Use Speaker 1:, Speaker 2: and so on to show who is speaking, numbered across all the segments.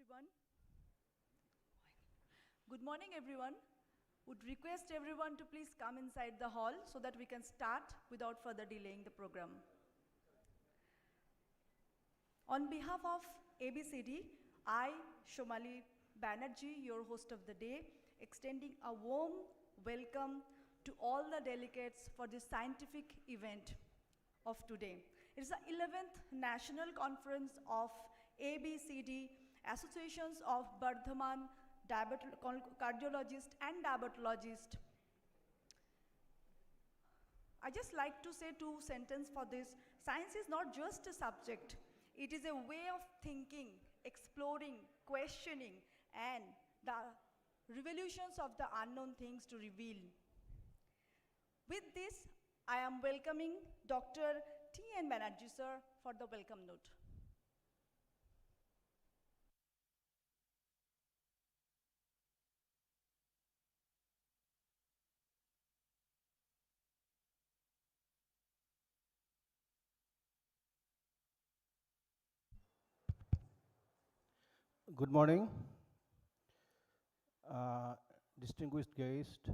Speaker 1: everyone. Good morning, everyone. Would request everyone to please come inside the hall so that we can start without further delaying the program. On behalf of ABCD, I, Shomali Banerjee, your host of the day, extending a warm welcome to all the delegates for this scientific event of today. It is the 11th National Conference of ABCD, Associations of Bardhaman Cardiologists and Diabetologists. I just like to say two sentences for this. Science is not just a subject. It is a way of thinking, exploring, questioning, and the revolutions of the unknown things to reveal. With this, I am welcoming Dr. T.N. Banerjee, sir, for the welcome note.
Speaker 2: Good morning, distinguished guests,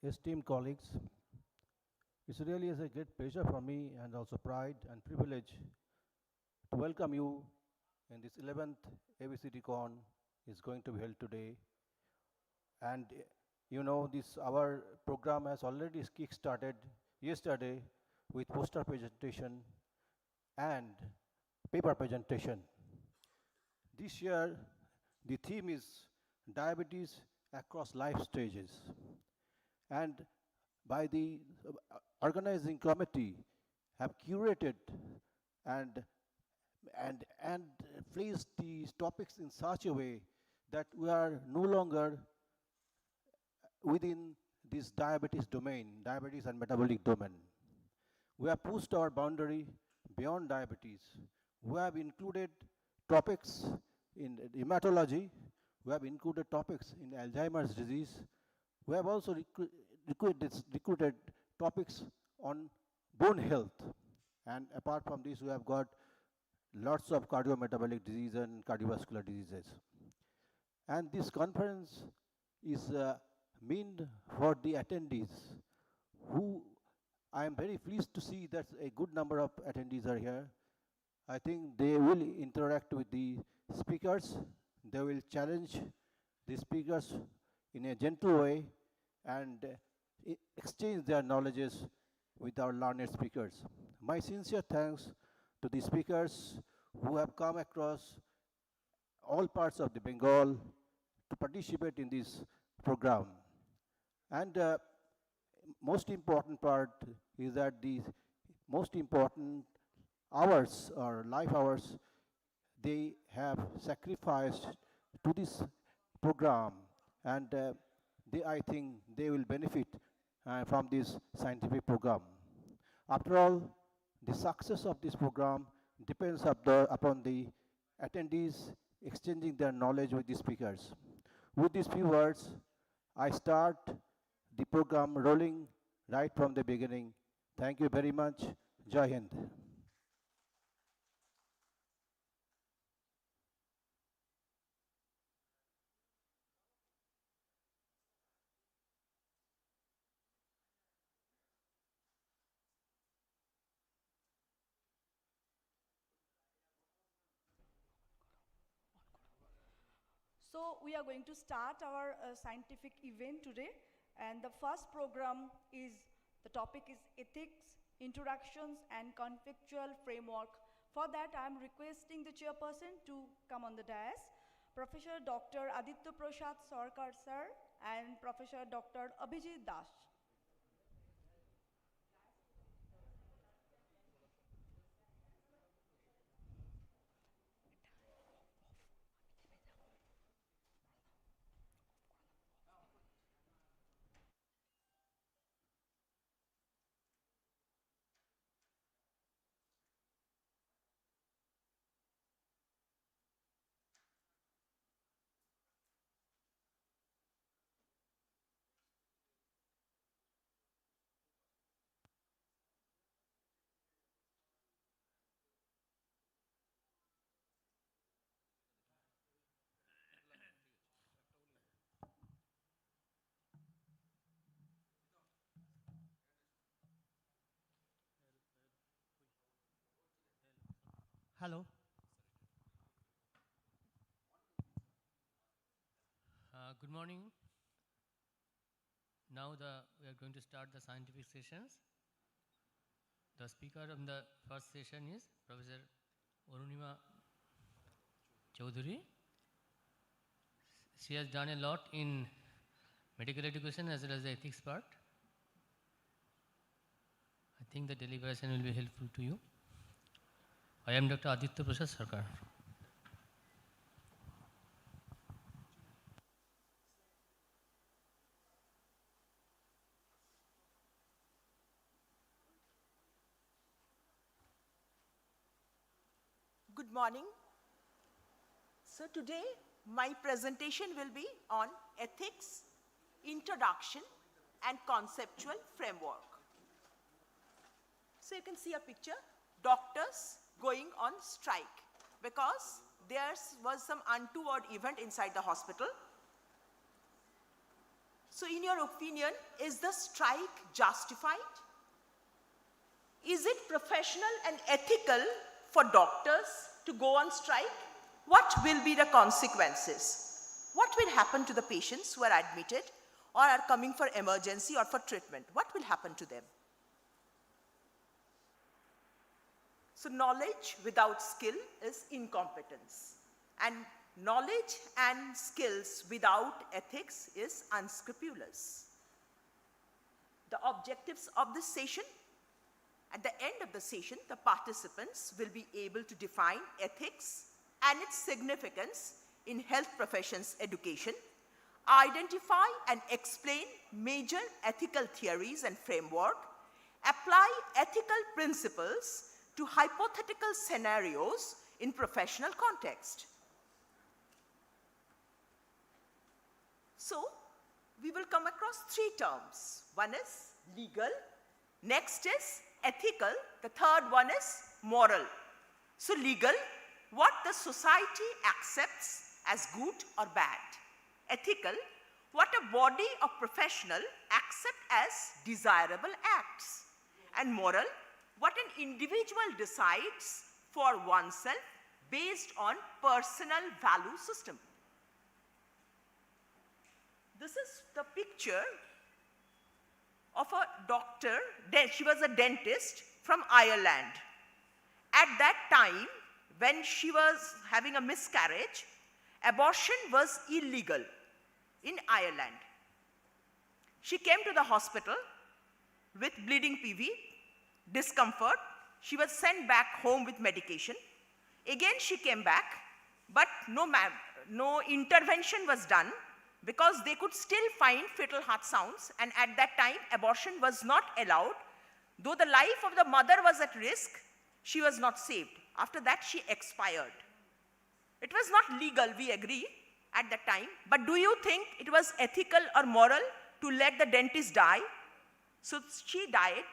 Speaker 2: esteemed colleagues. It's really a great pleasure for me and also pride and privilege to welcome you in this 11th ABCDCon is going to be held today. And you know, our program has already kick-started yesterday with poster presentation and paper presentation. This year, the theme is diabetes across life stages. And by the organizing committee have curated and placed these topics in such a way that we are no longer within this diabetes domain, diabetes and metabolic domain. We have pushed our boundary beyond diabetes. We have included topics in hematology. We have included topics in Alzheimer's disease. We have also recruited topics on bone health. And apart from this, we have got lots of cardiometabolic disease and cardiovascular diseases. And this conference is meant for the attendees who I am very pleased to see that a good number of attendees are here. I think they will interact with the speakers. They will challenge the speakers in a gentle way and exchange their knowledges with our learned speakers. My sincere thanks to the speakers who have come across all parts of the Bengal to participate in this program. And most important part is that the most important hours or life hours they have sacrificed to this program, and I think they will benefit from this scientific program. After all, the success of this program depends upon the attendees exchanging their knowledge with the speakers. With these few words, I start the program rolling right from the beginning. Thank you very much. Jai Hind.
Speaker 1: So we are going to start our scientific event today, and the first program is, the topic is ethics, introductions and conceptual framework. For that, I am requesting the chairperson to come on the dais, Professor Dr. Aditya Prasad Sarkar sir and Professor Dr. Abhijit Das.
Speaker 3: Hello. Good morning. Now we are going to start the scientific sessions. The speaker of the first session is Professor Arunima Chaudhary. She has done a lot in medical education as well as the ethics part. I think the deliberation will be helpful to you. I am Dr. Aditya Prasad Sarkar.
Speaker 4: Good morning. So today my presentation will be on ethics, introduction and conceptual framework. So you can see a picture, doctors going on strike because there was some untoward event inside the hospital. So in your opinion, is the strike justified? Is it professional and ethical for doctors to go on strike? What will be the consequences? What will happen to the patients who are admitted or are coming for emergency or for treatment? What will happen to them? So knowledge without skill is incompetence, and knowledge and skills without ethics is unscrupulous. The objectives of this session: at the end of the session, the participants will be able to define ethics and its significance in health professions education, identify and explain major ethical theories and framework, apply ethical principles to hypothetical scenarios in professional context. So, we will come across three terms. One is legal, next is ethical, the third one is moral. So legal, what the society accepts as good or bad. Ethical, what a body of professional accept as desirable acts. And moral, what an individual decides for oneself based on personal value system. This is the picture of a doctor. She was a dentist from Ireland. At that time, when she was having a miscarriage, abortion was illegal in Ireland. She came to the hospital with bleeding PV, discomfort. She was sent back home with medication. Again, she came back, but no intervention was done because they could still find fetal heart sounds, and at that time, abortion was not allowed. Though the life of the mother was at risk, she was not saved. After that, she expired. It was not legal, we agree, at that time, but do you think it was ethical or moral to let the dentist die? So she died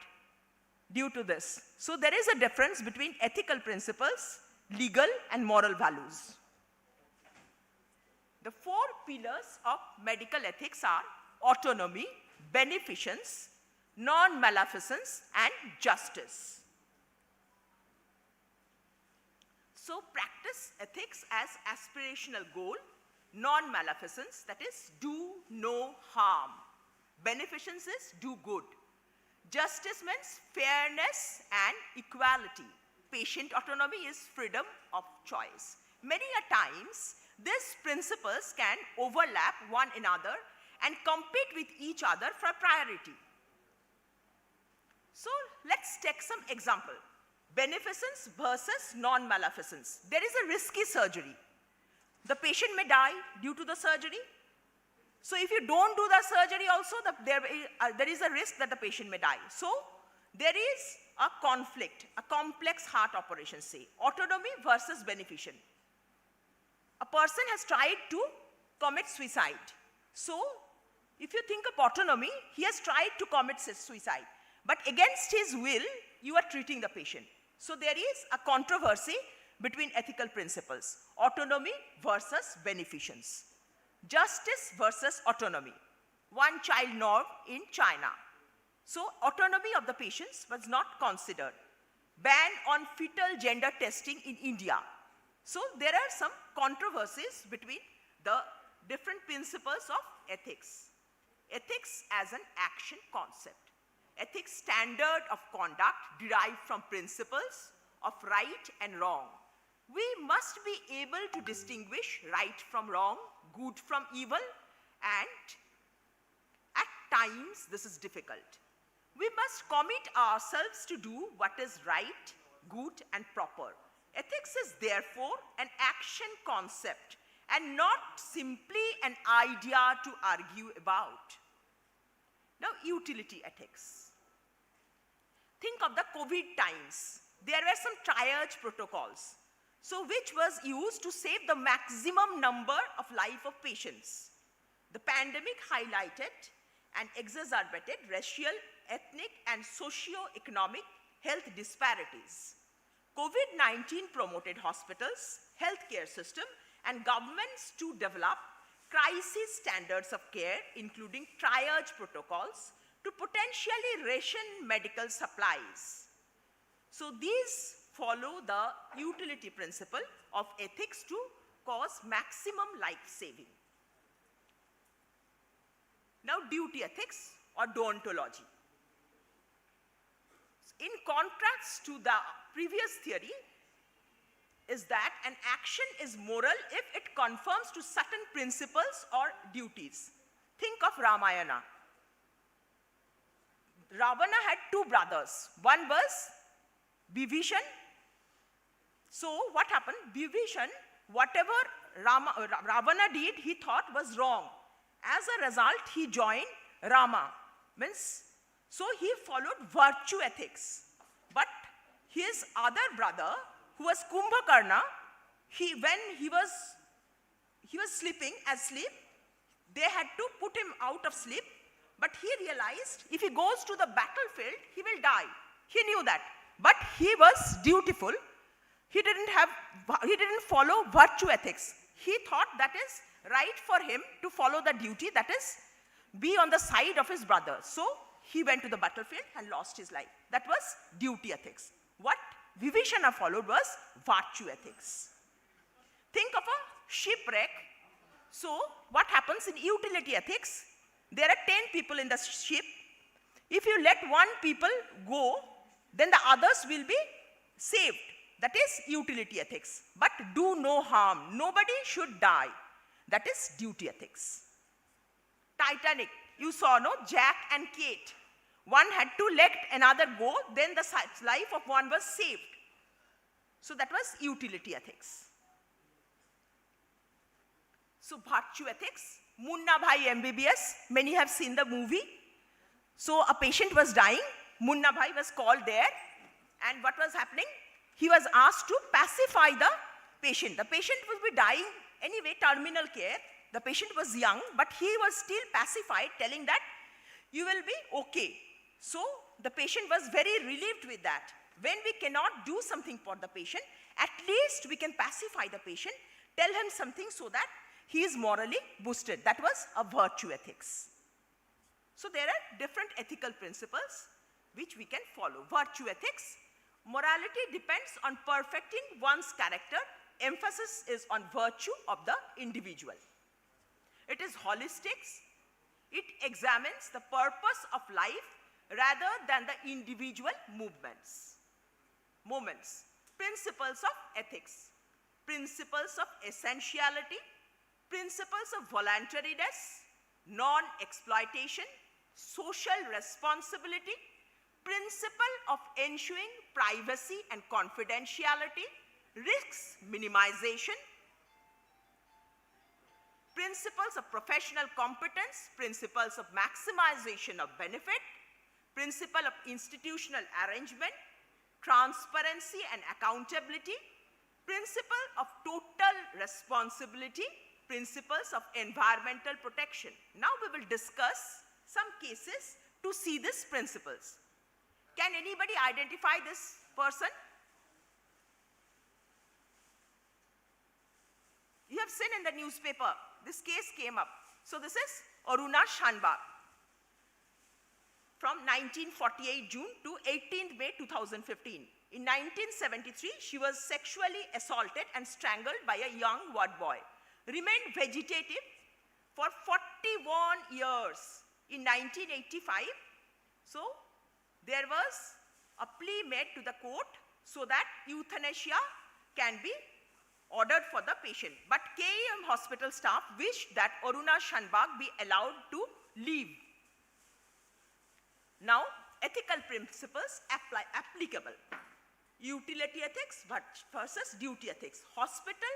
Speaker 4: due to this. So there is a difference between ethical principles, legal and moral values. The four pillars of medical ethics are autonomy, beneficence, non-maleficence, and justice. So practice ethics as aspirational goal, non-maleficence, that is do no harm. Beneficence is do good. Justice means fairness and equality. Patient autonomy is freedom of choice. Many a times, these principles can overlap one another and compete with each other for priority. So let's take some example. Beneficence versus non-maleficence. There is a risky surgery. The patient may die due to the surgery. So if you don't do the surgery also, there is a risk that the patient may die. So there is a conflict, a complex heart operation, say, autonomy versus beneficence. A person has tried to commit suicide. So if you think of autonomy, he has tried to commit suicide. But against his will, you are treating the patient. So there is a controversy between ethical principles, autonomy versus beneficence. Justice versus autonomy, one-child norm in China. So autonomy of the patients was not considered. ban on fetal gender testing in India. So there are some controversies between the different principles of ethics. Ethics as an action concept. Ethics standard of conduct derived from principles of right and wrong. We must be able to distinguish right from wrong, good from evil, and at times this is difficult. We must commit ourselves to do what is right, good, and proper. Ethics is therefore an action concept and not simply an idea to argue about. Now, utility ethics. Think of the COVID times. There were some triage protocols, so which was used to save the maximum number of life of patients. The pandemic highlighted and exacerbated racial, ethnic, and socio-economic health disparities. COVID-19 promoted hospitals, healthcare system, and governments to develop crisis standards of care, including triage protocols, to potentially ration medical supplies. So these follow the utility principle of ethics to cause maximum life saving. Now, duty ethics or deontology. In contrast to the previous theory, is that an action is moral if it conforms to certain principles or duties. Think of Ramayana. Ravana had two brothers. One was Vibhishan. So what happened? Vibhishan, whatever Ravana did, he thought was wrong. As a result, he joined Rama. So he followed virtue ethics. But his other brother, who was Kumbhakarna, when he was sleeping asleep, they had to put him out of sleep, but he realized if he goes to the battlefield, he will die. He knew that. But he was dutiful. He didn't follow virtue ethics. He thought that is right for him to follow the duty, that is, be on the side of his brother. So he went to the battlefield and lost his life. That was duty ethics. What Vibhishana followed was virtue ethics. Think of a shipwreck. So what happens in utility ethics? There are 10 people in the ship. If you let one people go, then the others will be saved. That is utility ethics. But do no harm. Nobody should die. That is duty ethics. Titanic, you saw, no? Jack and Kate. One had to let another go, then the life of one was saved. So that was utility ethics. So virtue ethics, Munna Bhai MBBS, many have seen the movie. So a patient was dying, Munna Bhai was called there, and what was happening? He was asked to pacify the patient. The patient would be dying anyway, terminal care. The patient was young, but he was still pacified, telling that you will be okay. So the patient was very relieved with that. When we cannot do something for the patient, at least we can pacify the patient, tell him something so that he is morally boosted. That was a virtue ethics. So there are different ethical principles which we can follow. Virtue ethics, morality depends on perfecting one's character. Emphasis is on virtue of the individual. It is holistic. It examines the purpose of life rather than the individual moments. Principles of ethics, principles of essentiality, principles of voluntariness, non-exploitation, social responsibility, principle of ensuring privacy and confidentiality, risks minimization, principles of professional competence, principles of maximization of benefit, principle of institutional arrangement, transparency and accountability, principle of total responsibility, principles of environmental protection. Now we will discuss some cases to see these principles. Can anybody identify this person? You have seen in the newspaper, this case came up. So this is Aruna Shanbag from 1948 June to 18th May 2015 In 1973, she was sexually assaulted and strangled by a young ward boy. Remained vegetative for 41 years. In 1985, so there was a plea made to the court so that euthanasia can be ordered for the patient. But KEM hospital staff wished that Aruna Shanbag be allowed to leave. Now, ethical principles applicable. Utility ethics versus duty ethics. Hospital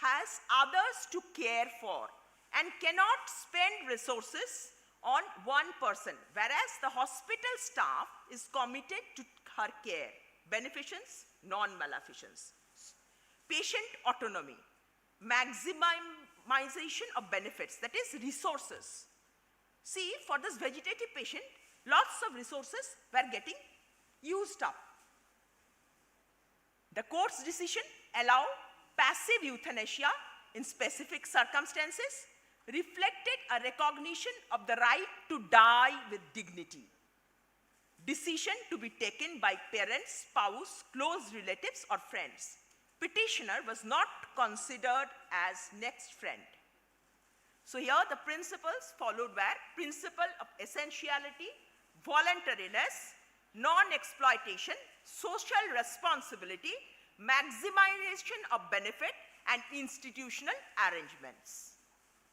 Speaker 4: has others to care for and cannot spend resources on one person, whereas the hospital staff is committed to her care. Beneficence, non-maleficence. Patient autonomy, maximization of benefits, that is resources. See, for this vegetative patient, lots of resources were getting used up. The court's decision allowed passive euthanasia in specific circumstances, reflected a recognition of the right to die with dignity. Decision to be taken by parents, spouse, close relatives, or friends. Petitioner was not considered as next friend. So here the principles followed were principle of essentiality, voluntariness, non-exploitation, social responsibility, maximization of benefit, and institutional arrangements.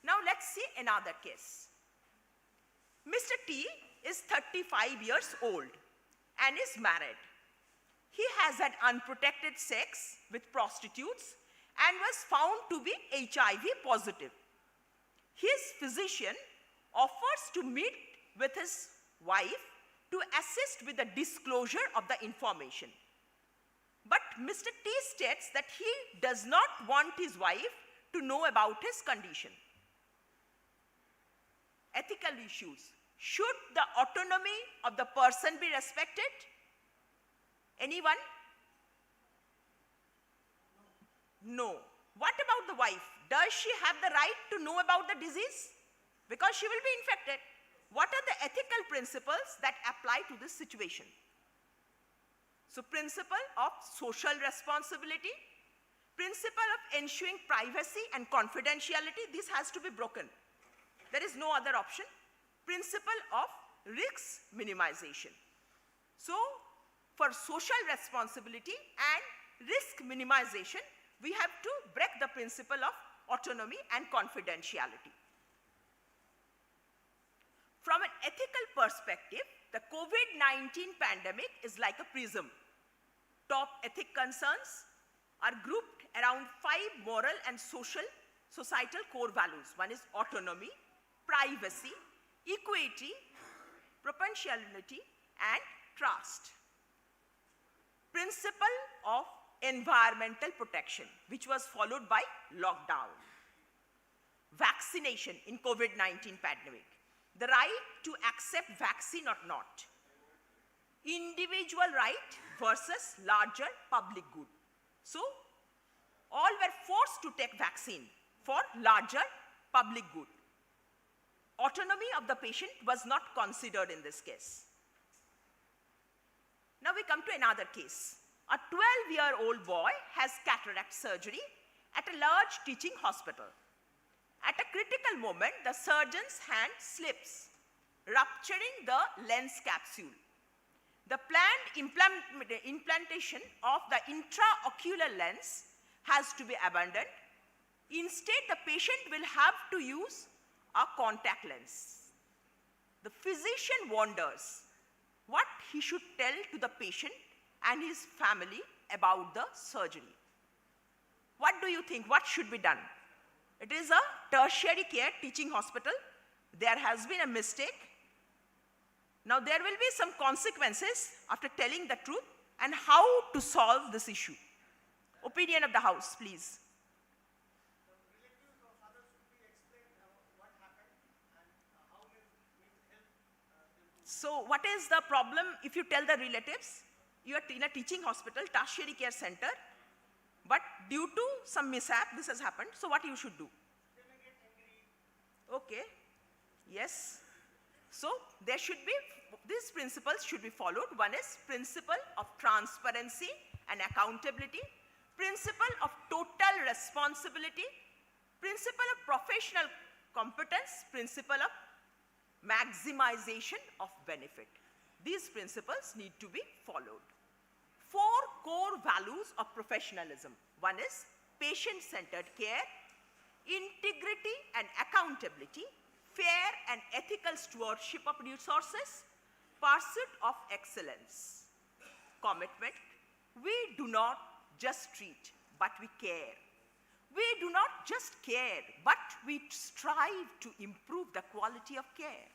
Speaker 4: Now let's see another case. Mr. T is 35 years old and is married. He has had unprotected sex with prostitutes and was found to be HIV positive. His physician offers to meet with his wife to assist with the disclosure of the information. But Mr. T states that he does not want his wife to know about his condition. Ethical issues. Should the autonomy of the person be respected? Anyone? No. What about the wife? Does she have the right to know about the disease? Because she will be infected. What are the ethical principles that apply to this situation? So, principle of social responsibility, principle of ensuring privacy and confidentiality, this has to be broken. There is no other option. Principle of risk minimization. So, for social responsibility and risk minimization, we have to break the principle of autonomy and confidentiality. From an ethical perspective, the COVID-19 pandemic is like a prism. Top ethic concerns are grouped around 5 moral and societal core values. One is autonomy, privacy, equity, proportionality, and trust. Principle of environmental protection, which was followed by lockdown. Vaccination in COVID-19 pandemic. The right to accept vaccine or not. Individual right versus larger public good. So, all were forced to take vaccine for larger public good. Autonomy of the patient was not considered in this case. Now we come to another case. A 12-year-old boy has cataract surgery at a large teaching hospital. At a critical moment, the surgeon's hand slips, rupturing the lens capsule. The planned implantation of the intraocular lens has to be abandoned. Instead, the patient will have to use a contact lens. The physician wonders what he should tell to the patient and his family about the surgery. What do you think? What should be done? It is a tertiary care teaching hospital. There has been a mistake. Now there will be some consequences after telling the truth and how to solve this issue. Opinion of the house, please. So what is the problem if you tell the relatives? You are in a teaching hospital, tertiary care center, but due to some mishap, this has happened. So what you should do? Okay, yes. So there should be, these principles should be followed. One is principle of transparency and accountability, principle of total responsibility, principle of professional competence, principle of maximization of benefit. These principles need to be followed. 4 core values of professionalism. One is patient-centered care, integrity and accountability, fair and ethical stewardship of resources, pursuit of excellence. Commitment. We do not just treat, but we care. We do not just care, but we strive to improve the quality of care.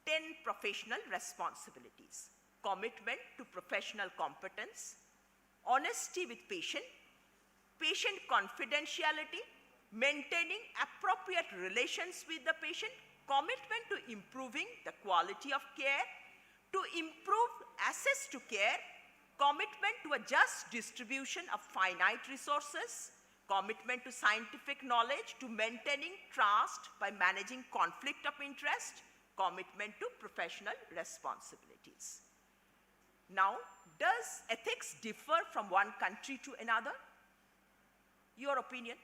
Speaker 4: 10 professional responsibilities. Commitment to professional competence, honesty with patient, patient confidentiality, maintaining appropriate relations with the patient, commitment to improving the quality of care, to improve access to care, commitment to a just distribution of finite resources, commitment to scientific knowledge, to maintaining trust by managing conflict of interest, commitment to professional responsibilities. Now, does ethics differ from one country to another? Your opinion?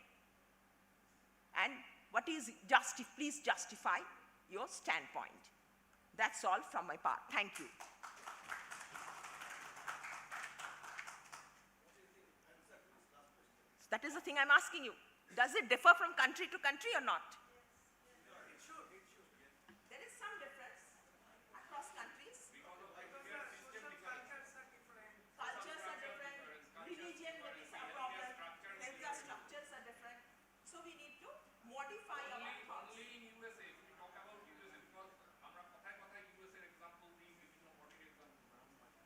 Speaker 4: And what is please justify your standpoint. That's all from my part. Thank you. That is the thing I'm asking you. Does it differ from country to country or not?
Speaker 5: It should.
Speaker 4: There is some difference across countries. Cultures are different. Religion, there is a problem. Then the structures are different. So we need to modify our thoughts.
Speaker 5: Only in USA, if we talk about USA, because আমরা কথায় কথায় USA এর example দিই, বিভিন্ন party example.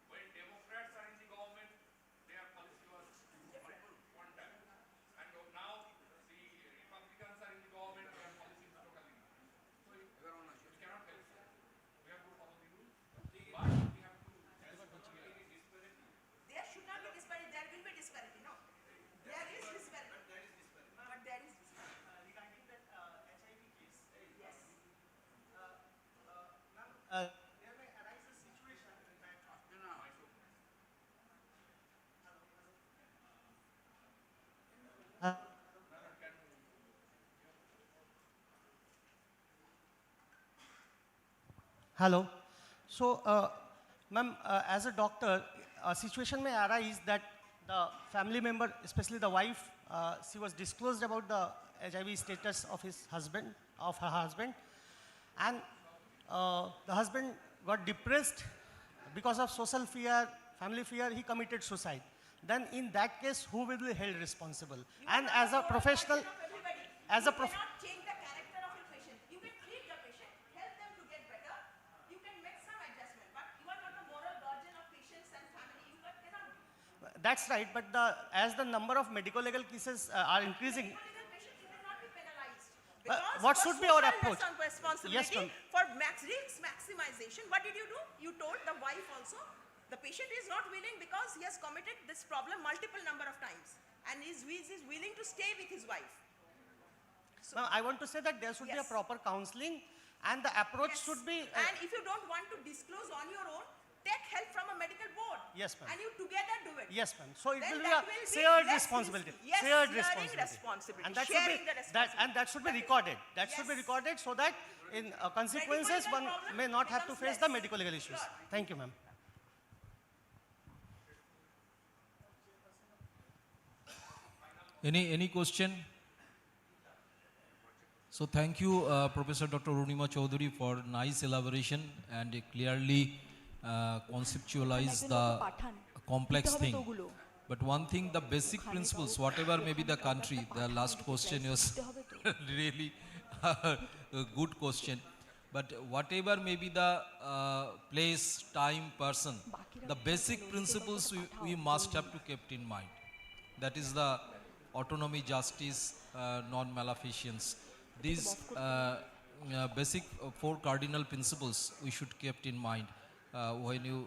Speaker 5: When Democrats are in the government, their policy was one time. And now the Republicans are in the government, their policy is totally different. So it cannot help. We have to follow the rules, but we have to any disparity.
Speaker 4: There should not be disparity. There will be disparity. No. There is disparity. But there is disparity.
Speaker 6: Regarding that HIV case,
Speaker 4: Yes.
Speaker 6: there may arise a situation that Hello. So, ma'am, as a doctor, a situation may arise that the family member, especially the wife, she was disclosed about the HIV status of her husband, and the husband got depressed because of social fear, family fear. He committed suicide. Then, in that case, who will be held responsible? And as a professional, as a
Speaker 4: You cannot change the character of your patient. You can treat the patient, help them to get better. You can make some adjustment, but you are not the moral guardian of patients and family. You cannot be.
Speaker 6: that's right. But as the number of medical legal cases are increasing,
Speaker 4: Medical patient will not be penalized.
Speaker 6: what
Speaker 4: Because
Speaker 6: should
Speaker 4: for
Speaker 6: be our
Speaker 4: social
Speaker 6: approach?
Speaker 4: Responsibility
Speaker 6: Yes, ma'am.
Speaker 4: for risk maximization. What did you do? You told the wife also. The patient is not willing because he has committed this problem multiple number of times, and he is willing to stay with his wife.
Speaker 6: Ma'am, I want to say that there should be a
Speaker 4: Yes.
Speaker 6: proper counseling, and the approach
Speaker 4: Yes.
Speaker 6: should be.
Speaker 4: And if you don't want to disclose on your own, take help from a medical board.
Speaker 6: Yes, ma'am.
Speaker 4: And you together do it.
Speaker 6: Yes, ma'am. So it
Speaker 4: Then
Speaker 6: will be
Speaker 4: that
Speaker 6: a
Speaker 4: will be
Speaker 6: shared
Speaker 4: less
Speaker 6: responsibility.
Speaker 4: risky. Yes,
Speaker 6: shared
Speaker 4: sharing responsibility.
Speaker 6: And that should
Speaker 4: Sharing
Speaker 6: be
Speaker 4: the responsibility.
Speaker 6: that should be recorded. That should be
Speaker 4: Yes.
Speaker 6: recorded so that in consequences
Speaker 4: Medical
Speaker 6: one
Speaker 4: problem
Speaker 6: may not have to
Speaker 4: becomes
Speaker 6: face the
Speaker 4: less.
Speaker 6: medical legal issues.
Speaker 4: Sure.
Speaker 6: Thank you, ma'am.
Speaker 7: Any question? So thank you, Professor Dr. Runima Chaudhary, for nice elaboration and clearly conceptualize the complex thing. But one thing, the basic principles, whatever may be the country, the last question was really a good question. But whatever may be the place, time, person, the basic principles we must have to keep in mind. That is the autonomy, justice, non-maleficence. These basic 4 cardinal principles we should keep in mind when you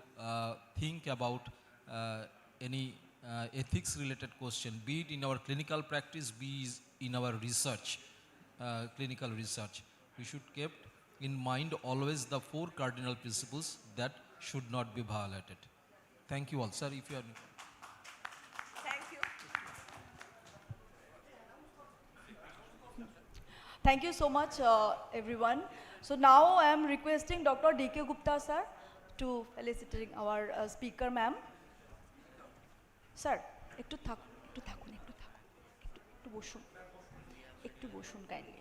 Speaker 7: think about any ethics related question, be it in our clinical practice, be it in our research, clinical research. We should keep in mind always the 4 cardinal principles that should not be violated. Thank you all. Sir, if you are...
Speaker 4: Thank you.
Speaker 1: Thank you so much, everyone. So now I am requesting Dr. D.K. Gupta, sir, to felicitate our speaker, ma'am. Sir, একটু থাকুন, একটু বসুন kindly.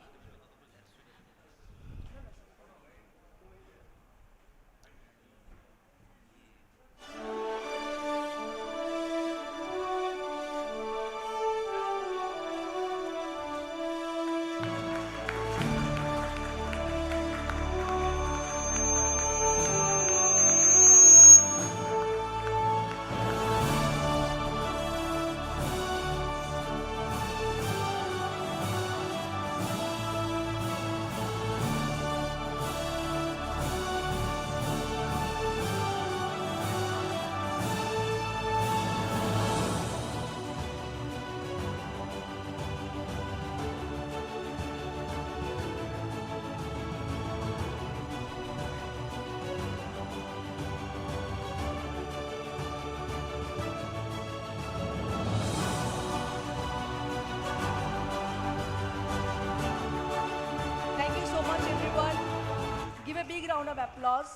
Speaker 1: Big round of applause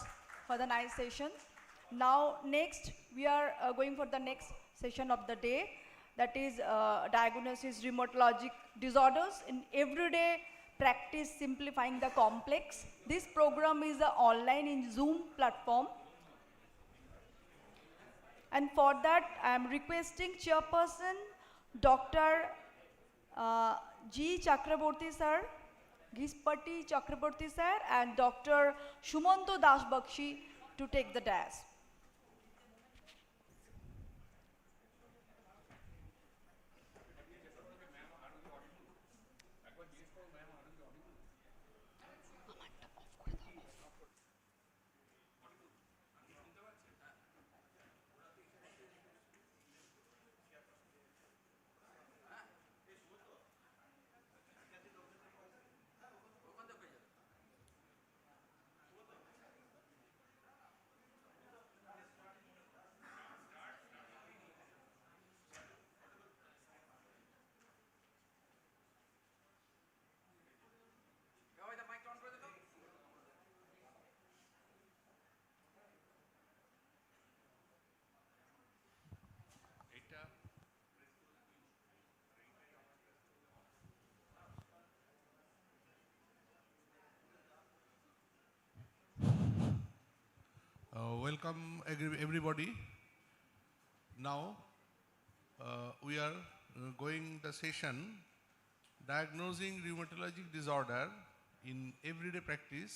Speaker 1: for the nice session. Now next we are going for the next session of the day, that is diagnosis rheumatologic disorders in everyday practice, simplifying the complex. This program is online in Zoom platform, and for that I am requesting chairperson Dr. G. Chakraborty sir, Gispati Chakraborty sir, and Dr. Shumanto Das Bakshi to take the dais.
Speaker 8: Welcome everybody. Now we are going the session diagnosing rheumatologic disorder in everyday practice,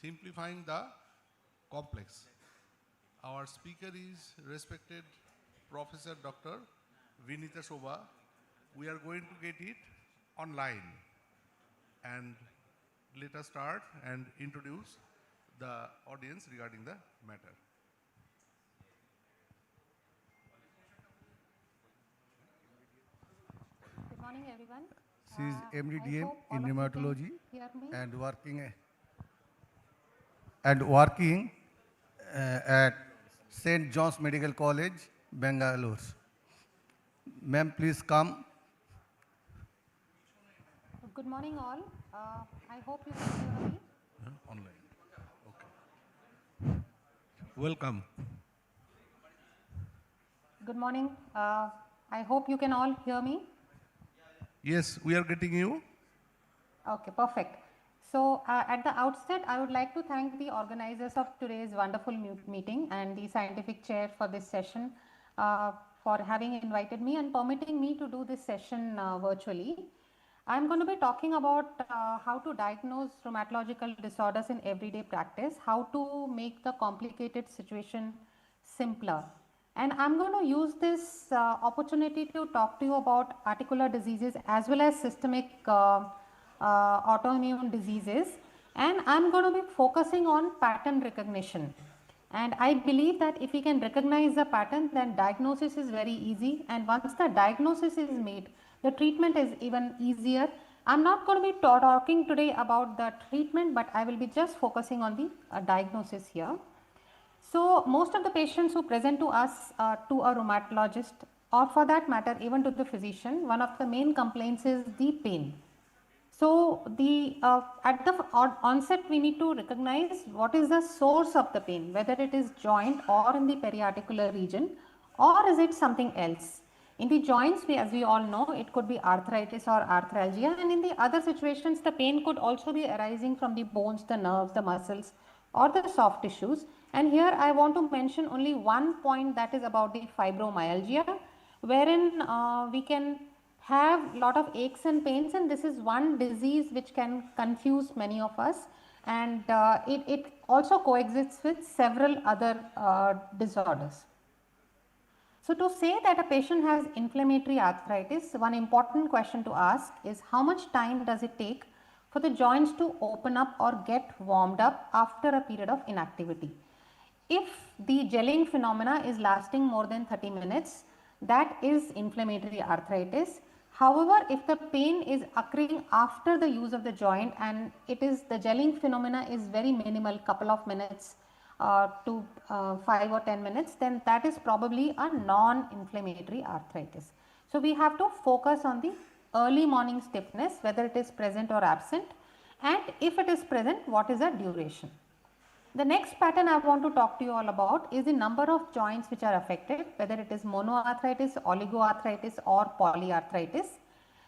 Speaker 8: simplifying the complex. Our speaker is respected Professor Dr. Vinita Shobha. We are going to get it online, and let us start and introduce the audience regarding the matter.
Speaker 9: Good morning, everyone.
Speaker 10: She is MD/DM in rheumatology and working at St. John's Medical College, Bangalore. Ma'am, please come.
Speaker 9: Good morning, all. I hope you can hear me.
Speaker 8: Online. Okay. Welcome.
Speaker 9: Good morning. I hope you can all hear me.
Speaker 8: Yes, we are getting you.
Speaker 9: Okay, perfect. So at the outset, I would like to thank the organizers of today's wonderful meeting and the scientific chair for this session for having invited me and permitting me to do this session virtually. I'm going to be talking about how to diagnose rheumatological disorders in everyday practice, how to make the complicated situation simpler. And I'm going to use this opportunity to talk to you about articular diseases as well as systemic autoimmune diseases. And I'm going to be focusing on pattern recognition. And I believe that if we can recognize the pattern, then diagnosis is very easy. And once the diagnosis is made, the treatment is even easier I'm not going to be talking today about the treatment, but I will be just focusing on the diagnosis here. So, most of the patients who present to us to a rheumatologist, or for that matter even to the physician, one of the main complaints is the pain. So, at the onset we need to recognize what is the source of the pain, whether it is joint or in the periarticular region, or is it something else. In the joints, as we all know, it could be arthritis or arthralgia, and in the other situations the pain could also be arising from the bones, the nerves, the muscles or the soft tissues. And here I want to mention only one point, that is about the fibromyalgia, wherein we can have lot of aches and pains, and this is one disease which can confuse many of us, and it also coexists with several other disorders. So, to say that a patient has inflammatory arthritis, one important question to ask is how much time does it take for the joints to open up or get warmed up after a period of inactivity. If the gelling phenomena is lasting more than 30 minutes, that is inflammatory arthritis. However, if the pain is occurring after the use of the joint and the gelling phenomena is very minimal, couple of minutes to 5 or 10 minutes, then that is probably a non-inflammatory arthritis. So, we have to focus on the early morning stiffness, whether it is present or absent, and if it is present, what is the duration. The next pattern I want to talk to you all about is the number of joints which are affected, whether it is monoarthritis, oligoarthritis or polyarthritis,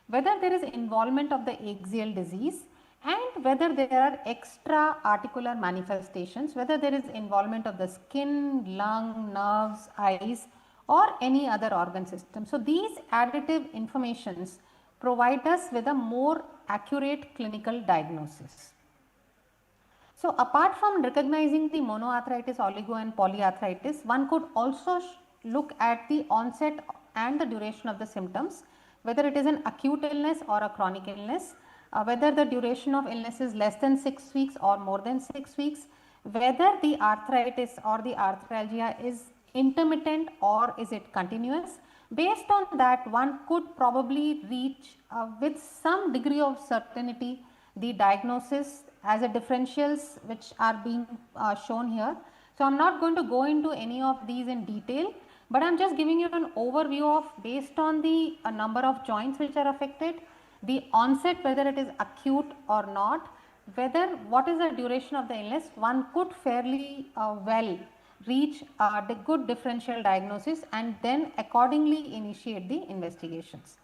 Speaker 9: whether there is involvement of the axial disease, and whether there are extra articular manifestations, whether there is involvement of the skin, lung, nerves, eyes or any other organ system. So, these additive informations provide us with a more accurate clinical diagnosis. So, apart from recognizing the monoarthritis, oligo and polyarthritis, one could also look at the onset and the duration of the symptoms, whether it is an acute illness or a chronic illness, whether the duration of illness is less than 6 weeks or more than 6 weeks, whether the arthritis or the arthralgia is intermittent or is it continuous. Based on that, one could probably reach with some degree of certainty the diagnosis as a differentials which are being shown here. So, I am not going to go into any of these in detail, but I am just giving you an overview of, based on the number of joints which are affected, the onset, whether it is acute or not, what is the duration of the illness, one could fairly well reach the good differential diagnosis and then accordingly initiate the investigations.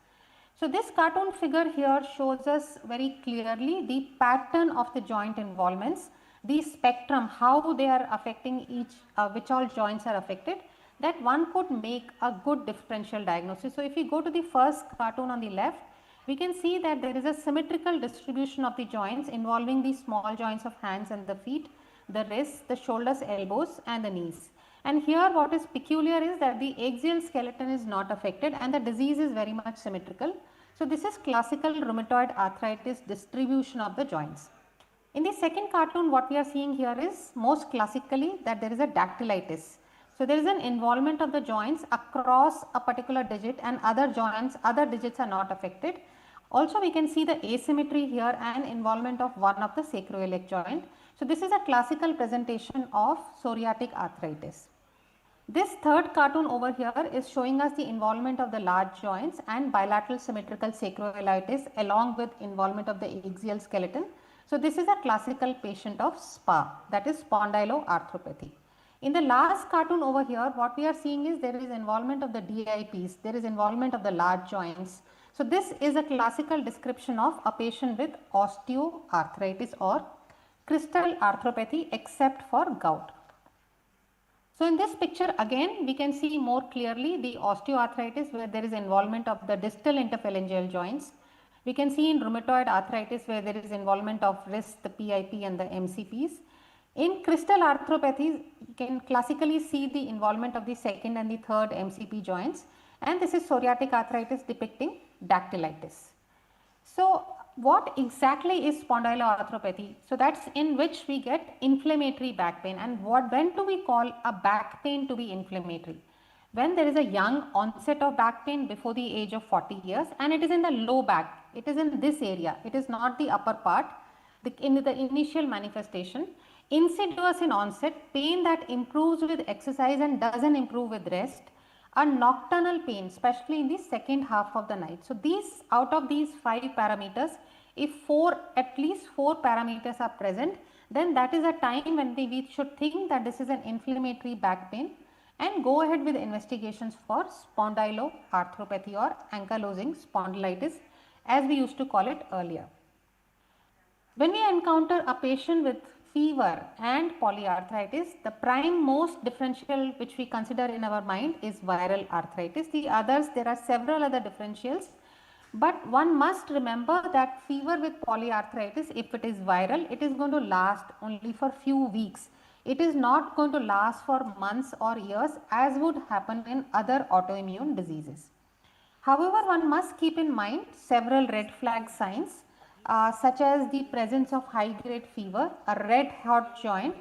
Speaker 9: So, this cartoon figure here shows us very clearly the pattern of the joint involvements, the spectrum, how they are affecting each, which all joints are affected, that one could make a good differential diagnosis. So, if we go to the first cartoon on the left, we can see that there is a symmetrical distribution of the joints involving the small joints of hands and the feet, the wrists, the shoulders, elbows and the knees. And here what is peculiar is that the axial skeleton is not affected and the disease is very much symmetrical. So, this is classical rheumatoid arthritis distribution of the joints. In the second cartoon, what we are seeing here is most classically that there is a dactylitis. So, there is an involvement of the joints across a particular digit and other joints, other digits are not affected. Also, we can see the asymmetry here and involvement of one of the sacroiliac joint. So, this is a classical presentation of psoriatic arthritis. This third cartoon over here is showing us the involvement of the large joints and bilateral symmetrical sacroiliitis along with involvement of the axial skeleton. So, this is a classical patient of SPA, that is spondyloarthropathy. In the last cartoon over here, what we are seeing is there is involvement of the DIPs, there is involvement of the large joints. So, this is a classical description of a patient with osteoarthritis or crystal arthropathy except for gout. So, in this picture again we can see more clearly the osteoarthritis where there is involvement of the distal interphalangeal joints. We can see in rheumatoid arthritis where there is involvement of wrist, the PIP and the MCPs. In crystal arthropathy, you can classically see the involvement of the second and the third MCP joints, and this is psoriatic arthritis depicting dactylitis. So, what exactly is spondyloarthropathy? So, that is in which we get inflammatory back pain, and when do we call a back pain to be inflammatory? when there is a young onset of back pain before the age of 40 years and it is in the low back, it is in this area, it is not the upper part, in the initial manifestation, insidious in onset, pain that improves with exercise and doesn't improve with rest, a nocturnal pain, especially in the second half of the night. So these, out of these 5 parameters, if at least 4 parameters are present, then that is a time when we should think that this is an inflammatory back pain and go ahead with investigations for spondyloarthropathy or ankylosing spondylitis, as we used to call it earlier. When we encounter a patient with fever and polyarthritis, the prime most differential which we consider in our mind is viral arthritis. The others, there are several other differentials, but one must remember that fever with polyarthritis, if it is viral, it is going to last only for few weeks. It is not going to last for months or years as would happen in other autoimmune diseases. However, one must keep in mind several red flag signs such as the presence of high grade fever, a red hot joint,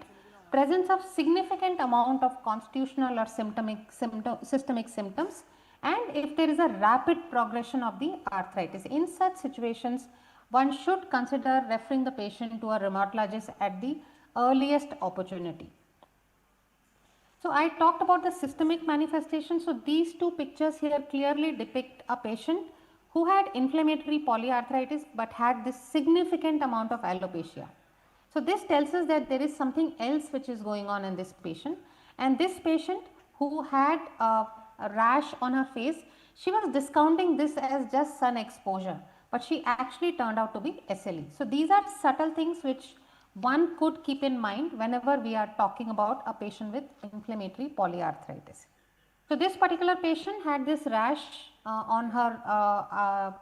Speaker 9: presence of significant amount of constitutional or systemic symptoms, and if there is a rapid progression of the arthritis. In such situations, one should consider referring the patient to a rheumatologist at the earliest opportunity. So I talked about the systemic manifestation. So these two pictures here clearly depict a patient who had inflammatory polyarthritis but had this significant amount of alopecia. So this tells us that there is something else which is going on in this patient, and this patient who had a rash on her face, she was discounting this as just sun exposure, but she actually turned out to be SLE. So these are subtle things which one could keep in mind whenever we are talking about a patient with inflammatory polyarthritis. So this particular patient had this rash on her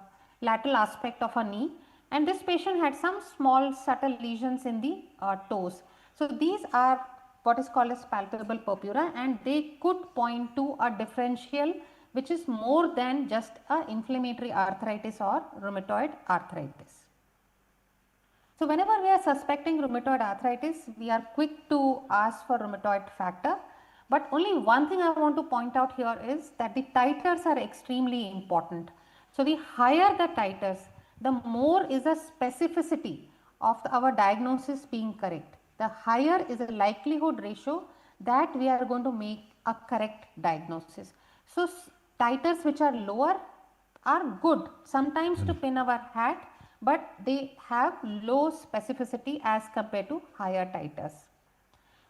Speaker 9: lateral aspect of her knee, and this patient had some small subtle lesions in the toes. So these are what is called as palpable purpura, and they could point to a differential which is more than just a inflammatory arthritis or rheumatoid arthritis. So whenever we are suspecting rheumatoid arthritis, we are quick to ask for rheumatoid factor. But only one thing I want to point out here is that the titers are extremely important. So the higher the titers, the more is the specificity of our diagnosis being correct. The higher is the likelihood ratio that we are going to make a correct diagnosis. So titers which are lower are good sometimes to pin our hat, but they have low specificity as compared to higher titers.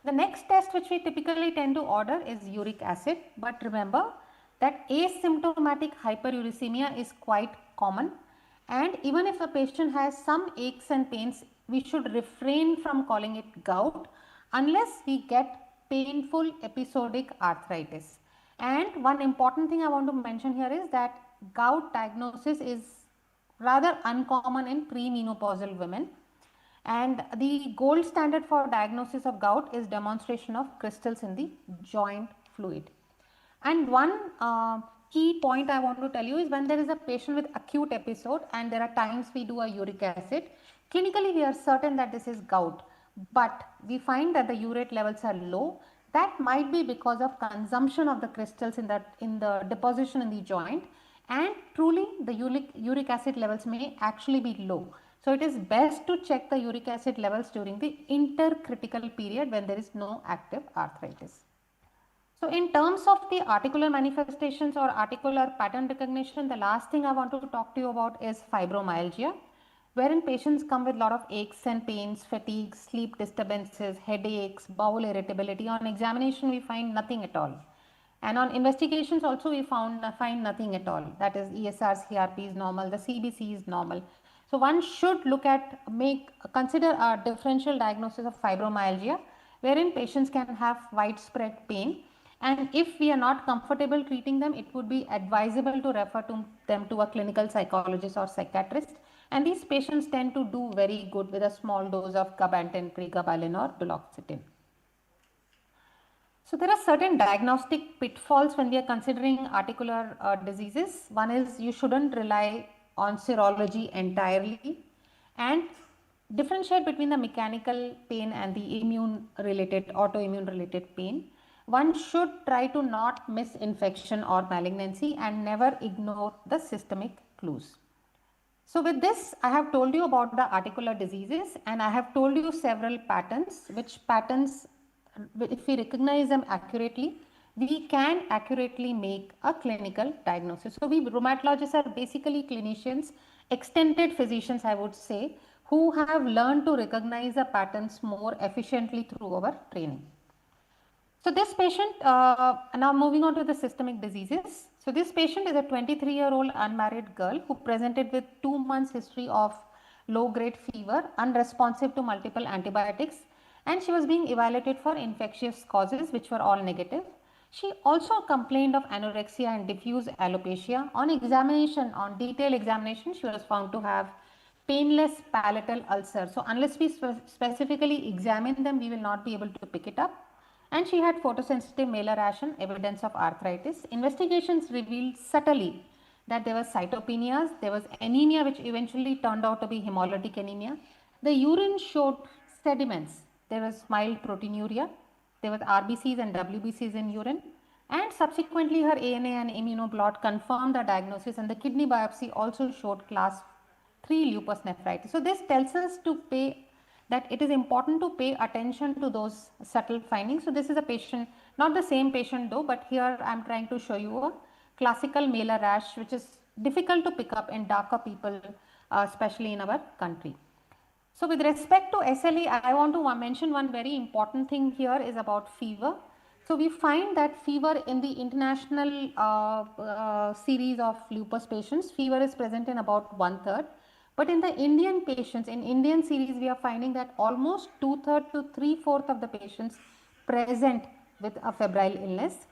Speaker 9: The next test which we typically tend to order is uric acid, but remember that asymptomatic hyperuricemia is quite common, and even if a patient has some aches and pains, we should refrain from calling it gout unless we get painful episodic arthritis. And one important thing I want to mention here is that gout diagnosis is rather uncommon in premenopausal women. And the gold standard for diagnosis of gout is demonstration of crystals in the joint fluid. And one key point I want to tell you is when there is a patient with acute episode and there are times we do a uric acid, clinically we are certain that this is gout, but we find that the urate levels are low. That might be because of consumption of the crystals in the deposition in the joint, and truly the uric acid levels may actually be low. So it is best to check the uric acid levels during the intercritical period when there is no active arthritis. So in terms of the articular manifestations or articular pattern recognition, the last thing I want to talk to you about is fibromyalgia, wherein patients come with a lot of aches and pains, fatigue, sleep disturbances, headaches, bowel irritability. On examination we find nothing at all. And on investigations also we find nothing at all. That is ESR, CRP is normal, the CBC is normal. So one should consider a differential diagnosis of fibromyalgia, wherein patients can have widespread pain, and if we are not comfortable treating them, it would be advisable to refer them to a clinical psychologist or psychiatrist, and these patients tend to do very good with a small dose of gabapentin, pregabalin or duloxetine. So there are certain diagnostic pitfalls when we are considering articular diseases. One is you shouldn't rely on serology entirely, and differentiate between the mechanical pain and the autoimmune related pain. one should try to not miss infection or malignancy and never ignore the systemic clues. So with this, I have told you about the articular diseases, and I have told you several patterns, which patterns, if we recognize them accurately, we can accurately make a clinical diagnosis. So we rheumatologists are basically clinicians, extended physicians, I would say, who have learned to recognize the patterns more efficiently through our training. So this patient, now moving on to the systemic diseases. So this patient is a 23-year-old unmarried girl who presented with 2 months history of low-grade fever, unresponsive to multiple antibiotics, and she was being evaluated for infectious causes which were all negative. She also complained of anorexia and diffuse alopecia. On examination, on detailed examination, she was found to have painless palatal ulcer. So unless we specifically examine them, we will not be able to pick it up. And she had photosensitive malar rash and evidence of arthritis. Investigations revealed subtly that there was cytopenias, there was anemia which eventually turned out to be hemolytic anemia. The urine showed sediments, there was mild proteinuria, there was RBCs and WBCs in urine, and subsequently her ANA and immunoblot confirmed the diagnosis, and the kidney biopsy also showed class 3 lupus nephritis. So this tells us that it is important to pay attention to those subtle findings. So this is a patient, not the same patient though, but here I am trying to show you a classical malar rash which is difficult to pick up in darker people, especially in our country. So with respect to SLE, I want to mention one very important thing here is about fever. So we find that fever in the international series of lupus patients, fever is present in about 1/3. But in the Indian patients, in Indian series, we are finding that almost 2/3 to 3/4 of the patients present with a febrile illness.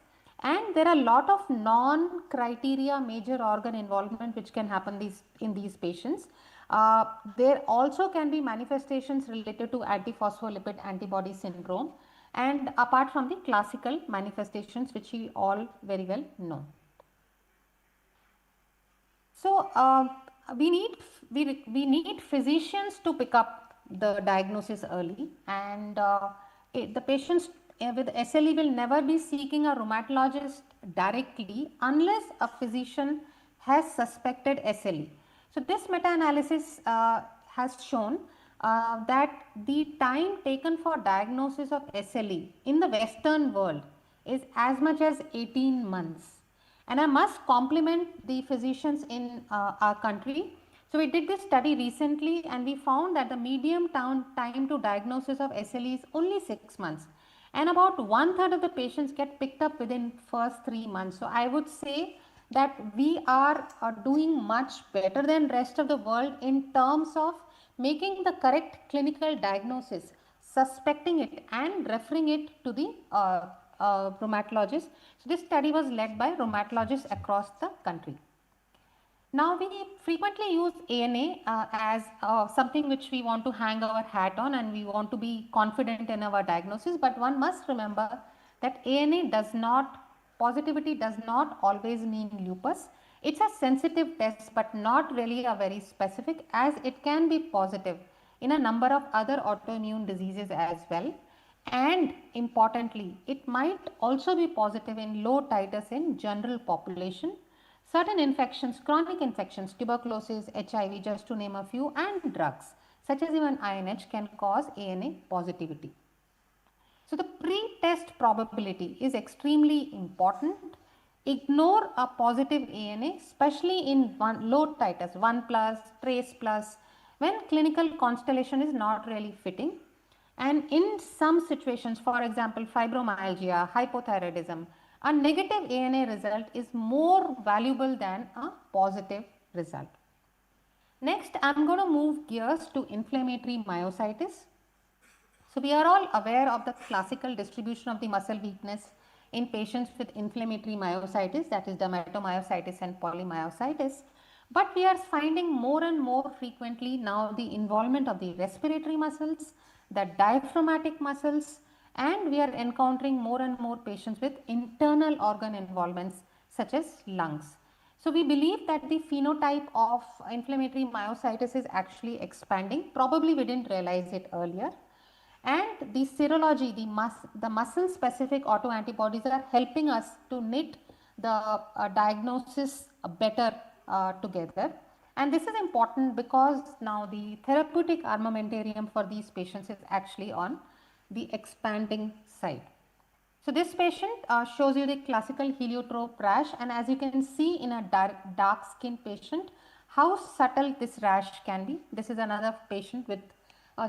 Speaker 9: And there are a lot of non-criteria major organ involvement which can happen in these patients. There also can be manifestations related to antiphospholipid antibody syndrome, and apart from the classical manifestations which we all very well know. So we need physicians to pick up the diagnosis early, and the patients with SLE will never be seeking a rheumatologist directly unless a physician has suspected SLE. So this meta-analysis has shown that the time taken for diagnosis of SLE in the Western world is as much as 18 months. And I must compliment the physicians in our country. So we did this study recently and we found that the median time to diagnosis of SLE is only 6 months. And about 1/3 of the patients get picked up within first 3 months. So I would say that we are doing much better than rest of the world in terms of making the correct clinical diagnosis, suspecting it and referring it to the rheumatologist. So this study was led by rheumatologists across the country. Now we frequently use ANA as something which we want to hang our hat on and we want to be confident in our diagnosis, but one must remember that positivity does not always mean lupus. It's a sensitive test but not really a very specific, as it can be positive in a number of other autoimmune diseases as well. And importantly, it might also be positive in low titers in general population. Certain infections, chronic infections, tuberculosis, HIV, just to name a few, and drugs such as even INH can cause ANA positivity. So the pre-test probability is extremely important. Ignore a positive ANA, especially in low titers, 1+, trace plus, when clinical constellation is not really fitting. And in some situations, for example, fibromyalgia, hypothyroidism, a negative ANA result is more valuable than a positive result. Next, I am going to move gears to inflammatory myositis. So we are all aware of the classical distribution of the muscle weakness in patients with inflammatory myositis, that is dermatomyositis and polymyositis. But we are finding more and more frequently now the involvement of the respiratory muscles, the diaphragmatic muscles, and we are encountering more and more patients with internal organ involvements such as lungs. So we believe that the phenotype of inflammatory myositis is actually expanding. Probably we didn't realize it earlier. And the serology, the muscle-specific autoantibodies are helping us to knit the diagnosis better together. And this is important because now the therapeutic armamentarium for these patients is actually on the expanding side. So this patient shows you the classical heliotrope rash, and as you can see in a dark skin patient, how subtle this rash can be. This is another patient with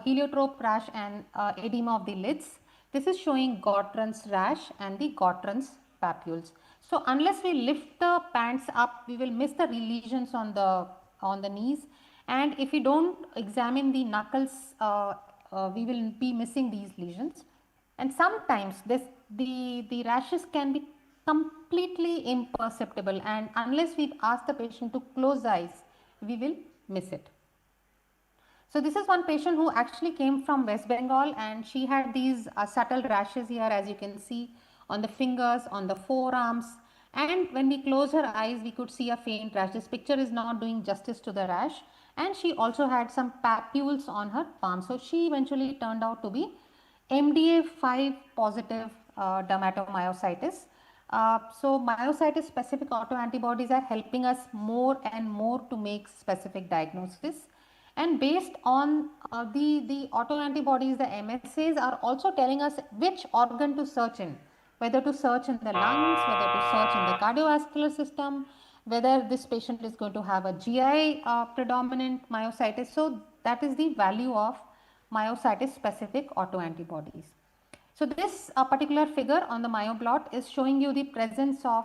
Speaker 9: heliotrope rash and edema of the lids. This is showing Gottron's rash and the Gottron's papules. So unless we lift the pants up, we will miss the lesions on the knees, and if we don't examine the knuckles, we will be missing these lesions. And sometimes the rashes can be completely imperceptible, and unless we ask the patient to close the eyes, we will miss it. So this is one patient who actually came from West Bengal, and she had these subtle rashes here, as you can see, on the fingers, on the forearms, and when we close her eyes, we could see a faint rash. This picture is not doing justice to the rash, and she also had some papules on her palm. So she eventually turned out to be MDA5 positive dermatomyositis. So myositis specific autoantibodies are helping us more and more to make specific diagnosis. And based on the autoantibodies, the MSAs are also telling us which organ to search in, whether to search in the lungs, whether to search in the cardiovascular system, whether this patient is going to have a GI predominant myositis. So that is the value of myositis specific autoantibodies. So this particular figure on the myoblot is showing you the presence of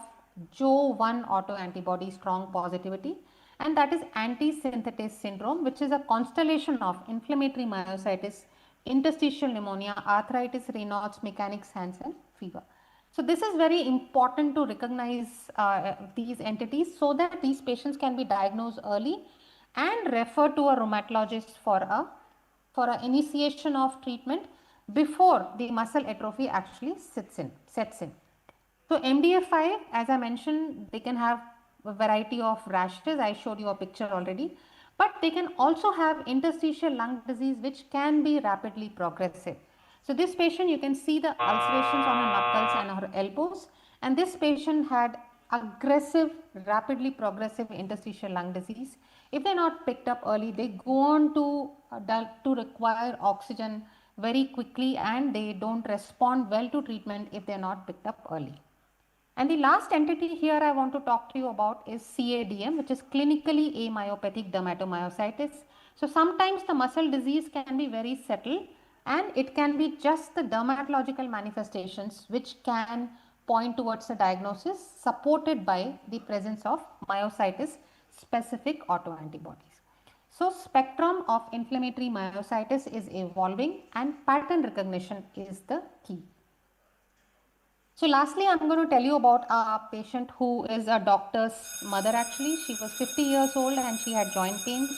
Speaker 9: Jo1 autoantibody strong positivity, and that is anti-synthetase syndrome, which is a constellation of inflammatory myositis, interstitial pneumonia, arthritis, Raynaud's, mechanics, Hansen, fever. So this is very important to recognize these entities so that these patients can be diagnosed early and refer to a rheumatologist for an initiation of treatment before the muscle atrophy actually sets in. So MDA5, as I mentioned, they can have a variety of rashes. I showed you a picture already, but they can also have interstitial lung disease, which can be rapidly progressive. So this patient, you can see the ulcerations on her knuckles and her elbows, and this patient had aggressive, rapidly progressive interstitial lung disease. If they're not picked up early, they go on to require oxygen very quickly, and they don't respond well to treatment if they're not picked up early. And the last entity here I want to talk to you about is CADM, which is clinically amyopathic dermatomyositis. So sometimes the muscle disease can be very subtle, and it can be just the dermatological manifestations which can point towards a diagnosis supported by the presence of myositis specific autoantibodies. So spectrum of inflammatory myositis is evolving, and pattern recognition is the key. So lastly, I'm going to tell you about a patient who is a doctor's mother actually. She was 50 years old and she had joint pains,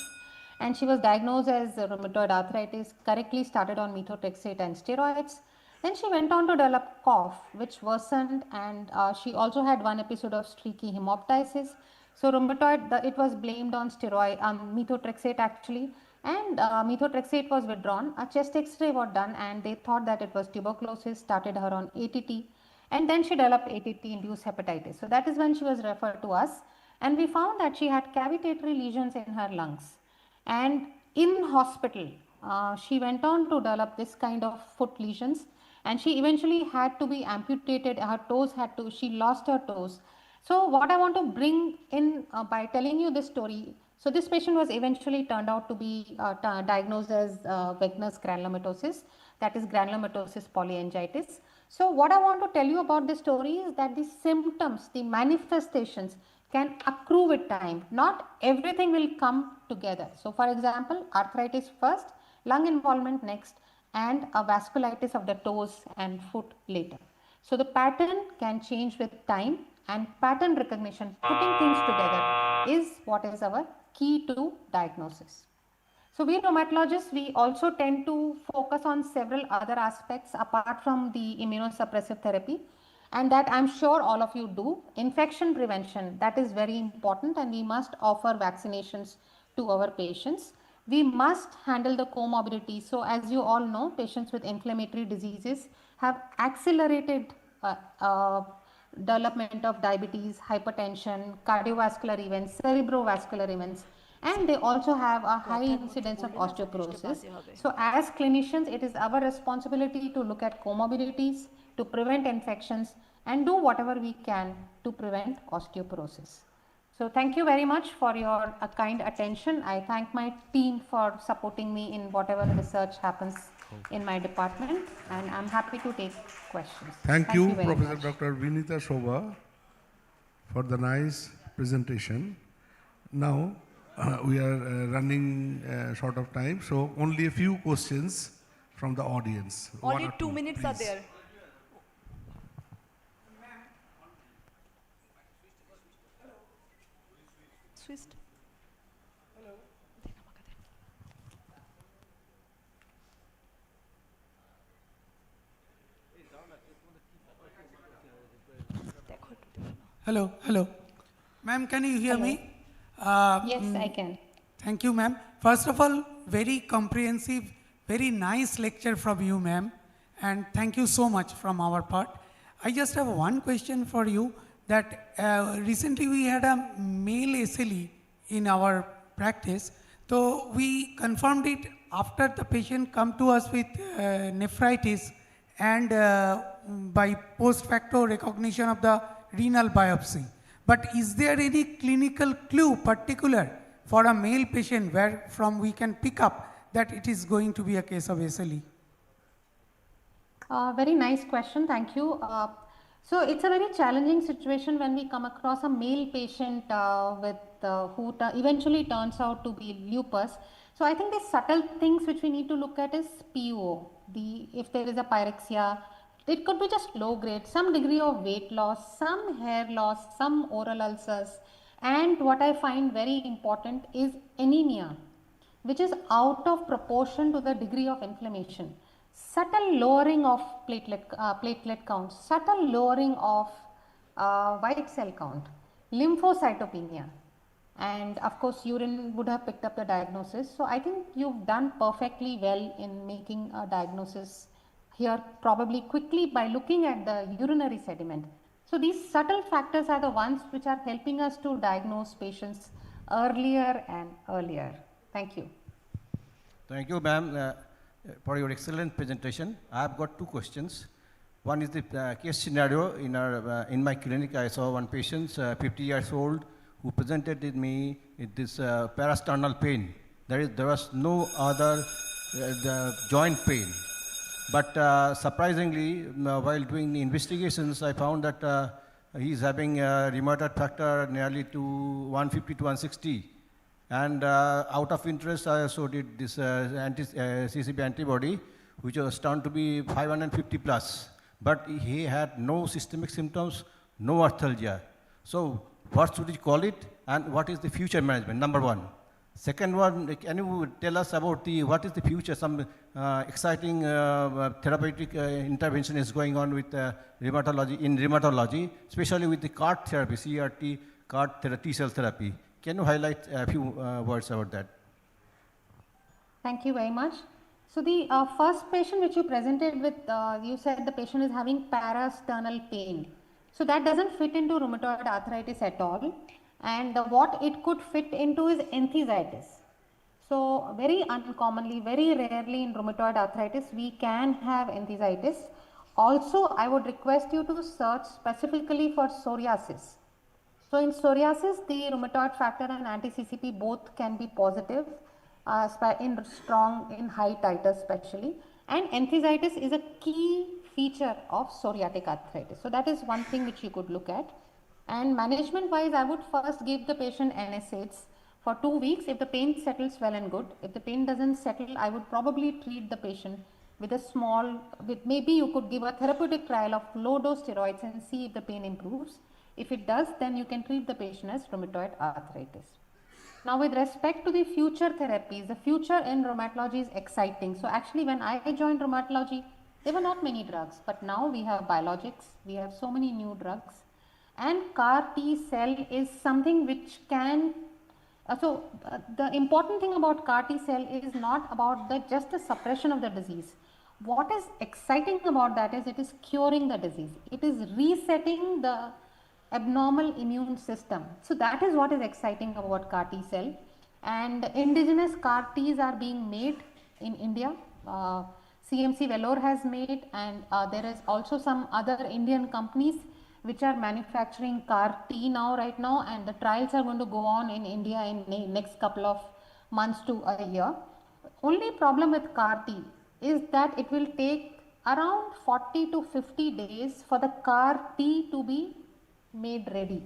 Speaker 9: and she was diagnosed as rheumatoid arthritis, correctly started on methotrexate and steroids. Then she went on to develop cough, which worsened, and she also had one episode of streaky hemoptysis. So rheumatoid, it was blamed on methotrexate actually, and methotrexate was withdrawn. A chest X-ray was done, and they thought that it was tuberculosis, started her on ATT, and then she developed ATT-induced hepatitis. So that is when she was referred to us, and we found that she had cavitatory lesions in her lungs. And in hospital, she went on to develop this kind of foot lesions, and she eventually had to be amputated. Her toes she lost her toes. So what I want to bring in by telling you this story, so this patient was eventually turned out to be diagnosed as Wegener's granulomatosis, that is granulomatosis polyangiitis. So what I want to tell you about this story is that the symptoms, the manifestations can accrue with time. Not everything will come together. So for example, arthritis first, lung involvement next, and a vasculitis of the toes and foot later. So the pattern can change with time, and pattern recognition, putting things together, is what is our key to diagnosis. So we rheumatologists, we also tend to focus on several other aspects apart from the immunosuppressive therapy, and that I'm sure all of you do. Infection prevention, that is very important, and we must offer vaccinations to our patients. we must handle the comorbidities. So as you all know, patients with inflammatory diseases have accelerated development of diabetes, hypertension, cardiovascular events, cerebrovascular events, and they also have a high incidence of osteoporosis. So as clinicians, it is our responsibility to look at comorbidities, to prevent infections, and do whatever we can to prevent osteoporosis. So thank you very much for your kind attention. I thank my team for supporting me in whatever research happens in my department, and I'm happy to take questions.
Speaker 8: Thank you,
Speaker 9: very
Speaker 8: Professor
Speaker 9: much.
Speaker 8: Dr. Vinita Shobha, for the nice presentation. Now, we are running short of time, so only a few questions from the audience.
Speaker 1: Only 2 minutes are
Speaker 8: please.
Speaker 1: there. Switched.
Speaker 11: Hello, hello. Ma'am, can you hear
Speaker 9: Hello.
Speaker 11: me?
Speaker 9: Yes, I can.
Speaker 11: Thank you, ma'am. First of all, very comprehensive, very nice lecture from you, ma'am. And thank you so much from our part. I just have one question for you that recently we had a male SLE in our practice. So we confirmed it after the patient come to us with nephritis and by post facto recognition of the renal biopsy. But is there any clinical clue particular for a male patient where from we can pick up that it is going to be a case of SLE?
Speaker 9: Very nice question, thank you. So it's a very challenging situation when we come across a male patient who eventually turns out to be lupus. So I think the subtle things which we need to look at is PO. If there is a pyrexia, it could be just low grade, some degree of weight loss, some hair loss, some oral ulcers, and what I find very important is anemia, which is out of proportion to the degree of inflammation. Subtle lowering of platelet count, subtle lowering of white cell count, lymphocytopenia, and of course urine would have picked up the diagnosis. So I think you've done perfectly well in making a diagnosis here probably quickly by looking at the urinary sediment. So these subtle factors are the ones which are helping us to diagnose patients earlier and earlier. Thank you.
Speaker 2: Thank you, ma'am, for your excellent presentation. I have got two questions. One is the case scenario. In my clinic, I saw one patient, 50 years old, who presented with me with this parasternal pain. There was no other the joint pain. But surprisingly, while doing the investigations, I found that he's having a rheumatoid factor nearly to 150 to 160. And out of interest, I also did this CCP antibody, which was turned to be 550 plus. But he had no systemic symptoms, no arthralgia. So what should we call it, and what is the future management, number one? Second one, can you tell us about what is the future, some exciting therapeutic intervention is going on with rheumatology, especially with the CAR therapy, CRT, CAR T-cell therapy. Can you highlight a few words about that?
Speaker 9: Thank you very much. So the first patient which you presented with, you said the patient is having parasternal pain. So that doesn't fit into rheumatoid arthritis at all. And what it could fit into is enthesitis. So very uncommonly, very rarely in rheumatoid arthritis, we can have enthesitis. Also, I would request you to search specifically for psoriasis. So in psoriasis, the rheumatoid factor and anti-CCP both can be positive, in high titers especially. And enthesitis is a key feature of psoriatic arthritis. So that is one thing which you could look at. And management wise, I would first give the patient NSAIDs for 2 weeks. If the pain settles well and good, if the pain doesn't settle, I would probably treat the patient with maybe you could give a therapeutic trial of low dose steroids and see if the pain improves. If it does, then you can treat the patient as rheumatoid arthritis. Now with respect to the future therapies, the future in rheumatology is exciting. So actually when I joined rheumatology, there were not many drugs, but now we have biologics, we have so many new drugs. And CAR T cell is something which can The important thing about CAR T cell is not about just the suppression of the disease. What is exciting about that is it is curing the disease. It is resetting the abnormal immune system. So that is what is exciting about CAR T cell. And indigenous CAR Ts are being made in India. CMC Vellore has made, and there is also some other Indian companies which are manufacturing CAR T right now, and the trials are going to go on in India in next couple of months to a year. Only problem with CAR T is that it will take around 40 to 50 days for the CAR T to be made ready.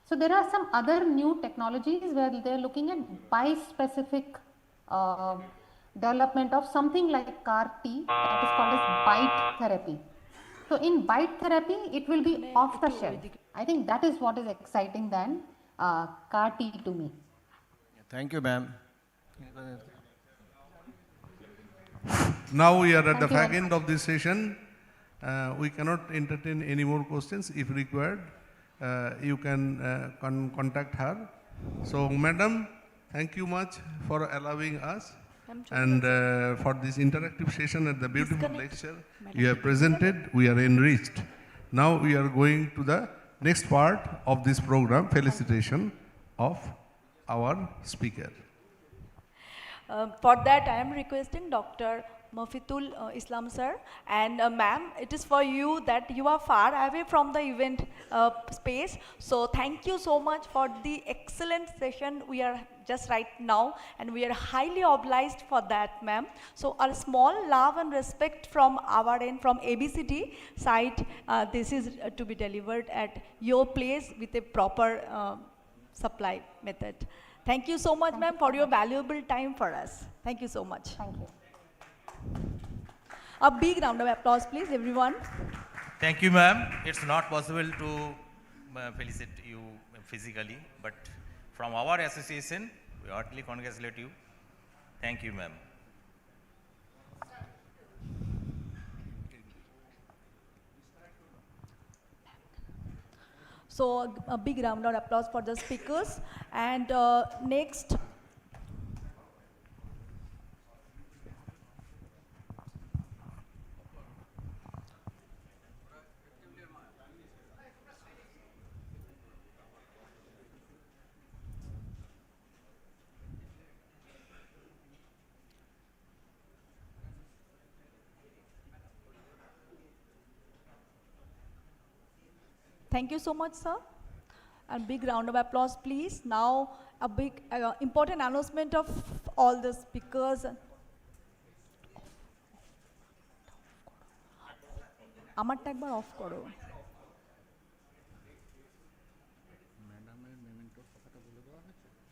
Speaker 9: So there are some other new technologies where they are looking at bispecific development of something like CAR T, that is called as BiTE therapy. So in BiTE therapy, it will be off the shelf. I think that is what is exciting than CAR T to me.
Speaker 2: Thank you, ma'am.
Speaker 8: Now we are at the back end of this session. We cannot entertain any more questions. If required, you can contact her. So, madam, thank you much for allowing us and for this interactive session and the beautiful lecture you have presented. We are enriched. Now we are going to the next part of this program, felicitation of our speaker.
Speaker 1: For that, I am requesting Dr. Mafitul Islam sir, and ma'am, it is for you that you are far away from the event space. So thank you so much for the excellent session we are just right now, and we are highly obliged for that, ma'am. So a small love and respect from our end, from ABCD side, this is to be delivered at your place with a proper supply method. Thank you so much, ma'am, for your valuable time for us. Thank you so much.
Speaker 9: Thank you.
Speaker 1: A big round of applause, please, everyone.
Speaker 12: Thank you, ma'am. It's not possible to felicitate you physically, but from our association, we heartily congratulate you. Thank you, ma'am.
Speaker 1: So a big round of applause for the speakers. And next, thank you so much, sir. And big round of applause, please. Now, a big important announcement of all the speakers. আমারটা একবার of করো।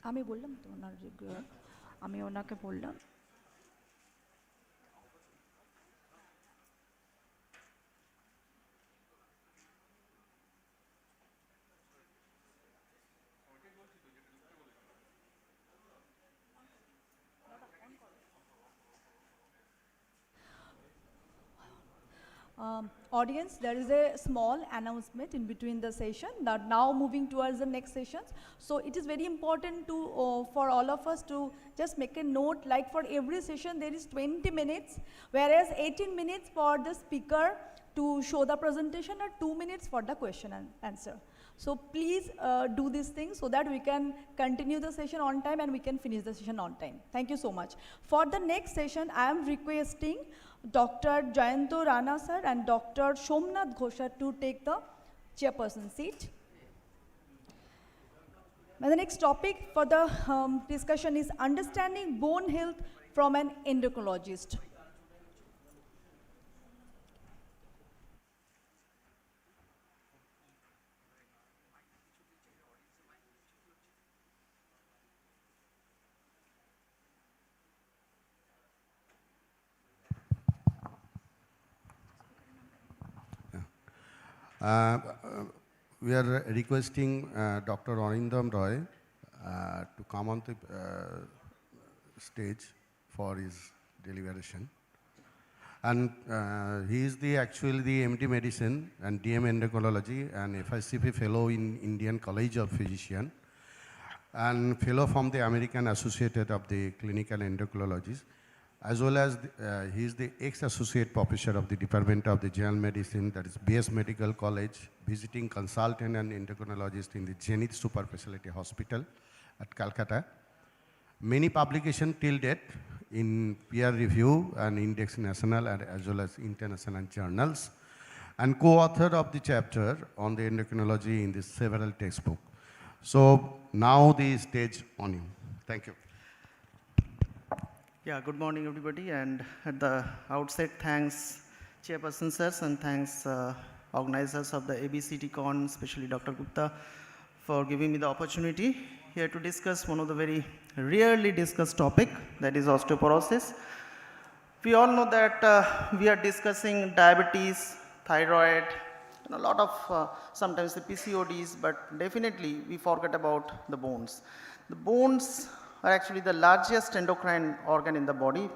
Speaker 1: আমি বললাম তো ওনার আমি ওনাকে বললাম। Audience, there is a small announcement in between the session that now moving towards the next sessions. So it is very important to for all of us to just make a note, like for every session there is 20 minutes, whereas 18 minutes for the speaker to show the presentation and 2 minutes for the question and answer. So please do these things so that we can continue the session on time and we can finish the session on time. Thank you so much. For the next session, I am requesting Dr. Jayanto Rana sir and Dr. Somnath Ghosha to take the chairperson seat. And the next topic for the discussion is understanding bone health from an endocrinologist.
Speaker 10: We are requesting Dr. Arindam Roy to come on the stage for his deliberation. And he is actually the MD Medicine and DM Endocrinology and FICP Fellow in Indian College of Physicians. and fellow from the American Association of the Clinical Endocrinologists, as well as he is the ex-associate professor of the Department of the General Medicine, that is BS Medical College, visiting consultant and endocrinologist in the Zenith Super Specialty Hospital at Calcutta. Many publications till date in peer review and index national and as well as international journals, and co-author of the chapter on the endocrinology in the several textbooks. So now the stage on you. Thank you.
Speaker 13: Yeah, good morning everybody, and at the outset, thanks Chairperson sirs and thanks organizers of the ABCDCon, especially Dr. Gupta, for giving me the opportunity here to discuss one of the very rarely discussed topic, that is osteoporosis. We all know that we are discussing diabetes, thyroid, and a lot of sometimes the PCODs, but definitely we forget about the bones. The bones are actually the largest endocrine organ in the body,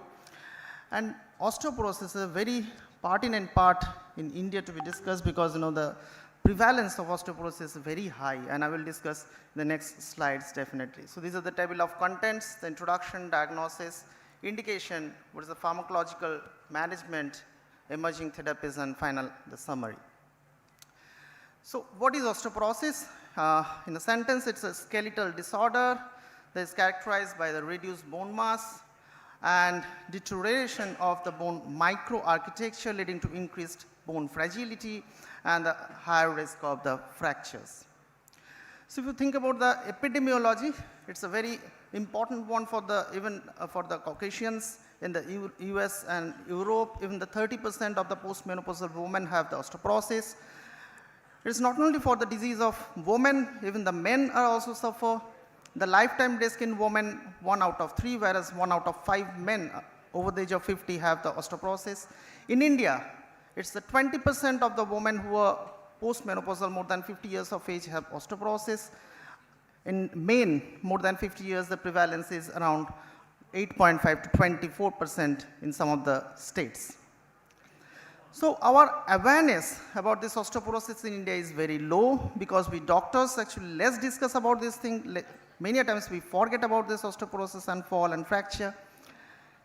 Speaker 13: and osteoporosis is a very pertinent part in India to be discussed, because the prevalence of osteoporosis is very high, and I will discuss in the next slides definitely. So these are the table of contents, the introduction, diagnosis, indication, what is the pharmacological management, emerging therapies, and final the summary. So what is osteoporosis? In a sentence, it's a skeletal disorder that is characterized by the reduced bone mass and deterioration of the bone microarchitecture, leading to increased bone fragility and the higher risk of the fractures. So if you think about the epidemiology, it's a very important one for the even for the Caucasians in the US and Europe. Even the 30% of the postmenopausal women have the osteoporosis. It's not only for the disease of women, even the men are also suffer. The lifetime risk in women, 1 out of 3, whereas 1 out of 5 men over the age of 50 have the osteoporosis. In India, it's the 20% of the women who are postmenopausal, more than 50 years of age, have osteoporosis. In men, more than 50 years, the prevalence is around 8.5 to 24% in some of the states. So our awareness about this osteoporosis in India is very low, because we doctors actually less discuss about this thing. Many times we forget about this osteoporosis and fall and fracture.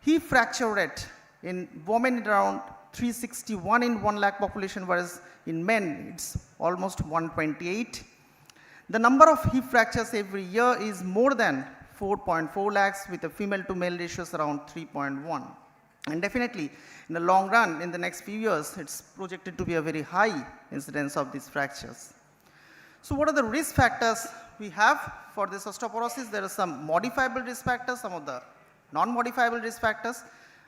Speaker 13: Hip fracture rate in women around 361 in 1 lakh population, whereas in men it's almost 128. The number of hip fractures every year is more than 4.4 lakhs, with a female to male ratios around 3.1. And definitely in the long run, in the next few years, it's projected to be a very high incidence of these fractures. So what are the risk factors we have for this osteoporosis? There are some modifiable risk factors, some of the non-modifiable risk factors.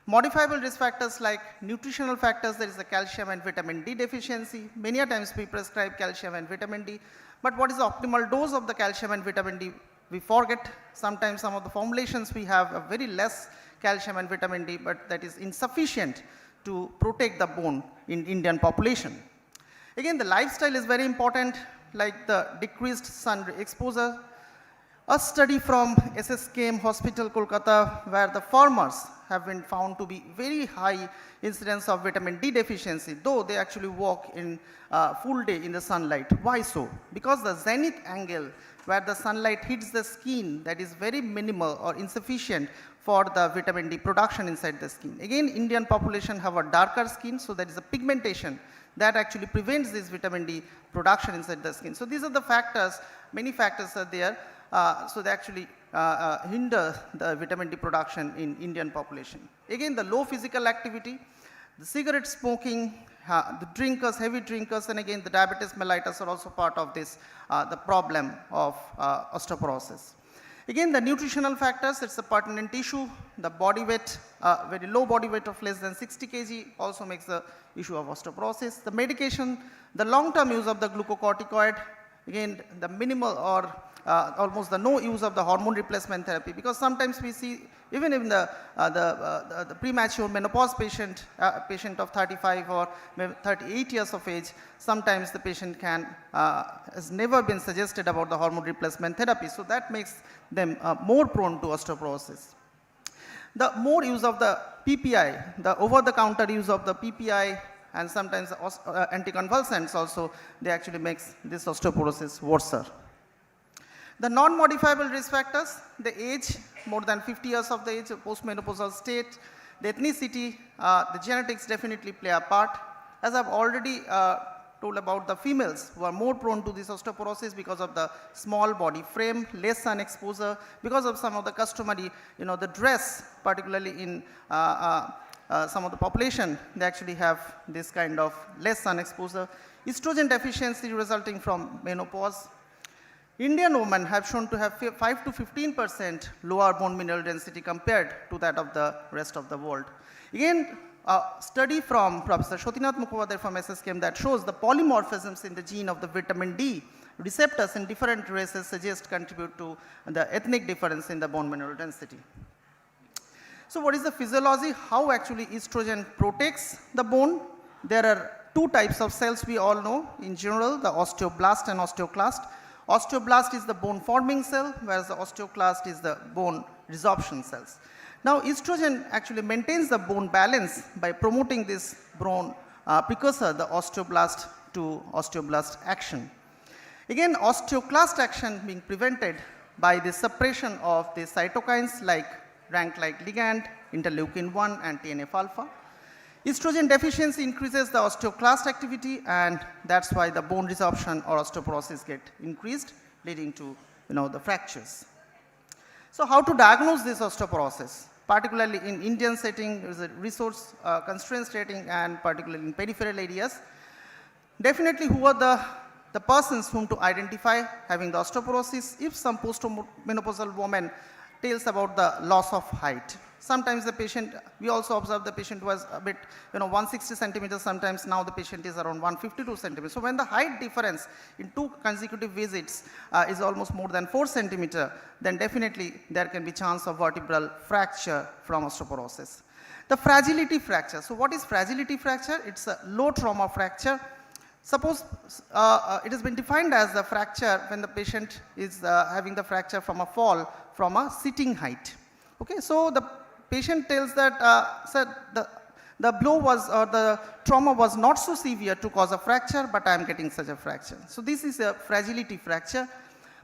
Speaker 13: Modifiable risk factors like nutritional factors, there is the calcium and vitamin D deficiency. Many a times we prescribe calcium and vitamin D, but what is the optimal dose of the calcium and vitamin D? We forget. Sometimes some of the formulations we have a very less calcium and vitamin D, but that is insufficient to protect the bone in Indian population. Again, the lifestyle is very important, like the decreased sun exposure. A study from SSKM Hospital, Kolkata, where the farmers have been found to be very high incidence of vitamin D deficiency, though they actually walk in full day in the sunlight. Why so? Because the zenith angle where the sunlight hits the skin, that is very minimal or insufficient for the vitamin D production inside the skin. Again, Indian population have a darker skin, so there is a pigmentation that actually prevents this vitamin D production inside the skin. So these are the factors, many factors are there. So they actually hinder the vitamin D production in Indian population. Again, the low physical activity, the cigarette smoking, the drinkers, heavy drinkers, and again the diabetes mellitus are also part of this, the problem of osteoporosis. Again, the nutritional factors, it's a pertinent issue. The body weight, very low body weight of less than 60 kg also makes the issue of osteoporosis. The medication, the long-term use of the glucocorticoid, again the minimal or almost the no use of the hormone replacement therapy, because sometimes we see even in the premature menopause patient, patient of 35 or 38 years of age, sometimes the patient has never been suggested about the hormone replacement therapy. So that makes them more prone to osteoporosis. The more use of the PPI, the over-the-counter use of the PPI, and sometimes anticonvulsants also, they actually makes this osteoporosis worse. The non-modifiable risk factors, the age, more than 50 years of the age, postmenopausal state, the ethnicity, the genetics definitely play a part. As I've already told about the females who are more prone to this osteoporosis because of the small body frame, less sun exposure, because of some of the customary, the dress, particularly in some of the population, they actually have this kind of less sun exposure. Estrogen deficiency resulting from menopause. Indian women have shown to have 5 to 15% lower bone mineral density compared to that of the rest of the world. Again, a study from Professor Shotinath Mukhopadhyay from SSKM that shows the polymorphisms in the gene of the vitamin D receptors in different races suggest contribute to the ethnic difference in the bone mineral density. So what is the physiology? How actually estrogen protects the bone? There are two types of cells we all know in general, the osteoblast and osteoclast. Osteoblast is the bone forming cell, whereas the osteoclast is the bone resorption cells. Now estrogen actually maintains the bone balance by promoting this bone precursor, the osteoblast to osteoblast action. Again, osteoclast action being prevented by the suppression of the cytokines like rank-like ligand, interleukin-1 and TNF-alpha. Estrogen deficiency increases the osteoclast activity, and that's why the bone resorption or osteoporosis get increased, leading to the fractures. So how to diagnose this osteoporosis? Particularly in Indian setting, there is a resource constraint setting, and particularly in peripheral areas. Definitely who are the persons whom to identify having the osteoporosis? If some postmenopausal woman tells about the loss of height. Sometimes the patient, we also observe the patient was a bit, 160 centimeters, sometimes now the patient is around 152 centimeters. So when the height difference in 2 consecutive visits is almost more than 4 centimeters, then definitely there can be chance of vertebral fracture from osteoporosis. The fragility fracture. So what is fragility fracture? It's a low trauma fracture. Suppose it has been defined as the fracture when the patient is having the fracture from a fall from a sitting height. Okay, so the patient tells that sir, the blow was or the trauma was not so severe to cause a fracture, but I am getting such a fracture. So this is a fragility fracture.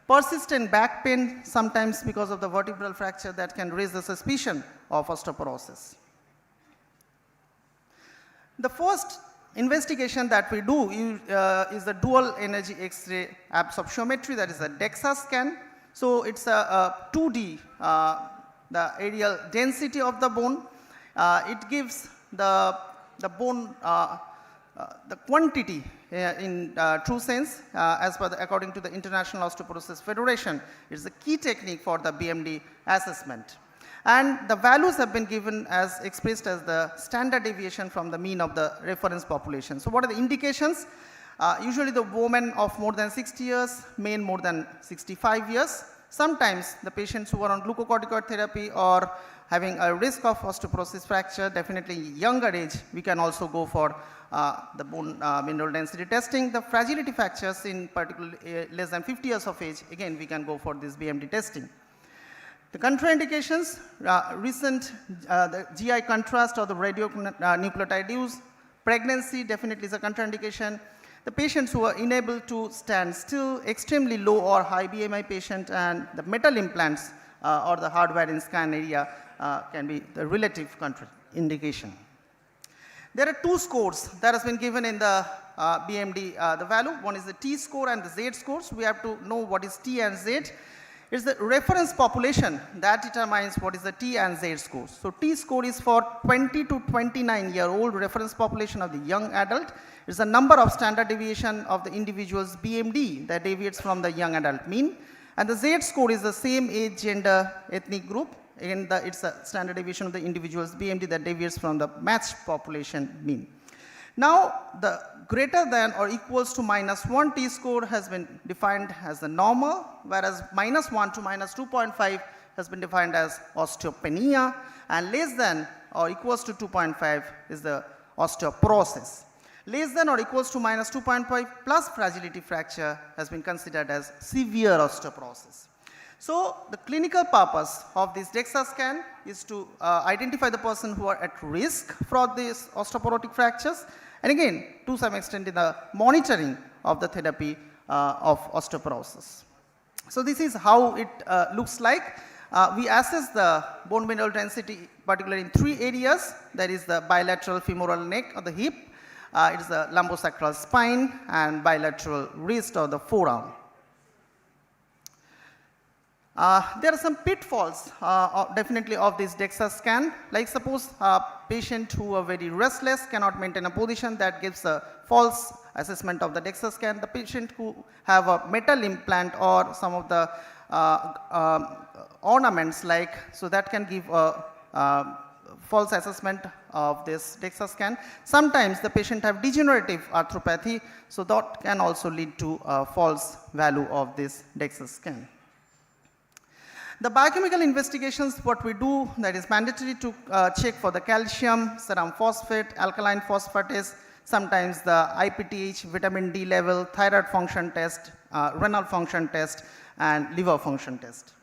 Speaker 13: Persistent back pain, sometimes because of the vertebral fracture, that can raise the suspicion of osteoporosis. The first investigation that we do is the dual energy X-ray absorptiometry, that is a DEXA scan. So it's a 2D, the areal density of the bone. It gives the bone, the quantity in true sense according to the International Osteoporosis Federation. It's a key technique for the BMD assessment. And the values have been given as expressed as the standard deviation from the mean of the reference population. So what are the indications? Usually the women of more than 60 years, men more than 65 years. Sometimes the patients who are on glucocorticoid therapy or having a risk of osteoporosis fracture, definitely younger age, we can also go for the bone mineral density testing. The fragility fractures in particular less than 50 years of age, again we can go for this BMD testing. The contraindications, the GI contrast or the radionucleotide use. Pregnancy definitely is a contraindication. The patients who are unable to stand still, extremely low or high BMI patient, and the metal implants or the hardware in scan area can be the relative contraindication. There are 2 scores that has been given in the BMD, the value. One is the T score and the Z scores. We have to know what is T and Z. It's the reference population that determines what is the T and Z scores. So T score is for 20 to 29-year-old reference population of the young adult. It's the number of standard deviation of the individual's BMD that deviates from the young adult mean. And the Z score is the same age, gender, ethnic group. Again, it's a standard deviation of the individual's BMD that deviates from the matched population mean. Now, the greater than or equals to -1 T score has been defined as the normal, whereas -1 to -2.5 has been defined as osteopenia, and less than or equals to 2.5 is the osteoporosis. Less than or equals to -2.5 plus fragility fracture has been considered as severe osteoporosis. So the clinical purpose of this DEXA scan is to identify the person who are at risk for these osteoporotic fractures, and again to some extent in the monitoring of the therapy of osteoporosis. So this is how it looks like. We assess the bone mineral density particularly in 3 areas. That is the bilateral femoral neck or the hip, it is the lumbosacral spine, and bilateral wrist or the forearm. There are some pitfalls definitely of this DEXA scan. Like suppose a patient who are very restless cannot maintain a position, that gives a false assessment of the DEXA scan. The patient who have a metal implant or some of the ornaments like, so that can give a false assessment of this DEXA scan. Sometimes the patient have degenerative arthropathy, so that can also lead to a false value of this DEXA scan. The biochemical investigations, what we do, that is mandatory to check for the calcium, serum phosphate, alkaline phosphatase, sometimes the IPTH, vitamin D level, thyroid function test, renal function test, and liver function test.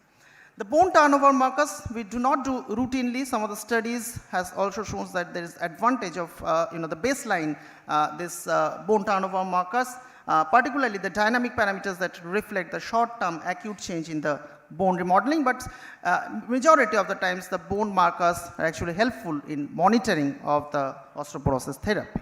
Speaker 13: The bone turnover markers, we do not do routinely. Some of the studies has also shown that there is advantage of the baseline, this bone turnover markers, particularly the dynamic parameters that reflect the short-term acute change in the bone remodeling, but majority of the times the bone markers are actually helpful in monitoring of the osteoporosis therapy.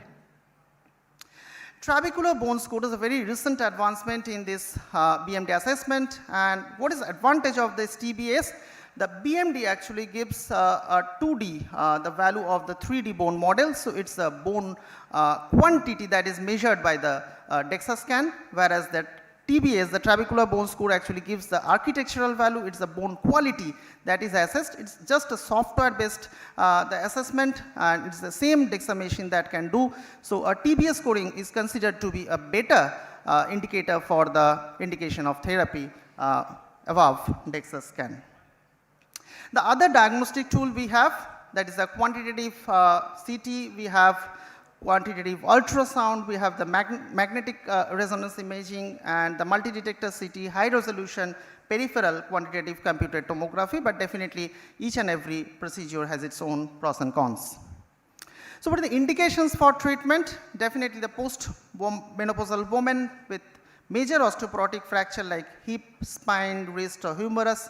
Speaker 13: Trabecular bone score is a very recent advancement in this BMD assessment, and what is the advantage of this TBS? The BMD actually gives a 2D, the value of the 3D bone model, so it's a bone quantity that is measured by the DEXA scan, whereas that TBS, the trabecular bone score, actually gives the architectural value. It's the bone quality that is assessed. It's just a software based the assessment, and it's the same DEXA machine that can do. So a TBS scoring is considered to be a better indicator for the indication of therapy above DEXA scan. The other diagnostic tool we have, that is a quantitative CT, we have quantitative ultrasound, we have the magnetic resonance imaging, and the multi-detector CT, high resolution peripheral quantitative computed tomography, but definitely each and every procedure has its own pros and cons. So what are the indications for treatment? Definitely the post-menopausal woman with major osteoporotic fracture like hip, spine, wrist or humerus.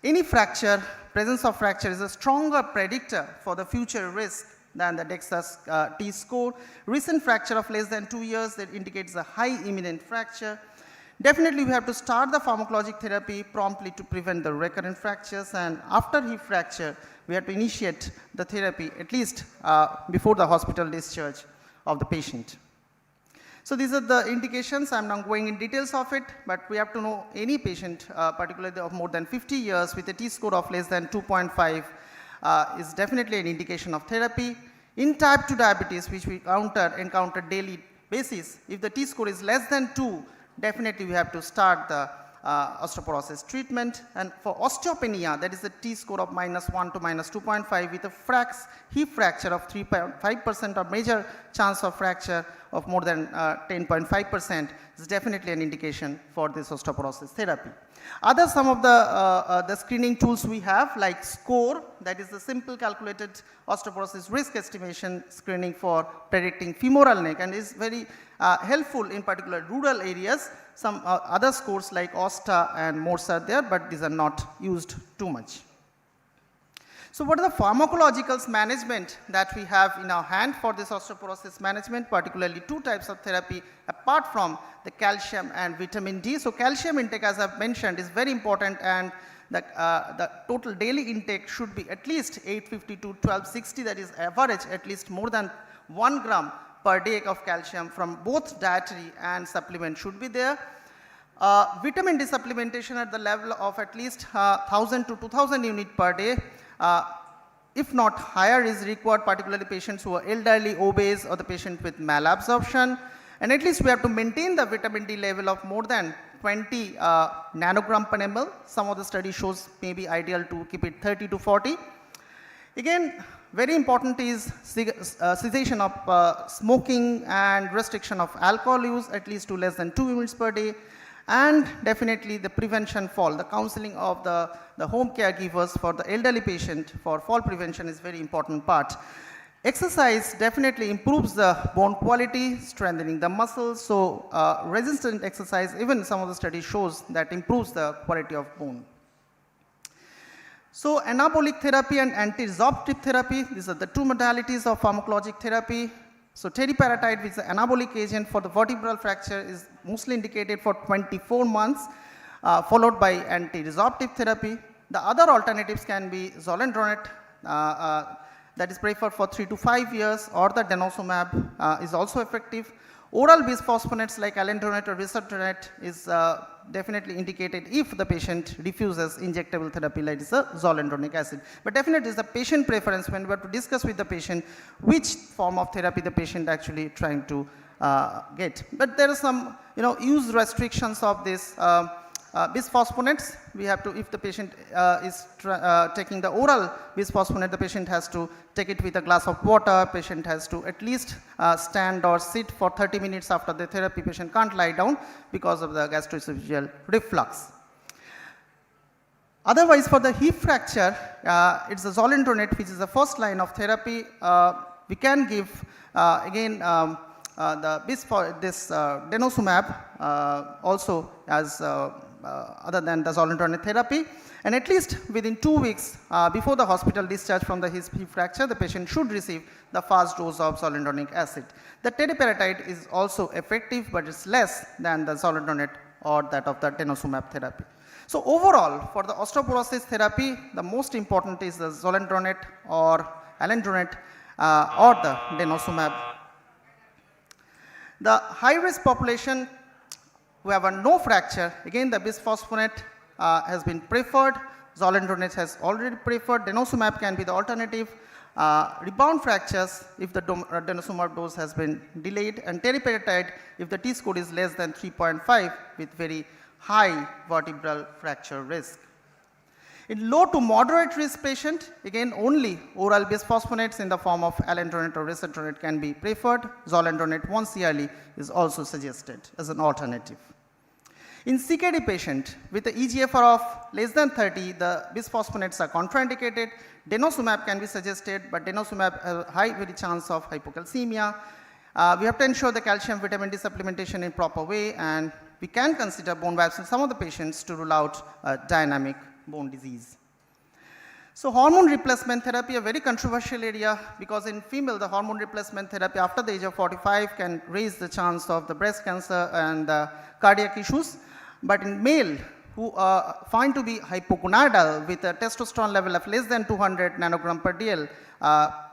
Speaker 13: Any fracture, presence of fracture is a stronger predictor for the future risk than the DEXA T-score. Recent fracture of less than 2 years, that indicates a high imminent fracture. Definitely we have to start the pharmacologic therapy promptly to prevent the recurrent fractures, and after hip fracture, we have to initiate the therapy at least before the hospital discharge of the patient. So these are the indications. I'm not going in details of it, but we have to know any patient, particularly of more than 50 years with a T-score of less than 2.5, is definitely an indication of therapy. In type 2 diabetes, which we encounter daily basis, if the T-score is less than 2, definitely we have to start the osteoporosis treatment. And for osteopenia, that is the T-score of -1 to -2.5 with a hip fracture of 3.5% or major chance of fracture of more than 10.5% is definitely an indication for this osteoporosis therapy. Some of the screening tools we have, like SCORE, that is the simple calculated osteoporosis risk estimation screening for predicting femoral neck, and is very helpful in particular rural areas. Some other scores like OSTA and MORS are there, but these are not used too much. So what are the pharmacological management that we have in our hand for this osteoporosis management, particularly 2 types of therapy apart from the calcium and vitamin D. So calcium intake, as I've mentioned, is very important, and the total daily intake should be at least 850 to 1260, that is average at least more than 1 gram per day of calcium from both dietary and supplement should be there. Vitamin D supplementation at the level of at least 1000 to 2000 unit per day. If not higher is required, particularly patients who are elderly, obese, or the patient with malabsorption. And at least we have to maintain the vitamin D level of more than 20 nanogram per ml. Some of the study shows maybe ideal to keep it 30 to 40. Again, very important is cessation of smoking and restriction of alcohol use at least to less than 2 units per day. And definitely the prevention fall, the counseling of the home caregivers for the elderly patient for fall prevention is very important part. Exercise definitely improves the bone quality, strengthening the muscles. So resistant exercise, even some of the studies shows that improves the quality of bone. So anabolic therapy and anti-resorptive therapy, these are the two modalities of pharmacologic therapy. So teriparatide, which is an anabolic agent for the vertebral fracture, is mostly indicated for 24 months, followed by anti-resorptive therapy. The other alternatives can be zoledronate, that is preferred for 3 to 5 years, or the denosumab is also effective. Oral bisphosphonates like alendronate or bisphosphonates is definitely indicated if the patient refuses injectable therapy like zoledronic acid. But definitely is the patient preference when we have to discuss with the patient which form of therapy the patient actually trying to get. But there are some use restrictions of this bisphosphonates. We have to, if the patient is taking the oral bisphosphonate, the patient has to take it with a glass of water. Patient has to at least stand or sit for 30 minutes after the therapy. Patient can't lie down because of the gastroesophageal reflux. Otherwise, for the hip fracture, it's the zoledronate, which is the first line of therapy. We can give again this denosumab also as other than the zoledronate therapy, and at least within 2 weeks before the hospital discharge from the hip fracture, the patient should receive the first dose of zoledronic acid. The teriparatide is also effective, but it's less than the zoledronate or that of the denosumab therapy. So overall, for the osteoporosis therapy, the most important is the zoledronate or alendronate or the denosumab. The high-risk population who have a no fracture, again the bisphosphonate has been preferred, zoledronate has already preferred, denosumab can be the alternative. Rebound fractures if the denosumab dose has been delayed, and teriparatide if the T-score is less than 3.5 with very high vertebral fracture risk. In low to moderate risk patient, again only oral bisphosphonates in the form of alendronate or risedronate can be preferred. Zoledronate once yearly is also suggested as an alternative. In CKD patient with the eGFR of less than 30, the bisphosphonates are contraindicated. Denosumab can be suggested, but denosumab has a high very chance of hypocalcemia. We have to ensure the calcium vitamin D supplementation in proper way, and we can consider bone biopsy in some of the patients to rule out dynamic bone disease. So hormone replacement therapy, a very controversial area, because in female the hormone replacement therapy after the age of 45 can raise the chance of the breast cancer and cardiac issues. But in male who are found to be hypogonadal with a testosterone level of less than 200 nanogram per dl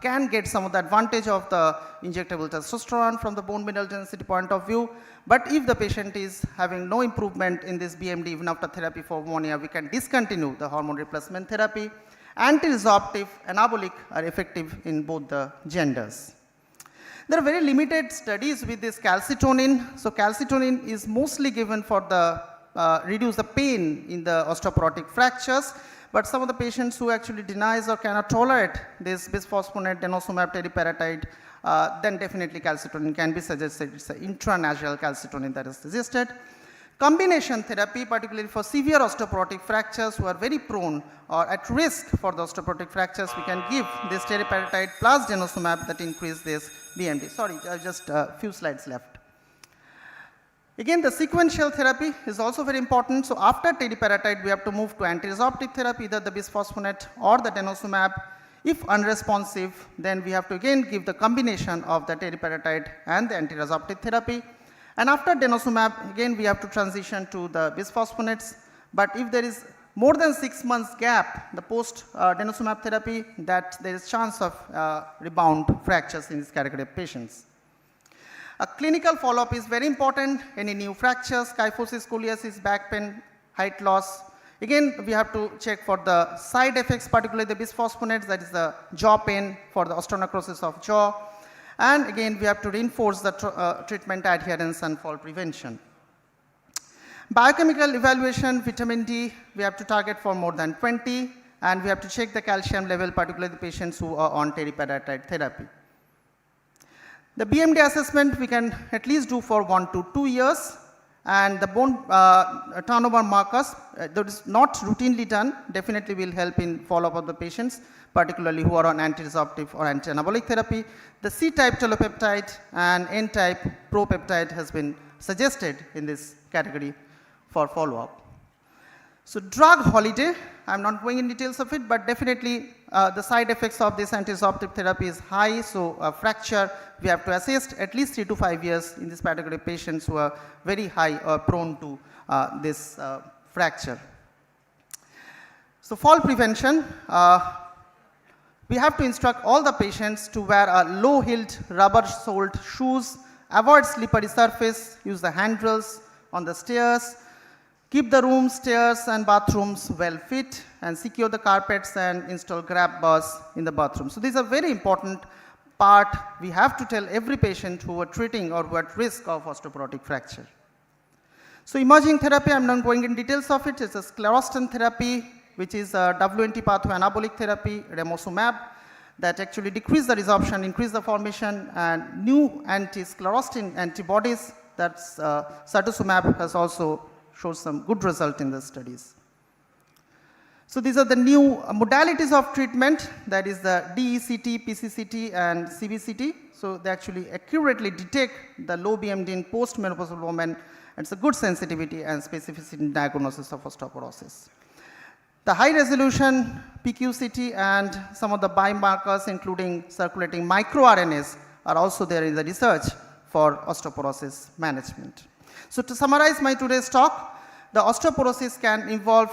Speaker 13: can get some of the advantage of the injectable testosterone from the bone mineral density point of view. But if the patient is having no improvement in this BMD even after therapy for 1 year, we can discontinue the hormone replacement therapy. Anti-resorptive, anabolic are effective in both the genders. There are very limited studies with this calcitonin. So calcitonin is mostly given for the reduce the pain in the osteoporotic fractures, but some of the patients who actually denies or cannot tolerate this bisphosphonate, denosumab, teriparatide, then definitely calcitonin can be suggested. It's an intranasal calcitonin that is suggested. Combination therapy, particularly for severe osteoporotic fractures who are very prone or at risk for the osteoporotic fractures, we can give this teriparatide plus denosumab that increase this BMD. Sorry, just a few slides left. Again, the sequential therapy is also very important. So after teriparatide, we have to move to anti-resorptive therapy, either the bisphosphonate or the denosumab. If unresponsive, then we have to again give the combination of the teriparatide and the anti-resorptive therapy. And after denosumab, again we have to transition to the bisphosphonates. But if there is more than 6 months gap, the post denosumab therapy, that there is chance of rebound fractures in this category of patients. A clinical follow-up is very important. Any new fractures, kyphosis, scoliosis, back pain, height loss. Again, we have to check for the side effects, particularly the bisphosphonates, that is the jaw pain for the osteonecrosis of jaw. And again, we have to reinforce the treatment adherence and fall prevention. Biochemical evaluation, vitamin D, we have to target for more than 20, and we have to check the calcium level, particularly the patients who are on teriparatide therapy. The BMD assessment we can at least do for 1 to 2 years, and the bone turnover markers that is not routinely done definitely will help in follow-up of the patients. particularly who are on anti-resorptive or anti-anabolic therapy. The C-type telepeptide and N-type propeptide has been suggested in this category for follow-up. So drug holiday, I'm not going in details of it, but definitely the side effects of this anti-resorptive therapy is high, so fracture, we have to assist at least 3 to 5 years in this category of patients who are very high or prone to this fracture. So fall prevention, we have to instruct all the patients to wear a low-heeled rubber-soled shoes, avoid slippery surface, use the handrails on the stairs, keep the rooms, stairs and bathrooms well fit, and secure the carpets and install grab bars in the bathroom. So these are very important part we have to tell every patient who are treating or who are at risk of osteoporotic fracture. So emerging therapy, I'm not going in details of it. It's a sclerostin therapy, which is a WNT pathway anabolic therapy, remosumab, that actually decrease the resorption, increase the formation, and new anti-sclerostin antibodies, that's certosumab has also shown some good result in the studies. So these are the new modalities of treatment, that is the DECT, PCCT and CBCT. So they actually accurately detect the low BMD in postmenopausal women. It's a good sensitivity and specificity in diagnosis of osteoporosis. The high resolution PQCT and some of the biomarkers including circulating microRNAs are also there in the research for osteoporosis management. So to summarize my today's talk, the osteoporosis can involve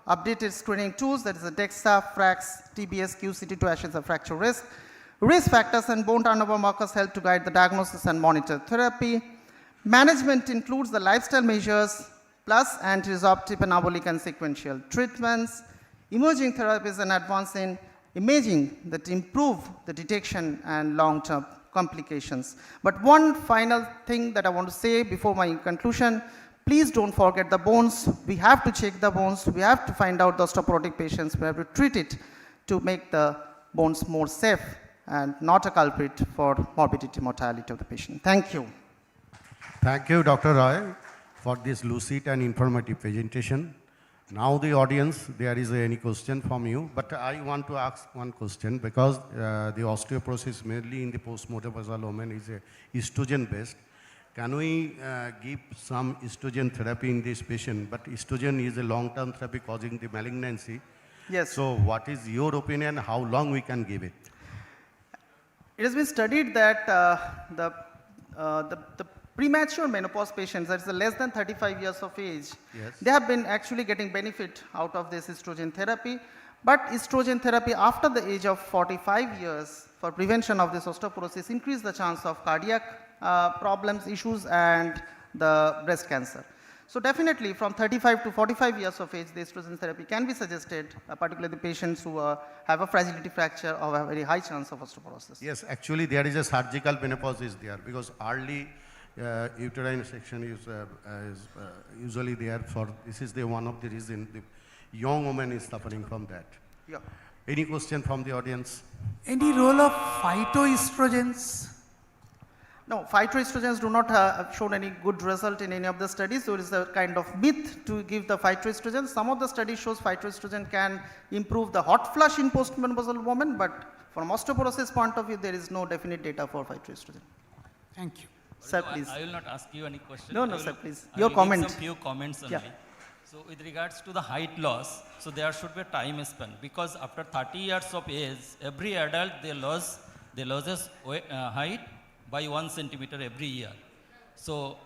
Speaker 13: updated screening tools, that is the DEXA, FRAX, TBS, QCT to assess the fracture risk. Risk factors and bone turnover markers help to guide the diagnosis and monitor therapy. Management includes the lifestyle measures plus anti-resorptive, anabolic and sequential treatments. Emerging therapies and advance in imaging that improve the detection and long-term complications. But one final thing that I want to say before my conclusion, please don't forget the bones. We have to check the bones. We have to find out the osteoporotic patients. We have to treat it to make the bones more safe and not a culprit for morbidity mortality of the patient. Thank you.
Speaker 10: Thank you, Dr. Roy, for this lucid and informative presentation. Now the audience, there is any question from you, but I want to ask one question because the osteoporosis mainly in the postmenopausal women is estrogen based. Can we give some estrogen therapy in this patient? But estrogen is a long-term therapy causing the malignancy.
Speaker 13: Yes.
Speaker 10: So what is your opinion, how long we can give it?
Speaker 13: It has been studied that the premature menopause patients, that's the less than 35 years of age,
Speaker 10: yes,
Speaker 13: they have been actually getting benefit out of this estrogen therapy. But estrogen therapy after the age of 45 years for prevention of this osteoporosis increase the chance of cardiac problems, issues and the breast cancer. So definitely from 35 to 45 years of age, the estrogen therapy can be suggested, particularly the patients who have a fragility fracture or have a very high chance of osteoporosis.
Speaker 10: Yes, actually there is a surgical menopause is there because early uterine section is usually there for, this is the one of the reason the young woman is suffering from that.
Speaker 13: Yeah.
Speaker 10: Any question from the audience?
Speaker 11: Any role of phytoestrogens?
Speaker 13: No, phytoestrogens do not have shown any good result in any of the studies. So it is a kind of myth to give the phytoestrogen. Some of the studies shows phytoestrogen can improve the hot flush in postmenopausal women, but from osteoporosis point of view, there is no definite data for phytoestrogen.
Speaker 11: Thank you.
Speaker 13: Sir,
Speaker 3: No,
Speaker 13: please.
Speaker 3: I will not ask you any question.
Speaker 13: No,
Speaker 3: I
Speaker 13: no,
Speaker 3: will-
Speaker 13: sir, please.
Speaker 3: I
Speaker 13: Your
Speaker 3: will give
Speaker 13: comment.
Speaker 3: some few comments only.
Speaker 13: Yeah.
Speaker 3: So with regards to the height loss, so there should be a time span because after 30 years of age, every adult they loses height by 1 centimeter every year. So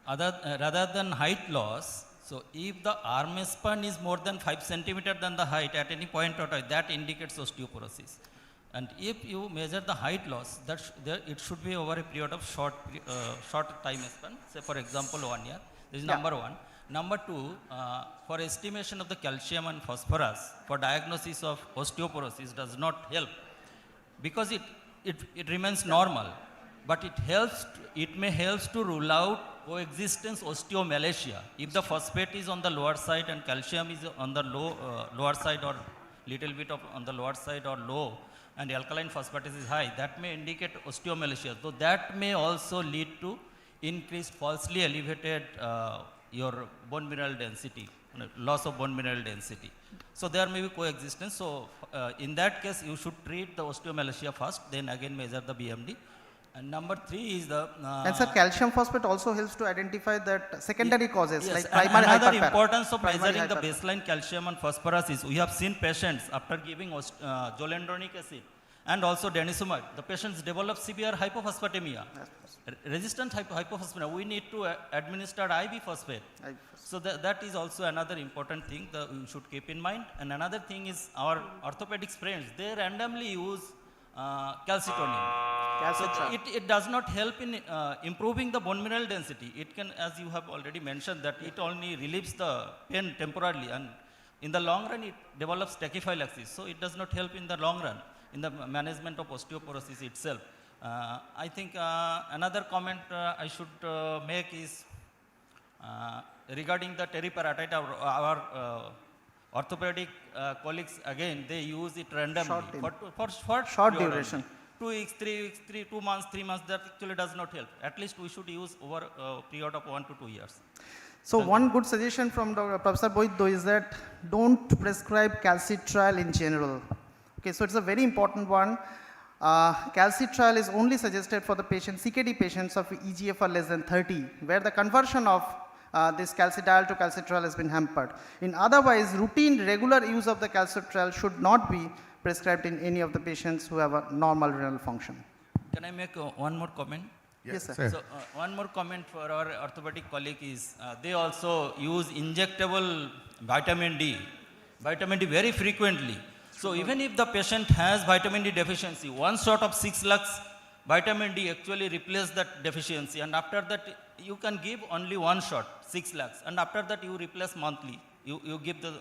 Speaker 3: rather than height loss, so if the arm span is more than 5 centimeter than the height at any point of time, that indicates osteoporosis. And if you measure the height loss, it should be over a period of short time span, say for example 1 year. This is number one. Number two, for estimation of the calcium and phosphorus for diagnosis of osteoporosis does not help because it remains normal, but it may help to rule out coexistence osteomalacia. If the phosphate is on the lower side and calcium is on the lower side or little bit on the lower side or low, and alkaline phosphatase is high, that may indicate osteomalacia. So that may also lead to increased falsely elevated your bone mineral density loss of bone mineral density. So there may be coexistence. So in that case, you should treat the osteomalacia first, then again measure the BMD. And number 3 is the...
Speaker 13: and sir, calcium phosphate also helps to identify that secondary causes
Speaker 3: yes,
Speaker 13: like primary
Speaker 3: another
Speaker 13: hyperpara.
Speaker 3: importance of
Speaker 13: Primary
Speaker 3: measuring the
Speaker 13: hyperpara.
Speaker 3: baseline calcium and phosphorus is we have seen patients after giving zoledronic acid and also denosumab, the patients develop severe hypophosphatemia. Resistant hypophosphatemia, we need to administer IV phosphate. So that is also another important thing that we should keep in mind. And another thing is our orthopedic friends, they randomly use calcitonin. So it does not help in improving the bone mineral density. It can, as you have already mentioned, that it only relieves the pain temporarily, and in the long run it develops tachyphylaxis. So it does not help in the long run in the management of osteoporosis itself. I think another comment I should make is regarding the teriparatide. Our orthopedic colleagues, again, they use it randomly for
Speaker 13: short duration.
Speaker 3: 2 weeks, 3 weeks, 2 months, 3 months, that actually does not help. At least we should use over a period of 1 to 2 years.
Speaker 13: So one good suggestion from Professor Boyd though is that don't prescribe calcitriol in general. Okay, so it's a very important one. Calcitriol is only suggested for the patient, CKD patients of EGFR less than 30, where the conversion of this calcidiol to calcitriol has been hampered. In otherwise, routine regular use of the calcitriol should not be prescribed in any of the patients who have a normal renal function.
Speaker 3: Can I make one more comment?
Speaker 13: Yes, sir.
Speaker 3: So one more comment for our orthopedic colleague is they also use injectable vitamin D very frequently. So even if the patient has vitamin D deficiency, one shot of 6 lux vitamin D actually replaces that deficiency, and after that you can give only one shot, 6 lux, and after that you replace monthly. You give the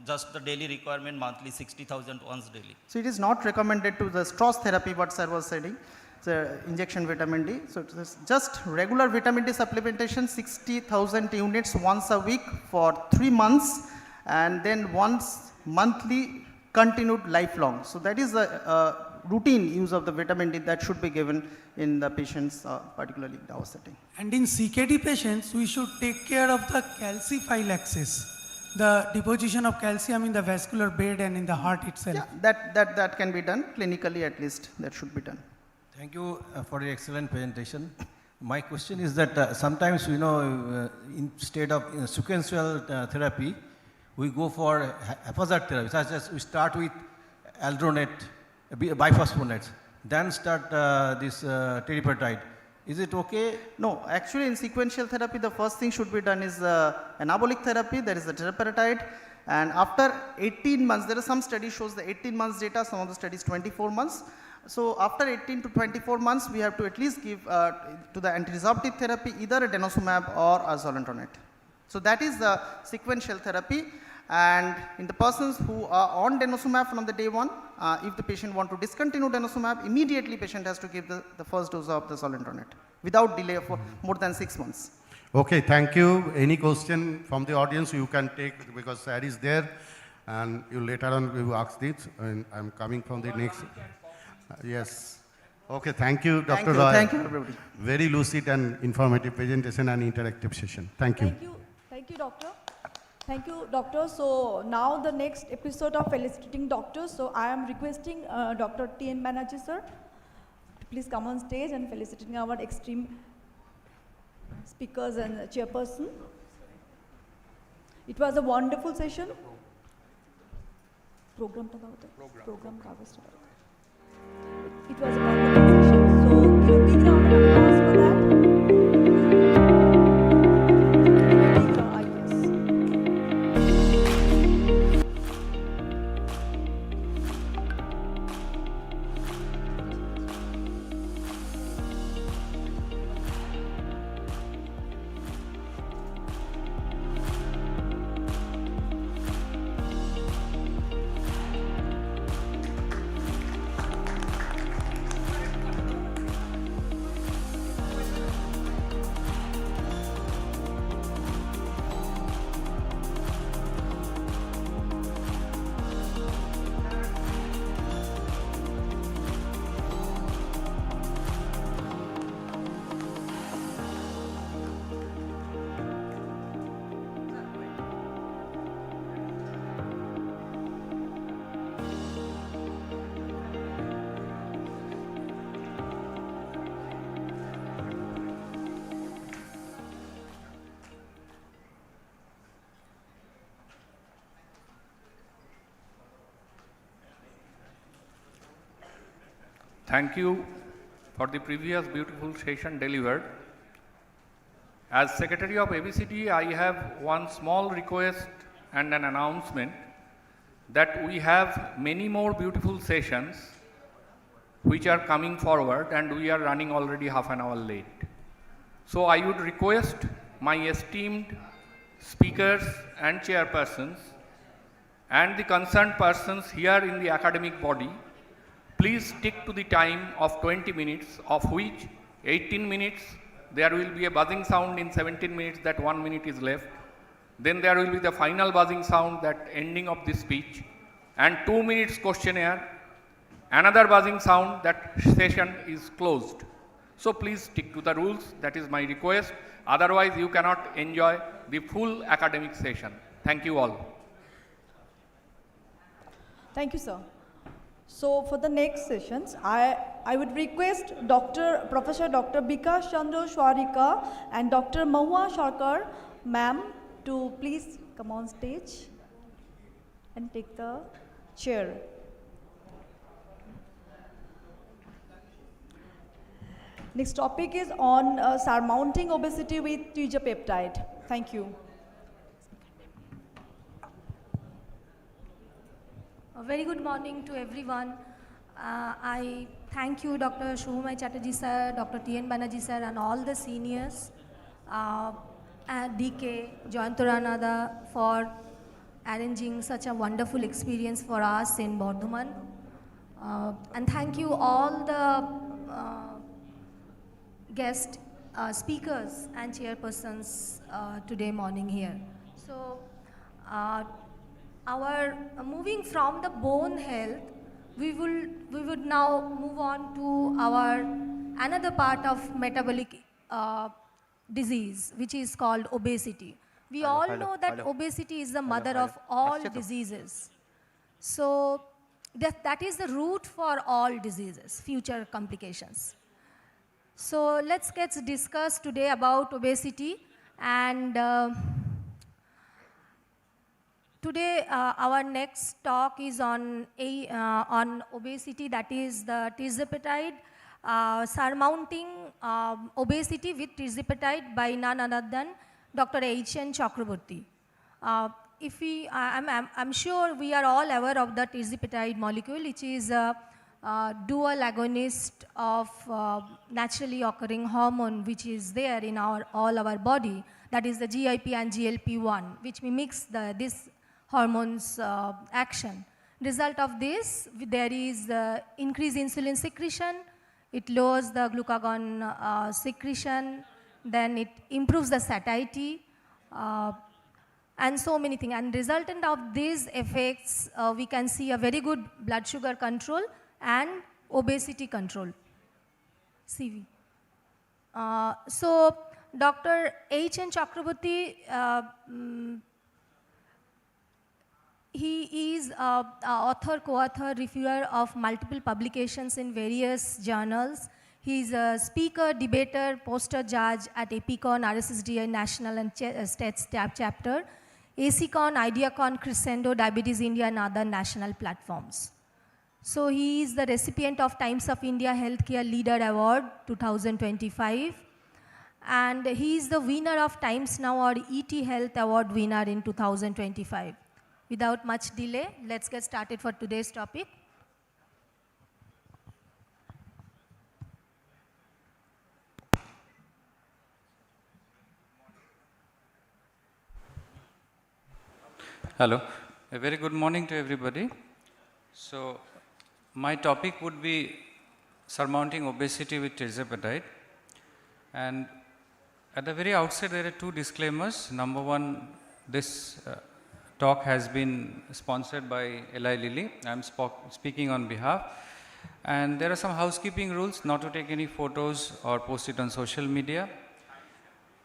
Speaker 3: just the daily requirement monthly, 60,000 once daily.
Speaker 13: So it is not recommended to the Strauss therapy, what sir was saying, the injection vitamin D. So it is just regular vitamin D supplementation, 60,000 units once a week for 3 months, and then once monthly, continued lifelong. So that is the routine use of the vitamin D that should be given in the patients, particularly in our setting.
Speaker 11: And in CKD patients, we should take care of the calciphylaxis, the deposition of calcium in the vascular bed and in the heart itself.
Speaker 13: Yeah, that can be done clinically, at least that should be done.
Speaker 2: Thank you for your excellent presentation. My question is that sometimes, instead of sequential therapy, we go for haphazard therapy, such as we start with aldronate, biphosphonates, then start this teriparatide. Is it okay?
Speaker 13: No, actually in sequential therapy, the first thing should be done is anabolic therapy, that is the teriparatide, and after 18 months, there are some studies shows the 18 months data, some of the studies 24 months. So after 18 to 24 months, we have to at least give to the anti-resorptive therapy either a denosumab or a zoledronate. So that is the sequential therapy. And in the persons who are on denosumab from the day one, if the patient want to discontinue denosumab, immediately patient has to give the first dose of the zoledronate without delay for more than 6 months.
Speaker 10: Okay, thank you. Any question from the audience you can take, because sir is there, and you later on we will ask this, and I'm coming from the next. Yes. Okay, thank you, Dr. Roy.
Speaker 13: Thank you, everybody.
Speaker 10: Very lucid and informative presentation and interactive session. Thank you.
Speaker 1: Thank you, doctor. Thank you, doctor. So now the next episode of Felicitating Doctors. So I am requesting Dr. T.N. Banerjee, sir, to please come on stage and felicitating our extreme speakers and chairperson. It was a wonderful session. Program. It was a wonderful session. So give a big round of applause for that.
Speaker 5: thank you for the previous beautiful session delivered. As Secretary of ABCD, I have one small request and an announcement that we have many more beautiful sessions which are coming forward, and we are running already half an hour late. So I would request my esteemed speakers and chairpersons and the concerned persons here in the academic body, please stick to the time of 20 minutes, of which 18 minutes there will be a buzzing sound, in 17 minutes that 1 minute is left. Then there will be the final buzzing sound, that ending of the speech, and 2 minutes questionnaire, another buzzing sound, that session is closed. So please stick to the rules, that is my request. Otherwise you cannot enjoy the full academic session. Thank you all.
Speaker 1: Thank you, sir. So for the next sessions, I would request Professor Dr. Bikash Chandra Shwarika and Dr. Mahua Sharkar, ma'am, to please come on stage and take the chair. Next topic is on surmounting obesity with tirzepatide. Thank you.
Speaker 14: A very good morning to everyone. I thank you, Dr. Shubhamay Chatterjee sir, Dr. T.N. Banerjee sir, and all the seniors, at DK, Jayantaranada, for arranging such a wonderful experience for us in Bardhaman. And thank you all the guest speakers and chairpersons today morning here. So, moving from the bone health, we would now move on to our another part of metabolic disease, which is called obesity. We all know that obesity is the mother of all diseases. So that is the root for all diseases, future complications. So let's discuss today about obesity, and today our next talk is on obesity, that is the tirzepatide, surmounting obesity with tirzepatide by none other than Dr. H.N. Chakraborty. I'm sure we are all aware of the tirzepatide molecule, which is a dual agonist of naturally occurring hormone which is there in all our body, that is the GIP and GLP-1, which mimics this hormone's action. Result of this, there is increased insulin secretion, it lowers the glucagon secretion, then it improves the satiety, and so many things. And resultant of these effects, we can see a very good blood sugar control and obesity control. CV. So Dr. H.N. Chakraborty, he is author, co-author, reviewer of multiple publications in various journals. He is a speaker, debater, poster judge at APCon, RSSDI National and State Staff Chapter, ACCon, IdeaCon, Crescendo, Diabetes India, and other national platforms. So he is the recipient of Times of India Healthcare Leader Award 2025, and he is the winner of Times Now or ET Health Award winner in 2025. Without much delay, let's get started for today's topic.
Speaker 15: Hello, a very good morning to everybody. So, my topic would be surmounting obesity with tirzepatide. And at the very outset, there are two disclaimers. Number one, this talk has been sponsored by Eli Lilly. I am speaking on behalf. And there are some housekeeping rules, not to take any photos or post it on social media.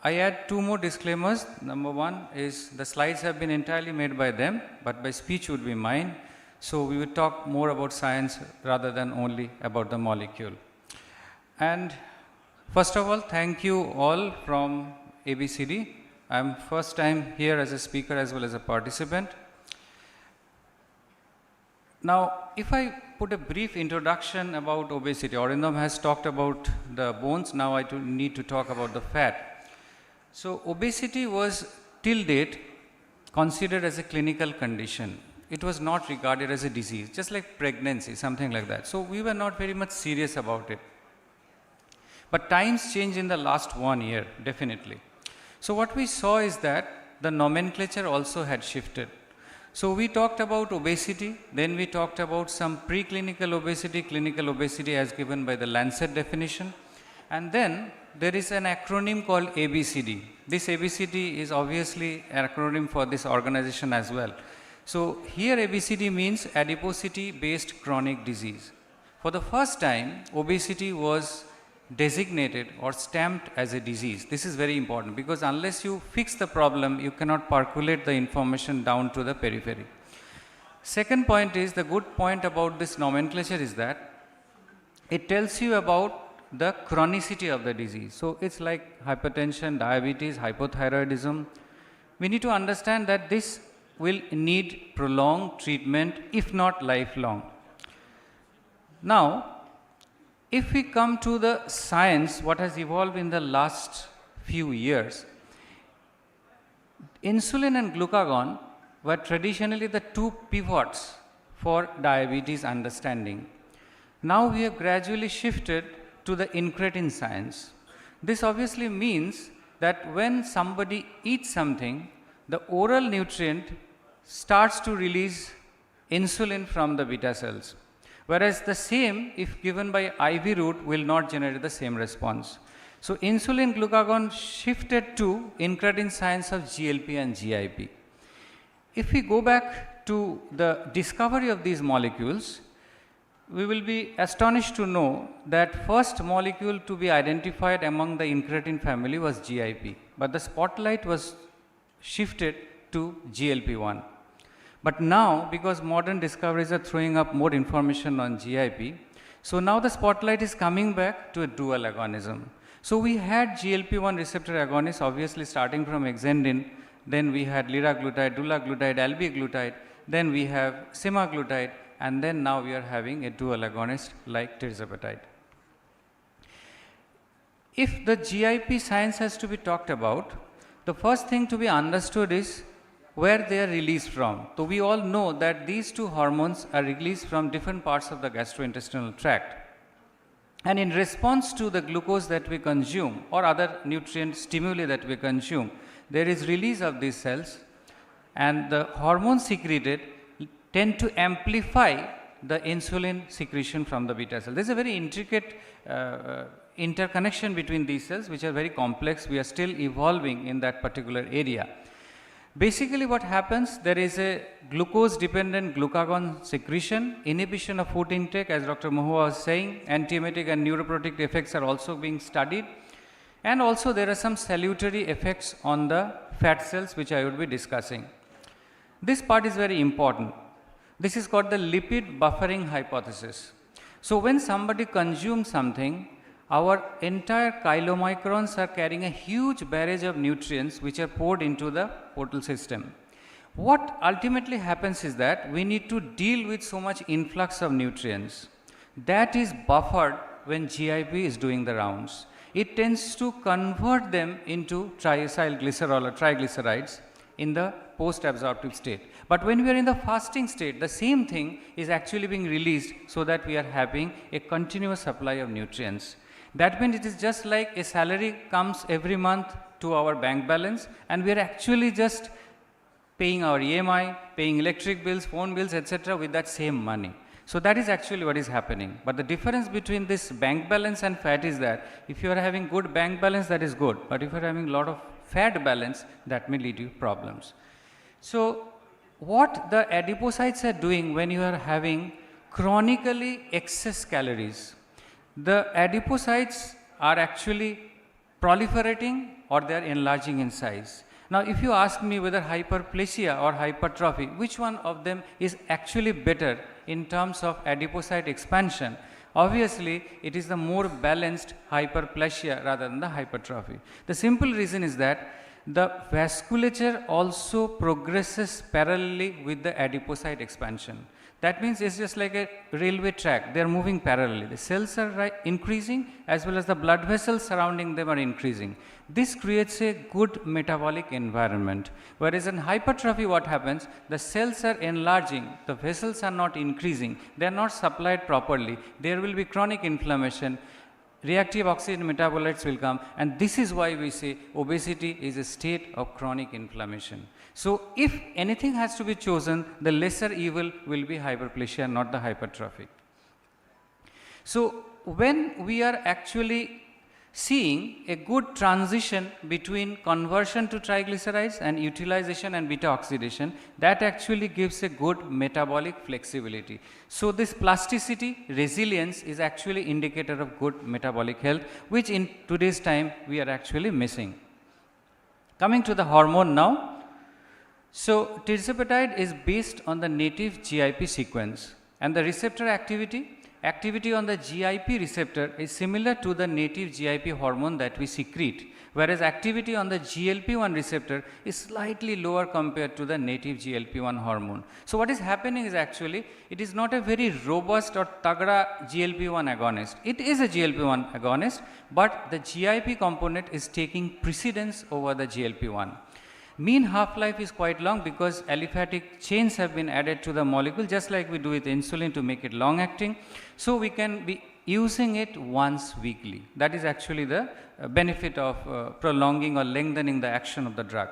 Speaker 15: I add two more disclaimers. Number one is the slides have been entirely made by them, but my speech would be mine. So we will talk more about science rather than only about the molecule. And first of all, thank you all from ABCD. I'm first time here as a speaker as well as a participant. Now, if I put a brief introduction about obesity. Arindam has talked about the bones, now I need to talk about the fat. So obesity was till date considered as a clinical condition. It was not regarded as a disease, just like pregnancy, something like that. So we were not very much serious about it. But times changed in the last 1 year, definitely. So what we saw is that the nomenclature also had shifted. So we talked about obesity, then we talked about some preclinical obesity, clinical obesity as given by the Lancet definition, and then there is an acronym called ABCD. This ABCD is obviously an acronym for this organization as well. So here ABCD means adiposity based chronic disease. For the first time, obesity was designated or stamped as a disease. This is very important because unless you fix the problem, you cannot percolate the information down to the periphery. Second point is, the good point about this nomenclature is that it tells you about the chronicity of the disease. So it's like hypertension, diabetes, hypothyroidism. We need to understand that this will need prolonged treatment, if not lifelong. Now, if we come to the science, what has evolved in the last few years, insulin and glucagon were traditionally the two pivots for diabetes understanding. Now we have gradually shifted to the incretin science. This obviously means that when somebody eats something, the oral nutrient starts to release insulin from the beta cells. Whereas the same, if given by IV route, will not generate the same response. So insulin glucagon shifted to incretin science of GLP and GIP. If we go back to the discovery of these molecules, we will be astonished to know that first molecule to be identified among the incretin family was GIP, but the spotlight was shifted to GLP-1. But now, because modern discoveries are throwing up more information on GIP, so now the spotlight is coming back to a dual agonism. So we had GLP-1 receptor agonists, obviously starting from exendin, then we had liraglutide, dulaglutide, albiglutide, then we have semaglutide, and then now we are having a dual agonist like tirzepatide. If the GIP science has to be talked about, the first thing to be understood is where they are released from. So we all know that these two hormones are released from different parts of the gastrointestinal tract. And in response to the glucose that we consume or other nutrient stimuli that we consume, there is release of these cells, and the hormones secreted tend to amplify the insulin secretion from the beta cell. There is a very intricate interconnection between these cells, which are very complex. We are still evolving in that particular area. Basically what happens, there is a glucose dependent glucagon secretion, inhibition of food intake, as Dr. Mahua was saying, antiemetic and neuroprotective effects are also being studied, and also there are some salutary effects on the fat cells which I would be discussing. This part is very important. This is called the lipid buffering hypothesis. So when somebody consumes something, our entire chylomicrons are carrying a huge barrage of nutrients which are poured into the portal system. What ultimately happens is that we need to deal with so much influx of nutrients. That is buffered when GIP is doing the rounds. It tends to convert them into triacylglycerol or triglycerides in the post-absorptive state. But when we are in the fasting state, the same thing is actually being released so that we are having a continuous supply of nutrients. That means it is just like a salary comes every month to our bank balance, and we are actually just paying our EMI, paying electric bills, phone bills, etc. with that same money. So that is actually what is happening. But the difference between this bank balance and fat is that if you are having good bank balance, that is good. But if you are having a lot of fat balance, that may lead to problems. So what the adipocytes are doing when you are having chronically excess calories, the adipocytes are actually proliferating or they are enlarging in size. Now if you ask me whether hyperplasia or hypertrophy, which one of them is actually better in terms of adipocyte expansion, obviously it is the more balanced hyperplasia rather than the hypertrophy. The simple reason is that the vasculature also progresses parallelly with the adipocyte expansion. That means it's just like a railway track. They are moving parallelly. The cells are increasing as well as the blood vessels surrounding them are increasing. This creates a good metabolic environment. Whereas in hypertrophy, what happens? The cells are enlarging, the vessels are not increasing, they are not supplied properly. There will be chronic inflammation, reactive oxygen metabolites will come, and this is why we say obesity is a state of chronic inflammation. So if anything has to be chosen, the lesser evil will be hyperplasia, not the hypertrophy. So when we are actually seeing a good transition between conversion to triglycerides and utilization and beta oxidation, that actually gives a good metabolic flexibility. So this plasticity, resilience is actually indicator of good metabolic health, which in today's time we are actually missing. Coming to the hormone now. So tirzepatide is based on the native GIP sequence, and the receptor activity on the GIP receptor is similar to the native GIP hormone that we secrete, whereas activity on the GLP-1 receptor is slightly lower compared to the native GLP-1 hormone. So what is happening is actually it is not a very robust or tagda GLP-1 agonist. It is a GLP-1 agonist, but the GIP component is taking precedence over the GLP-1. Mean half-life is quite long because aliphatic chains have been added to the molecule, just like we do with insulin to make it long-acting. So we can be using it once weekly. That is actually the benefit of prolonging or lengthening the action of the drug.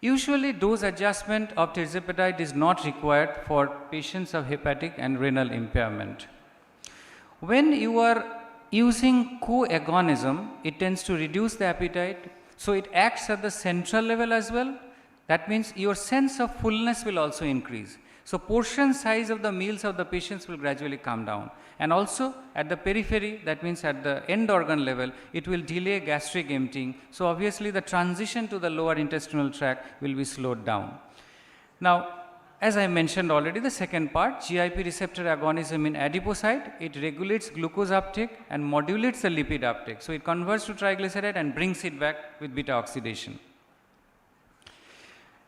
Speaker 15: Usually dose adjustment of tirzepatide is not required for patients of hepatic and renal impairment. When you are using co-agonism, it tends to reduce the appetite. So it acts at the central level as well. That means your sense of fullness will also increase. So portion size of the meals of the patients will gradually come down. And also at the periphery, that means at the end organ level, it will delay gastric emptying. So obviously the transition to the lower intestinal tract will be slowed down. Now, as I mentioned already, the second part, GIP receptor agonism in adipocyte, it regulates glucose uptake and modulates the lipid uptake. So it converts to triglyceride and brings it back with beta oxidation.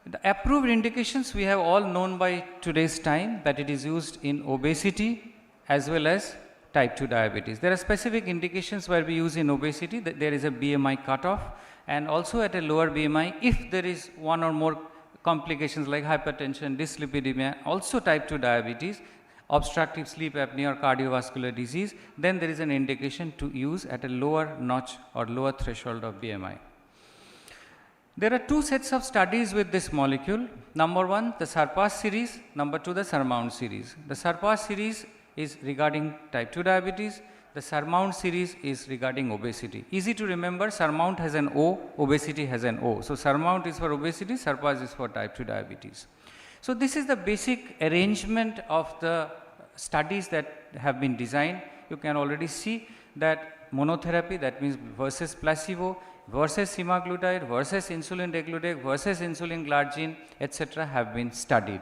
Speaker 15: The approved indications we have all known by today's time, that it is used in obesity as well as type 2 diabetes. There are specific indications where we use in obesity, that there is a BMI cutoff, and also at a lower BMI, if there is one or more complications like hypertension, dyslipidemia, also type 2 diabetes, obstructive sleep apnea or cardiovascular disease, then there is an indication to use at a lower notch or lower threshold of BMI. There are two sets of studies with this molecule. Number one, the SURPASS series. Number two, the SURMOUNT series. The SURPASS series is regarding type 2 diabetes. The SURMOUNT series is regarding obesity. Easy to remember, SURMOUNT has an O, obesity has an O. So SURMOUNT is for obesity, SURPASS is for type 2 diabetes. So this is the basic arrangement of the studies that have been designed. You can already see that monotherapy, that means versus placebo, versus semaglutide, versus insulin degludec, versus insulin glargine, etc. have been studied.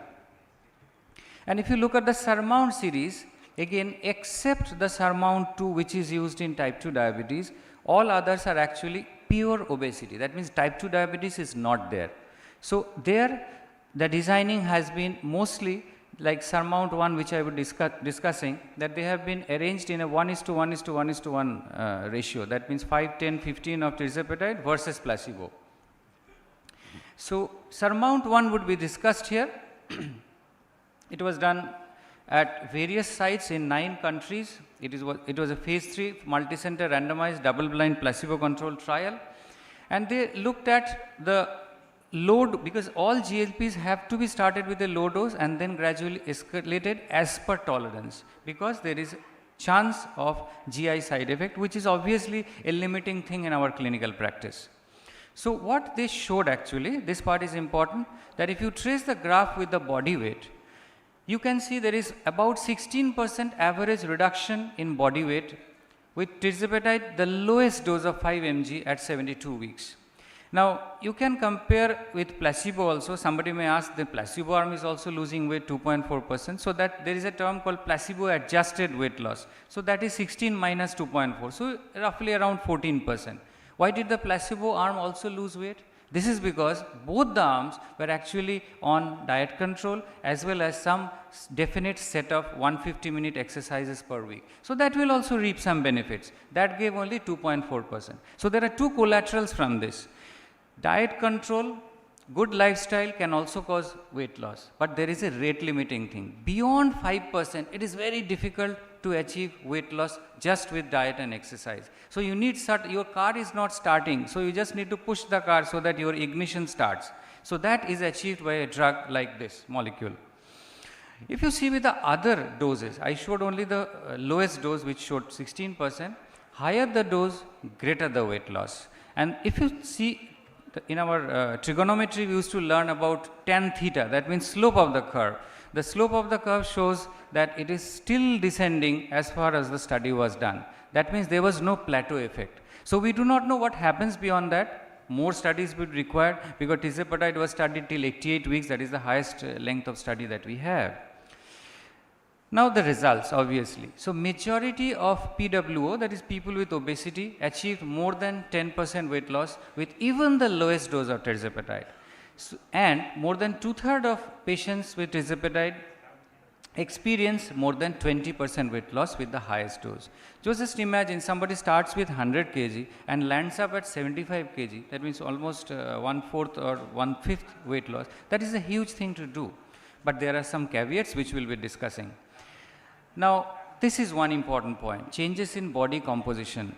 Speaker 15: And if you look at the SURMOUNT series, again, except the SURMOUNT-2, which is used in type 2 diabetes, all others are actually pure obesity. That means type 2 diabetes is not there. So there, the designing has been mostly like SURMOUNT-1, which I was discussing, that they have been arranged in a 1:1:1:1 ratio. That means 5, 10, 15 of tirzepatide versus placebo. So SURMOUNT-1 would be discussed here. It was done at various sites in 9 countries. It was a phase 3 multicenter randomized double-blind placebo-controlled trial, and they looked at the load, because all GLPs have to be started with a low dose and then gradually escalated as per tolerance, because there is chance of GI side effect, which is obviously a limiting thing in our clinical practice. So what they showed actually, this part is important, that if you trace the graph with the body weight, you can see there is about 16% average reduction in body weight with tirzepatide, the lowest dose of 5 mg at 72 weeks. Now, you can compare with placebo also. Somebody may ask, the placebo arm is also losing weight 2.4%. So that there is a term called placebo adjusted weight loss. So that is 16 minus 2.4. So roughly around 14%. Why did the placebo arm also lose weight? This is because both the arms were actually on diet control as well as some definite set of 150-minute exercises per week. So that will also reap some benefits. That gave only 2.4%. So there are two collaterals from this. Diet control, good lifestyle can also cause weight loss, but there is a rate limiting thing. Beyond 5%, it is very difficult to achieve weight loss just with diet and exercise. So you need your car is not starting, so you just need to push the car so that your ignition starts. So that is achieved by a drug like this molecule. If you see with the other doses, I showed only the lowest dose which showed 16%, higher the dose, greater the weight loss. And if you see in our trigonometry, we used to learn about tan theta, that means slope of the curve. The slope of the curve shows that it is still descending as far as the study was done. That means there was no plateau effect. So we do not know what happens beyond that. More studies would be required because tirzepatide was studied till 88 weeks, that is the highest length of study that we have. Now the results, obviously. So majority of PWO, that is people with obesity, achieved more than 10% weight loss with even the lowest dose of tirzepatide. So, and more than 2/3 of patients with tirzepatide experience more than 20% weight loss with the highest dose. Just imagine somebody starts with 100 kg and lands up at 75 kg, that means almost 1/4 or 1/5 weight loss. That is a huge thing to do, but there are some caveats which we will be discussing. Now, this is one important point, changes in body composition.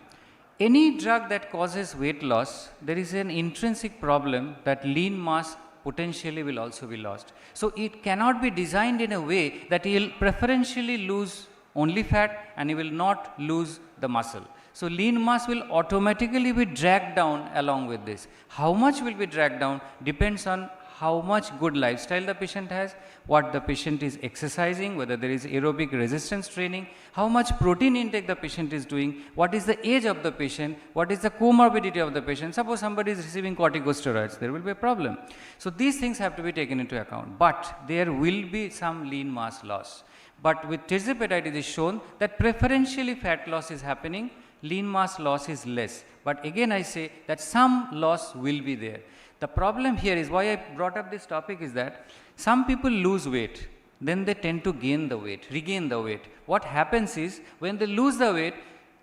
Speaker 15: Any drug that causes weight loss, there is an intrinsic problem that lean mass potentially will also be lost. So it cannot be designed in a way that he will preferentially lose only fat and he will not lose the muscle. So lean mass will automatically be dragged down along with this. How much will be dragged down depends on how much good lifestyle the patient has, what the patient is exercising, whether there is aerobic resistance training, how much protein intake the patient is doing, what is the age of the patient, what is the comorbidity of the patient. Suppose somebody is receiving corticosteroids, there will be a problem. So these things have to be taken into account, but there will be some lean mass loss. But with tirzepatide it is shown that preferentially fat loss is happening, lean mass loss is less. But again I say that some loss will be there. The problem here is, why I brought up this topic is that some people lose weight, then they tend to gain the weight, regain the weight. What happens is, when they lose the weight,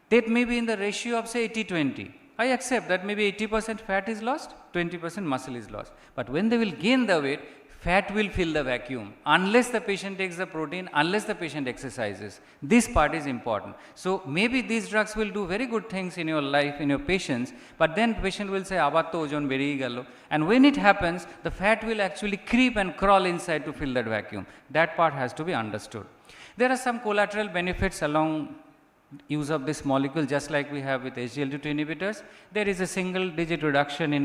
Speaker 15: that may be in the ratio of say 80-20. I accept that maybe 80% fat is lost, 20% muscle is lost. But when they will gain the weight, fat will fill the vacuum unless the patient takes the protein, unless the patient exercises. This part is important. So maybe these drugs will do very good things in your life, in your patients, but then patient will say, abar to ojon beriye gelo. And when it happens, the fat will actually creep and crawl inside to fill that vacuum. That part has to be understood. There are some collateral benefits along use of this molecule, just like we have with SGLT2 inhibitors. There is a single digit reduction in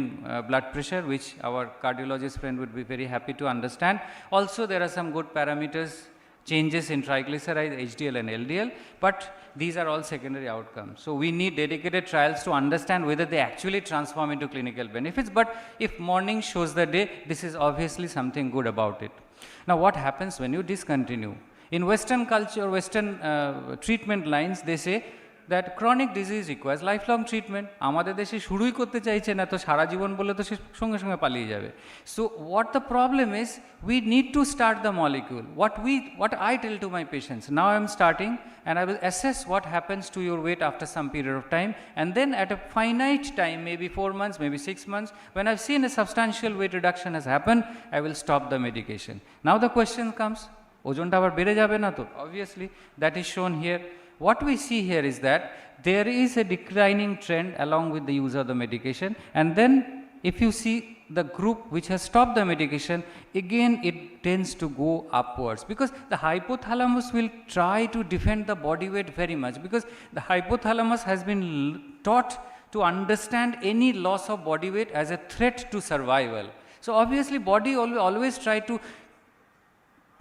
Speaker 15: blood pressure, which our cardiologist friend would be very happy to understand. Also there are some good parameters, changes in triglycerides, HDL and LDL, but these are all secondary outcomes. So we need dedicated trials to understand whether they actually transform into clinical benefits, but if morning shows the day, this is obviously something good about it. Now what happens when you discontinue? In Western culture, Western treatment lines, they say that chronic disease requires lifelong treatment. আমাদের দেশে শুরুই করতে চাইছে না, তো সারা জীবন বলে তো সে সঙ্গে সঙ্গে পালিয়ে যাবে. So what the problem is, we need to start the molecule. What I tell to my patients, now I am starting and I will assess what happens to your weight after some period of time, and then at a finite time, maybe 4 months, maybe 6 months, when I've seen a substantial weight reduction has happened, I will stop the medication. Now the question comes, ওজনটা আবার বেড়ে যাবে না তো? Obviously, that is shown here. What we see here is that there is a declining trend along with the use of the medication, and then if you see the group which has stopped the medication, again it tends to go upwards, because the hypothalamus will try to defend the body weight very much, because the hypothalamus has been taught to understand any loss of body weight as a threat to survival. So obviously body always try to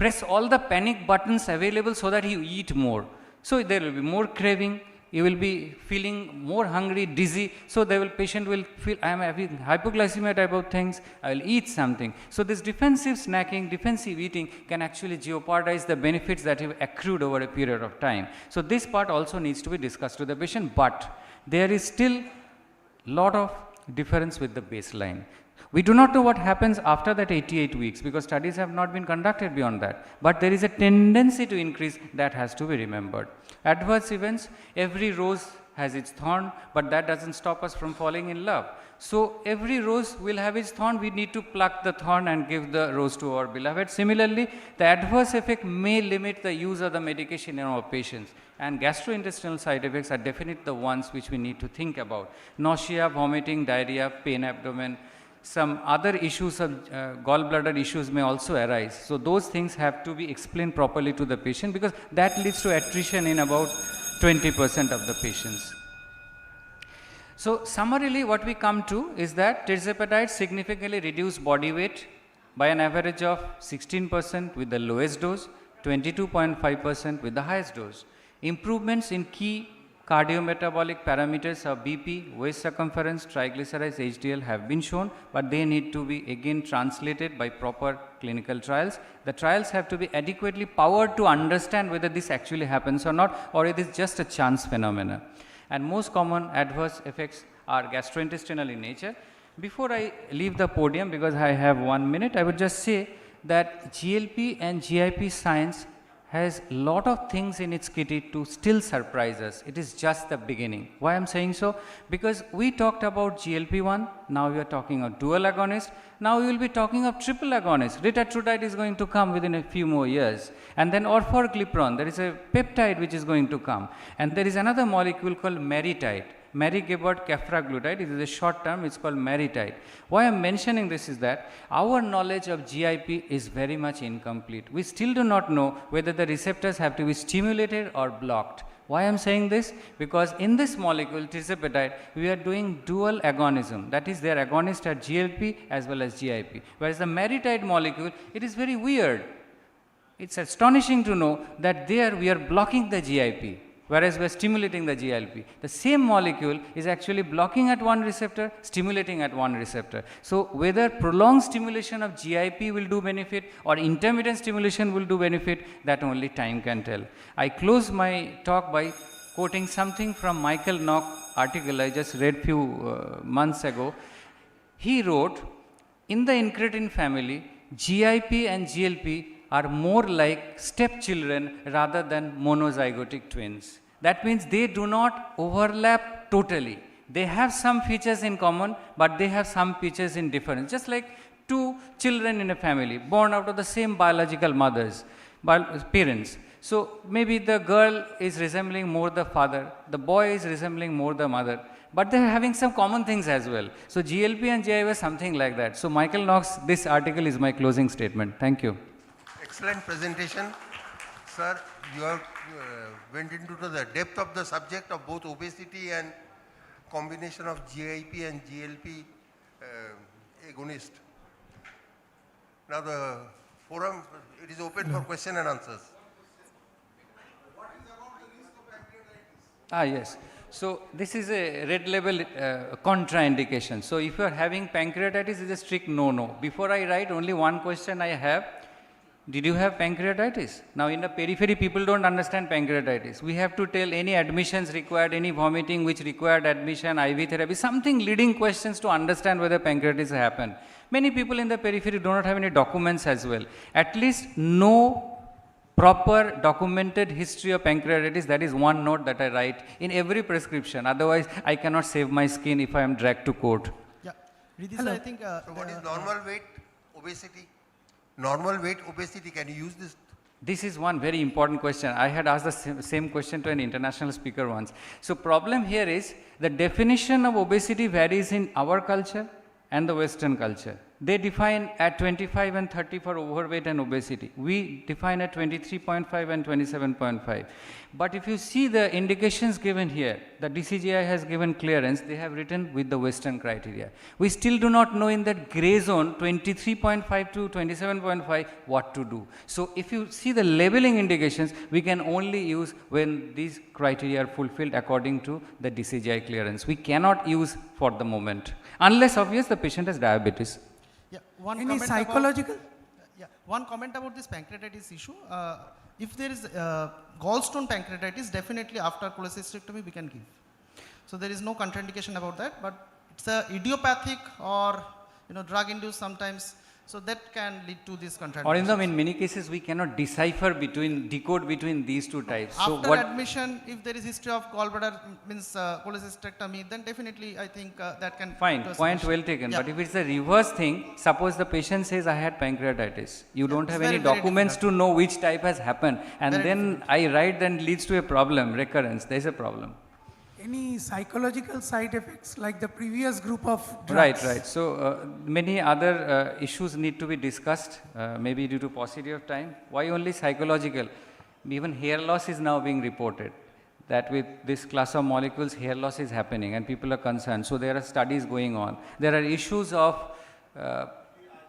Speaker 15: press all the panic buttons available so that you eat more. So there will be more craving, you will be feeling more hungry, dizzy, so patient will feel, I am having hypoglycemia type of things, I will eat something. So this defensive snacking, defensive eating can actually jeopardize the benefits that have accrued over a period of time. So this part also needs to be discussed with the patient, but there is still lot of difference with the baseline. We do not know what happens after that 88 weeks because studies have not been conducted beyond that. But there is a tendency to increase that has to be remembered. Adverse events, every rose has its thorn, but that doesn't stop us from falling in love. So every rose will have its thorn. We need to pluck the thorn and give the rose to our beloved. Similarly, the adverse effect may limit the use of the medication in our patients. And gastrointestinal side effects are definitely the ones which we need to think about. Nausea, vomiting, diarrhea, pain abdomen. Some other issues of gallbladder issues may also arise. So those things have to be explained properly to the patient because that leads to attrition in about 20% of the patients. So summarily what we come to is that tirzepatide significantly reduced body weight by an average of 16% with the lowest dose, 22.5% with the highest dose. Improvements in key cardiometabolic parameters of BP, waist circumference, triglycerides, HDL have been shown, but they need to be again translated by proper clinical trials. The trials have to be adequately powered to understand whether this actually happens or not, or it is just a chance phenomena. And most common adverse effects are gastrointestinal in nature. Before I leave the podium, because I have 1 minute, I would just say that GLP and GIP science has a lot of things in its kitty to still surprise us. It is just the beginning. Why I am saying so? Because we talked about GLP-1, now we are talking of dual agonist, now we will be talking of triple agonist. Retatrutide is going to come within a few more years. And then orforglipron, there is a peptide which is going to come. And there is another molecule called maritide. Marigebert cafraglutide, it is a short term, it's called maritide. Why I am mentioning this is that our knowledge of GIP is very much incomplete. We still do not know whether the receptors have to be stimulated or blocked. Why I am saying this? Because in this molecule, tirzepatide, we are doing dual agonism. That is, they are agonist at GLP as well as GIP. Whereas the maritide molecule, it is very weird. It's astonishing to know that there we are blocking the GIP, whereas we are stimulating the GLP. The same molecule is actually blocking at one receptor, stimulating at one receptor. So whether prolonged stimulation of GIP will do benefit or intermittent stimulation will do benefit, that only time can tell. I close my talk by quoting something from Michael Nock article I just read few months ago. He wrote, in the incretin family, GIP and GLP are more like stepchildren rather than monozygotic twins. That means they do not overlap totally. They have some features in common, but they have some features in difference. Just like two children in a family born out of the same biological parents. So maybe the girl is resembling more the father, the boy is resembling more the mother, but they are having some common things as well. So GLP and GIP is something like that. So Michael Nock's, this article is my closing statement. Thank you.
Speaker 16: Excellent presentation. Sir, you have went into the depth of the subject of both obesity and combination of GIP and GLP agonist. Now the forum, it is open for question and answers.
Speaker 15: Yes. So this is a red label contraindication. So if you are having pancreatitis, it is a strict no-no. Before I write, only one question I have. Did you have pancreatitis? Now in the periphery, people don't understand pancreatitis. We have to tell any admissions required, any vomiting which required admission, IV therapy, something leading questions to understand whether pancreatitis happened. Many people in the periphery do not have any documents as well. At least no proper documented history of pancreatitis, that is one note that I write in every prescription. Otherwise, I cannot save my skin if I am dragged to court.
Speaker 13: Yeah, Ridhi, I think.
Speaker 16: So what is normal weight obesity? Normal weight obesity, can you use this?
Speaker 15: This is one very important question. I had asked the same question to an international speaker once. So problem here is the definition of obesity varies in our culture and the Western culture. They define at 25 and 30 for overweight and obesity. We define at 23.5 and 27.5. But if you see the indications given here, the DCGI has given clearance, they have written with the Western criteria. We still do not know in that gray zone, 23.5 to 27.5, what to do. So if you see the labeling indications, we can only use when these criteria are fulfilled according to the DCGI clearance. We cannot use for the moment, unless obviously the patient has diabetes.
Speaker 13: Yeah,
Speaker 11: any psychological?
Speaker 13: One comment about this pancreatitis issue. If there is gallstone pancreatitis, definitely after cholecystectomy we can give. So there is no contraindication about that, but it's a idiopathic or drug-induced sometimes. So that can lead to this
Speaker 17: Or
Speaker 13: contraindication.
Speaker 17: in many cases, we cannot decode between these two types. So
Speaker 13: After
Speaker 17: what?
Speaker 13: admission, if there is history of gallbladder means cholecystectomy, then definitely I think that can.
Speaker 17: Fine,
Speaker 13: lead to a
Speaker 17: point
Speaker 13: solution.
Speaker 17: well taken.
Speaker 13: Yeah.
Speaker 17: But if it's a reverse thing, suppose the patient says I had pancreatitis. You don't have any
Speaker 13: very
Speaker 17: documents to know which type has happened, and
Speaker 13: Very
Speaker 17: then I write, then leads to a problem, recurrence. There is a problem.
Speaker 11: Any psychological side effects like the previous group of drugs?
Speaker 17: Right, right. So many other issues need to be discussed, maybe due to paucity of time. Why only psychological? Even hair loss is now being reported, that with this class of molecules, hair loss is happening and people are concerned. So there are studies going on. There are issues of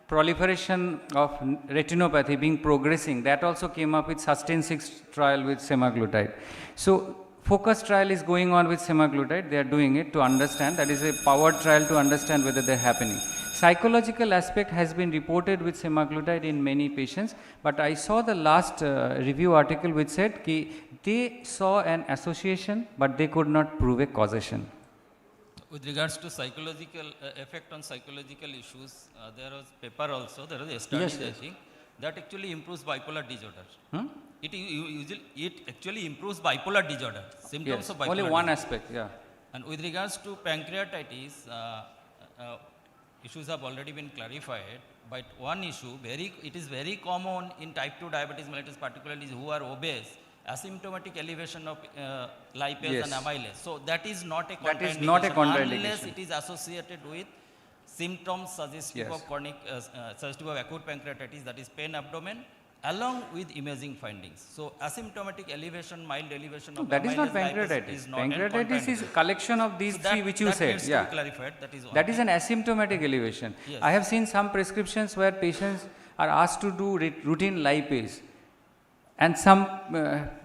Speaker 17: proliferation of retinopathy being progressing. That also came up with Sustain 6 trial with semaglutide. So focus trial is going on with semaglutide. They are doing it to understand. That is a powered trial to understand whether they are happening. Psychological aspect has been reported with semaglutide in many patients, but I saw the last review article which said ki they saw an association, but they could not prove a causation.
Speaker 3: With regards to psychological effect on psychological issues, there was paper also, there was a study,
Speaker 17: Yes,
Speaker 3: I
Speaker 17: yes.
Speaker 3: think, that actually improves bipolar disorder. It actually improves bipolar disorder, symptoms
Speaker 17: Yes,
Speaker 3: of bipolar
Speaker 17: only one
Speaker 3: disorder.
Speaker 17: aspect, yeah.
Speaker 3: And with regards to pancreatitis, issues have already been clarified, but one issue, it is very common in type 2 diabetes mellitus, particularly who are obese, asymptomatic elevation of lipase
Speaker 17: Yes.
Speaker 3: and amylase. So that is not a
Speaker 17: That
Speaker 3: contraindication,
Speaker 17: is not a
Speaker 3: unless
Speaker 17: contraindication.
Speaker 3: it is associated with symptoms suggestive
Speaker 17: Yes.
Speaker 3: of chronic, suggestive of acute pancreatitis, that is pain abdomen, along with imaging findings. So asymptomatic elevation, mild elevation of
Speaker 17: That is not
Speaker 3: amylase, lipase
Speaker 17: pancreatitis.
Speaker 3: is not a
Speaker 17: Pancreatitis is
Speaker 3: contraindication.
Speaker 17: collection of these
Speaker 3: So
Speaker 17: three which you
Speaker 3: that
Speaker 17: said.
Speaker 3: needs to
Speaker 17: Yeah.
Speaker 3: be clarified. That is one.
Speaker 17: That is an asymptomatic elevation.
Speaker 3: Yes.
Speaker 17: I have seen some prescriptions where patients are asked to do routine lipase, and some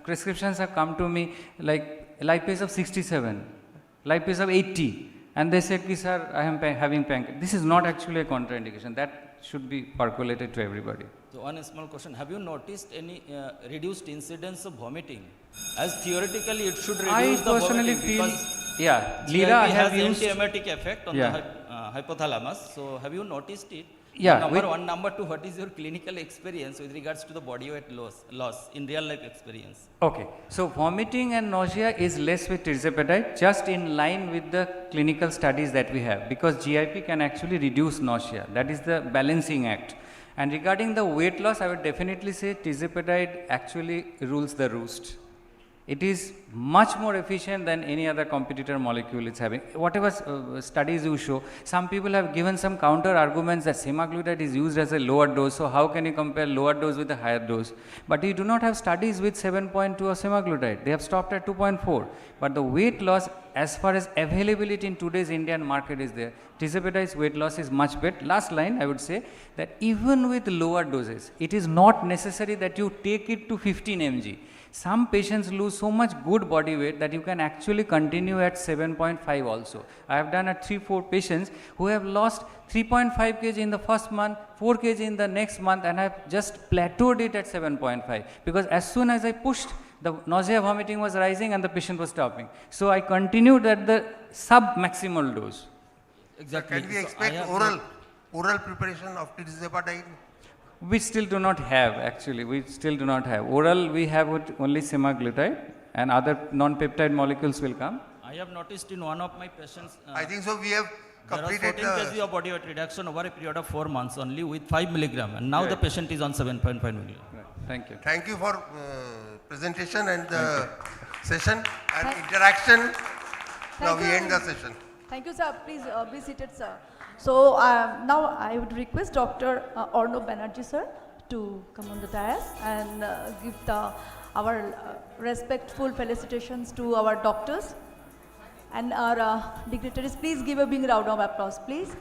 Speaker 17: prescriptions have come to me like lipase of 67, lipase of 80, and they said, "Ki, sir, I am having pancreatitis." This is not actually a contraindication. That should be percolated to everybody.
Speaker 3: So one small question, have you noticed any reduced incidence of vomiting? As theoretically it should
Speaker 17: I
Speaker 3: reduce the
Speaker 17: personally
Speaker 3: vomiting
Speaker 17: feel,
Speaker 3: because
Speaker 17: yeah,
Speaker 3: GIP
Speaker 17: Lira I have
Speaker 3: has
Speaker 17: used.
Speaker 3: antiemetic effect on
Speaker 17: Yeah.
Speaker 3: the hypothalamus. So have you noticed it?
Speaker 17: Yeah,
Speaker 3: Number
Speaker 17: with-
Speaker 3: one. Number two, what is your clinical experience with regards to the body weight loss in real life experience?
Speaker 17: Okay, so vomiting and nausea is less with tirzepatide, just in line with the clinical studies that we have, because GIP can actually reduce nausea. That is the balancing act. And regarding the weight loss, I would definitely say tirzepatide actually rules the roost. It is much more efficient than any other competitor molecule it's having. Whatever studies you show, some people have given some counter arguments that semaglutide is used as a lower dose, so how can you compare lower dose with a higher dose? But you do not have studies with 7.2 of semaglutide. They have stopped at 2.4. But the weight loss, as far as availability in today's Indian market is there, tirzepatide's weight loss is much better. Last line, I would say that even with lower doses, it is not necessary that you take it to 15 mg. Some patients lose so much good body weight that you can actually continue at 7.5 also. I have done at 3-4 patients who have lost 3.5 kg in the first month, 4 kg in the next month, and I have just plateaued it at 7.5, because as soon as I pushed, the nausea vomiting was rising and the patient was stopping. So I continued at the sub-maximal dose.
Speaker 3: Exactly.
Speaker 16: Can we
Speaker 3: So I
Speaker 16: expect
Speaker 3: have
Speaker 16: oral preparation of tirzepatide?
Speaker 17: We still do not have, actually, we still do not have. Oral, we have only semaglutide, and other non-peptide molecules will come.
Speaker 3: I have noticed in one of my patients,
Speaker 16: I think so. We have
Speaker 3: there was
Speaker 16: completed
Speaker 3: 14 kg of body weight reduction over a period of 4 months only with 5 milligram, and now the
Speaker 17: Right.
Speaker 3: patient is on 7.5 milligram.
Speaker 17: Right. Thank you.
Speaker 16: Thank you for presentation and the session and interaction. Now we end the session.
Speaker 1: Thank you, sir. Please be seated, sir. So now I would request Dr. Arnab Banerjee, sir, to come on the dais and give our respectful felicitations to our doctors and our dignitaries. Please give a big round of applause, please.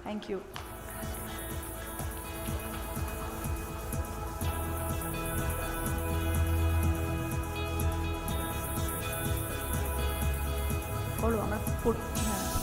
Speaker 1: Thank you. করো আমরা হ্যাঁ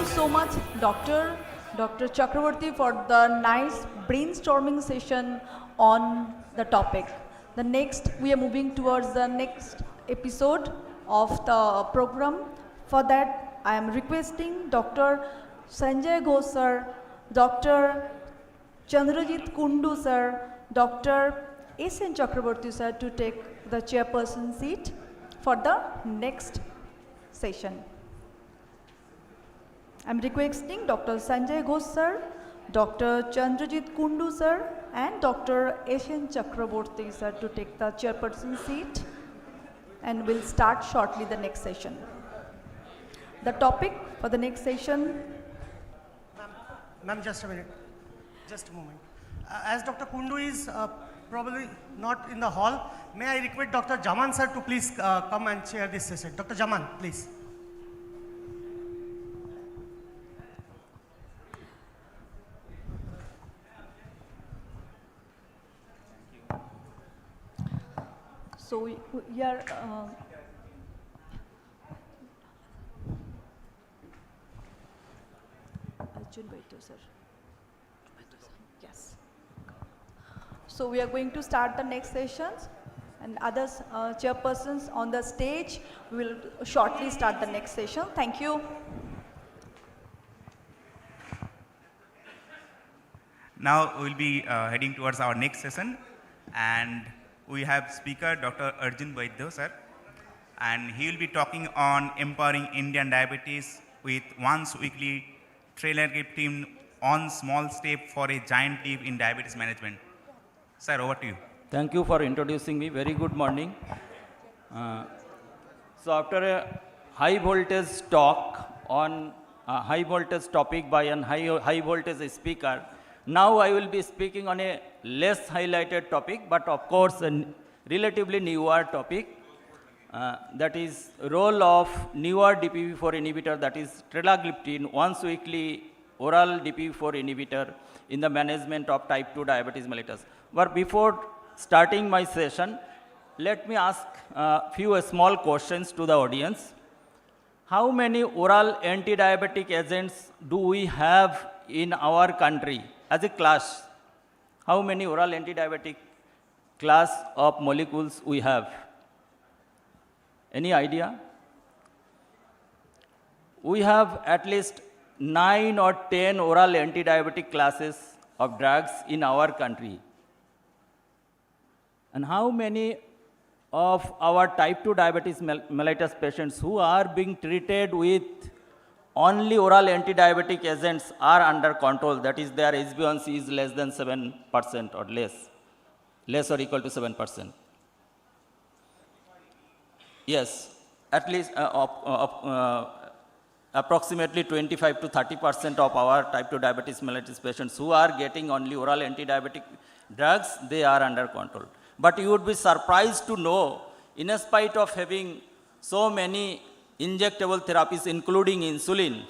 Speaker 1: so much, Dr. Chakravarti, for the nice brainstorming session on the topic. The next, we are moving towards the next episode of the program. For that, I am requesting Dr. Sanjay Ghosh sir, Dr. Chandrajit Kundu sir, Dr. S.N. Chakravarti sir to take the chairperson seat for the next session. I am requesting Dr. Sanjay Ghosh sir, Dr. Chandrajit Kundu sir, and Dr. S.N. Chakravarti sir to take the chairperson seat, and we'll start shortly the next session. The topic for the next session.
Speaker 6: Ma'am, just a minute. Just a moment. As Dr. Kundu is probably not in the hall, may I request Dr. Jaman sir to please come and chair this session. Dr. Jaman, please.
Speaker 1: So we are Arjun Vaidya sir. Yes. So we are going to start the next sessions, and others chairpersons on the stage will shortly start the next session. Thank you.
Speaker 18: Now we will be heading towards our next session, and we have speaker Dr. Arjun Vaidya sir, and he will be talking on empowering Indian diabetes with once weekly trailer team on small step for a giant leap in diabetes management. Sir, over to you.
Speaker 19: Thank you for introducing me. Very good morning. So after a high voltage talk on a high voltage topic by a high voltage speaker, now I will be speaking on a less highlighted topic, but of course a relatively newer topic, that is role of newer DPP-4 inhibitor, that is trelogliptin, once weekly oral DPP-4 inhibitor in the management of type 2 diabetes mellitus. But before starting my session, let me ask a few small questions to the audience. How many oral anti-diabetic agents do we have in our country as a class? How many oral anti-diabetic class of molecules we have? Any idea? We have at least 9 or 10 oral anti-diabetic classes of drugs in our country. And how many of our type 2 diabetes mellitus patients who are being treated with only oral anti-diabetic agents are under control, that is their HbA1c is less than 7% or less or equal to 7%. Yes, at least approximately 25 to 30% of our type 2 diabetes mellitus patients who are getting only oral anti-diabetic drugs, they are under control. But you would be surprised to know, in spite of having so many injectable therapies including insulin,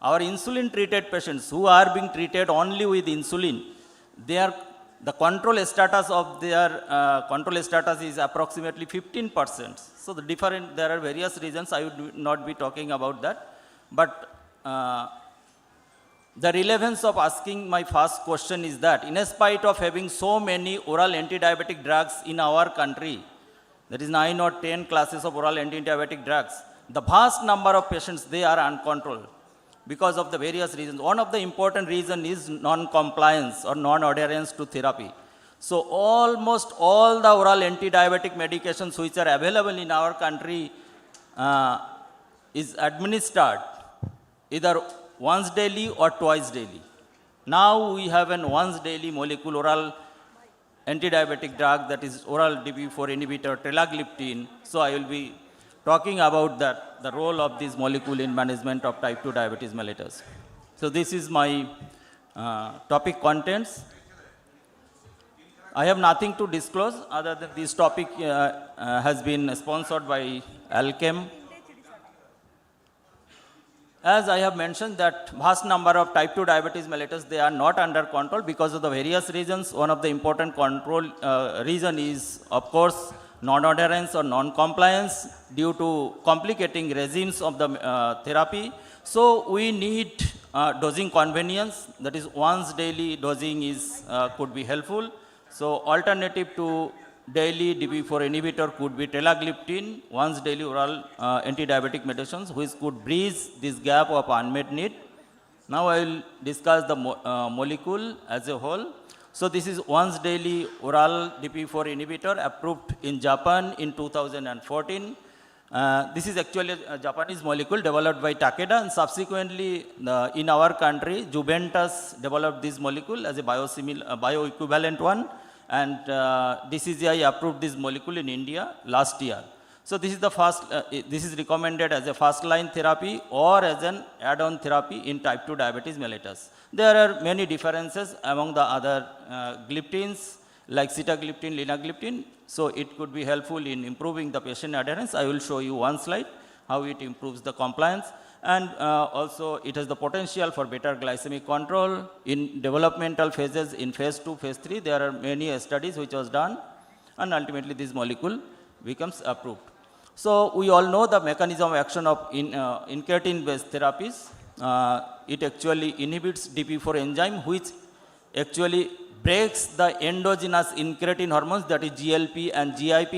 Speaker 19: our insulin treated patients who are being treated only with insulin, the control status of their control status is approximately 15%. So there are various reasons, I would not be talking about that. But the relevance of asking my first question is that in spite of having so many oral anti-diabetic drugs in our country, that is 9 or 10 classes of oral anti-diabetic drugs, the vast number of patients, they are uncontrolled because of the various reasons. One of the important reasons is non-compliance or non-adherence to therapy. So almost all the oral anti-diabetic medications which are available in our country is administered either once daily or twice daily. Now we have an once daily molecule oral anti-diabetic drug, that is oral DPP-4 inhibitor trelogliptin. So I will be talking about the role of this molecule in management of type 2 diabetes mellitus. So this is my topic contents. I have nothing to disclose other than this topic has been sponsored by Alchem. As I have mentioned that vast number of type 2 diabetes mellitus, they are not under control because of the various reasons. One of the important control reason is, of course, non-adherence or non-compliance due to complicating regimes of the therapy. So we need dosing convenience, that is once daily dosing is could be helpful. So alternative to daily DP4 inhibitor could be telagliptin, once daily oral anti-diabetic medications which could bridge this gap of unmet need. Now I will discuss the molecule as a whole. So this is once daily oral DP4 inhibitor approved in Japan in 2014. This is actually a Japanese molecule developed by Takeda, and subsequently in our country, Juventus developed this molecule as a bioequivalent one, and DCGI approved this molecule in India last year. So this is the first, this is recommended as a first line therapy or as an add-on therapy in type 2 diabetes mellitus. There are many differences among the other gliptins like sitagliptin, linagliptin. So it could be helpful in improving the patient adherence. I will show you one slide how it improves the compliance, and also it has the potential for better glycemic control in developmental phases. In phase 2, phase 3, there are many studies which was done, and ultimately this molecule becomes approved. So we all know the mechanism of action of incretin based therapies. It actually inhibits DP4 enzyme, which actually breaks the endogenous incretin hormones, that is GLP and GIP,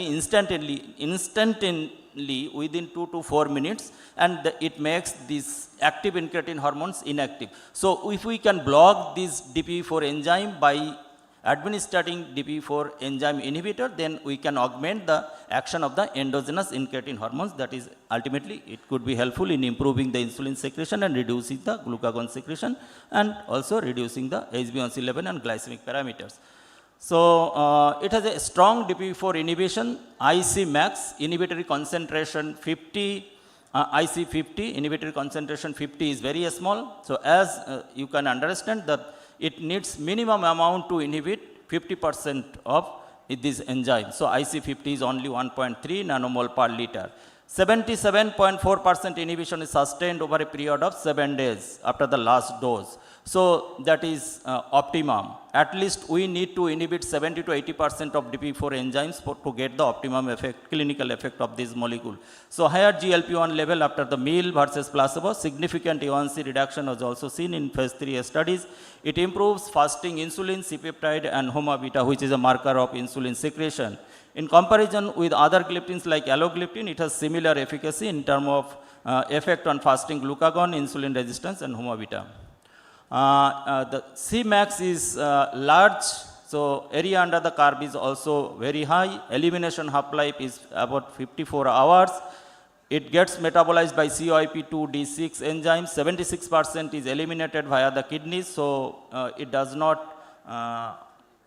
Speaker 19: instantly within 2 to 4 minutes, and it makes these active incretin hormones inactive. So if we can block this DP4 enzyme by administering DP4 enzyme inhibitor, then we can augment the action of the endogenous incretin hormones. That is ultimately it could be helpful in improving the insulin secretion and reducing the glucagon secretion, and also reducing the HbA1c level and glycemic parameters. So it has a strong DP4 inhibition. IC max inhibitory concentration 50, IC 50 inhibitory concentration 50 is very small. So as you can understand that it needs minimum amount to inhibit 50% of this enzyme. So IC50 is only 1.3 nanomole per liter. 77.4% inhibition is sustained over a period of 7 days after the last dose. So that is optimum. At least we need to inhibit 70 to 80% of DP4 enzymes to get the optimum effect, clinical effect of this molecule. So higher GLP-1 level after the meal versus placebo, significant A1C reduction was also seen in phase 3 studies. It improves fasting insulin, C-peptide and HOMA-beta, which is a marker of insulin secretion. In comparison with other gliptins like allogliptin, it has similar efficacy in terms of effect on fasting glucagon, insulin resistance and HOMA-beta. The Cmax is large, so area under the curve is also very high. Elimination half-life is about 54 hours. It gets metabolized by CYP2D6 enzyme. 76% is eliminated via the kidneys, so it does not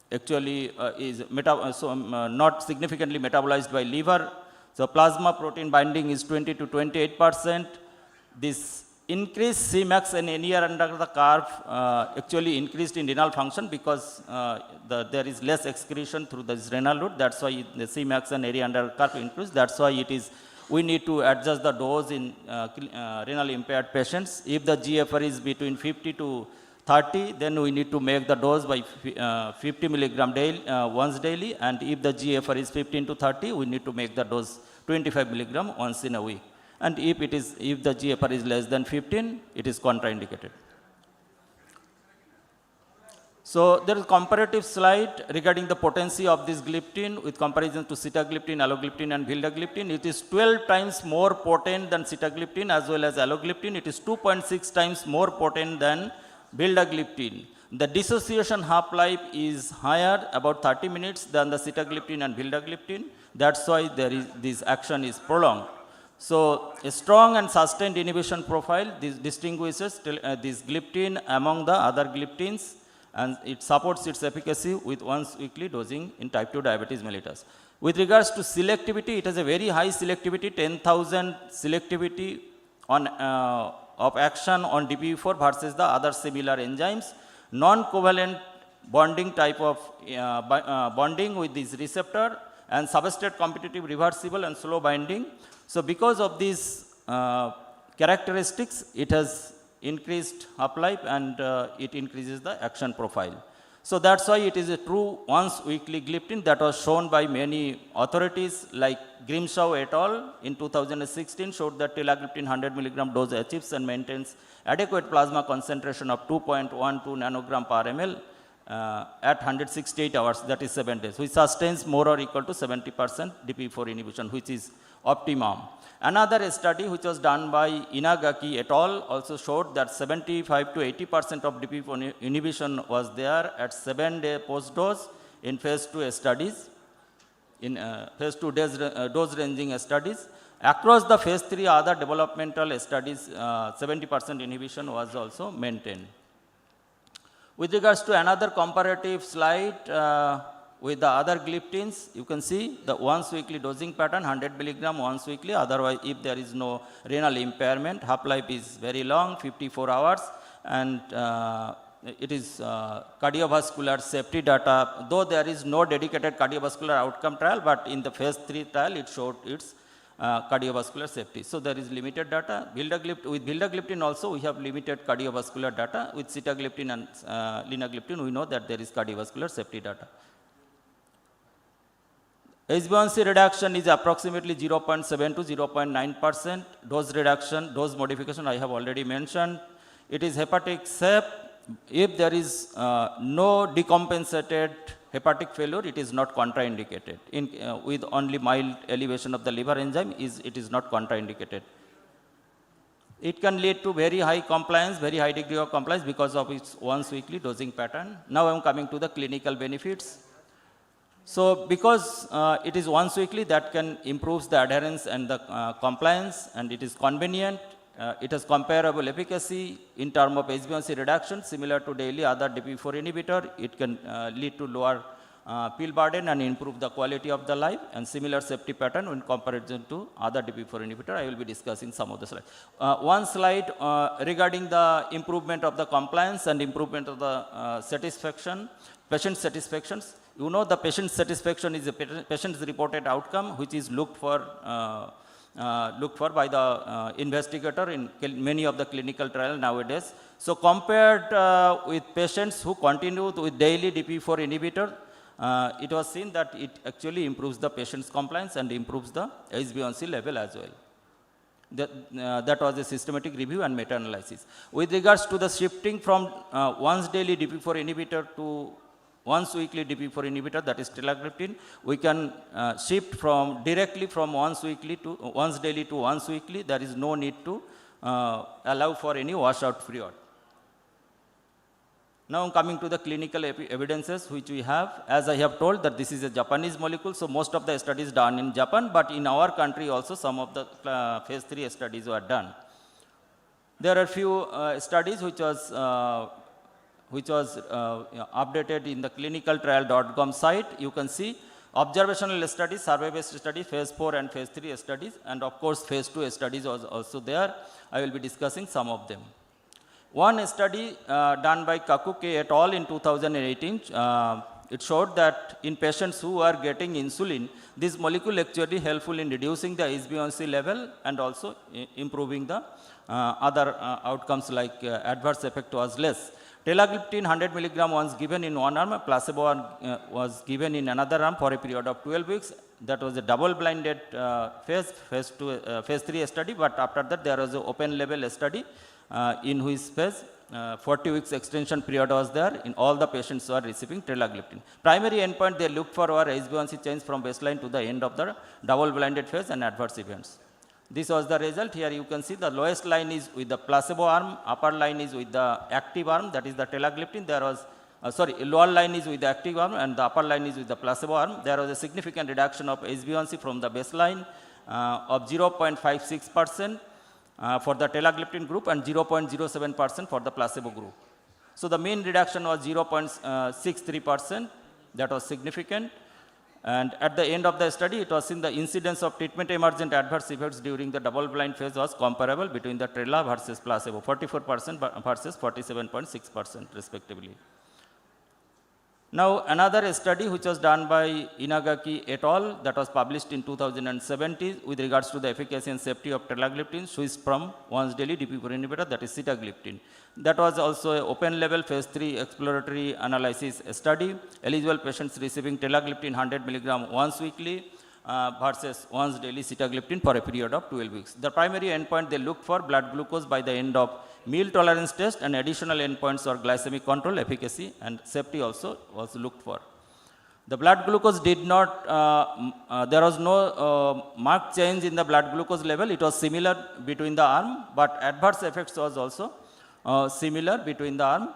Speaker 19: actually is not significantly metabolized by liver. So plasma protein binding is 20 to 28%. This increased Cmax and area under the curve actually increased in renal function because there is less excretion through this renal route. That's why the Cmax and area under the curve increase. That's why it is we need to adjust the dose in renal impaired patients. If the GFR is between 50 to 30, then we need to make the dose by 50 milligram daily, once daily, and if the GFR is 15 to 30, we need to make the dose 25 milligram once in a week. And if the GFR is less than 15, it is contraindicated. So there is a comparative slide regarding the potency of this gliptin with comparison to sitagliptin, allogliptin and vildagliptin. It is 12 times more potent than sitagliptin as well as allogliptin. It is 2.6 times more potent than vildagliptin. The dissociation half-life is higher, about 30 minutes, than the sitagliptin and vildagliptin. That's why this action is prolonged. So a strong and sustained inhibition profile distinguishes this gliptin among the other gliptins, and it supports its efficacy with once weekly dosing in type 2 diabetes mellitus. With regards to selectivity, it has a very high selectivity, 10,000 selectivity on of action on DPP4 versus the other similar enzymes. Non-covalent bonding type of bonding with this receptor, and substrate competitive, reversible and slow binding. So because of these characteristics, it has increased half-life and it increases the action profile. So that's why it is a true once weekly gliptin that was shown by many authorities like Grimshaw et al. In 2016 showed that tilagliptin 100 milligram dose achieves and maintains adequate plasma concentration of 2.12 nanogram per ml at 168 hours, that is 7 days, which sustains more or equal to 70% DP4 inhibition, which is optimum. Another study which was done by Inagaki et al. Also showed that 75 to 80% of DP4 inhibition was there at 7-day post-dose in phase 2 studies, in phase 2 dose ranging studies. Across the phase 3 other developmental studies, 70% inhibition was also maintained. With regards to another comparative slide, with the other gliptins, you can see the once weekly dosing pattern, 100 milligram once weekly. Otherwise, if there is no renal impairment, half-life is very long, 54 hours, and it is cardiovascular safety data. Though there is no dedicated cardiovascular outcome trial, but in the phase 3 trial, it showed its cardiovascular safety. So there is limited data. With vildagliptin also, we have limited cardiovascular data. With sitagliptin and linagliptin, we know that there is cardiovascular safety data. HbA1c reduction is approximately 0.7 to 0.9%. Dose reduction, dose modification, I have already mentioned. It is hepatic safe. If there is no decompensated hepatic failure, it is not contraindicated. With only mild elevation of the liver enzyme, it is not contraindicated. It can lead to very high compliance, very high degree of compliance because of its once weekly dosing pattern. Now I am coming to the clinical benefits. So because it is once weekly, that can improve the adherence and the compliance, and it is convenient. It has comparable efficacy in terms of HbA1c reduction, similar to daily other DP4 inhibitor. It can lead to lower pill burden and improve the quality of the life, and similar safety pattern in comparison to other DP4 inhibitor. I will be discussing some of the slides. One slide regarding the improvement of the compliance and improvement of the satisfaction, patient satisfactions. You know, the patient satisfaction is a patient's reported outcome, which is looked for by the investigator in many of the clinical trials nowadays. So compared with patients who continue with daily DP4 inhibitor, it was seen that it actually improves the patient's compliance and improves the HbA1c level as well. That was a systematic review and meta-analysis. With regards to the shifting from once daily DP4 inhibitor to once weekly DP4 inhibitor, that is tilagliptin, we can shift directly from once weekly to once daily to once weekly. There is no need to allow for any washout period. Now coming to the clinical evidences which we have. As I have told that this is a Japanese molecule, so most of the studies done in Japan, but in our country also some of the phase 3 studies were done. There are few studies which was updated in the clinicaltrial.com site. You can see observational studies, survey-based studies, phase 4 and phase 3 studies, and of course phase 2 studies was also there. I will be discussing some of them. One study done by Kakuke et al. In 2018, it showed that in patients who are getting insulin, this molecule actually helpful in reducing the HbA1c level and also improving the other outcomes like adverse effect was less. Tilagliptin 100 milligram was given in one arm, placebo arm was given in another arm for a period of 12 weeks. That was a double-blinded phase 3 study, but after that there was an open-label study in which phase 40 weeks extension period was there. In all the patients who are receiving tilagliptin. Primary endpoint they looked for were HbA1c change from baseline to the end of the double-blinded phase and adverse events. This was the result. Here you can see the lowest line is with the placebo arm, upper line is with the active arm, that is the tilagliptin. There was, lower line is with the active arm and the upper line is with the placebo arm. There was a significant reduction of HbA1c from the baseline of 0.56% for the tilagliptin group and 0.07% for the placebo group. So the mean reduction was 0.63%. That was significant. And at the end of the study, it was seen the incidence of treatment emergent adverse effects during the double-blind phase was comparable between the trela versus placebo, 44% versus 47.6% respectively. Now, another study which was done by Inagaki et al. That was published in 2017 with regards to the efficacy and safety of telagliptin switched from once daily DPP-4 inhibitor, that is sitagliptin. That was also an open label phase 3 exploratory analysis study. Eligible patients receiving telagliptin 100 milligram once weekly versus once daily sitagliptin for a period of 12 weeks. The primary endpoint they looked for blood glucose by the end of meal tolerance test, and additional endpoints or glycemic control, efficacy and safety also was looked for. The blood glucose did not, there was no marked change in the blood glucose level. It was similar between the arm, but adverse effects was also similar between the arm.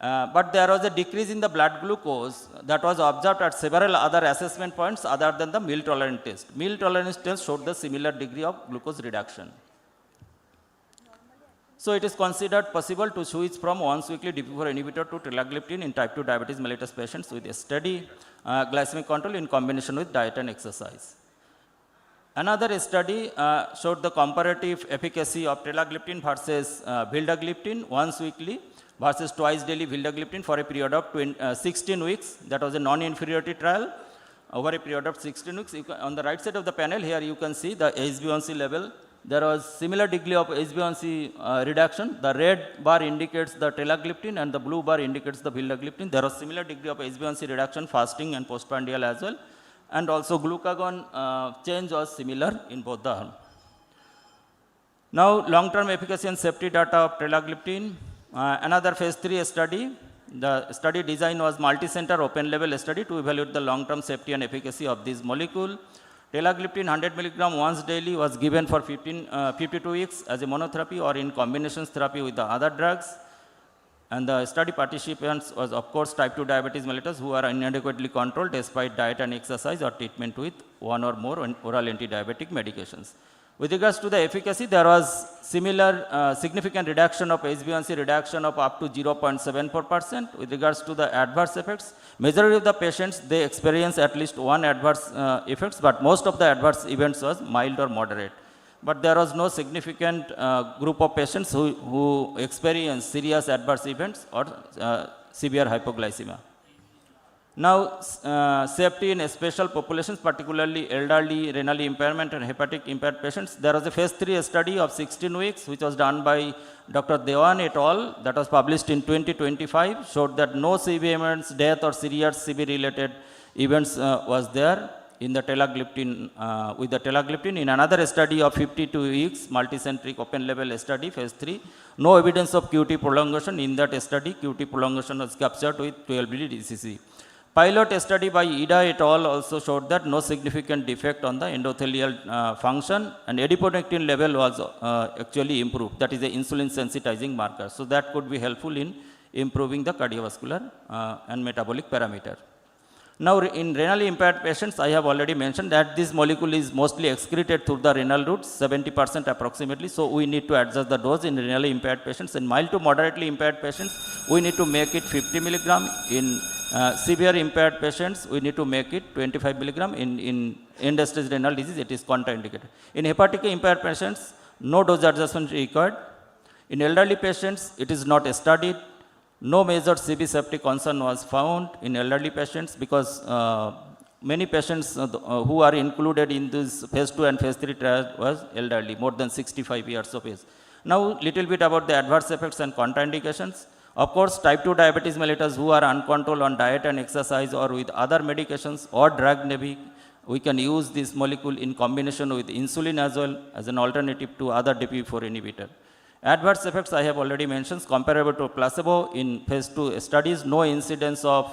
Speaker 19: But there was a decrease in the blood glucose that was observed at several other assessment points other than the meal tolerance test. Meal tolerance test showed the similar degree of glucose reduction. So it is considered possible to switch from once weekly DPP-4 inhibitor to telagliptin in type 2 diabetes mellitus patients with a steady glycemic control in combination with diet and exercise. Another study showed the comparative efficacy of telagliptin versus vildagliptin once weekly versus twice daily vildagliptin for a period of 16 weeks. That was a non-inferiority trial over a period of 16 weeks. On the right side of the panel here you can see the HbA1c level. There was similar degree of HbA1c reduction. The red bar indicates the telagliptin and the blue bar indicates the vildagliptin. There was similar degree of HbA1c reduction fasting and postprandial as well. And also glucagon change was similar in both the arms. Now long-term efficacy and safety data of telagliptin. Another phase 3 study. The study design was multi-center open label study to evaluate the long-term safety and efficacy of this molecule. Telagliptin 100 milligram once daily was given for 52 weeks as a monotherapy or in combinations therapy with the other drugs. And the study participants was of course type 2 diabetes mellitus who are inadequately controlled despite diet and exercise or treatment with one or more oral anti-diabetic medications. With regards to the efficacy, there was similar significant reduction of HbA1c reduction of up to 0.74%. With regards to the adverse effects, majority of the patients, they experience at least one adverse effects, but most of the adverse events was mild or moderate. But there was no significant group of patients who experience serious adverse events or severe hypoglycemia. Now, safety in special populations, particularly elderly, renal impairment and hepatic impaired patients. There was a phase 3 study of 16 weeks, which was done by Dr. Dewan et al. That was published in 2025, showed that no CV events, death or serious CV related events was there in the telagliptin, with the telagliptin. In another study of 52 weeks, multicentric open label study, phase 3, no evidence of QT prolongation. In that study, QT prolongation was captured with 12-lead DCC. Pilot study by Ida et al. Also showed that no significant defect on the endothelial function, and adiponectin level was actually improved. That is the insulin sensitizing marker. So that could be helpful in improving the cardiovascular and metabolic parameter. Now in renally impaired patients, I have already mentioned that this molecule is mostly excreted through the renal route, 70% approximately. So we need to adjust the dose in renally impaired patients. In mild to moderately impaired patients, we need to make it 50 milligram. In severe impaired patients, we need to make it 25 milligram. In end-stage renal disease, it is contraindicated. In hepatic impaired patients, no dose adjustment required. In elderly patients, it is not studied. No major CV safety concern was found in elderly patients because many patients who are included in this phase 2 and phase 3 trial was elderly, more than 65 years of age. Now, little bit about the adverse effects and contraindications. Of course, type 2 diabetes mellitus who are uncontrolled on diet and exercise or with other medications or drug maybe, we can use this molecule in combination with insulin as well as an alternative to other DPP-4 inhibitor. Adverse effects I have already mentioned, comparable to placebo in phase 2 studies, no incidence of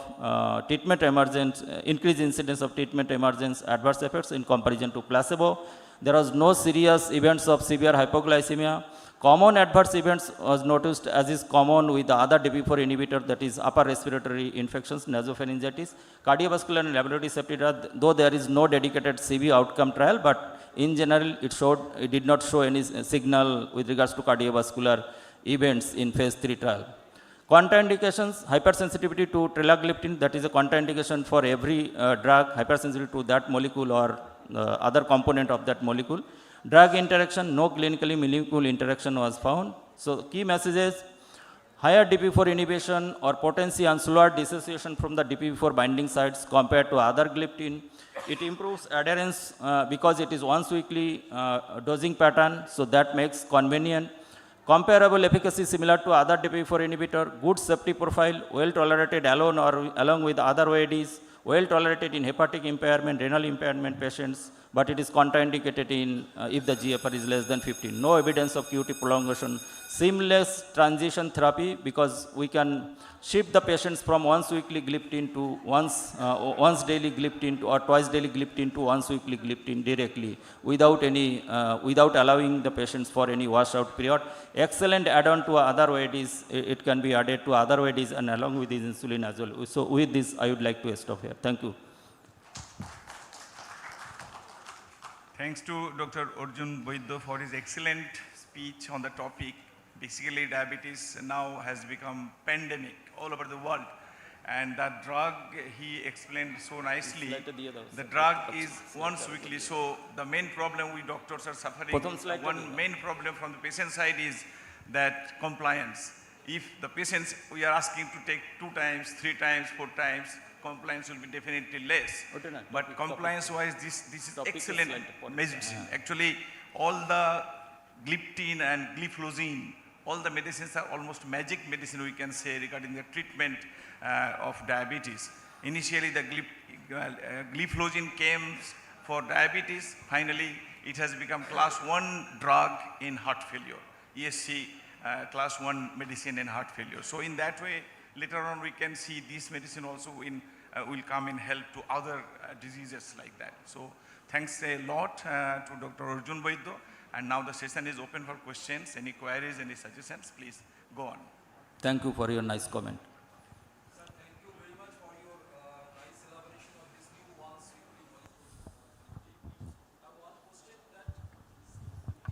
Speaker 19: treatment emergence, increased incidence of treatment emergence adverse effects in comparison to placebo. There was no serious events of severe hypoglycemia. Common adverse events was noticed as is common with the other DPP-4 inhibitor, that is upper respiratory infections, nasopharyngitis, cardiovascular and laboratory safety data, though there is no dedicated CV outcome trial, but in general it did not show any signal with regards to cardiovascular events in phase 3 trial. Contraindications, hypersensitivity to telagliptin, that is a contraindication for every drug, hypersensitivity to that molecule or other component of that molecule. Drug interaction, no clinically meaningful interaction was found. So key messages, higher DP4 inhibition or potency and slower dissociation from the DP4 binding sites compared to other gliptin. It improves adherence because it is once weekly dosing pattern, so that makes convenient. Comparable efficacy similar to other DP4 inhibitor, good safety profile, well tolerated alone or along with other OADs, well tolerated in hepatic impairment, renal impairment patients, but it is contraindicated in if the GFR is less than 15. No evidence of QT prolongation. Seamless transition therapy because we can shift the patients from once weekly gliptin to once daily gliptin to, or twice daily gliptin to once weekly gliptin directly without any without allowing the patients for any washout period. Excellent add-on to other OADs. It can be added to other OADs and along with this insulin as well. So with this, I would like to stop here. Thank you.
Speaker 18: Thanks to Dr. Arjun Vaidya for his excellent speech on the topic. Basically, diabetes now has become pandemic all over the world. And that drug, he explained so nicely, the drug is once weekly. So the main problem we doctors are suffering, one main problem from the patient side is that compliance. If the patients, we are asking to take 2 times, 3 times, 4 times, compliance will be definitely less. But compliance-wise, this is excellent medicine. Actually, all the gliptin and gliflozin, all the medicines are almost magic medicine, we can say, regarding the treatment of diabetes. Initially, the gliflozin came for diabetes. Finally, it has become class 1 drug in heart failure. ESC class 1 medicine in heart failure. So in that way, later on we can see this medicine also will come in help to other diseases like that. So thanks a lot to Dr. Arjun Vaidya. And now the session is open for questions. Any queries, any suggestions, please go on.
Speaker 19: Thank you for your nice comment.
Speaker 7: Sir, thank you very much for your nice elaboration of this new once weekly molecule. Now one question that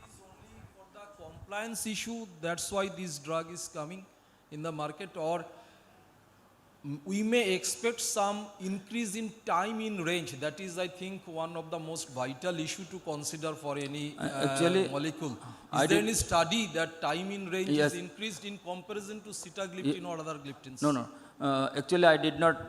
Speaker 7: is only for the compliance issue, that's why this drug is coming in the market, or we may expect some increase in time in range. That is, I think, one of the most vital issue to consider for any molecule. Is there any study that time in range is increased in comparison to sitagliptin or other gliptins?
Speaker 19: No. Actually, I did not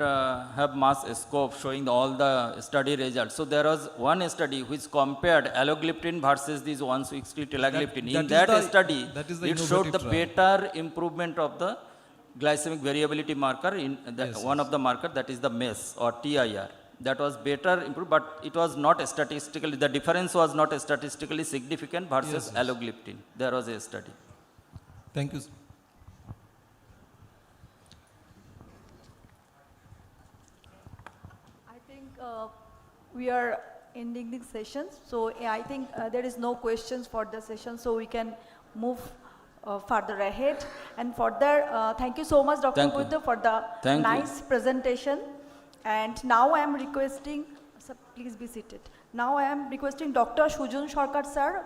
Speaker 19: have much scope showing all the study results. So there was one study which compared allogliptin versus this once weekly tilagliptin. In that study, it showed the better improvement of the glycemic variability marker in one of the marker, that is the MES or TIR. That was better improved, but it was not statistically, the difference was not statistically significant versus allogliptin. There was a study.
Speaker 7: Thank you, sir.
Speaker 1: I think we are ending the session. So I think there is no questions for the session, so we can move further ahead. And further, thank you so much, Dr. Vaidya, for the nice presentation. And now I am requesting, sir, please be seated. Now I am requesting Dr. Sujan Sarkar, sir,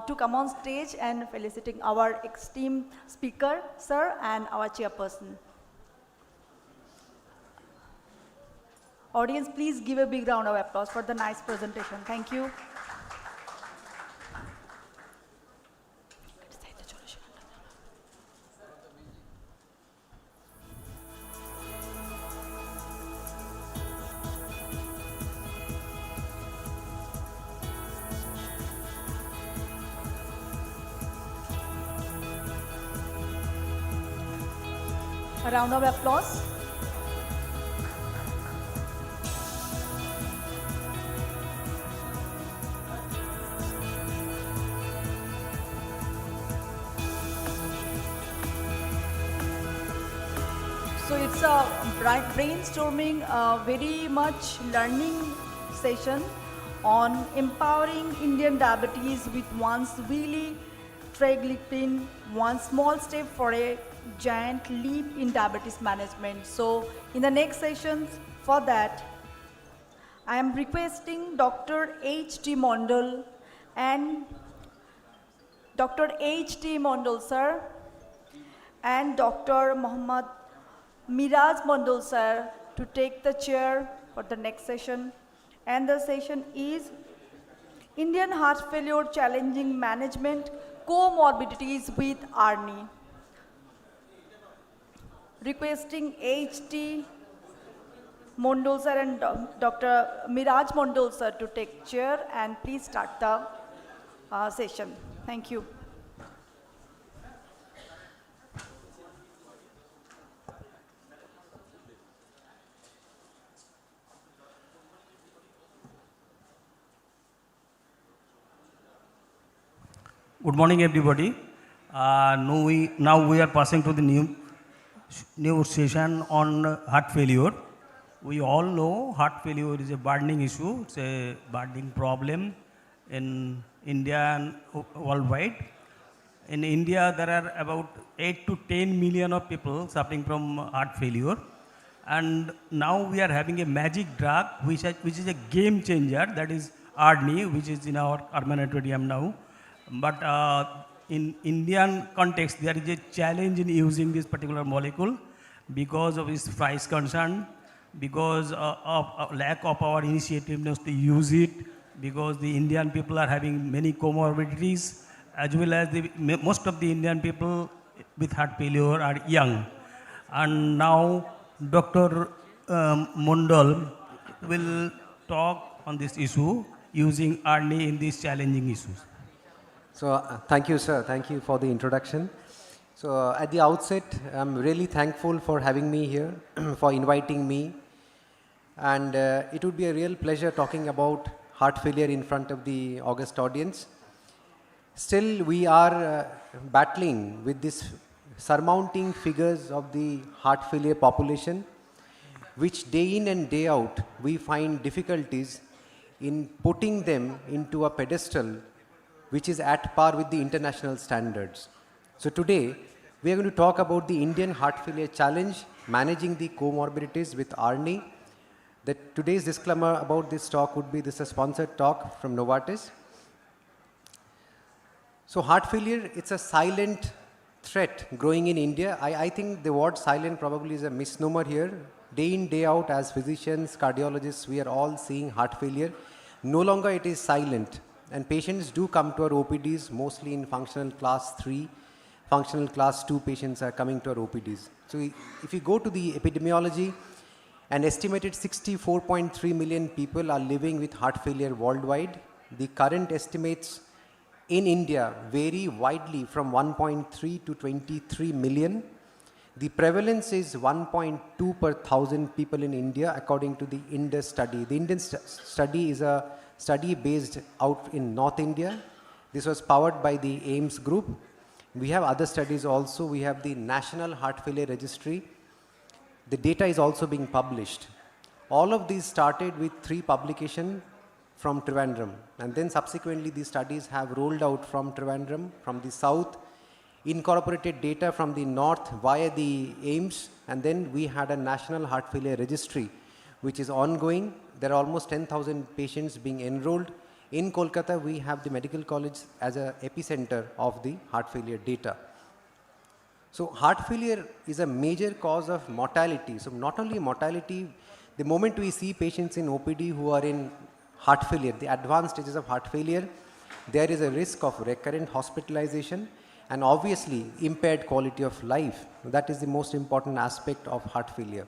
Speaker 1: to come on stage and feliciting our esteemed speaker, sir, and our chairperson. Audience, please give a big round of applause for the nice presentation. Thank you. A round of applause. So it's a brainstorming, very much learning session on empowering Indian diabetes with once weekly trigliptin, one small step for a giant leap in diabetes management. So in the next sessions, for that, I am requesting Dr. H.T. Mondal and Dr. H.T. Mondal, sir, and Dr. Muhammad Miraj Mondal, sir, to take the chair for the next session. And the session is Indian Heart Failure Challenging Management Comorbidities with ARNI. requesting H.T. Mondol sir and Dr. Miraj Mondol sir to take chair and please start the session. Thank you.
Speaker 20: Good morning, everybody. Now we are passing to the new session on heart failure. We all know heart failure is a burning issue. It's a burning problem in India and worldwide. In India, there are about 8 to 10 million of people suffering from heart failure. And now we are having a magic drug, which is a game changer, that is ARNI, which is in our armamentarium now. But in Indian context, there is a challenge in using this particular molecule because of its price concern, because of lack of our initiativeness to use it, because the Indian people are having many comorbidities, as well as most of the Indian people with heart failure are young. And now Dr. Mondal will talk on this issue using ARNI in these challenging issues.
Speaker 21: So thank you, sir. Thank you for the introduction. So at the outset, I'm really thankful for having me here, for inviting me. And it would be a real pleasure talking about heart failure in front of the august audience. Still, we are battling with this surmounting figures of the heart failure population, which day in and day out, we find difficulties in putting them into a pedestal which is at par with the international standards. So today, we are going to talk about the Indian heart failure challenge, managing the comorbidities with ARNI. Today's disclaimer about this talk would be this is a sponsored talk from Novartis. So heart failure, it's a silent threat growing in India. I think the word silent probably is a misnomer here. Day in, day out, as physicians, cardiologists, we are all seeing heart failure. No longer it is silent. And patients do come to our OPDs, mostly in functional class 3. Functional class 2 patients are coming to our OPDs. So if you go to the epidemiology, an estimated 64.3 million people are living with heart failure worldwide. The current estimates in India vary widely from 1.3 to 23 million. The prevalence is 1.2 per thousand people in India according to the Indus study. The Indus study is a study based out in North India. This was powered by the AIMS group. We have other studies also. We have the National Heart Failure Registry. The data is also being published. All of these started with 3 publications from Trivandrum, and then subsequently these studies have rolled out from Trivandrum, from the south, incorporated data from the north via the AIMS, and then we had a National Heart Failure Registry which is ongoing. There are almost 10,000 patients being enrolled. In Kolkata, we have the medical college as an epicenter of the heart failure data. So heart failure is a major cause of mortality. So not only mortality, the moment we see patients in OPD who are in heart failure, the advanced stages of heart failure, there is a risk of recurrent hospitalization and obviously impaired quality of life. That is the most important aspect of heart failure.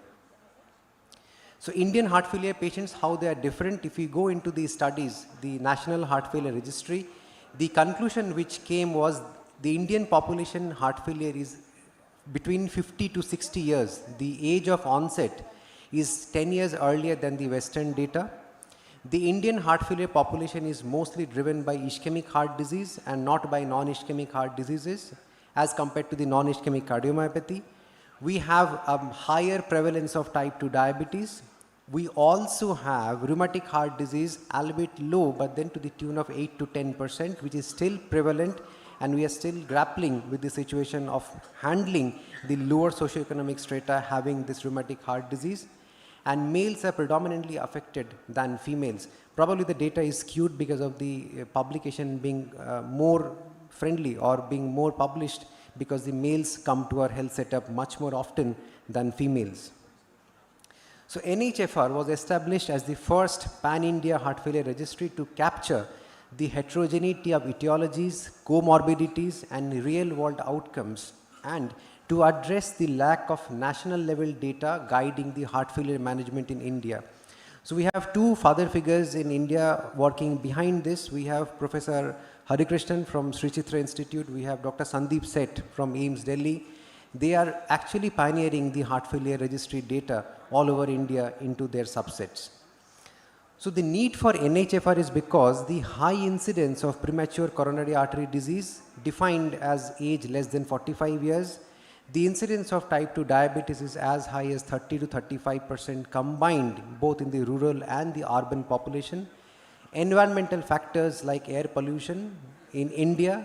Speaker 21: So Indian heart failure patients, how they are different, if we go into these studies, the National Heart Failure Registry, the conclusion which came was the Indian population heart failure is between 50 to 60 years. The age of onset is 10 years earlier than the Western data. The Indian heart failure population is mostly driven by ischemic heart disease and not by non-ischemic heart diseases as compared to the non-ischemic cardiomyopathy. We have a higher prevalence of type 2 diabetes. We also have rheumatic heart disease, albeit low, but then to the tune of 8 to 10%, which is still prevalent, and we are still grappling with the situation of handling the lower socioeconomic strata having this rheumatic heart disease. And males are predominantly affected than females. Probably the data is skewed because of the publication being more friendly or being more published, because the males come to our health setup much more often than females. So NHFR was established as the first pan-India heart failure registry to capture the heterogeneity of etiologies, comorbidities and real world outcomes, and to address the lack of national level data guiding the heart failure management in India. So we have two father figures in India working behind this. We have Professor Harikrishnan from Sri Chitra Institute. We have Dr. Sandeep Seth from AIIMS Delhi. They are actually pioneering the heart failure registry data all over India into their subsets. So the need for NHFR is because the high incidence of premature coronary artery disease, defined as age less than 45 years, the incidence of type 2 diabetes is as high as 30 to 35% combined, both in the rural and the urban population. Environmental factors like air pollution in India,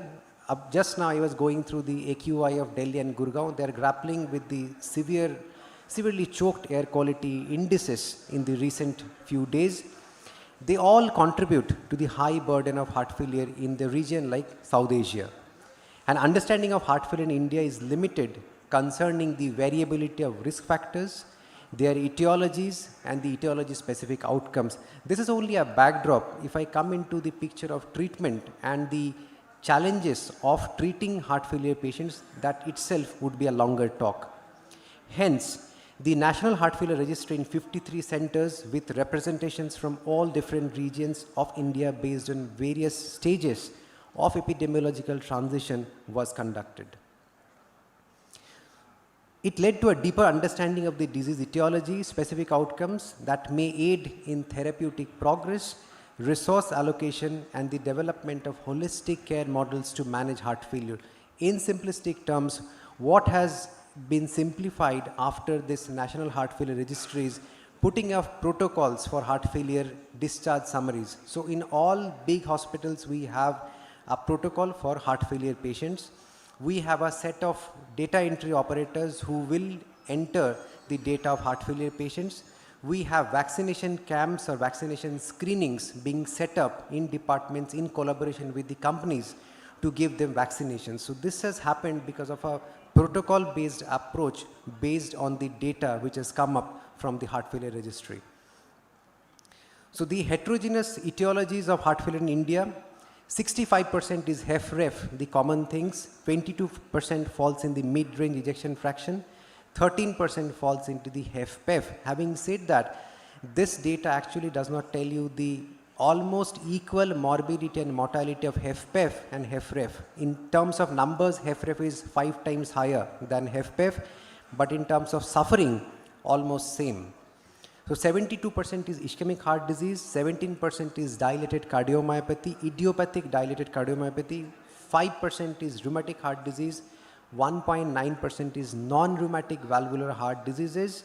Speaker 21: just now I was going through the AQI of Delhi and Gurgaon. They are grappling with the severely choked air quality indices in the recent few days. They all contribute to the high burden of heart failure in the region like South Asia. An understanding of heart failure in India is limited concerning the variability of risk factors, their etiologies and the etiology specific outcomes. This is only a backdrop. If I come into the picture of treatment and the challenges of treating heart failure patients, that itself would be a longer talk. Hence, the National Heart Failure Registry in 53 centers with representations from all different regions of India based on various stages of epidemiological transition was conducted. It led to a deeper understanding of the disease etiology, specific outcomes that may aid in therapeutic progress, resource allocation, and the development of holistic care models to manage heart failure. In simplistic terms, what has been simplified after this National Heart Failure Registry is putting up protocols for heart failure discharge summaries. So in all big hospitals, we have a protocol for heart failure patients. We have a set of data entry operators who will enter the data of heart failure patients. We have vaccination camps or vaccination screenings being set up in departments in collaboration with the companies to give them vaccinations. So this has happened because of a protocol-based approach based on the data which has come up from the heart failure registry. So the heterogeneous etiologies of heart failure in India, 65% is HFrEF, the common things, 22% falls in the mid-range ejection fraction, 13% falls into the HFpEF. Having said that, this data actually does not tell you the almost equal morbidity and mortality of HFpEF and HFrEF. In terms of numbers, HFrEF is 5 times higher than HFpEF, but in terms of suffering, almost same. So 72% is ischemic heart disease, 17% is dilated cardiomyopathy, idiopathic dilated cardiomyopathy, 5% is rheumatic heart disease, 1.9% is non-rheumatic valvular heart diseases,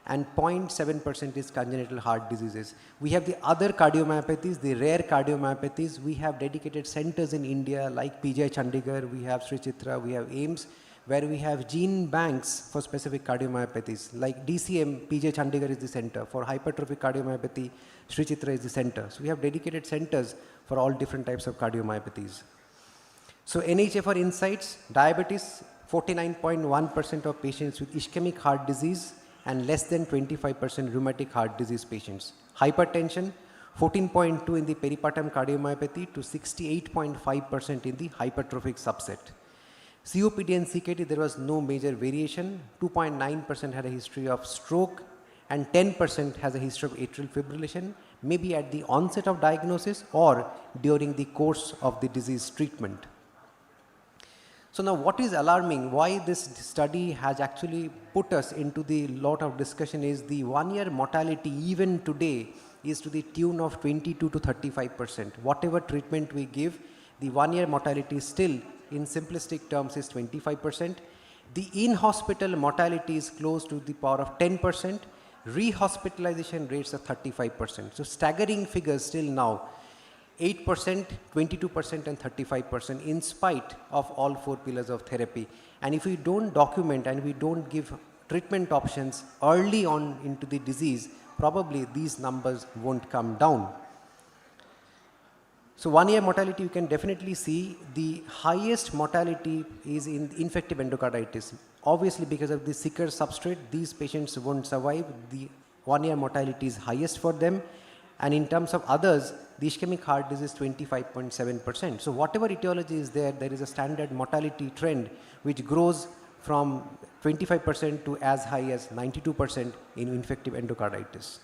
Speaker 21: and 0.7% is congenital heart diseases. We have the other cardiomyopathies, the rare cardiomyopathies. We have dedicated centers in India like PGI Chandigarh, we have Sri Chitra, we have AIIMS, where we have gene banks for specific cardiomyopathies. Like DCM, PGI Chandigarh is the center. For hypertrophic cardiomyopathy, Sri Chitra is the center. So we have dedicated centers for all different types of cardiomyopathies. So NHFR insights, diabetes, 49.1% of patients with ischemic heart disease and less than 25% rheumatic heart disease patients. Hypertension, 14.2 in the peripartum cardiomyopathy to 68.5% in the hypertrophic subset. COPD and CKD, there was no major variation. 2.9% had a history of stroke and 10% has a history of atrial fibrillation, maybe at the onset of diagnosis or during the course of the disease treatment. So now what is alarming, why this study has actually put us into the lot of discussion is the 1-year mortality even today is to the tune of 22 to 35%. Whatever treatment we give, the 1-year mortality still in simplistic terms is 25%. The in-hospital mortality is close to the power of 10%. Rehospitalization rates are 35%. So staggering figures still now. 8%, 22% and 35% in spite of all 4 pillars of therapy. And if we don't document and we don't give treatment options early on into the disease, probably these numbers won't come down. So 1-year mortality, you can definitely see the highest mortality is in infective endocarditis. Obviously, because of the sicker substrate, these patients won't survive. The 1-year mortality is highest for them. And in terms of others, the ischemic heart disease is 25.7%. So whatever etiology is there, there is a standard mortality trend which grows from 25% to as high as 92% in infective endocarditis.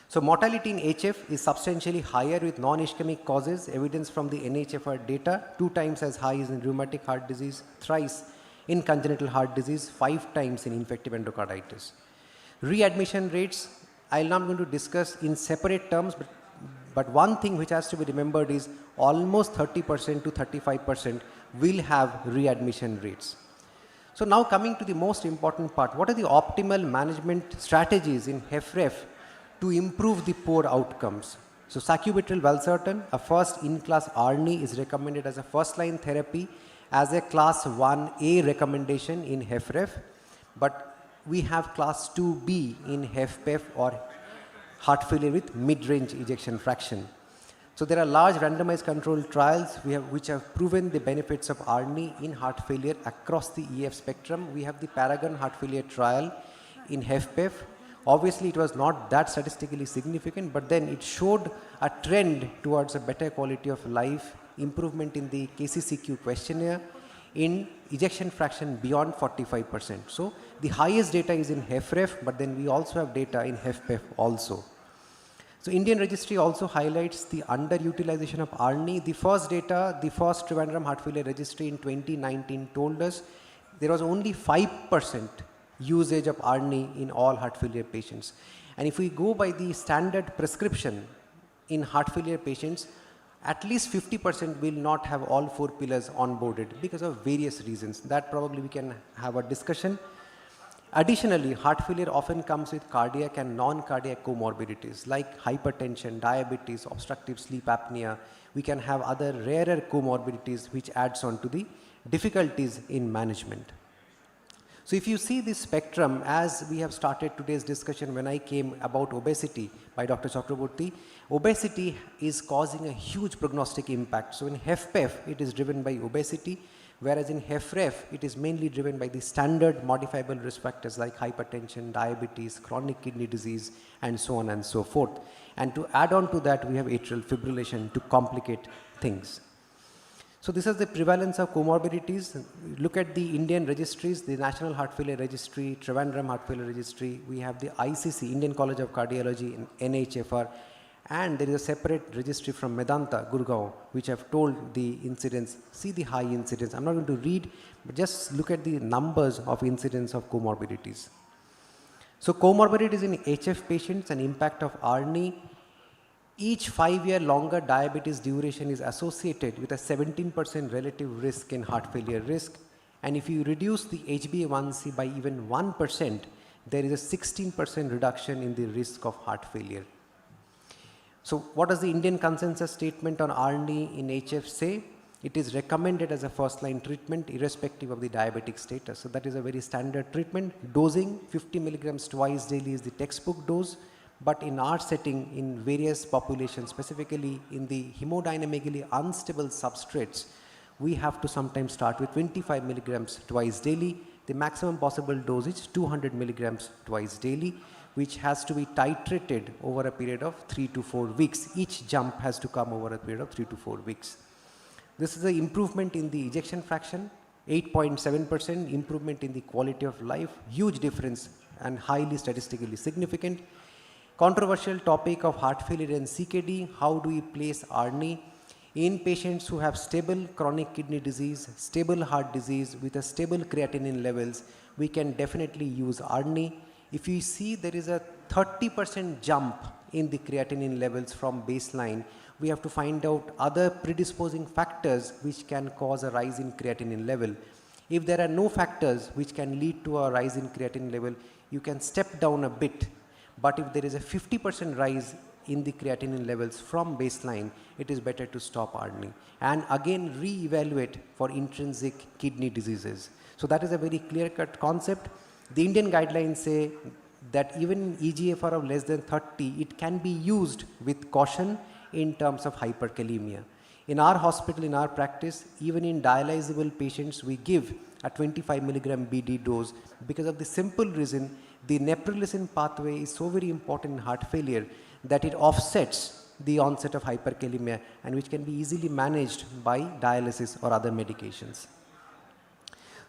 Speaker 21: So mortality in HF is substantially higher with non-ischemic causes, evidence from the NHFR data, 2 times as high as in rheumatic heart disease, thrice in congenital heart disease, 5 times in infective endocarditis. Readmission rates, I'm not going to discuss in separate terms, but one thing which has to be remembered is almost 30% to 35% will have readmission rates. So now coming to the most important part, what are the optimal management strategies in HFrEF to improve the poor outcomes? So sacubitril valsartan, a first in-class ARNI, is recommended as a first-line therapy as a class 1A recommendation in HFrEF, but we have class 2B in HFpEF or heart failure with mid-range ejection fraction. So there are large randomized controlled trials which have proven the benefits of ARNI in heart failure across the EF spectrum. We have the Paragon heart failure trial in HFpEF. Obviously, it was not that statistically significant, but then it showed a trend towards a better quality of life, improvement in the KCCQ questionnaire, in ejection fraction beyond 45%. So the highest data is in HFrEF, but then we also have data in HFpEF also. So Indian registry also highlights the underutilization of ARNI. The first data, the first Trivandrum heart failure registry in 2019 told us there was only 5% usage of ARNI in all heart failure patients. And if we go by the standard prescription in heart failure patients, at least 50% will not have all 4 pillars onboarded because of various reasons. That probably we can have a discussion. Additionally, heart failure often comes with cardiac and non-cardiac comorbidities like hypertension, diabetes, obstructive sleep apnea. We can have other rarer comorbidities which adds on to the difficulties in management. So if you see this spectrum, as we have started today's discussion when I came about obesity by Dr. Chakraborty, obesity is causing a huge prognostic impact. So in HFpEF, it is driven by obesity, whereas in HFrEF, it is mainly driven by the standard modifiable risk factors like hypertension, diabetes, chronic kidney disease, and so on and so forth. And to add on to that, we have atrial fibrillation to complicate things. So this is the prevalence of comorbidities. Look at the Indian registries, the National Heart Failure Registry, Trivandrum Heart Failure Registry. We have the ICC, Indian College of Cardiology, and NHFR. And there is a separate registry from Medanta, Gurgaon, which have told the incidence. See the high incidence. I'm not going to read, but just look at the numbers of incidence of comorbidities. So comorbidities in HF patients and impact of ARNI. Each 5-year longer diabetes duration is associated with a 17% relative risk in heart failure risk. And if you reduce the HbA1c by even 1%, there is a 16% reduction in the risk of heart failure. So what does the Indian consensus statement on ARNI in HF say? It is recommended as a first-line treatment irrespective of the diabetic status. So that is a very standard treatment. Dosing 50 milligrams twice daily is the textbook dose. But in our setting, in various populations, specifically in the hemodynamically unstable substrates, we have to sometimes start with 25 milligrams twice daily. The maximum possible dose is 200 milligrams twice daily, which has to be titrated over a period of 3 to 4 weeks. Each jump has to come over a period of 3 to 4 weeks. This is the improvement in the ejection fraction, 8.7% improvement in the quality of life, huge difference and highly statistically significant. Controversial topic of heart failure and CKD, how do we place ARNI? In patients who have stable chronic kidney disease, stable heart disease with a stable creatinine levels, we can definitely use ARNI. If you see there is a 30% jump in the creatinine levels from baseline, we have to find out other predisposing factors which can cause a rise in creatinine level. If there are no factors which can lead to a rise in creatinine level, you can step down a bit. But if there is a 50% rise in the creatinine levels from baseline, it is better to stop ARNI and again re-evaluate for intrinsic kidney diseases. So that is a very clear-cut concept. The Indian guidelines say that even eGFR of less than 30, it can be used with caution in terms of hyperkalemia. In our hospital, in our practice, even in dialyzable patients, we give a 25 milligram BD dose because of the simple reason the neprilysin pathway is so very important in heart failure that it offsets the onset of hyperkalemia and which can be easily managed by dialysis or other medications.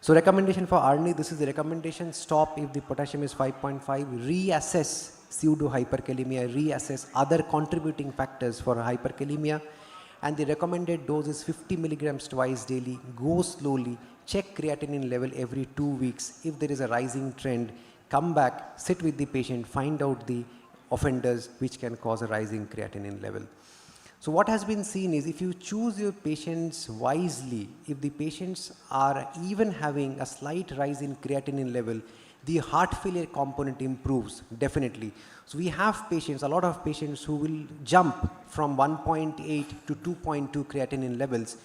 Speaker 21: So recommendation for ARNI, this is the recommendation: stop if the potassium is 5.5, reassess pseudo hyperkalemia, reassess other contributing factors for hyperkalemia, and the recommended dose is 50 milligrams twice daily. Go slowly, check creatinine level every 2 weeks. If there is a rising trend, come back, sit with the patient, find out the offenders which can cause a rising creatinine level. So what has been seen is, if you choose your patients wisely, if the patients are even having a slight rise in creatinine level, the heart failure component improves definitely. So we have patients, a lot of patients who will jump from 1.8 to 2.2 creatinine levels,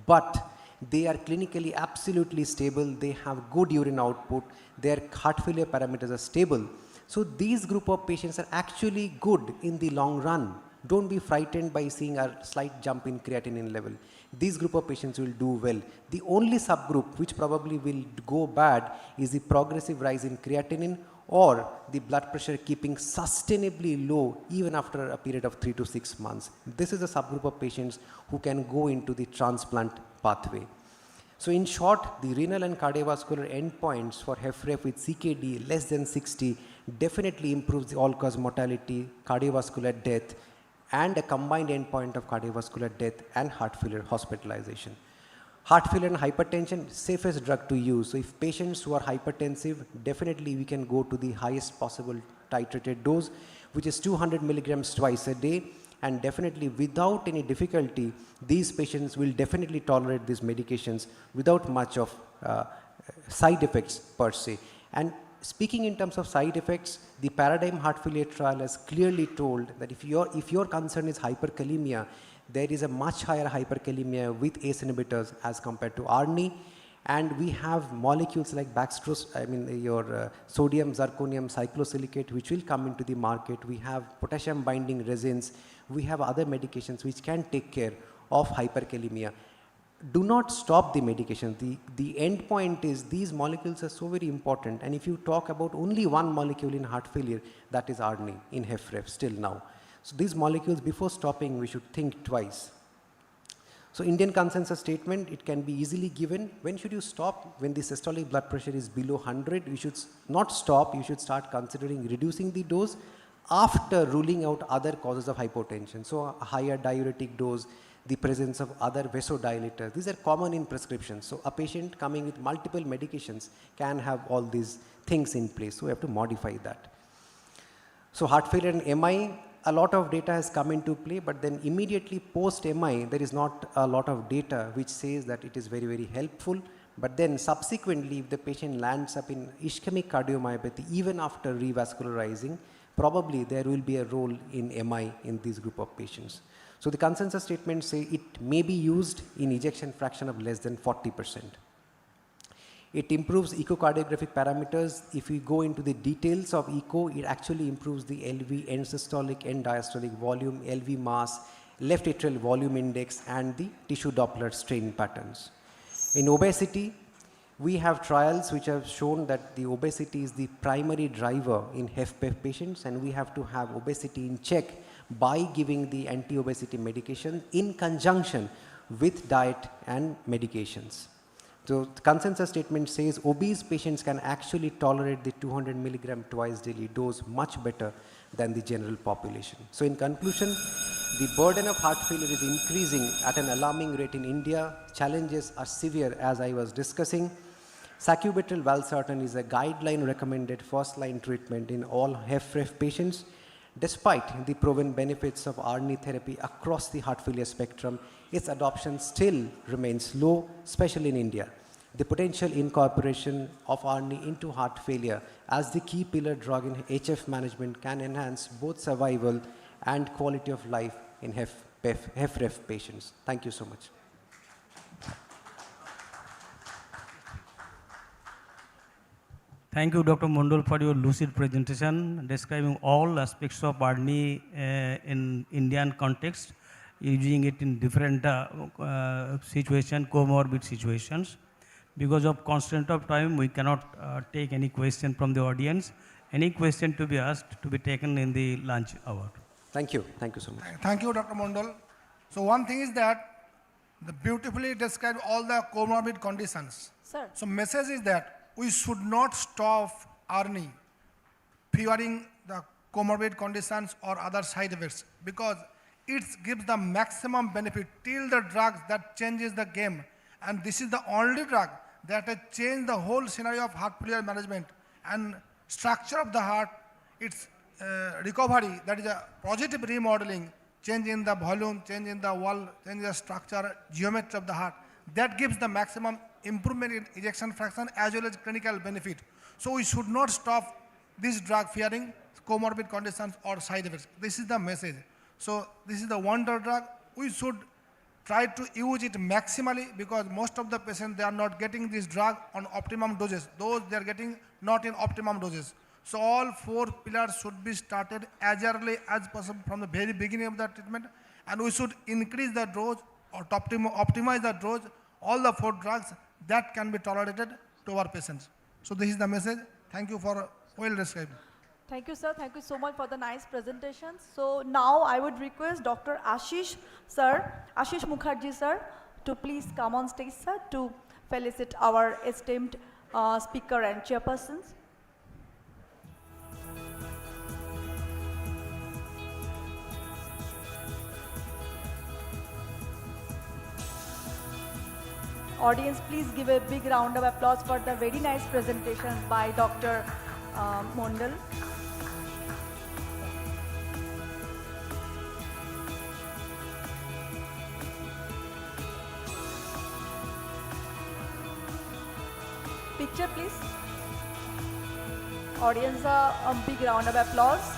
Speaker 21: but they are clinically absolutely stable, they have good urine output, their heart failure parameters are stable. So these group of patients are actually good in the long run. Don't be frightened by seeing a slight jump in creatinine level. These group of patients will do well. The only subgroup which probably will go bad is the progressive rise in creatinine or the blood pressure keeping sustainably low even after a period of 3 to 6 months. This is a subgroup of patients who can go into the transplant pathway. So in short, the renal and cardiovascular endpoints for HFrEF with CKD less than 60 definitely improves the all-cause mortality, cardiovascular death, and a combined endpoint of cardiovascular death and heart failure hospitalization. Heart failure and hypertension, safest drug to use. So if patients who are hypertensive, definitely we can go to the highest possible titrated dose, which is 200 milligrams twice a day, and definitely without any difficulty, these patients will definitely tolerate these medications without much of side effects per se. And speaking in terms of side effects, the Paradigm Heart Failure trial has clearly told that if your concern is hyperkalemia, there is a much higher hyperkalemia with ACE inhibitors as compared to ARNI. And we have molecules like sodium zirconium cyclosilicate, which will come into the market. We have potassium binding resins. We have other medications which can take care of hyperkalemia. Do not stop the medication. The end point is these molecules are so very important. And if you talk about only one molecule in heart failure, that is ARNI in HFrEF still now. So these molecules, before stopping, we should think twice. So Indian consensus statement, it can be easily given. When should you stop? When the systolic blood pressure is below 100, you should not stop. You should start considering reducing the dose after ruling out other causes of hypotension. So a higher diuretic dose, the presence of other vasodilators. These are common in prescriptions. So a patient coming with multiple medications can have all these things in place. So we have to modify that. So heart failure and MI, a lot of data has come into play, but then immediately post MI, there is not a lot of data which says that it is very, very helpful. But then subsequently, if the patient lands up in ischemic cardiomyopathy, even after revascularizing, probably there will be a role in MI in this group of patients. So the consensus statements say it may be used in ejection fraction of less than 40%. It improves echocardiographic parameters. If we go into the details of echo, it actually improves the LV, end systolic, end diastolic volume, LV mass, left atrial volume index, and the tissue Doppler strain patterns. In obesity, we have trials which have shown that the obesity is the primary driver in HFpEF patients, and we have to have obesity in check by giving the anti-obesity medication in conjunction with diet and medications. So the consensus statement says obese patients can actually tolerate the 200 milligram twice daily dose much better than the general population. So in conclusion, the burden of heart failure is increasing at an alarming rate in India. Challenges are severe, as I was discussing. Sacubitril valsartan is a guideline recommended first line treatment in all HFrEF patients. Despite the proven benefits of ARNI therapy across the heart failure spectrum, its adoption still remains low, especially in India. The potential incorporation of ARNI into heart failure as the key pillar drug in HF management can enhance both survival and quality of life in HFrEF patients. Thank you so much.
Speaker 20: Thank you, Dr. Mondal, for your lucid presentation describing all aspects of ARNI in Indian context, using it in different situations, comorbid situations. Because of constraint of time, we cannot take any question from the audience. Any question to be asked to be taken in the lunch hour.
Speaker 21: Thank you. Thank you so much.
Speaker 4: Thank you, Dr. Mondal. So one thing is that They beautifully described all the comorbid conditions.
Speaker 1: Sir.
Speaker 4: So message is that we should not stop earning, fearing the comorbid conditions or other side effects, because it gives the maximum benefit till the drugs that changes the game. And this is the only drug that has changed the whole scenario of heart failure management and structure of the heart, its recovery, that is a positive remodeling, change in the volume, change in the wall, change in the structure, geometry of the heart. That gives the maximum improvement in ejection fraction as well as clinical benefit. So we should not stop this drug fearing comorbid conditions or side effects. This is the message. So this is the wonder drug. We should try to use it maximally, because most of the patients, they are not getting this drug on optimum doses. Those they are getting not in optimum doses. So all 4 pillars should be started as early as possible from the very beginning of the treatment, and we should increase the dose or optimize the dose, all the 4 drugs that can be tolerated to our patients. So this is the message. Thank you for well described.
Speaker 1: Thank you, sir. Thank you so much for the nice presentations. So now I would request Dr. Ashish, sir, Ashish Mukherjee, sir, to please come on stage, sir, to felicit our esteemed speaker and chairpersons. Audience, please give a big round of applause for the very nice presentations by Dr. Mondal. Picture, please. Audience, a big round of applause.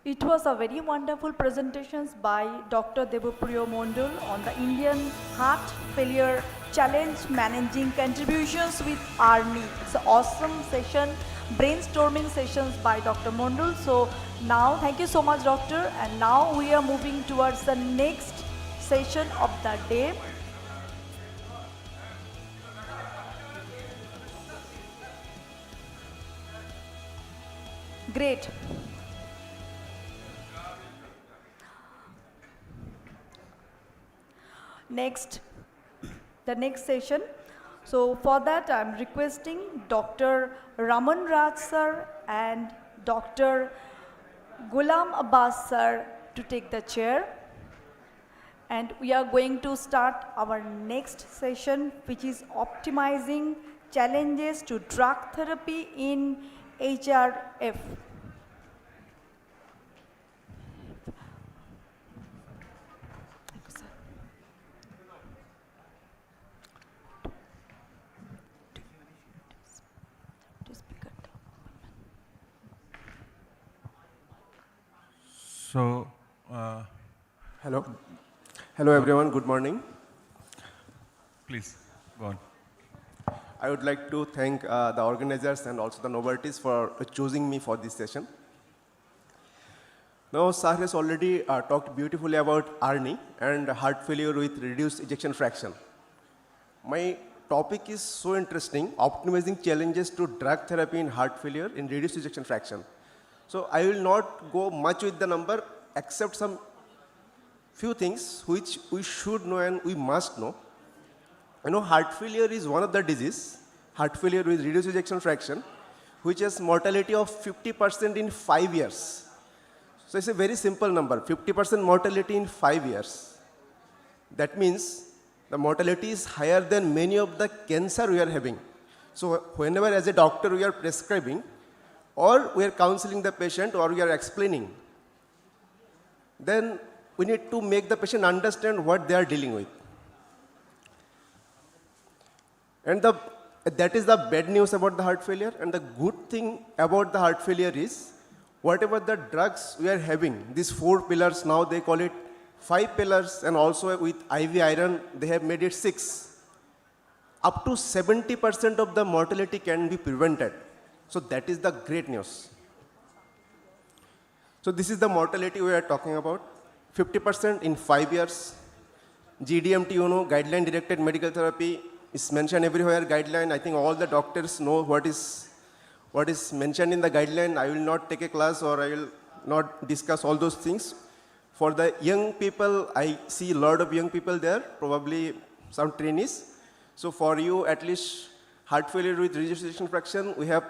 Speaker 1: It was a very wonderful presentations by Dr. Debapriya Mondal on the Indian Heart Failure Challenge Managing Contributions with ARNI. It's an awesome session, brainstorming sessions by Dr. Mondal. So now, thank you so much, Doctor. And now we are moving towards the next session of the day. Great. The next session. So for that, I'm requesting Dr. Raman Raj sir and Dr. Ghulam Abbas sir to take the chair. And we are going to start our next session, which is optimizing challenges to drug therapy in HRF.
Speaker 22: So,
Speaker 23: hello. Hello everyone, good morning.
Speaker 22: Please, go on.
Speaker 23: I would like to thank the organizers and also the novelties for choosing me for this session. Now, Sir has already talked beautifully about ARNI and heart failure with reduced ejection fraction. My topic is so interesting, optimizing challenges to drug therapy in heart failure in reduced ejection fraction. So I will not go much with the number except some few things which we should know and we must know. You know, heart failure is one of the disease, heart failure with reduced ejection fraction, which has mortality of 50% in 5 years. So it's a very simple number, 50% mortality in 5 years. That means the mortality is higher than many of the cancer we are having. So whenever as a doctor we are prescribing, or we are counseling the patient, or we are explaining, then we need to make the patient understand what they are dealing with. And that is the bad news about the heart failure. And the good thing about the heart failure is, whatever the drugs we are having, these 4 pillars, now they call it 5 pillars, and also with IV iron, they have made it 6. Up to 70% of the mortality can be prevented. So that is the great news. So this is the mortality we are talking about. 50% in 5 years. GDMT, guideline directed medical therapy is mentioned everywhere, guideline. I think all the doctors know what is mentioned in the guideline. I will not take a class or I will not discuss all those things. For the young people, I see a lot of young people there, probably some trainees. So for you, at least heart failure with reduced ejection fraction, we have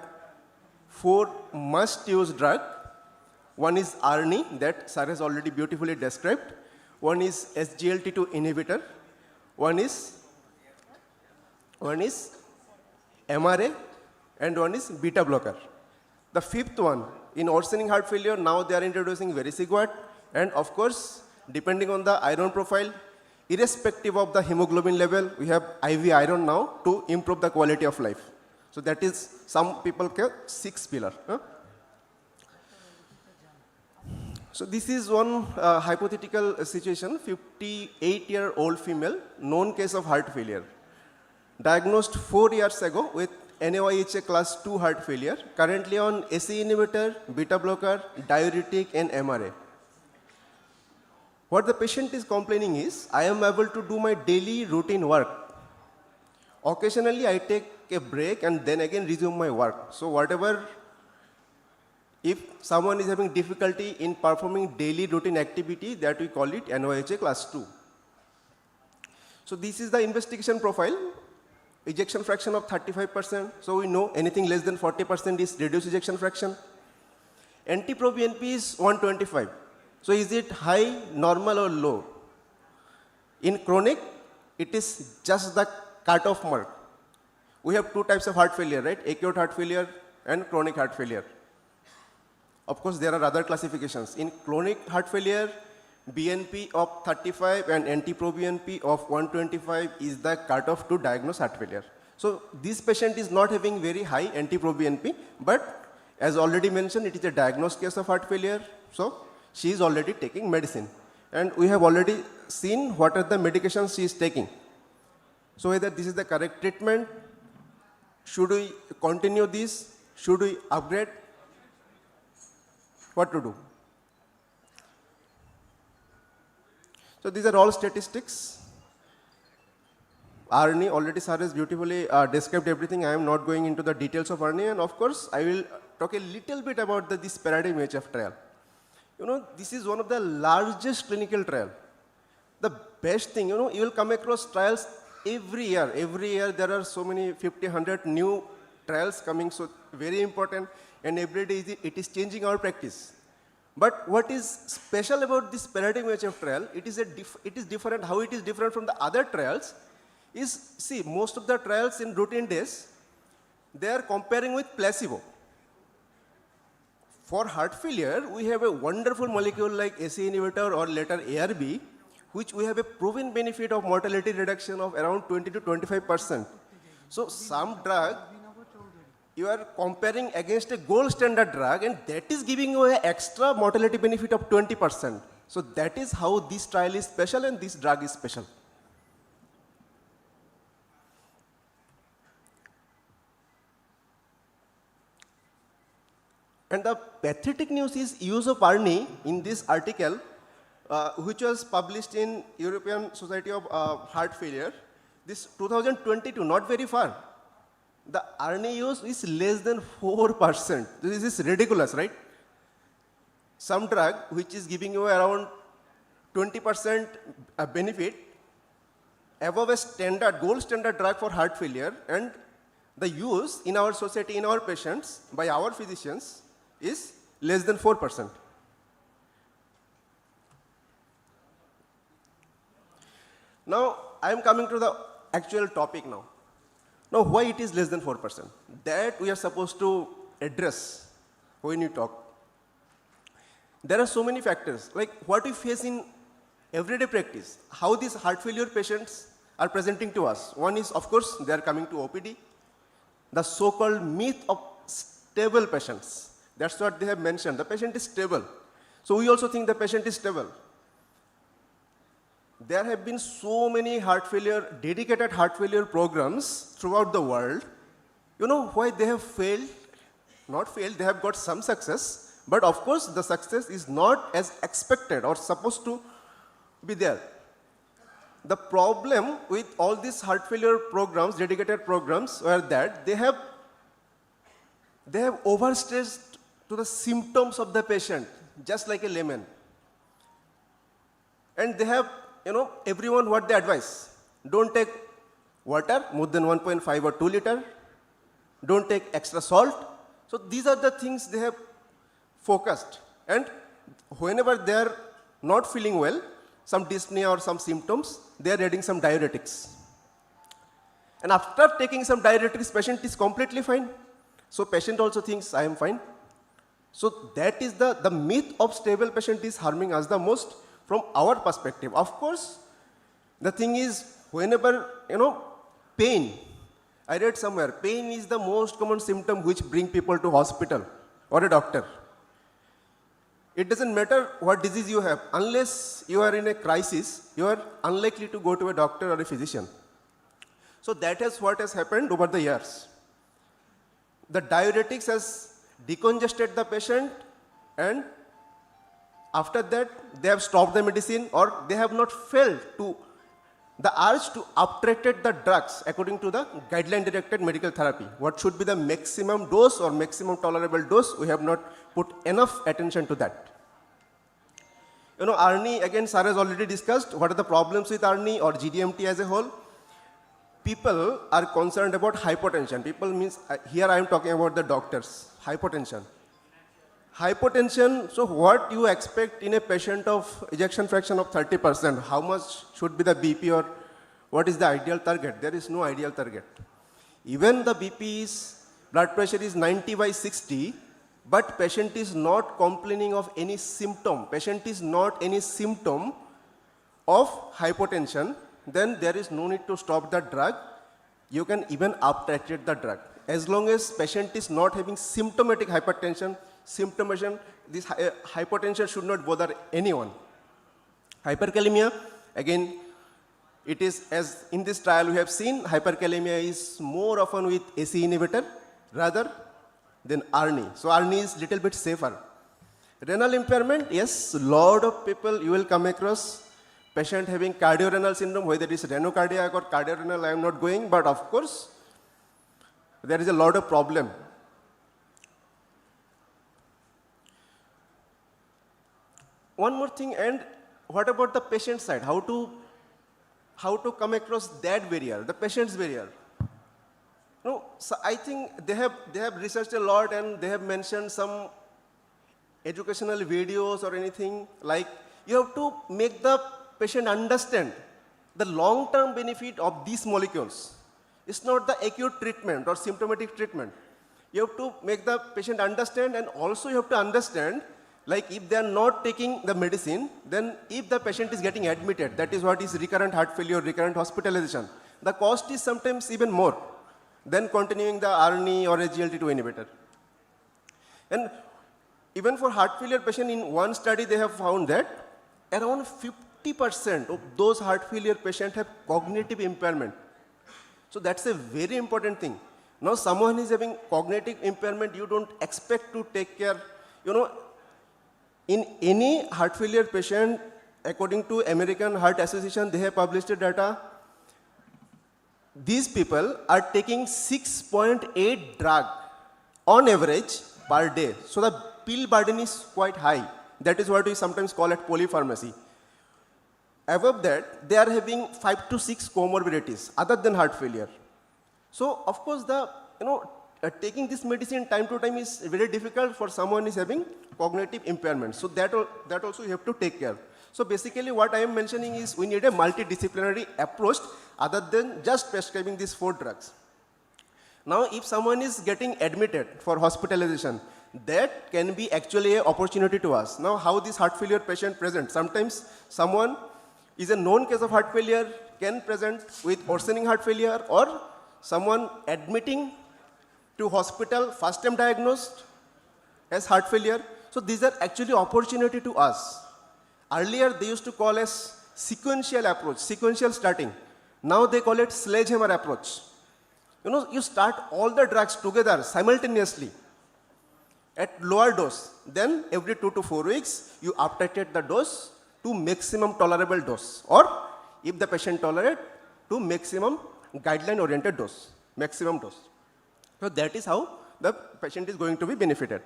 Speaker 23: 4 must-use drugs. One is ARNI, that Sir has already beautifully described. One is SGLT2 inhibitor. One is MRA, and one is beta blocker. The 5th one, in worsening heart failure, now they are introducing vericiguat, and of course, depending on the iron profile, irrespective of the hemoglobin level, we have IV iron now to improve the quality of life. So that is, some people call 6 pillar. So this is one hypothetical situation, 58-year-old female, known case of heart failure. Diagnosed 4 years ago with NAYHA class 2 heart failure, currently on ACE inhibitor, beta blocker, diuretic and MRA. What the patient is complaining is, I am able to do my daily routine work. Occasionally I take a break and then again resume my work. So whatever, if someone is having difficulty in performing daily routine activity, that we call it NAYHA class 2. So this is the investigation profile. Ejection fraction of 35%. So we know anything less than 40% is reduced ejection fraction. NT-proBNP is 125. So is it high, normal or low? In chronic, it is just the cutoff mark. We have 2 types of heart failure, right? Acute heart failure and chronic heart failure. Of course, there are other classifications. In chronic heart failure, BNP of 35 and NT-proBNP of 125 is the cutoff to diagnose heart failure. So this patient is not having very high NT-proBNP, but as already mentioned, it is a diagnosed case of heart failure. So she is already taking medicine. And we have already seen what are the medications she is taking. So whether this is the correct treatment, should we continue this, should we upgrade, what to do? So these are all statistics. ARNI, already Sir has beautifully described everything. I am not going into the details of ARNI, and of course, I will talk a little bit about this paradigm HF trial. This is one of the largest clinical trial. The best thing, you will come across trials every year. Every year there are so many 50, 100 new trials coming, so very important, and every day it is changing our practice. But what is special about this paradigm HF trial, it is different, how it is different from the other trials is, see, most of the trials in routine days, they are comparing with placebo. For heart failure, we have a wonderful molecule like ACE inhibitor or later ARB, which we have a proven benefit of mortality reduction of around 20 to 25%. So some drug, you are comparing against a gold standard drug, and that is giving you an extra mortality benefit of 20%. So that is how this trial is special and this drug is special. And the pathetic news is use of ARNI in this article, which was published in European Society of Heart Failure, this 2022, not very far. The ARNI use is less than 4%. This is ridiculous, right? Some drug which is giving you around 20% benefit above a standard, gold standard drug for heart failure, and the use in our society, in our patients, by our physicians is less than 4%. Now, I am coming to the actual topic now. Now, why it is less than 4%? That we are supposed to address when you talk. There are so many factors, like what we face in everyday practice, how these heart failure patients are presenting to us. One is, of course, they are coming to OPD. The so-called myth of stable patients. That's what they have mentioned. The patient is stable. So we also think the patient is stable. There have been so many heart failure, dedicated heart failure programs throughout the world. You know why they have failed? Not failed, they have got some success, But of course, the success is not as expected or supposed to be there. The problem with all these heart failure programs, dedicated programs, were that they have overstressed to the symptoms of the patient, just like a layman. And they have, everyone what they advise. Don't take water more than 1.5 or 2 liter. Don't take extra salt. So these are the things they have focused. And whenever they are not feeling well, some dyspnea or some symptoms, they are adding some diuretics. And after taking some diuretics, patient is completely fine. So patient also thinks, I am fine. So that is the myth of stable patient is harming us the most from our perspective. Of course, the thing is, whenever, pain, I read somewhere, pain is the most common symptom which bring people to hospital or a doctor. It doesn't matter what disease you have. Unless you are in a crisis, you are unlikely to go to a doctor or a physician. So that is what has happened over the years. The diuretics has decongested the patient, and after that, they have stopped the medicine, or they have not felt the urge to uptitrate the drugs according to the guideline-directed medical therapy. What should be the maximum dose or maximum tolerable dose? We have not put enough attention to that. ARNI, again, sir has already discussed what are the problems with ARNI or GDMT as a whole. People are concerned about hypotension. People means, here I am talking about the doctors, hypotension. Hypotension, so what you expect in a patient of ejection fraction of 30%, how much should be the BP or what is the ideal target? There is no ideal target. Even the BP is, blood pressure is 90/60, but patient is not complaining of any symptom. Patient is not any symptom of hypotension, then there is no need to stop the drug. You can even uptitrate the drug. As long as patient is not having symptomatic hypertension, this hypotension should not bother anyone. Hyperkalemia, again, it is, as in this trial we have seen, hyperkalemia is more often with AC inhibitor rather than ARNI. So ARNI is little bit safer. Renal impairment, yes, lot of people you will come across patient having cardiorenal syndrome, whether it is renocardiac or cardiorenal, I am not going, but of course, there is a lot of problem. One more thing, and what about the patient side? How to come across that barrier, the patient's barrier? No, so I think they have researched a lot, and they have mentioned some educational videos or anything, like you have to make the patient understand the long-term benefit of these molecules. It's not the acute treatment or symptomatic treatment. You have to make the patient understand, and also you have to understand, like if they are not taking the medicine, then if the patient is getting admitted, that is what is recurrent heart failure, recurrent hospitalization, the cost is sometimes even more than continuing the ARNI or a GLT2 inhibitor. And even for heart failure patient, in one study they have found that around 50% of those heart failure patients have cognitive impairment. So that's a very important thing. Now someone is having cognitive impairment, you don't expect to take care, in any heart failure patient, according to American Heart Association, they have published data. These people are taking 6.8 drug on average per day. So the pill burden is quite high. That is what we sometimes call it polypharmacy. Above that, they are having 5 to 6 comorbidities other than heart failure. So of course, taking this medicine time to time is very difficult for someone who is having cognitive impairment. So that also you have to take care. So basically what I am mentioning is we need a multidisciplinary approach other than just prescribing these 4 drugs. Now if someone is getting admitted for hospitalization, that can be actually an opportunity to us. Now how this heart failure patient presents? Sometimes someone is a known case of heart failure, can present with worsening heart failure, or someone admitting to hospital, first time diagnosed as heart failure. So these are actually opportunity to us. Earlier they used to call us sequential approach, sequential starting. Now they call it sledgehammer approach. You start all the drugs together simultaneously. at lower dose. Then every 2 to 4 weeks, you uptitrate the dose to maximum tolerable dose, or if the patient tolerate, to maximum guideline oriented dose, maximum dose. So that is how the patient is going to be benefited.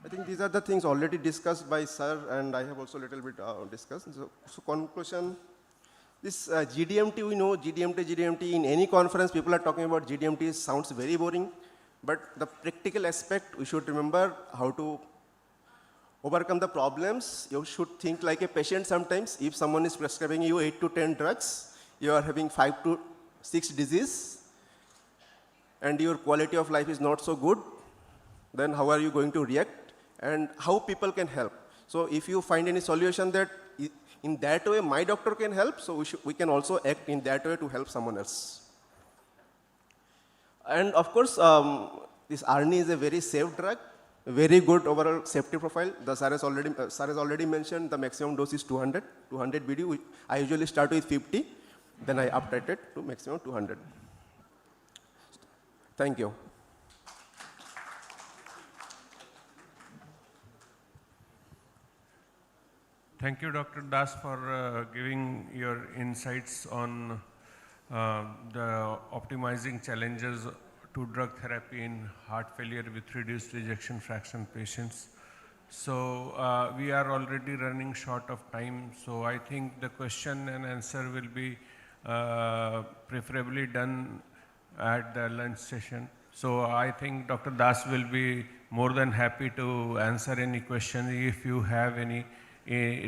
Speaker 23: I think these are the things already discussed by sir, and I have also a little bit discussed. So conclusion, this GDMT, we know GDMT, in any conference people are talking about GDMT, sounds very boring, but the practical aspect, we should remember how to overcome the problems. You should think like a patient sometimes. If someone is prescribing you 8 to 10 drugs, you are having 5 to 6 diseases, and your quality of life is not so good, then how are you going to react? And how people can help. So if you find any solution that in that way my doctor can help, so we can also act in that way to help someone else. And of course, this ARNI is a very safe drug, very good overall safety profile. The sir has already mentioned the maximum dose is 200 BD. I usually start with 50, then I uptitrate to maximum 200. Thank you.
Speaker 5: Thank you, Dr. Das, for giving your insights on the optimizing challenges to drug therapy in heart failure with reduced ejection fraction patients. So we are already running short of time, so I think the question and answer will be preferably done at the lunch session. So I think Dr. Das will be more than happy to answer any question if you have any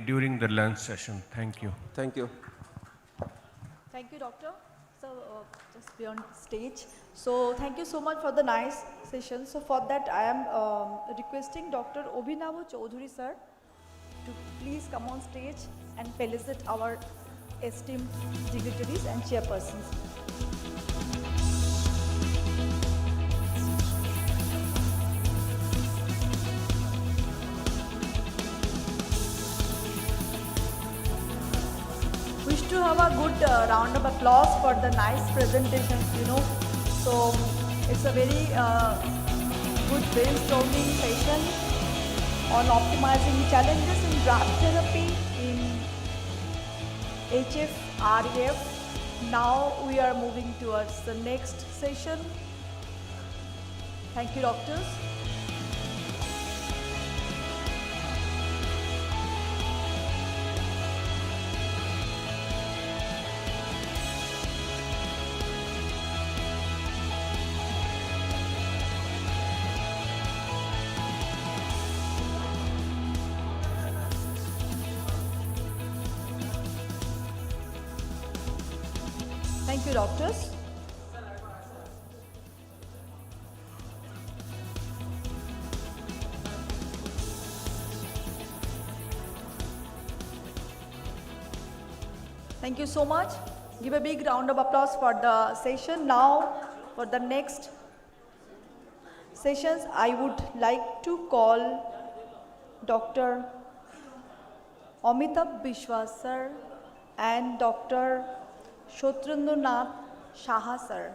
Speaker 5: during the lunch session. Thank you.
Speaker 23: Thank you.
Speaker 1: Thank you, doctor. So just be on stage. So thank you so much for the nice session. So for that, I am requesting Dr. Abhinava Chaudhuri sir to please come on stage and felicit our esteemed dignitaries and chairpersons. Wish to have a good round of applause for the nice presentation, So it's a very good brainstorming session on optimizing challenges in drug therapy in HF-REF. Now we are moving towards the next session. Thank you, doctors. Thank you, doctors. Thank you so much. Give a big round of applause for the session. Now, for the next sessions, I would like to call Dr. Amitabh Biswas sir and Dr. Shatrundranath Shaha sir.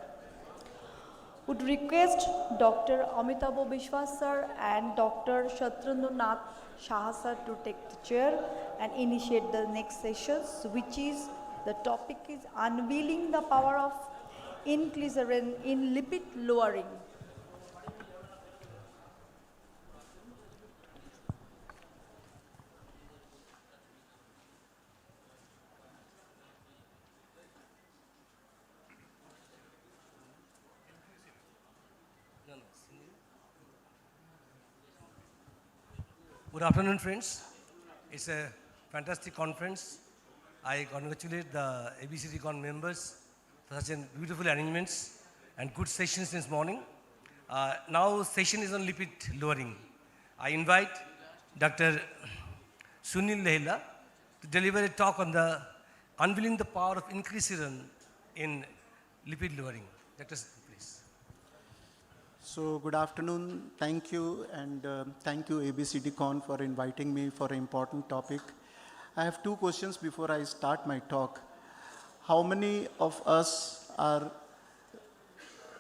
Speaker 1: Would request Dr. Amitabh Biswas sir and Dr. Shatrundranath Shaha sir to take the chair and initiate the next sessions, which is the topic is unveiling the power of inclisiran in lipid lowering.
Speaker 8: Good afternoon, friends. It's a fantastic conference. I congratulate the ABCDCon members for such beautiful arrangements and good sessions this morning. Now session is on lipid lowering. I invite Dr. Sunil Lehla to deliver a talk on the unveiling the power of inclisiran in lipid lowering. Dr. please.
Speaker 9: So good afternoon, thank you, and thank you ABCDCon for inviting me for an important topic. I have two questions before I start my talk. how many of us are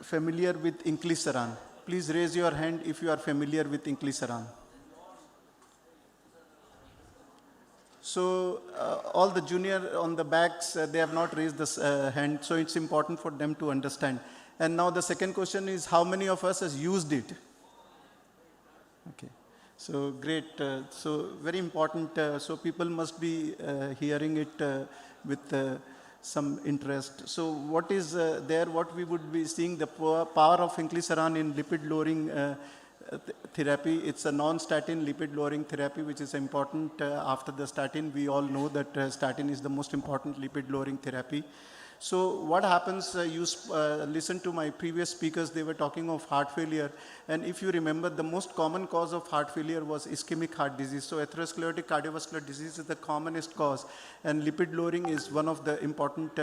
Speaker 9: familiar with inclisiran? Please raise your hand if you are familiar with inclisiran. So all the junior on the backs, they have not raised this hand, so it's important for them to understand. And now the second question is, how many of us has used it? Okay, so great. So very important. So people must be hearing it with some interest. So what is there, what we would be seeing, the power of inclisiran in lipid lowering therapy. It's a non-statin lipid lowering therapy, which is important after the statin. We all know that statin is the most important lipid lowering therapy. So what happens, you listen to my previous speakers, they were talking of heart failure. And if you remember, the most common cause of heart failure was ischemic heart disease. So atherosclerotic cardiovascular disease is the commonest cause. And lipid lowering is one of the important,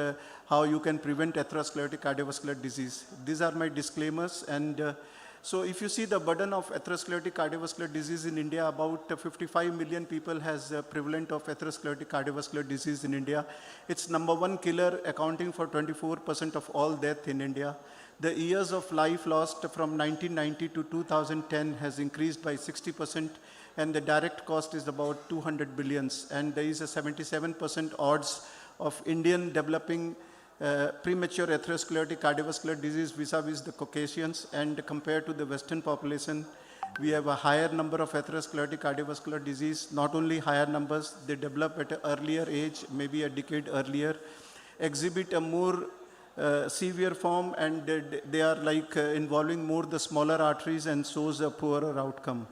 Speaker 9: how you can prevent atherosclerotic cardiovascular disease. These are my disclaimers. And so if you see the burden of atherosclerotic cardiovascular disease in India, about 55 million people has prevalent of atherosclerotic cardiovascular disease in India. It's #1 killer, accounting for 24% of all death in India. The years of life lost from 1990 to 2010 has increased by 60%, and the direct cost is about 200 billions. And there is a 77% odds of Indian developing premature atherosclerotic cardiovascular disease vis-a-vis the Caucasians, and compared to the Western population, we have a higher number of atherosclerotic cardiovascular disease. Not only higher numbers, they develop at an earlier age, maybe a decade earlier, exhibit a more severe form, and they are like involving more the smaller arteries and shows a poorer outcome.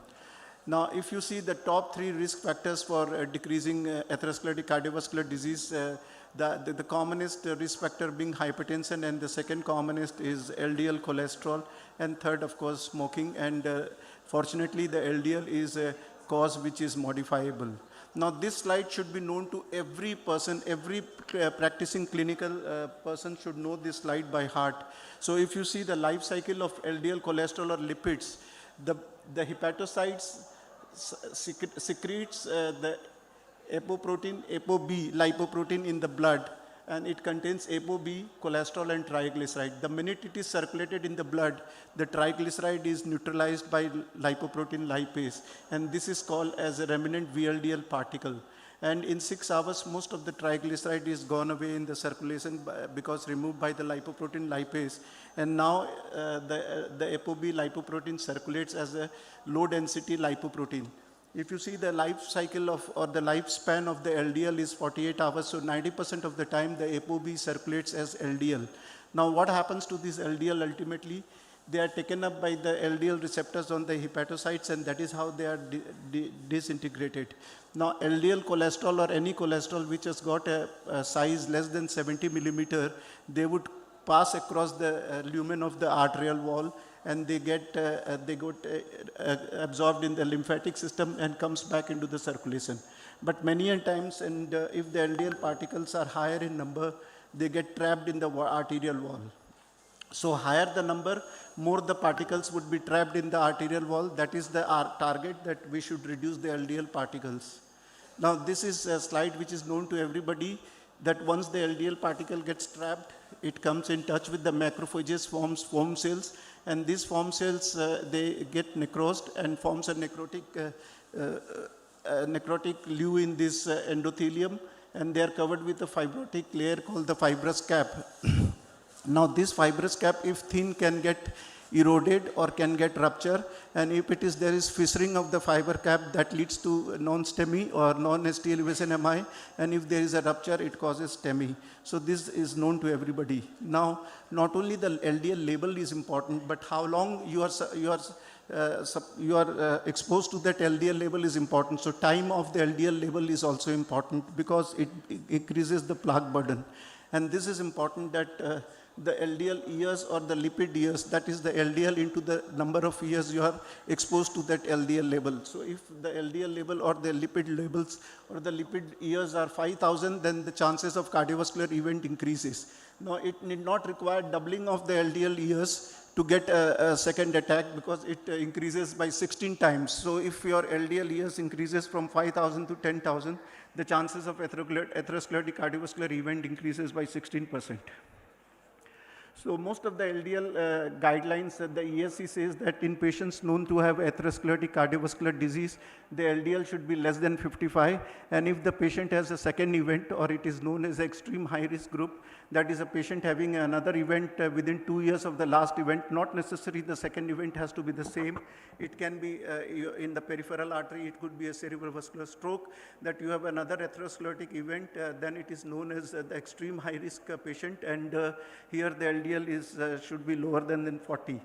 Speaker 9: Now, if you see the top 3 risk factors for decreasing atherosclerotic cardiovascular disease, the commonest risk factor being hypertension, and the second commonest is LDL cholesterol, and third, of course, smoking. And fortunately, the LDL is a cause which is modifiable. Now, this slide should be known to every person, every practicing clinical person should know this slide by heart. So if you see the life cycle of LDL cholesterol or lipids, the hepatocytes secretes the apoprotein, ApoB, lipoprotein in the blood, and it contains ApoB, cholesterol and triglyceride. The minute it is circulated in the blood, the triglyceride is neutralized by lipoprotein lipase, and this is called as a remnant VLDL particle. And in 6 hours, most of the triglyceride is gone away in the circulation because removed by the lipoprotein lipase. And now the ApoB lipoprotein circulates as a low density lipoprotein. If you see the life cycle of, or the lifespan of the LDL is 48 hours, so 90% of the time the ApoB circulates as LDL. Now what happens to this LDL ultimately? They are taken up by the LDL receptors on the hepatocytes, and that is how they are disintegrated. Now LDL cholesterol or any cholesterol which has got a size less than 70 millimeter, they would pass across the lumen of the arterial wall, and they get absorbed in the lymphatic system and comes back into the circulation. But many a times, and if the LDL particles are higher in number, they get trapped in the arterial wall. So higher the number, more the particles would be trapped in the arterial wall. That is the target, that we should reduce the LDL particles. Now this is a slide which is known to everybody, that once the LDL particle gets trapped, it comes in touch with the macrophages, forms foam cells, and these foam cells, they get necrosed and forms a necrotic lue in this endothelium, and they are covered with a fibrotic layer called the fibrous cap. Now this fibrous cap, if thin, can get eroded or can get rupture, and if it is, there is fissuring of the fiber cap, that leads to non-STEMI or non-ST elevation MI, and if there is a rupture, it causes STEMI. So this is known to everybody. Now, not only the LDL label is important, but how long you are exposed to that LDL level is important. So time of the LDL level is also important, because it increases the plaque burden. And this is important, that the LDL years or the lipid years, that is the LDL into the number of years you are exposed to that LDL level. So if the LDL level or the lipid levels or the lipid years are 5,000, then the chances of cardiovascular event increases. Now it need not require doubling of the LDL years to get a second attack, because it increases by 16 times. So if your LDL years increases from 5,000 to 10,000, the chances of atherosclerotic cardiovascular event increases by 16%. So most of the LDL guidelines, the ESC says that in patients known to have atherosclerotic cardiovascular disease, the LDL should be less than 55. And if the patient has a second event, or it is known as extreme high risk group, that is a patient having another event within 2 years of the last event, not necessarily the second event has to be the same. It can be in the peripheral artery, it could be a cerebrovascular stroke, that you have another atherosclerotic event, then it is known as the extreme high risk patient, and here the LDL is, should be lower than 40.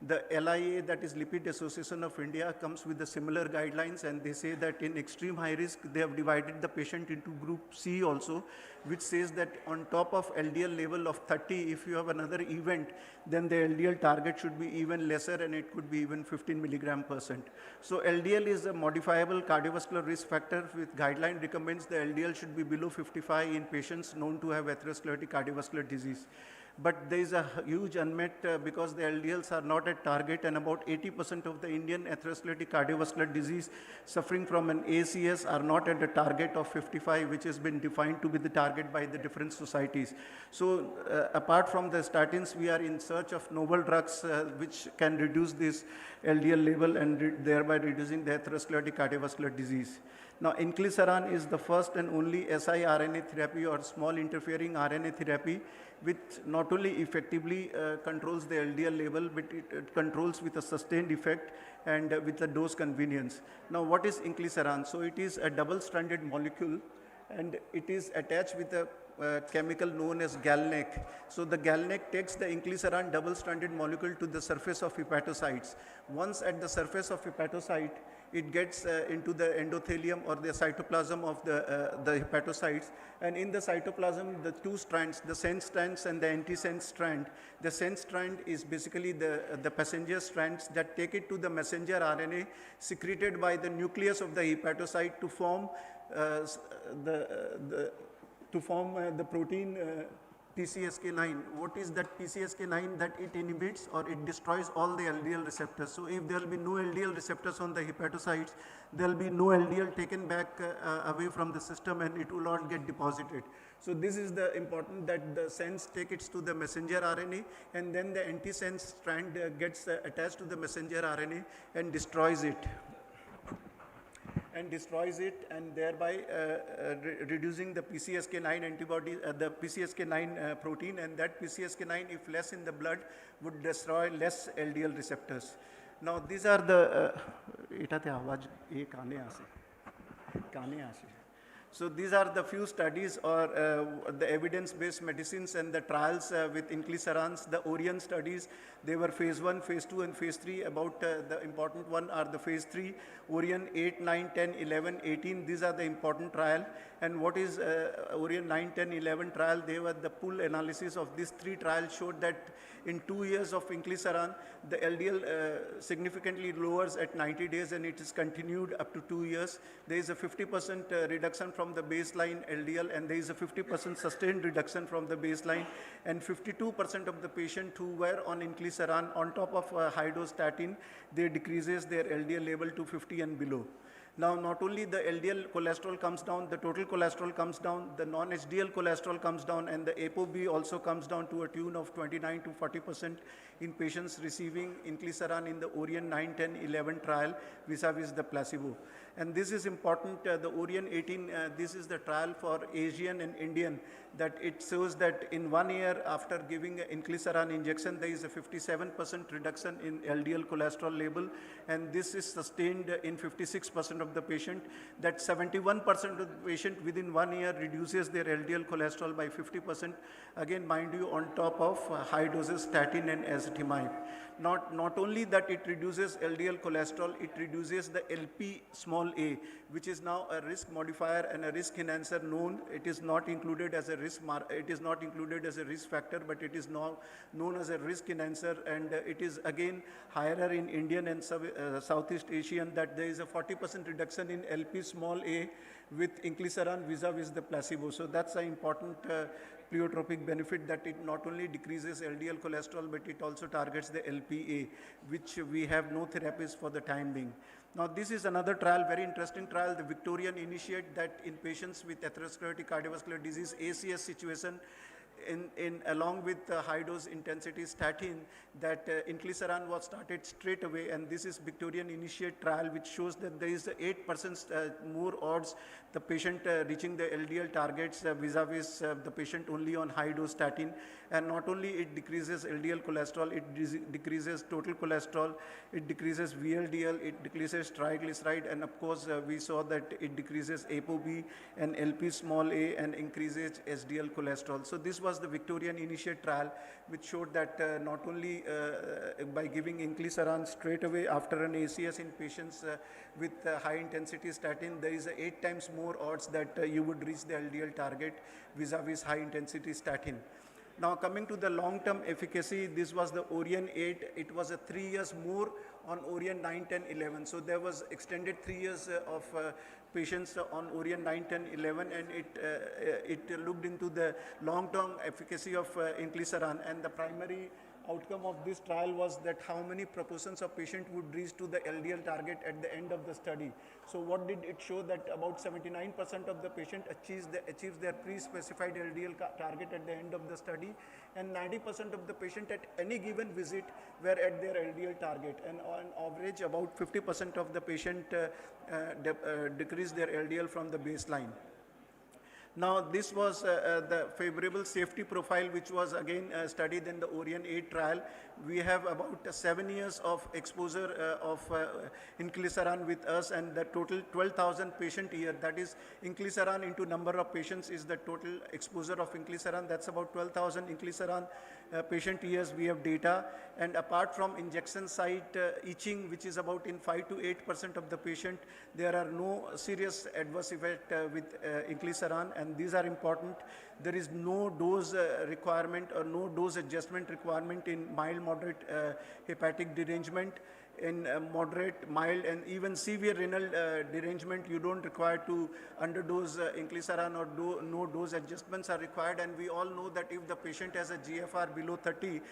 Speaker 9: The LIA, that is Lipid Association of India, comes with the similar guidelines, and they say that in extreme high risk, they have divided the patient into group C also, which says that on top of LDL level of 30, if you have another event, then the LDL target should be even lesser, and it could be even 15 mg/%. So LDL is a modifiable cardiovascular risk factor, with guideline recommends the LDL should be below 55 in patients known to have atherosclerotic cardiovascular disease. But there is a huge unmet because the LDLs are not at target, and about 80% of the Indian atherosclerotic cardiovascular disease suffering from an ACS are not at the target of 55, which has been defined to be the target by the different societies. So apart from the statins, we are in search of novel drugs which can reduce this LDL level and thereby reducing the atherosclerotic cardiovascular disease. Now, inclisiran is the first and only siRNA therapy, or small interfering RNA therapy, which not only effectively controls the LDL level, but it controls with a sustained effect and with the dose convenience. Now, what is inclisiran? So it is a double-stranded molecule, and it is attached with a chemical known as GalNAc. So the GalNAc takes the inclisiran double-stranded molecule to the surface of hepatocytes. Once at the surface of hepatocyte, it gets into the endothelium or the cytoplasm of the hepatocytes, and in the cytoplasm, the two strands, the sense strands and the antisense strand. The sense strand is basically the passenger strands that take it to the messenger RNA secreted by the nucleus of the hepatocyte to form the protein PCSK9. What is that PCSK9? That it inhibits or it destroys all the LDL receptors. So if there will be no LDL receptors on the hepatocytes, there will be no LDL taken back away from the system, and it will not get deposited. So this is the important, that the sense takes it to the messenger RNA, and then the antisense strand gets attached to the messenger RNA and destroys it. And thereby reducing the PCSK9 antibody, the PCSK9 protein, and that PCSK9, if less in the blood, would destroy less LDL receptors. Now these are the so these are the few studies or the evidence-based medicines and the trials with inclisirans. The Orion studies, they were phase 1, phase 2 and phase 3. About the important one are the phase 3, Orion 8, 9, 10, 11, 18. These are the important trial. And what is Orion 9, 10, 11 trial? They were the pool analysis of these 3 trials showed that in 2 years of inclisiran, the LDL significantly lowers at 90 days, and it is continued up to 2 years. There is a 50% reduction from the baseline LDL, and there is a 50% sustained reduction from the baseline, and 52% of the patients who were on inclisiran on top of high dose statin, they decreases their LDL level to 50 and below. Now, not only the LDL cholesterol comes down, the total cholesterol comes down, the non-HDL cholesterol comes down, and the ApoB also comes down to a tune of 29 to 40% in patients receiving inclisiran in the Orion 9, 10, 11 trial vis-a-vis the placebo. And this is important, the Orion 18, this is the trial for Asian and Indian, that it shows that in 1 year after giving inclisiran injection, there is a 57% reduction in LDL cholesterol level, and this is sustained in 56% of the patient. That 71% of the patient within 1 year reduces their LDL cholesterol by 50%, again mind you on top of high doses statin and ezetimibe. Not only that it reduces LDL cholesterol, it reduces the LP small a, which is now a risk modifier and a risk enhancer known. It is not included as a risk factor, but it is now known as a risk enhancer, and it is again higher in Indian and Southeast Asian, that there is a 40% reduction in LP small a with inclisiran vis-a-vis the placebo. So that's an important pleiotropic benefit that it not only decreases LDL cholesterol, but it also targets the LPA, which we have no therapies for the time being. Now, this is another trial, very interesting trial, the Victorian Initiate, that in patients with atherosclerotic cardiovascular disease, ACS situation, along with high dose intensity statin, that inclisiran was started straight away, and this is Victorian Initiate trial, which shows that there is 8% more odds the patient reaching the LDL targets vis-a-vis the patient only on high dose statin. And not only it decreases LDL cholesterol, it decreases total cholesterol, it decreases VLDL, it decreases triglyceride, and of course we saw that it decreases ApoB and LP small a and increases HDL cholesterol. So this was the Victorian Initiate trial, which showed that not only by giving inclisiran straight away after an ACS in patients with high intensity statin, there is 8 times more odds that you would reach the LDL target vis-a-vis high intensity statin. Now, coming to the long-term efficacy, this was the Orion 8. It was 3 years more on Orion 9, 10, 11. So there was extended 3 years of patients on Orion 9, 10, 11, and it looked into the long-term efficacy of inclisiran, and the primary outcome of this trial was that how many proportions of patient would reach to the LDL target at the end of the study. So what did it show? That about 79% of the patient achieves their pre-specified LDL target at the end of the study, and 90% of the patient at any given visit were at their LDL target, and on average about 50% of the patient decreased their LDL from the baseline. Now, this was the favorable safety profile, which was again studied in the Orion 8 trial. We have about 7 years of exposure of inclisiran with us, and the total 12,000 patient year, that is inclisiran into number of patients is the total exposure of inclisiran. That's about 12,000 inclisiran patient years we have data. And apart from injection site itching, which is about in 5 to 8% of the patient, there are no serious adverse effect with inclisiran, and these are important. There is no dose requirement or no dose adjustment requirement in mild, moderate hepatic derangement. In moderate, mild, and even severe renal derangement, you don't require to underdose inclisiran, or no dose adjustments are required. And we all know that if the patient has a GFR below 30,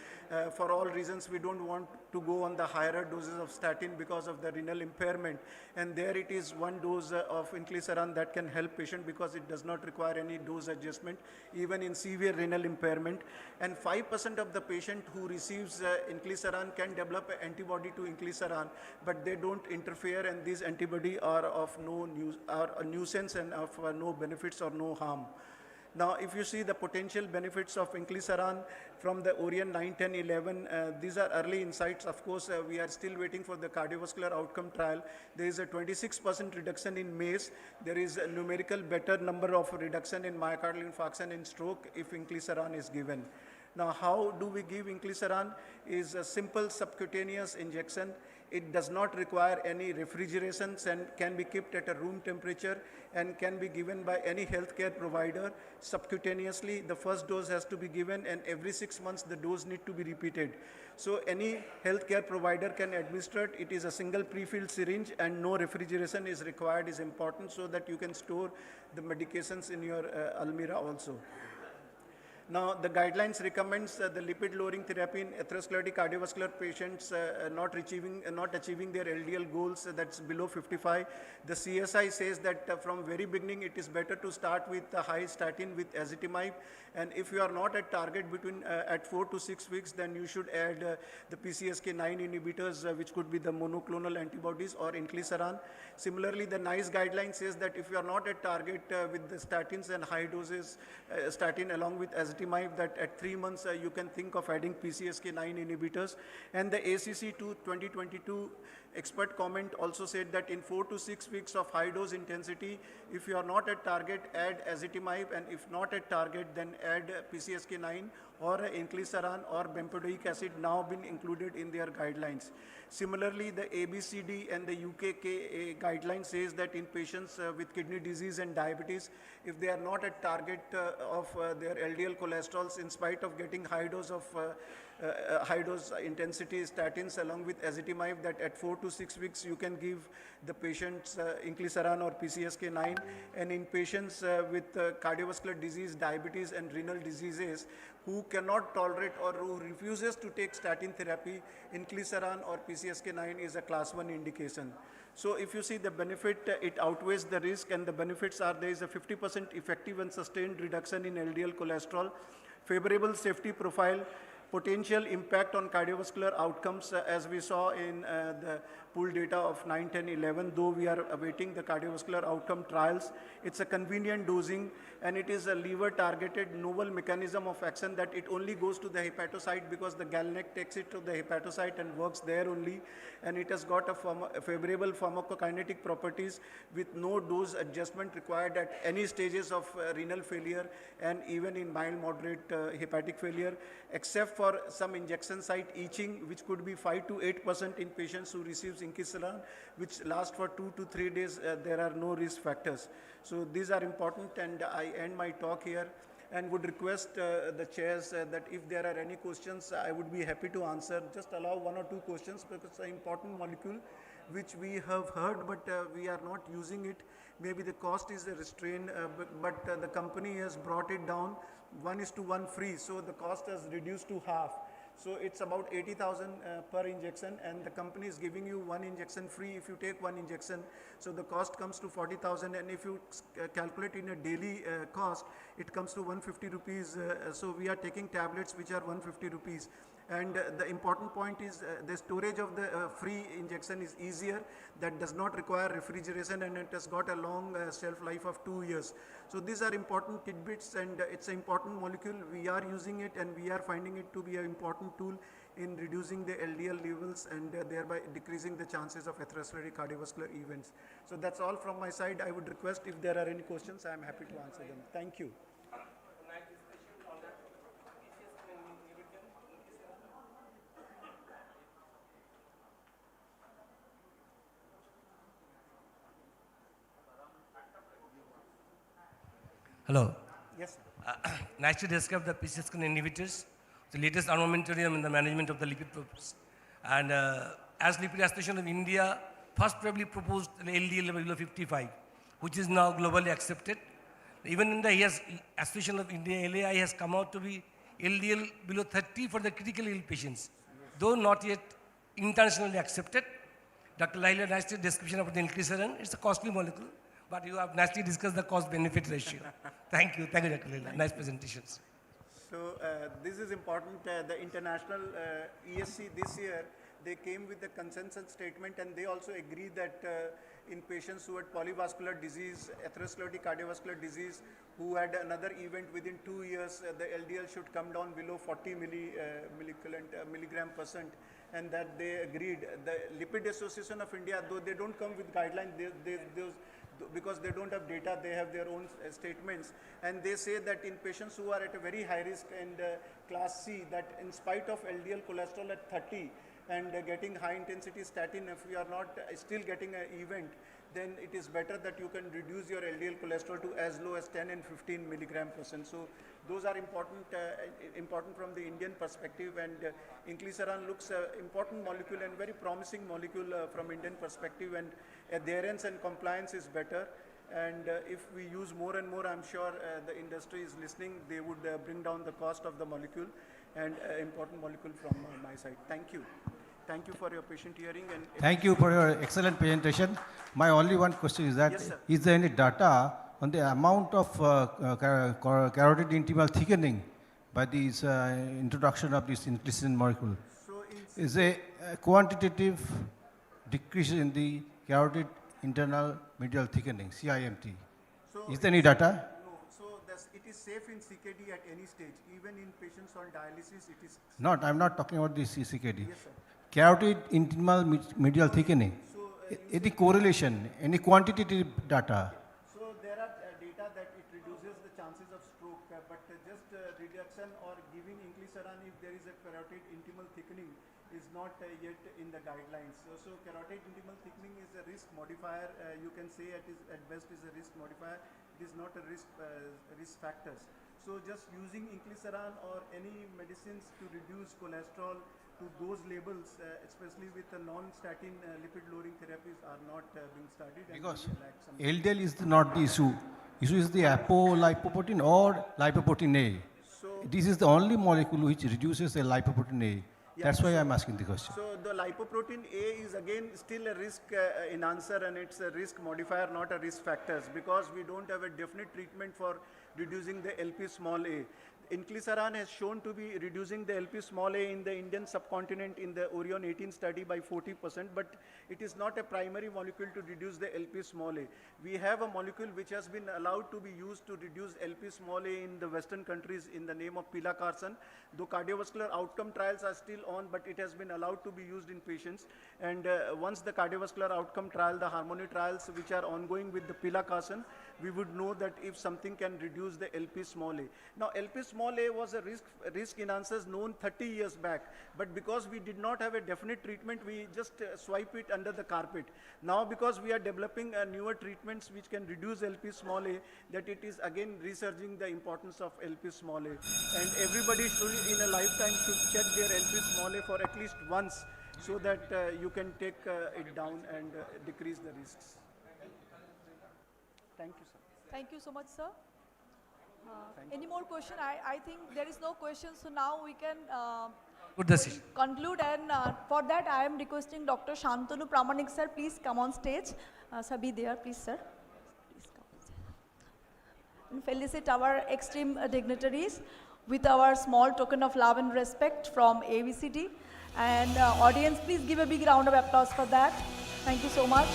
Speaker 9: for all reasons, we don't want to go on the higher doses of statin because of the renal impairment. And there it is one dose of inclisiran that can help patient because it does not require any dose adjustment, even in severe renal impairment. And 5% of the patient who receives inclisiran can develop an antibody to inclisiran, but they don't interfere, and these antibody are of a nuisance and of no benefits or no harm. Now, if you see the potential benefits of inclisiran from the Orion 9, 10, 11, these are early insights. Of course, we are still waiting for the cardiovascular outcome trial. There is a 26% reduction in MACE. There is a numerical better number of reduction in myocardial infarction and stroke if inclisiran is given. Now, how do we give inclisiran? Is a simple subcutaneous injection. It does not require any refrigeration and can be kept at a room temperature and can be given by any healthcare provider subcutaneously. The first dose has to be given, and every 6 months the dose need to be repeated. So any healthcare provider can administer it. It is a single pre-filled syringe, and no refrigeration is required is important, so that you can store the medications in your almirah also. Now, the guidelines recommends the lipid-lowering therapy in atherosclerotic cardiovascular patients not achieving their LDL goals, that's below 55. The CSI says that from very beginning, it is better to start with high statin with ezetimibe, and if you are not at target between at 4 to 6 weeks, then you should add the PCSK9 inhibitors, which could be the monoclonal antibodies or inclisiran. Similarly, the NICE guideline says that if you are not at target with the statins and high doses statin along with ezetimibe, that at 3 months you can think of adding PCSK9 inhibitors. And the ACC 2022 expert comment also said that in 4 to 6 weeks of high dose intensity, if you are not at target, add ezetimibe, and if not at target, then add PCSK9 or inclisiran or bempedoic acid, now been included in their guidelines. Similarly, the ABCD and the UKKA guideline says that in patients with kidney disease and diabetes, if they are not at target of their LDL cholesterol,
Speaker 2: cholesterols in spite of getting high dose intensity statins along with ezetimibe, that at 4 to 6 weeks you can give the patients inclisiran or PCSK9, and in patients with cardiovascular disease, diabetes and renal diseases who cannot tolerate or who refuses to take statin therapy, inclisiran or PCSK9 is a class 1 indication. So if you see the benefit, it outweighs the risk, and the benefits are there is a 50% effective and sustained reduction in LDL cholesterol, favorable safety profile, potential impact on cardiovascular outcomes as we saw in the pooled data of 9, 10, 11, though we are awaiting the cardiovascular outcome trials. It's a convenient dosing, and it is a liver-targeted novel mechanism of action that it only goes to the hepatocyte because the GalNAc takes it to the hepatocyte and works there only, and it has got a favorable pharmacokinetic properties with no dose adjustment required at any stages of renal failure and even in mild moderate hepatic failure, except for some injection site itching, which could be 5 to 8% in patients who receives inclisiran, which lasts for 2 to 3 days. There are no risk factors. So these are important, and I end my talk here and would request the chairs that if there are any questions, I would be happy to answer. Just allow 1 or 2 questions because it's an important molecule which we have heard, but we are not using it. Maybe the cost is a restraint, but the company has brought it down 1:1 free, so the cost has reduced to half. So it's about 80,000 per injection, and the company is giving you 1 injection free if you take 1 injection. So the cost comes to 40,000, and if you calculate in a daily cost, it comes to 150 rupees. So we are taking tablets which are 150 rupees. And the important point is the storage of the free injection is easier. That does not require refrigeration, and it has got a long shelf life of 2 years. So these are important tidbits, and it's an important molecule. We are using it, and we are finding it to be an important tool in reducing the LDL levels and thereby decreasing the chances of atherosclerotic cardiovascular events. So that's all from my side. I would request if there are any questions, I am happy to answer them. Thank you.
Speaker 8: Hello.
Speaker 2: Yes, sir.
Speaker 8: Nice to describe the PCSK9 inhibitors, the latest armamentarium in the management of the lipid profiles. And as Lipid Association of India first probably proposed an LDL level below 55, which is now globally accepted. Even in the Association of India, LAI has come out to be LDL below 30 for the critically ill patients, though not yet internationally accepted. Dr. Laila nicely description of the inclisiran. It's a costly molecule, but you have nicely discussed the cost-benefit ratio. Thank you, Dr. Laila. Nice presentations.
Speaker 2: So this is important. The international ESC this year, they came with a consensus statement, and they also agreed that in patients who had polyvascular disease, atherosclerotic cardiovascular disease, who had another event within 2 years, the LDL should come down below 40 milligram percent, and that they agreed. The Lipid Association of India, though they don't come with guidelines, because they don't have data, they have their own statements, and they say that in patients who are at a very high risk and class C, that in spite of LDL cholesterol at 30 and getting high intensity statin, if we are not still getting an event, then it is better that you can reduce your LDL cholesterol to as low as 10 and 15 milligram percent. So those are important, important from the Indian perspective, and inclisiran looks an important molecule and very promising molecule from Indian perspective, and adherence and compliance is better. And if we use more and more, I'm sure the industry is listening, they would bring down the cost of the molecule, and important molecule from my side. Thank you. Thank you for your patient hearing. And
Speaker 10: thank you for your excellent presentation. My only one question is that,
Speaker 2: yes,
Speaker 10: is there any data on the amount of carotid intimal thickening by this introduction of this inclisiran molecule?
Speaker 2: So
Speaker 10: is a quantitative decrease in the carotid internal medial thickening, CIMT?
Speaker 2: So
Speaker 10: is there any data?
Speaker 2: No. So it is safe in CKD at any stage, even in patients on dialysis. It is.
Speaker 10: Not. I'm not talking about the CKD.
Speaker 2: Yes, sir.
Speaker 10: Carotid intimal medial thickening. Any correlation, any quantitative data?
Speaker 2: So there are data that it reduces the chances of stroke, but just reduction or giving inclisiran if there is a carotid intimal thickening is not yet in the guidelines. So carotid intimal thickening is a risk modifier. You can say it is at best is a risk modifier. It is not a risk factors. So just using inclisiran or any medicines to reduce cholesterol to those labels, especially with the non-statin lipid-lowering therapies, are not being studied. And
Speaker 10: Because
Speaker 2: we will lack some
Speaker 10: LDL is not the issue. Issue is the apolipoprotein or lipoprotein A. This is the only molecule which reduces the lipoprotein A. That's why I'm asking the question.
Speaker 2: So the lipoprotein A is again still a risk enhancer, and it's a risk modifier, not a risk factors, because we don't have a definite treatment for reducing the LP small a. Inclisiran has shown to be reducing the LP small a in the Indian subcontinent in the Orion 18 study by 40%, but it is not a primary molecule to reduce the LP small a. We have a molecule which has been allowed to be used to reduce LP small a in the Western countries in the name of pilacarsen. Though cardiovascular outcome trials are still on, but it has been allowed to be used in patients. And once the cardiovascular outcome trial, the Harmony trials which are ongoing with the pilacarsen, we would know that if something can reduce the LP small a. Now LP small a was a risk enhancers known 30 years back, but because we did not have a definite treatment, we just swipe it under the carpet. Now because we are developing newer treatments which can reduce LP small a, that it is again resurging the importance of LP small a. And everybody should in a lifetime should check their LP small a for at least once, so that you can take it down and decrease the risks. Thank you, sir.
Speaker 1: Thank you so much, sir. Any more question? I think there is no question, so now we can conclude. And for that, I am requesting Dr. Shantanu Pramanik, sir, please come on stage. Sir, be there, please, sir. Please come on stage. And felicit our extreme dignitaries with our small token of love and respect from ABCD. And audience, please give a big round of applause for that. Thank you so much.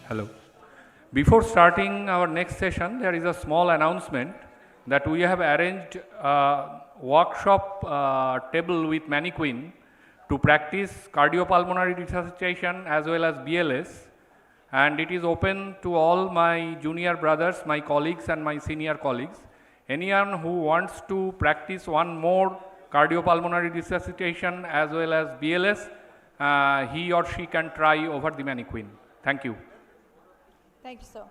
Speaker 5: Hello. Before starting our next session, there is a small announcement that we have arranged a workshop table with mannequin to practice cardiopulmonary resuscitation as well as BLS, and it is open to all my junior brothers, my colleagues and my senior colleagues. Anyone who wants to practice one more cardiopulmonary resuscitation as well as BLS, he or she can try over the mannequin. Thank you.
Speaker 1: Thank you, sir.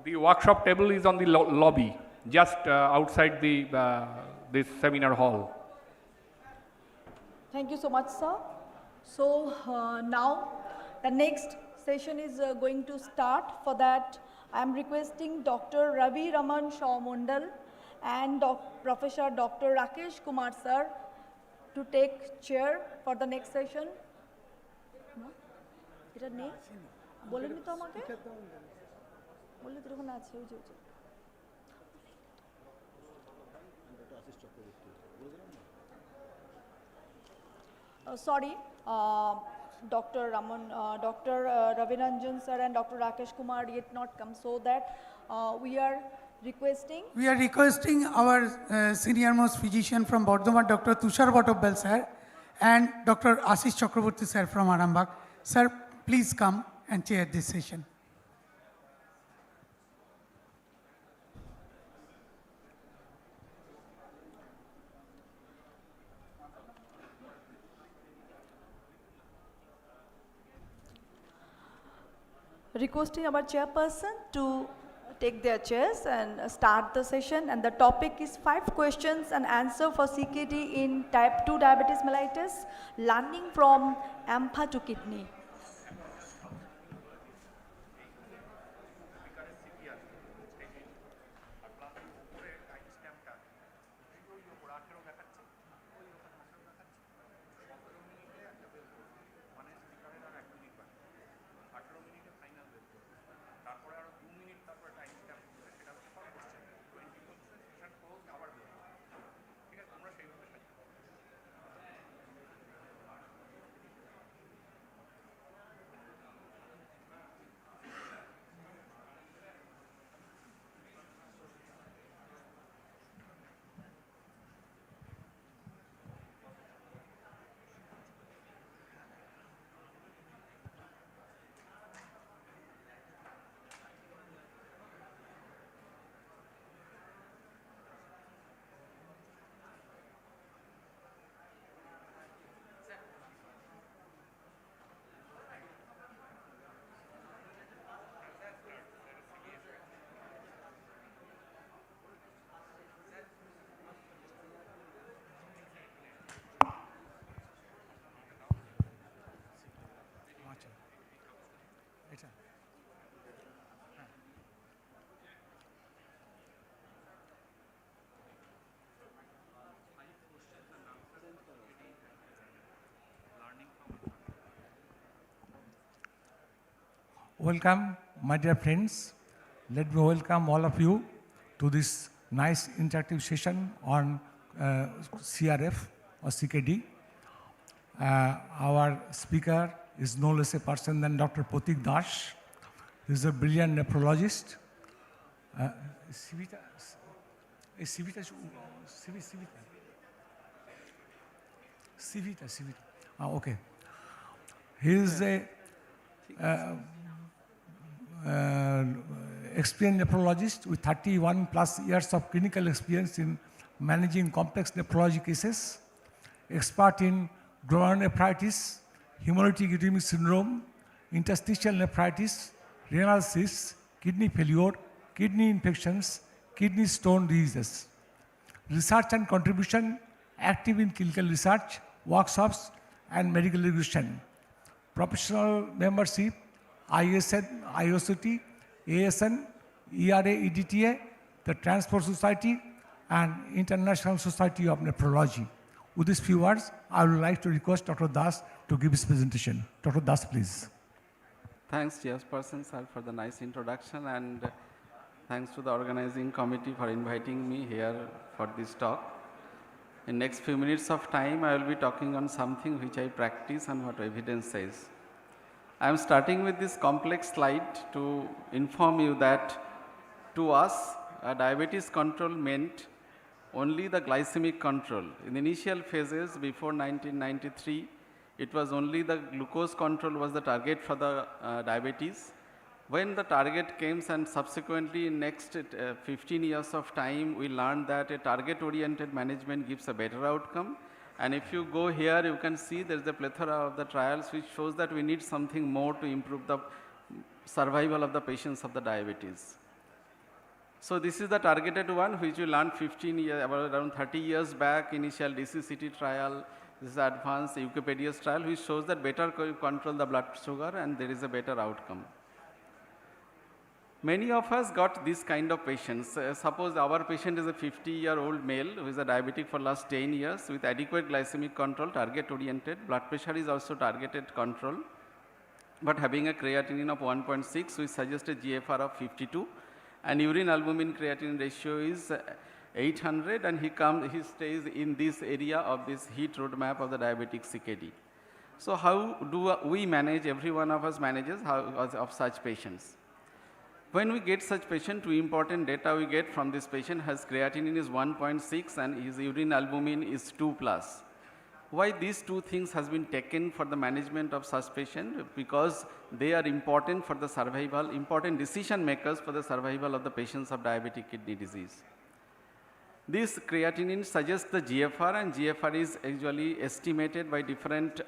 Speaker 5: The workshop table is on the lobby, just outside the this seminar hall.
Speaker 1: Thank you so much, sir. So now the next session is going to start. For that, I am requesting Dr. Ravi Raman Shawmundal and Professor Dr. Rakesh Kumar, sir, to take chair for the next session. এটা নেই বলেননি তো আমাকে বললে তো এরকম আছে ওই যে sorry, Dr. Raviranjan sir and Dr. Rakesh Kumar yet not come, so that we are requesting
Speaker 11: our senior most physician from Bardhaman, Dr. Tushar Bhattabal sir, and Dr. Ashish Chakraborty sir from Arambagh. Sir, please come and chair this session.
Speaker 1: Requesting our chairperson to take their chairs and start the session, and the topic is 5 questions and answer for CKD in type 2 diabetes mellitus, learning from AMPA to kidney.
Speaker 12: welcome, my dear friends. Let me welcome all of you to this nice interactive session on CRF or CKD. Our speaker is no less a person than Dr. Pratik Das. He is a brilliant nephrologist. Okay. He is a experienced nephrologist with 31 plus years of clinical experience in managing complex nephrology cases, expert in glomerulonephritis, hemolytic uremic syndrome, interstitial nephritis, renal cysts, kidney failure, kidney infections, kidney stone diseases. Research and contribution, active in clinical research, workshops, and medical education. Professional membership, ISN, IOCT, ASN, ERA, EDTA, the Transport Society, and International Society of Nephrology. With these few words, I would like to request Dr. Das to give his presentation. Dr. Das, please.
Speaker 14: Thanks, Chairperson, sir, for the nice introduction, and thanks to the organizing committee for inviting me here for this talk. In next few minutes of time, I will be talking on something which I practice and what evidence says. I am starting with this complex slide to inform you that to us, diabetes control meant only the glycemic control. In the initial phases before 1993, it was only the glucose control was the target for the diabetes. When the target came and subsequently in next 15 years of time, we learned that a target-oriented management gives a better outcome. And if you go here, you can see there is a plethora of the trials which shows that we need something more to improve the survival of the patients of the diabetes. So this is the targeted one which we learned 15 years, about around 30 years back, initial DCCT trial. This is advanced Eukipedias trial which shows that better control the blood sugar and there is a better outcome. Many of us got this kind of patients. Suppose our patient is a 50-year-old male who is a diabetic for last 10 years with adequate glycemic control, target-oriented. Blood pressure is also targeted control, but having a creatinine of 1.6, we suggest a GFR of 52, and urine albumin creatinine ratio is 800, and he stays in this area of this heat roadmap of the diabetic CKD. So how do we manage? Every one of us manages of such patients. When we get such patient, two important data we get from this patient has creatinine is 1.6 and his urine albumin is 2+. Why these two things has been taken for the management of such patient? Because they are important for the survival, important decision makers for the survival of the patients of diabetic kidney disease. This creatinine suggests the GFR, and GFR is usually estimated by different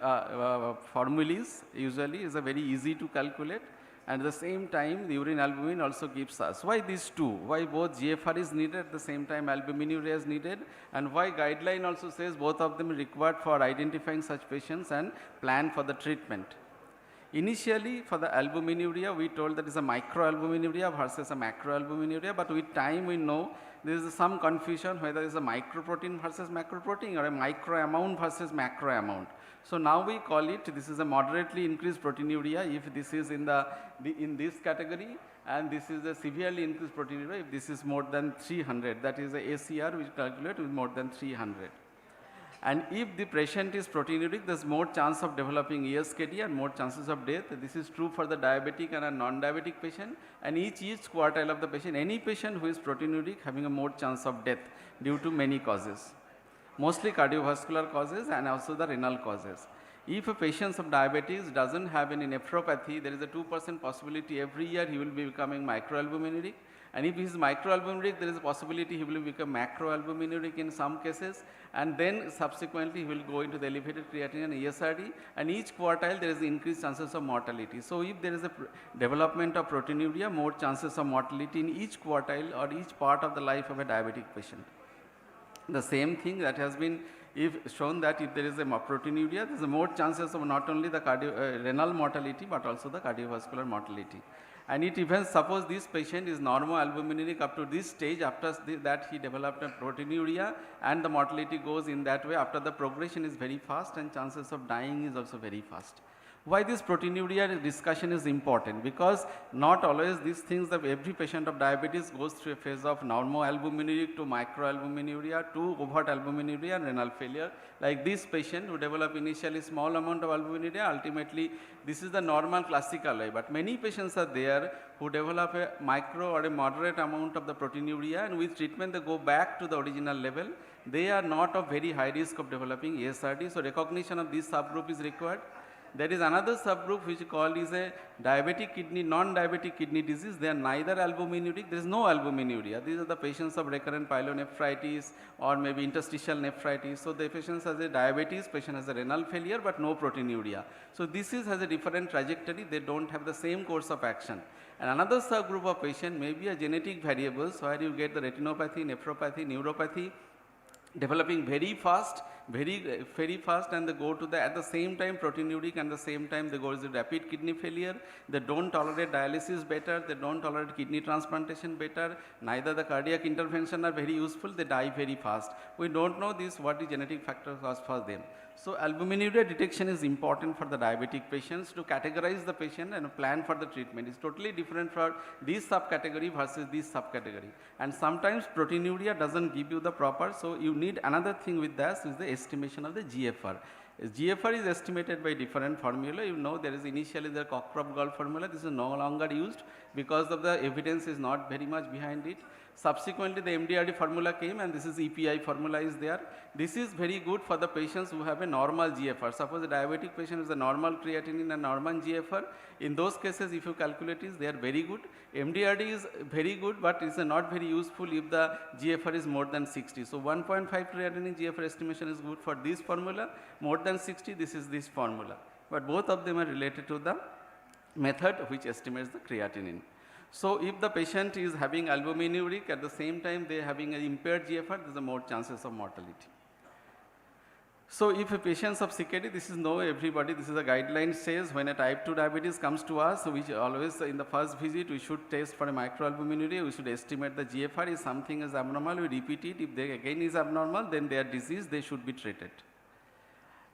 Speaker 14: formulas. Usually is a very easy to calculate. And at the same time, the urine albumin also gives us. Why these two? Why both GFR is needed, at the same time albuminuria is needed, and why guideline also says both of them are required for identifying such patients and plan for the treatment. Initially, for the albuminuria, we told that is a microalbuminuria versus a macroalbuminuria, but with time we know there is some confusion whether it is a microprotein versus macroprotein or a micro amount versus macro amount. So now we call it, this is a moderately increased proteinuria if this is in this category, and this is a severely increased proteinuria if this is more than 300. That is a ACR which calculate with more than 300. And if the patient is proteinuric, there is more chance of developing ESKD and more chances of death. This is true for the diabetic and a non-diabetic patient. And each quartile of the patient, any patient who is proteinuric having a more chance of death due to many causes. Mostly cardiovascular causes and also the renal causes. If a patient of diabetes doesn't have any nephropathy, there is a 2% possibility every year he will be becoming microalbuminuric. And if he is microalbuminuric, there is a possibility he will become macroalbuminuric in some cases, and then subsequently he will go into the elevated creatinine and ESRD, and each quartile there is increased chances of mortality. So if there is a development of proteinuria, more chances of mortality in each quartile or each part of the life of a diabetic patient. The same thing that has been shown that if there is a proteinuria, there is more chances of not only the renal mortality but also the cardiovascular mortality. And it even suppose this patient is normoalbuminuric up to this stage, after that he developed a proteinuria and the mortality goes in that way. After the progression is very fast and chances of dying is also very fast. Why this proteinuria discussion is important? Because not always these things that every patient of diabetes goes through a phase of normoalbuminuria to microalbuminuria to overt albuminuria and renal failure. Like this patient who develop initially small amount of albuminuria, ultimately this is the normal classical way. But many patients are there who develop a micro or a moderate amount of the proteinuria, and with treatment they go back to the original level. They are not of very high risk of developing ESRD. So recognition of this subgroup is required. There is another subgroup which is called is a diabetic kidney, non-diabetic kidney disease. They are neither albuminuric, there is no albuminuria. These are the patients of recurrent pyelonephritis or maybe interstitial nephritis. So the patient has a diabetes, patient has a renal failure but no proteinuria. So this has a different trajectory, they don't have the same course of action. And another subgroup of patient may be a genetic variables where you get the retinopathy, nephropathy, neuropathy developing very fast, very fast, and they go to the at the same time proteinuric, and the same time they go to rapid kidney failure. They don't tolerate dialysis better, they don't tolerate kidney transplantation better, neither the cardiac intervention are very useful, they die very fast. We don't know this, what the genetic factor was for them. So albuminuria detection is important for the diabetic patients to categorize the patient and plan for the treatment. It's totally different for this subcategory versus this subcategory. And sometimes proteinuria doesn't give you the proper, so you need another thing with this is the estimation of the GFR. GFR is estimated by different formula. You know there is initially the Cockcroft-Gault formula. This is no longer used because of the evidence is not very much behind it. Subsequently, the MDRD formula came, and this is EPI formula is there. This is very good for the patients who have a normal GFR. Suppose a diabetic patient is a normal creatinine and normal GFR. In those cases, if you calculate it, they are very good. MDRD is very good, but it's not very useful if the GFR is more than 60. So 1.5 creatinine GFR estimation is good for this formula. More than 60, this is this formula. But both of them are related to the method which estimates the creatinine. So if the patient is having albuminuric, at the same time they are having an impaired GFR, there is more chances of mortality. So if a patient of CKD, this is know everybody, this is a guideline says when a type 2 diabetes comes to us, which always in the first visit we should test for a microalbuminuria, we should estimate the GFR. If something is abnormal, we repeat it. If they again is abnormal, then their disease, they should be treated.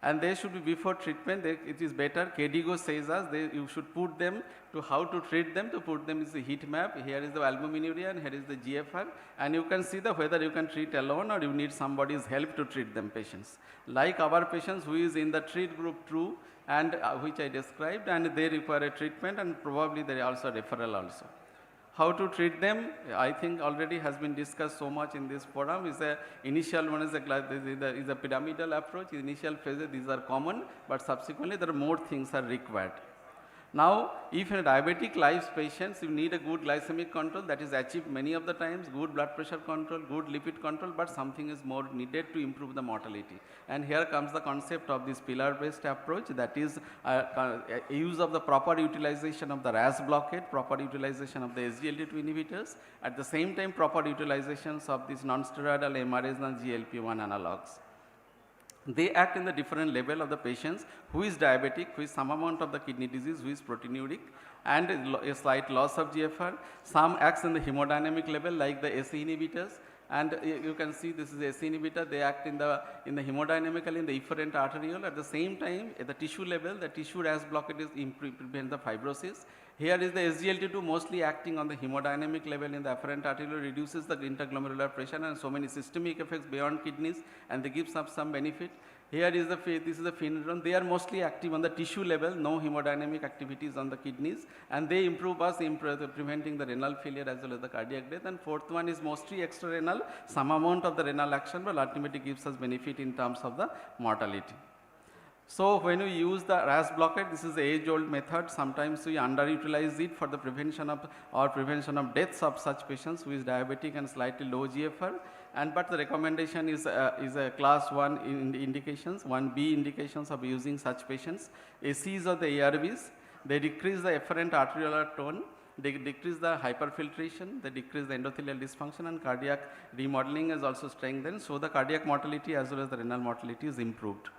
Speaker 14: And they should be before treatment, it is better, KDIGO says us, you should put them to how to treat them, to put them is the heat map, here is the albuminuria and here is the GFR, and you can see the whether you can treat alone or you need somebody's help to treat them patients. Like our patients who is in the treat group 2 and which I described, and they require a treatment and probably there is also referral also. How to treat them, I think already has been discussed so much in this forum. Is the initial one is a pyramidal approach. Initial phases, these are common, but subsequently there are more things are required. Now, if in a diabetic life patients, you need a good glycemic control that is achieved many of the times, good blood pressure control, good lipid control, but something is more needed to improve the mortality. And here comes the concept of this pillar-based approach, that is use of the proper utilization of the RAS blockade, proper utilization of the SGLT2 inhibitors, at the same time proper utilizations of these non-steroidal MRAs and GLP-1 analogs. They act in the different level of the patients who is diabetic, who is some amount of the kidney disease, who is proteinuric, and a slight loss of GFR. Some acts in the hemodynamic level like the ACE inhibitors, and you can see this is ACE inhibitor, they act in the hemodynamically in the efferent arteriole. At the same time, at the tissue level, the tissue RAS blockade prevents the fibrosis. Here is the SGLT2 mostly acting on the hemodynamic level in the afferent arteriole, reduces the interglomerular pressure and so many systemic effects beyond kidneys, and they give some benefit. Here is this is the phenytoin. They are mostly active on the tissue level, no hemodynamic activities on the kidneys, and they improve preventing the renal failure as well as the cardiac death. And fourth one is mostly extrarenal, some amount of the renal action, but ultimately gives us benefit in terms of the mortality. So when we use the RAS blockade, this is the age-old method. Sometimes we underutilize it for the prevention of deaths of such patients who is diabetic and slightly low GFR. But the recommendation is a class 1 indications, 1B indications of using such patients. ACs or the ARVs, they decrease the efferent arteriolar tone, they decrease the hyperfiltration, they decrease the endothelial dysfunction, and cardiac remodeling is also strengthened. So the cardiac mortality as well as the renal mortality is improved.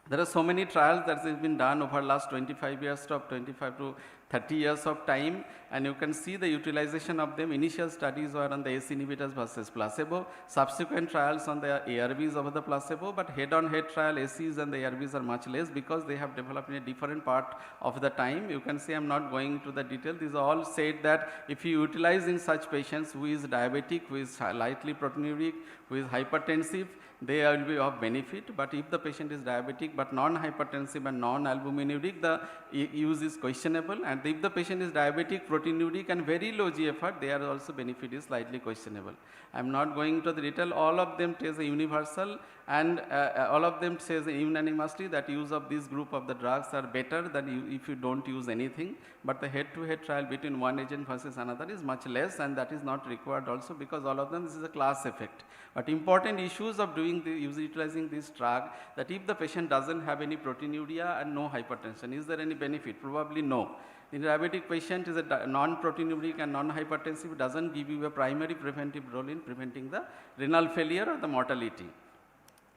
Speaker 14: There are so many trials that have been done over last 25 years, of 25 to 30 years of time, and you can see the utilization of them. Initial studies were on the ACE inhibitors versus placebo, subsequent trials on the ARBs over the placebo, but head-on-head trial ACEs and the ARBs are much less because they have developed in a different part of the time. You can see I am not going into the detail. These all said that if you utilize in such patients who is diabetic, who is lightly proteinuric, who is hypertensive, they will be of benefit. But if the patient is diabetic but non-hypertensive and non-albuminuric, the use is questionable. And if the patient is diabetic, proteinuric and very low GFR, their also benefit is slightly questionable. I am not going into the detail. All of them says a universal, and all of them says unanimously that use of this group of the drugs are better than if you don't use anything. But the head-to-head trial between one agent versus another is much less, and that is not required also because all of them, this is a class effect. But important issues of utilizing this drug, that if the patient doesn't have any proteinuria and no hypertension, is there any benefit? Probably no. In diabetic patient is a non-proteinuric and non-hypertensive, doesn't give you a primary preventive role in preventing the renal failure or the mortality.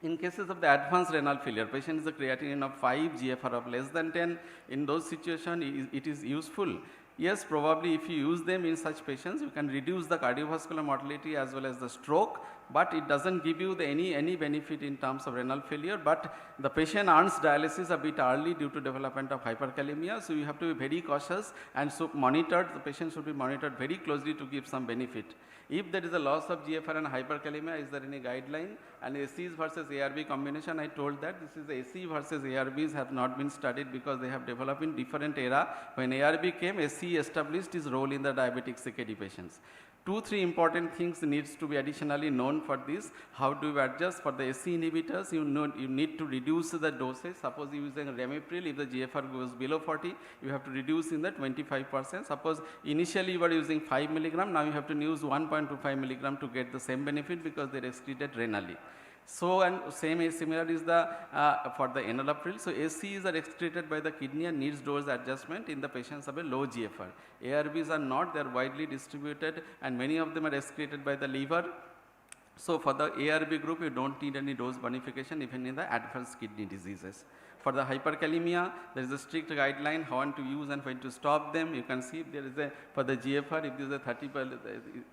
Speaker 14: In cases of the advanced renal failure, patient is a creatinine of 5, GFR of less than 10, in those situations it is useful. Yes, probably if you use them in such patients, you can reduce the cardiovascular mortality as well as the stroke, but it doesn't give you any benefit in terms of renal failure. But the patient earns dialysis a bit early due to development of hyperkalemia, so you have to be very cautious, and so monitored, the patient should be monitored very closely to give some benefit. If there is a loss of GFR and hyperkalemia, is there any guideline? And ACEs versus ARB combination, I told that this is ACE versus ARBs have not been studied because they have developed in different era. When ARB came, ACE established its role in the diabetic CKD patients. 2-3 important things needs to be additionally known for this. How do you adjust? For the ACE inhibitors, you need to reduce the dosage. Suppose you using Ramipril, if the GFR goes below 40, you have to reduce in the 25%. Suppose initially you were using 5 milligram, now you have to use 1.25 milligram to get the same benefit because they are excreted renally. So, and similar is the for the enalapril. So, ACEs are excreted by the kidney and needs dose adjustment in the patients of a low GFR. ARBs are not, they are widely distributed, and many of them are excreted by the liver. So, for the ARB group, you don't need any dose bonification even in the advanced kidney diseases. For the hyperkalemia, there is a strict guideline how to use and when to stop them. You can see there is a, for the GFR, if there is a 30,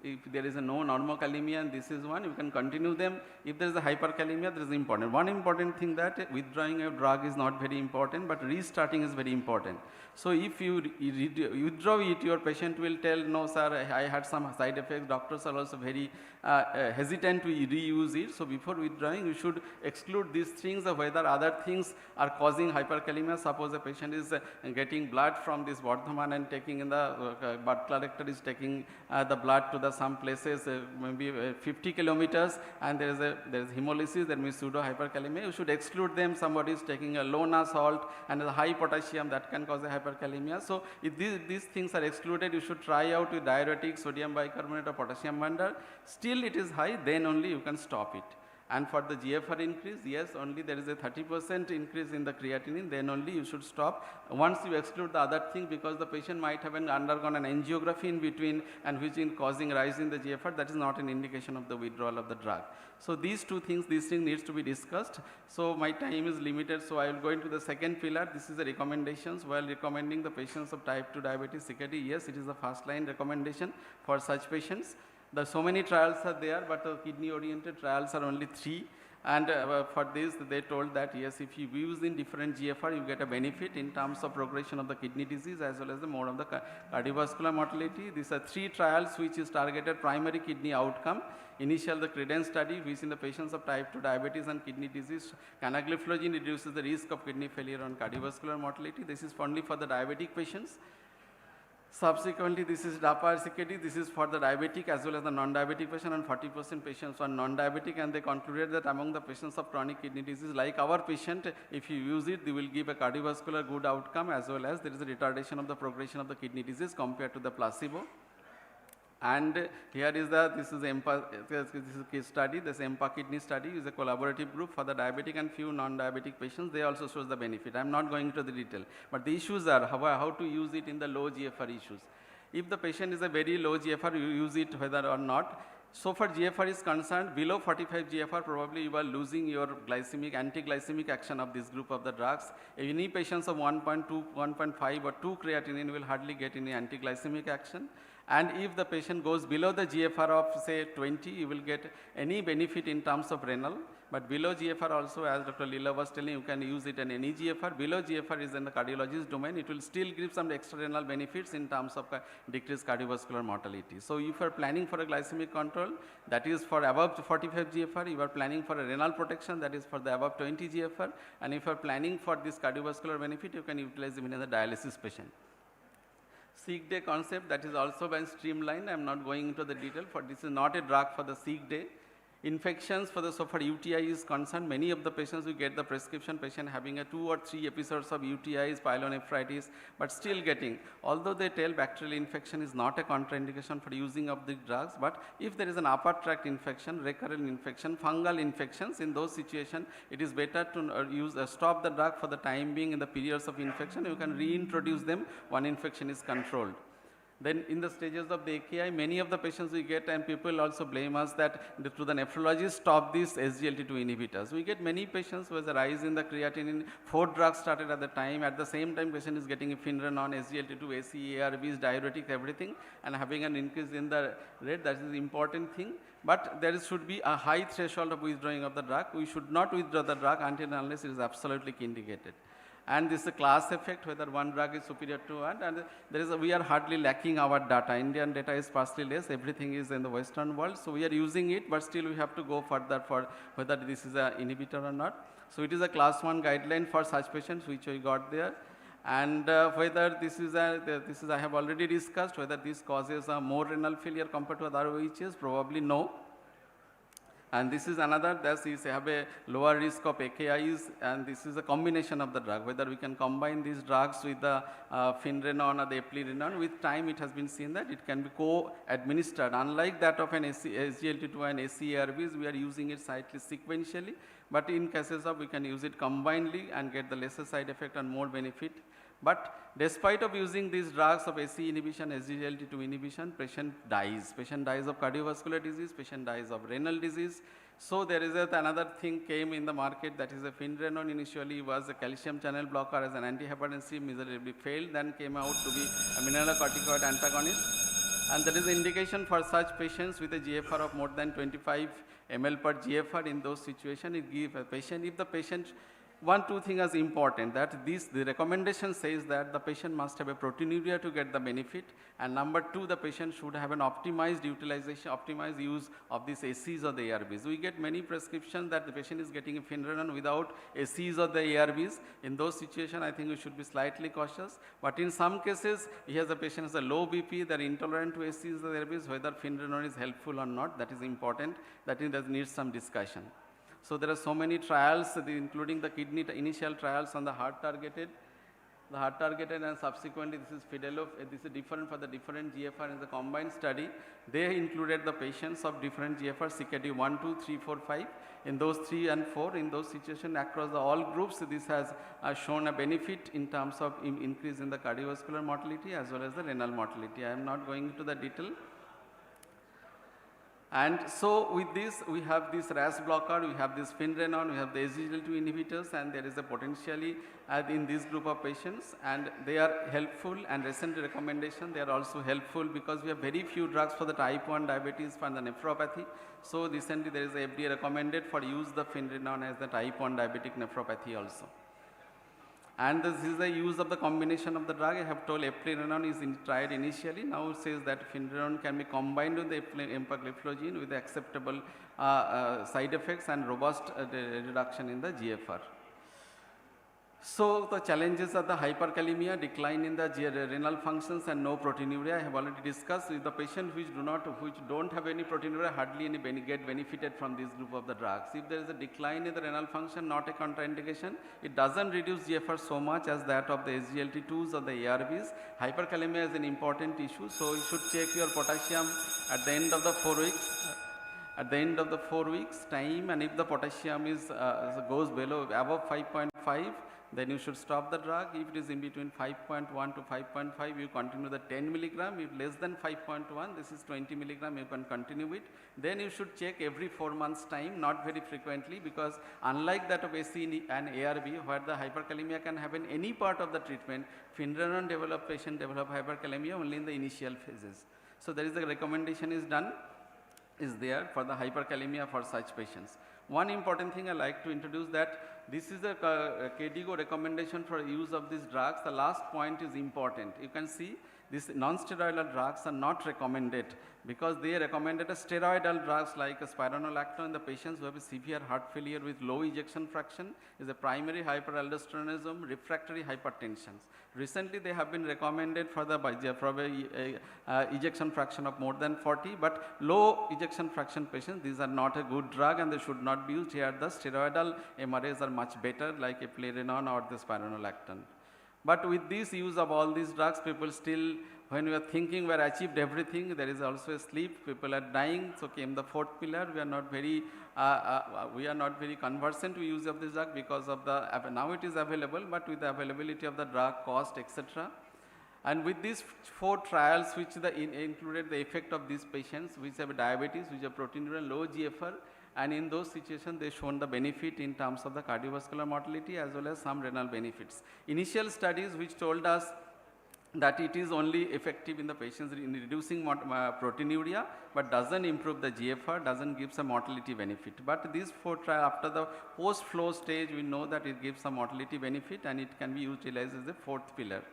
Speaker 14: if there is a no normokalemia and this is one, you can continue them. If there is a hyperkalemia, there is important. One important thing that withdrawing a drug is not very important, but restarting is very important. So if you withdraw it, your patient will tell, no sir, I had some side effects. Doctors are also very hesitant to reuse it. So before withdrawing, you should exclude these things of whether other things are causing hyperkalemia. Suppose a patient is getting blood from this Bardhaman and taking in the blood collector is taking the blood to the some places maybe 50 kilometers, and there is hemolysis, that means pseudo hyperkalemia. You should exclude them. Somebody is taking a low NA salt and a high potassium, that can cause a hyperkalemia. So if these things are excluded, you should try out with diuretic, sodium bicarbonate or potassium binder. Still it is high, then only you can stop it. And for the GFR increase, yes, only there is a 30% increase in the creatinine, then only you should stop. Once you exclude the other thing, because the patient might have undergone an angiography in between and which is causing rise in the GFR, that is not an indication of the withdrawal of the drug. So these things needs to be discussed. So my time is limited, so I will go into the second pillar. This is the recommendations. While recommending the patients of type 2 diabetes CKD, yes, it is a first line recommendation for such patients. There are so many trials are there, but kidney oriented trials are only 3. And for this, they told that yes, if you use in different GFR, you get a benefit in terms of progression of the kidney disease as well as the more of the cardiovascular mortality. These are 3 trials which is targeted primary kidney outcome. Initial, the CREDENCE study, which in the patients of type 2 diabetes and kidney disease, canagliflozin reduces the risk of kidney failure and cardiovascular mortality. This is only for the diabetic patients. Subsequently, this is DAPA CKD. This is for the diabetic as well as the non-diabetic patient, and 40% patients are non-diabetic, and they concluded that among the patients of chronic kidney disease, like our patient, if you use it, they will give a cardiovascular good outcome as well as there is a retardation of the progression of the kidney disease compared to the placebo. And here is this is a case study. This EMPA kidney study is a collaborative group for the diabetic and few non-diabetic patients. They also shows the benefit. I am not going into the detail, but the issues are how to use it in the low GFR issues. If the patient is a very low GFR, you use it whether or not. So far GFR is concerned, below 45 GFR, probably you are losing your glycemic, anti-glycemic action of this group of the drugs. Any patients of 1.2, 1.5 or 2 creatinine will hardly get any anti-glycemic action. And if the patient goes below the GFR of say 20, you will get any benefit in terms of renal. But below GFR also, as Dr. Leela was telling, you can use it in any GFR. Below GFR is in the cardiologist domain. It will still give some extrarenal benefits in terms of decreased cardiovascular mortality. So if you are planning for a glycemic control, that is for above 45 GFR. You are planning for a renal protection, that is for the above 20 GFR. And if you are planning for this cardiovascular benefit, you can utilize even in the dialysis patient. Sick day concept, that is also been streamlined. I am not going into the detail, for this is not a drug for the sick day. Infections for the, so for UTI is concerned, many of the patients who get the prescription, patient having a 2 or 3 episodes of UTIs, pyelonephritis, but still getting, although they tell bacterial infection is not a contraindication for using of the drugs, but if there is an upper tract infection, recurrent infection, fungal infections, in those situations, it is better to stop the drug for the time being in the periods of infection. You can reintroduce them when infection is controlled. Then in the stages of the AKI, many of the patients we get, and people also blame us that to the nephrologist stop these SGLT2 inhibitors. We get many patients who has a rise in the creatinine, 4 drugs started at the time. At the same time, patient is getting Finrenon, SGLT2, ACE, ARBs, diuretic, everything, and having an increase in the rate. That is the important thing. But there should be a high threshold of withdrawing of the drug. We should not withdraw the drug until and unless it is absolutely indicated. And this is a class effect, whether one drug is superior to one, and there is we are hardly lacking our data. Indian data is partially less, everything is in the Western world, so we are using it, but still we have to go further for whether this is an inhibitor or not. So it is a class 1 guideline for such patients which we got there. And whether this is I have already discussed, whether this causes a more renal failure compared to other OHs, probably no. And this is another, that is have a lower risk of AKIs, and this is a combination of the drug, whether we can combine these drugs with the Finrenon or the Eplerenone. With time it has been seen that it can be co-administered. Unlike that of an SGLT2 and ACE-ARBs, we are using it slightly sequentially, but in cases of we can use it combinedly and get the lesser side effect and more benefit. But despite of using these drugs of ACE inhibition, SGLT2 inhibition, patient dies. Patient dies of cardiovascular disease, patient dies of renal disease. So there is another thing came in the market, that is a Finrenon. Initially was a calcium channel blocker as an antihypertensive, miserably failed, then came out to be a mineralocorticoid antagonist. And there is an indication for such patients with a GFR of more than 25 ml per GFR. In those situations, it gives a patient, if the patient, two things is important, that the recommendation says that the patient must have a proteinuria to get the benefit, and number 2, the patient should have an optimized utilization, optimized use of these ACEs or the ARBs. We get many prescriptions that the patient is getting a Finrenon without ACEs or the ARBs. In those situations, I think we should be slightly cautious. But in some cases, the patient has a low BP, they are intolerant to ACEs or ARBs, whether Finrenon is helpful or not, that is important, that needs some discussion. So there are so many trials, including the kidney initial trials on the heart targeted. The heart targeted, and subsequently this is Fidelov, this is different for the different GFR in the combined study. They included the patients of different GFR, CKD 1, 2, 3, 4, 5. In those 3 and 4, in those situations across all groups, this has shown a benefit in terms of increase in the cardiovascular mortality as well as the renal mortality. I am not going into the detail. And so with this, we have this RAS blocker, we have this Finrenon, we have the SGLT2 inhibitors, and there is a potentially in this group of patients, and they are helpful, and recent recommendation, they are also helpful because we have very few drugs for the type 1 diabetes for the nephropathy. So recently there is a FDA recommended for use the Finrenon as the type 1 diabetic nephropathy also. And this is the use of the combination of the drug. I have told Eplerenone is tried initially. Now it says that Finrenon can be combined with the empagliflozin with acceptable side effects and robust reduction in the GFR. So the challenges are the hyperkalemia, decline in the renal functions, and no proteinuria. I have already discussed with the patient which don't have any proteinuria, hardly any get benefited from this group of the drugs. If there is a decline in the renal function, not a contraindication, it doesn't reduce GFR so much as that of the SGLT2s or the ARBs. Hyperkalemia is an important issue, so you should check your potassium at the end of the 4 weeks. At the end of the 4 weeks time, and if the potassium is goes below above 5.5, then you should stop the drug. If it is in between 5.1 to 5.5, you continue the 10 milligram. If less than 5.1, this is 20 milligram, you can continue it. Then you should check every 4 months time, not very frequently, because unlike that of AC and ARB, where the hyperkalemia can happen any part of the treatment, Findranon developed patient develop hyperkalemia only in the initial phases. So there is a recommendation is there for the hyperkalemia for such patients. One important thing I like to introduce that this is a KDIGO recommendation for use of these drugs. The last point is important. You can see these non-steroidal drugs are not recommended because they recommended a steroidal drugs like a spironolactone in the patients who have a severe heart failure with low ejection fraction, is a primary hyperaldosteronism, refractory hypertension. Recently they have been recommended for the ejection fraction of more than 40, but low ejection fraction patients, these are not a good drug and they should not be used. Here the steroidal MRAs are much better like a eplerenone or the spironolactone. But with this use of all these drugs, people still, when we are thinking we have achieved everything, there is also a sleep, people are dying, so came the fourth pillar. We are not very conversant to use of this drug because of the, now it is available, but with the availability of the drug, cost, etc. And with these 4 trials, which included the effect of these patients, which have diabetes, which have proteinuria, low GFR, and in those situations they shown the benefit in terms of the cardiovascular mortality as well as some renal benefits. Initial studies which told us that it is only effective in the patients in reducing proteinuria, but doesn't improve the GFR, doesn't give some mortality benefit. But these 4 trials, after the post-flow stage, we know that it gives some mortality benefit and it can be utilized as a 4th pillar.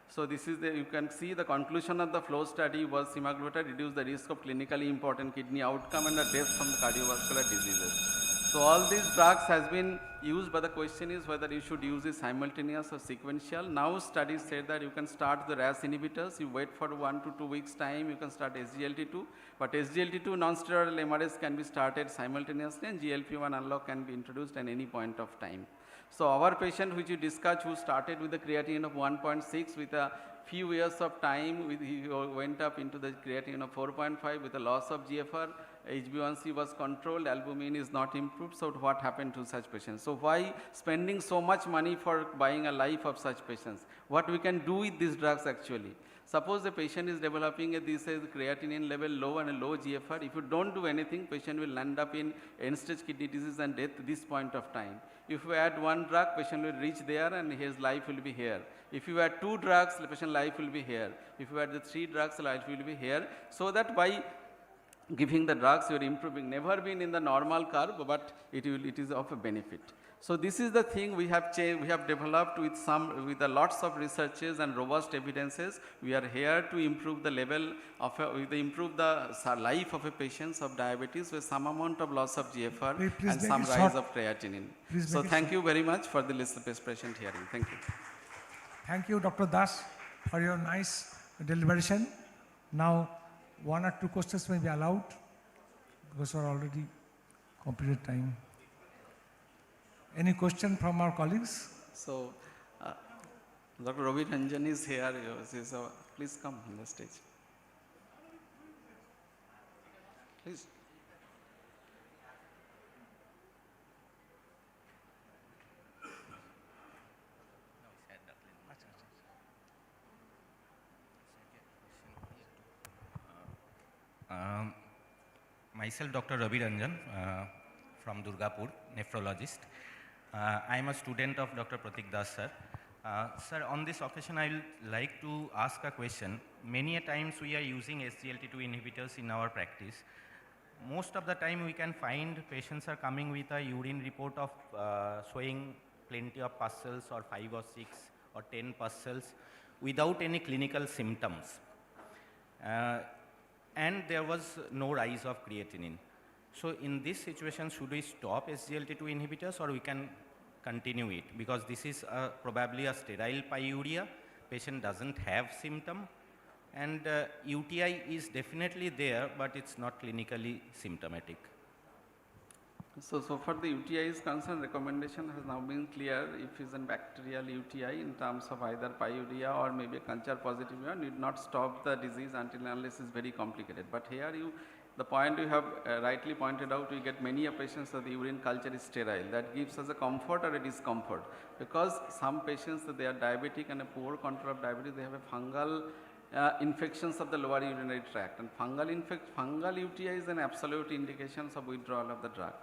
Speaker 14: So this is you can see the conclusion of the flow study was semaglutide reduced the risk of clinically important kidney outcome and the death from the cardiovascular diseases. So all these drugs has been used, but the question is whether you should use it simultaneous or sequential. Now studies say that you can start the RAS inhibitors, you wait for 1 to 2 weeks time, you can start SGLT2, but SGLT2 non-steroidal MRAs can be started simultaneously and GLP-1 analog can be introduced at any point of time. So our patient which you discussed who started with a creatinine of 1.6 with a few years of time, he went up into the creatinine of 4.5 with a loss of GFR, HbA1c was controlled, albumin is not improved. So what happened to such patients? So why spending so much money for buying a life of such patients? What we can do with these drugs actually? Suppose the patient is developing this creatinine level low and a low GFR. If you don't do anything, patient will end up in end-stage kidney disease and death at this point of time. If you add 1 drug, patient will reach there and his life will be here. If you add 2 drugs, the patient life will be here. If you add the 3 drugs, life will be here. So that by giving the drugs, you are improving. Never been in the normal curve, but it is of a benefit. So this is the thing we have developed with lots of researches and robust evidences. We are here to improve the level of improve the life of a patient of diabetes with some amount of loss of GFR and some rise of creatinine. So thank you very much for the patient hearing. Thank you.
Speaker 12: Thank you, Dr. Das, for your nice deliberation. Now, 1 or 2 questions may be allowed because we are already completed time. Any question from our colleagues?
Speaker 14: So, Dr. Ravi Ranjan is here. Please come on the stage. Please.
Speaker 3: Myself, Dr. Ravi Ranjan from Durgapur, nephrologist. I am a student of Dr. Pratik Das, sir. Sir, on this occasion, I will like to ask a question. Many a times we are using SGLT2 inhibitors in our practice. Most of the time we can find patients are coming with a urine report of showing plenty of pustules or 5 or 6 or 10 pustules without any clinical symptoms. And there was no rise of creatinine. So in this situation, should we stop SGLT2 inhibitors or we can continue it? Because this is probably a sterile pyuria, patient doesn't have symptom, and UTI is definitely there, but it's not clinically symptomatic.
Speaker 14: So far the UTI is concerned, recommendation has now been clear. If it's a bacterial UTI in terms of either pyuria or maybe a culture positive, you need not stop the disease until unless it's very complicated. But here The point you have rightly pointed out, we get many patients that the urine culture is sterile. That gives us a comfort or a discomfort, because some patients, they are diabetic and a poor control of diabetes, they have a fungal infections of the lower urinary tract, and fungal UTI is an absolute indication of withdrawal of the drug.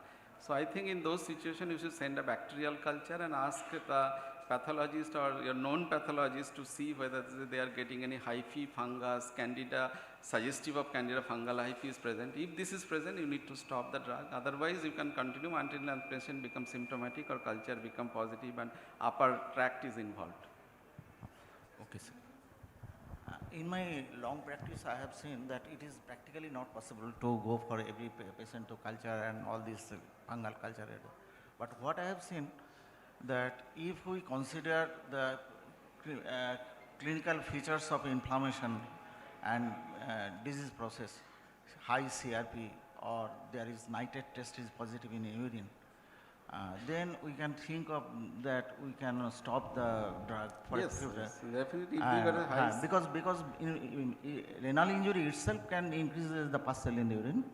Speaker 14: So I think in those situations you should send a bacterial culture and ask the pathologist or your known pathologist to see whether they are getting any hyphae, fungus, candida, suggestive of candida fungal hyphae is present. If this is present, you need to stop the drug. Otherwise, you can continue until the patient becomes symptomatic or culture become positive and upper tract is involved.
Speaker 13: Okay, sir. In my long practice, I have seen that it is practically not possible to go for every patient to culture and all this fungal culture. But what I have seen, that if we consider the clinical features of inflammation and disease process, high CRP, or there is nitrate test is positive in urine, then we can think of that we can stop the drug for
Speaker 14: Yes,
Speaker 13: a few days.
Speaker 14: yes, definitely. If you got a high
Speaker 13: Because in renal injury itself can increase the pus cell in the urine.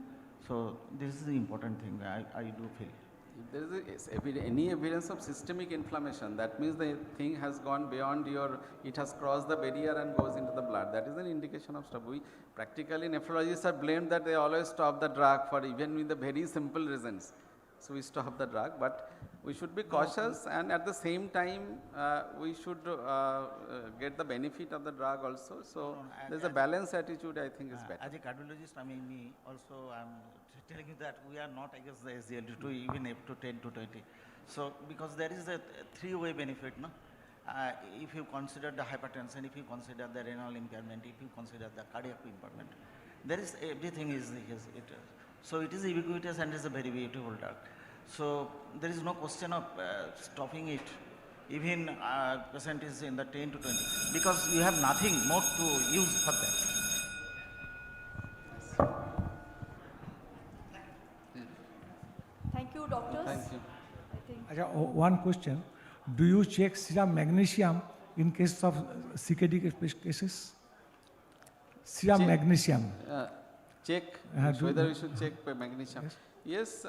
Speaker 13: So this is the important thing I do feel.
Speaker 14: If there is any evidence of systemic inflammation, that means the thing has gone beyond it has crossed the barrier and goes into the blood. That is an indication of stop. We practically, nephrologists are blamed that they always stop the drug for even with the very simple reasons. So we stop the drug, but we should be cautious, and at the same time we should get the benefit of the drug also. So there's a balanced attitude, I think, is better.
Speaker 13: As a cardiologist, I mean, me also, I'm telling you that we are not against the SGLT2 even up to 10 to 20. So because there is a three-way benefit, no? If you consider the hypertension, if you consider the renal impairment, if you consider the cardiac impairment, there is everything is so it is ubiquitous and is a very beautiful drug. So there is no question of stopping it, even patient is in the 10 to 20, because you have nothing more to use for that.
Speaker 1: Thank you, doctors.
Speaker 14: Thank you.
Speaker 1: I think
Speaker 12: One question. Do you check serum magnesium in case of CKD cases? Serum magnesium.
Speaker 14: Check whether we should check magnesium. Yes,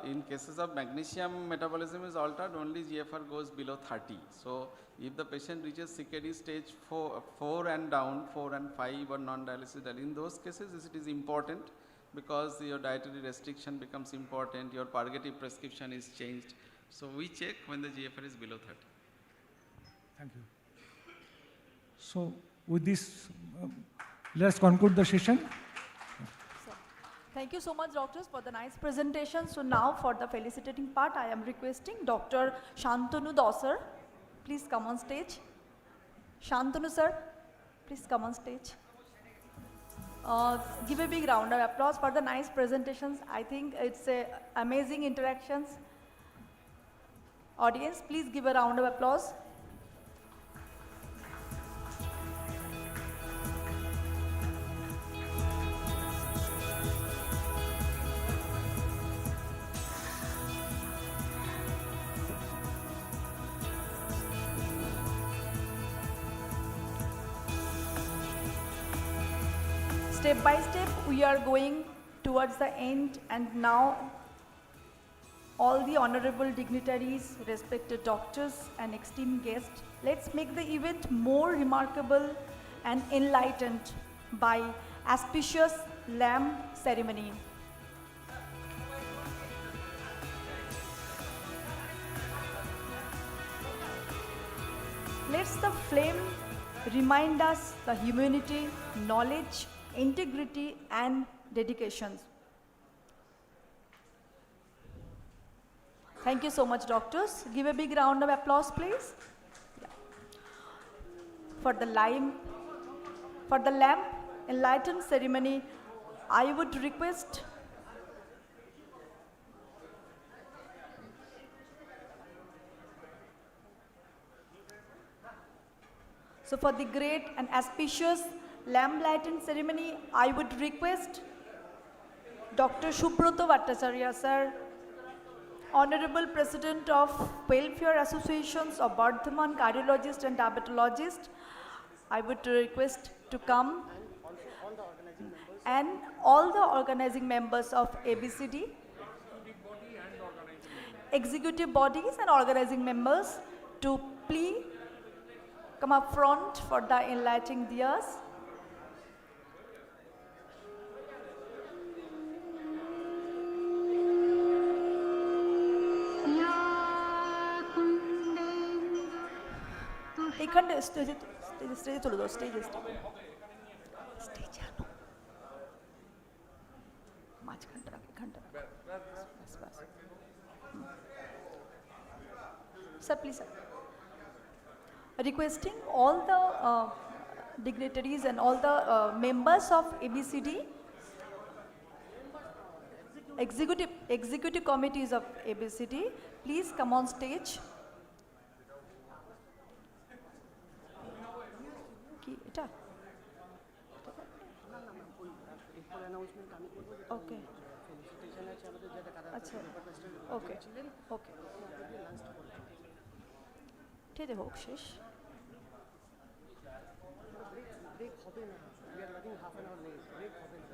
Speaker 14: in cases of magnesium metabolism is altered, only GFR goes below 30. So if the patient reaches CKD stage 4 and down, 4 and 5 or non-dialysis, in those cases it is important, because your dietary restriction becomes important, your purgative prescription is changed. So we check when the GFR is below 30.
Speaker 12: Thank you. So with this, let's conclude the session.
Speaker 1: Thank you so much, doctors, for the nice presentation. So now for the felicitating part, I am requesting Dr. Shantanu Dasar. Please come on stage. Shantanu sir, please come on stage. Give a big round of applause for the nice presentations. I think it's amazing interactions. Audience, please give a round of applause. Step by step, we are going towards the end, and now all the honorable dignitaries, respected doctors and esteemed guests, let's make the event more remarkable and enlightened by auspicious lamp ceremony. Let's the flame remind us the humanity, knowledge, integrity and dedication. Thank you so much, doctors. Give a big round of applause, please. Yeah. For the lamp enlightened ceremony, I would request so for the great and auspicious lamp lighting ceremony, I would request Dr. Subroto Bhattacharya sir, Honorable President of Welfare Associations of Bardhaman Cardiologists and Diabetologists. I would request to come. and all the organizing members of ABCD, executive bodies and organizing members to please come up front for the enlightening diyas. এখানে স্টেজে চলে যাও স্টেজে স্টেজে আনো মাঝখানটা রাখ এখানটা Sir, please, sir. Requesting all the dignitaries and all the members of ABCD, executive committees of ABCD, please come on stage. Okay. আচ্ছা ওকে ওকে ঠিক আছে হোক শেষ ব্রেক হবে না we are running half an hour late break হবে না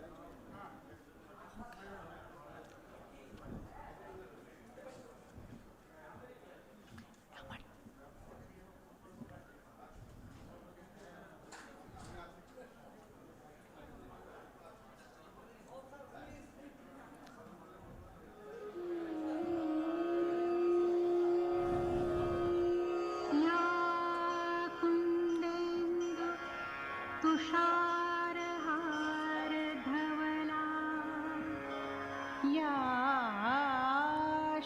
Speaker 15: तुषारहार धवला या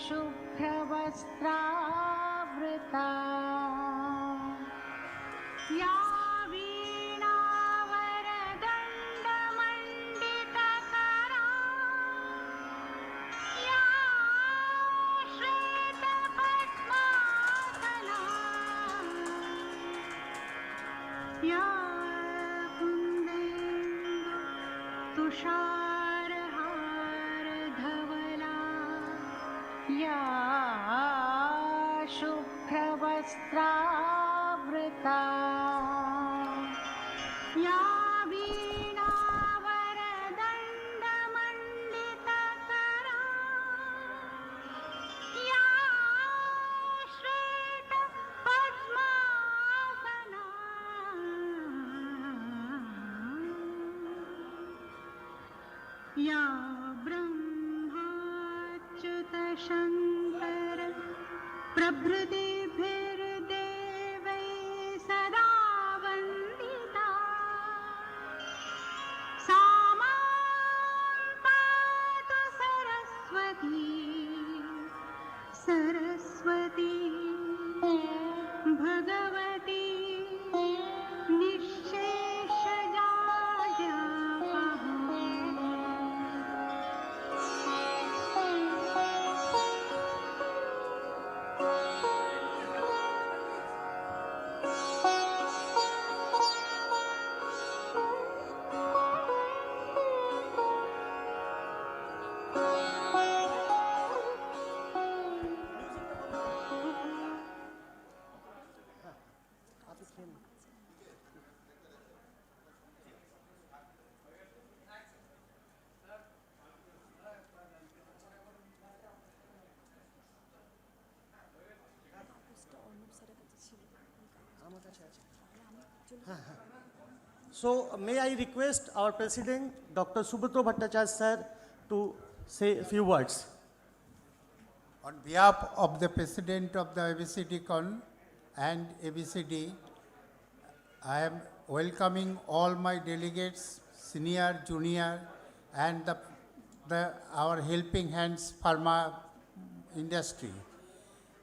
Speaker 15: शुभ्रवस्त्रावृता या वीणावरदण्डमण्डितकरा या श्वेतपद्मासना या तुषारहार धवला या शुभ्रवस्त्रावृता या वीणावरदण्डमण्डितकरा या श्वेतपद्मासना या ब्रह्माच्युतशङ्कर प्रभृतिभिर्देवैः सदा वन्दिता सा मां पातु Saraswati Saraswati Bhagwati
Speaker 6: So may I request our President, Dr. Subratro Bhattacharya sir, to say a few words.
Speaker 16: On behalf of the President of the ABCDCon and ABCD, I am welcoming all my delegates, senior, junior, and our helping hands pharma industry.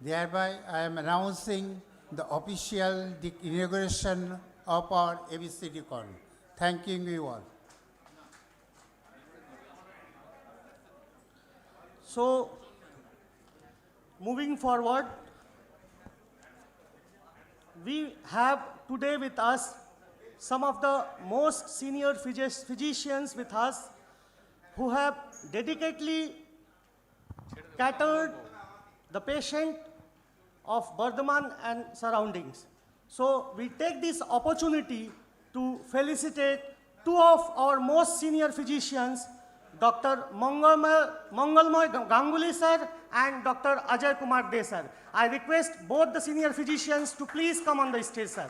Speaker 16: Thereby, I am announcing the official inauguration of our ABCDCon. Thanking you all.
Speaker 6: So, moving forward, we have today with us some of the most senior physicians with us who have dedicatedly catered the patient of Bardhaman and surroundings. So we take this opportunity to felicitate two of our most senior physicians, Dr. Mangalmoy Ganguly sir and Dr. Ajay Kumar De sir. I request both the senior physicians to please come on the stage, sir.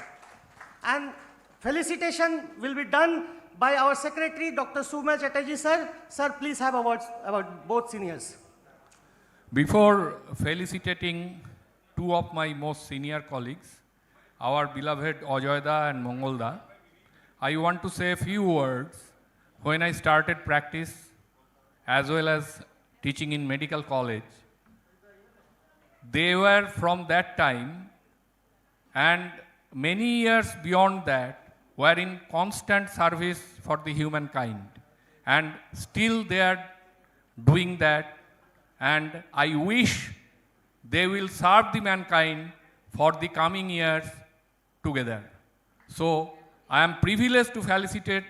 Speaker 6: And felicitation will be done by our secretary, Dr. Sumya Chatterjee sir. Sir, please have a word about both seniors.
Speaker 5: Before felicitating two of my most senior colleagues, our beloved Ajoyda and Mongolda, I want to say a few words. When I started practice as well as teaching in medical college, they were from that time and many years beyond that were in constant service for the humankind, and still they are doing that, and I wish they will serve the mankind for the coming years together. So I am privileged to felicitate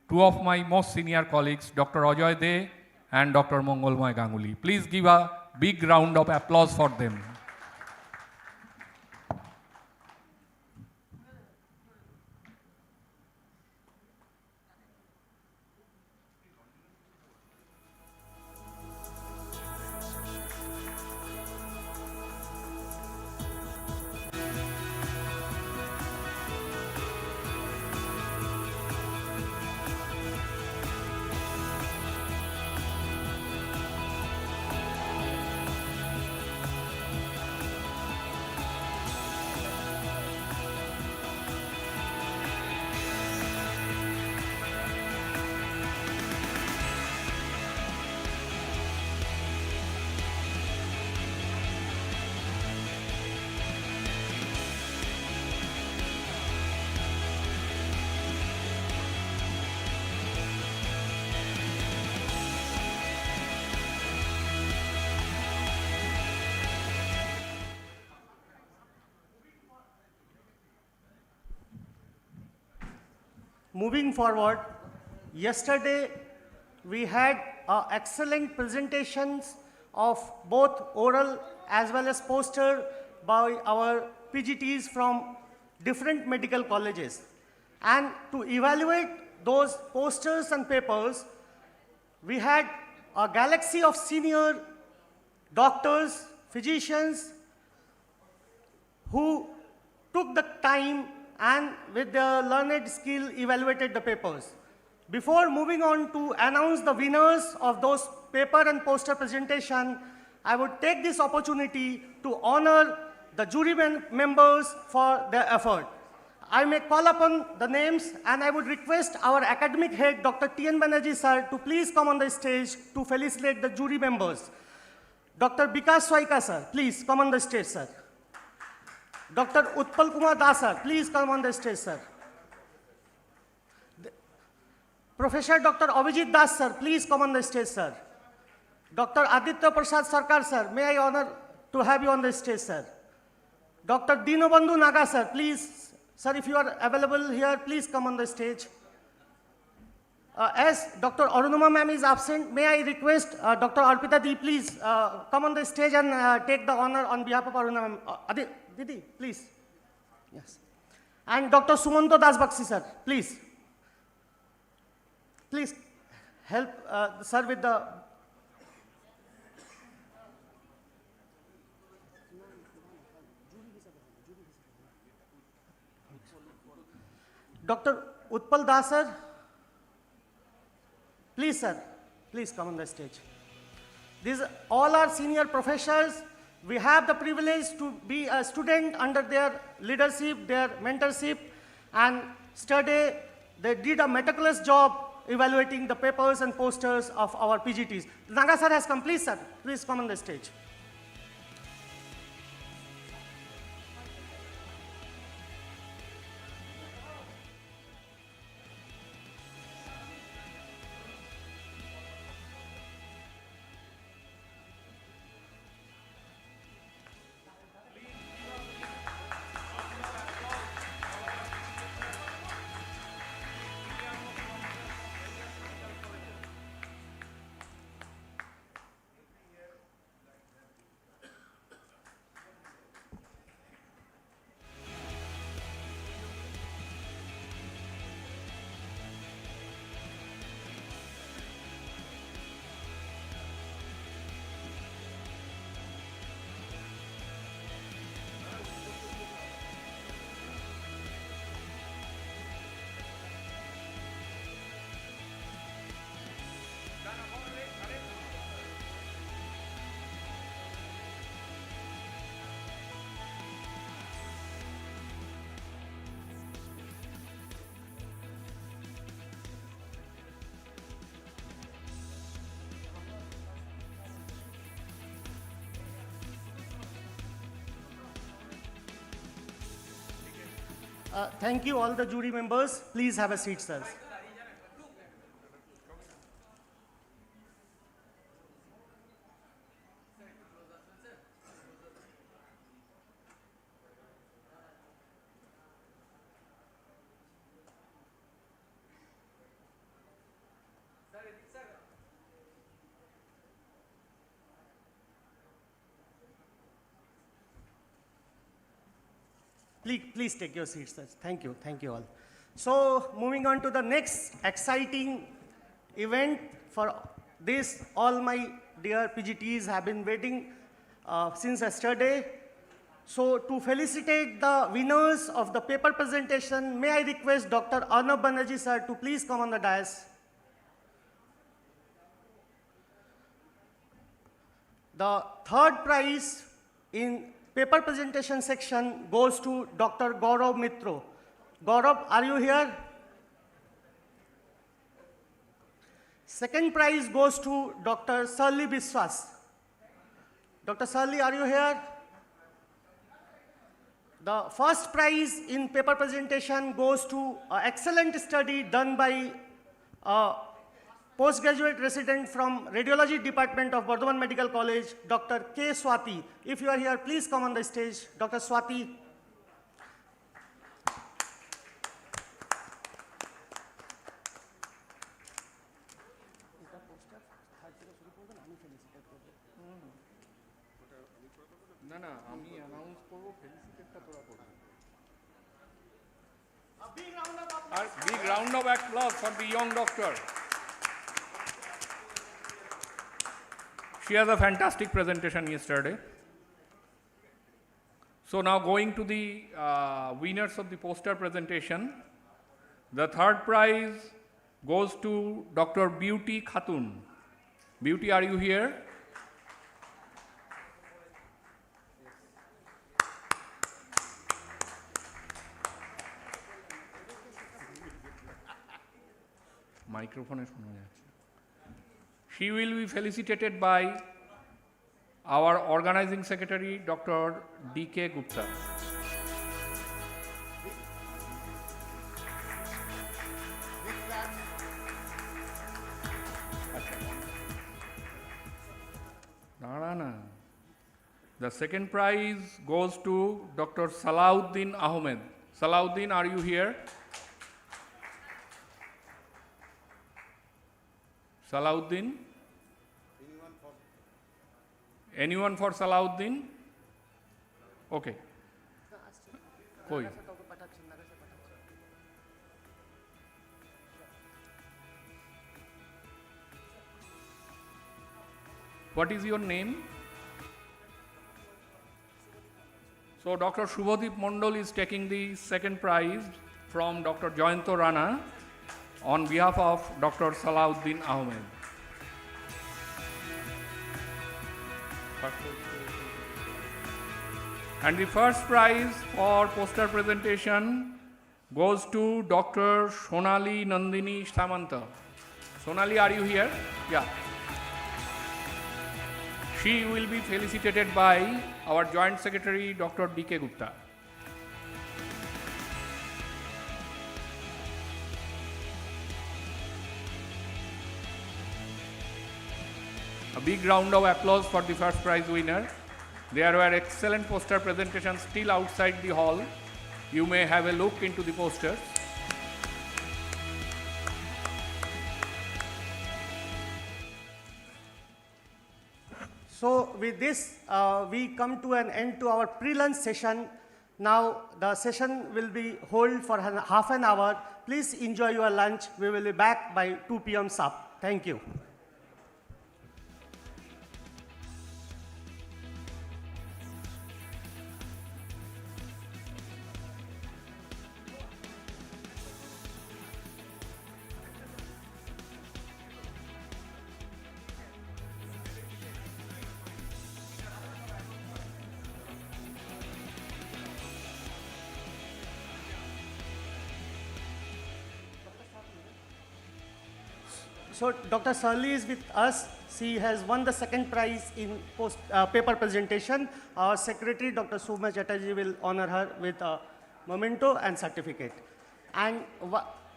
Speaker 5: two of my most senior colleagues, Dr. Ajoy De and Dr. Mangalmoy Ganguly. Please give a big round of applause for them.
Speaker 6: Moving forward, yesterday we had excellent presentations of both oral as well as poster by our PGTs from different medical colleges. And to evaluate those posters and papers, we had a galaxy of senior doctors, physicians who took the time and with their learned skill evaluated the papers. Before moving on to announce the winners of those paper and poster presentation, I would take this opportunity to honor the jury members for their effort. I may call upon the names, and I would request our academic head, Dr. T.N. Banerjee sir, to please come on the stage to felicitate the jury members. Dr. Bikas Swaika sir, please come on the stage, sir. Dr. Utpal Kumar Das sir, please come on the stage, sir. Professor Dr. Abhijit Das sir, please come on the stage, sir. Dr. Aditya Prasad Sarkar sir, may I honor to have you on the stage, sir. Dr. Dinobandhu Naga sir, please, sir, if you are available here, please come on the stage. As Dr. Arunoma ma'am is absent, may I request Dr. Arpita Di, please come on the stage and take the honor on behalf of Arunoma ma'am. Didi, please. Yes. And Dr. Sumanto Das Bakshi sir, please. Please help sir with the Dr. Utpal Das sir, please sir, please come on the stage. These all are senior professors. We have the privilege to be a student under their leadership, their mentorship, and study. They did a meticulous job evaluating the papers and posters of our PGTs. Naga sir has come, please sir, please come on the stage. Thank you all the jury members. Please have a seat, sirs. Please take your seats, sir. Thank you all. So moving on to the next exciting event for this, all my dear PGTs have been waiting since yesterday. So to felicitate the winners of the paper presentation, may I request Dr. Arnab Banerjee sir to please come on the dais. The third prize in paper presentation section goes to Dr. Gaurav Mitro. Gaurav, are you here? Second prize goes to Dr. Sarli Biswas. Dr. Sarli, are you here? The first prize in paper presentation goes to an excellent study done by a postgraduate resident from Radiology Department of Bardhaman Medical College, Dr. K. Swati. If you are here, please come on the stage. Dr. Swati.
Speaker 5: A big round of applause for the young doctor. She has a fantastic presentation yesterday. So now going to the winners of the poster presentation. The third prize goes to Dr. Beauty Khatun. Beauty, are you here? Microphone. She will be felicitated by our organizing secretary, Dr. D.K. Gupta. The second prize goes to Dr. Salauddin Ahmed. Salauddin, are you here? Salauddin? Anyone for Salauddin? Okay. Koi. What is your name? So Dr. Shubhodip Mondol is taking the second prize from Dr. Jayanto Rana on behalf of Dr. Salauddin Ahmed. And the first prize for poster presentation goes to Dr. Sonali Nandini Samanta. Sonali, are you here? Yeah. She will be felicitated by our Joint Secretary, Dr. D.K. Gupta. A big round of applause for the first prize winner. There were excellent poster presentations still outside the hall. You may have a look into the posters.
Speaker 6: So with this, we come to an end to our pre-lunch session. Now the session will be held for half an hour. Please enjoy your lunch. We will be back by 2 p.m. sharp. Thank you. So Dr. Sarli is with us. She has won the second prize in paper presentation. Our secretary, Dr. Suma Chatterjee, will honor her with a memento and certificate. And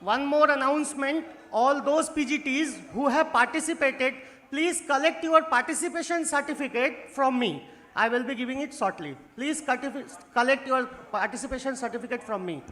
Speaker 6: one more announcement, all those PGTs who have participated, please collect your participation certificate from me. I will be giving it shortly. Please collect your participation certificate from me.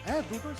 Speaker 6: হ্যাঁ দুটো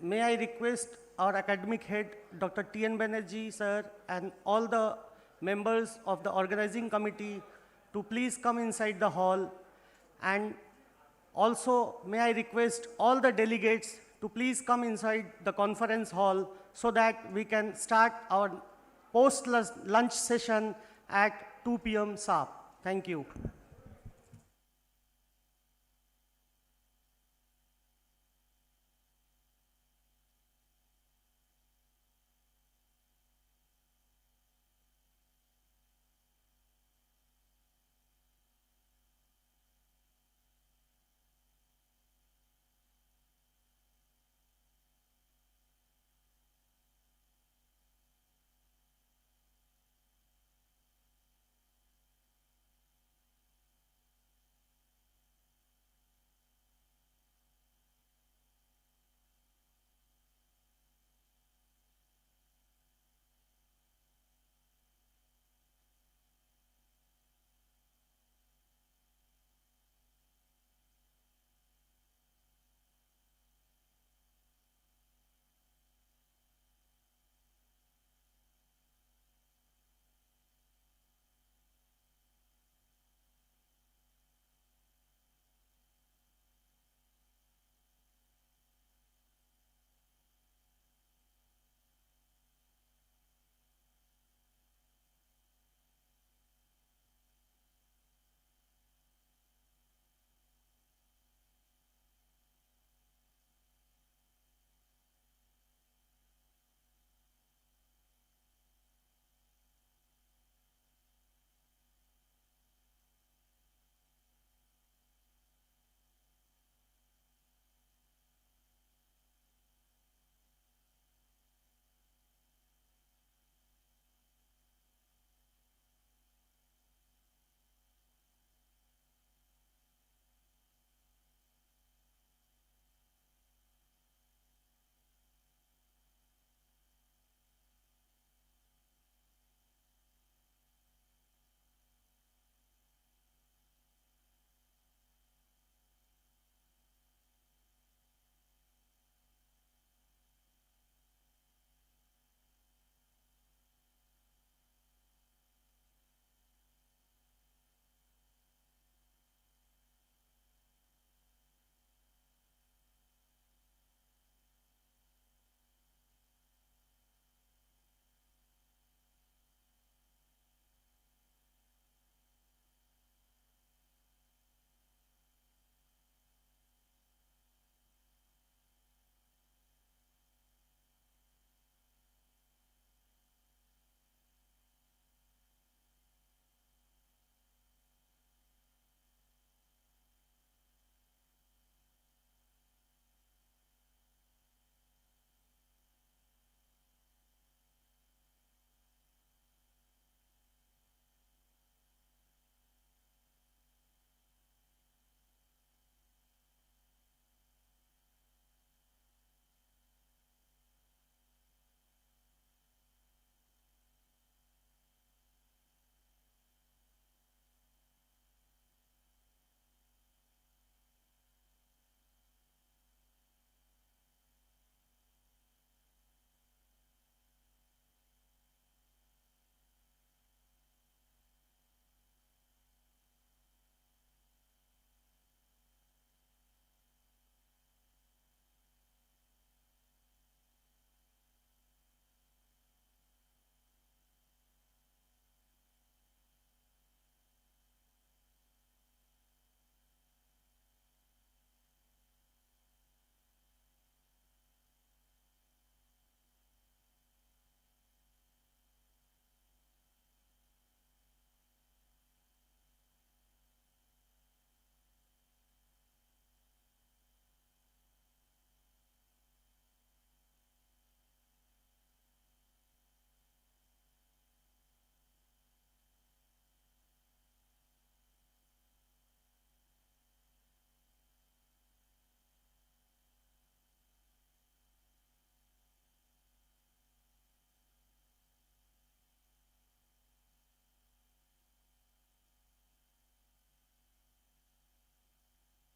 Speaker 6: May I request our academic head, Dr. T.N. Banerjee, sir, and all the members of the organizing committee to please come inside the hall. And also, may I request all the delegates to please come inside the conference hall so that we can start our post-lunch session at 2 p.m. sharp. Thank you.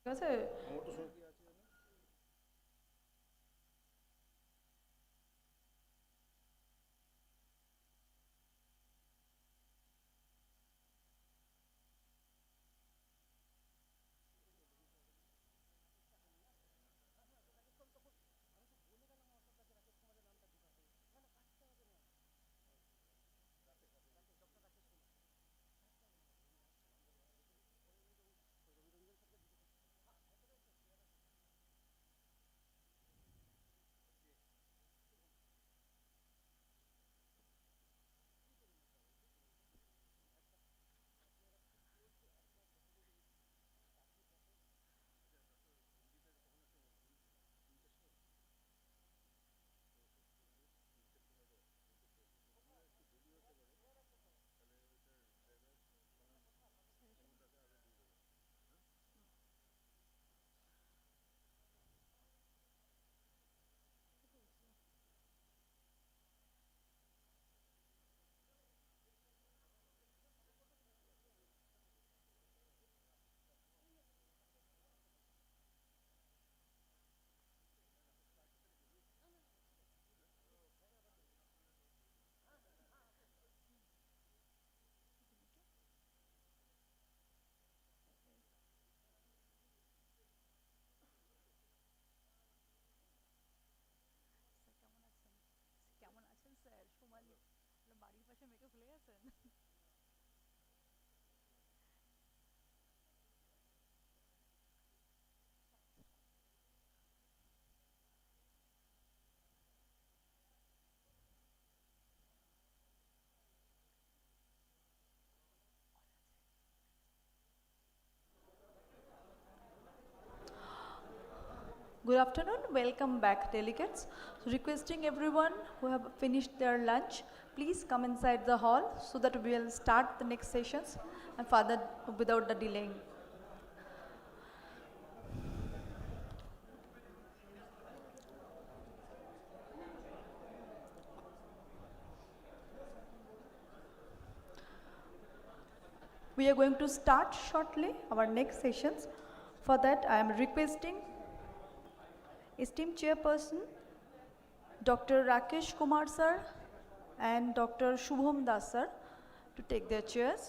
Speaker 1: ঠিক আছে? কেমন আছেন sir? Somali বাড়ির পাশে মেয়েকে ভুলে গেছেন? Good afternoon, welcome back delegates. So requesting everyone who have finished their lunch, please come inside the hall so that we will start the next sessions and further without the delaying. We are going to start shortly our next sessions. For that, I am requesting esteemed chairperson Dr. Rakesh Kumar sir and Dr. Shubham Das sir to take their chairs.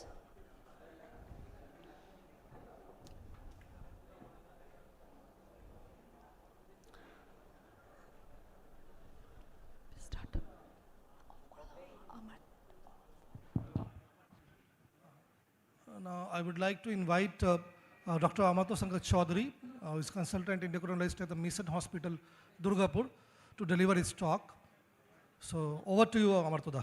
Speaker 4: Now, I would like to invite Dr. Amato Sankar Chaudhary, who is consultant endocrinologist at the Mission Hospital, Durgapur, to deliver his talk. So, over to you, Amarto da.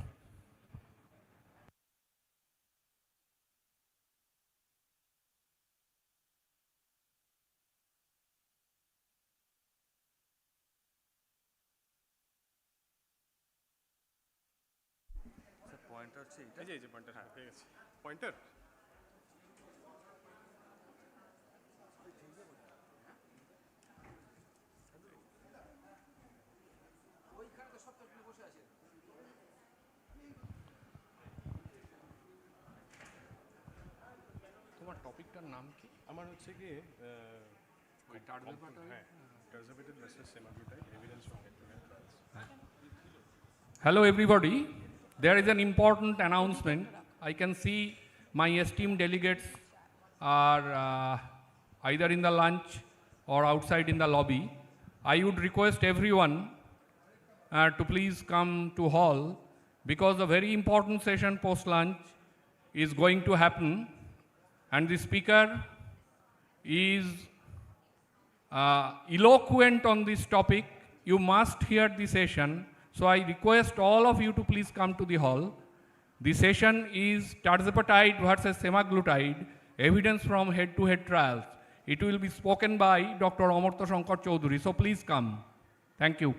Speaker 5: Pointer আছে এটা এই যে pointer হ্যাঁ পেয়ে গেছি pointer ওইখানে তো সব তো বসে আছে তোমার টপিকটার নাম কি আমার হচ্ছে কি ওই টার্জাপাটাইড হ্যাঁ tirzepatide versus semaglutide evidence from head to head trials Hello everybody. There is an important announcement. I can see my esteemed delegates are either in the lunch or outside in the lobby. I would request everyone to please come to hall because a very important session post-lunch is going to happen and the speaker is eloquent on this topic. You must hear the session. So I request all of you to please come to the hall. The session is tirzepatide versus semaglutide, evidence from head-to-head trials. It will be spoken by Dr. Amarto Sankar Chaudhary. So please come. Thank you.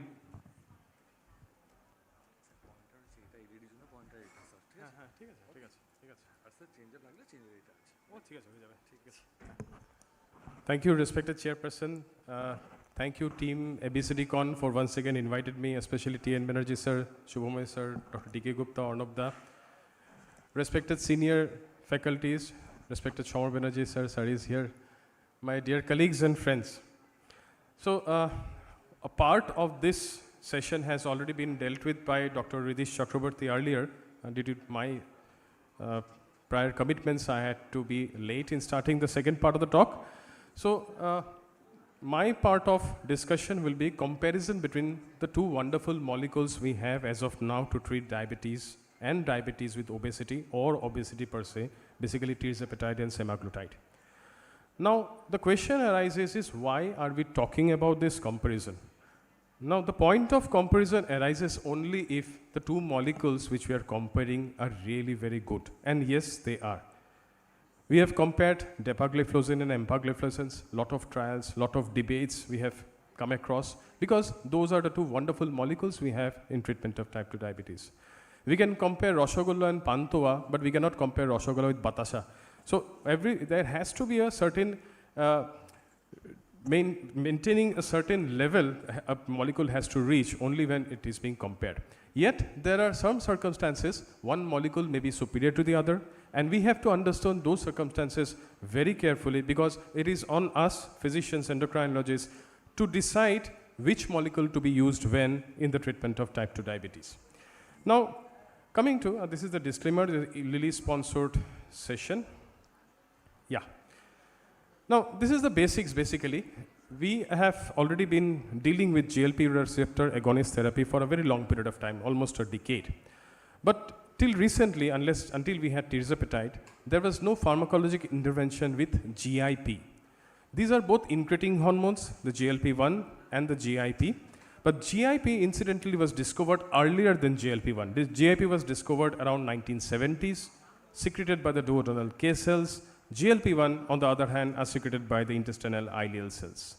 Speaker 5: Thank you, respected chairperson. Thank you, team ABCDCon, for once again invited me, especially T.N. Banerjee sir, Shubhamay sir, Dr. D.K. Gupta, Arnab da. Respected senior faculties, respected Shamar Banerjee sir is here.
Speaker 17: my dear colleagues and friends. So, a part of this session has already been dealt with by Dr. Ridish Chakraborty earlier. Due to my prior commitments, I had to be late in starting the second part of the talk. So, my part of discussion will be comparison between the two wonderful molecules we have as of now to treat diabetes and diabetes with obesity or obesity per se, basically tirzepatide and semaglutide. Now, the question arises is why are we talking about this comparison? Now, the point of comparison arises only if the two molecules which we are comparing are really very good. And yes, they are. We have compared dapagliflozin and empagliflozin, lot of trials, lot of debates we have come across because those are the two wonderful molecules we have in treatment of type 2 diabetes. We can compare Rasgulla and Pantoa, but we cannot compare Rasgulla with Batasha. So there has to be a certain, maintaining a certain level a molecule has to reach only when it is being compared. Yet there are some circumstances, one molecule may be superior to the other, and we have to understand those circumstances very carefully because it is on us, physicians, endocrinologists, to decide which molecule to be used when in the treatment of type 2 diabetes. Now, coming to, this is the disclaimer, the Lilly-sponsored session. Yeah. Now, this is the basics basically. We have already been dealing with GLP receptor agonist therapy for a very long period of time, almost a decade. But till recently, until we had tirzepatide, there was no pharmacologic intervention with GIP. These are both incretin hormones, the GLP-1 and the GIP. But GIP incidentally was discovered earlier than GLP-1. This GIP was discovered around 1970s, secreted by the duodenal K cells. GLP-1, on the other hand, are secreted by the intestinal ileal cells.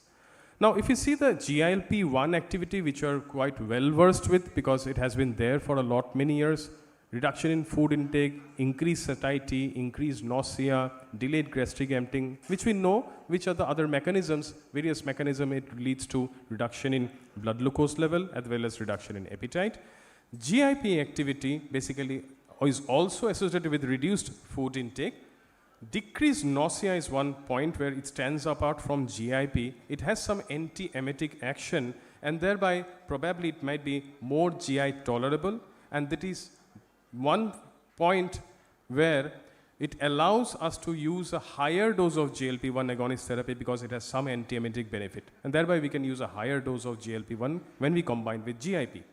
Speaker 17: Now, if you see the GLP-1 activity, which you are quite well versed with because it has been there for many years, reduction in food intake, increased satiety, increased nausea, delayed gastric emptying, which we know which are the other mechanisms, various mechanisms it leads to reduction in blood glucose level as well as reduction in appetite. GIP activity basically is also associated with reduced food intake. Decreased nausea is one point where it stands apart from GIP. It has some anti-emetic action and thereby probably it might be more GI tolerable, and that is one point where it allows us to use a higher dose of GLP-1 agonist therapy because it has some anti-emetic benefit, and thereby we can use a higher dose of GLP-1 when we combine with GIP.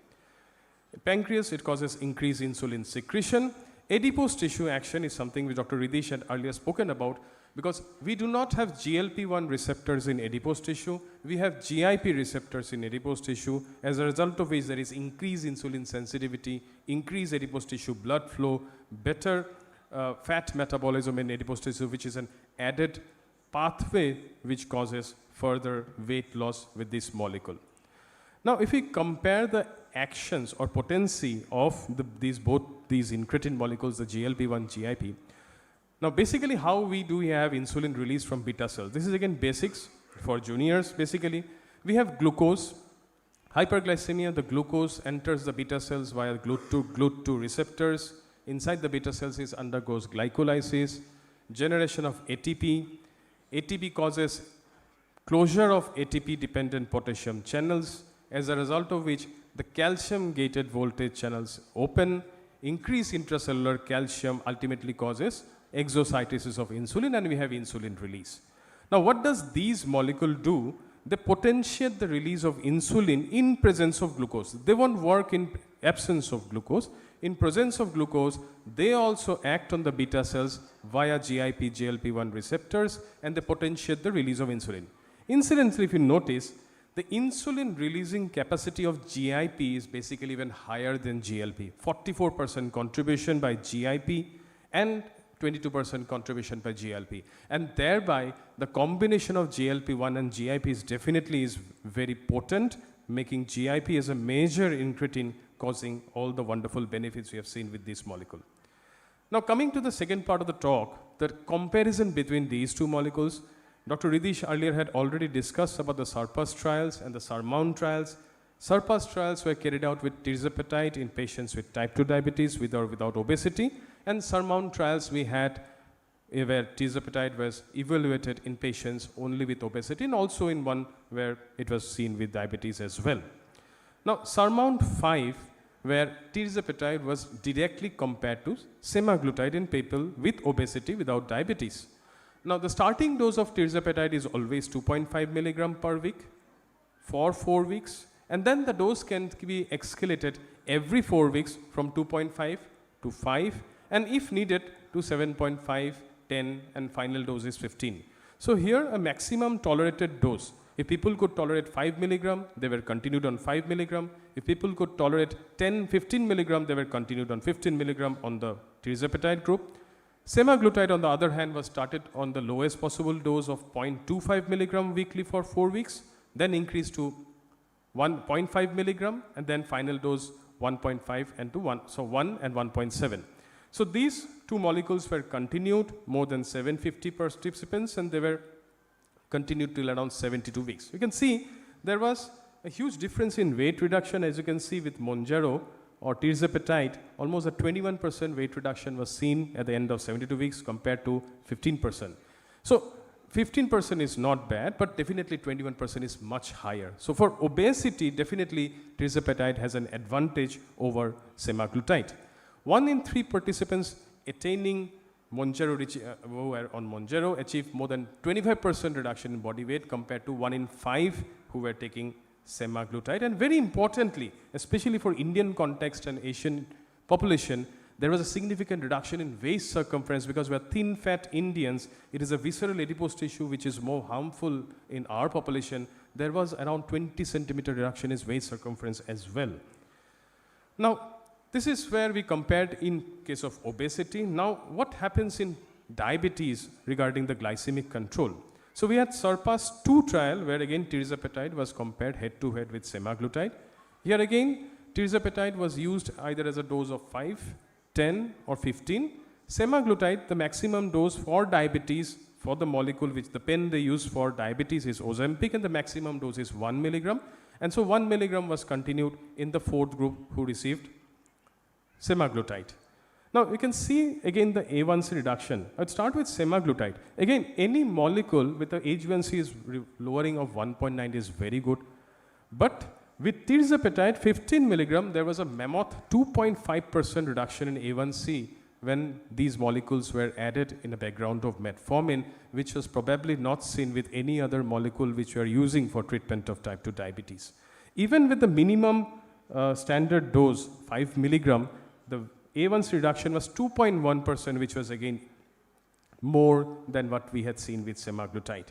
Speaker 17: Pancreas, it causes increased insulin secretion. Adipose tissue action is something which Dr. Ridish had earlier spoken about because we do not have GLP-1 receptors in adipose tissue. We have GIP receptors in adipose tissue, as a result of which there is increased insulin sensitivity, increased adipose tissue blood flow, better fat metabolism in adipose tissue, which is an added pathway which causes further weight loss with this molecule. Now, if we compare the actions or potency of both these incretin molecules, the GLP-1, GIP. Now, basically, how we have insulin release from beta cells. This is again basics for juniors. Basically, we have glucose, hyperglycemia. The glucose enters the beta cells via GLUT2 receptors. Inside the beta cells, it undergoes glycolysis, generation of ATP. ATP causes closure of ATP-dependent potassium channels, as a result of which the calcium-gated voltage channels open. Increased intracellular calcium ultimately causes exocytosis of insulin, and we have insulin release. Now, what does these molecules do? They potentiate the release of insulin in presence of glucose. They won't work in absence of glucose. In presence of glucose, they also act on the beta cells via GIP, GLP-1 receptors, and they potentiate the release of insulin. Incidentally, if you notice, the insulin releasing capacity of GIP is basically even higher than GLP. 44% contribution by GIP and 22% contribution by GLP. And thereby, the combination of GLP-1 and GIP is definitely very potent, making GIP as a major incretin, causing all the wonderful benefits we have seen with this molecule. Now, coming to the second part of the talk, the comparison between these two molecules. Dr. Ridish earlier had already discussed about the SURPASS trials and the SURMOUNT trials. SURPASS trials were carried out with tirzepatide in patients with type 2 diabetes with or without obesity, and SURMOUNT trials we had where tirzepatide was evaluated in patients only with obesity and also in one where it was seen with diabetes as well. Now, SURMOUNT-5, where tirzepatide was directly compared to semaglutide in people with obesity without diabetes. Now, the starting dose of tirzepatide is always 2.5 milligram per week for 4 weeks, and then the dose can be escalated every 4 weeks from 2.5 to 5, and if needed to 7.5, 10, and final dose is 15. So here a maximum tolerated dose. If people could tolerate 5 milligram, they were continued on 5 milligram. If people could tolerate 10, 15 milligram, they were continued on 15 milligram on the tirzepatide group. Semaglutide, on the other hand, was started on the lowest possible dose of 0.25 milligram weekly for 4 weeks, then increased to 1.5 milligram, and then final dose 1.5 and to 1, so 1 and 1.7. So these two molecules were continued more than 750 participants, and they were continued till around 72 weeks. You can see there was a huge difference in weight reduction, as you can see with Mounjaro or tirzepatide. Almost a 21% weight reduction was seen at the end of 72 weeks compared to 15%. So 15% is not bad, but definitely 21% is much higher. So for obesity, definitely tirzepatide has an advantage over semaglutide. 1 in 3 participants attaining Mounjaro, who were on Mounjaro, achieved more than 25% reduction in body weight compared to 1 in 5 who were taking semaglutide. And very importantly, especially for Indian context and Asian population, there was a significant reduction in waist circumference because we are thin fat Indians. It is a visceral adipose tissue which is more harmful in our population. There was around 20 centimeter reduction in waist circumference as well. Now, this is where we compared in case of obesity. Now, what happens in diabetes regarding the glycemic control? So we had surpassed 2 trials where again tirzepatide was compared head to head with semaglutide. Here again, tirzepatide was used either as a dose of 5, 10 or 15. Semaglutide, the maximum dose for diabetes for the molecule which the pen they use for diabetes is Ozempic, and the maximum dose is 1 milligram. And so 1 milligram was continued in the 4th group who received semaglutide. Now you can see again the A1C reduction. I'd start with semaglutide. Again, any molecule with the A1C is lowering of 1.9 is very good. But with tirzepatide 15 milligram, there was a mammoth 2.5% reduction in A1C when these molecules were added in a background of metformin, which was probably not seen with any other molecule which we are using for treatment of type 2 diabetes. Even with the minimum standard dose, 5 milligram, the A1C reduction was 2.1%, which was again more than what we had seen with semaglutide.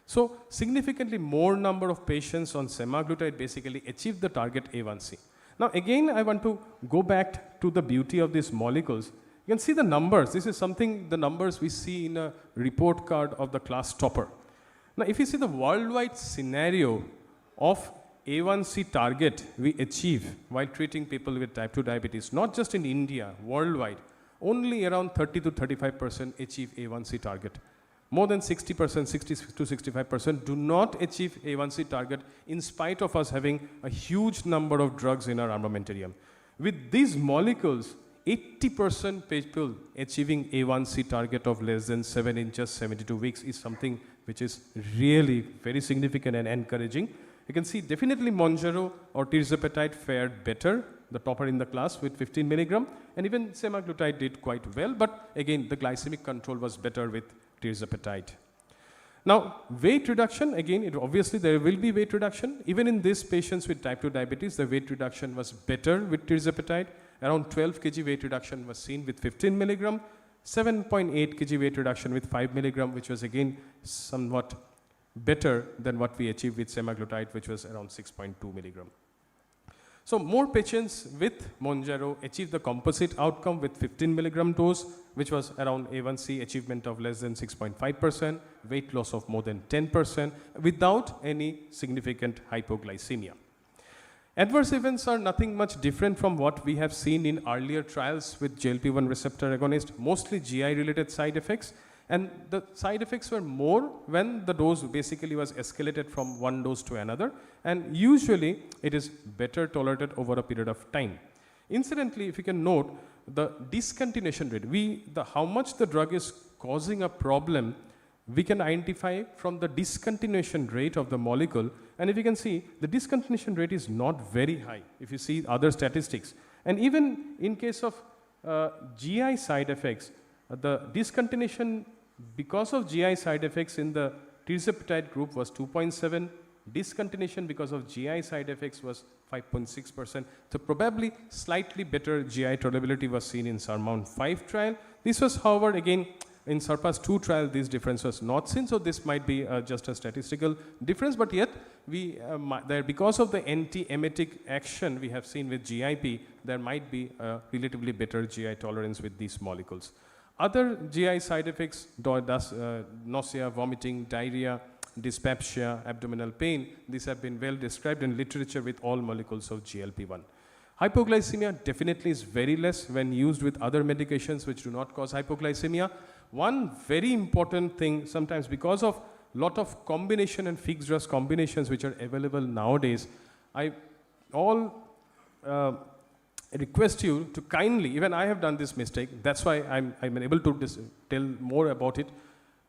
Speaker 17: So significantly more number of patients on semaglutide basically achieved the target A1C. Now again, I want to go back to the beauty of these molecules. You can see the numbers. This is something, the numbers we see in a report card of the class topper. Now if you see the worldwide scenario of A1C target we achieve while treating people with type 2 diabetes, not just in India, worldwide, only around 30 to 35% achieve A1C target. More than 60%, 60 to 65% do not achieve A1C target in spite of us having a huge number of drugs in our armamentarium. With these molecules, 80% people achieving A1C target of less than 7 in just 72 weeks is something which is really very significant and encouraging. You can see definitely Mounjaro or tirzepatide fared better, the topper in the class with 15 milligram, and even semaglutide did quite well, but again the glycemic control was better with tirzepatide. Now weight reduction, again obviously there will be weight reduction. Even in these patients with type 2 diabetes, the weight reduction was better with tirzepatide. Around 12 kg weight reduction was seen with 15 milligram, 7.8 kg weight reduction with 5 milligram, which was again somewhat better than what we achieved with semaglutide, which was around 6.2 milligram. So more patients with Mounjaro achieved the composite outcome with 15 milligram dose, which was around A1C achievement of less than 6.5%, weight loss of more than 10% without any significant hypoglycemia. Adverse events are nothing much different from what we have seen in earlier trials with GLP-1 receptor agonist, mostly GI related side effects. And the side effects were more when the dose basically was escalated from one dose to another, and usually it is better tolerated over a period of time. Incidentally, if you can note, the discontinuation rate, how much the drug is causing a problem, we can identify from the discontinuation rate of the molecule. And if you can see, the discontinuation rate is not very high if you see other statistics. And even in case of GI side effects, the discontinuation because of GI side effects in the tirzepatide group was 2.7. Discontinuation because of GI side effects was 5.6%. So probably slightly better GI tolerability was seen in SURMOUNT-5 trial. This was, however, again, in SURPASS-2 trial, this difference was not seen. So this might be just a statistical difference, but yet we there, because of the anti-emetic action we have seen with GIP, there might be a relatively better GI tolerance with these molecules. Other GI side effects, nausea, vomiting, diarrhea, dyspepsia, abdominal pain, these have been well described in literature with all molecules of GLP-1. Hypoglycemia definitely is very less when used with other medications which do not cause hypoglycemia. One very important thing, sometimes because of lot of combination and fixed dose combinations which are available nowadays, I request you to kindly, even I have done this mistake, that's why I'm able to tell more about it.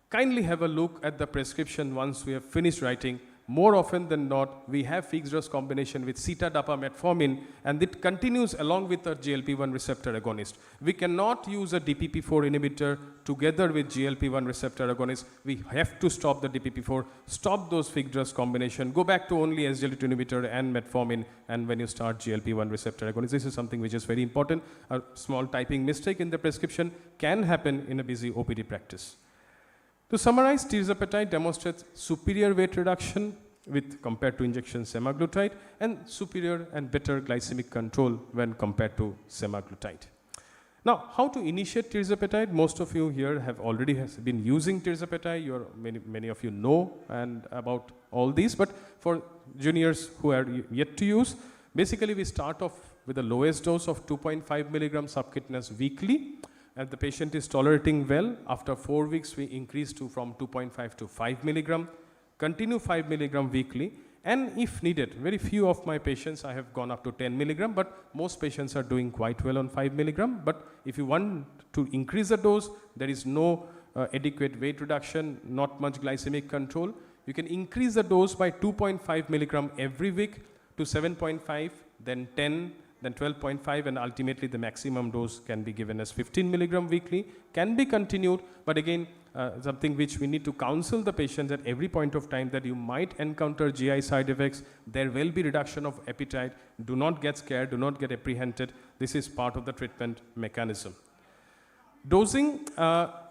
Speaker 17: Kindly have a look at the prescription once we have finished writing. More often than not, we have fixed dose combination with sita-dapa metformin, and it continues along with our GLP-1 receptor agonist. We cannot use a DPP-4 inhibitor together with GLP-1 receptor agonist. We have to stop the DPP-4, stop those fixed dose combination, go back to only SGLT2 inhibitor and metformin, and when you start GLP-1 receptor agonist. This is something which is very important. A small typing mistake in the prescription can happen in a busy OPD practice. To summarize, tirzepatide demonstrates superior weight reduction with compared to injection semaglutide, and superior and better glycemic control when compared to semaglutide. Now, how to initiate tirzepatide? Most of you here have already been using tirzepatide. Many of you know and about all these, but for juniors who are yet to use, basically we start off with the lowest dose of 2.5 milligram subcutaneous weekly. And the patient is tolerating well. After 4 weeks, we increase from 2.5 to 5 milligram, continue 5 milligram weekly, and if needed, very few of my patients I have gone up to 10 milligram, but most patients are doing quite well on 5 milligram. But if you want to increase the dose, there is no adequate weight reduction, not much glycemic control, you can increase the dose by 2.5 milligram every week to 7.5, then 10, then 12.5, and ultimately the maximum dose can be given as 15 milligram weekly, can be continued, but again, something which we need to counsel the patients at every point of time that you might encounter GI side effects, there will be reduction of appetite, do not get scared, do not get apprehended, this is part of the treatment mechanism. Dosing,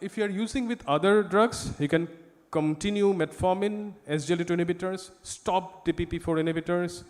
Speaker 17: if you are using with other drugs, you can continue metformin, SGLT2 inhibitors, stop DPP-4 inhibitors.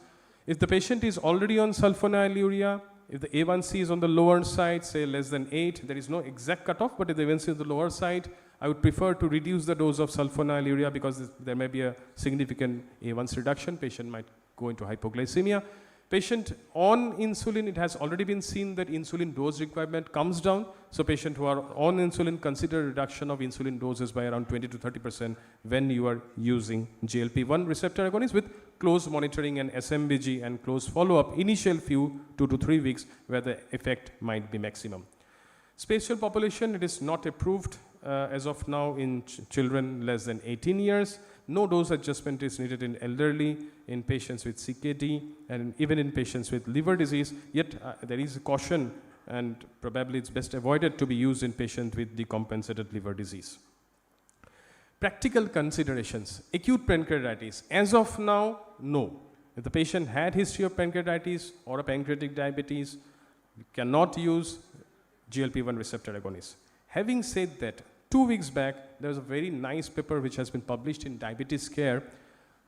Speaker 17: If the patient is already on sulfonylurea, if the A1C is on the lower side, say less than 8, there is no exact cutoff, but if the A1C is on the lower side, I would prefer to reduce the dose of sulfonylurea because there may be a significant A1C reduction. Patient might go into hypoglycemia. Patient on insulin, it has already been seen that insulin dose requirement comes down. So patients who are on insulin consider reduction of insulin doses by around 20 to 30% when you are using GLP-1 receptor agonists with close monitoring and SMBG and close follow-up initial few 2 to 3 weeks where the effect might be maximum. Special population, it is not approved as of now in children less than 18 years. No dose adjustment is needed in elderly, in patients with CKD, and even in patients with liver disease. Yet there is a caution, and probably it's best avoided to be used in patients with decompensated liver disease. Practical considerations. Acute pancreatitis. As of now, no. If the patient had history of pancreatitis or a pancreatic diabetes, you cannot use GLP-1 receptor agonists. Having said that, 2 weeks back, there was a very nice paper which has been published in Diabetes Care,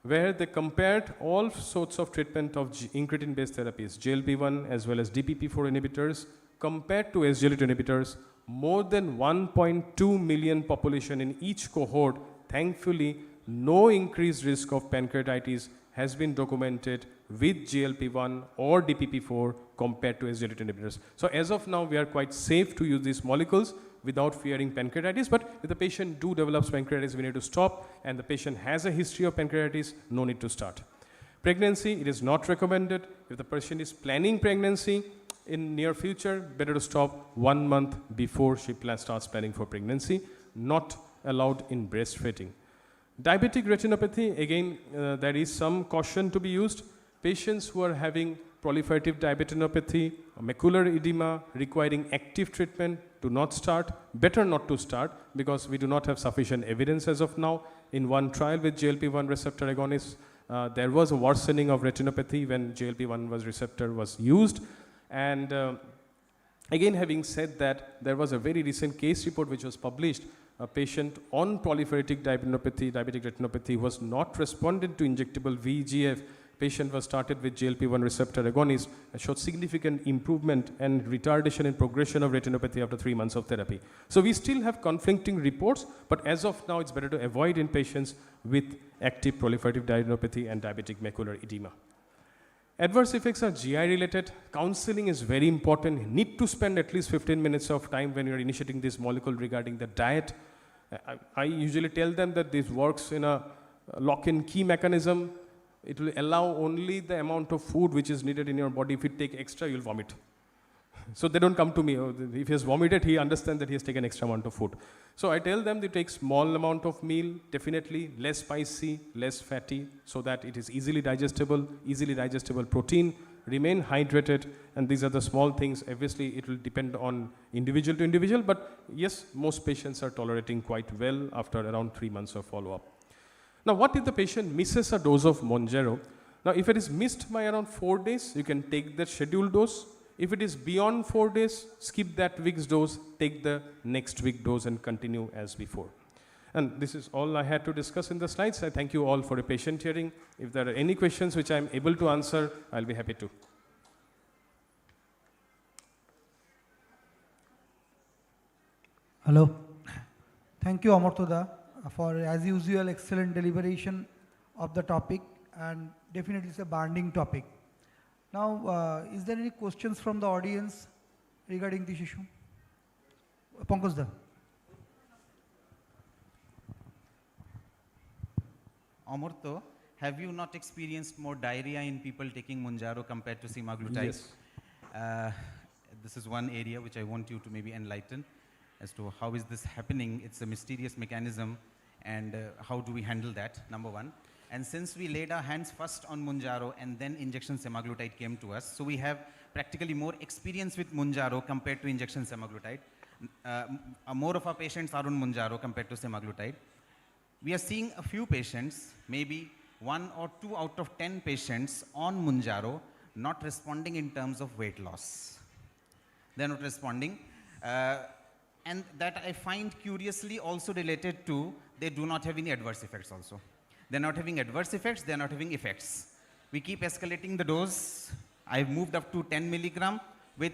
Speaker 17: where they compared all sorts of treatment of incretin-based therapies, GLP-1 as well as DPP-4 inhibitors, compared to SGLT2 inhibitors. More than 1.2 million population in each cohort, thankfully, no increased risk of pancreatitis has been documented with GLP-1 or DPP-4 compared to SGLT2 inhibitors. So as of now, we are quite safe to use these molecules without fearing pancreatitis, but if the patient do develops pancreatitis, we need to stop, and the patient has a history of pancreatitis, no need to start. Pregnancy, it is not recommended. If the patient is planning pregnancy in near future, better to stop 1 month before she starts planning for pregnancy. not allowed in breastfeeding. Diabetic retinopathy, again, there is some caution to be used. Patients who are having proliferative diabetinopathy, macular edema requiring active treatment, do not start, better not to start, because we do not have sufficient evidence as of now. In one trial with GLP-1 receptor agonists, there was a worsening of retinopathy when GLP-1 receptor was used. And again, having said that, there was a very recent case report which was published. A patient on proliferative diabetic retinopathy was not responded to injectable VEGF. Patient was started with GLP-1 receptor agonist and showed significant improvement and retardation in progression of retinopathy after 3 months of therapy. So we still have conflicting reports, but as of now, it's better to avoid in patients with active proliferative diabetinopathy and diabetic macular edema. Adverse effects are GI related. Counseling is very important. You need to spend at least 15 minutes of time when you're initiating this molecule regarding the diet. I usually tell them that this works in a lock-in key mechanism. It will allow only the amount of food which is needed in your body. If you take extra, you'll vomit. So they don't come to me. If he has vomited, he understands that he has taken extra amount of food. So I tell them to take small amount of meal, definitely less spicy, less fatty, so that it is easily digestible protein, remain hydrated, and these are the small things. Obviously, it will depend on individual to individual, but yes, most patients are tolerating quite well after around 3 months of follow-up. Now, what if the patient misses a dose of Mounjaro? Now, if it is missed by around 4 days, you can take the scheduled dose. If it is beyond 4 days, skip that week's dose, take the next week dose and continue as before. And this is all I had to discuss in the slides. I thank you all for a patient hearing. If there are any questions which I am able to answer, I'll be happy to.
Speaker 7: Hello. Thank you, Amartoda, for, as usual, excellent deliberation of the topic, and definitely it's a bonding topic. Now, is there any questions from the audience regarding this issue? Pankaj.
Speaker 18: Amarto, have you not experienced more diarrhea in people taking Mounjaro compared to semaglutide?
Speaker 17: Yes.
Speaker 18: This is one area which I want you to maybe enlighten as to how is this happening. It's a mysterious mechanism, and how do we handle that, number one. And since we laid our hands first on Mounjaro and then injection semaglutide came to us, so we have practically more experience with Mounjaro compared to injection semaglutide. More of our patients are on Mounjaro compared to semaglutide. We are seeing a few patients, maybe 1 or 2 out of 10 patients on Mounjaro not responding in terms of weight loss. They're not responding. And that I find curiously also related to they do not have any adverse effects also. They're not having adverse effects, they're not having effects. We keep escalating the dose. I've moved up to 10 milligram with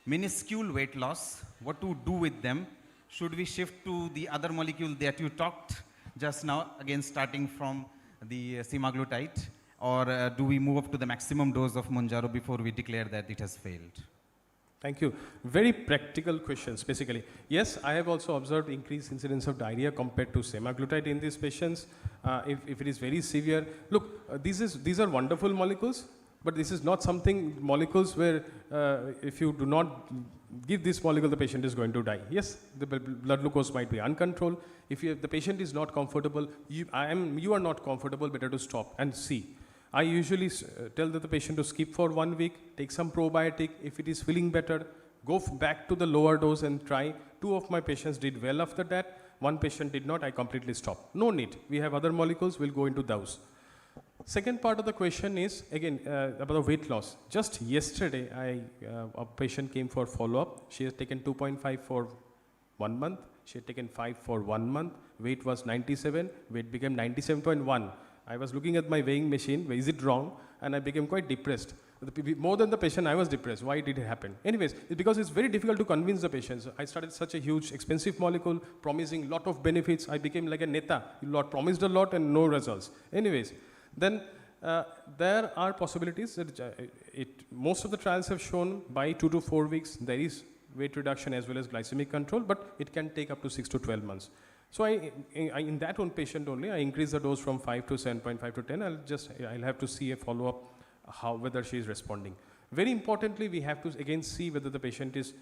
Speaker 18: minuscule weight loss. What to do with them? Should we shift to the other molecule that you talked just now, again starting from the semaglutide, or do we move up to the maximum dose of Mounjaro before we declare that it has failed?
Speaker 17: Thank you. Very practical questions, basically. Yes, I have also observed increased incidence of diarrhea compared to semaglutide in these patients. If it is very severe, look, these are wonderful molecules, but this is not something, molecules where if you do not give this molecule, the patient is going to die. Yes, the blood glucose might be uncontrolled. If the patient is not comfortable, you are not comfortable, better to stop and see. I usually tell the patient to skip for 1 week, take some probiotic. If it is feeling better, go back to the lower dose and try. 2 of my patients did well after that. 1 patient did not, I completely stopped. No need. We have other molecules, we'll go into those. Second part of the question is, again, about the weight loss. Just yesterday, a patient came for follow-up. She has taken 2.5 for 1 month. She had taken 5 for 1 month. Weight was 97, weight became 97.1. I was looking at my weighing machine, is it wrong? And I became quite depressed. More than the patient, I was depressed. Why did it happen? Anyways, it's because it's very difficult to convince the patients. I started such a huge, expensive molecule, promising lot of benefits. I became like a neta. Promised a lot and no results. Anyways, then there are possibilities that most of the trials have shown by 2 to 4 weeks, there is weight reduction as well as glycemic control, but it can take up to 6 to 12 months. So in that one patient only, I increase the dose from 5 to 7.5 to 10. I'll have to see a follow-up, whether she is responding. Very importantly, we have to again see whether the patient is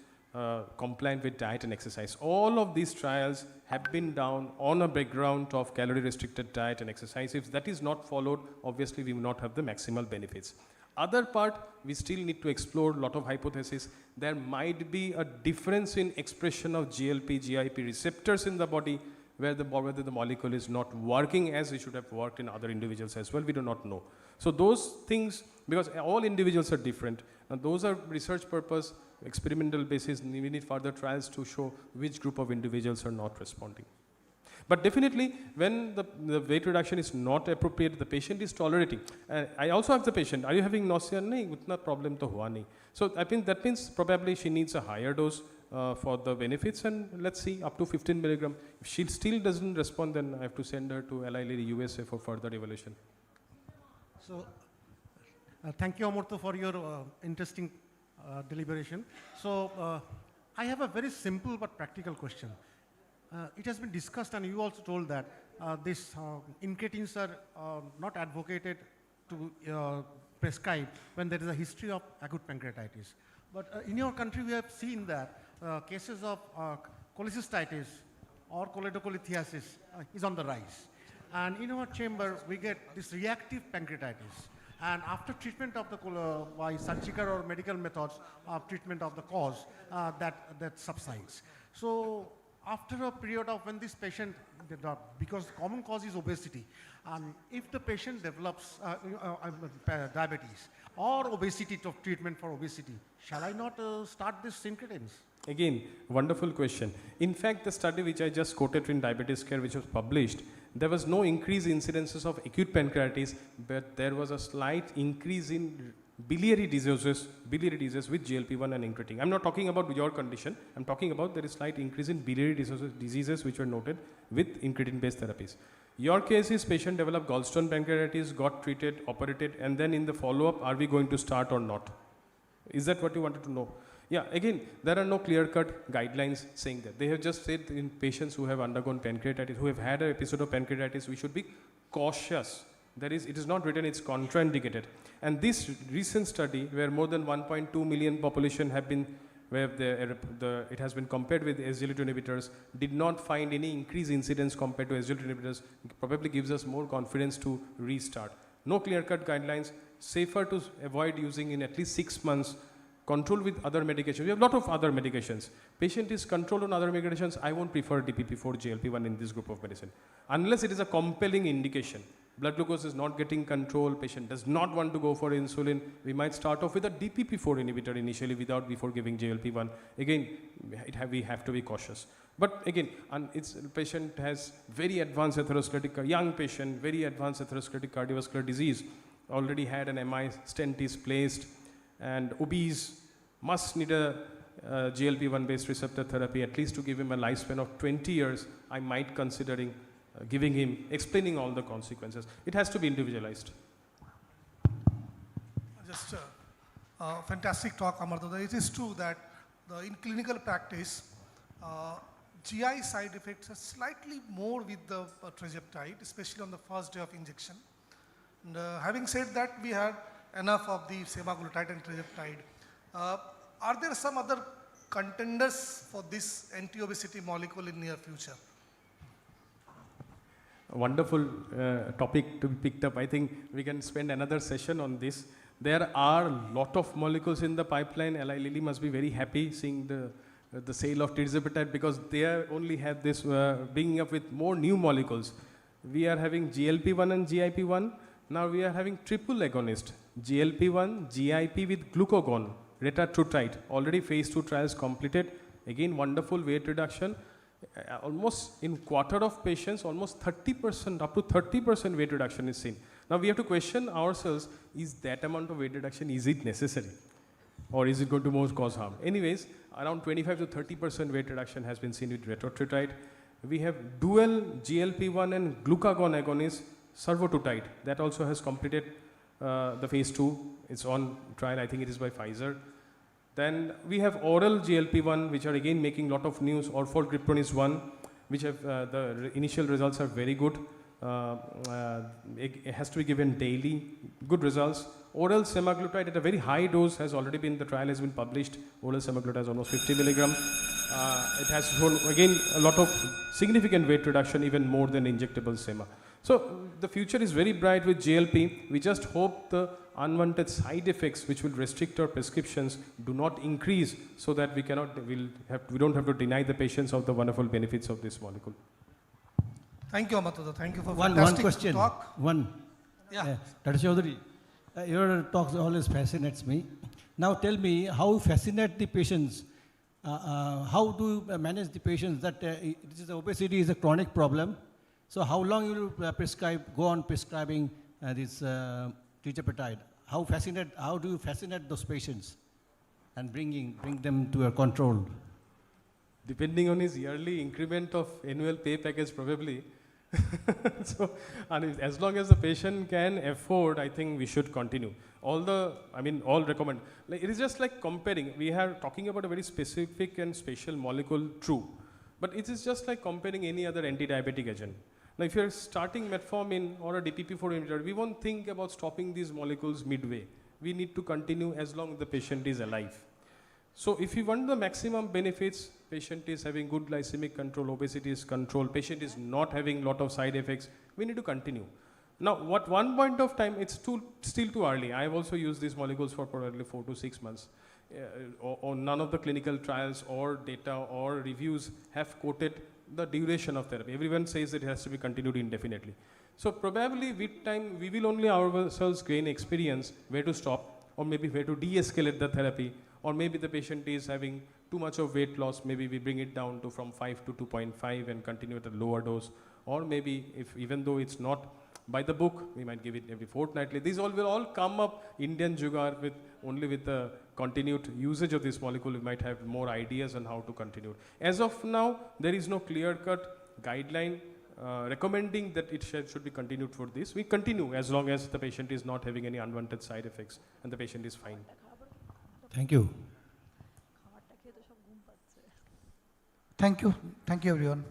Speaker 17: compliant with diet and exercise. All of these trials have been done on a background of calorie restricted diet and exercise. If that is not followed, obviously we will not have the maximal benefits. Other part, we still need to explore a lot of hypotheses. There might be a difference in expression of GLP, GIP receptors in the body whether the molecule is not working as it should have worked in other individuals as well. We do not know. So those things, because all individuals are different, and those are research purpose, experimental basis, we need further trials to show which group of individuals are not responding. But definitely, when the weight reduction is not appropriate, the patient is tolerating. I also have the patient, are you having nausea? No, utna problem to hua nahi. So I think that means probably she needs a higher dose for the benefits, and let's see, up to 15 milligram. If she still doesn't respond, then I have to send her to Eli Lilly, USA for further evaluation.
Speaker 19: So, thank you, Amurtha, for your interesting deliberation. So, I have a very simple but practical question. It has been discussed, and you also told that these incretins are not advocated to prescribe when there is a history of acute pancreatitis. But in your country, we have seen that cases of cholecystitis or choledocholithiasis is on the rise. And in our chamber, we get this reactive pancreatitis. And after treatment of the by surgical or medical methods of treatment of the cause, that subsides. So after a period of when this patient, because the common cause is obesity, if the patient develops diabetes or obesity treatment for obesity, shall I not start this incretins?
Speaker 17: Again, wonderful question. In fact, the study which I just quoted in Diabetes Care, which was published, there was no increase in incidences of acute pancreatitis, but there was a slight increase in biliary diseases with GLP-1 and incretin. I'm not talking about your condition. I'm talking about there is slight increase in biliary diseases which were noted with incretin-based therapies. Your case is patient developed gallstone pancreatitis, got treated, operated, and then in the follow-up, are we going to start or not? Is that what you wanted to know? Yeah, again, there are no clear-cut guidelines saying that. They have just said in patients who have undergone pancreatitis, who have had an episode of pancreatitis, we should be cautious. It is not written, it's contraindicated. And this recent study, where more than 1.2 million population have been, where it has been compared with SGLT2 inhibitors, did not find any increased incidence compared to SGLT2 inhibitors, probably gives us more confidence to restart. No clear-cut guidelines, safer to avoid using in at least 6 months, control with other medications. We have a lot of other medications. Patient is controlled on other medications. I won't prefer DPP-4, GLP-1 in this group of medicine. Unless it is a compelling indication. Blood glucose is not getting controlled, patient does not want to go for insulin, we might start off with a DPP-4 inhibitor initially before giving GLP-1. Again, we have to be cautious. But again, patient has very advanced atherosclerotic, young patient, very advanced atherosclerotic cardiovascular disease, already had an MI stent is placed, and obese, must need a GLP-1 based receptor therapy, at least to give him a lifespan of 20 years, I might considering giving him, explaining all the consequences. It has to be individualized.
Speaker 4: Just fantastic talk, Amartya. It is true that in clinical practice, GI side effects are slightly more with the tirzepatide, especially on the first day of injection. And having said that, we had enough of the semaglutide and tirzepatide. Are there some other contenders for this anti-obesity molecule in near future?
Speaker 17: A wonderful topic to be picked up. I think we can spend another session on this. There are a lot of molecules in the pipeline. Eli Lilly must be very happy seeing the sale of tirzepatide, because they only have this bringing up with more new molecules. We are having GLP-1 and GIP-1. Now we are having triple agonist, GLP-1, GIP with glucagon, retatrutide. Already phase 2 trials completed. Again, wonderful weight reduction. Almost in quarter of patients, almost 30%, up to 30% weight reduction is seen. Now we have to question ourselves, is that amount of weight reduction, is it necessary? Or is it going to cause harm? Anyways, around 25 to 30% weight reduction has been seen with retatrutide. We have dual GLP-1 and glucagon agonist, survodutide. That also has completed the phase 2. It's on trial, I think it is by Pfizer. Then we have oral GLP-1, which are again making a lot of news. Orforglipron is one, which have the initial results are very good. it has to be given daily, good results. Oral semaglutide at a very high dose has already been, the trial has been published. Oral semaglutide is almost 50 milligram. It has shown again a lot of significant weight reduction, even more than injectable sema. So the future is very bright with GLP. We just hope the unwanted side effects which will restrict our prescriptions do not increase, so that we don't have to deny the patients of the wonderful benefits of this molecule.
Speaker 4: Thank you, Amartya. Thank you for
Speaker 10: One
Speaker 4: fantastic
Speaker 10: question.
Speaker 4: talk. Yeah.
Speaker 10: Dr. Chaudhary, your talk always fascinates me. Now tell me, how fascinate the patients? How do you manage the patients that obesity is a chronic problem? So how long you will go on prescribing this tirzepatide? How do you fascinate those patients and bring them to a control?
Speaker 17: Depending on his yearly increment of annual pay package, probably. So, and as long as the patient can afford, I think we should continue. All recommend. Like, it is just like comparing. We are talking about a very specific and special molecule, true. But it is just like comparing any other anti-diabetic agent. Now, if you are starting metformin or a DPP-4 inhibitor, we won't think about stopping these molecules midway. We need to continue as long as the patient is alive. So if you want the maximum benefits, patient is having good glycemic control, obesity is controlled, patient is not having lot of side effects, we need to continue. Now, at one point of time, it's still too early. I have also used these molecules for probably 4 to 6 months. None of the clinical trials or data or reviews have quoted the duration of therapy. Everyone says it has to be continued indefinitely. So probably with time, we will only ourselves gain experience where to stop, or maybe where to de-escalate the therapy, or maybe the patient is having too much of weight loss, maybe we bring it down to from 5 to 2.5 and continue at a lower dose. Or maybe if even though it's not by the book, we might give it every fortnightly. These all will all come up Indian jugaad with only with the continued usage of this molecule. We might have more ideas on how to continue. As of now, there is no clear-cut guideline recommending that it should be continued for this. We continue as long as the patient is not having any unwanted side effects and the patient is fine.
Speaker 10: Thank you.
Speaker 7: Thank you. Thank you, everyone.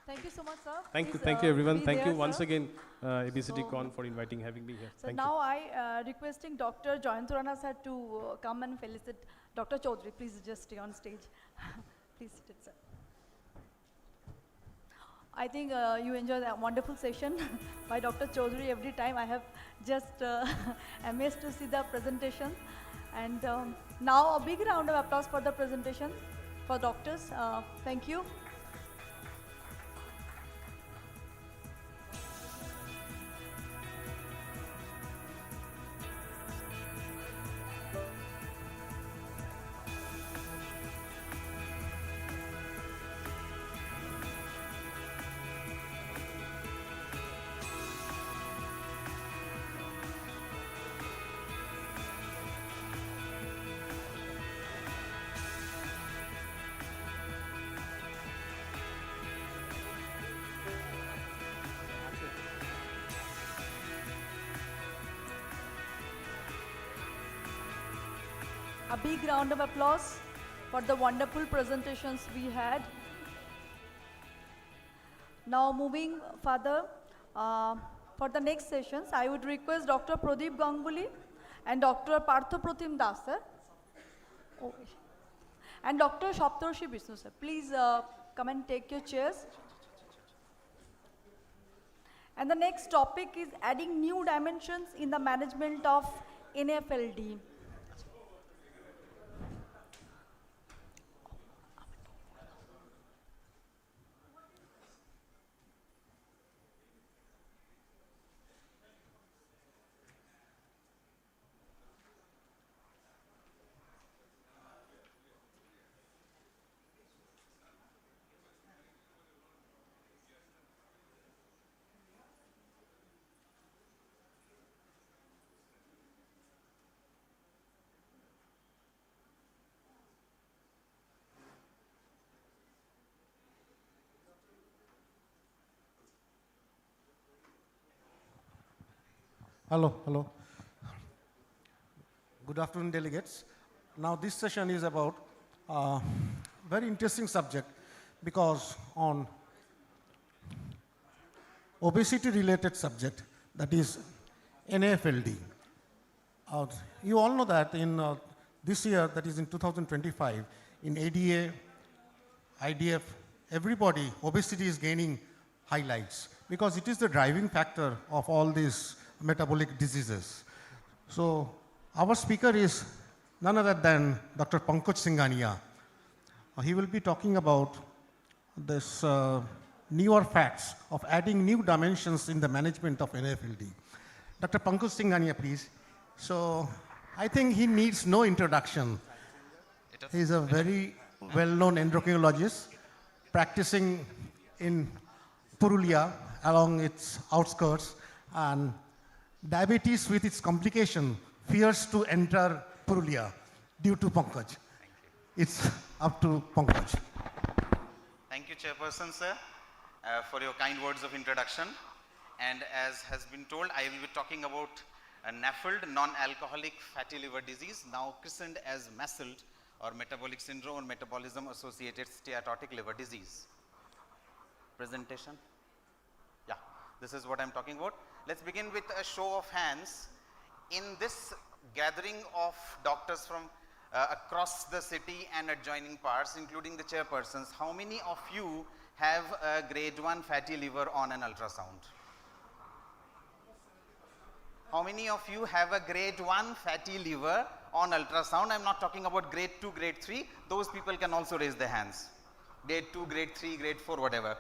Speaker 1: Thank you so much, sir.
Speaker 17: Thank you.
Speaker 1: Please,
Speaker 17: Thank you, everyone. Thank you
Speaker 1: there,
Speaker 17: once
Speaker 1: sir.
Speaker 17: again, ABCDCon, for having me here.
Speaker 1: So
Speaker 17: Thank
Speaker 1: now I requesting Dr. Jayantu Rana sir to come and felicit Dr. Chaudhary. Please just stay on stage. Please sit, sir. I think you enjoyed a wonderful session by Dr. Chaudhary. Every time I have just amazed to see the presentation. And now a big round of applause for the presentation for doctors. Thank you. A big round of applause for the wonderful presentations we had. Now moving further, for the next sessions, I would request Dr. Pradeep Ganguly and Dr. Partha Pratim Das, sir. And Dr. Shaptarshi Vishnu, sir. Please come and take your chairs. And the next topic is adding new dimensions in the management of NFLD.
Speaker 19: Hello. Good afternoon, delegates. Now this session is about a very interesting subject, because on obesity-related subject, that is NAFLD. You all know that in this year, that is in 2025, in ADA, IDF, everybody, obesity is gaining highlights because it is the driving factor of all these metabolic diseases. So our speaker is none other than Dr. Pankaj Singhania. He will be talking about this newer facts of adding new dimensions in the management of NAFLD. Dr. Pankaj Singhania, please. So I think he needs no introduction. He is a very well-known endocrinologist practicing in Purulia along its outskirts, and diabetes with its complication fears to enter Purulia due to Pankaj. It's up to Pankaj.
Speaker 18: Thank you, Chairperson, sir, for your kind words of introduction. And as has been told, I will be talking about a NAFLD, non-alcoholic fatty liver disease, now christened as MASLD, or metabolic syndrome or metabolism associated steatotic liver disease. Presentation. Yeah, this is what I'm talking about. Let's begin with a show of hands. In this gathering of doctors from across the city and adjoining parts, including the chairpersons, how many of you have a grade 1 fatty liver on an ultrasound? How many of you have a grade 1 fatty liver on ultrasound? I'm not talking about grade 2, grade 3. Those people can also raise their hands. Grade 2, grade 3, grade 4, whatever.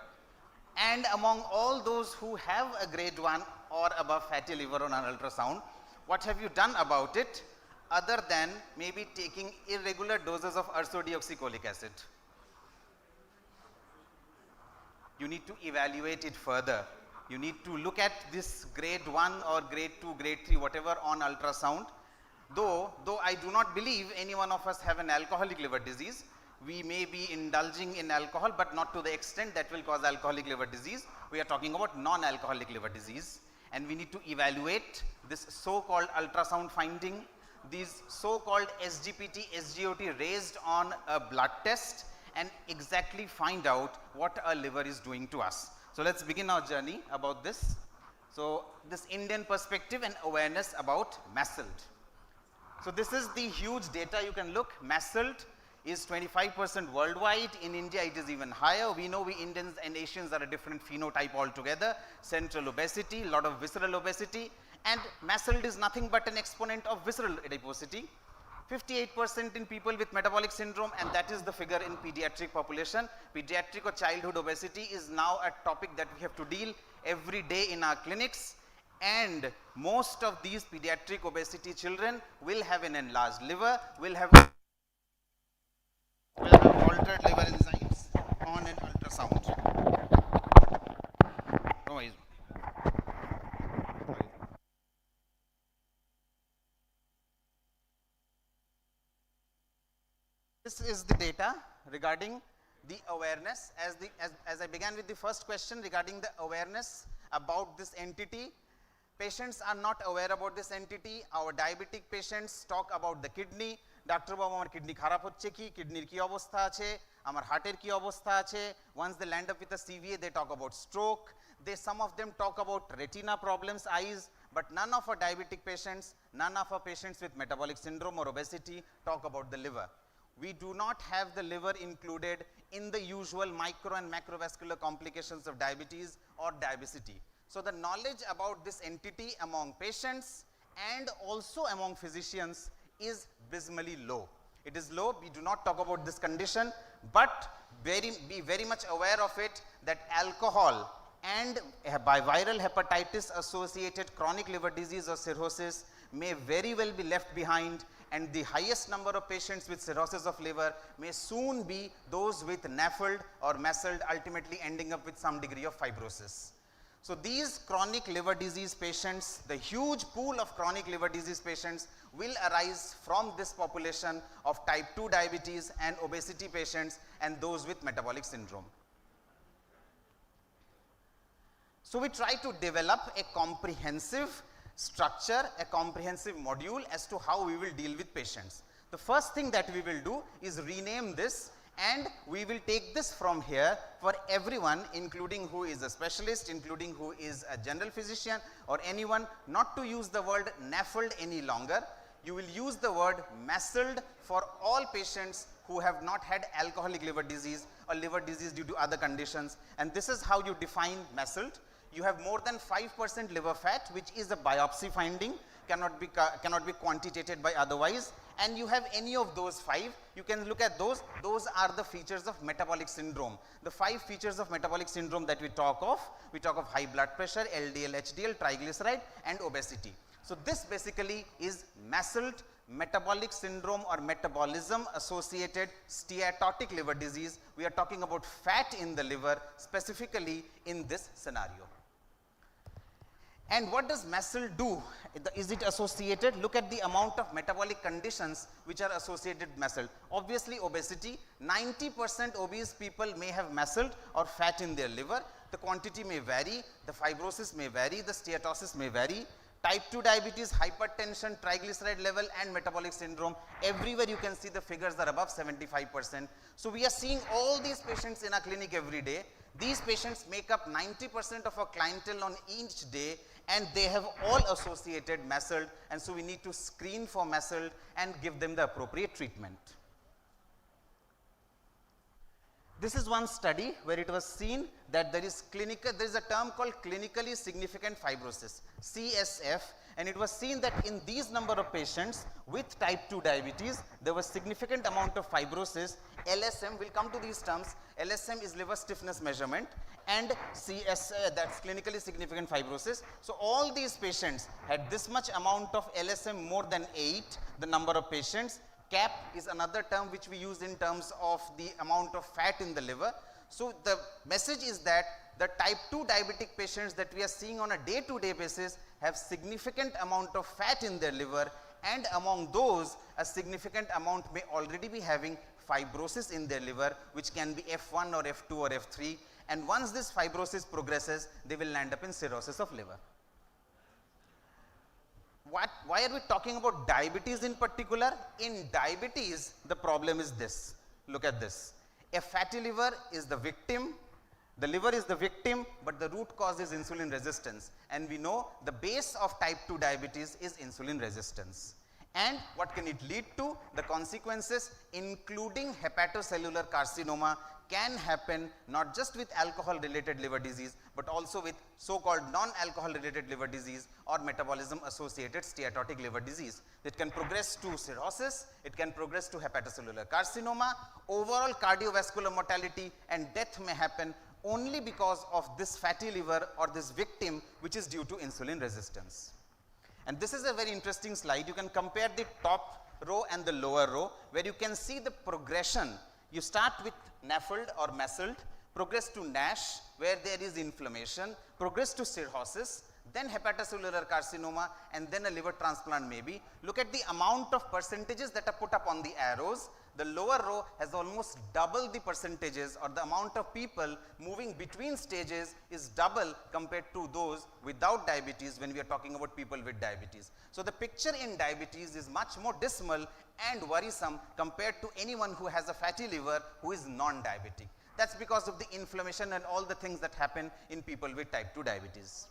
Speaker 18: And among all those who have a grade 1 or above fatty liver on an ultrasound, what have you done about it other than maybe taking irregular doses of ursodeoxycholic acid? You need to evaluate it further. You need to look at this grade 1 or grade 2, grade 3, whatever on ultrasound. Though I do not believe any one of us have an alcoholic liver disease. We may be indulging in alcohol, but not to the extent that will cause alcoholic liver disease. We are talking about non-alcoholic liver disease. And we need to evaluate this so-called ultrasound finding, these so-called SGPT, SGOT raised on a blood test, and exactly find out what our liver is doing to us. So let's begin our journey about this. So this Indian perspective and awareness about MASLD. So this is the huge data you can look. MASLD is 25% worldwide. In India it is even higher. We know we Indians and Asians are a different phenotype altogether. Central obesity, a lot of visceral obesity, and MASLD is nothing but an exponent of visceral adiposity. 58% in people with metabolic syndrome, and that is the figure in pediatric population. Pediatric or childhood obesity is now a topic that we have to deal every day in our clinics, and most of these pediatric obesity children will have an enlarged liver, will have altered liver enzymes on an ultrasound. This is the data regarding the awareness. As I began with the first question regarding the awareness about this entity, patients are not aware about this entity. Our diabetic patients talk about the kidney. Doctor Babu, amar kidney kharap hocche ki, kidney ki obostha ache, amar hearter ki obostha ache. Once they land up with a CVA, they talk about stroke. Some of them talk about retina problems, eyes, but none of our diabetic patients, none of our patients with metabolic syndrome or obesity talk about the liver. We do not have the liver included in the usual micro and macrovascular complications of diabetes or diabesity. So the knowledge about this entity among patients and also among physicians is abysmally low. It is low. We do not talk about this condition, but be very much aware of it, that alcohol and biviral hepatitis associated chronic liver disease or cirrhosis may very well be left behind, and the highest number of patients with cirrhosis of liver may soon be those with NAFLD or MASLD, ultimately ending up with some degree of fibrosis. So these chronic liver disease patients, the huge pool of chronic liver disease patients will arise from this population of type 2 diabetes and obesity patients and those with metabolic syndrome. So we try to develop a comprehensive structure, a comprehensive module as to how we will deal with patients. The first thing that we will do is rename this
Speaker 20: And we will take this from here for everyone, including who is a specialist, including who is a general physician or anyone, not to use the word NAFLD any longer. You will use the word MASLD for all patients who have not had alcoholic liver disease or liver disease due to other conditions. And this is how you define MASLD. You have more than 5% liver fat, which is a biopsy finding, cannot be quantitated by otherwise. And you have any of those 5, you can look at those. Those are the features of metabolic syndrome. The 5 features of metabolic syndrome that we talk of high blood pressure, LDL, HDL, triglyceride and obesity. So this basically is MASLD, metabolic syndrome or metabolism associated steatotic liver disease. We are talking about fat in the liver specifically in this scenario. And what does MASLD do? Is it associated? Look at the amount of metabolic conditions which are associated with MASLD. Obviously obesity, 90% obese people may have MASLD or fat in their liver. The quantity may vary, the fibrosis may vary, the steatosis may vary. Type 2 diabetes, hypertension, triglyceride level and metabolic syndrome, everywhere you can see the figures are above 75%. So we are seeing all these patients in our clinic every day. These patients make up 90% of our clientele on each day, and they have all associated MASLD, and so we need to screen for MASLD and give them the appropriate treatment. This is one study where it was seen that there is a term called clinically significant fibrosis, CSF, and it was seen that in these number of patients with type 2 diabetes, there was significant amount of fibrosis. LSM, will come to these terms. LSM is liver stiffness measurement, and that's clinically significant fibrosis. So all these patients had this much amount of LSM more than 8, the number of patients. CAP is another term which we use in terms of the amount of fat in the liver. So the message is that the type 2 diabetic patients that we are seeing on a day-to-day basis have significant amount of fat in their liver, and among those a significant amount may already be having fibrosis in their liver, which can be F1 or F2 or F3, and once this fibrosis progresses, they will land up in cirrhosis of liver. Why are we talking about diabetes in particular? In diabetes, the problem is this. Look at this. A fatty liver is the victim. The liver is the victim, but the root cause is insulin resistance. And we know the base of type 2 diabetes is insulin resistance. And what can it lead to? The consequences, including hepatocellular carcinoma, can happen not just with alcohol related liver disease, but also with so-called non-alcohol related liver disease or metabolism associated steatotic liver disease. It can progress to cirrhosis, it can progress to hepatocellular carcinoma. Overall cardiovascular mortality and death may happen only because of this fatty liver or this victim, which is due to insulin resistance. And this is a very interesting slide. You can compare the top row and the lower row, where you can see the progression. You start with NAFLD or MASLD, progress to NASH, where there is inflammation, progress to cirrhosis, then hepatocellular carcinoma, and then a liver transplant maybe. Look at the amount of percentages that are put up on the arrows. The lower row has almost double the percentages, or the amount of people moving between stages is double compared to those without diabetes when we are talking about people with diabetes. So the picture in diabetes is much more dismal and worrisome compared to anyone who has a fatty liver who is non-diabetic. That's because of the inflammation and all the things that happen in people with type 2 diabetes.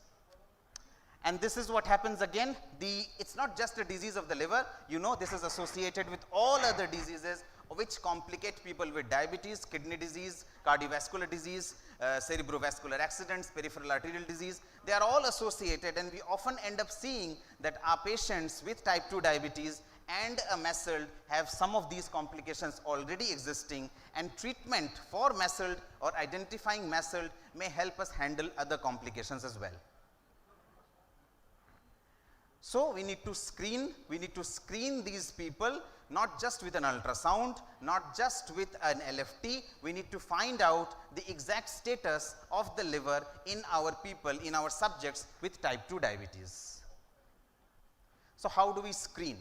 Speaker 20: And this is what happens again. It's not just a disease of the liver. You know, this is associated with all other diseases which complicate people with diabetes, kidney disease, cardiovascular disease, cerebrovascular accidents, peripheral arterial disease. They are all associated, and we often end up seeing that our patients with type 2 diabetes and a MASLD have some of these complications already existing, and treatment for MASLD or identifying MASLD may help us handle other complications as well. So we need to screen these people, not just with an ultrasound, not just with an LFT. We need to find out the exact status of the liver in our people, in our subjects with type 2 diabetes. So how do we screen?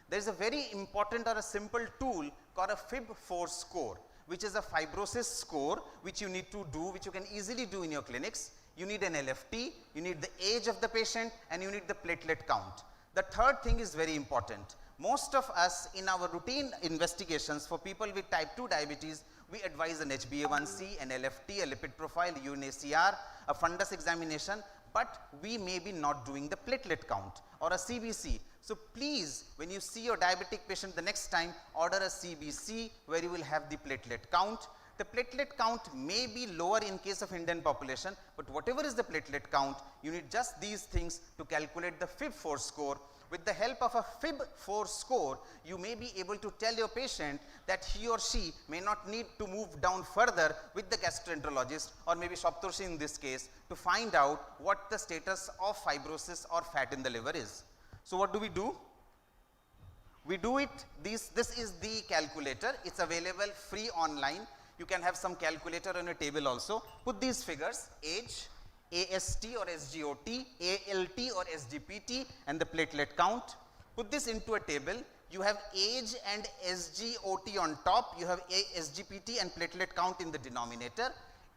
Speaker 20: There is a very important or a simple tool called a FIB-4 score, which is a fibrosis score which you need to do, which you can easily do in your clinics. You need an LFT, you need the age of the patient, and you need the platelet count. The third thing is very important. Most of us in our routine investigations for people with type 2 diabetes, we advise an HbA1c, an LFT, a lipid profile, urine ACR, a fundus examination, but we may be not doing the platelet count or a CBC. So please, when you see your diabetic patient the next time, order a CBC where you will have the platelet count. The platelet count may be lower in case of Indian population, but whatever is the platelet count, you need just these things to calculate the FIB-4 score. With the help of a FIB-4 score, you may be able to tell your patient that he or she may not need to move down further with the gastroenterologist or maybe Shoptorshi in this case to find out what the status of fibrosis or fat in the liver is. So what do? We do it, this is the calculator, it's available free online. You can have some calculator on a table also. Put these figures, age, AST or SGOT, ALT or SGPT and the platelet count. Put this into a table. You have age and SGOT on top, you have SGPT and platelet count in the denominator.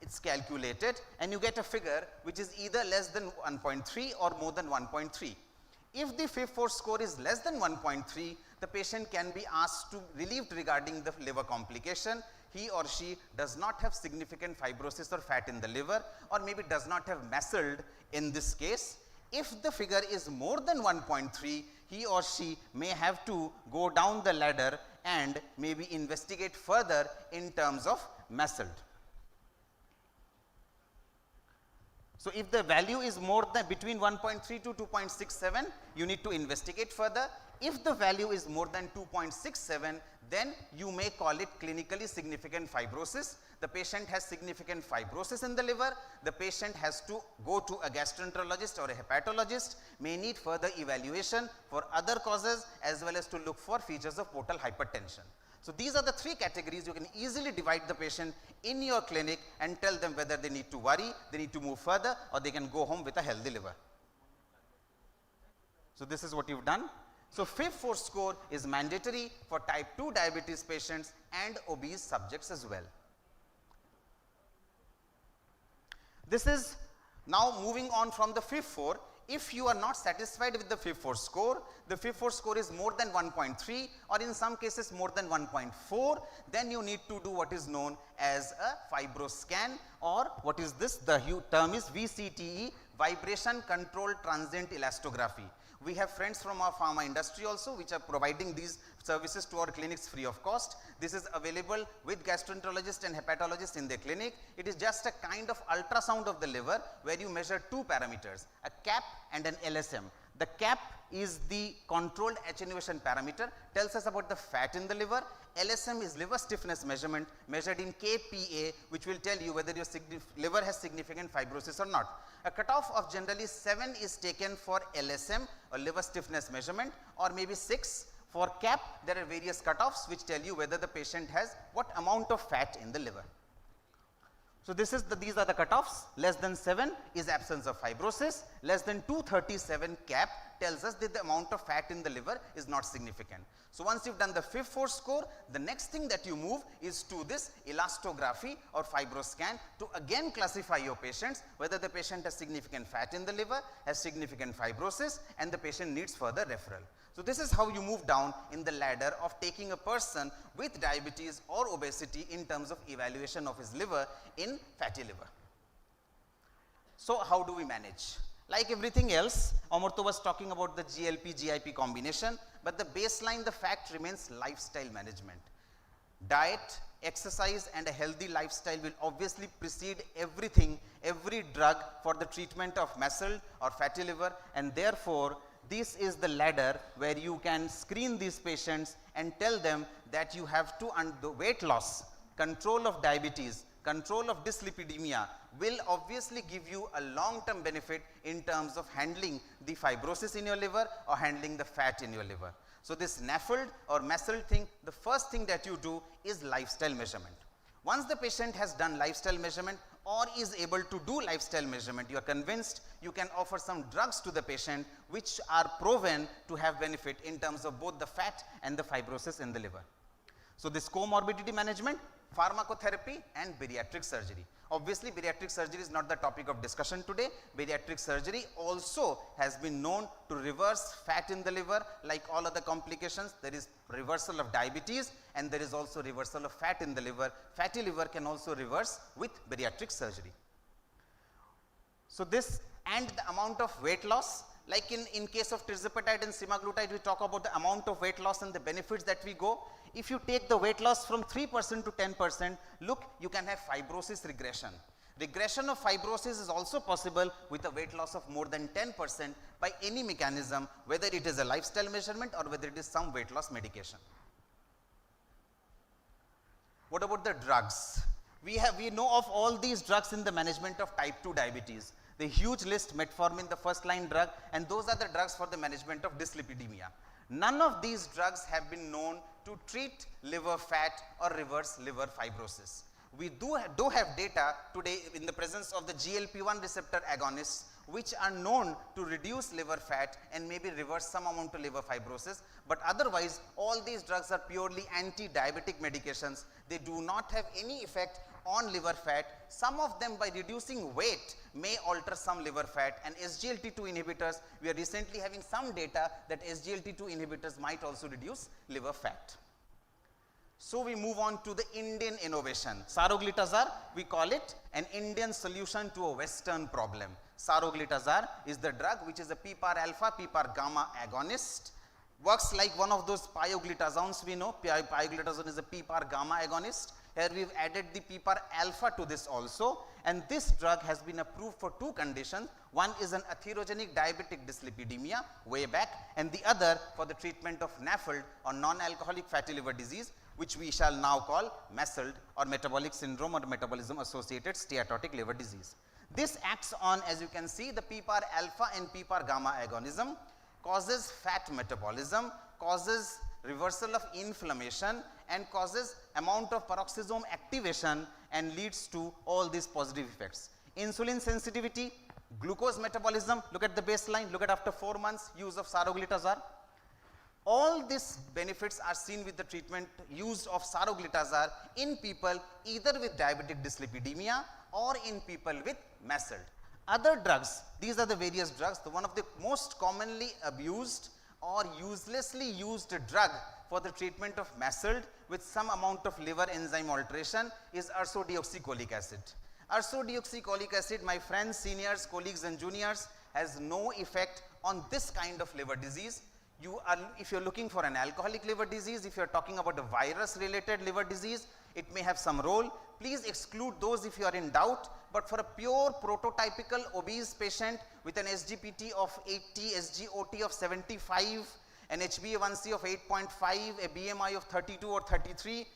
Speaker 20: It's calculated and you get a figure which is either less than 1.3 or more than 1.3. If the FIB-4 score is less than 1.3, the patient can be asked to relieved regarding the liver complication. He or she does not have significant fibrosis or fat in the liver or maybe does not have MASLD in this case. If the figure is more than 1.3, he or she may have to go down the ladder and maybe investigate further in terms of MASLD. So if the value is more than between 1.3 to 2.67, you need to investigate further. If the value is more than 2.67, then you may call it clinically significant fibrosis. The patient has significant fibrosis in the liver. The patient has to go to a gastroenterologist or a hepatologist, may need further evaluation for other causes as well as to look for features of portal hypertension. So these are the three categories. You can easily divide the patient in your clinic and tell them whether they need to worry, they need to move further, or they can go home with a healthy liver. So this is what you've done. So FIB-4 score is mandatory for type 2 diabetes patients and obese subjects as well. This is now moving on from the FIB-4. If you are not satisfied with the FIB-4 score, the FIB-4 score is more than 1.3 or in some cases more than 1.4, then you need to do what is known as a fibroscan, or what is this? The term is VCTE, vibration controlled transient elastography. We have friends from our pharma industry also which are providing these services to our clinics free of cost. This is available with gastroenterologists and hepatologists in their clinic. It is just a kind of ultrasound of the liver where you measure two parameters, a CAP and an LSM. The CAP is the controlled attenuation parameter, tells us about the fat in the liver. LSM is liver stiffness measurement measured in kPa, which will tell you whether your liver has significant fibrosis or not. A cutoff of generally 7 is taken for LSM or liver stiffness measurement, or maybe 6. For CAP, there are various cutoffs which tell you whether the patient has what amount of fat in the liver. So this is these are the cutoffs. Less than 7 is absence of fibrosis. Less than 237 CAP tells us that the amount of fat in the liver is not significant. So once you've done the FIB-4 score, the next thing that you move is to this elastography or fibroscan to again classify your patients, whether the patient has significant fat in the liver, has significant fibrosis, and the patient needs further referral. So this is how you move down in the ladder of taking a person with diabetes or obesity in terms of evaluation of his liver in fatty liver. So how do we manage? Like everything else, Amartya was talking about the GLP-GIP combination, but the baseline, the fact remains lifestyle management. Diet, exercise and a healthy lifestyle will obviously precede everything, every drug for the treatment of MASLD or fatty liver, and therefore this is the ladder where you can screen these patients and tell them that you have to, and the weight loss, control of diabetes, control of dyslipidemia will obviously give you a long-term benefit in terms of handling the fibrosis in your liver or handling the fat in your liver. So this NAFLD or MASLD thing, the first thing that you do is lifestyle measurement. Once the patient has done lifestyle measurement or is able to do lifestyle measurement, you are convinced, you can offer some drugs to the patient which are proven to have benefit in terms of both the fat and the fibrosis in the liver. So this comorbidity management, pharmacotherapy and bariatric surgery. Obviously, bariatric surgery is not the topic of discussion today. Bariatric surgery also has been known to reverse fat in the liver. Like all other complications, there is reversal of diabetes and there is also reversal of fat in the liver. Fatty liver can also reverse with bariatric surgery. So this and the amount of weight loss, like in case of tirzepatide and semaglutide, we talk about the amount of weight loss and the benefits that we go. If you take the weight loss from 3% to 10%, look, you can have fibrosis regression. Regression of fibrosis is also possible with a weight loss of more than 10% by any mechanism, whether it is a lifestyle measurement or whether it is some weight loss medication. What about the drugs? We know of all these drugs in the management of type 2 diabetes. The huge list, metformin, the first line drug, and those are the drugs for the management of dyslipidemia. None of these drugs have been known to treat liver fat or reverse liver fibrosis. We do have data today in the presence of the GLP-1 receptor agonists, which are known to reduce liver fat and maybe reverse some amount of liver fibrosis, but otherwise all these drugs are purely anti-diabetic medications. They do not have any effect on liver fat. Some of them, by reducing weight, may alter some liver fat, and SGLT2 inhibitors, we are recently having some data that SGLT2 inhibitors might also reduce liver fat. So we move on to the Indian innovation. Saroglitazar, we call it an Indian solution to a Western problem. Saroglitazar is the drug which is a PPAR alpha, PPAR gamma agonist. Works like one of those pioglitazones we know. Pioglitazone is a PPAR gamma agonist. Here we've added the PPAR alpha to this also, and this drug has been approved for two conditions. One is an atherogenic diabetic dyslipidemia way back, and the other for the treatment of NAFLD or non-alcoholic fatty liver disease, which we shall now call MESLD or metabolic syndrome or metabolism associated steatotic liver disease. This acts on, as you can see, the PPAR alpha and PPAR gamma agonism, causes fat metabolism, causes reversal of inflammation, and causes amount of peroxisome activation and leads to all these positive effects. Insulin sensitivity, glucose metabolism, look at the baseline, look at after 4 months use of saroglitazar. All these benefits are seen with the treatment use of saroglitazar in people either with diabetic dyslipidemia or in people with MESLD. Other drugs, these are the various drugs. One of the most commonly abused or uselessly used drug for the treatment of MESLD with some amount of liver enzyme alteration is ursodeoxycholic acid. Ursodeoxycholic acid, my friends, seniors, colleagues and juniors, has no effect on this kind of liver disease. If you're looking for an alcoholic liver disease, if you're talking about a virus related liver disease, it may have some role. Please exclude those if you are in doubt, but for a pure prototypical obese patient with an SGPT of 80, SGOT of 75, an HbA1c of 8.5, a BMI of 32 or 33,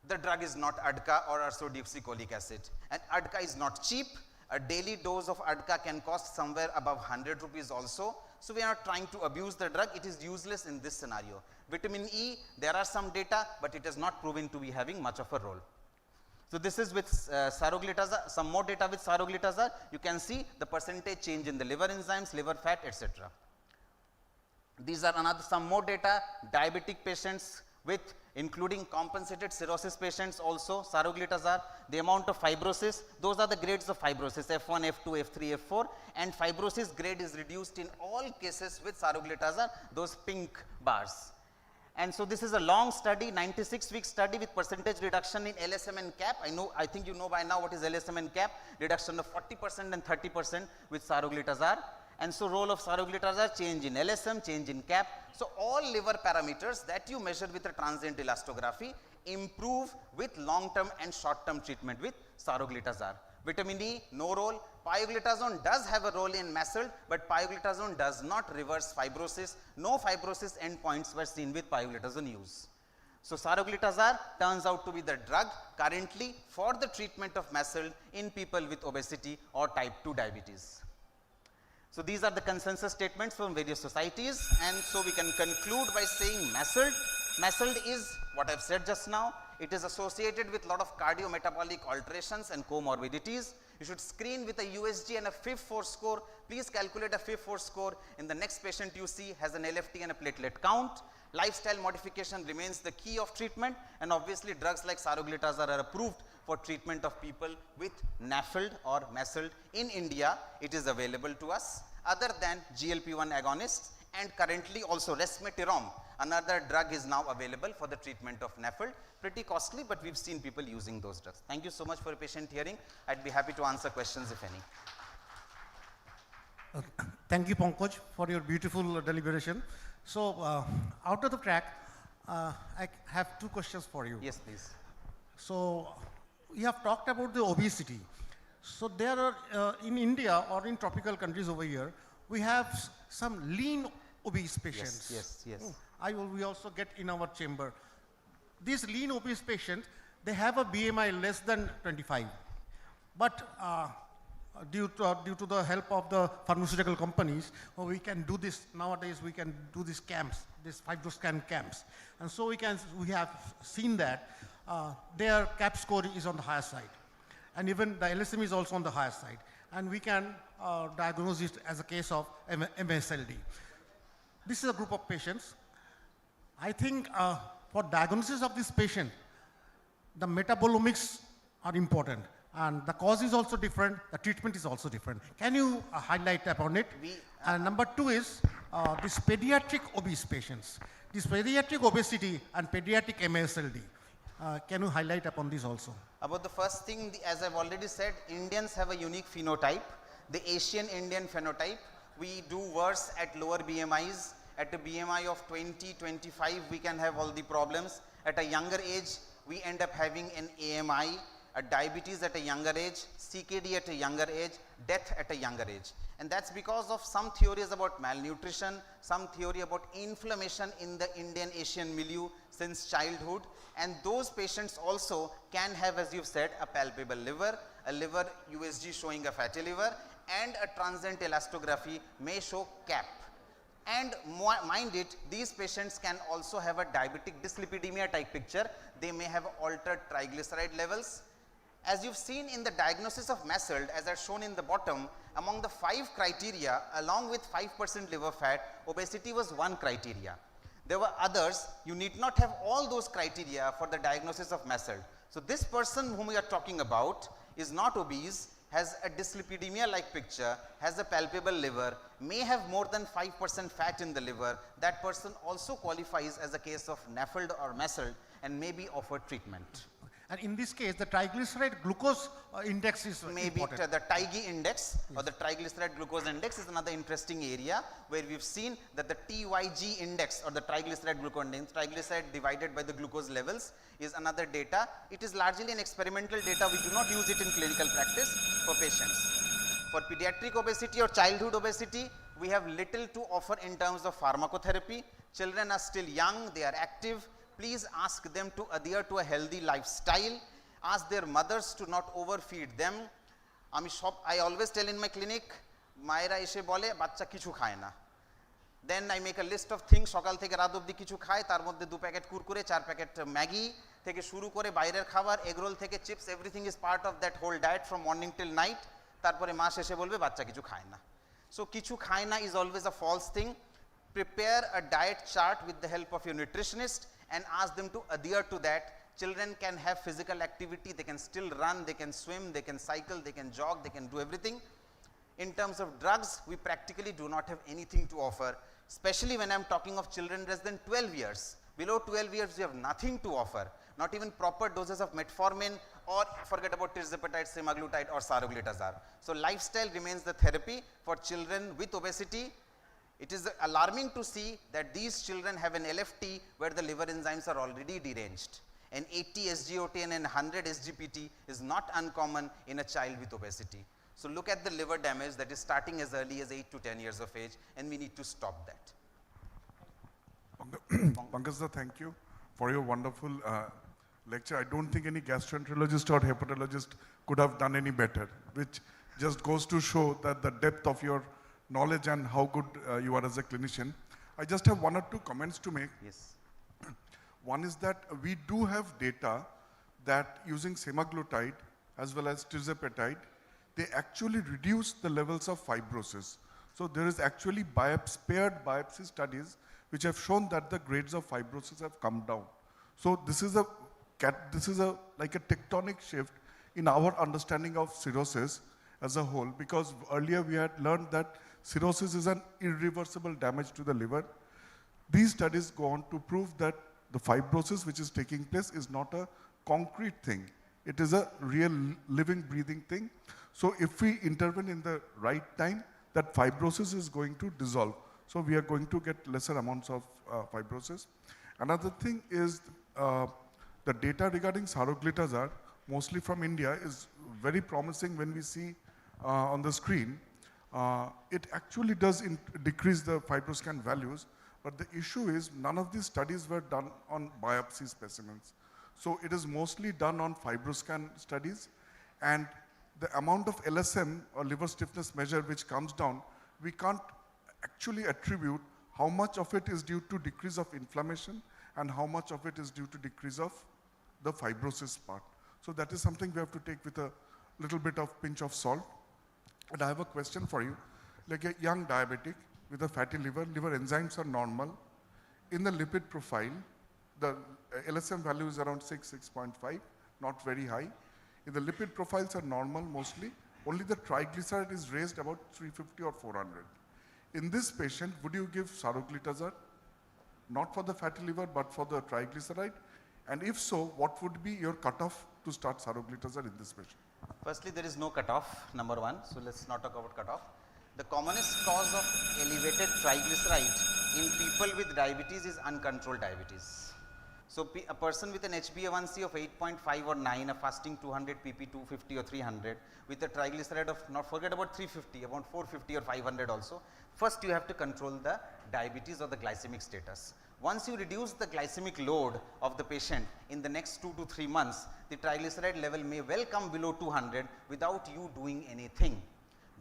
Speaker 20: the drug is not ADCA or ursodeoxycholic acid. And ADCA is not cheap. A daily dose of ADCA can cost somewhere above 100 rupees also. So we are not trying to abuse the drug, it is useless in this scenario. Vitamin E, there are some data, but it is not proven to be having much of a role. So this is with saroglitazar, some more data with saroglitazar. You can see the percentage change in the liver enzymes, liver fat, etc. These are some more data, diabetic patients with including compensated cirrhosis patients also, saroglitazar, the amount of fibrosis, those are the grades of fibrosis, F1, F2, F3, F4, and fibrosis grade is reduced in all cases with saroglitazar, those pink bars. And so this is a long study, 96-week study with percentage reduction in LSM and CAP. I think you know by now what is LSM and CAP, reduction of 40% and 30% with saroglitazar. And so role of saroglitazar, change in LSM, change in CAP. So all liver parameters that you measure with a transient elastography improve with long-term and short-term treatment with saroglitazar. Vitamin E, no role. Pioglitazone does have a role in MESLD, but pioglitazone does not reverse fibrosis. No fibrosis endpoints were seen with pioglitazone use. So saroglitazar turns out to be the drug currently for the treatment of MESLD in people with obesity or type 2 diabetes. So these are the consensus statements from various societies, and so we can conclude by saying MESLD is what I've said just now. It is associated with a lot of cardiometabolic alterations and comorbidities. You should screen with a USG and a FIB-4 score. Please calculate a FIB-4 score in the next patient you see has an LFT and a platelet count. Lifestyle modification remains the key of treatment, and obviously drugs like saroglitazar are approved for treatment of people with NAFLD or MASLD. In India, it is available to us. Other than GLP-1 agonists, and currently also resmetirom, another drug is now available for the treatment of NAFLD. Pretty costly, but we've seen people using those drugs. Thank you so much for your patient hearing. I'd be happy to answer questions if any.
Speaker 19: Thank you, Pankaj, for your beautiful deliberation. So, out of the track, I have two questions for you.
Speaker 20: Yes, please.
Speaker 19: So, we have talked about the obesity. So, there are, in India or in tropical countries over here, we have some lean obese patients.
Speaker 20: Yes, yes, yes.
Speaker 19: We also get in our chamber. These lean obese patients, they have a BMI less than 25. But due to the help of the pharmaceutical companies, we can do this. Nowadays, we can do these camps, these FibroScan camps. And so we have seen that their CAP score is on the higher side. And even the LSM is also on the higher side. And we can diagnose it as a case of MSLD. This is a group of patients. I think for diagnosis of this patient, the metabolomics are important. And the cause is also different, the treatment is also different. Can you highlight upon it? And number two is these pediatric obese patients. This pediatric obesity and pediatric MSLD. Can you highlight upon this also?
Speaker 20: About the first thing, as I've already said, Indians have a unique phenotype. The Asian Indian phenotype, we do worse at lower BMIs. At a BMI of 20, 25, we can have all the problems. At a younger age, we end up having an AMI, a diabetes at a younger age, CKD at a younger age, death at a younger age. And that's because of some theories about malnutrition, some theory about inflammation in the Indian Asian milieu since childhood. And those patients also can have, as you've said, a palpable liver, a liver USG showing a fatty liver, and a transient elastography may show CAP. And mind it, these patients can also have a diabetic dyslipidemia type picture. They may have altered triglyceride levels. As you've seen in the diagnosis of MASLD, as I've shown in the bottom, among the 5 criteria, along with 5% liver fat, obesity was one criteria. There were others. You need not have all those criteria for the diagnosis of MASLD. So this person whom we are talking about is not obese, has a dyslipidemia-like picture, has a palpable liver, may have more than 5% fat in the liver. That person also qualifies as a case of NAFLD or MASLD and may be offered treatment.
Speaker 19: And in this case, the triglyceride glucose index is
Speaker 20: maybe
Speaker 19: important.
Speaker 20: The TIGI index or the triglyceride glucose index is another interesting area where we've seen that the TYG index or the triglyceride glucose index, triglyceride divided by the glucose levels, is another data. It is largely an experimental data. We do not use it in clinical practice for patients. For pediatric obesity or childhood obesity, we have little to offer in terms of pharmacotherapy. Children are still young, they are active. Please ask them to adhere to a healthy lifestyle. Ask their mothers to not overfeed them. I always tell in my clinic, Maera eshe bole, bachcha kichu khaye na. Then I make a list of things, সকাল থেকে রাত অবধি কিছু খায়, তার মধ্যে 2 packet Kurkure, 4 packet Maggi থেকে শুরু করে বাইরের খাবার, এগরোল থেকে chips, everything is part of that whole diet from morning till night. তারপরে মা শেষে বলবে বাচ্চা কিছু খায় না. So কিছু খায় না is always a false thing. Prepare a diet chart with the help of your nutritionist and ask them to adhere to that. Children can have physical activity, they can still run, they can swim, they can cycle, they can jog, they can do everything. In terms of drugs, we practically do not have anything to offer, especially when I'm talking of children less than 12 years. Below 12 years, we have nothing to offer, not even proper doses of metformin, or forget about tirzepatide, semaglutide or saroglitazar. So lifestyle remains the therapy for children with obesity. It is alarming to see that these children have an LFT where the liver enzymes are already deranged. An 80 SGOT and an 100 SGPT is not uncommon in a child with obesity. So look at the liver damage that is starting as early as 8 to 10 years of age, and we need to stop that.
Speaker 21: Pankaj sir, thank you for your wonderful lecture. I don't think any gastroenterologist or hepatologist could have done any better, which just goes to show that the depth of your knowledge and how good you are as a clinician. I just have 1 or 2 comments to make.
Speaker 20: Yes.
Speaker 21: One is that we do have data that using semaglutide as well as tirzepatide, they actually reduce the levels of fibrosis. So there is actually paired biopsy studies which have shown that the grades of fibrosis have come down. So this is a this is like a tectonic shift in our understanding of cirrhosis as a whole, because earlier we had learned that cirrhosis is an irreversible damage to the liver. These studies go on to prove that the fibrosis which is taking place is not a concrete thing. It is a real living, breathing thing. So if we intervene in the right time, that fibrosis is going to dissolve. So we are going to get lesser amounts of fibrosis. Another thing is the data regarding saroglitazar, mostly from India, is very promising when we see on the screen. It actually does decrease the FibroScan values, but the issue is none of these studies were done on biopsy specimens. So it is mostly done on FibroScan studies, and the amount of LSM or liver stiffness measure which comes down, we can't actually attribute how much of it is due to decrease of inflammation and how much of it is due to decrease of the fibrosis part. So that is something we have to take with a little bit of pinch of salt. And I have a question for you. Like a young diabetic with a fatty liver, liver enzymes are normal. In the lipid profile, the LSM value is around 6.5, not very high. If the lipid profiles are normal mostly, only the triglyceride is raised about 350 or 400. In this patient, would you give saroglitazar? Not for the fatty liver, but for the triglyceride? And if so, what would be your cutoff to start saroglitazar in this patient?
Speaker 20: Firstly, there is no cutoff, number one. So let's not talk about cutoff. The commonest cause of elevated triglyceride in people with diabetes is uncontrolled diabetes. So a person with an HbA1c of 8.5 or 9, a fasting 200 pp, 250 or 300, with a triglyceride of, not forget about 350, about 450 or 500 also. First you have to control the diabetes or the glycemic status. Once you reduce the glycemic load of the patient in the next 2 to 3 months, the triglyceride level may well come below 200 without you doing anything.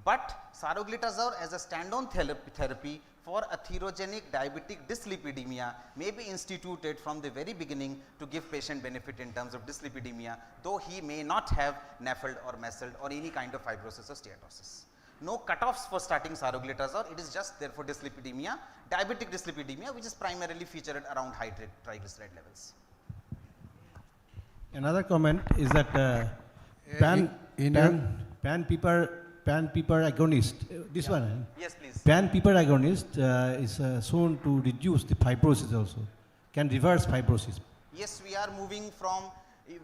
Speaker 20: But saroglitazar as a stand-alone therapy for atherogenic diabetic dyslipidemia may be instituted from the very beginning to give patient benefit in terms of dyslipidemia, though he may not have NAFLD or MASLD or any kind of fibrosis or steatosis. No cutoffs for starting saroglitazar, it is just there for dyslipidemia, diabetic dyslipidemia, which is primarily featured around high triglyceride levels.
Speaker 10: Another comment is that pan-PPAR agonist, this one.
Speaker 20: Yes, please.
Speaker 10: Pan-PPAR agonist is shown to reduce the fibrosis also, can reverse fibrosis.
Speaker 20: Yes, we are moving from,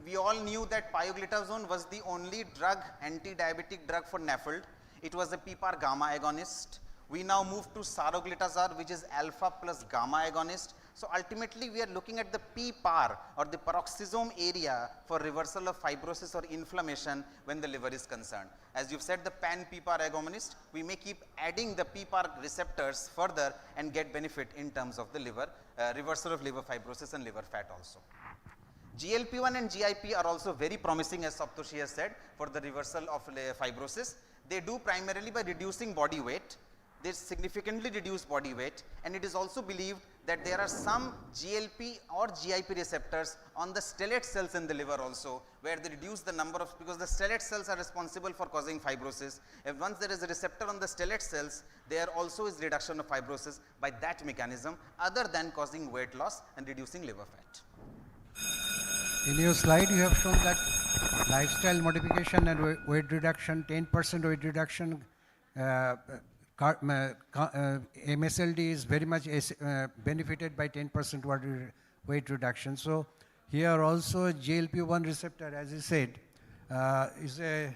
Speaker 20: we all knew that pioglitazone was the only drug, anti-diabetic drug for NAFLD. It was a PPAR gamma agonist. We now move to saroglitazar, which is alpha plus gamma agonist. So ultimately we are looking at the PPAR or the peroxisome area for reversal of fibrosis or inflammation when the liver is concerned. As you've said, the pan-PPAR agonist, we may keep adding the PPAR receptors further and get benefit in terms of the liver, reversal of liver fibrosis and liver fat also. GLP-1 and GIP are also very promising, as Saptoshi has said, for the reversal of fibrosis. They do primarily by reducing body weight. They significantly reduce body weight, and it is also believed that there are some GLP or GIP receptors on the stellate cells in the liver also, where they reduce the number of, because the stellate cells are responsible for causing fibrosis. If once there is a receptor on the stellate cells, there also is reduction of fibrosis by that mechanism, other than causing weight loss and reducing liver fat.
Speaker 9: In your slide, you have shown that lifestyle modification and weight reduction, 10% weight reduction, MSLD is very much benefited by 10% weight reduction. So here also GLP-1 receptor, as you said, is a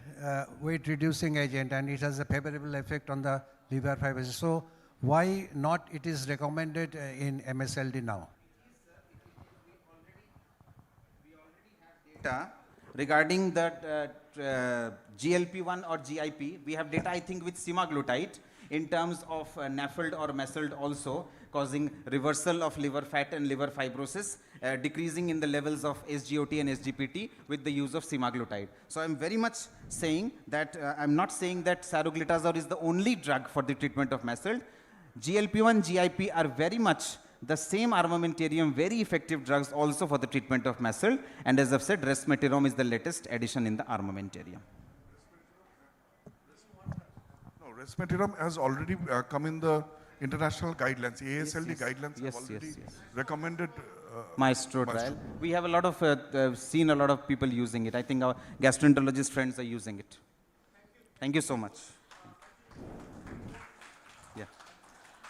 Speaker 9: weight reducing agent, and it has a favorable effect on the liver fibrosis. So why not it is recommended in MSLD now?
Speaker 20: Regarding that GLP-1 or GIP, we have data I think with semaglutide in terms of NAFLD or MASLD also, causing reversal of liver fat and liver fibrosis, decreasing in the levels of SGOT and SGPT with the use of semaglutide. So I'm very much saying that, I'm not saying that saroglitazar is the only drug for the treatment of MASLD. GLP-1, GIP are very much the same armamentarium, very effective drugs also for the treatment of MASLD, and as I've said, resmetirom is the latest addition in the armamentarium.
Speaker 21: No, resmetirom has already come in the international guidelines, ASLD
Speaker 8: yes.
Speaker 21: guidelines
Speaker 8: Yes,
Speaker 21: have already
Speaker 8: yes, yes.
Speaker 21: recommended
Speaker 8: Maestro trial. We have a lot of, seen a lot of people using it. I think our gastroenterologist friends are using it. Thank you so much. Yeah.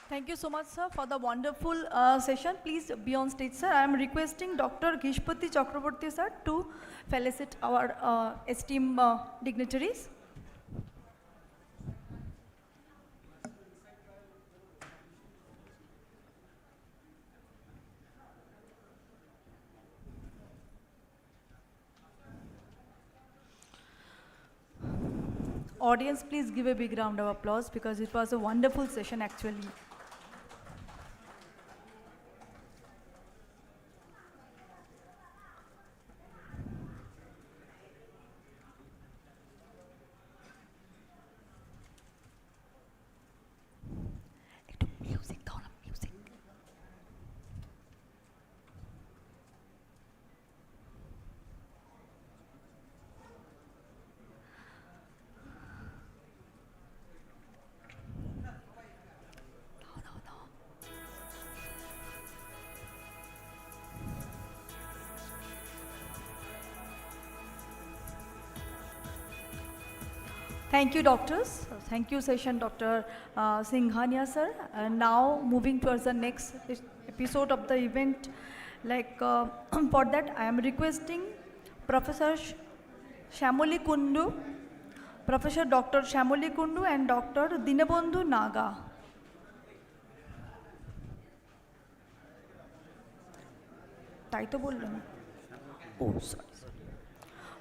Speaker 1: Thank you so much, sir, for the wonderful session. Please be on stage, sir. I am requesting Dr. Gishpati Chakraborty, sir, to felicitate our esteemed dignitaries. Audience, please give a big round of applause because it was a wonderful session actually. Thank you, doctors. Thank you, session, Dr. Singhania, sir. Now, moving towards the next episode of the event, for that, I am requesting Professor Shamoli Kundu, Professor Dr. Shamoli Kundu, and Dr. Dinabandhu Naga. Taito bollo na. Oh,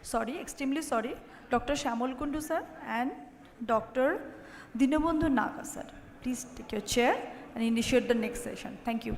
Speaker 1: sorry, extremely sorry. Dr. Shamol Kundu sir and Dr. Dinabandhu Naga sir. Please take your chair and initiate the next session. Thank you.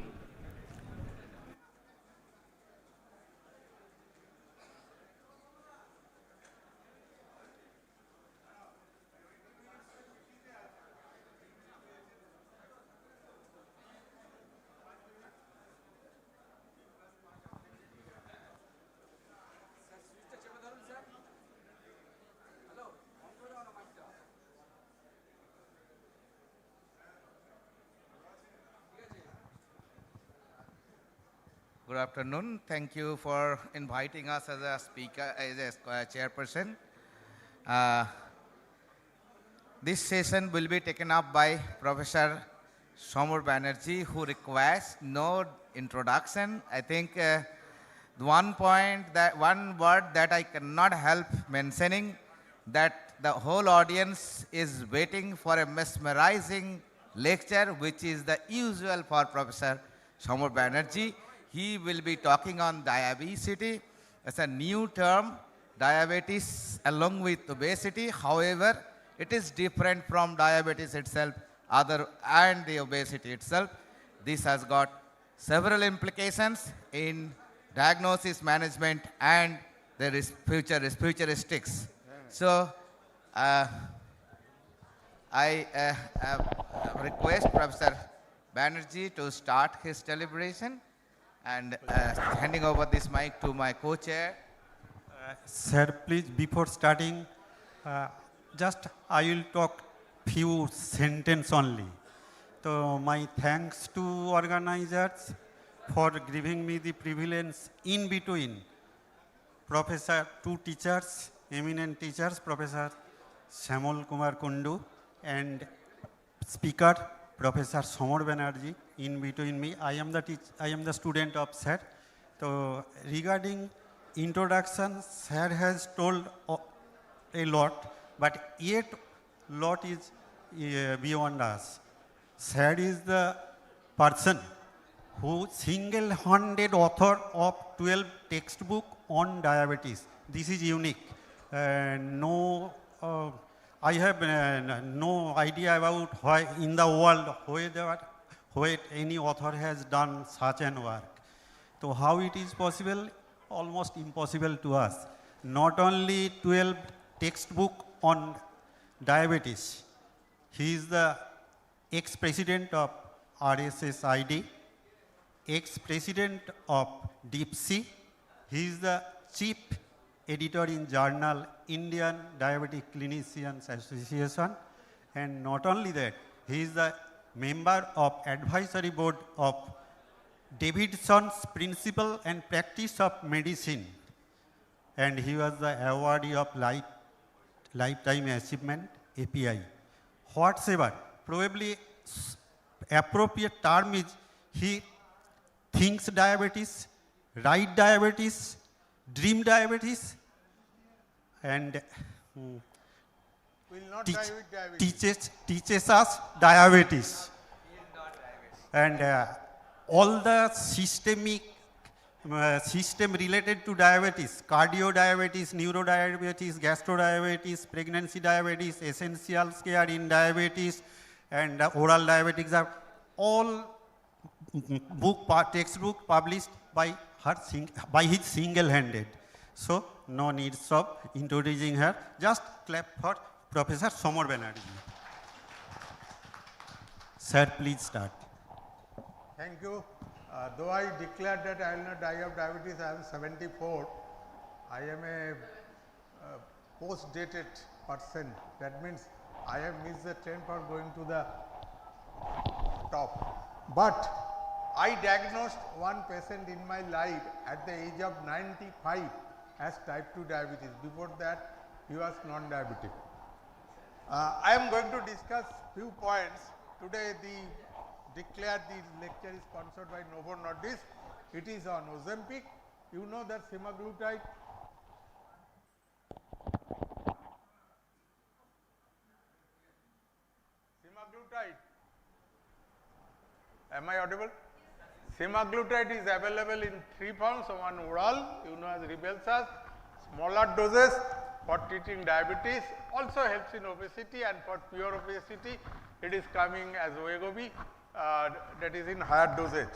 Speaker 22: Good afternoon. Thank you for inviting us as a speaker, as a chairperson. This session will be taken up by Professor Somar Banerjee, who requires no introduction. I think one word that I cannot help mentioning, that the whole audience is waiting for a mesmerizing lecture, which is the usual for Professor Somar Banerjee. He will be talking on diabesity as a new term, diabetes along with obesity. However, it is different from diabetes itself and the obesity itself. This has got several implications in diagnosis, management, and there is futuristics. So, I request Professor Banerjee to start his deliberation, and handing over this mic to my co-chair.
Speaker 23: Sir, please, before starting, just I will talk few sentences only. So my thanks to organizers for giving me the privilege in between two teachers, eminent teachers, Professor Shamol Kumar Kundu and speaker Professor Somar Banerjee. In between me, I am the student of sir. So regarding introduction, sir has told a lot, but yet lot is beyond us. Sir is the person who single-handed author of 12 textbook on diabetes. This is unique. I have no idea about why in the world where any author has done such an work. So how it is possible? Almost impossible to us. Not only 12 textbook on diabetes. He is the ex-president of RSSID, ex-president of DIPSI. He is the chief editor in journal Indian Diabetic Clinicians Association. And not only that, he is the member of advisory board of Davidson's Principle and Practice of Medicine, and he was the awardee of Lifetime Achievement, API. Whatsoever, probably appropriate term is he thinks diabetes, write diabetes, dream diabetes, and
Speaker 16: Will not die with diabetes.
Speaker 23: teaches us diabetes. And all the system related to diabetes, cardio diabetes, neuro diabetes, gastro diabetes, pregnancy diabetes, essential care in diabetes, and oral diabetics are all textbook published by his single-handed. So no needs of introducing her. Just clap for Professor Somar Banerjee. Sir, please start.
Speaker 16: Thank you. Though I declared that I will not die of diabetes, I am 74. I am a post-dated person. That means I have missed the train for going to the top. But I diagnosed one patient in my life at the age of 95 as type 2 diabetes. Before that, he was non-diabetic. I am going to discuss few points. Today, the lecture is sponsored by Novo Nordisk. It is on Ozempic. You know that semaglutide. Semaglutide. Am I audible? Semaglutide is available in 3 forms, one oral, you know as Rybelsus, smaller doses for treating diabetes, also helps in obesity, and for pure obesity it is coming as Wegovy, that is in higher dosage.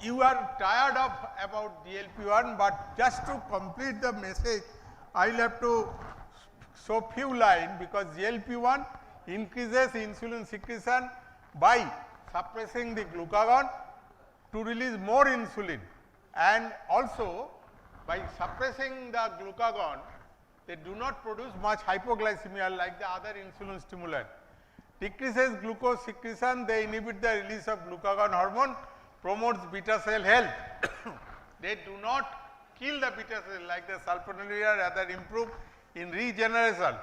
Speaker 16: You are tired of about GLP-1, but just to complete the message, I will have to show few lines, because GLP-1 increases insulin secretion by suppressing the glucagon to release more insulin, and also by suppressing the glucagon they do not produce much hypoglycemia like the other insulin stimulant. Decreases glucose secretion, they inhibit the release of glucagon hormone, promotes beta cell health. They do not kill the beta cell like the sulfonylurea, rather improve in regeneration.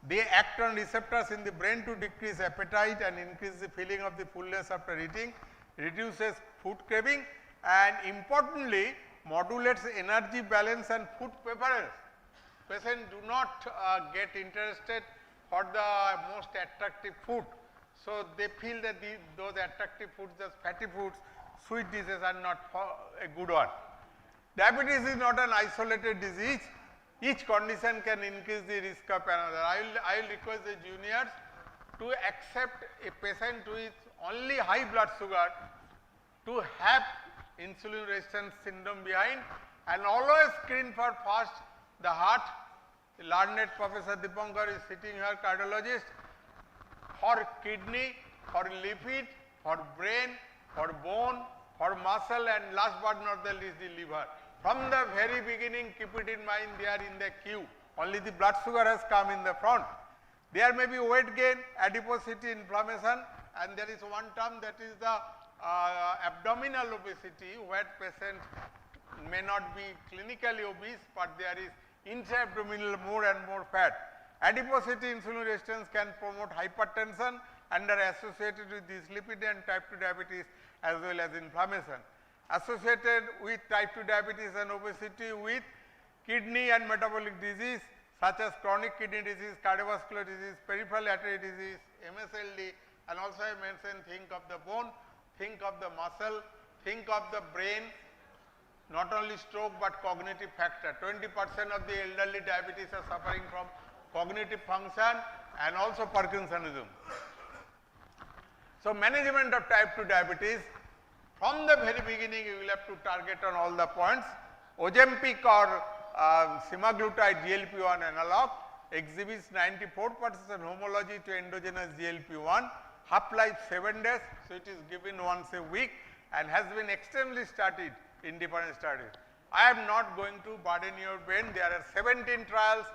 Speaker 16: They act on receptors in the brain to decrease appetite and increase the feeling of the fullness after eating, reduces food craving, and importantly modulates energy balance and food preference. Patients do not get interested for the most attractive food. So they feel that those attractive foods, those fatty foods, sweet dishes are not a good one. Diabetes is not an isolated disease. Each condition can increase the risk of another. I will request the juniors to accept a patient with only high blood sugar to have insulin resistance syndrome behind, and always screen for first the heart. The learned Professor Dipankar is sitting here, cardiologist, for kidney, for lipid, for brain, for bone, for muscle, and last but not the least the liver. From the very beginning, keep it in mind, they are in the queue. Only the blood sugar has come in the front. There may be weight gain, adiposity, inflammation, and there is one term, that is the abdominal obesity, where patient may not be clinically obese, but there is intra-abdominal more and more fat. Adiposity insulin resistance can promote hypertension and are associated with dyslipidemia and type 2 diabetes as well as inflammation. Associated with type 2 diabetes and obesity with kidney and metabolic disease such as chronic kidney disease, cardiovascular disease, peripheral artery disease, MSLD, and also I mentioned think of the bone, think of the muscle, think of the brain, not only stroke but cognitive factor. 20% of the elderly diabetes are suffering from cognitive function and also Parkinsonism. So management of type 2 diabetes, from the very beginning you will have to target on all the points. Ozempic or semaglutide GLP-1 analog exhibits 94% homology to endogenous GLP-1, half-life 7 days, so it is given once a week and has been extensively studied in different studies. I am not going to burden your brain. There are 17 trials,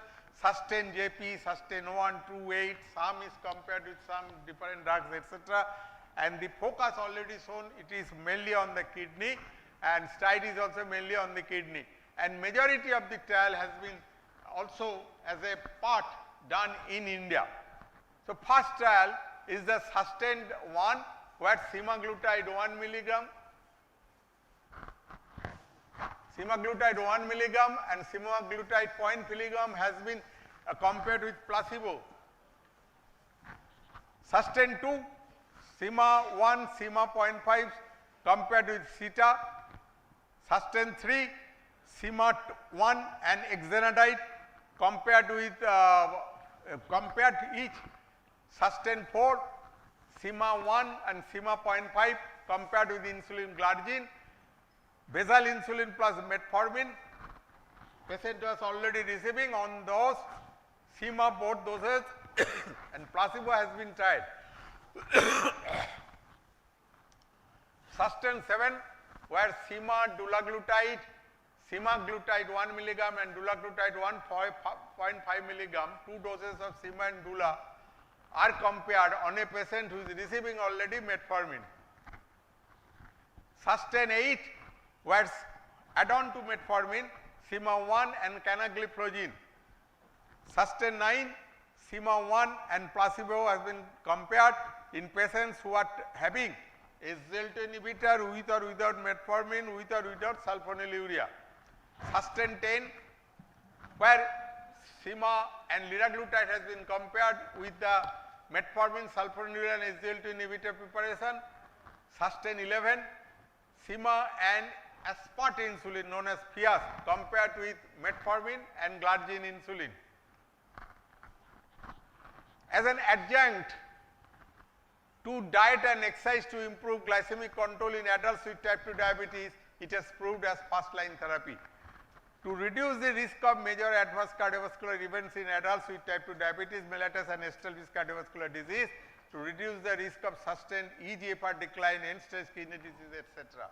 Speaker 16: Sustain JP, Sustain 1, 2, 8, some is compared with some different drugs, etc. And the focus already shown, it is mainly on the kidney, and STIDE is also mainly on the kidney. And majority of the trial has been also as a part done in India. So first trial is the Sustained 1, where semaglutide 1 milligram, semaglutide 1 milligram and semaglutide 0.5 milligram has been compared with placebo. Sustain 2, SEMA 1, SEMA 0.5 compared with SETA. Sustain 3, SEMA 1 and exenatide compared with compared each. Sustain 4, SEMA 1 and SEMA 0.5 compared with insulin glargine. Basal insulin plus metformin, patient was already receiving on those, SEMA both doses and placebo has been tried. Sustain 7, where SEMA dulaglutide, semaglutide 1 milligram and dulaglutide 1.5 milligram, 2 doses of SEMA and dula are compared on a patient who is receiving already metformin. Sustain 8, where add-on to metformin, SEMA 1 and canagliflozin. Sustain 9, SEMA 1 and placebo has been compared in patients who are having SGLT2 inhibitor with or without metformin, with or without sulfonylurea. Sustain 10, where SEMA and liraglutide has been compared with the metformin, sulfonylurea and SGLT2 inhibitor preparation. Sustain 11, SEMA and aspart insulin known as Fias compared with metformin and glargine insulin. As an adjunct to diet and exercise to improve glycemic control in adults with type 2 diabetes, it has proved as first line therapy. To reduce the risk of major adverse cardiovascular events in adults with type 2 diabetes mellitus and established cardiovascular disease, to reduce the risk of sustained eGFR decline, end-stage kidney disease, etc.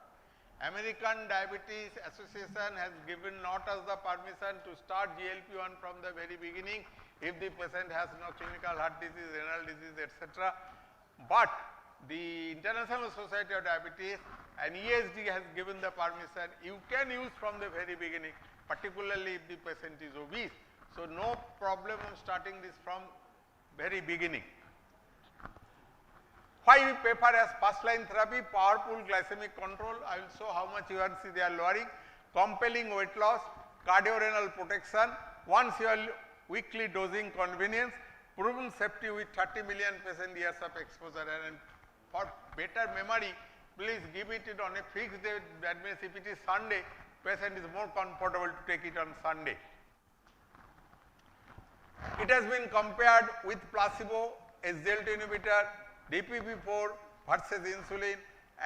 Speaker 16: American Diabetes Association has given not us the permission to start GLP-1 from the very beginning if the patient has no clinical heart disease, renal disease, etc. But the International Society of Diabetes and ESD has given the permission, you can use from the very beginning, particularly if the patient is obese. So no problem of starting this from very beginning. Why we prefer as first line therapy? Powerful glycemic control, I will show how much A1C they are lowering, compelling weight loss, cardiorenal protection, once you are weekly dosing convenience, proven safety with 30 million patient years of exposure, and for better memory, please give it on a fixed day. That means if it is Sunday, patient is more comfortable to take it on Sunday. It has been compared with placebo, SGLT inhibitor, DPP4 versus insulin,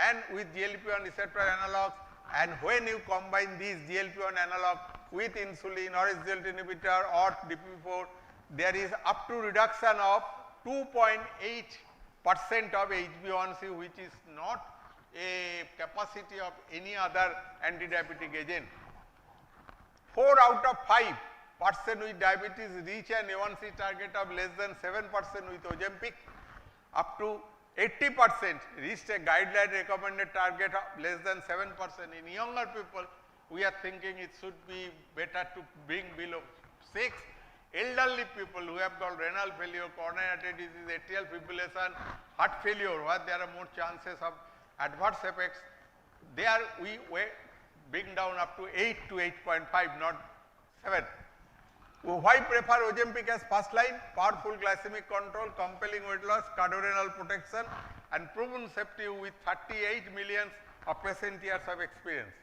Speaker 16: and with GLP-1 receptor analogs, and when you combine these GLP-1 analog with insulin or SGLT inhibitor or DPP4, there is up to reduction of 2.8% of HbA1c, which is not a capacity of any other anti-diabetic agent. 4 out of 5% with diabetes reach an A1c target of less than 7% with Ozempic. Up to 80% reached a guideline recommended target of less than 7%. In younger people, we are thinking it should be better to bring below 6. Elderly people who have got renal failure, coronary artery disease, atrial fibrillation, heart failure, where there are more chances of adverse effects, there we bring down up to 8 to 8.5, not 7. Why prefer Ozempic as first line? Powerful glycemic control, compelling weight loss, cardiorenal protection, and proven safety with 38 million of patient years of experience.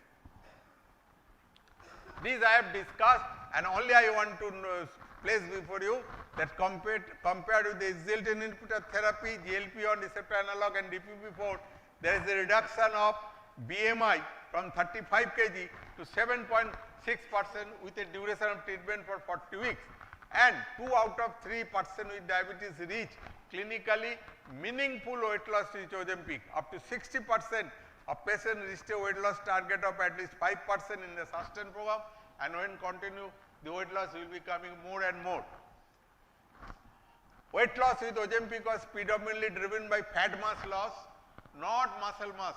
Speaker 16: These I have discussed, and only I want to place before you that compared with the SGLT inhibitor therapy, GLP-1 receptor analog and DPP4, there is a reduction of BMI from 35 kg to 7.6% with a duration of treatment for 40 weeks, and 2 out of 3% with diabetes reach clinically meaningful weight loss with Ozempic. Up to 60% of patients reached a weight loss target of at least 5% in the sustain program, and when continue the weight loss will be coming more and more. Weight loss with Ozempic was predominantly driven by fat mass loss, not muscle mass.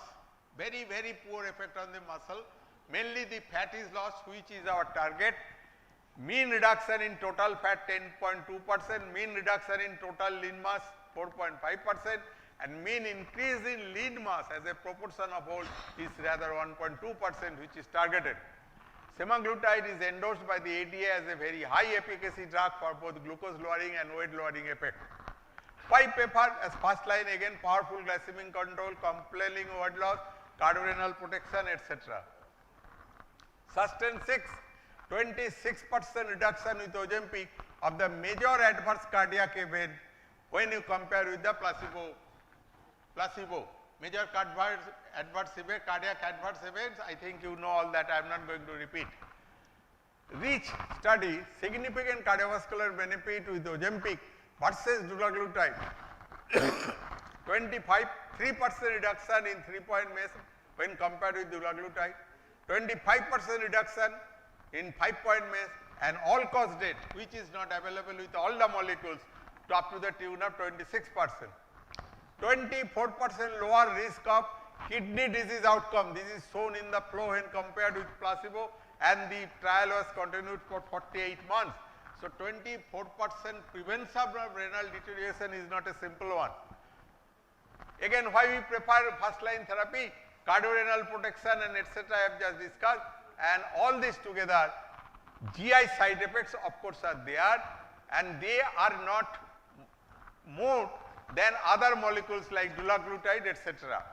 Speaker 16: Very, very poor effect on the muscle. Mainly the fat is lost, which is our target. Mean reduction in total fat 10.2%, mean reduction in total lean mass 4.5%, and mean increase in lean mass as a proportion of whole is rather 1.2%, which is targeted. Semaglutide is endorsed by the ADA as a very high efficacy drug for both glucose lowering and weight lowering effect. 5-PEPFAR as first line, again powerful glycemic control, compelling weight loss, cardiorenal protection, etc. Sustain 6, 26% reduction with Ozempic of the major adverse cardiac event when you compare with the placebo. Major adverse event, cardiac adverse events, I think you know all that, I am not going to repeat. REACH study, significant cardiovascular benefit with Ozempic versus dulaglutide. 3% reduction in 3-point MACE when compared with dulaglutide, 25% reduction in 5-point MACE, and all-cause death, which is not available with all the molecules, to up to the tune of 26%. 24% lower risk of kidney disease outcome. This is shown in the flow when compared with placebo, and the trial was continued for 48 months. So 24% prevention of renal deterioration is not a simple one. Again, why we prefer first line therapy, cardiorenal protection and etc. I have just discussed, and all this together, GI side effects of course are there, and they are not more than other molecules like dulaglutide, etc.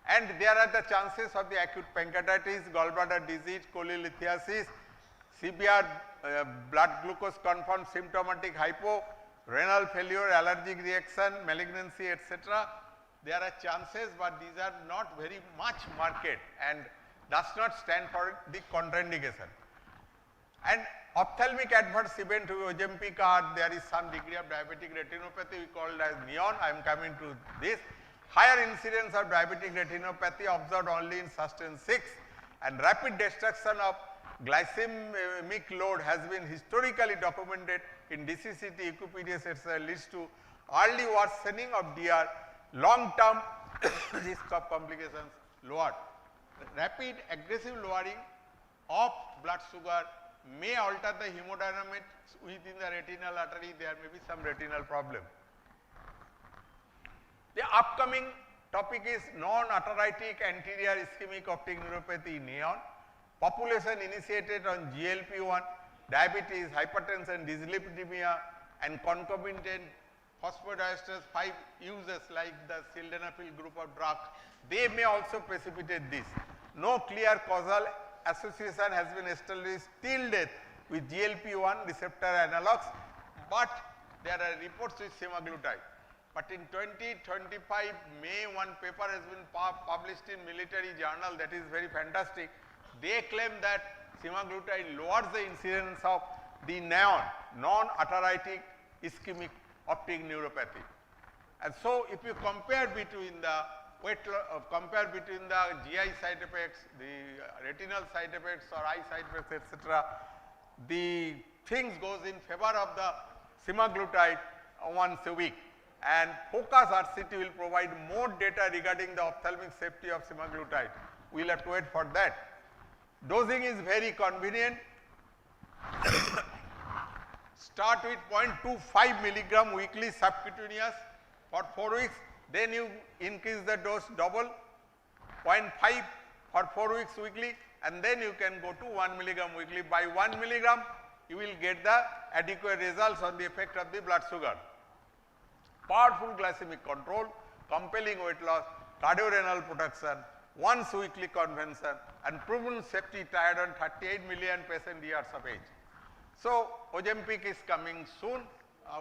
Speaker 16: And there are the chances of the acute pancreatitis, gallbladder disease, cholelithiasis, severe blood glucose confirmed symptomatic hypo, renal failure, allergic reaction, malignancy, etc. There are chances, but these are not very much marked and does not stand for the contraindication. And ophthalmic adverse event with Ozempic are, there is some degree of diabetic retinopathy, we call it as NEON. I am coming to this. Higher incidence of diabetic retinopathy observed only in Sustain 6, and rapid destruction of glycemic load has been historically documented in DCCT, equipedias, etc. leads to early worsening of DR, long-term risk of complications lowered. Rapid aggressive lowering of blood sugar may alter the hemodynamics within the retinal artery, there may be some retinal problem. The upcoming topic is non-arteritic anterior ischemic optic neuropathy, NEON. Population initiated on GLP-1, diabetes, hypertension, dyslipidemia, and concomitant phosphodiesterase 5 users like the sildenafil group of drugs, they may also precipitate this. No clear causal association has been established till date with GLP-1 receptor analogs, but there are reports with semaglutide. But in 2025 May, one paper has been published in military journal that is very fantastic. They claim that semaglutide lowers the incidence of the NEON, non-arteritic ischemic optic neuropathy. And so if you compare between the between the GI side effects, the retinal side effects or eye side effects, etc., the things goes in favor of the semaglutide once a week. And FOCUS RCT will provide more data regarding the ophthalmic safety of semaglutide. We will have to wait for that. Dosing is very convenient. Start with 0.25 milligram weekly subcutaneous for 4 weeks, then you increase the dose double, 0.5 for 4 weeks weekly, and then you can go to 1 milligram weekly. By 1 milligram, you will get the adequate results on the effect of the blood sugar. Powerful glycemic control, compelling weight loss, cardiorenal protection, once weekly convention, and proven safety tried on 38 million patient years of age. So Ozempic is coming soon.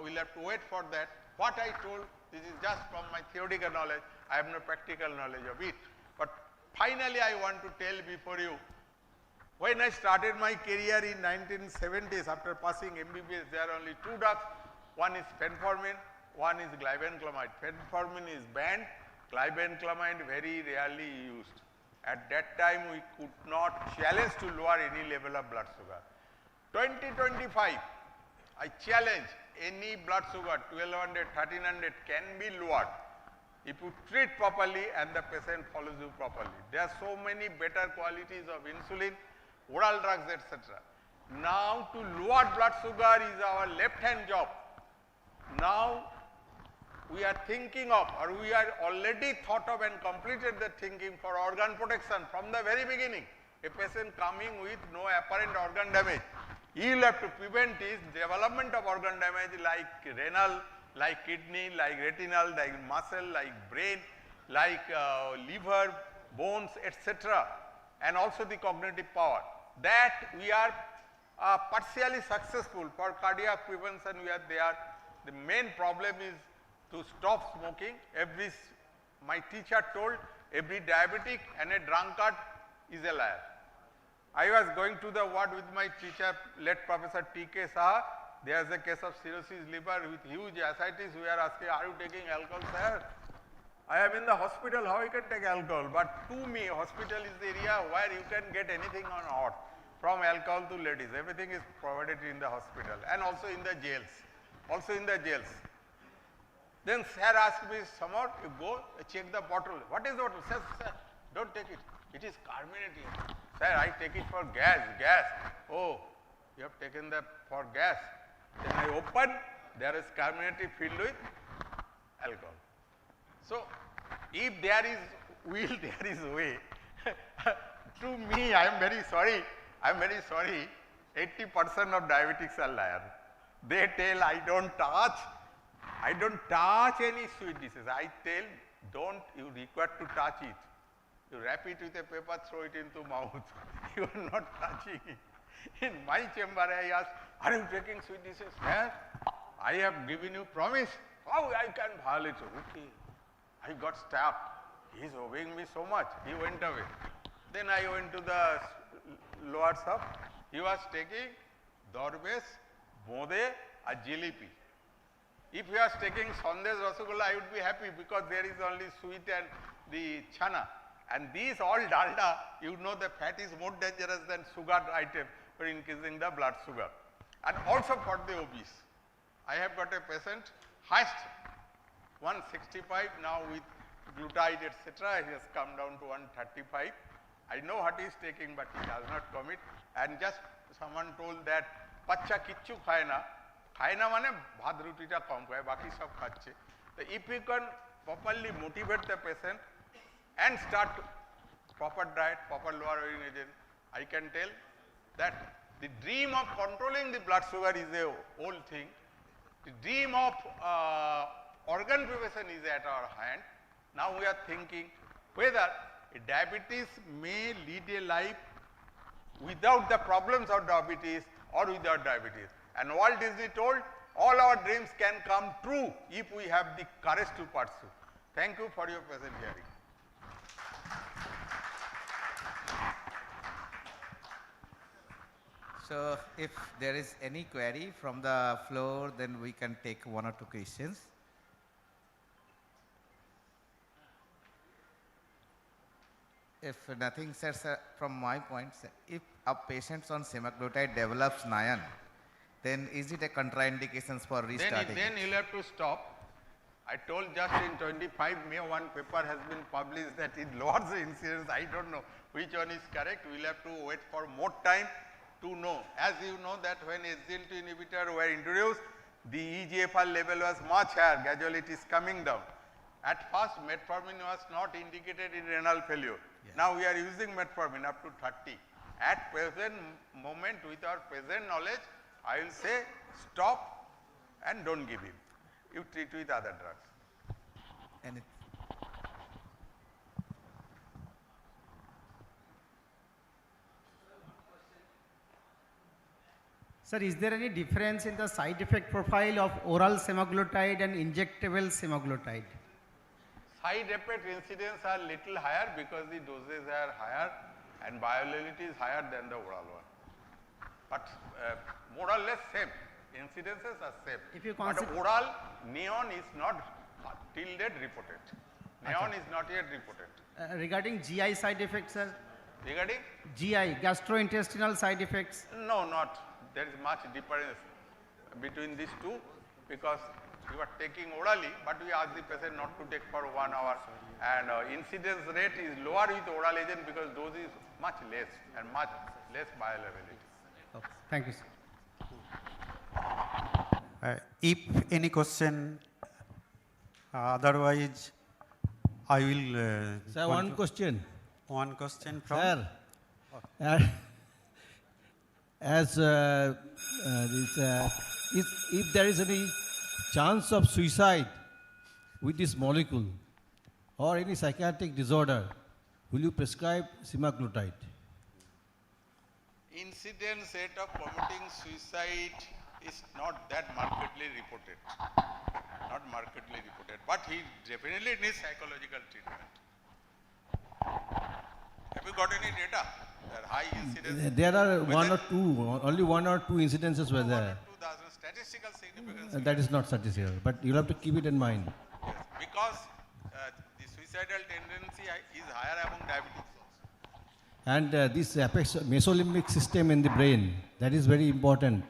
Speaker 16: We will have to wait for that. What I told, this is just from my theoretical knowledge. I have no practical knowledge of it. But finally, I want to tell before you, when I started my career in 1970s, after passing MBBS, there are only 2 drugs. One is fenformin, one is glibenclamide. Fenformin is banned, glibenclamide very rarely used. At that time, we could not challenge to lower any level of blood sugar. 2025, I challenge any blood sugar 1200, 1300 can be lowered if you treat properly and the patient follows you properly. There are so many better qualities of insulin, oral drugs, etc. Now to lower blood sugar is our left hand job. Now we are thinking of, or we are already thought of and completed the thinking for organ protection from the very beginning. A patient coming with no apparent organ damage, you will have to prevent his development of organ damage like renal, like kidney, like retinal, like muscle, like brain, like liver, bones, etc. and also the cognitive power. That we are partially successful. For cardiac prevention we are there. The main problem is to stop smoking. My teacher told every diabetic and a drunkard is a liar. I was going to the ward with my teacher, late Professor T.K. Saha. There is a case of cirrhosis liver with huge ascites. We are asking, are you taking alcohol, sir? I am in the hospital, how I can take alcohol? But to me, hospital is the area where you can get anything on earth, from alcohol to ladies. Everything is provided in the hospital and also in the jails. Then sir asked me, Samar, you go check the bottle. What is the bottle? Sir, don't take it. It is carbonated. Sir, I take it for gas. Oh, you have taken that for gas. Then I open, there is carbonated filled with alcohol. So, if there is will, there is way. To me, I am very sorry. 80% of diabetics are liars. They tell I don't touch any sweet dishes. I tell, don't, you require to touch it. You wrap it with a paper, throw it into mouth. You are not touching it. In my chamber, I asked, are you taking sweet dishes? Sir, I have given you promise. How I can violate it? Okay. I got stabbed. He is obeying me so much. He went away. Then I went to the lower shop. He was taking Dorbesh, Bode, and Jalebi. If he was taking Sandesh Rasagolla, I would be happy because there is only sweet and the chana. And these all dalda, you know the fat is more dangerous than sugar item for increasing the blood sugar. And also for the obese. I have got a patient, highest 165, now with glutide etc. he has come down to 135. I know what he is taking but he does not commit. And just someone told that, Pacha kichu khaye na mane bhat ruti ta kam khaye, baki sab khache. So if you can properly motivate the patient and start proper diet, proper lower urine agent, I can tell that the dream of controlling the blood sugar is a old thing. The dream of organ prevention is at our hand. Now we are thinking whether a diabetes may lead a life without the problems of diabetes or without diabetes. And Walt Disney told, all our dreams can come true if we have the courage to pursue. Thank you for your present hearing.
Speaker 22: So, if there is any query from the floor, then we can take one or two questions. If nothing, sir, from my point, sir, if a patient on semaglutide develops NAYAN, then is it a contraindication for restarting?
Speaker 16: Then you will have to stop. I told just in 25 May one paper has been published that it lowers the incidence. I don't know which one is correct. We will have to wait for more time to know. As you know that when SGLT inhibitor were introduced, the EGFR level was much higher, gradually it is coming down. At first metformin was not indicated in renal failure. Yes. Now we are using metformin up to 30. At present moment with our present knowledge, I will say stop and don't give him. You treat with other drugs.
Speaker 22: And
Speaker 6: Sir, is there any difference in the side effect profile of oral semaglutide and injectable semaglutide?
Speaker 16: Side effect incidence are little higher because the doses are higher and bioavailability is higher than the oral one. But more or less same. Incidences are same.
Speaker 6: If you
Speaker 16: but oral neon is not till date reported. Neon is not yet reported.
Speaker 6: Regarding GI side effects, sir?
Speaker 16: Regarding?
Speaker 6: GI, gastrointestinal side effects?
Speaker 16: No, not. there is much difference between these two, because you are taking orally, but we ask the patient not to take for 1 hour, and incidence rate is lower with oral agent because dose is much less and much less bioavailability.
Speaker 23: Okay. Thank you, sir. If any question, otherwise I will.
Speaker 10: Sir, one question.
Speaker 23: One question from.
Speaker 10: Sir, as if there is any chance of suicide with this molecule or any psychiatric disorder, will you prescribe semaglutide?
Speaker 16: Incidence rate of committing suicide is not that markedly reported. Not markedly reported, but he definitely needs psychological treatment. Have you got any data? That high incidence?
Speaker 10: There are one or two, only 1 or 2 incidences were there.
Speaker 16: Statistical significance.
Speaker 10: That is not statistical, but you'll have to keep it in mind.
Speaker 16: Yes, because the suicidal tendency is higher among diabetics.
Speaker 10: And this affects mesolimbic system in the brain. That is very important.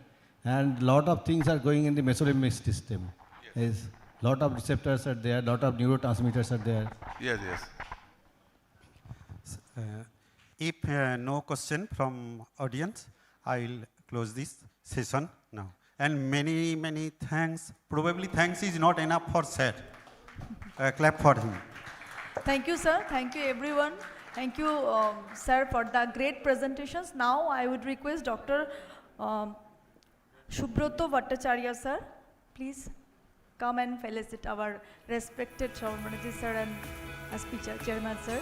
Speaker 10: And lot of things are going in the mesolimbic system. Yes. Lot of receptors are there, lot of neurotransmitters are there.
Speaker 16: Yes, yes.
Speaker 23: If no question from audience, I will close this session now. And many, many thanks. Probably thanks is not enough for sir. Clap for him.
Speaker 1: Thank you, sir. Thank you, everyone. Thank you, sir, for the great presentations. Now, I would request Dr. Subroto Bhattacharya, sir, please come and felicitate our respected Chairman sir and speaker, Chairman sir.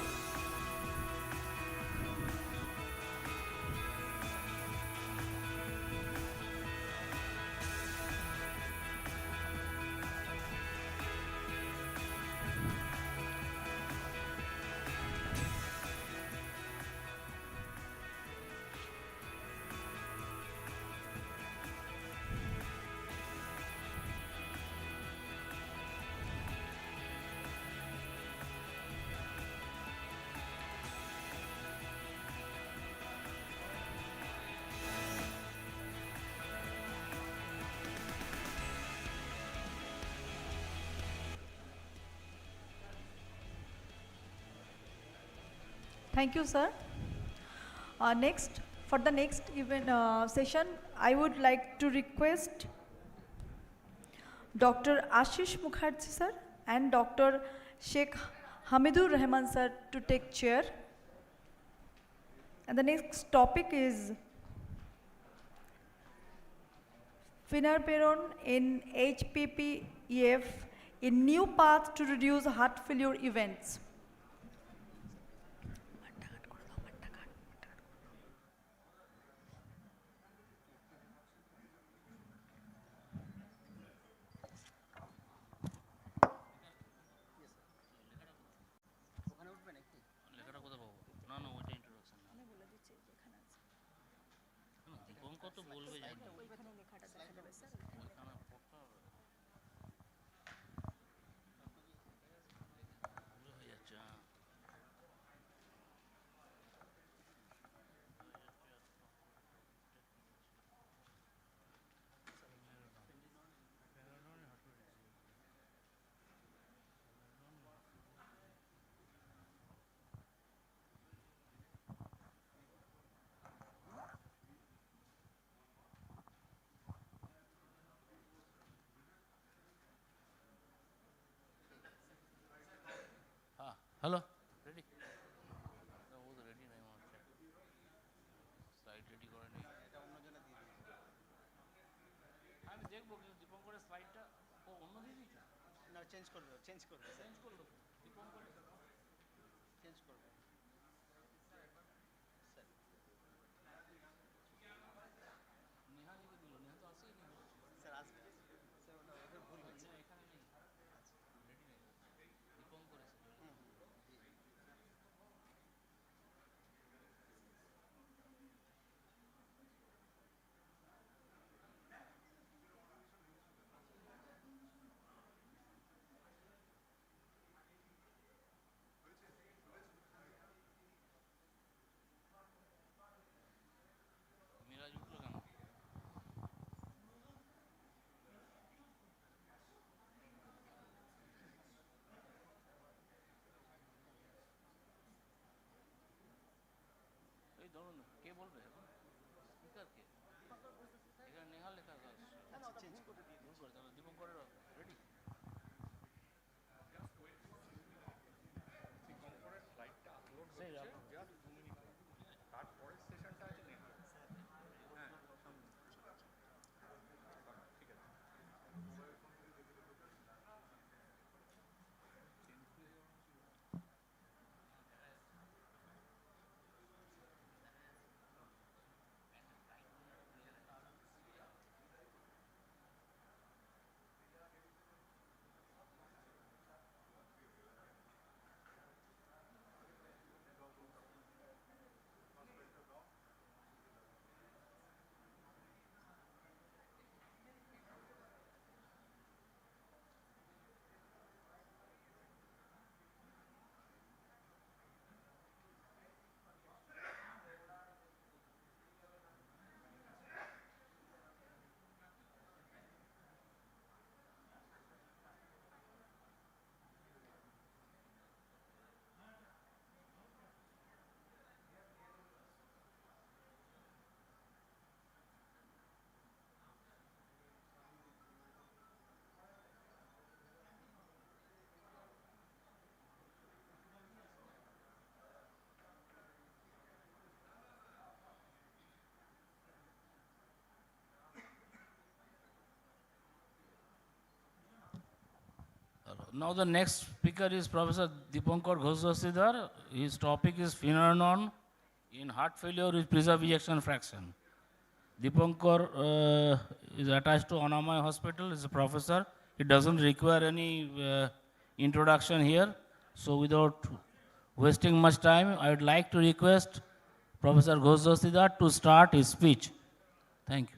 Speaker 1: Thank you, sir. For the next event session, I would like to request Dr. Ashish Mukherjee, sir, and Dr. Sheikh Hamidur Rahman, sir, to take chair. And the next topic is Finarperon in HPPEF, a new path to reduce heart failure events.
Speaker 2: Hello? Ready? No, ready নাই আমার slide ready করে নেই আমি দেখবো কিন্তু দীপঙ্করের স্লাইডটা ও অন্য দিয়ে দিয়েছে না চেঞ্জ করলো দীপঙ্কর চেঞ্জ করবে নেহা লিখে দিল নেহা তো আসেই নি স্যার আসবে স্যার ওটা ভুল হয়েছে এখানে নেই রেডি নেই Dipankar
Speaker 3: Now the next speaker is Professor Dipankar Ghosh. His topic is phenomenon in heart failure with preserved ejection fraction. Dipankar is attached to Anamaya Hospital, is a professor. It doesn't require any introduction here. So without wasting much time, I would like to request Professor Ghosh to start his speech. Thank you.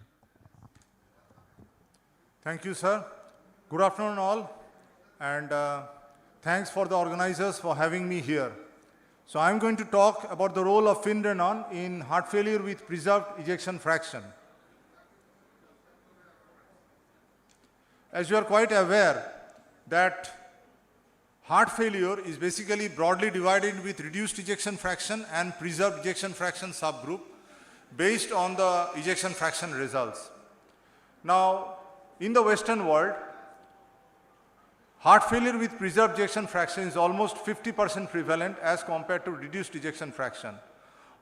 Speaker 11: Thank you, sir. Good afternoon, all. And thanks for the organizers for having me here. So I'm going to talk about the role of finerenone in heart failure with preserved ejection fraction. As you are quite aware that heart failure is basically broadly divided with reduced ejection fraction and preserved ejection fraction subgroup based on the ejection fraction results. Now, in the Western world, heart failure with preserved ejection fraction is almost 50% prevalent as compared to reduced ejection fraction.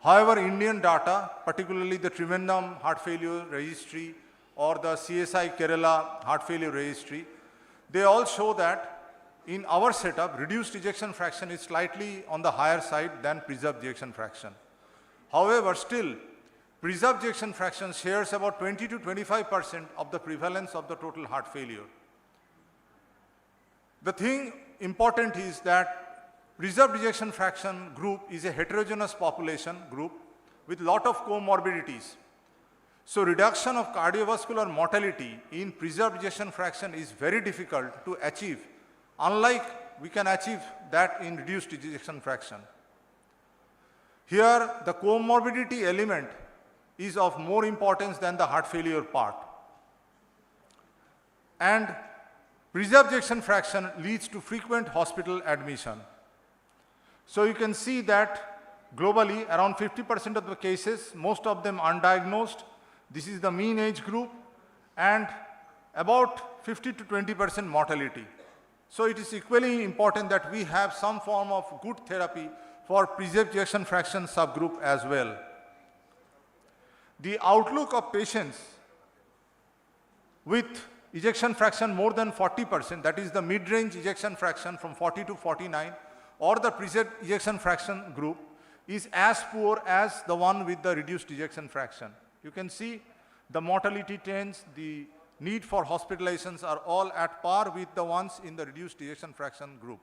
Speaker 11: However, Indian data, particularly the Trivandrum Heart Failure Registry or the CSI Kerala Heart Failure Registry, they all show that in our setup, reduced ejection fraction is slightly on the higher side than preserved ejection fraction. However, still, preserved ejection fraction shares about 20 to 25% of the prevalence of the total heart failure. The thing important is that preserved ejection fraction group is a heterogeneous population group with lot of comorbidities. So reduction of cardiovascular mortality in preserved ejection fraction is very difficult to achieve, unlike we can achieve that in reduced ejection fraction. Here, the comorbidity element is of more importance than the heart failure part. And preserved ejection fraction leads to frequent hospital admission. So you can see that globally, around 50% of the cases, most of them undiagnosed. This is the mean age group, and about 50 to 20% mortality. So it is equally important that we have some form of good therapy for preserved ejection fraction subgroup as well. The outlook of patients with ejection fraction more than 40%, that is the mid-range ejection fraction from 40 to 49, or the preserved ejection fraction group, is as poor as the one with the reduced ejection fraction. You can see the mortality trends, the need for hospitalizations are all at par with the ones in the reduced ejection fraction group.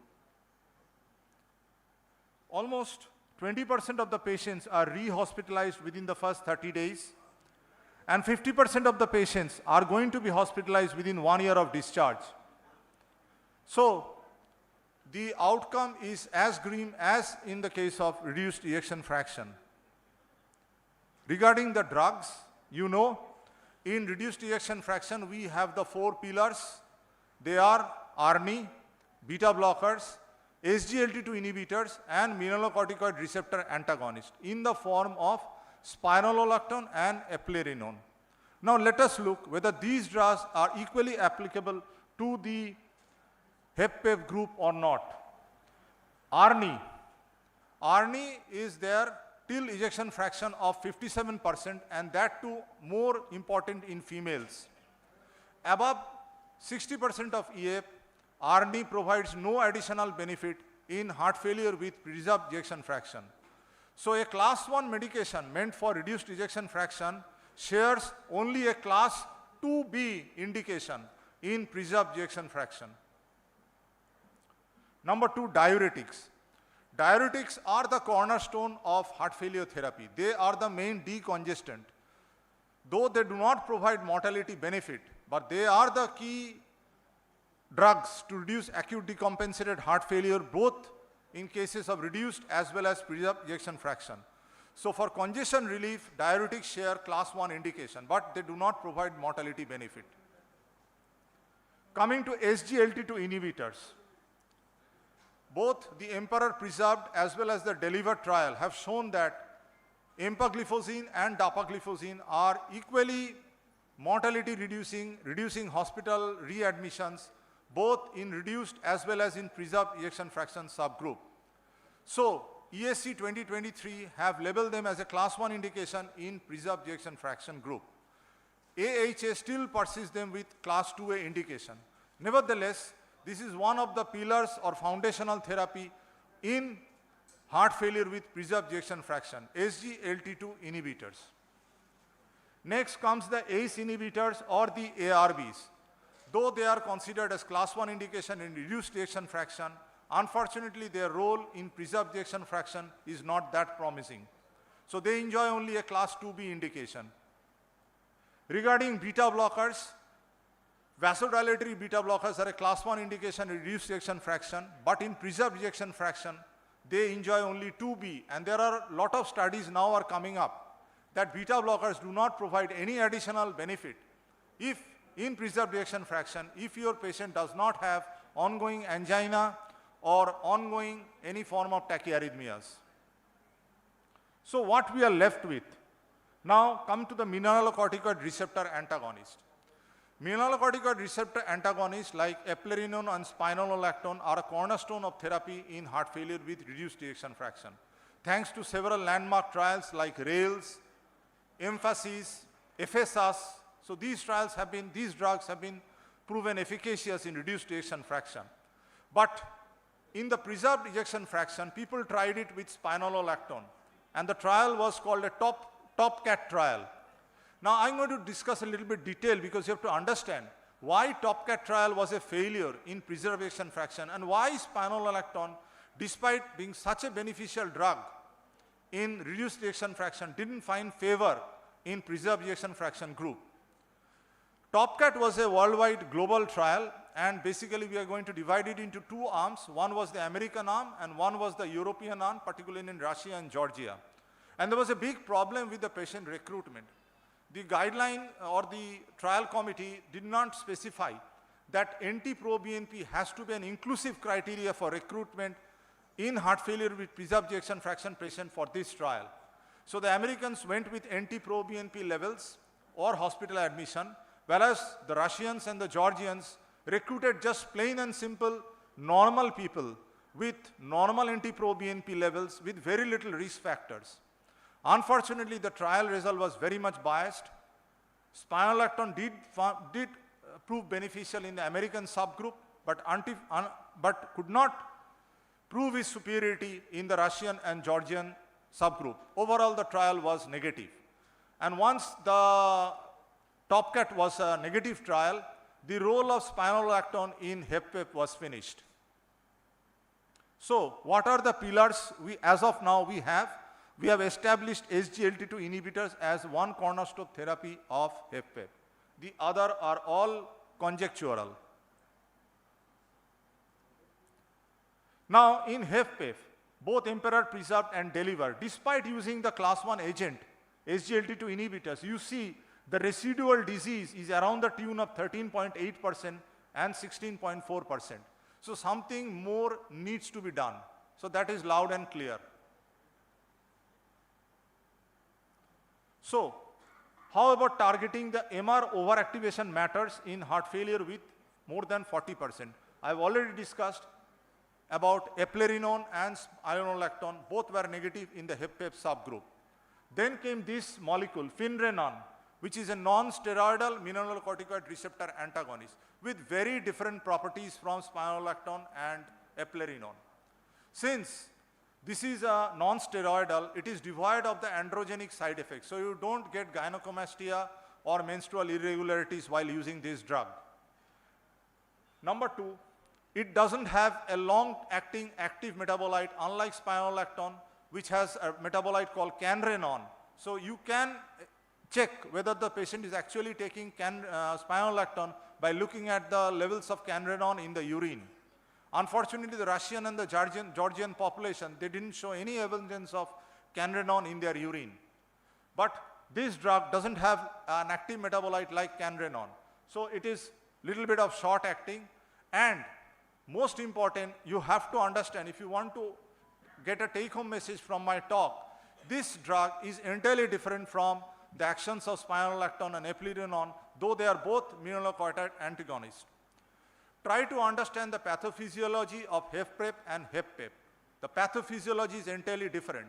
Speaker 11: Almost 20% of the patients are re-hospitalized within the first 30 days, and 50% of the patients are going to be hospitalized within 1 year of discharge. So the outcome is as grim as in the case of reduced ejection fraction. Regarding the drugs, you know, in reduced ejection fraction, we have the 4 pillars. They are ARNI, beta blockers, SGLT2 inhibitors, and mineralocorticoid receptor antagonists in the form of spironolactone and eplerenone. Now let us look whether these drugs are equally applicable to the HepPEV group or not. ARNI is there till ejection fraction of 57%, and that too more important in females. Above 60% of EF, ARNI provides no additional benefit in heart failure with preserved ejection fraction. So a class 1 medication meant for reduced ejection fraction shares only a class 2B indication in preserved ejection fraction. Number 2, diuretics. Diuretics are the cornerstone of heart failure therapy. They are the main decongestant. Though they do not provide mortality benefit, but they are the key drugs to reduce acute decompensated heart failure, both in cases of reduced as well as preserved ejection fraction. So for congestion relief, diuretics share class 1 indication, but they do not provide mortality benefit. Coming to SGLT2 inhibitors, both the Emperor preserved as well as the Deliver trial have shown that empagliflozin and dapagliflozin are equally mortality reducing hospital readmissions, both in reduced as well as in preserved ejection fraction subgroup. So ESC 2023 have labeled them as a class 1 indication in preserved ejection fraction group. AHA still persists them with class 2A indication. Nevertheless, This is one of the pillars or foundational therapy in heart failure with preserved ejection fraction, SGLT2 inhibitors. Next comes the ACE inhibitors or the ARBs. Though they are considered as class 1 indication in reduced ejection fraction, unfortunately their role in preserved ejection fraction is not that promising. So they enjoy only a class 2B indication. Regarding beta blockers, vasodilatory beta blockers are a class 1 indication in reduced ejection fraction, but in preserved ejection fraction, they enjoy only 2B, and there are a lot of studies now are coming up that beta blockers do not provide any additional benefit if in preserved ejection fraction, if your patient does not have ongoing angina or ongoing any form of tachyarrhythmias. So what we are left with? Now come to the mineralocorticoid receptor antagonist. Mineralocorticoid receptor antagonists like eplerenone and spironolactone are a cornerstone of therapy in heart failure with reduced ejection fraction. Thanks to several landmark trials like RAILS, Emphasis, EPHESUS, so these drugs have been proven efficacious in reduced ejection fraction. But in the preserved ejection fraction, people tried it with spironolactone, and the trial was called a TOPCAT trial. Now I'm going to discuss a little bit detail because you have to understand why TOPCAT trial was a failure in preserved ejection fraction and why spironolactone, despite being such a beneficial drug in reduced ejection fraction, didn't find favor in preserved ejection fraction group. TOPCAT was a worldwide global trial, and basically we are going to divide it into two arms. One was the American arm and one was the European arm, particularly in Russia and Georgia. And there was a big problem with the patient recruitment. The guideline or the trial committee did not specify that NT-proBNP has to be an inclusive criteria for recruitment in heart failure with preserved ejection fraction patient for this trial. So the Americans went with NT-proBNP levels or hospital admission, whereas the Russians and the Georgians recruited just plain and simple normal people with normal NT-proBNP levels with very little risk factors. Unfortunately, the trial result was very much biased. Spironolactone did prove beneficial in the American subgroup, but could not prove its superiority in the Russian and Georgian subgroup. Overall, the trial was negative. And once the TOPCAT was a negative trial, the role of spironolactone in HFpEF was finished. So, what are the pillars as of now we have? We have established SGLT2 inhibitors as one cornerstone therapy of HFpEF. The other are all conjectural. Now, in HFpEF, both Emperor, Preserved and Deliver, despite using the class 1 agent, SGLT2 inhibitors, you see the residual disease is around the tune of 13.8% and 16.4%. So something more needs to be done. So that is loud and clear. So, how about targeting the MR overactivation matters in heart failure with more than 40%? I've already discussed about eplerenone and spironolactone, both were negative in the HFpEF subgroup. Then came this molecule, finrenone, which is a non-steroidal mineralocorticoid receptor antagonist with very different properties from spironolactone and eplerenone. Since this is a non-steroidal, it is devoid of the androgenic side effects, so you don't get gynecomastia or menstrual irregularities while using this drug. Number two, it doesn't have a long-acting active metabolite, unlike spironolactone, which has a metabolite called canrenone. So you can check whether the patient is actually taking spironolactone by looking at the levels of canrenone in the urine. Unfortunately, the Russian and the Georgian population, they didn't show any evidence of canrenone in their urine. But this drug doesn't have an active metabolite like canrenone. So it is little bit of short acting, and most important, you have to understand, if you want to get a take-home message from my talk, this drug is entirely different from the actions of spironolactone and eplerenone, though they are both mineralocorticoid antagonists. Try to understand the pathophysiology of HFpEF and HFpEF. The pathophysiology is entirely different.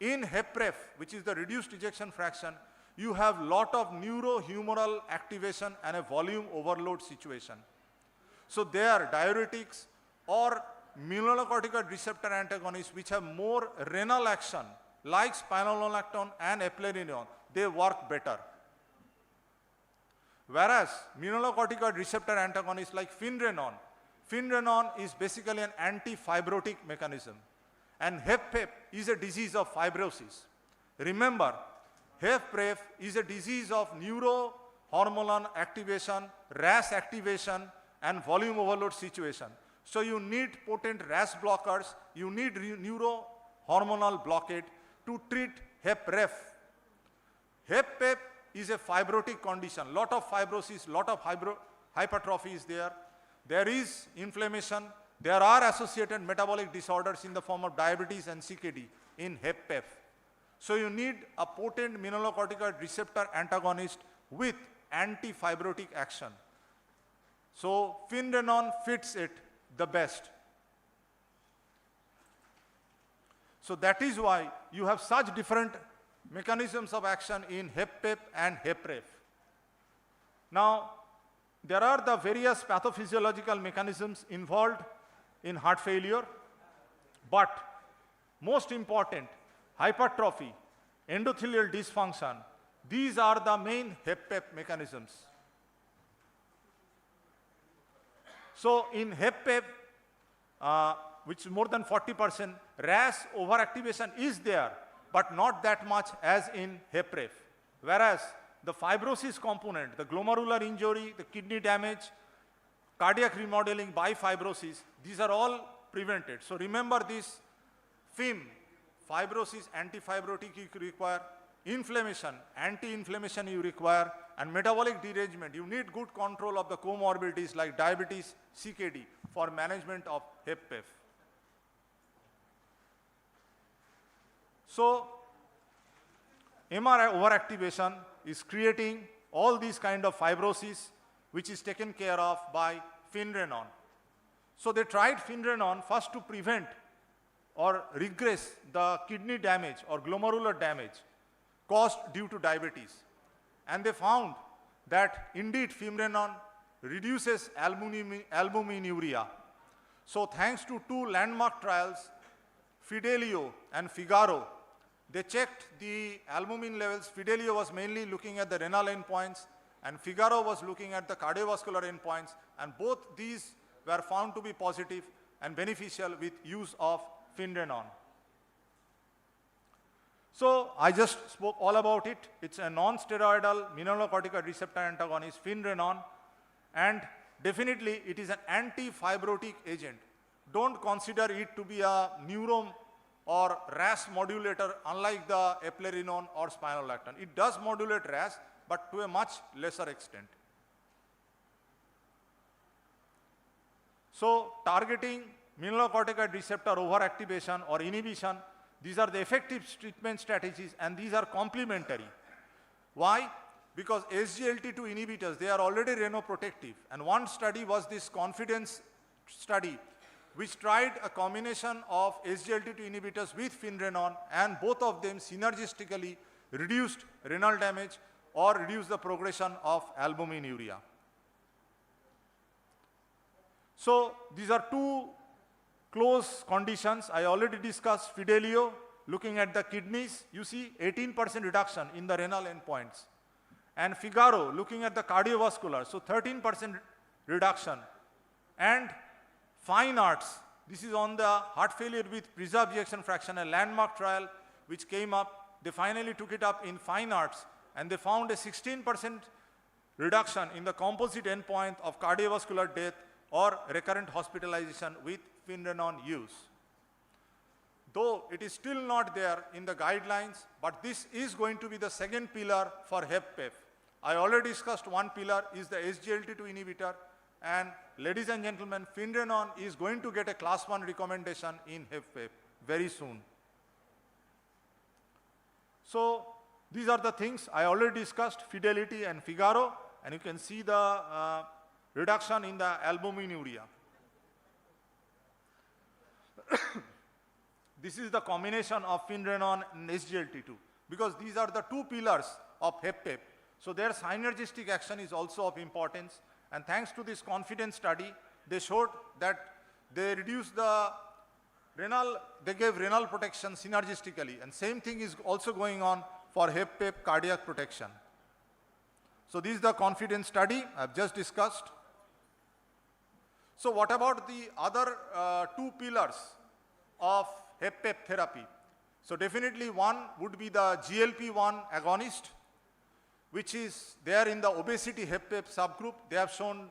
Speaker 11: In HFpEF, which is the reduced ejection fraction, you have lot of neurohumoral activation and a volume overload situation. So there, diuretics or mineralocorticoid receptor antagonists which have more renal action, like spironolactone and eplerenone, they work better. Whereas mineralocorticoid receptor antagonists like finrenone is basically an anti-fibrotic mechanism. And HFpEF is a disease of fibrosis. Remember, HFpEF is a disease of neurohormonal activation, RAS activation, and volume overload situation. So you need potent RAS blockers, you need neurohormonal blockade to treat HFrEF. HFpEF is a fibrotic condition, lot of fibrosis, lot of hypertrophy is there. There is inflammation. There are associated metabolic disorders in the form of diabetes and CKD in HFpEF. So you need a potent mineralocorticoid receptor antagonist with anti-fibrotic action. So finrenone fits it the best. So that is why you have such different mechanisms of action in HFpEF and HFrEF. Now, there are the various pathophysiological mechanisms involved in heart failure, but most important, hypertrophy, endothelial dysfunction, these are the main HFpEF mechanisms. So in HFpEF, which is more than 40%, RAS overactivation is there, but not that much as in HFrEF. Whereas the fibrosis component, the glomerular injury, the kidney damage, cardiac remodeling by fibrosis, these are all prevented. So remember this FIM, fibrosis, anti-fibrotic you require, inflammation, anti-inflammation you require, and metabolic derangement. You need good control of the comorbidities like diabetes, CKD for management of HFpEF. So MRI overactivation is creating all these kind of fibrosis which is taken care of by finrenone. So they tried finrenone first to prevent or regress the kidney damage or glomerular damage caused due to diabetes. And they found that indeed finrenone reduces albuminuria. So thanks to two landmark trials, Fidelio and Figaro, they checked the albumin levels. Fidelio was mainly looking at the renal endpoints, and Figaro was looking at the cardiovascular endpoints, and both these were found to be positive and beneficial with use of finrenone. So I just spoke all about it. It's a non-steroidal mineralocorticoid receptor antagonist, finrenone, and definitely it is an anti-fibrotic agent. Don't consider it to be a neuro or RAS modulator unlike the eplerenone or spironolactone. It does modulate RAS, but to a much lesser extent. So targeting mineralocorticoid receptor overactivation or inhibition, these are the effective treatment strategies, and these are complementary. Why? Because SGLT2 inhibitors, they are already renoprotective, and one study was this confidence study which tried a combination of SGLT2 inhibitors with finrenone, and both of them synergistically reduced renal damage or reduced the progression of albuminuria. So these are two close conditions. I already discussed Fidelio, looking at the kidneys, you see 18% reduction in the renal endpoints. And Figaro, looking at the cardiovascular, so 13% reduction. And Fine Arts, this is on the heart failure with preserved ejection fraction, a landmark trial which came up. They finally took it up in Fine Arts, and they found a 16% reduction in the composite endpoint of cardiovascular death or recurrent hospitalization with finrenone use. Though it is still not there in the guidelines, but this is going to be the second pillar for HFpEF. I already discussed one pillar is the SGLT2 inhibitor, and ladies and gentlemen, finrenone is going to get a class 1 recommendation in HFpEF very soon. So these are the things I already discussed, Fidelity and Figaro, and you can see the reduction in the albuminuria. This is the combination of finrenone and SGLT2, because these are the two pillars of HFpEF. So their synergistic action is also of importance, and thanks to this confidence study, they showed that they reduced the renal, they gave renal protection synergistically, and same thing is also going on for HepPep cardiac protection. So this is the confidence study I've just discussed. So what about the other two pillars of HepPep therapy? So definitely one would be the GLP-1 agonist, which is there in the obesity HepPep subgroup. They have shown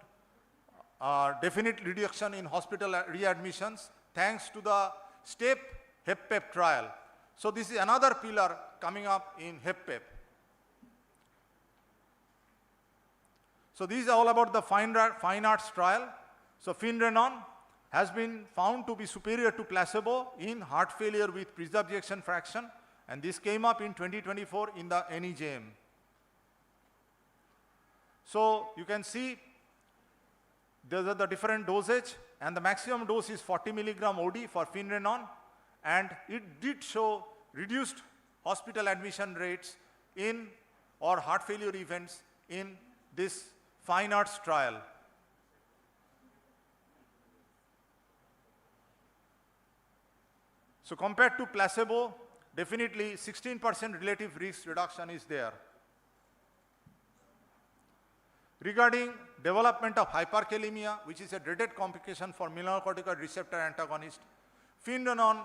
Speaker 11: definite reduction in hospital readmissions thanks to the STEP HepPep trial. So this is another pillar coming up in HepPep. So this is all about the fine arts trial. So Finrenon has been found to be superior to placebo in heart failure with preserved ejection fraction, and this came up in 2024 in the NEJM. So you can see these are the different dosage, and the maximum dose is 40 milligram OD for Finrenon, and it did show reduced hospital admission rates in or heart failure events in this fine arts trial. So compared to placebo, definitely 16% relative risk reduction is there. Regarding development of hyperkalemia, which is a dreaded complication for mineralocorticoid receptor antagonist, Finrenon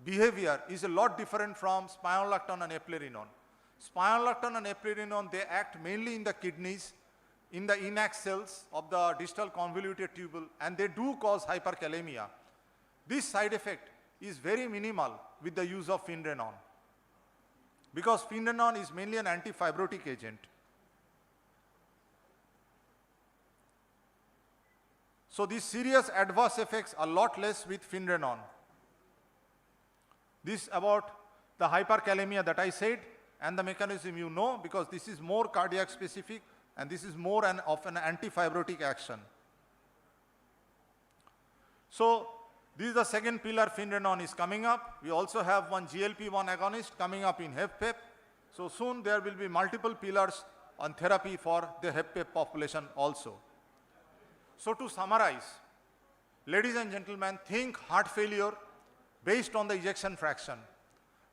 Speaker 11: behavior is a lot different from spironolactone and eplerenone. Spironolactone and eplerenone, they act mainly in the kidneys, in the inact cells of the distal convoluted tubule, and they do cause hyperkalemia. This side effect is very minimal with the use of Finrenon, because Finrenon is mainly an antifibrotic agent. So these serious adverse effects are a lot less with Finrenon. This about the hyperkalemia that I said, and the mechanism you know, because this is more cardiac specific and this is more of an antifibrotic action. So this is the second pillar, Finrenon is coming up. We also have one GLP-1 agonist coming up in HepPep. So soon there will be multiple pillars on therapy for the HepPep population also. So to summarize, ladies and gentlemen, think heart failure based on the ejection fraction.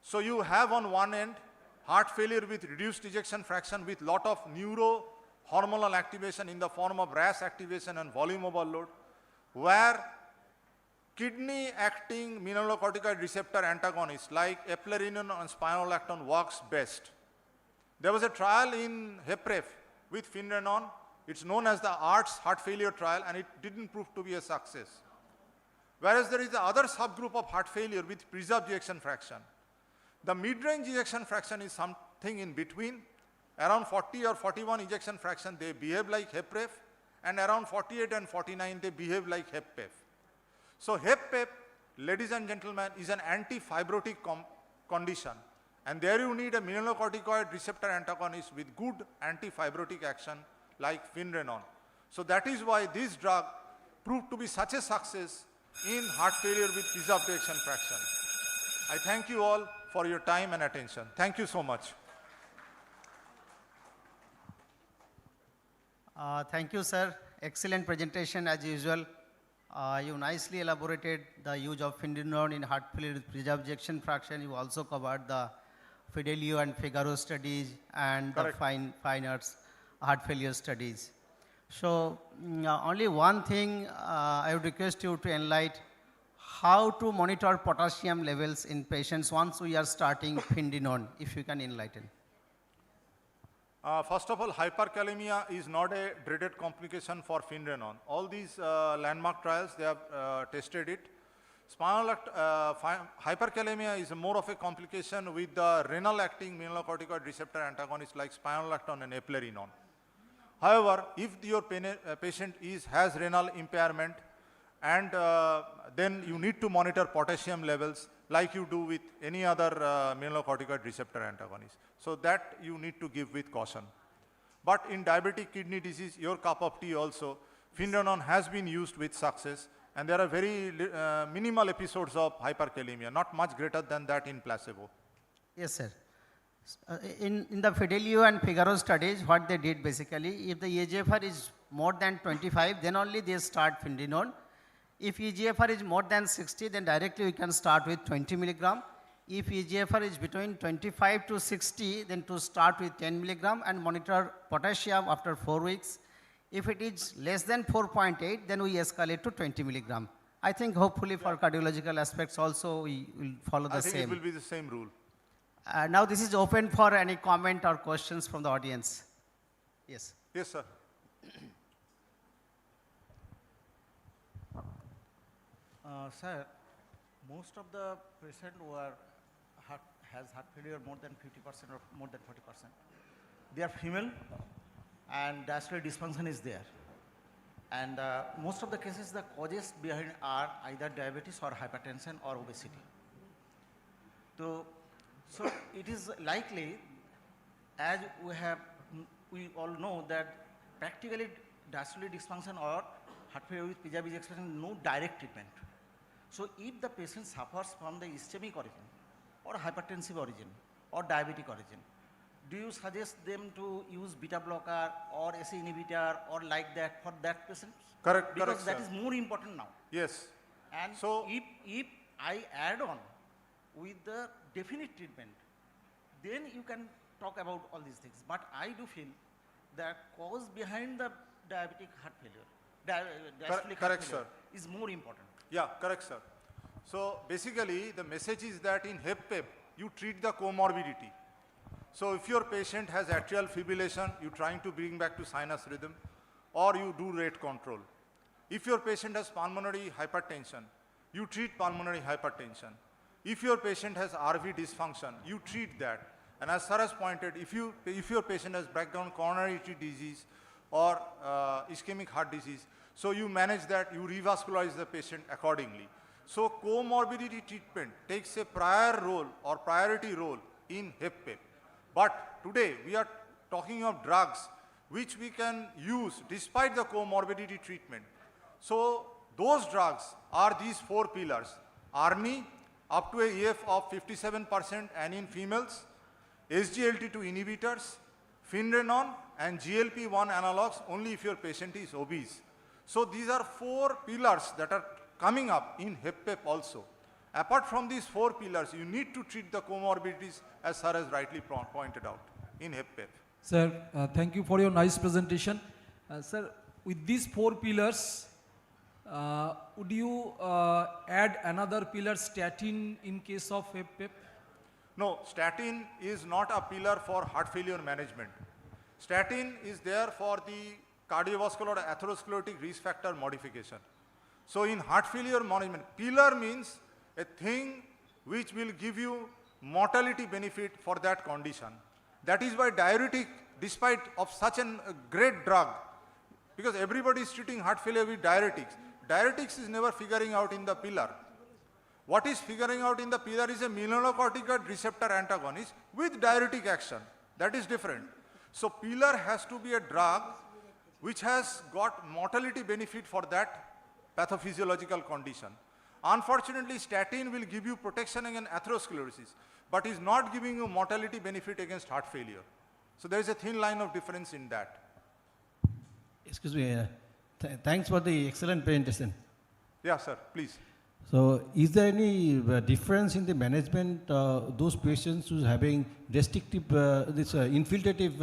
Speaker 11: So you have on one end heart failure with reduced ejection fraction with lot of neurohormonal activation in the form of RAS activation and volume overload, where kidney acting mineralocorticoid receptor antagonists like eplerenone and spironolactone works best. There was a trial in HepRef with Finrenon. It's known as the ARTS heart failure trial, and it didn't prove to be a success. Whereas there is the other subgroup of heart failure with preserved ejection fraction. The mid-range ejection fraction is something in between. Around 40 or 41 ejection fraction, they behave like HepRef, and around 48 and 49, they behave like HepPep. So HepPep, ladies and gentlemen, is an anti-fibrotic condition, and there you need a mineralocorticoid receptor antagonist with good anti-fibrotic action like Finrenon. So that is why this drug proved to be such a success in heart failure with preserved ejection fraction. I thank you all for your time and attention. Thank you so much.
Speaker 6: Thank you, sir. Excellent presentation as usual. You nicely elaborated the use of Finrenon in heart failure with preserved ejection fraction. You also covered the Fidelio and Figaro studies and
Speaker 11: Correct.
Speaker 6: the fine arts heart failure studies. So only one thing I would request you to enlighten, how to monitor potassium levels in patients once we are starting Finrenon, if you can enlighten.
Speaker 11: First of all, hyperkalemia is not a dreaded complication for Finrenon. All these landmark trials, they have tested it. Hyperkalemia is more of a complication with the renal acting mineralocorticoid receptor antagonists like spironolactone and eplerenone. However, if your patient has renal impairment, and then you need to monitor potassium levels like you do with any other mineralocorticoid receptor antagonist. So that you need to give with caution. But in diabetic kidney disease, your cup of tea also, Finrenon has been used with success, and there are very minimal episodes of hyperkalemia, not much greater than that in placebo.
Speaker 6: Yes, sir.
Speaker 12: In the Fidelio and Figaro studies, what they did basically, if the EGFR is more than 25, then only they start Findenone. If EGFR is more than 60, then directly we can start with 20 milligram. If EGFR is between 25 to 60, then to start with 10 milligram and monitor potassium after 4 weeks. If it is less than 4.8, then we escalate to 20 milligram. I think hopefully for cardiological aspects also we will follow the same.
Speaker 11: I think it will be the same rule.
Speaker 12: Now this is open for any comment or questions from the audience. Yes.
Speaker 11: Yes, sir.
Speaker 13: Sir, most of the patient who are has heart failure more than 50% or more than 40%. They are female and diastolic dysfunction is there. And most of the cases, the causes behind are either diabetes or hypertension or obesity. So it is likely, as we all know that practically diastolic dysfunction or heart failure with PGIB expression, no direct treatment. So if the patient suffers from the ischemic origin or hypertensive origin or diabetic origin, do you suggest them to use beta blocker or SE inhibitor or like that for that patient?
Speaker 11: Correct,
Speaker 13: because
Speaker 11: correct,
Speaker 13: that
Speaker 11: sir.
Speaker 13: is more important now.
Speaker 11: Yes.
Speaker 13: And
Speaker 11: So
Speaker 13: if I add on with the definite treatment, then you can talk about all these things. But I do feel that cause behind the diabetic heart failure, diastolic heart
Speaker 11: correct,
Speaker 13: failure
Speaker 11: sir.
Speaker 13: is more important.
Speaker 11: Yeah, correct, sir. So basically, the message is that in HEPPEP, you treat the comorbidity. So if your patient has atrial fibrillation, you're trying to bring back to sinus rhythm, or you do rate control. If your patient has pulmonary hypertension, you treat pulmonary hypertension. If your patient has RV dysfunction, you treat that. And as sir has pointed, if your patient has background coronary artery disease or ischemic heart disease, so you manage that, you revascularize the patient accordingly. So comorbidity treatment takes a prior role or priority role in HEPPEP. But today we are talking of drugs which we can use despite the comorbidity treatment. So those drugs are these 4 pillars: ARNI up to a EF of 57% and in females, SGLT2 inhibitors, Findenone and GLP-1 analogs only if your patient is obese. So these are 4 pillars that are coming up in HEPPEP also. Apart from these 4 pillars, you need to treat the comorbidities as sir has rightly pointed out in HEPPEP.
Speaker 14: Sir, thank you for your nice presentation. Sir, with these 4 pillars, would you add another pillar, statin, in case of HEPPEP?
Speaker 11: No, statin is not a pillar for heart failure management. Statin is there for the cardiovascular or atherosclerotic risk factor modification. So in heart failure management, pillar means a thing which will give you mortality benefit for that condition. That is why diuretic, despite of such a great drug, because everybody is treating heart failure with diuretics. Diuretics is never figuring out in the pillar. What is figuring out in the pillar is a melanocorticoid receptor antagonist with diuretic action. That is different. So pillar has to be a drug which has got mortality benefit for that pathophysiological condition. Unfortunately, statin will give you protection against atherosclerosis, but is not giving you mortality benefit against heart failure. So there is a thin line of difference in that.
Speaker 10: Excuse me, thanks for the excellent presentation.
Speaker 11: Yeah, sir, please.
Speaker 10: So is there any difference in the management, those patients who are having restrictive, infiltrative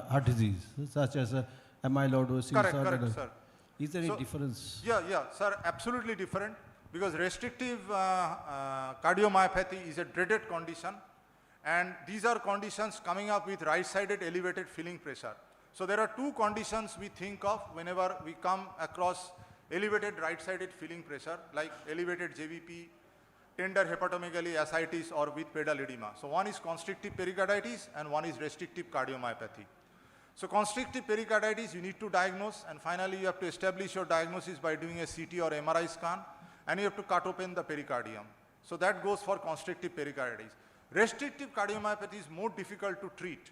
Speaker 10: heart disease, such as amyloidosis?
Speaker 11: Correct, sir.
Speaker 10: Is there any difference?
Speaker 11: Yeah, sir, absolutely different, because restrictive cardiomyopathy is a dreaded condition, and these are conditions coming up with right-sided elevated filling pressure. So there are 2 conditions we think of whenever we come across elevated right-sided filling pressure, like elevated JVP, tender hepatomegaly, ascites, or with pedal edema. So one is constrictive pericarditis and one is restrictive cardiomyopathy. So constrictive pericarditis you need to diagnose, and finally you have to establish your diagnosis by doing a CT or MRI scan, and you have to cut open the pericardium. So that goes for constrictive pericarditis. Restrictive cardiomyopathy is more difficult to treat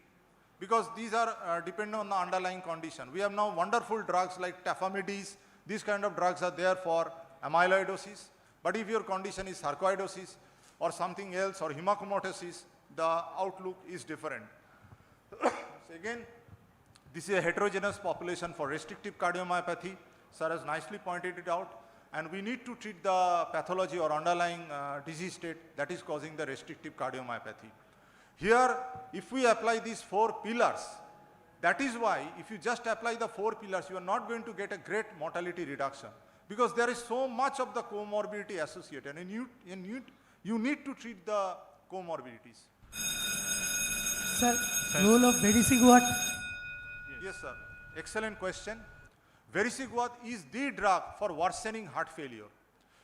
Speaker 11: because these are dependent on the underlying condition. We have now wonderful drugs like tafamidis. These kind of drugs are there for amyloidosis. But if your condition is sarcoidosis or something else or hemochromatosis, the outlook is different. So again, this is a heterogeneous population for restrictive cardiomyopathy. Sir has nicely pointed it out. And we need to treat the pathology or underlying disease state that is causing the restrictive cardiomyopathy. Here, if we apply these 4 pillars, that is why if you just apply the 4 pillars, you are not going to get a great mortality reduction, because there is so much of the comorbidity associated, and you need to treat the comorbidities.
Speaker 4: Sir, role of vericiguat?
Speaker 11: Yes, sir. Excellent question. Vericiguat is the drug for worsening heart failure.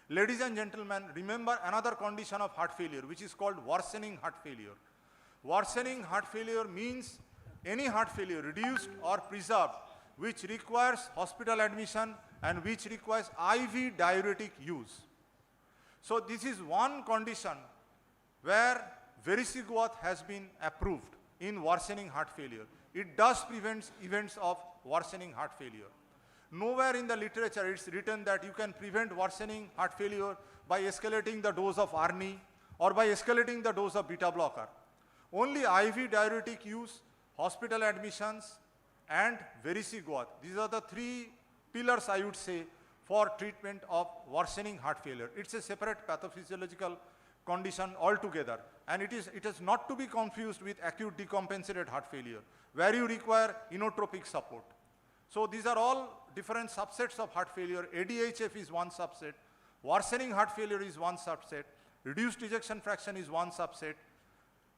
Speaker 11: Ladies and gentlemen, remember another condition of heart failure, which is called worsening heart failure. Worsening heart failure means any heart failure, reduced or preserved, which requires hospital admission and which requires IV diuretic use. So this is one condition where vericiguat has been approved in worsening heart failure. It does prevent events of worsening heart failure. Nowhere in the literature it's written that you can prevent worsening heart failure by escalating the dose of ARNI or by escalating the dose of beta blocker. Only IV diuretic use, hospital admissions, and vericiguat. These are the 3 pillars, I would say, for treatment of worsening heart failure. It's a separate pathophysiological condition altogether, and it is not to be confused with acute decompensated heart failure, where you require inotropic support. So these are all different subsets of heart failure. ADHF is one subset, worsening heart failure is one subset, reduced ejection fraction is one subset,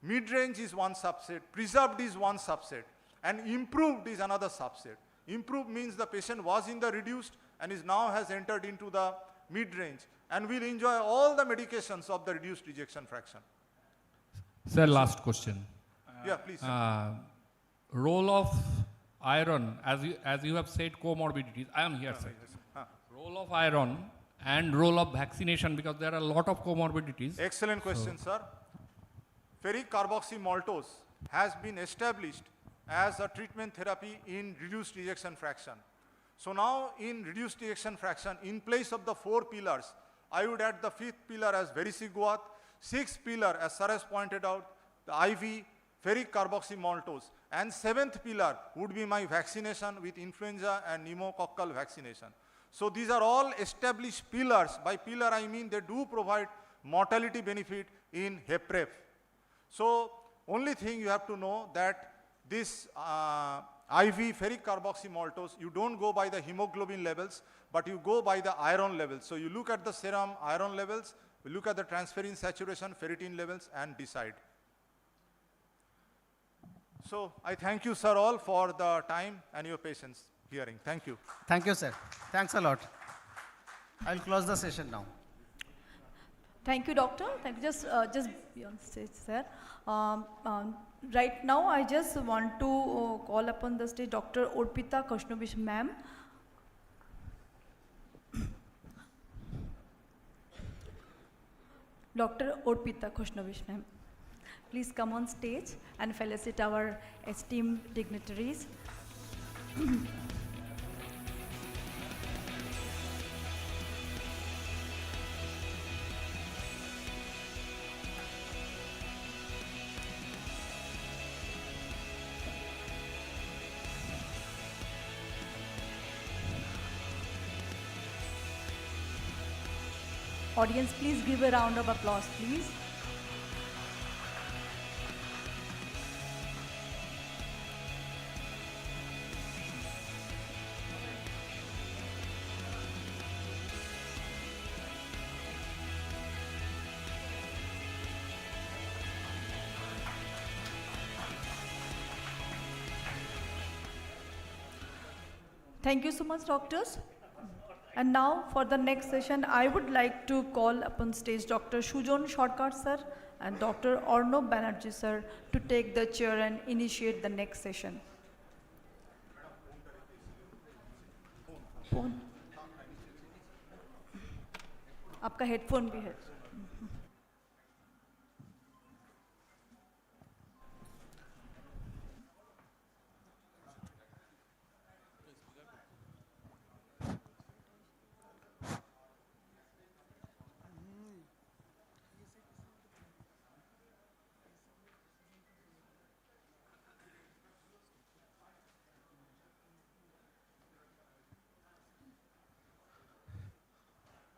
Speaker 11: mid-range is one subset, preserved is one subset, and improved is another subset. Improved means the patient was in the reduced and is now has entered into the mid-range and will enjoy all the medications of the reduced ejection fraction.
Speaker 5: Sir, last question.
Speaker 11: Yeah, please.
Speaker 5: Role of iron, as you have said, comorbidities. I am here, sir.
Speaker 11: Yes.
Speaker 5: Role of iron and role of vaccination, because there are a lot of comorbidities.
Speaker 11: Excellent question, sir. Ferric carboxy maltose has been established as a treatment therapy in reduced ejection fraction. So now in reduced ejection fraction, in place of the 4 pillars, I would add the 5th pillar as vericiguat, 6th pillar, as sir has pointed out, the IV ferric carboxy maltose, and 7th pillar would be my vaccination with influenza and pneumococcal vaccination. So these are all established pillars. By pillar I mean they do provide mortality benefit in HEPREF. So only thing you have to know that this IV ferric carboxy maltose, you don't go by the hemoglobin levels, but you go by the iron levels. So you look at the serum iron levels, you look at the transferrin saturation, ferritin levels, and decide. So I thank you, sir, all for the time and your patience hearing. Thank you.
Speaker 12: Thank you, sir. Thanks a lot. I'll close the session now.
Speaker 1: Thank you, doctor. Thank you. Just be on stage, sir. Right now, I just want to call upon the stage Dr. Orpita Khoshnovish, ma'am. Dr. Orpita Khoshnovish, ma'am. Please come on stage and felicitate our esteemed dignitaries. Audience, please give a round of applause, please. Thank you so much, doctors. And now for the next session, I would like to call upon stage Dr. Sujon Sarkar, sir, and Dr. Arnab Banerjee, sir, to take the chair and initiate the next session. Phone आपका headphone भी है.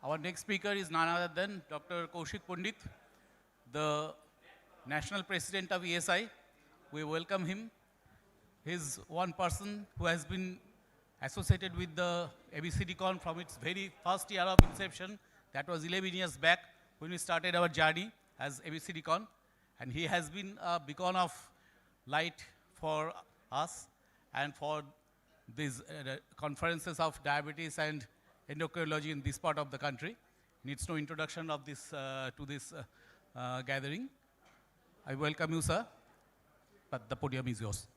Speaker 7: Our next speaker is none other than Dr. Kaushik Pandit, the National President of ESI. We welcome him. He's one person who has been associated with the ABCDCon from its very first year of inception. That was 11 years back when we started our journey as ABCDCon. And he has been a beacon of light for us and for these conferences of diabetes and endocrinology in this part of the country. Needs no introduction of this to this gathering. I welcome you, sir. But the podium is yours.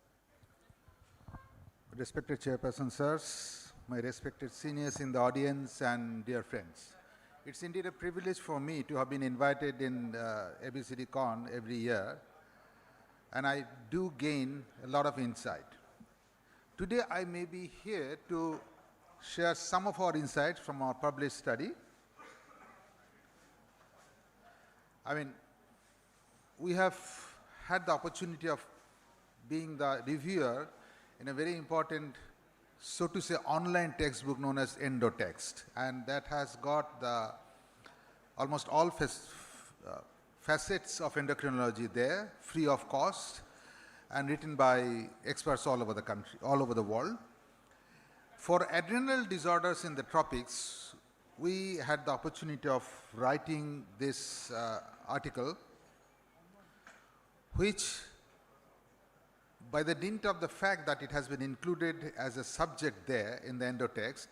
Speaker 15: Respected Chairperson, sirs, my respected seniors in the audience and dear friends. It's indeed a privilege for me to have been invited in ABCDCon every year, and I do gain a lot of insight. Today I may be here to share some of our insights from our published study. I mean, we have had the opportunity of being the reviewer in a very important, so to say, online textbook known as Endotext, and that has got the almost all facets of endocrinology there, free of cost, and written by experts all over the country, all over the world. For adrenal disorders in the tropics, we had the opportunity of writing this article, which, by the dint of the fact that it has been included as a subject there in the endotext,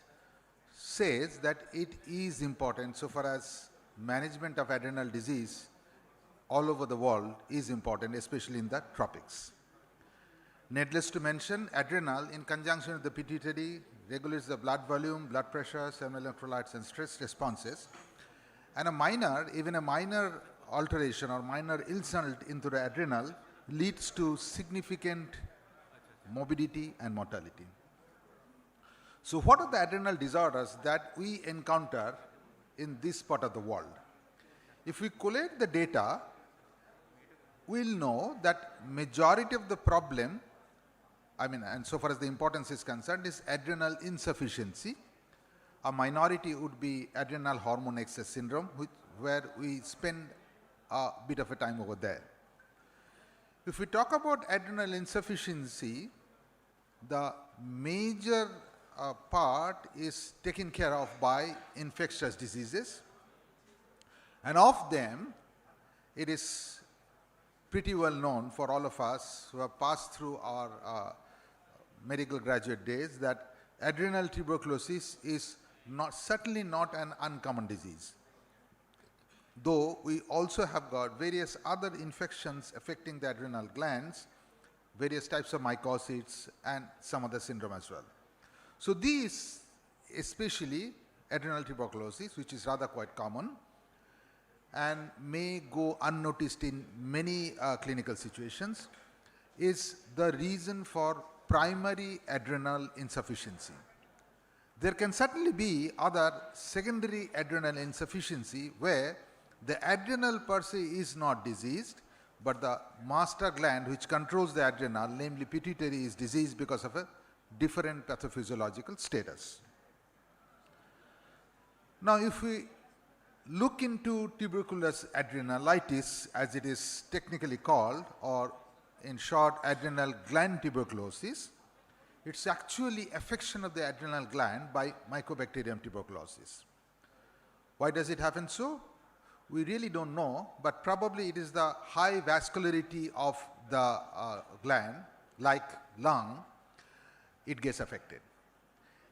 Speaker 15: says that it is important so far as management of adrenal disease all over the world is important, especially in the tropics. Needless to mention, adrenal in conjunction with the pituitary regulates the blood volume, blood pressure, seminal electrolytes and stress responses. And even a minor alteration or minor insult into the adrenal leads to significant morbidity and mortality. So what are the adrenal disorders that we encounter in this part of the world? If we collate the data, we'll know that majority of the problem, and so far as the importance is concerned, is adrenal insufficiency. A minority would be adrenal hormone excess syndrome, where we spend a bit of a time over there. If we talk about adrenal insufficiency, the major part is taken care of by infectious diseases, and of them, it is pretty well known for all of us who have passed through our medical graduate days that adrenal tuberculosis is certainly not an uncommon disease. Though we also have got various other infections affecting the adrenal glands, various types of mycosids and some other syndrome as well. So these, especially adrenal tuberculosis, which is rather quite common and may go unnoticed in many clinical situations, is the reason for primary adrenal insufficiency. There can certainly be other secondary adrenal insufficiency where the adrenal per se is not diseased, but the master gland which controls the adrenal, namely pituitary, is diseased because of a different pathophysiological status. Now, if we look into tuberculous adrenalitis, as it is technically called, or in short, adrenal gland tuberculosis, it's actually affection of the adrenal gland by Mycobacterium tuberculosis. Why does it happen so? We really don't know, but probably it is the high vascularity of the gland, like lung, it gets affected.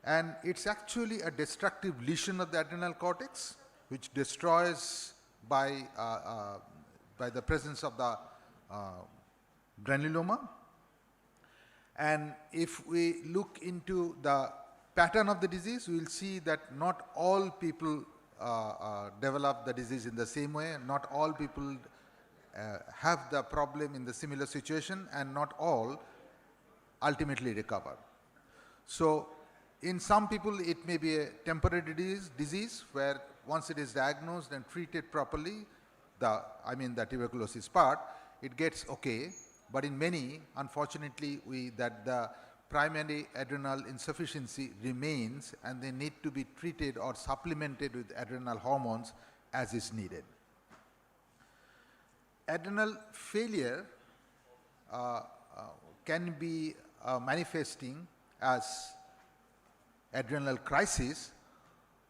Speaker 15: And it's actually a destructive lesion of the adrenal cortex, which destroys by the presence of the granuloma. And if we look into the pattern of the disease, we will see that not all people develop the disease in the same way, not all people have the problem in the similar situation, and not all ultimately recover. So in some people it may be a temporary disease where once it is diagnosed and treated properly, the tuberculosis part, it gets okay. But in many, unfortunately, the primary adrenal insufficiency remains and they need to be treated or supplemented with adrenal hormones as is needed. Adrenal failure can be manifesting as adrenal crisis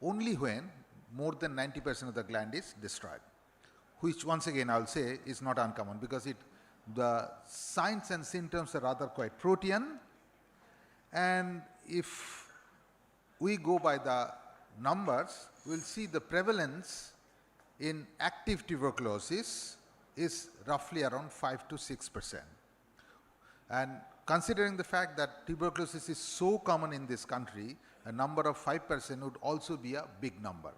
Speaker 15: only when more than 90% of the gland is destroyed, which once again I will say is not uncommon because the signs and symptoms are rather quite protean, and if we go by the numbers, we will see the prevalence in active tuberculosis is roughly around 5 to 6%. And considering the fact that tuberculosis is so common in this country, a number of 5% would also be a big number.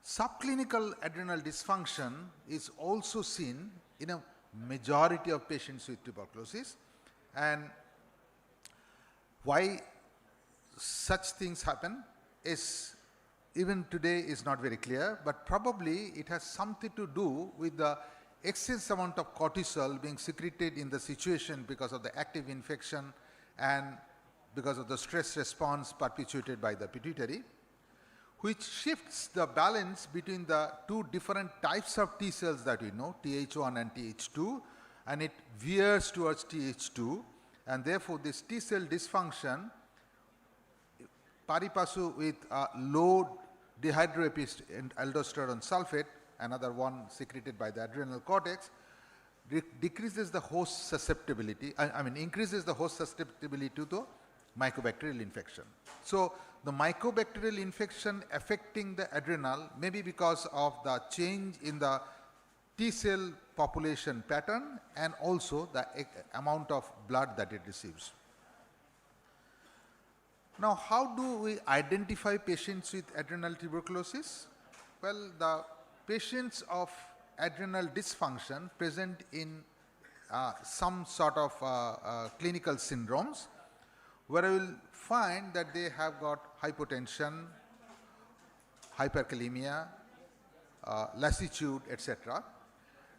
Speaker 15: Subclinical adrenal dysfunction is also seen in a majority of patients with tuberculosis, and why such things happen is even today is not very clear, but probably it has something to do with the excess amount of cortisol being secreted in the situation because of the active infection and because of the stress response perpetuated by the pituitary, which shifts the balance between the two different types of T cells that we know, Th1 and Th2, and it veers towards Th2, and therefore this T cell dysfunction pari passu with low dehydroepialdosterone sulfate, another one secreted by the adrenal cortex, decreases the host susceptibility, increases the host susceptibility to the mycobacterial infection. So the mycobacterial infection affecting the adrenal may be because of the change in the T cell population pattern and also the amount of blood that it receives. Now, how do we identify patients with adrenal tuberculosis? Well, the patients of adrenal dysfunction present in some sort of clinical syndromes where I will find that they have got hypotension, hyperkalemia, lassitude, etc.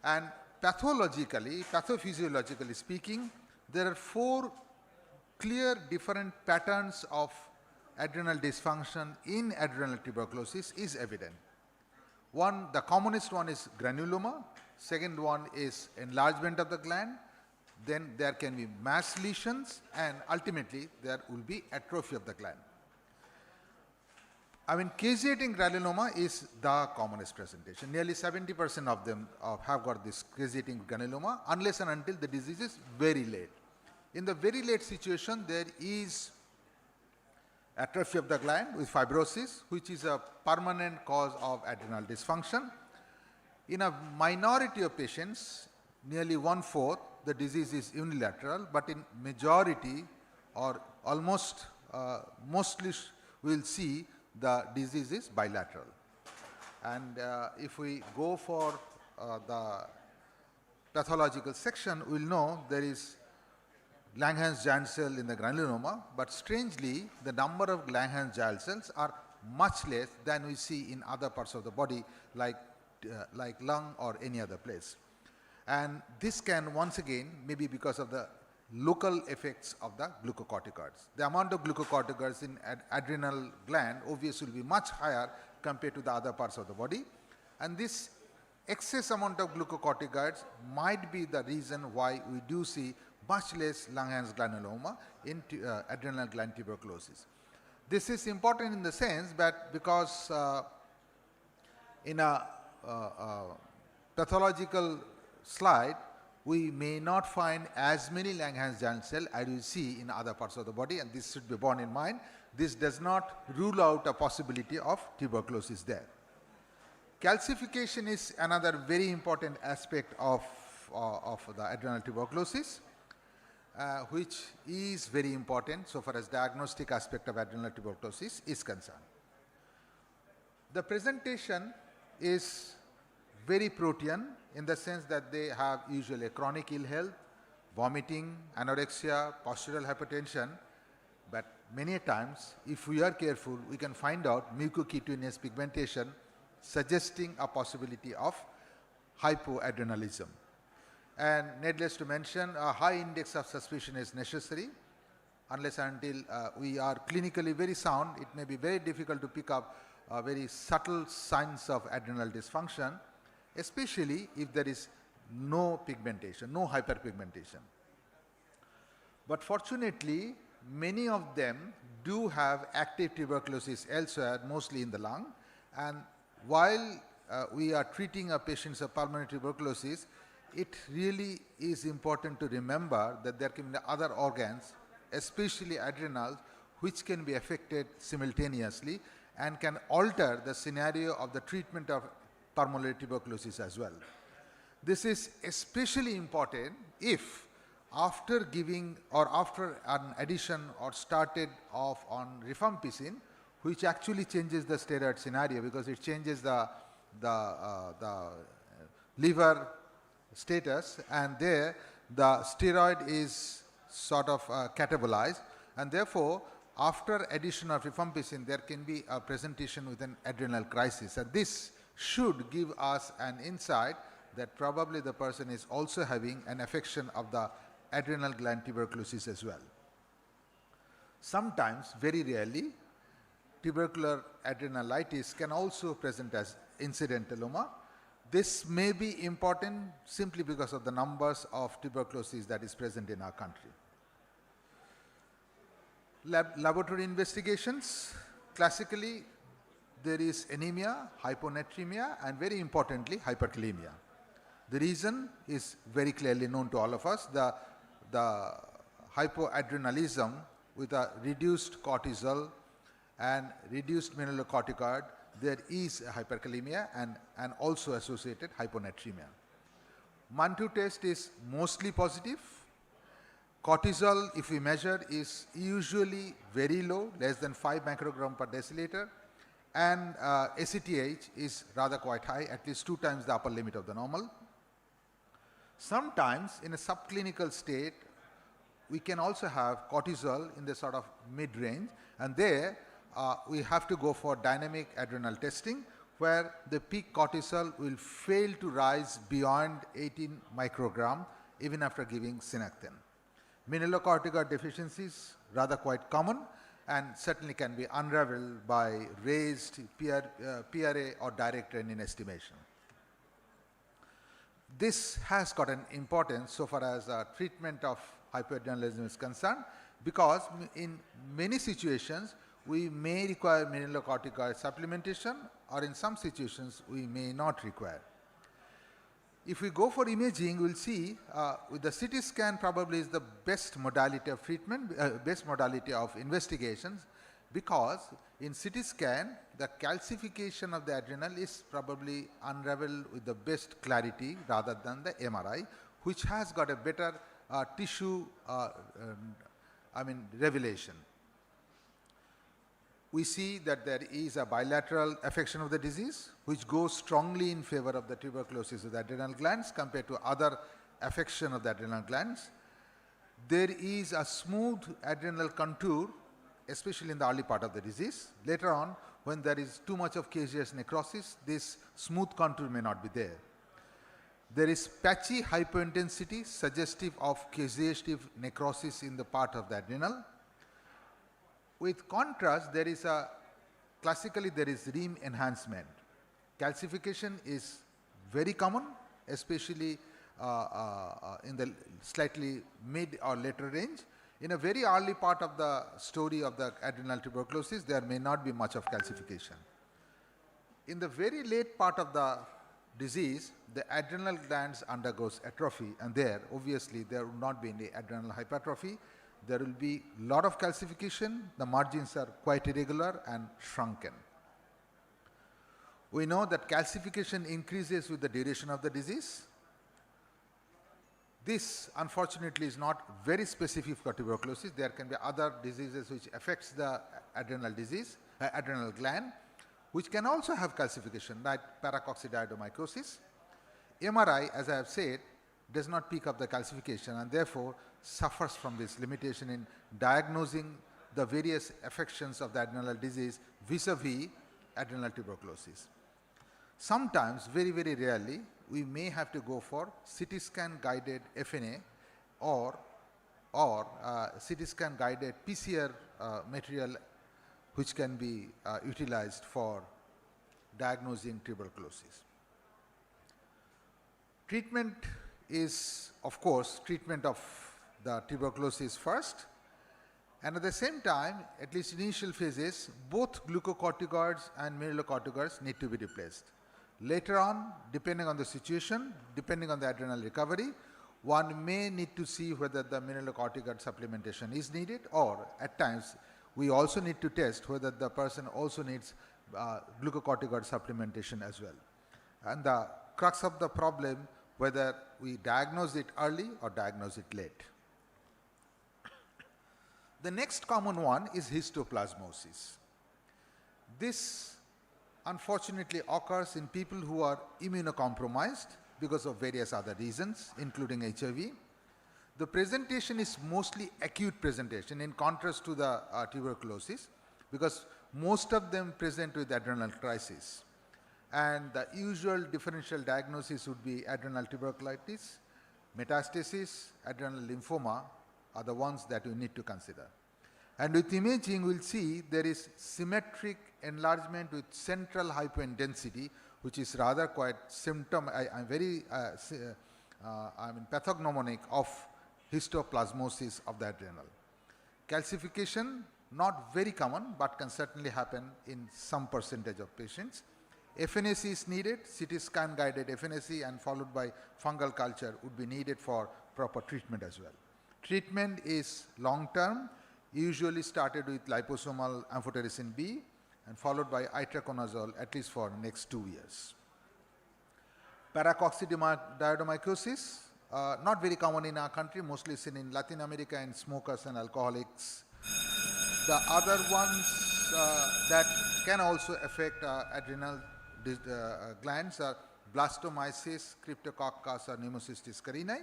Speaker 15: And pathologically, pathophysiologically speaking, there are 4 clear different patterns of adrenal dysfunction in adrenal tuberculosis is evident. One, the commonest one is granuloma, second one is enlargement of the gland, then there can be mass lesions, and ultimately there will be atrophy of the gland. Caseating granuloma is the commonest presentation. Nearly 70% of them have got this caseating granuloma unless and until the disease is very late. In the very late situation, there is atrophy of the gland with fibrosis, which is a permanent cause of adrenal dysfunction. In a minority of patients, nearly 1/4, the disease is unilateral, but in majority or almost mostly we will see the disease is bilateral. And if we go for the pathological section, we will know there is Langerhans giant cell in the granuloma, but strangely the number of Langerhans giant cells are much less than we see in other parts of the body like lung or any other place. And this can once again maybe because of the local effects of the glucocorticoids. The amount of glucocorticoids in adrenal gland obviously will be much higher compared to the other parts of the body, and this excess amount of glucocorticoids might be the reason why we do see much less Langerhans granuloma in adrenal gland tuberculosis. This is important in the sense that because in a pathological slide, we may not find as many Langerhans giant cell as you see in other parts of the body, and this should be borne in mind. This does not rule out a possibility of tuberculosis there. Calcification is another very important aspect of the adrenal tuberculosis, which is very important so far as diagnostic aspect of adrenal tuberculosis is concerned. The presentation is very protean in the sense that they have usually a chronic ill health, vomiting, anorexia, postural hypertension, but many times if we are careful we can find out mucocutaneous pigmentation suggesting a possibility of hypoadrenalism. And needless to mention, a high index of suspicion is necessary. unless and until we are clinically very sound, it may be very difficult to pick up very subtle signs of adrenal dysfunction, especially if there is no pigmentation, no hyperpigmentation. But fortunately, many of them do have active tuberculosis elsewhere, mostly in the lung. And while we are treating a patients of pulmonary tuberculosis, it really is important to remember that there can be other organs, especially adrenals, which can be affected simultaneously and can alter the scenario of the treatment of pulmonary tuberculosis as well. This is especially important if after giving or after an addition or started off on rifampicin, which actually changes the steroid scenario because it changes the liver status, and there the steroid is sort of catabolized, and therefore after addition of rifampicin there can be a presentation with an adrenal crisis, and this should give us an insight that probably the person is also having an affection of the adrenal gland tuberculosis as well. Sometimes, very rarely, tubercular adrenalitis can also present as incidentaloma. This may be important simply because of the numbers of tuberculosis that is present in our country. Laboratory investigations, classically there is anemia, hyponatremia, and very importantly hyperkalemia. The reason is very clearly known to all of us. The hypoadrenalism with a reduced cortisol and reduced mineralocorticoid, there is a hyperkalemia and also associated hyponatremia. Mantoux test is mostly positive. Cortisol, if we measure, is usually very low, less than 5 microgram per deciliter, and ACTH is rather quite high, at least 2 times the upper limit of the normal. Sometimes in a subclinical state, we can also have cortisol in the sort of mid-range, and there we have to go for dynamic adrenal testing, where the peak cortisol will fail to rise beyond 18 microgram even after giving synectin. Mineralocorticoid deficiencies rather quite common and certainly can be unraveled by raised PRA or direct renin estimation. This has got an importance so far as treatment of hypoadrenalism is concerned, because in many situations we may require mineralocorticoid supplementation, or in some situations we may not require. If we go for imaging, we will see with the CT scan probably is the best modality of treatment, best modality of investigations, because in CT scan the calcification of the adrenal is probably unraveled with the best clarity rather than the MRI, which has got a better tissue revelation. We see that there is a bilateral affection of the disease which goes strongly in favor of the tuberculosis of the adrenal glands compared to other affection of the adrenal glands. There is a smooth adrenal contour, especially in the early part of the disease. Later on, when there is too much of caseous necrosis, this smooth contour may not be there. There is patchy hypointensity suggestive of caseative necrosis in the part of the adrenal. With contrast, there is classically there is REM enhancement. Calcification is very common, especially in the slightly mid or later range. In a very early part of the story of the adrenal tuberculosis, there may not be much of calcification. In the very late part of the disease, the adrenal glands undergoes atrophy, and there obviously there will not be any adrenal hypertrophy. There will be a lot of calcification. The margins are quite irregular and shrunken. We know that calcification increases with the duration of the disease. This unfortunately is not very specific for tuberculosis. There can be other diseases which affects the adrenal gland, which can also have calcification, like paracoccidioidomycosis. MRI, as I have said, does not pick up the calcification and therefore suffers from this limitation in diagnosing the various affections of the adrenal disease vis-a-vis adrenal tuberculosis. Sometimes, very, very rarely, we may have to go for CT scan guided FNA or or CT scan guided PCR material which can be utilized for diagnosing tuberculosis. Treatment is, of course, treatment of the tuberculosis first, and at the same time, at least initial phases, both glucocorticoids and mineralocorticoids need to be replaced. Later on, depending on the situation, depending on the adrenal recovery, one may need to see whether the mineralocorticoid supplementation is needed, or at times we also need to test whether the person also needs glucocorticoid supplementation as well. And the crux of the problem, whether we diagnose it early or diagnose it late. The next common one is histoplasmosis. This unfortunately occurs in people who are immunocompromised because of various other reasons, including HIV. The presentation is mostly acute presentation in contrast to the tuberculosis, because most of them present with adrenal crisis. And the usual differential diagnosis would be adrenal tuberculitis, metastasis, adrenal lymphoma are the ones that we need to consider. And with imaging, we'll see there is symmetric enlargement with central hypointensity, which is rather quite I'm very pathognomonic of histoplasmosis of the adrenal. Calcification, not very common, but can certainly happen in some percentage of patients. FNAC is needed, CT scan guided FNAC and followed by fungal culture would be needed for proper treatment as well. Treatment is long term, usually started with liposomal amphotericin B and followed by itraconazole at least for next 2 years. Paracoccydiomycosis, not very common in our country, mostly seen in Latin America in smokers and alcoholics. The other ones that can also affect adrenal glands are blastomyces, cryptococcus or pneumocystis carinii,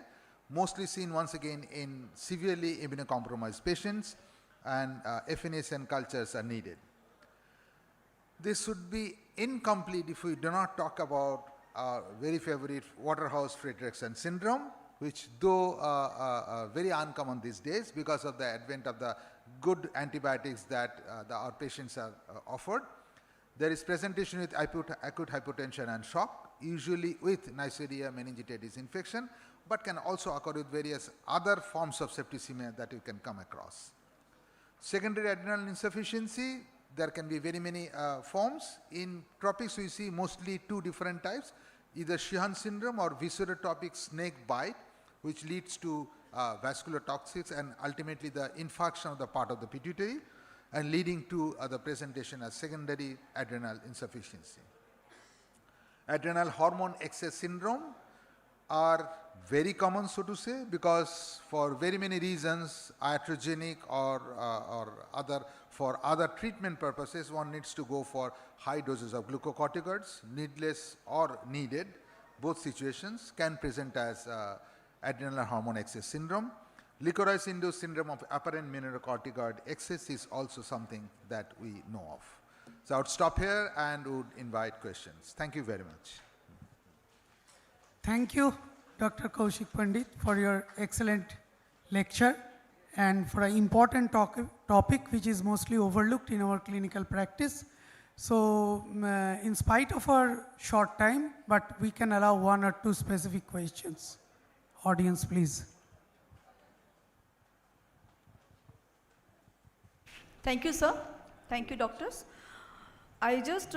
Speaker 15: mostly seen once again in severely immunocompromised patients, and FNAC and cultures are needed. This would be incomplete if we do not talk about our very favorite Waterhouse-Friderichsen syndrome, which though very uncommon these days because of the advent of the good antibiotics that our patients are offered. There is presentation with acute hypotension and shock, usually with Neisseria meningitidis infection, but can also occur with various other forms of septicemia that you can come across. Secondary adrenal insufficiency, there can be very many forms. In tropics, we see mostly 2 different types, either Sheehan syndrome or viscerotropic snake bite, which leads to vascular toxics and ultimately the infarction of the part of the pituitary and leading to the presentation as secondary adrenal insufficiency. Adrenal hormone excess syndrome are very common, so to say, because for very many reasons, iatrogenic or for other treatment purposes, one needs to go for high doses of glucocorticoids, needless or needed. Both situations can present as adrenal hormone excess syndrome. Licorice-induced syndrome of apparent mineralocorticoid excess is also something that we know of. So I would stop here and would invite questions. Thank you very much.
Speaker 4: Thank you, Dr. Kaushik Pandit, for your excellent lecture and for an important topic which is mostly overlooked in our clinical practice. So, in spite of our short time, but we can allow 1 or 2 specific questions. Audience, please.
Speaker 1: Thank you, sir. Thank you, doctors. I just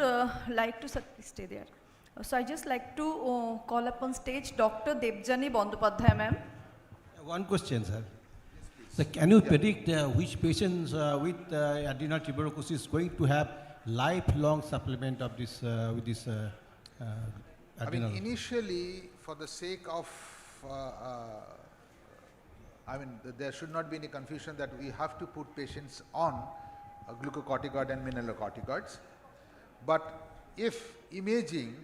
Speaker 1: like to, sir, please stay there. So I just like to call up on stage Dr. Debjani Bandopadhyay, ma'am.
Speaker 10: One question, sir. So can you predict which patients with adrenal tuberculosis is going to have lifelong supplement of this with this adrenal?
Speaker 15: Initially, for the sake of, there should not be any confusion that we have to put patients on glucocorticoid and mineralocorticoids. But if imaging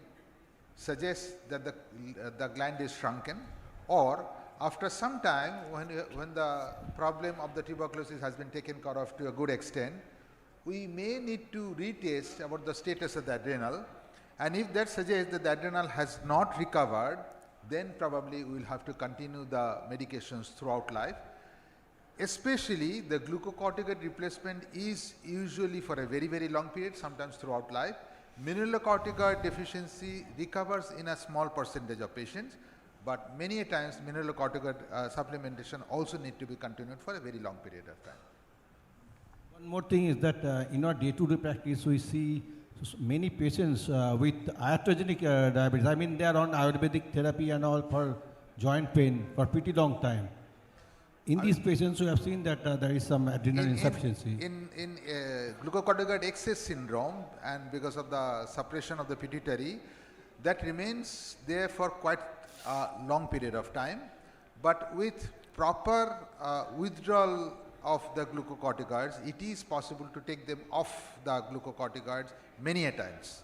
Speaker 15: suggests that the gland is shrunken, or after some time when the problem of the tuberculosis has been taken care of to a good extent, we may need to retest about the status of the adrenal, and if that suggests that the adrenal has not recovered, then probably we will have to continue the medications throughout life. especially the glucocorticoid replacement is usually for a very, very long period, sometimes throughout life. Mineralocorticoid deficiency recovers in a small percentage of patients, but many a times mineralocorticoid supplementation also need to be continued for a very long period of time.
Speaker 10: One more thing is that in our day-to-day practice, we see many patients with iatrogenic diabetes. I mean, they are on Ayurvedic therapy and all for joint pain for pretty long time. In these patients, we have seen that there is some adrenal insufficiency.
Speaker 15: In glucocorticoid excess syndrome, and because of the suppression of the pituitary, that remains there for quite a long period of time. But with proper withdrawal of the glucocorticoids, it is possible to take them off the glucocorticoids many a times.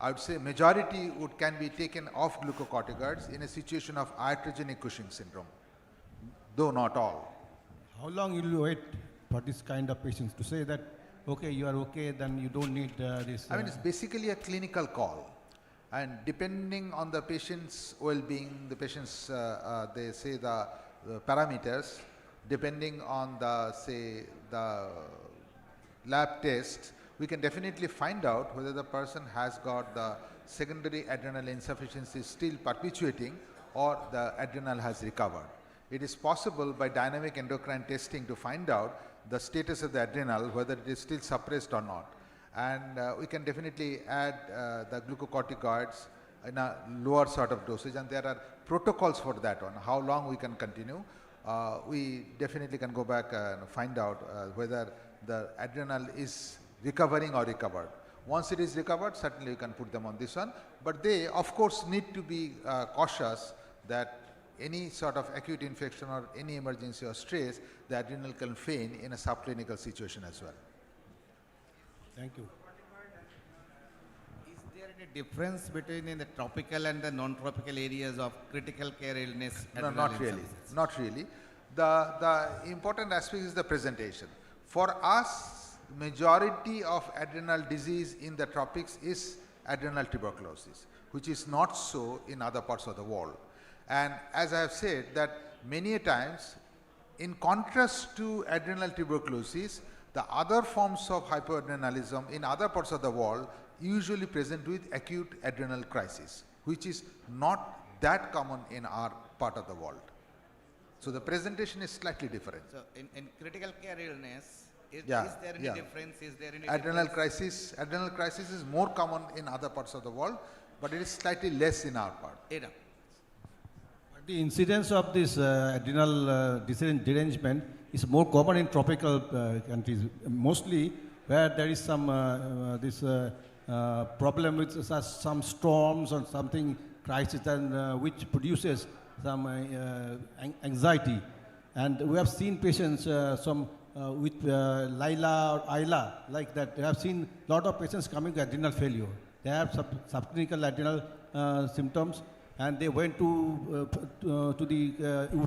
Speaker 15: I would say majority can be taken off glucocorticoids in a situation of iatrogenic Cushing syndrome, though not all.
Speaker 10: How long will you wait for this kind of patients to say that, okay, you are okay, then you don't need this?
Speaker 15: I mean, it's basically a clinical call. And depending on the patient's well-being, the patient's, they say the parameters, depending on the, say, the lab test, we can definitely find out whether the person has got the secondary adrenal insufficiency still perpetuating or the adrenal has recovered. It is possible by dynamic endocrine testing to find out the status of the adrenal, whether it is still suppressed or not. And we can definitely add the glucocorticoids in a lower sort of dosage, and there are protocols for that one, how long we can continue. We definitely can go back and find out whether the adrenal is recovering or recovered. Once it is recovered, certainly we can put them on this one, but they of course need to be cautious that any sort of acute infection or any emergency or stress, the adrenal can fail in a subclinical situation as well.
Speaker 10: Thank you.
Speaker 22: Is there any difference between in the tropical and the non-tropical areas of critical care illness?
Speaker 15: No, not really. Not really. The important aspect is the presentation. For us, majority of adrenal disease in the tropics is adrenal tuberculosis, which is not so in other parts of the world. And as I have said, that many a times, in contrast to adrenal tuberculosis, the other forms of hypoadrenalism in other parts of the world usually present with acute adrenal crisis, which is not that common in our part of the world. So the presentation is slightly different.
Speaker 22: So in critical care illness, is
Speaker 15: Yeah,
Speaker 22: there any
Speaker 15: yeah.
Speaker 22: difference? Is there any
Speaker 15: Adrenal
Speaker 22: difference?
Speaker 15: crisis is more common in other parts of the world, but it is slightly less in our part.
Speaker 10: The incidence of this adrenal derangement is more common in tropical countries, mostly where there is some problem with some storms or something crisis, and which produces some anxiety. And we have seen patients with Lila or Isla like that. We have seen a lot of patients coming with adrenal failure. They have subclinical adrenal symptoms, and they went to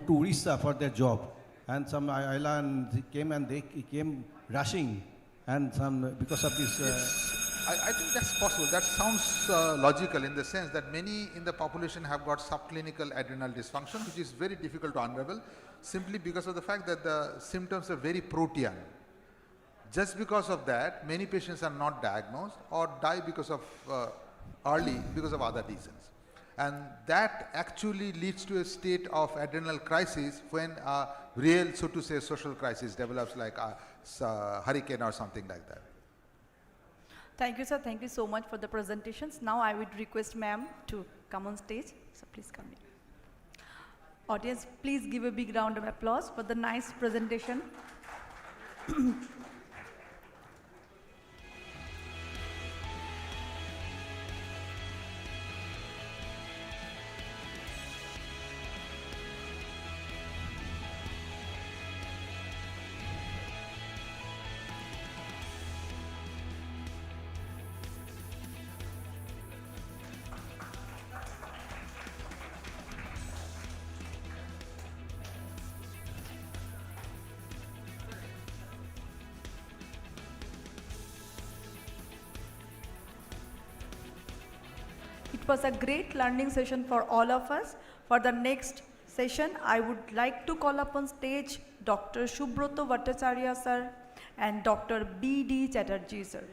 Speaker 10: Orissa for their job. And some island they came rushing, and some because of this.
Speaker 15: I think that's possible. That sounds logical in the sense that many in the population have got subclinical adrenal dysfunction, which is very difficult to unravel, simply because of the fact that the symptoms are very protean. Just because of that, many patients are not diagnosed or die because of early because of other reasons. And that actually leads to a state of adrenal crisis when a real, so to say, social crisis develops, like a hurricane or something like that.
Speaker 1: Thank you, sir. Thank you so much for the presentations. Now I would request ma'am to come on stage. So please come in. Audience, please give a big round of applause for the nice presentation. It was a great learning session for all of us. For the next session, I would like to call upon stage Dr. Subroto Bhattacharya sir and Dr. B.D. Chatterjee sir.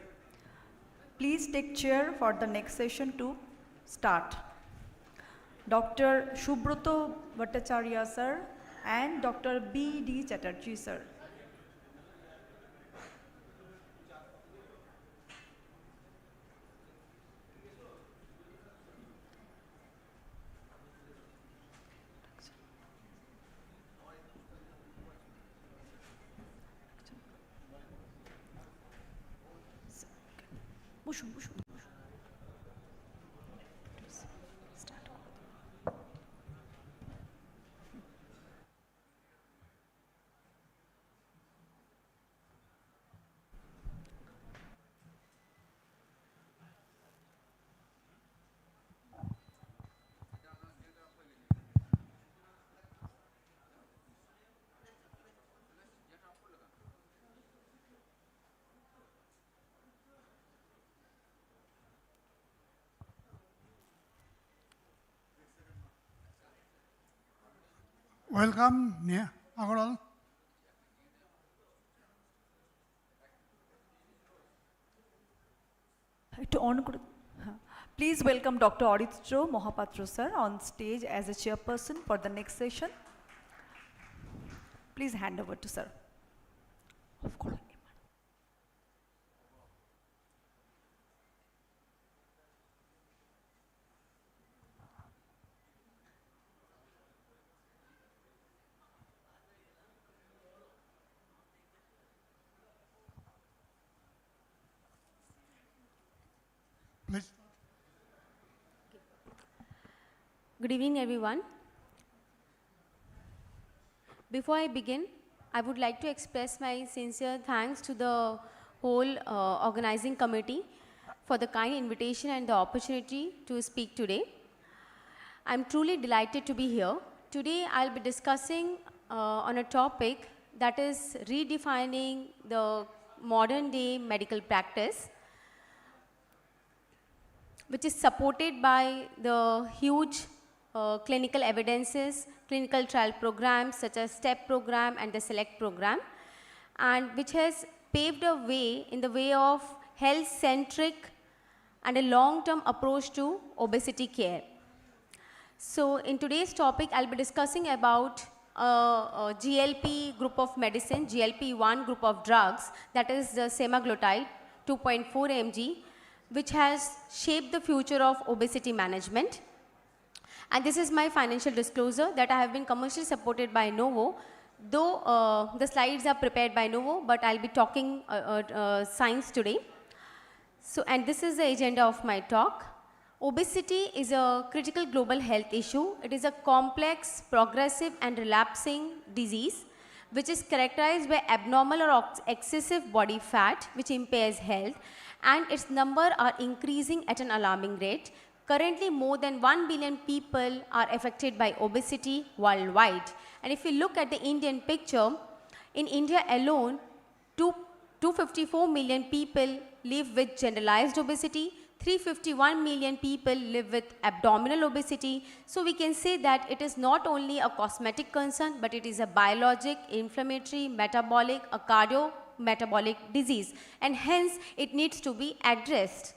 Speaker 1: Please take chair for the next session to start. Dr. Subroto Bhattacharya sir and Dr. B.D. Chatterjee sir. বসুন বসুন
Speaker 4: Welcome, Nia Agarwal.
Speaker 1: Please welcome Dr. Aritro Mohapatra sir on stage as a chairperson for the next session. Please hand over to sir.
Speaker 4: Please.
Speaker 17: Good evening, everyone. Before I begin, I would like to express my sincere thanks to the whole organizing committee for the kind invitation and the opportunity to speak today. I'm truly delighted to be here. Today, I'll be discussing on a topic that is redefining the modern day medical practice, which is supported by the huge clinical evidences, clinical trial programs such as STEP program and the SELECT program, and which has paved a way in the way of health-centric and a long-term approach to obesity care. So in today's topic, I'll be discussing about a GLP group of medicine, GLP-1 group of drugs, that is the semaglutide 2.4 mg, which has shaped the future of obesity management. And this is my financial disclosure that I have been commercially supported by Novo, though the slides are prepared by Novo, but I'll be talking science today. So, and this is the agenda of my talk. Obesity is a critical global health issue. It is a complex, progressive and relapsing disease which is characterized by abnormal or excessive body fat which impairs health, and its number are increasing at an alarming rate. Currently, more than 1 billion people are affected by obesity worldwide. And if we look at the Indian picture, in India alone, 254 million people live with generalized obesity, 351 million people live with abdominal obesity. So we can say that it is not only a cosmetic concern, but it is a biologic, inflammatory, metabolic, a cardiometabolic disease, and hence it needs to be addressed.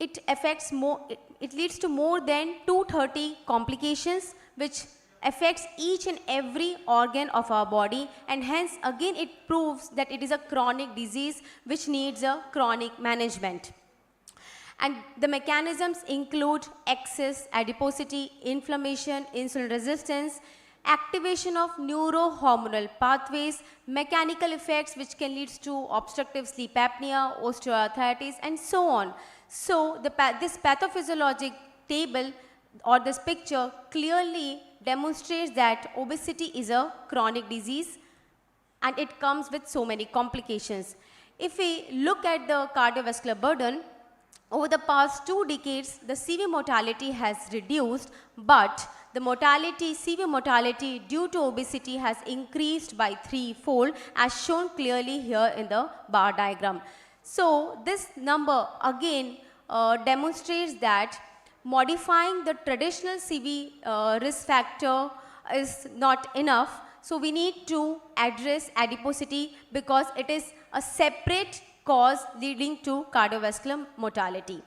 Speaker 17: It affects more, it leads to more than 230 complications which affects each and every organ of our body, and hence again it proves that it is a chronic disease which needs a chronic management. And the mechanisms include excess adiposity, inflammation, insulin resistance, activation of neurohormonal pathways, mechanical effects which can lead to obstructive sleep apnea, osteoarthritis, and so on. So this pathophysiologic table or this picture clearly demonstrates that obesity is a chronic disease and it comes with so many complications. If we look at the cardiovascular burden, over the past 2 decades, the CV mortality has reduced, but the severe mortality due to obesity has increased by 3-fold, as shown clearly here in the bar diagram. So this number again demonstrates that modifying the traditional CV risk factor is not enough. So we need to address adiposity because it is a separate cause leading to cardiovascular mortality.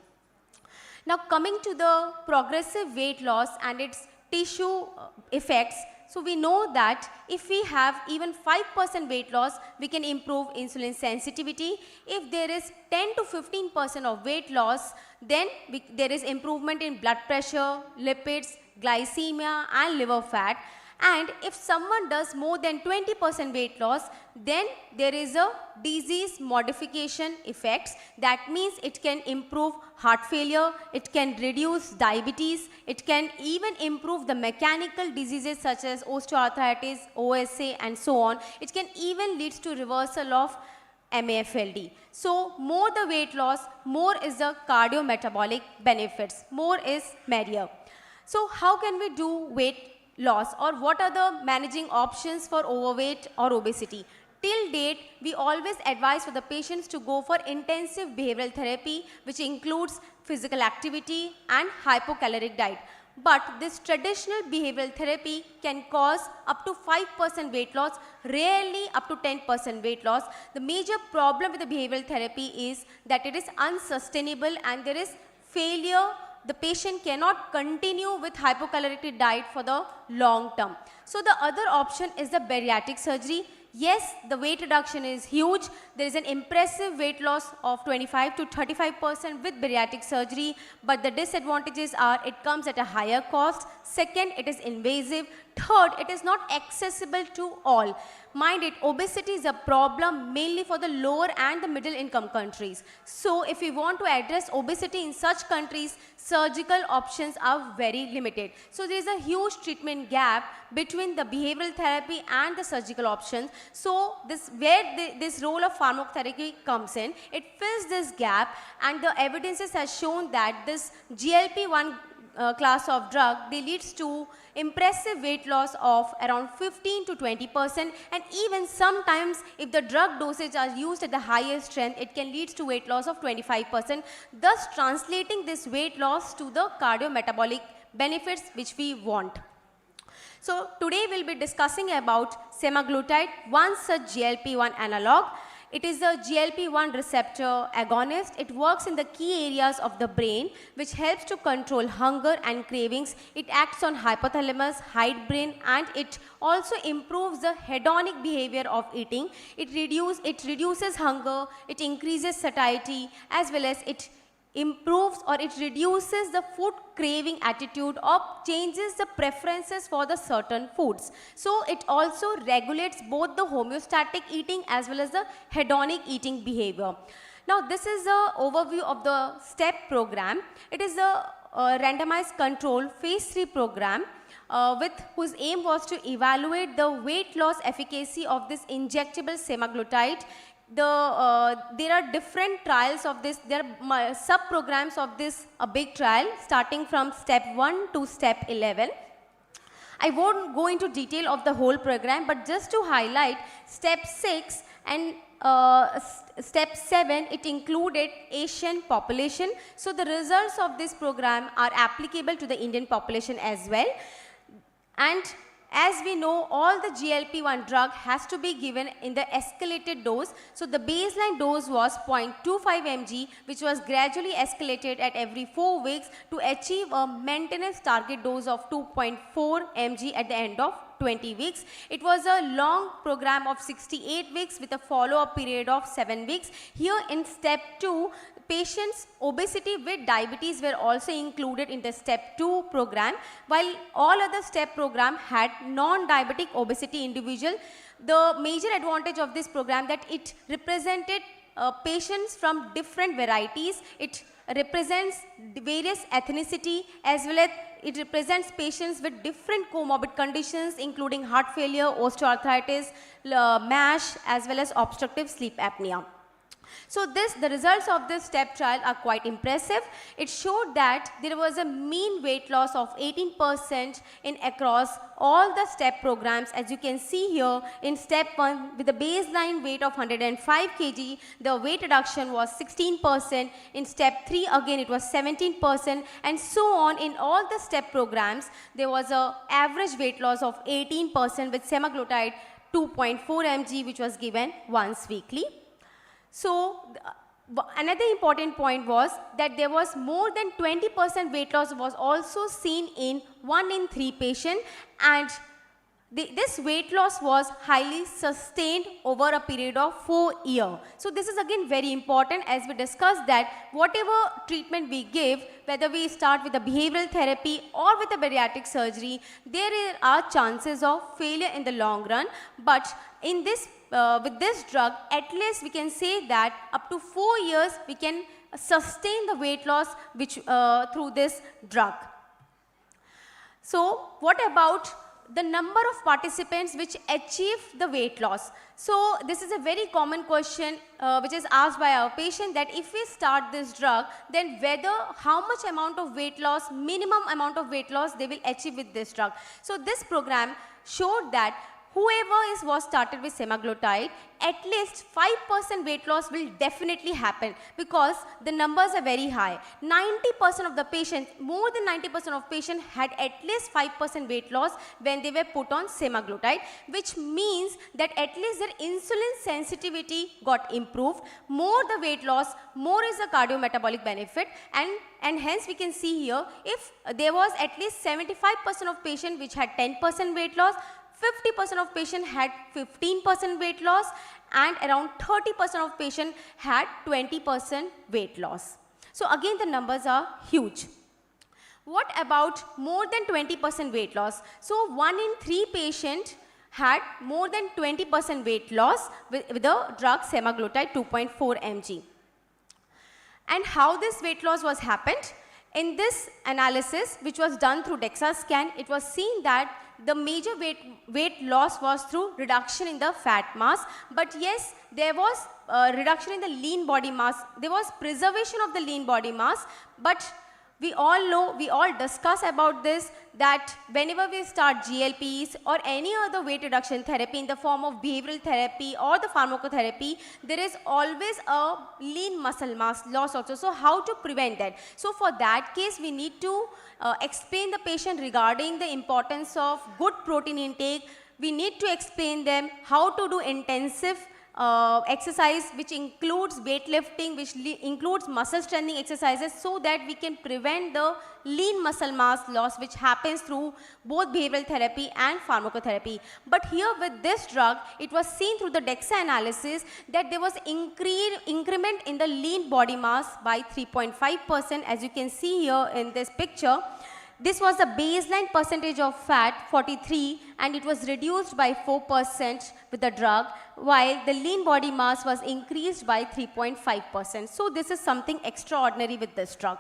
Speaker 17: Now coming to the progressive weight loss and its tissue effects, so we know that if we have even 5% weight loss, we can improve insulin sensitivity. If there is 10 to 15% of weight loss, then there is improvement in blood pressure, lipids, glycemia and liver fat. And if someone does more than 20% weight loss, then there is a disease modification effects. That means it can improve heart failure, it can reduce diabetes, it can even improve the mechanical diseases such as osteoarthritis, OSA and so on. It can even lead to reversal of MAFLD. So more the weight loss, more is the cardiometabolic benefits, more is merrier. So how can we do weight loss, or what are the managing options for overweight or obesity? Till date, we always advise for the patients to go for intensive behavioral therapy, which includes physical activity and hypocaloric diet. But this traditional behavioral therapy can cause up to 5% weight loss, rarely up to 10% weight loss. The major problem with the behavioral therapy is that it is unsustainable and there is failure. The patient cannot continue with hypocaloric diet for the long term. So the other option is the bariatric surgery. Yes, the weight reduction is huge. There is an impressive weight loss of 25 to 35% with bariatric surgery, but the disadvantages are it comes at a higher cost. Second, it is invasive. Third, it is not accessible to all. Mind it, obesity is a problem mainly for the lower and the middle income countries. So if we want to address obesity in such countries, surgical options are very limited. So there is a huge treatment gap between the behavioral therapy and the surgical options. So this role of pharmacotherapy comes in. It fills this gap, and the evidences has shown that this GLP-1 class of drug, they leads to impressive weight loss of around 15 to 20%, and even sometimes if the drug dosage are used at the highest strength, it can lead to weight loss of 25%, thus translating this weight loss to the cardiometabolic benefits which we want. So today we'll be discussing about semaglutide, one such GLP-1 analog. It is a GLP-1 receptor agonist. It works in the key areas of the brain, which helps to control hunger and cravings. It acts on hypothalamus, hindbrain, and it also improves the hedonic behavior of eating. It reduces hunger, it increases satiety, as well as it improves or it reduces the food craving attitude or changes the preferences for the certain foods. So it also regulates both the homeostatic eating as well as the hedonic eating behavior. Now this is the overview of the STEP program. It is a randomized control phase 3 program whose aim was to evaluate the weight loss efficacy of this injectable semaglutide. There are different trials of this. There are sub-programs of this big trial starting from step 1 to step 11. I won't go into detail of the whole program, but just to highlight step 6 and step 7, it included Asian population. So the results of this program are applicable to the Indian population as well. And as we know, all the GLP-1 drug has to be given in the escalated dose. So the baseline dose was 0.25 mg, which was gradually escalated at every 4 weeks to achieve a maintenance target dose of 2.4 mg at the end of 20 weeks. It was a long program of 68 weeks with a follow-up period of 7 weeks. Here in step 2, patients obesity with diabetes were also included in the step 2 program, while all other step program had non-diabetic obesity individual. The major advantage of this program that it represented patients from different varieties. It represents various ethnicity as well as it represents patients with different comorbid conditions including heart failure, osteoarthritis, MASH as well as obstructive sleep apnea. So the results of this STEP trial are quite impressive. It showed that there was a mean weight loss of 18% in across all the STEP programs. As you can see here, in step 1, with a baseline weight of 105 kg, the weight reduction was 16%. In step 3, again it was 17%, and so on. In all the STEP programs, there was an average weight loss of 18% with semaglutide 2.4 mg, which was given once weekly. So, another important point was that there was more than 20% weight loss was also seen in 1 in 3 patients, and this weight loss was highly sustained over a period of 4 years. So this is again very important, as we discussed that whatever treatment we give, whether we start with a behavioral therapy or with a bariatric surgery, there are chances of failure in the long run. But in this, with this drug, at least we can say that up to 4 years we can sustain the weight loss which through this drug. So what about the number of participants which achieve the weight loss? So this is a very common question which is asked by our patient, that if we start this drug, then whether how much amount of weight loss, minimum amount of weight loss they will achieve with this drug. So this program showed that whoever was started with semaglutide, at least 5% weight loss will definitely happen, because the numbers are very high. 90% of the patients, more than 90% of patients had at least 5% weight loss when they were put on semaglutide, which means that at least their insulin sensitivity got improved. More the weight loss, more is the cardiometabolic benefit, and hence we can see here, if there was at least 75% of patients which had 10% weight loss, 50% of patients had 15% weight loss, and around 30% of patients had 20% weight loss. So again, the numbers are huge. What about more than 20% weight loss? So 1 in 3 patients had more than 20% weight loss with the drug semaglutide 2.4 mg. And how this weight loss was happened? In this analysis, which was done through DEXA scan, it was seen that the major weight loss was through reduction in the fat mass. But yes, there was reduction in the lean body mass. There was preservation of the lean body mass. But we all know, we all discuss about this, that whenever we start GLPs or any other weight reduction therapy in the form of behavioral therapy or the pharmacotherapy, there is always a lean muscle mass loss also. So how to prevent that? So for that case, we need to explain the patient regarding the importance of good protein intake. We need to explain them how to do intensive exercise, which includes weightlifting, which includes muscle strengthening exercises, so that we can prevent the lean muscle mass loss which happens through both behavioral therapy and pharmacotherapy. But here with this drug, it was seen through the DEXA analysis that there was increment in the lean body mass by 3.5%, as you can see here in this picture. This was the baseline percentage of fat, 43, and it was reduced by 4% with the drug, while the lean body mass was increased by 3.5%. So this is something extraordinary with this drug.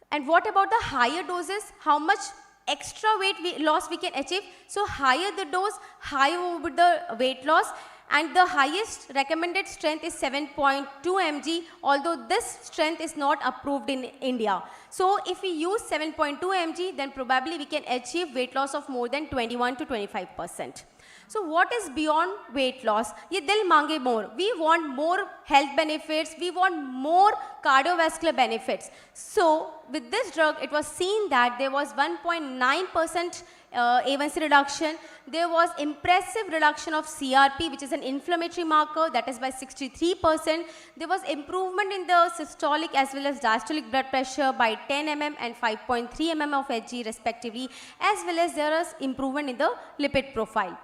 Speaker 17: And what about the higher doses? How much extra weight loss we can achieve? So higher the dose, higher will be the weight loss. And the highest recommended strength is 7.2 mg, although this strength is not approved in India. So if we use 7.2 mg, then probably we can achieve weight loss of more than 21 to 25%. So what is beyond weight loss? Ye dil mange more. We want more health benefits. We want more cardiovascular benefits. So with this drug, it was seen that there was 1.9% A1C reduction. There was impressive reduction of CRP, which is an inflammatory marker, that is by 63%. There was improvement in the systolic as well as diastolic blood pressure by 10 mm and 5.3 mm of Hg respectively, as well as there is improvement in the lipid profile.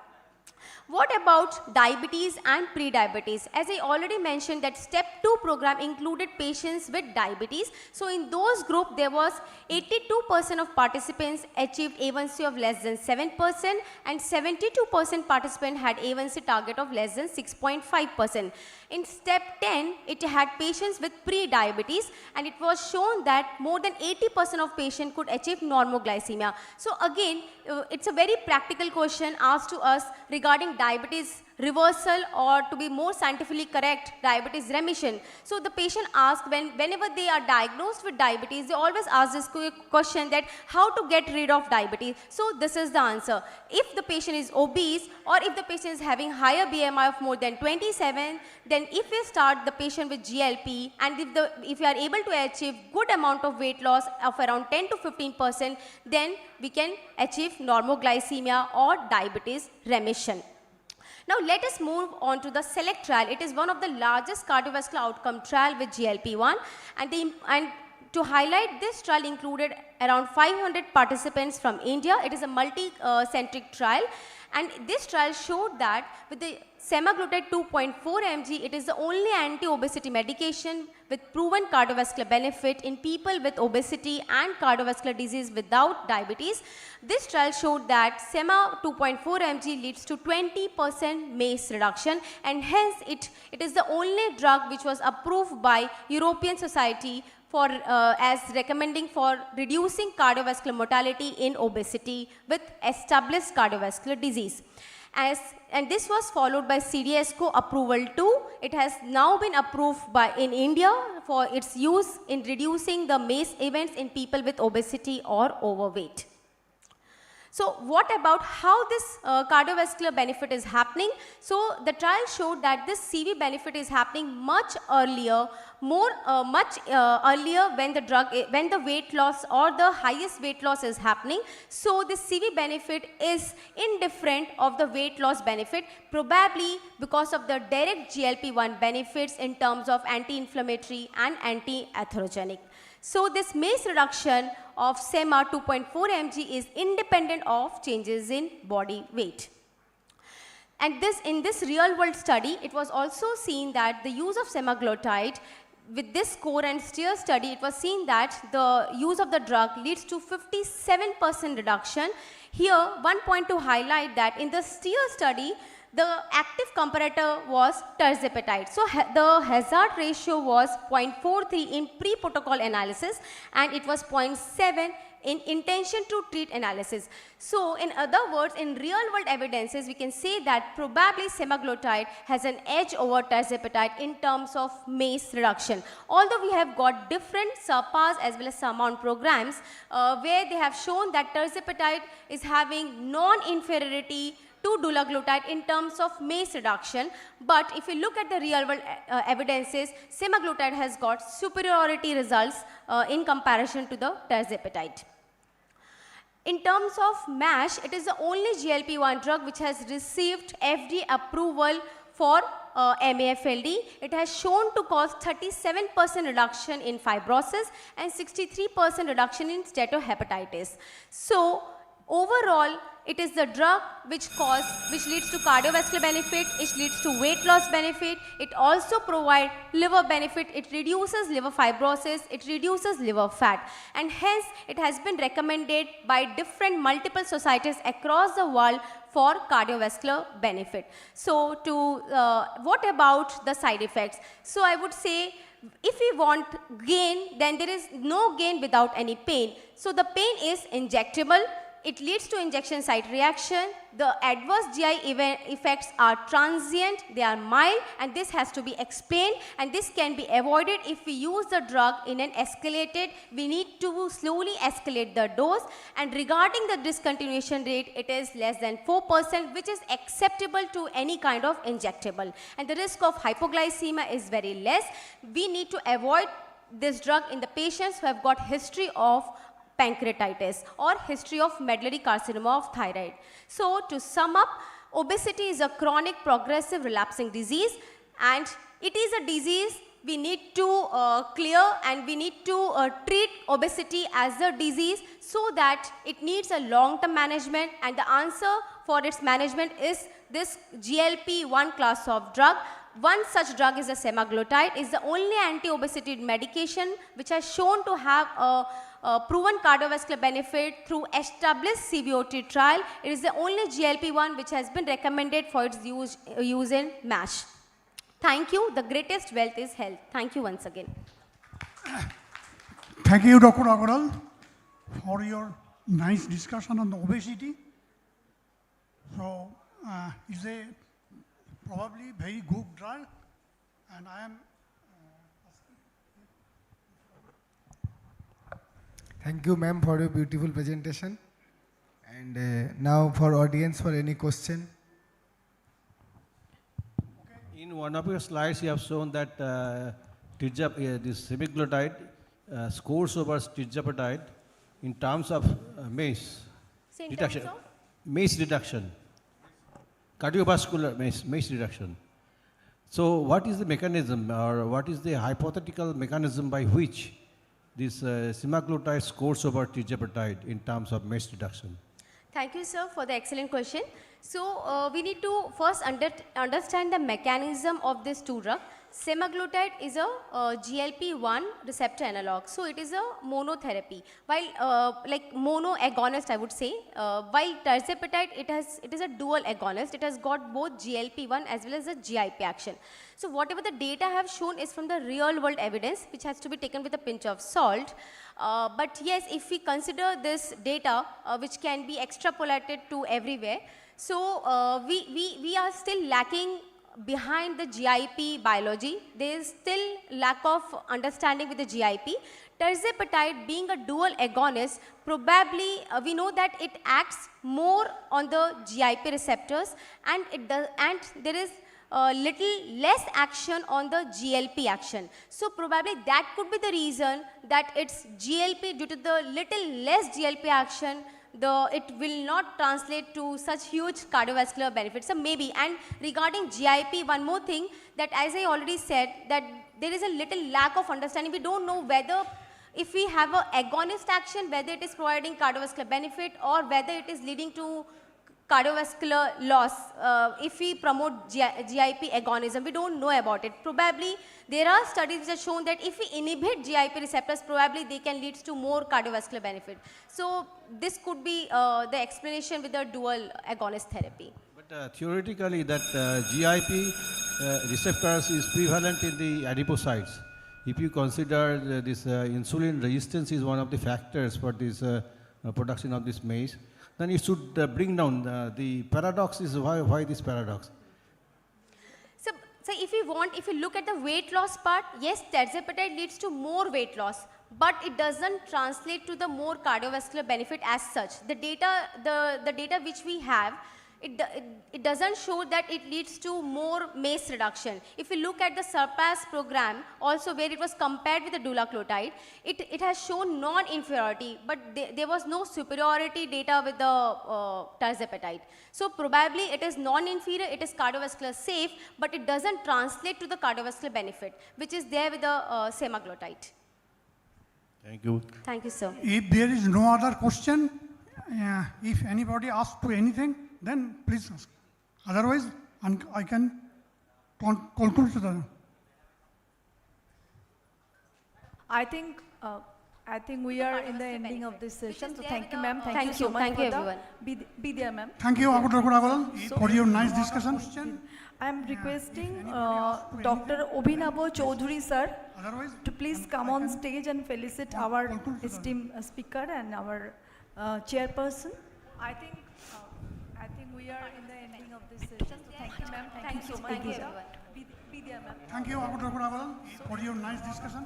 Speaker 17: What about diabetes and pre-diabetes? As I already mentioned, that step 2 program included patients with diabetes. So in those group, there was 82% of participants achieved A1C of less than 7%, and 72% participants had A1C target of less than 6.5%. In step 10, it had patients with pre-diabetes, and it was shown that more than 80% of patients could achieve normoglycemia. So again, it's a very practical question asked to us regarding diabetes reversal, or to be more scientifically correct, diabetes remission. So the patient asks, whenever they are diagnosed with diabetes, they always ask this question that how to get rid of diabetes. So this is the answer. If the patient is obese, or if the patient is having higher BMI of more than 27, then if we start the patient with GLP, and if you are able to achieve good amount of weight loss of around 10 to 15%, then we can achieve normoglycemia or diabetes remission. Now let us move on to the SELECT trial. It is one of the largest cardiovascular outcome trial with GLP-1, and to highlight, this trial included around 500 participants from India. It is a multi-centric trial, and this trial showed that with the semaglutide 2.4 mg, it is the only anti-obesity medication with proven cardiovascular benefit in people with obesity and cardiovascular disease without diabetes. This trial showed that sema 2.4 mg leads to 20% MACE reduction, and hence it is the only drug which was approved by European Society for as recommending for reducing cardiovascular mortality in obesity with established cardiovascular disease. And this was followed by CDSCO approval too. It has now been approved in India for its use in reducing the MACE events in people with obesity or overweight. So what about how this cardiovascular benefit is happening? So the trial showed that this CV benefit is happening much earlier, much earlier when the weight loss or the highest weight loss is happening. So this CV benefit is indifferent of the weight loss benefit, probably because of the direct GLP-1 benefits in terms of anti-inflammatory and anti-atherogenic. So this MACE reduction of SEMA 2.4 mg is independent of changes in body weight. And in this real world study, it was also seen that the use of semaglutide, with this core and steer study, it was seen that the use of the drug leads to 57% reduction. Here, one point to highlight that in the steer study, the active comparator was tirzepatide. So the hazard ratio was 0.43 in pre-protocol analysis, and it was 0.7 in intention to treat analysis. So in other words, in real world evidences, we can say that probably semaglutide has an edge over tirzepatide in terms of MACE reduction. Although we have got different SURPASS as well as SURMOUNT programs where they have shown that tirzepatide is having non-inferiority to dulaglutide in terms of MACE reduction, but if you look at the real world evidences, semaglutide has got superiority results in comparison to the tirzepatide. In terms of MASH, it is the only GLP-1 drug which has received FDA approval for MAFLD. It has shown to cause 37% reduction in fibrosis and 63% reduction in steatohepatitis. So overall, it is the drug which leads to cardiovascular benefit, it leads to weight loss benefit, it also provides liver benefit, it reduces liver fibrosis, it reduces liver fat, and hence it has been recommended by different multiple societies across the world for cardiovascular benefit. So what about the side effects? So I would say, if we want gain, then there is no gain without any pain. So the pain is injectable. It leads to injection site reaction. The adverse GI effects are transient, they are mild, and this has to be explained, and this can be avoided if we use the drug in an escalated, we need to slowly escalate the dose, and regarding the discontinuation rate, it is less than 4%, which is acceptable to any kind of injectable, and the risk of hypoglycemia is very less. We need to avoid this drug in the patients who have got history of pancreatitis or history of medullary carcinoma of thyroid. So to sum up, obesity is a chronic progressive relapsing disease, and it is a disease we need to clear, and we need to treat obesity as a disease so that it needs a long-term management, and the answer for its management is this GLP-1 class of drug. One such drug is a semaglutide. Is the only anti-obesity medication which has shown to have a proven cardiovascular benefit through established CVOT trial. It is the only GLP-1 which has been recommended for its use in MASH. Thank you. The greatest wealth is health. Thank you once again.
Speaker 9: Thank you, Dr. Agarwal, for your nice discussion on the obesity. So, is there probably very good drug, and I am.
Speaker 18: Thank you, ma'am, for your beautiful presentation. And now for audience for any question.
Speaker 10: In one of your slides, you have shown that this semaglutide scores over tirzepatide in terms of MACE
Speaker 17: So in
Speaker 10: reduction.
Speaker 17: terms of?
Speaker 10: MACE reduction, cardiovascular MACE reduction. So what is the mechanism or what is the hypothetical mechanism by which this semaglutide scores over tirzepatide in terms of MACE reduction?
Speaker 17: Thank you, sir, for the excellent question. So, we need to first understand the mechanism of this two drug. Semaglutide is a GLP-1 receptor analog. So, it is a monotherapy. While like monoagonist, I would say. While tirzepatide, it is a dual agonist. It has got both GLP-1 as well as a GIP action. So, whatever the data have shown is from the real world evidence, which has to be taken with a pinch of salt. But yes, if we consider this data, which can be extrapolated to everywhere, so we are still lacking behind the GIP biology. There is still lack of understanding with the GIP. Tirzepatide being a dual agonist, probably we know that it acts more on the GIP receptors, and there is little less action on the GLP action. So probably that could be the reason that it's GLP, due to the little less GLP action, it will not translate to such huge cardiovascular benefits. So maybe, and regarding GIP, one more thing, that as I already said, that there is a little lack of understanding. We don't know whether if we have a agonist action, whether it is providing cardiovascular benefit or whether it is leading to cardiovascular loss. If we promote GIP agonism, we don't know about it. Probably there are studies which have shown that if we inhibit GIP receptors, probably they can lead to more cardiovascular benefit. So this could be the explanation with the dual agonist therapy.
Speaker 10: But theoretically, that GIP receptors is prevalent in the adipocytes. If you consider this insulin resistance is one of the factors for this production of this MACE, then it should bring down the paradox. Is why this paradox?
Speaker 17: So if you look at the weight loss part, yes, tirzepatide leads to more weight loss, but it doesn't translate to the more cardiovascular benefit as such. The data which we have, it doesn't show that it leads to more MACE reduction. If you look at the SURPASS program, also where it was compared with the dulaglutide, it has shown non-inferiority, but there was no superiority data with the tirzepatide. So probably it is non-inferior, it is cardiovascular safe, but it doesn't translate to the cardiovascular benefit, which is there with the semaglutide.
Speaker 10: Thank you.
Speaker 17: Thank you, sir.
Speaker 9: If there is no other question, if anybody asks to anything, then please ask. Otherwise, I can conclude to the.
Speaker 1: I think we are in the ending of this session. So thank you, ma'am.
Speaker 17: Thank
Speaker 1: you so
Speaker 17: you.
Speaker 1: much.
Speaker 17: Thank
Speaker 1: for
Speaker 17: you,
Speaker 1: the-
Speaker 17: everyone.
Speaker 1: Be there, ma'am.
Speaker 9: Thank you, for your nice discussion.
Speaker 1: I am requesting Dr. Obhinabo Chaudhuri sir to please come on stage and felicit our esteemed speaker and our chairperson. I think we are in the ending of this session. So thank you, ma'am. Thank you so much.
Speaker 17: Thank you,
Speaker 1: sir.
Speaker 17: everyone.
Speaker 1: Be there, ma'am.
Speaker 9: Thank you, for your nice discussion.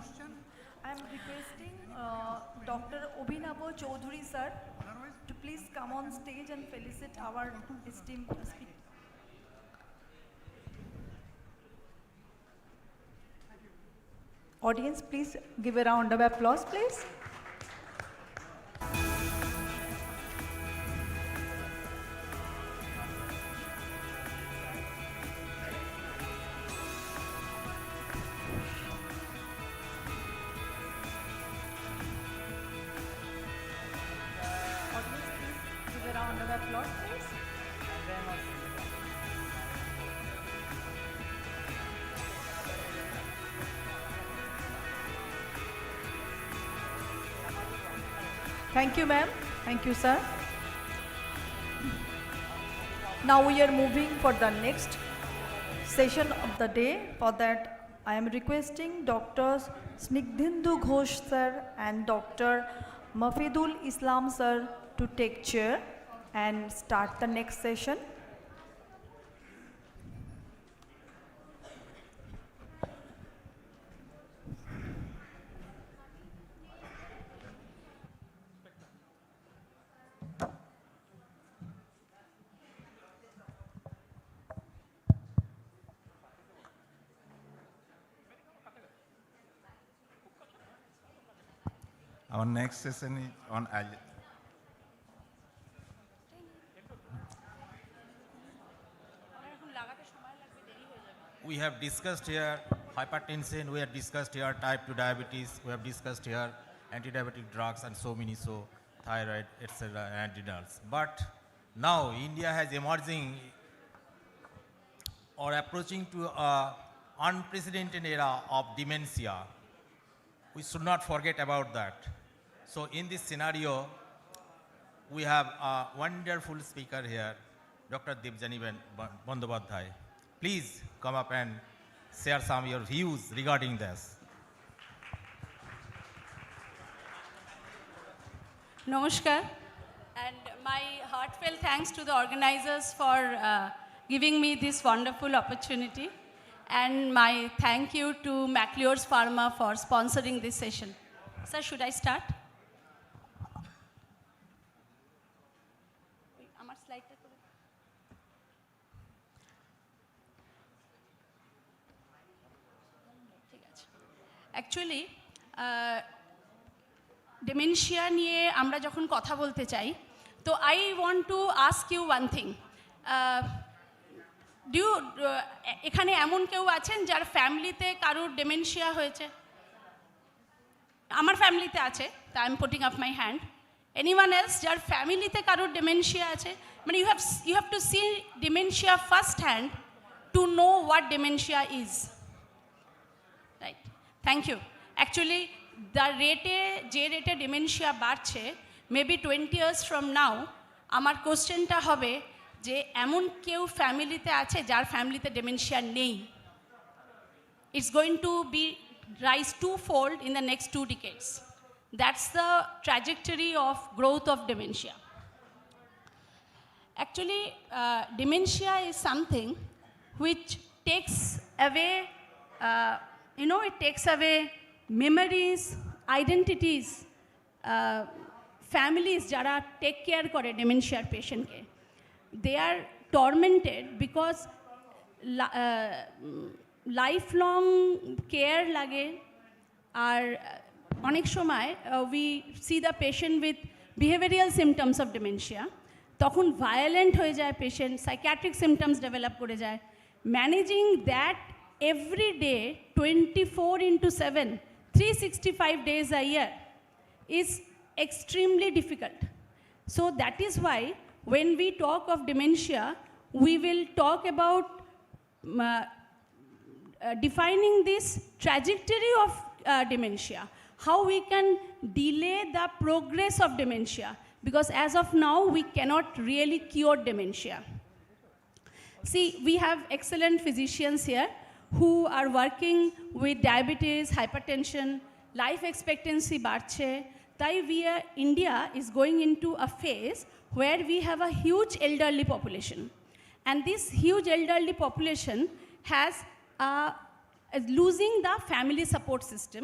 Speaker 1: I am requesting Dr. Obhinabo Chaudhuri sir to please come on stage and felicit our esteemed speaker. Audience, please give a round of applause, please. Audience, please give a round of applause, please. Thank you, ma'am. Thank you, sir. Now we are moving for the next session of the day. For that, I am requesting Drs. Snigdhindu Ghosh sir and Dr. Mafidul Islam sir to take chair and start the next session.
Speaker 19: Our next session is on
Speaker 20: we have discussed here hypertension, we have discussed here type 2 diabetes, we have discussed here anti-diabetic drugs and so many, so thyroid, etc. and adrenals. But now India has emerging or approaching to an unprecedented era of dementia. We should not forget about that. So in this scenario, we have a wonderful speaker here, Dr. Debjani Bandyopadhyay. Please come up and share some of your views regarding this.
Speaker 21: Namaskar, and my heartfelt thanks to the organizers for giving me this wonderful opportunity, and my thank you to McLeod's Pharma for sponsoring this session. Sir, should I start? Actually, dementia নিয়ে আমরা যখন কথা বলতে চাই, তো I want to ask you one thing. এখানে এমন কেউ আছেন যার ফ্যামিলিতে কারোর ডেমেনশিয়া হয়েছে? আমার ফ্যামিলিতে আছে, তা I am putting up my hand. Anyone else যার ফ্যামিলিতে কারোর ডেমেনশিয়া আছে? মানে you have to see dementia first hand to know what dementia is. Right. Thank you. Actually, যে রেটে dementia বাড়ছে, maybe 20 years from now, আমার কোশ্চেনটা হবে যে এমন কেউ ফ্যামিলিতে আছে যার ফ্যামিলিতে dementia নেই. It's going to be rise twofold in the next 2 decades. That's the trajectory of growth of dementia. Actually, dementia is something which takes away, it takes away memories, identities, families jara take care kore dementia patient ke. They are tormented because lifelong care lage, আর অনেক সময় we see the patient with behavioral symptoms of dementia. তখন violent হয়ে যায় patient, psychiatric symptoms develop করে যায়. Managing that every day, 24/7, 365 days a year is extremely difficult. So that is why when we talk of dementia, we will talk about defining this trajectory of dementia, how we can delay the progress of dementia, because as of now we cannot really cure dementia. See, we have excellent physicians here who are working with diabetes, hypertension, life expectancy বাড়ছে. তাই India is going into a phase where we have a huge elderly population, and this huge elderly population has losing the family support system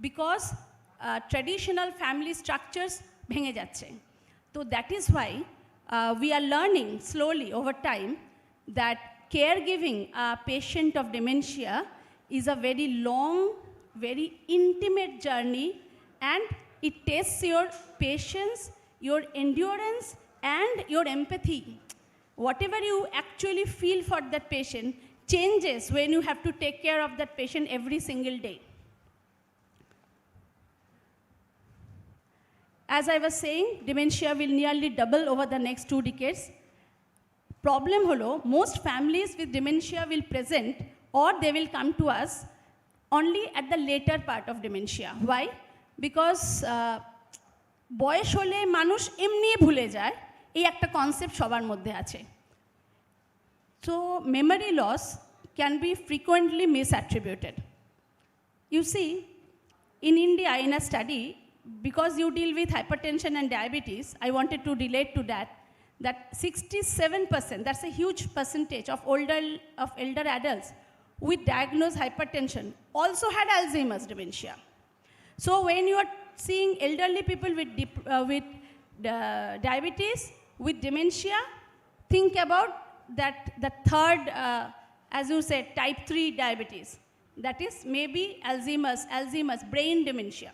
Speaker 21: because traditional family structures ভেঙে যাচ্ছে. So that is why we are learning slowly over time that caregiving a patient of dementia is a very long, very intimate journey, and it tests your patience, your endurance, and your empathy. Whatever you actually feel for that patient changes when you have to take care of that patient every single day. As I was saying, dementia will nearly double over the next 2 decades. Problem holo, most families with dementia will present or they will come to us only at the later part of dementia. Why? Because বয়স হলে মানুষ এমনি ভুলে যায়, এই একটা concept সবার মধ্যে আছে. So memory loss can be frequently misattributed. You see, in India, in a study, because you deal with hypertension and diabetes, I wanted to relate to that 67%, that's a huge percentage of elder adults with diagnosed hypertension also had Alzheimer's dementia. So when you are seeing elderly people with diabetes, with dementia, think about that the third, as you said, type 3 diabetes. That is maybe Alzheimer's, brain dementia.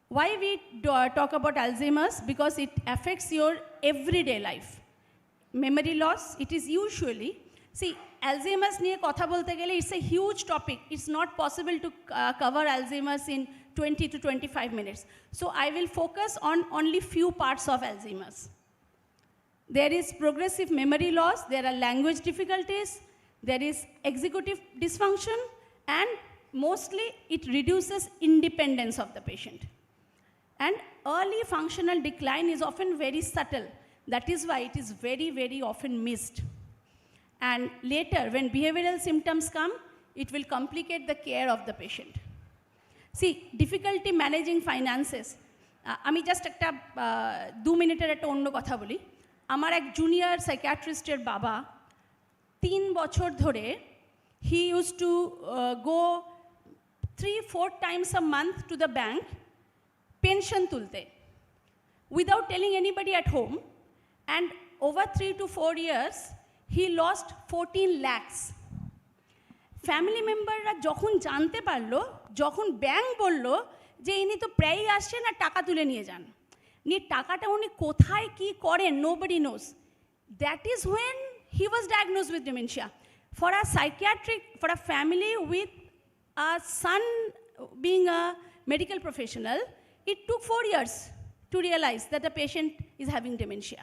Speaker 21: Why we talk about Alzheimer's? Because it affects your everyday life. Memory loss, it is usually, see, Alzheimer's niye kotha bolte gele, it's a huge topic. It's not possible to cover Alzheimer's in 20 to 25 minutes. So I will focus on only few parts of Alzheimer's. There is progressive memory loss, there are language difficulties, there is executive dysfunction, and mostly it reduces independence of the patient. And early functional decline is often very subtle. That is why it is very, very often missed. And later, when behavioral symptoms come, it will complicate the care of the patient. See, difficulty managing finances. আমি just একটা 2 মিনিটের একটা অন্য কথা বলি। আমার এক junior সাইকিয়াট্রিস্টের বাবা 3 বছর ধরে he used to go 3-4 times a month to the bank pension তুলতে without telling anybody at home, and over 3 to 4 years he lost 14 lakhs. Family মেম্বাররা যখন জানতে পারলো, যখন ব্যাংক বলল যে ইনি তো প্রায়ই আসছেন আর টাকা তুলে নিয়ে যান, টাকাটা উনি কোথায় কি করেন, nobody knows. That is when he was diagnosed with dementia. For a family with a son being a medical professional, it took 4 years to realize that the patient is having dementia.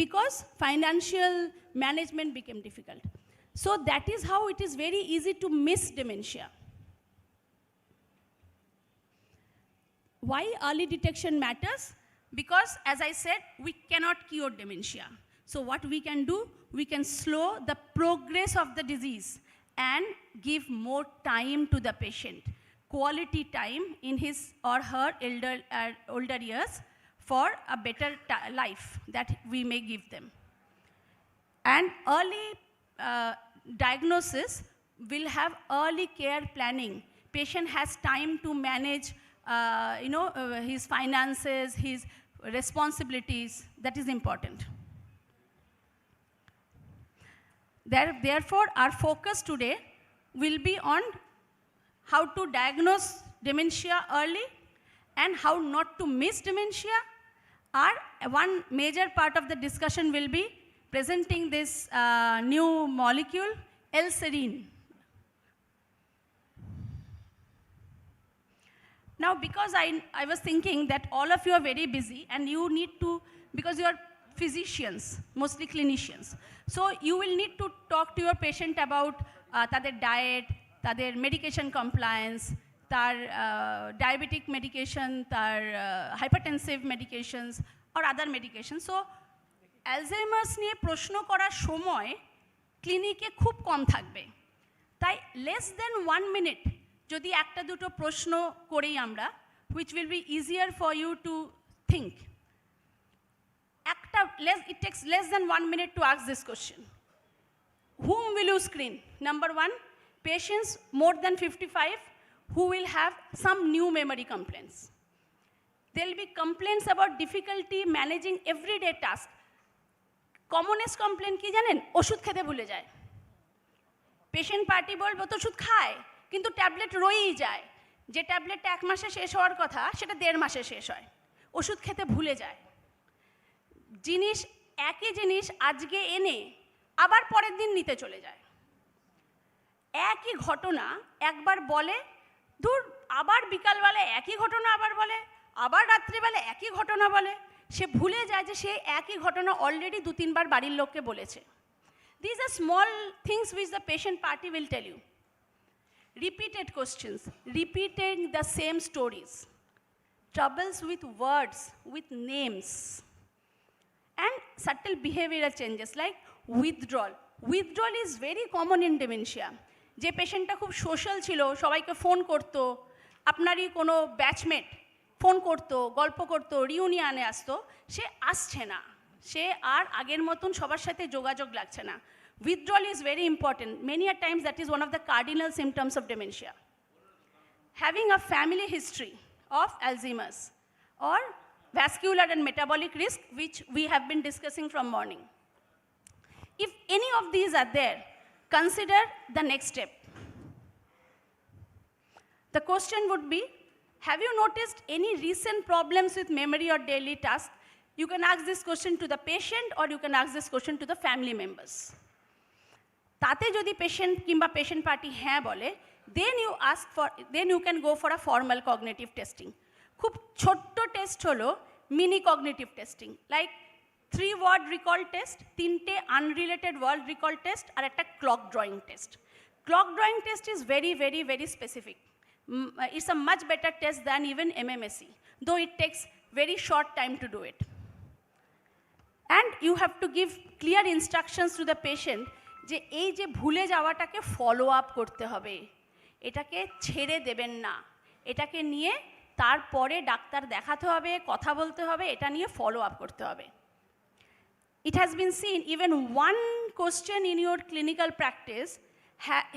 Speaker 21: Because financial management became difficult. So that is how it is very easy to miss dementia. Why early detection matters? Because, as I said, we cannot cure dementia. So what we can do, we can slow the progress of the disease and give more time to the patient, quality time in his or her older years for a better life that we may give them. And early diagnosis will have early care planning. Patient has time to manage his finances, his responsibilities. That is important. Therefore, our focus today will be on how to diagnose dementia early and how not to miss dementia. One major part of the discussion will be presenting this new molecule, L-serine. Now, because I was thinking that all of you are very busy and you need to, because you are physicians, mostly clinicians, so you will need to talk to your patient about তাদের diet, তাদের medication compliance, তার diabetic medication, তার hypertensive medications or other medications. So, Alzheimer's নিয়ে প্রশ্ন করার সময় ক্লিনিকে খুব কম থাকবে। তাই less than 1 minute যদি একটা দুটো প্রশ্ন করেই আমরা, which will be easier for you to think. It takes less than 1 minute to ask this question. Whom will you screen? Number 1, patients more than 55 who will have some new memory complaints. There will be complaints about difficulty managing everyday tasks. Commonest complaint কি জানেন? ওষুধ খেতে ভুলে যায়। Patient party বলবো তো ওষুধ খায়, কিন্তু ট্যাবলেট রয়েই যায়। যে ট্যাবলেটটা 1 মাসে শেষ হওয়ার কথা, সেটা 1.5 মাসে শেষ হয়। ওষুধ খেতে ভুলে যায়। একই জিনিস আজকে এনে আবার পরের দিন নিতে চলে যায়। একই ঘটনা একবার বলে, ধুর আবার বিকালবেলা একই ঘটনা আবার বলে, আবার রাত্রিবেলা একই ঘটনা বলে, সে ভুলে যায় যে সে একই ঘটনা অলরেডি 2-3 বার বাড়ির লোককে বলেছে। These are small things which the patient party will tell you. Repeated questions, repeating the same stories, troubles with words, with names, and subtle behavioral changes like withdrawal. Withdrawal is very common in dementia. যে পেশেন্টটা খুব social ছিল, সবাইকে phone করতো, আপনারই কোনো batchmate phone করতো, গল্প করতো, রিউনিয়নে আসতো, সে আসছে না, সে আর আগের মতন সবার সাথে যোগাযোগ লাগছে না। Withdrawal is very important. Many a times that is one of the cardinal symptoms of dementia. Having a family history of Alzheimer's or vascular and metabolic risk, which we have been discussing from morning. If any of these are there, consider the next step. The question would be, have you noticed any recent problems with memory or daily tasks? You can ask this question to the patient or you can ask this question to the family members. তাতে যদি patient কিংবা patient party হ্যাঁ বলে, then you can go for a formal cognitive testing. খুব ছোট্ট test হলো mini cognitive testing, like 3 word recall test, 3টে unrelated word recall test আর একটা clock drawing test. Clock drawing test is very, very, very specific. It's a much better test than even MMSE, though it takes very short time to do it. And you have to give clear instructions to the patient যে এই যে ভুলে যাওয়াটাকে follow up করতে হবে, এটাকে ছেড়ে দেবেন না, এটাকে নিয়ে তারপরে ডাক্তার দেখাতে হবে, কথা বলতে হবে, এটা নিয়ে ফলো আপ করতে হবে. It has been seen even one question in your clinical practice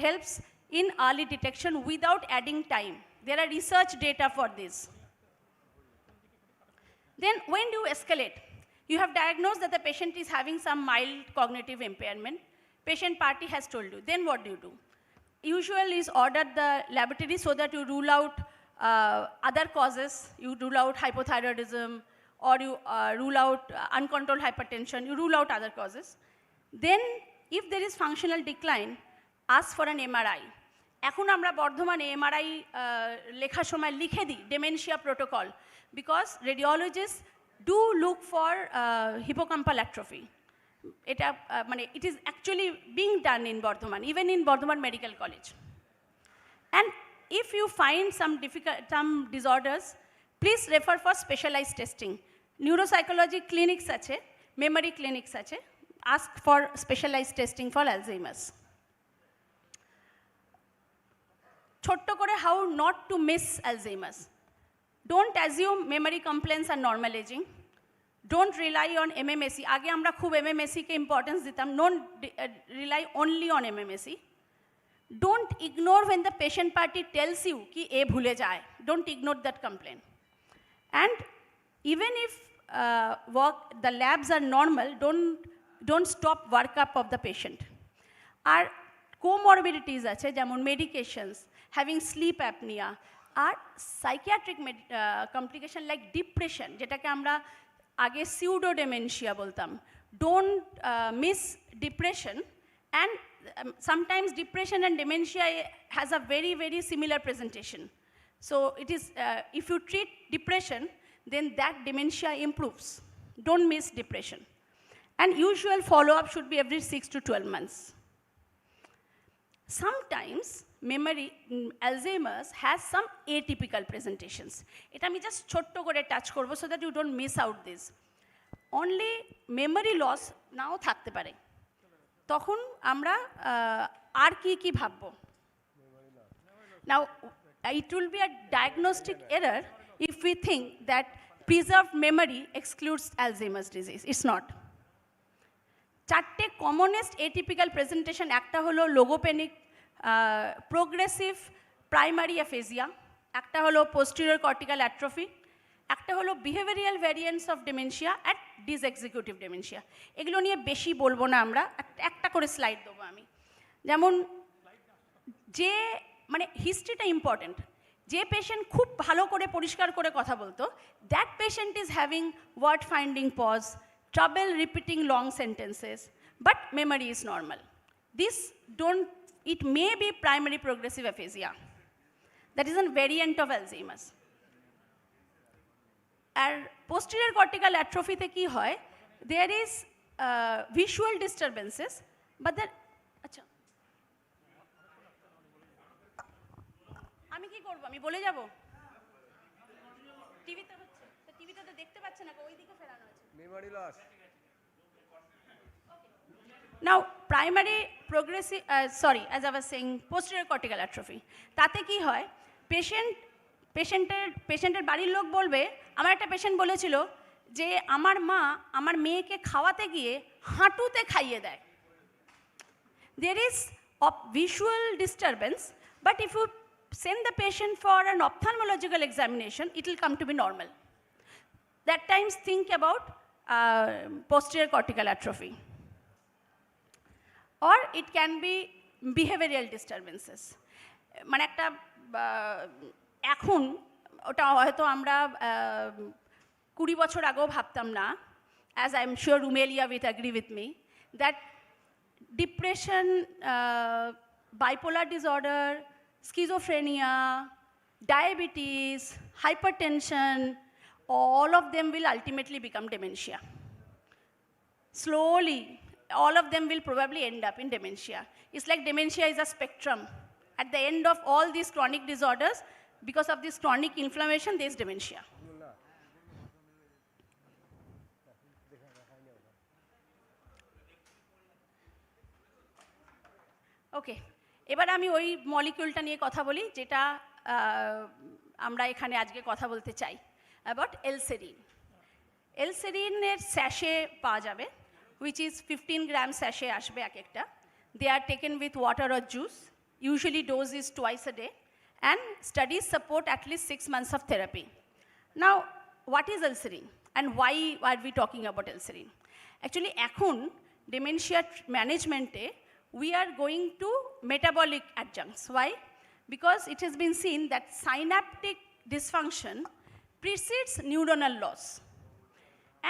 Speaker 21: helps in early detection without adding time. There are research data for this. Then when do you escalate? You have diagnosed that the patient is having some mild cognitive impairment. Patient party has told you. Then what do? Usually is order the laboratory so that you rule out other causes. You rule out hypothyroidism or you rule out uncontrolled hypertension. You rule out other causes. Then if there is functional decline, ask for an MRI. এখন আমরা বর্ধমানে MRI লেখার সময় লিখে দিই dementia protocol because radiologists do look for hippocampal atrophy. এটা মানে it is actually being done in Bardhaman, even in Bardhaman Medical College. And if you find some disorders, please refer for specialized testing. Neuropsychology clinics আছে, memory clinics আছে. Ask for specialized testing for Alzheimer's. ছোট্ট করে how not to miss Alzheimer's. Don't assume memory complaints are normal aging. Don't rely on MMSE. আগে আমরা খুব MMSE কে importance দিতাম. Don't rely only on MMSE. Don't ignore when the patient party tells you কি এ ভুলে যায়. Don't ignore that complaint. And even if the labs are normal, don't stop workup of the patient. R comorbidities আছে যেমন medications, having sleep apnea, আর psychiatric complication like depression, যেটাকে আমরা আগে pseudo dementia বলতাম. Don't miss depression, and sometimes depression and dementia has a very, very similar presentation. So it is, if you treat depression, then that dementia improves. Don't miss depression. And usual follow-up should be every 6 to 12 months. Sometimes memory, Alzheimer's has some atypical presentations. এটা আমি just ছোট্ট করে touch করব so that you don't miss out this. Only memory loss নাও থাকতে পারে. তখন আমরা আর কি ভাববো? Now it will be a diagnostic error if we think that preserved memory excludes Alzheimer's disease. It's not. চারটে commonest atypical presentation, একটা হলো logopenic progressive primary aphasia, একটা হলো posterior cortical atrophy, একটা হলো behavioral variants of dementia and dysexecutive dementia. এগুলো নিয়ে বেশি বলবো না আমরা, একটা করে স্লাইড দেবো আমি. যেমন যে মানে হিস্ট্রিটা ইম্পর্টেন্ট, যে পেশেন্ট খুব ভালো করে পরিষ্কার করে কথা বলতো, that patient is having word finding pause, trouble repeating long sentences, but memory is normal. It may be primary progressive aphasia. That is a variant of Alzheimer's. And posterior cortical atrophy te ki hoy, there is visual disturbances, but the acha আমি কি করব, আমি বলে যাব টিভিতে হচ্ছে, তো টিভিতে তো দেখতে পাচ্ছে না, ওই দিকে ফেরানো আছে. Memory loss. Now, primary progressive, as I was saying, posterior cortical atrophy. তাতে কি হয়, পেশেন্টের বাড়ির লোক বলবে, আমার একটা পেশেন্ট বলেছিল যে আমার মা আমার মেয়েকে খাওয়াতে গিয়ে হাঁটুতে খাইয়ে দেয়. There is a visual disturbance, but if you send the patient for an ophthalmological examination, it will come to be normal. That times think about posterior cortical atrophy. Or it can be behavioral disturbances. মানে একটা এখন ওটা হয়তো আমরা 20 বছর আগেও ভাবতাম না, as I'm sure Rumelia will agree with me, that depression, bipolar disorder, schizophrenia, diabetes, hypertension, all of them will ultimately become dementia. Slowly, all of them will probably end up in dementia. It's like dementia is a spectrum. At the end of all these chronic disorders, because of this chronic inflammation, there is dementia. ওকে, এবার আমি ওই মলিকিউলটা নিয়ে কথা বলি যেটা আমরা এখানে আজকে কথা বলতে চাই, অ্যাবাউট এলসেরিন। এলসেরিনের স্যাশে পাওয়া যাবে, which is 15 gram sachet আসবে এক একটা. They are taken with water or juice. Usually dose is twice a day, and studies support at least 6 months of therapy. Now, what is Elserin and why are we talking about Elserin? Actually, এখন dementia management we are going to metabolic adjuncts. Why? Because it has been seen that synaptic dysfunction precedes neuronal loss,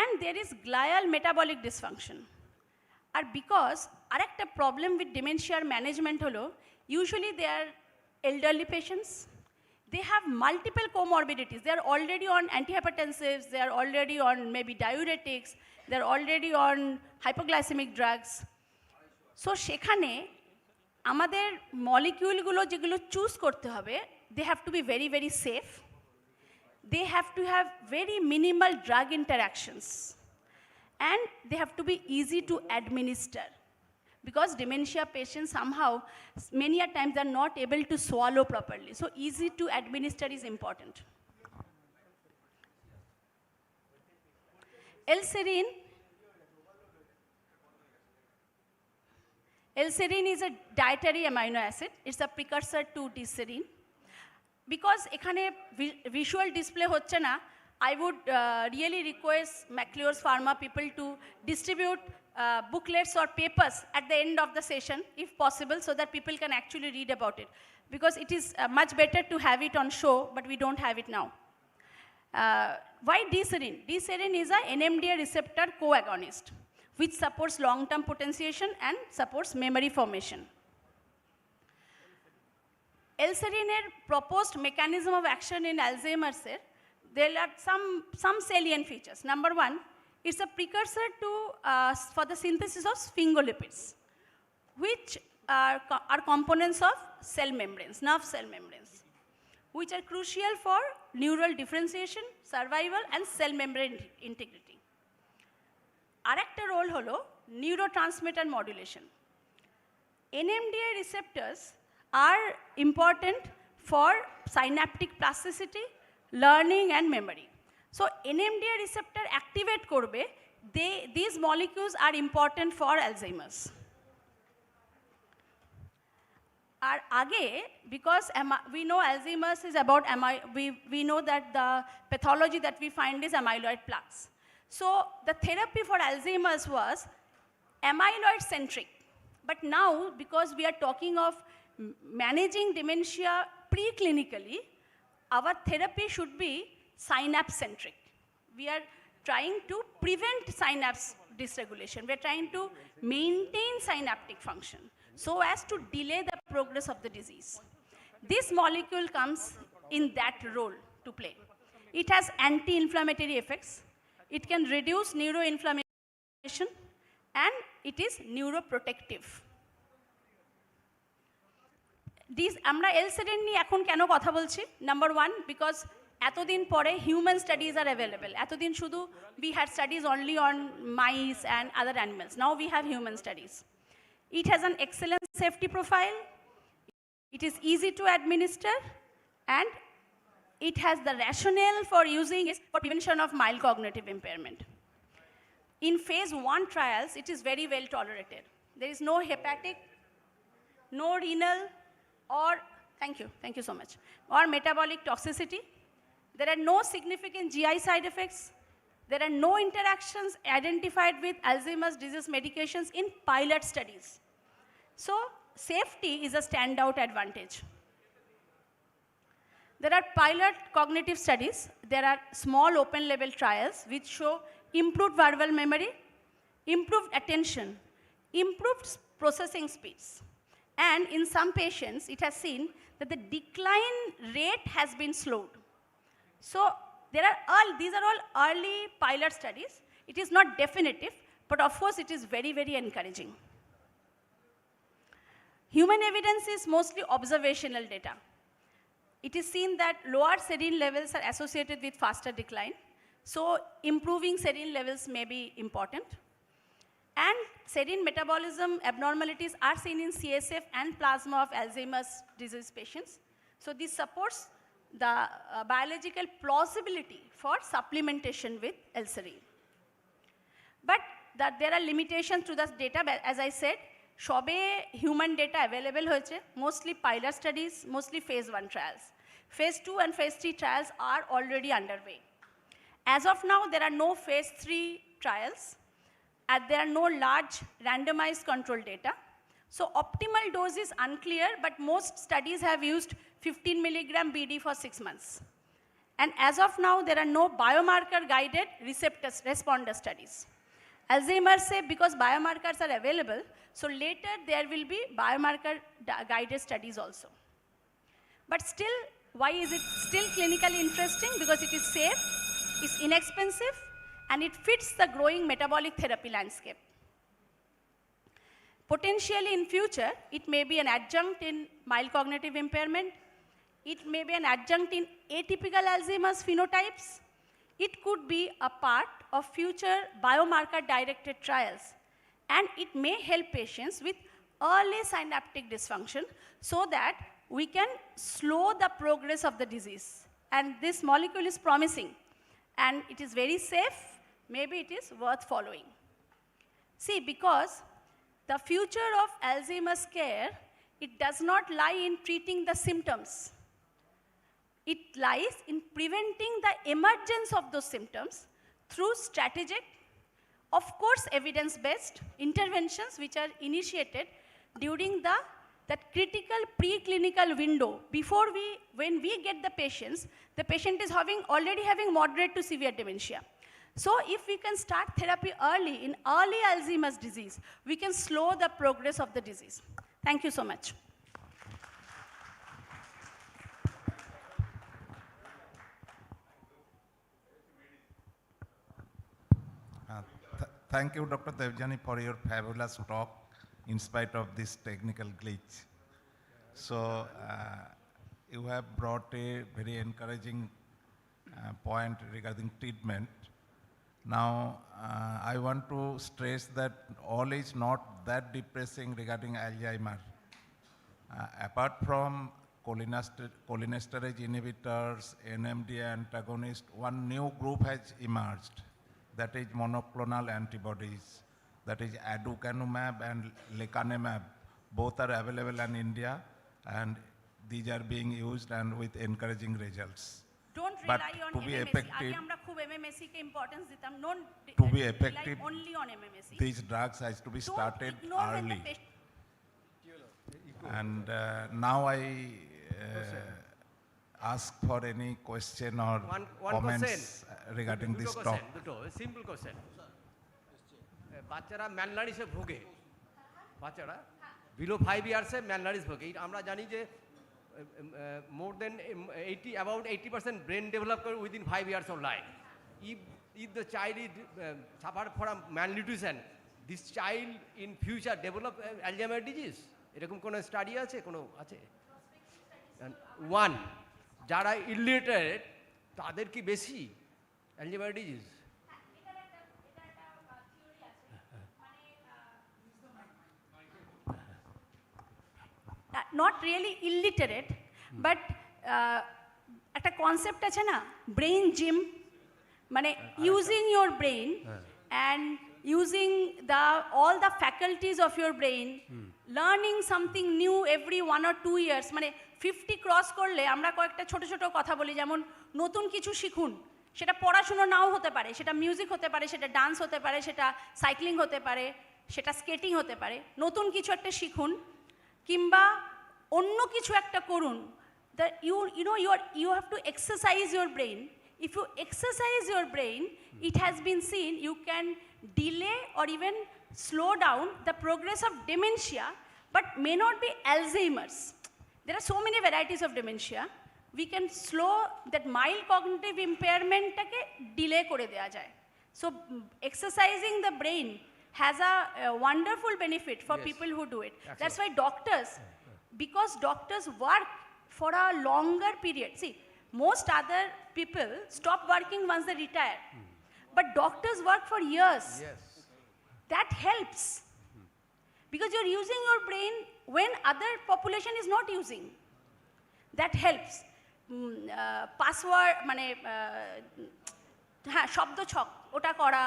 Speaker 21: and there is glial metabolic dysfunction. And because arekta problem with dementia management holo, usually they are elderly patients, they have multiple comorbidities. They are already on antihypertensives, they are already on maybe diuretics, they are already on hypoglycemic drugs. So সেখানে আমাদের মলিকিউলগুলো যেগুলো choose করতে হবে, they have to be very, very safe. They have to have very minimal drug interactions, and they have to be easy to administer, because dementia patients somehow, many a times, they are not able to swallow properly. So easy to administer is important. Elserin is a dietary amino acid. It's a precursor to diserine. Because এখানে visual display হচ্ছে না, I would really request McLeod's Pharma people to distribute booklets or papers at the end of the session, if possible, so that people can actually read about it. Because it is much better to have it on show, but we don't have it now. Why diserine? Diserine is a NMDA receptor co-agonist, which supports long-term potentiation and supports memory formation. Elserin's proposed mechanism of action in Alzheimer's, there are some salient features. Number one, it's a precursor to, for the synthesis of sphingolipids, which are components of cell membranes, nerve cell membranes, which are crucial for neural differentiation, survival, and cell membrane integrity. Arekta role holo neurotransmitter modulation. NMDA receptors are important for synaptic plasticity, learning, and memory. So NMDA receptor activate korbe, these molecules are important for Alzheimer's. Our age, because we know Alzheimer's is about we know that the pathology that we find is amyloid plaques. So the therapy for Alzheimer's was amyloid centric. But now, because we are talking of managing dementia preclinically, our therapy should be synapse centric. We are trying to prevent synapse dysregulation. We are trying to maintain synaptic function so as to delay the progress of the disease. This molecule comes in that role to play. It has anti-inflammatory effects. It can reduce neuroinflammation, and it is neuroprotective. আমরা এলসেরিন নিয়ে এখন কেন কথা বলছি? Number one, because এতদিন পরে human studies আর available. এতদিন শুধু we had studies only on mice and other animals. Now we have human studies. It has an excellent safety profile. It is easy to administer, and it has the rationale for using it for prevention of mild cognitive impairment. In phase 1 trials, it is very well tolerated. There is no hepatic, no renal, or, thank you so much, or metabolic toxicity. There are no significant GI side effects. There are no interactions identified with Alzheimer's disease medications in pilot studies. So safety is a standout advantage. There are pilot cognitive studies. There are small open label trials which show improved verbal memory, improved attention, improved processing speeds. And in some patients, it has seen that the decline rate has been slowed. So these are all early pilot studies. It is not definitive, but of course it is very, very encouraging. Human evidence is mostly observational data. It is seen that lower serine levels are associated with faster decline. So improving serine levels may be important. And serine metabolism abnormalities are seen in CSF and plasma of Alzheimer's disease patients. So this supports the biological plausibility for supplementation with L-serine. But there are limitations to this data. As I said, shobe human data available hoche, mostly pilot studies, mostly phase 1 trials. Phase 2 and phase 3 trials are already underway. As of now, there are no phase 3 trials, and there are no large randomized control data. So optimal dose is unclear, but most studies have used 15 milligram BD for 6 months. And as of now, there are no biomarker-guided responder studies. Alzheimer's say because biomarkers are available, so later there will be biomarker-guided studies also. But still, why is it still clinically interesting? Because it is safe, it's inexpensive, and it fits the growing metabolic therapy landscape. Potentially in future, it may be an adjunct in mild cognitive impairment. It may be an adjunct in atypical Alzheimer's phenotypes. It could be a part of future biomarker-directed trials. And it may help patients with early synaptic dysfunction so that we can slow the progress of the disease. And this molecule is promising. And it is very safe. Maybe it is worth following. See, because the future of Alzheimer's care, it does not lie in treating the symptoms. It lies in preventing the emergence of those symptoms through strategic, of course evidence-based interventions which are initiated during that critical preclinical window before when we get the patient is already having moderate to severe dementia. So if we can start therapy early, in early Alzheimer's disease, we can slow the progress of the disease. Thank you so much.
Speaker 19: Thank you, Dr. Devjani, for your fabulous talk in spite of this technical glitch. So you have brought a very encouraging point regarding treatment. Now, I want to stress that all is not that depressing regarding Alzheimer. Apart from cholinesterase inhibitors, NMDA antagonists, one new group has emerged. That is monoclonal antibodies. That is aducanumab and lecanemab. Both are available in India, and these are being used and with encouraging results.
Speaker 21: Don't
Speaker 19: but
Speaker 21: rely on
Speaker 19: to be
Speaker 21: MMSE.
Speaker 19: effective,
Speaker 21: importance ditam.
Speaker 19: to be effective,
Speaker 21: rely only on MMSE.
Speaker 19: these drugs has to be started early. And now I ask for any question or comments regarding this talk.
Speaker 8: Simple question. বাচ্চারা ম্যালনারিসে ভোগে বাচ্চারা below 5 ইয়ার্সে ম্যালনারিস ভোগে আমরা জানি যে more than 80 about 80% brain develop within 5 years of life. If the child is suffer from malnutrition, this child in future develop Alzheimer disease. এরকম কোন study আছে কোন আছে? ওয়ান যারা ইলিটারেট তাদের কি বেশি Alzheimer disease?
Speaker 21: Not really illiterate, but একটা কনসেপ্ট আছে না ব্রেইন জিম মানে using your brain and using all the faculties of your brain, learning something new every 1 or 2 years. মানে 50 ক্রস করলে আমরা কয়েকটা ছোট ছোট কথা বলি, যেমন নতুন কিছু শিখুন, সেটা পড়াশুনো নাও হতে পারে, সেটা মিউজিক হতে পারে, সেটা ডান্স হতে পারে, সেটা সাইক্লিং হতে পারে, সেটা স্কেটিং হতে পারে। নতুন কিছু একটা শিখুন কিংবা অন্য কিছু একটা করুন, you have to exercise your brain. If you exercise your brain, it has been seen you can delay or even slow down the progress of dementia, but may not be Alzheimer's. There are so many varieties of dementia. We can slow that mild cognitive impairment take delay kore deya jay. So exercising the brain has a wonderful benefit for people who do it. That's why doctors, because doctors work for a longer period. See, most other people stop working once they retire. But doctors work for years. That helps. Because you're using your brain when other population is not using. That helps. Password, মানে হ্যাঁ শব্দ ছক ওটা করা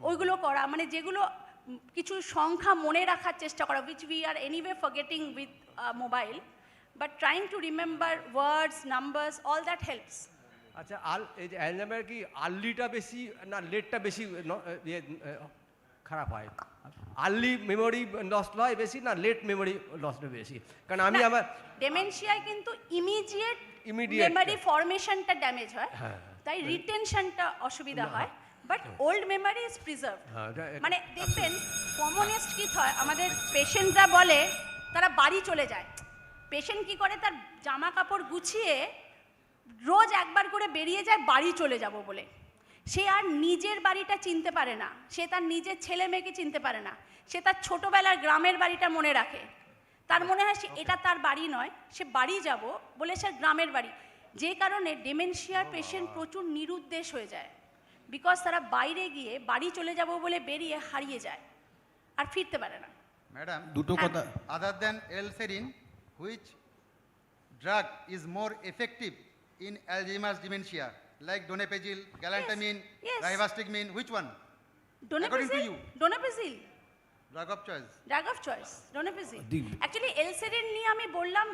Speaker 21: ওইগুলো করা মানে যেগুলো কিছু সংখ্যা মনে রাখার চেষ্টা করা which we are anyway forgetting with mobile, but trying to remember words, numbers, all that helps.
Speaker 8: আচ্ছা এই যে অ্যালজাইমার কি আর্লিটা বেশি না লেটটা বেশি খারাপ হয়? আর্লি মেমোরি লস্ট হয় বেশি না লেট মেমোরি লস্ট বেশি? কারণ আমি আমার
Speaker 21: ডেমেনশিয়ায় কিন্তু ইমিডিয়েট মেমোরি ফরমেশনটা ড্যামেজ হয়, তাই রিটেনশনটা অসুবিধা হয়, but old memory is preserved. মানে দেখবেন কমনেস্ট কি হয়, আমাদের পেশেন্টরা বলে তারা বাড়ি চলে যায়। পেশেন্ট কি করে, তার জামা কাপড় গুছিয়ে রোজ একবার করে বেরিয়ে যায় বাড়ি চলে যাব বলে। সে আর নিজের বাড়িটা চিনতে পারে না, সে তার নিজের ছেলে মেয়েকে চিনতে পারে না, সে তার ছোটোবেলার গ্রামের বাড়িটা মনে রাখে। তার মনে হয় এটা তার বাড়ি নয়, সে বাড়ি যাব বলে সে গ্রামের বাড়ি। যে কারণে ডেমেনশিয়ার পেশেন্ট প্রচুর নিরুদ্দেশ হয়ে যায়, বিকজ তারা বাইরে গিয়ে বাড়ি চলে যাব বলে বেরিয়ে হারিয়ে যায় আর ফিরতে পারে না।
Speaker 2: ম্যাডাম
Speaker 10: দুটো কথা,
Speaker 2: আদার দেন এলসেরিন which drug is more effective in Alzheimer's dementia, like donepezil, galantamine, rivastigmine, which one? According to you?
Speaker 21: Donepezil.
Speaker 2: Drug of choice.
Speaker 21: Drug of choice, donepezil. Actually, L-serine নিয়ে আমি বললাম,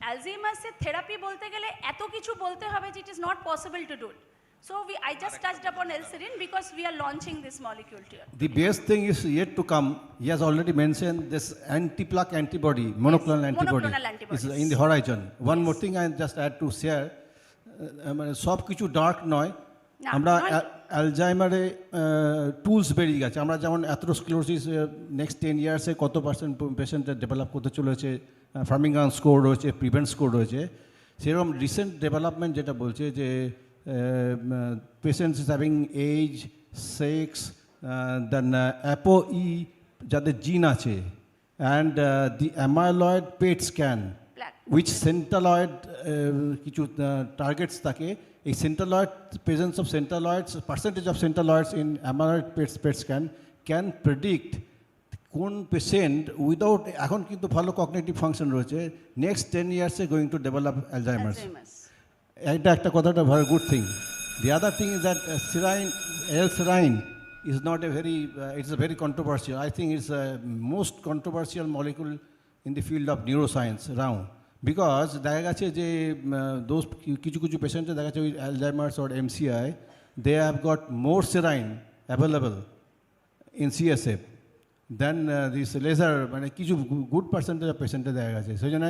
Speaker 21: Alzheimer's therapy বলতে গেলে এত কিছু বলতে হবে, it is not possible to do it. So I just touched upon L-serine because we are launching this molecule here.
Speaker 10: The best thing is yet to come. He has already mentioned this anti-plaque antibody, monoclonal antibody, is in the horizon. One more thing I just add to share. সব কিছু dark নয়, আমরা অ্যালজাইমারে tools বেরিয়ে গেছে। আমরা যেমন atherosclerosis next 10 ইয়ার্সে কত percent পেশেন্টের ডেভেলপ করতে চলেছে, ফার্মিংহাম স্কোর রয়েছে, প্রিভেন্ট স্কোর রয়েছে, সেরকম রিসেন্ট ডেভেলপমেন্ট যেটা বলছে যে patients is having age, sex, then ApoE যাদের জিন আছে, and the amyloid PET scan which centraloid কিছু টার্গেটস থাকে, এই centraloid presence of centraloids, percentage of centraloids in amyloid PET scan can predict কোন পেশেন্ট উইদাউট, এখন কিন্তু ভালো কগনিটিভ ফাংশন রয়েছে, নেক্সট 10 ইয়ার্সে গোয়িং টু ডেভেলপ অ্যালজাইমার্স। এটা একটা কথাটা very good thing. The other thing is that L-serine is not a very, it's a very controversial. I think it's a most controversial molecule in the field of neuroscience around. Because দেখা গেছে যে those কিছু পেশেন্টে দেখা যাচ্ছে with Alzheimer's or MCI, they have got more serine available in CSF than this laser, মানে কিছু good percentage of পেশেন্টে দেখা গেছে। সেই জন্য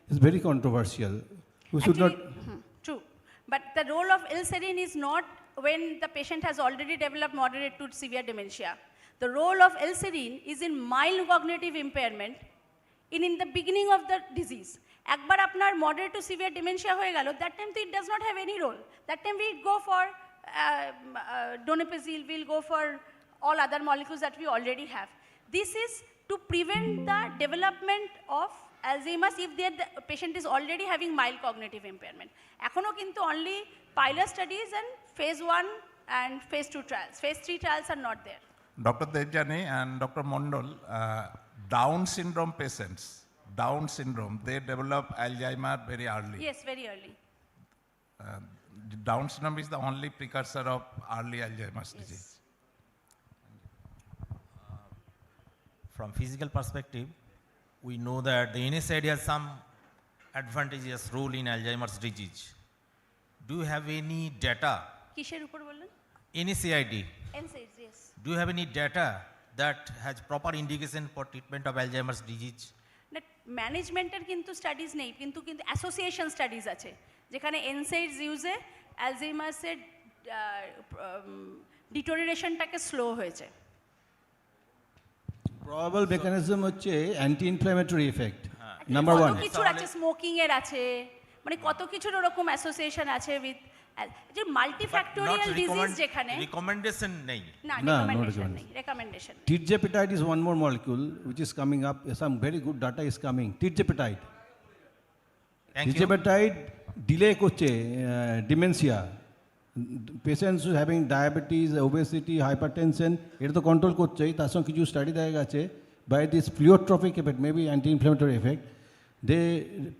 Speaker 10: it's very controversial. We should not.
Speaker 21: True. But the role of L-serine is not when the patient has already developed moderate to severe dementia. The role of L-serine is in mild cognitive impairment in the beginning of the disease. একবার আপনার moderate to severe dementia হয়ে গেল, that time it does not have any role. That time we go for donepezil, we'll go for all other molecules that we already have. This is to prevent the development of Alzheimer's if the patient is already having mild cognitive impairment. এখনো কিন্তু only pilot studies and phase 1 and phase 2 trials. Phase 3 trials are not there.
Speaker 19: Dr. Debjani and Dr. Mondal, Down syndrome patients, Down syndrome, they develop Alzheimer very early.
Speaker 21: Yes, very early.
Speaker 19: Down syndrome is the only precursor of early Alzheimer's disease.
Speaker 20: From physical perspective, we know that the NSAID has some advantageous role in Alzheimer's disease. Do you have any data?
Speaker 21: কিসের উপর বললেন?
Speaker 20: NSAID.
Speaker 21: NSAID, yes.
Speaker 20: Do you have any data that has proper indication for treatment of Alzheimer's disease?
Speaker 21: ম্যানেজমেন্টের কিন্তু studies নেই, কিন্তু association studies আছে যেখানে এনসাইডস ইউজে অ্যালজাইমার্সের ডিটোরিয়েশনটাকে slow হয়েছে।
Speaker 10: প্রবাবল মেকানিজম হচ্ছে anti inflammatory effect number one.
Speaker 21: কত কিছুর আছে, স্মোকিং এর আছে, মানে কত কিছুর ওরকম অ্যাসোসিয়েশন আছে উইথ যে মাল্টিফ্যাক্টোরিয়াল ডিজিজ যেখানে
Speaker 20: রিকমেন্ডেশন নেই।
Speaker 21: না, রিকমেন্ডেশন নেই, recommendation.
Speaker 10: Tirzepatide is one more molecule which is coming up. Some very good data is coming. Tirzepatide. Tirzepatide delay করছে dementia. Patients who having diabetes, obesity, hypertension, এটা তো control করছেই, তার সঙ্গে কিছু স্টাডি দেখা গেছে by this pleiotropic effect, maybe anti-inflammatory effect, they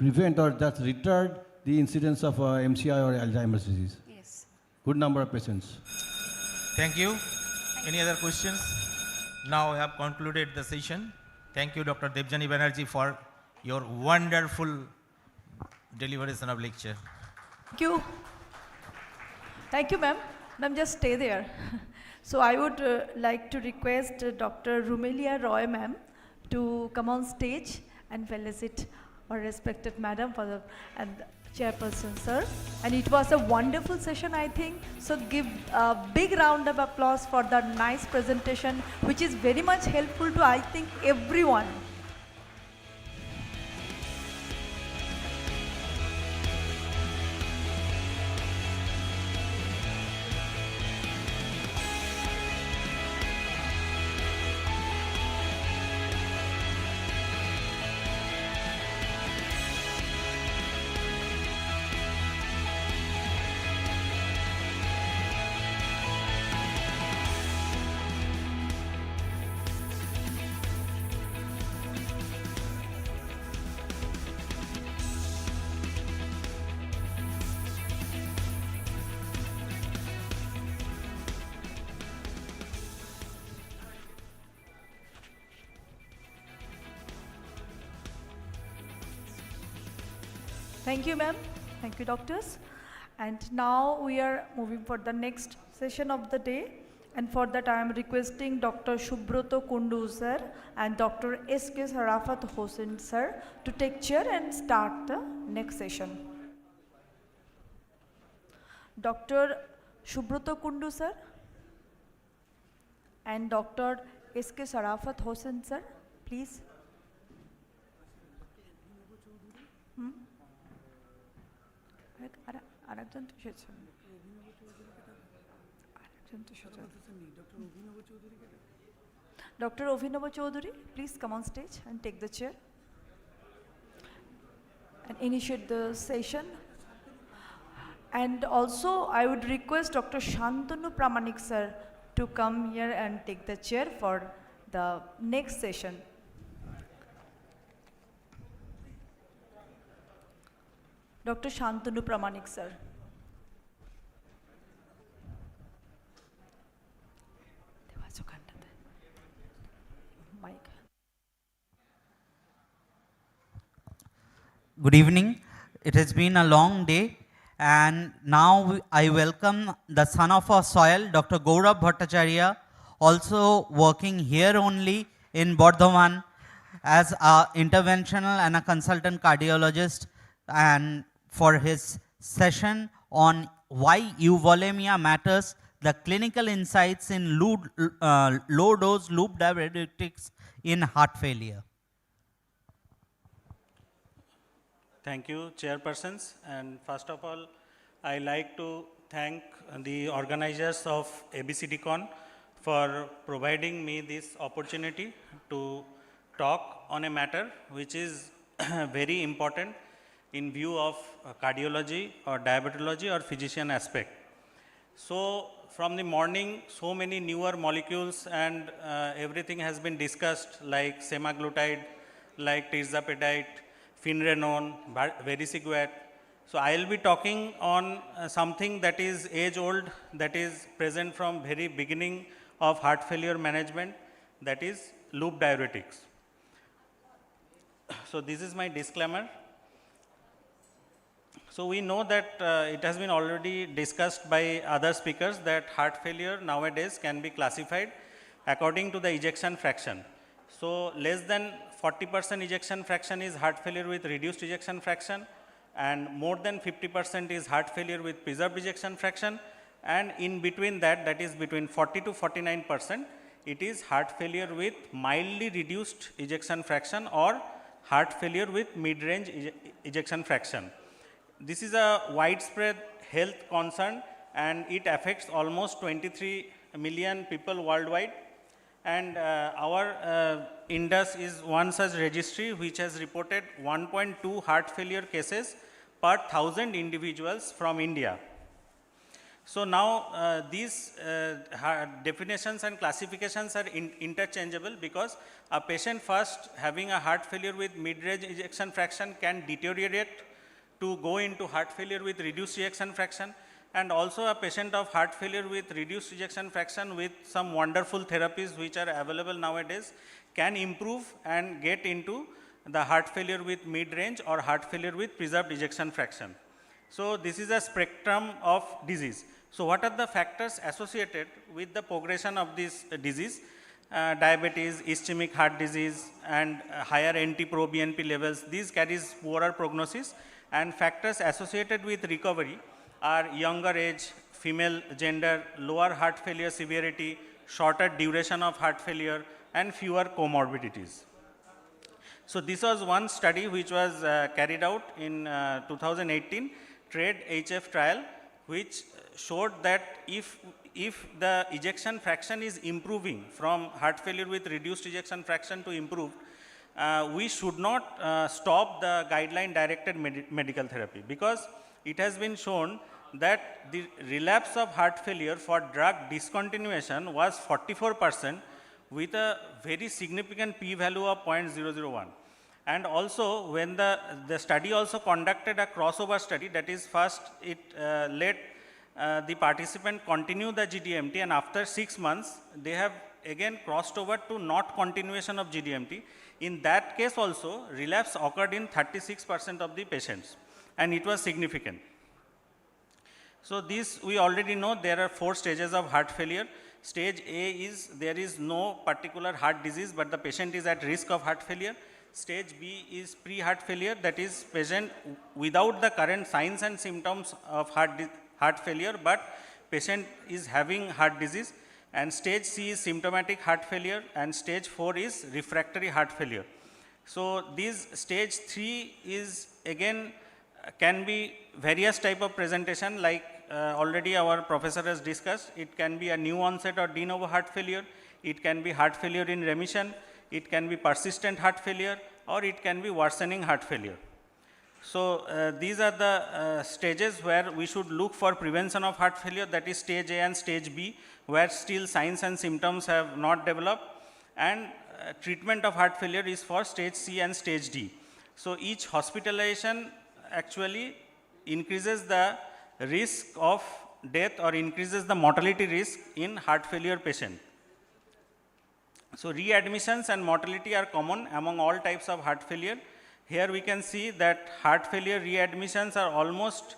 Speaker 10: prevent or just retard the incidence of MCI or Alzheimer's disease.
Speaker 21: Yes.
Speaker 10: Good number of patients.
Speaker 20: Thank you. Any other questions? Now I have concluded the session. Thank you, Dr. Debjani Banerjee, for your wonderful deliberation of lecture.
Speaker 1: Thank you. Thank you, ma'am. Ma'am, just stay there. So I would like to request Dr. Rumelia Roy, ma'am, to come on stage and felicit our respected madam for the and chairperson, sir. And it was a wonderful session, I think. So give a big round of applause for the nice presentation, which is very much helpful to, I think, everyone. Thank you, ma'am. Thank you, doctors. And now we are moving for the next session of the day. And for that, I am requesting Dr. Shubroto Kundu, sir, and Dr. S.K. Sarafat Hossain, sir, to take chair and start the next session. Dr. Shubroto Kundu, sir, and Dr. S.K. Sarafat Hossain, sir, please. আরেকজন তো এসেছেন, Dr. Abhinav Chaudhary, please come on stage and take the chair and initiate the session. And also I would request Dr. Shantanu Pramanik, sir, to come here and take the chair for the next session. Dr. Shantanu Pramanik, sir.
Speaker 3: Good evening. It has been a long day, and now I welcome the son of our soil, Dr. Gaurav Bhattacharya, also working here only in Bardhaman as an interventional and a consultant cardiologist, and for his session on why euvolemia matters, the clinical insights in low-dose loop diuretics in heart failure.
Speaker 16: Thank you, chairpersons. And first of all, I like to thank the organizers of ABCDCon for providing me this opportunity to talk on a matter which is very important in view of cardiology or diabetology or physician aspect. So from the morning, so many newer molecules and everything has been discussed, like semaglutide, like tirzepatide, finrenone, vericiguat. So I'll be talking on something that is age old, that is present from very beginning of heart failure management, that is loop diuretics. So this is my disclaimer. So we know that it has been already discussed by other speakers that heart failure nowadays can be classified according to the ejection fraction. So less than 40% ejection fraction is heart failure with reduced ejection fraction, and more than 50% is heart failure with preserved ejection fraction, and in between that, that is between 40 to 49%, it is heart failure with mildly reduced ejection fraction or heart failure with mid-range ejection fraction. This is a widespread health concern, and it affects almost 23 million people worldwide. And our Indus is one such registry which has reported 1.2 heart failure cases per 1,000 individuals from India. So now these definitions and classifications are interchangeable, because a patient first having a heart failure with mid-range ejection fraction can deteriorate to go into heart failure with reduced ejection fraction, and also a patient of heart failure with reduced ejection fraction with some wonderful therapies which are available nowadays can improve and get into the heart failure with mid-range or heart failure with preserved ejection fraction. So this is a spectrum of disease. So what are the factors associated with the progression of this disease? Diabetes, ischemic heart disease, and higher NT-proBNP levels, these carries poorer prognosis, and factors associated with recovery are younger age, female gender, lower heart failure severity, shorter duration of heart failure, and fewer comorbidities. So this was one study which was carried out in 2018 TRADE-HF trial, which showed that if the ejection fraction is improving from heart failure with reduced ejection fraction to improved, we should not stop the guideline directed medical therapy, because it has been shown that the relapse of heart failure for drug discontinuation was 44% with a very significant p-value of 0.001. And also when the study also conducted a crossover study, that is first it let the participant continue the GDMT, and after 6 months they have again crossed over to not continuation of GDMT. In that case also relapse occurred in 36% of the patients, and it was significant. So this we already know there are 4 stages of heart failure. Stage A is there is no particular heart disease, but the patient is at risk of heart failure. Stage B is pre-heart failure, that is patient without the current signs and symptoms of heart failure, but patient is having heart disease. And stage C is symptomatic heart failure, and stage 4 is refractory heart failure. So this stage 3 is again can be various type of presentation, like already our professor has discussed. It can be a new onset or de novo heart failure, it can be heart failure in remission, it can be persistent heart failure, or it can be worsening heart failure. So these are the stages where we should look for prevention of heart failure, that is stage A and stage B, where still signs and symptoms have not developed, and treatment of heart failure is for stage C and stage D. So each hospitalization actually increases the risk of death or increases the mortality risk in heart failure patient. So readmissions and mortality are common among all types of heart failure. Here we can see that heart failure readmissions are almost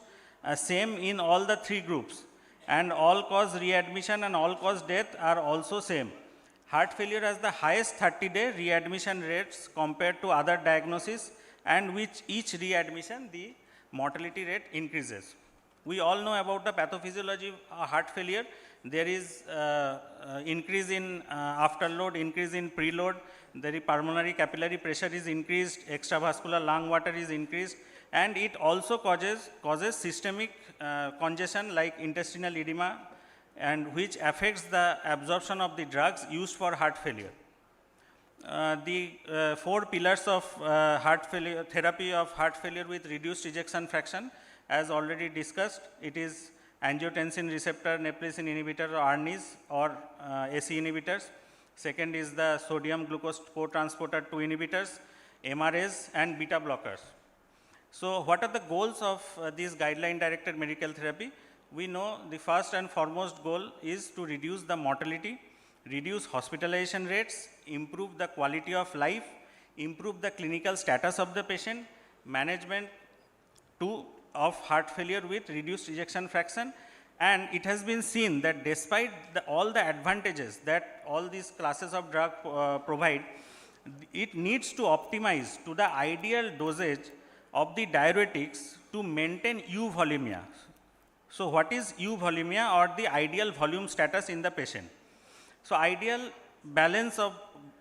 Speaker 16: same in all the 3 groups, and all cause readmission and all cause death are also same. Heart failure has the highest 30-day readmission rates compared to other diagnoses, and with each readmission the mortality rate increases. We all know about the pathophysiology of heart failure. There is increase in afterload, increase in preload, the pulmonary capillary pressure is increased, extravascular lung water is increased, and it also causes systemic congestion like intestinal edema, and which affects the absorption of the drugs used for heart failure. The 4 pillars of heart failure therapy of heart failure with reduced ejection fraction, as already discussed, it is angiotensin receptor neprilysin inhibitor or ARNIs or AC inhibitors. Second is the sodium glucose cotransporter 2 inhibitors, MRAs, and beta blockers. So what are the goals of this guideline directed medical therapy? We know the first and foremost goal is to reduce the mortality, reduce hospitalization rates, improve the quality of life, improve the clinical status of the patient, management of heart failure with reduced ejection fraction. And it has been seen that despite all the advantages that all these classes of drug provide, it needs to optimize to the ideal dosage of the diuretics to maintain euvolemia. So what is euvolemia, or the ideal volume status in the patient? So ideal balance of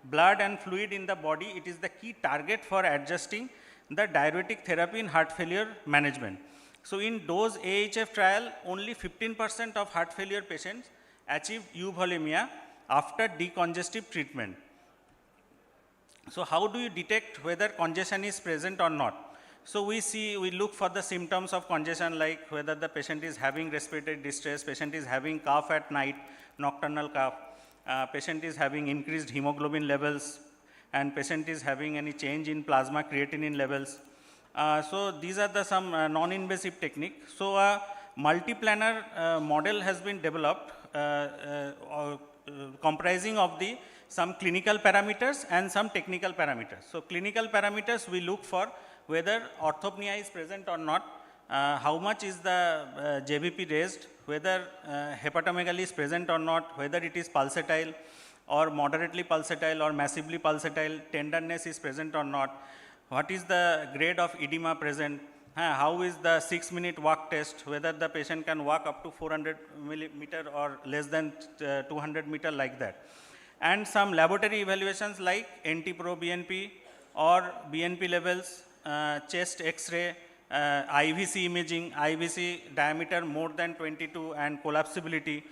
Speaker 16: blood and fluid in the body, it is the key target for adjusting the diuretic therapy in heart failure management. So in dose AHF trial, only 15% of heart failure patients achieved euvolemia after decongestive treatment. So how do you detect whether congestion is present or not? So we look for the symptoms of congestion, like whether the patient is having respiratory distress, patient is having cough at night, nocturnal cough, patient is having increased hemoglobin levels, and patient is having any change in plasma creatinine levels. So these are some non-invasive technique. So a multi-planar model has been developed comprising of some clinical parameters and some technical parameters. So clinical parameters, we look for whether orthopnea is present or not, how much is the JVP raised, whether hepatomegaly is present or not, whether it is pulsatile or moderately pulsatile or massively pulsatile, tenderness is present or not, what is the grade of edema present, how is the 6-minute walk test, whether the patient can walk up to 400 millimeter or less than 200 meter, like that. And some laboratory evaluations like NT-proBNP or BNP levels, chest X-ray, IVC imaging, IVC diameter more than 22 and collapsibility,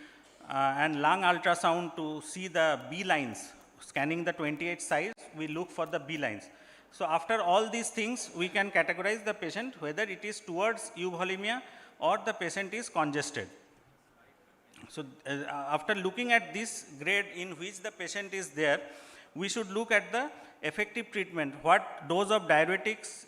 Speaker 16: and lung ultrasound to see the B lines, scanning the 28 size, we look for the B lines. So after all these things, we can categorize the patient whether it is towards euvolemia or the patient is congested. So after looking at this grade in which the patient is there, we should look at the effective treatment. What dose of diuretics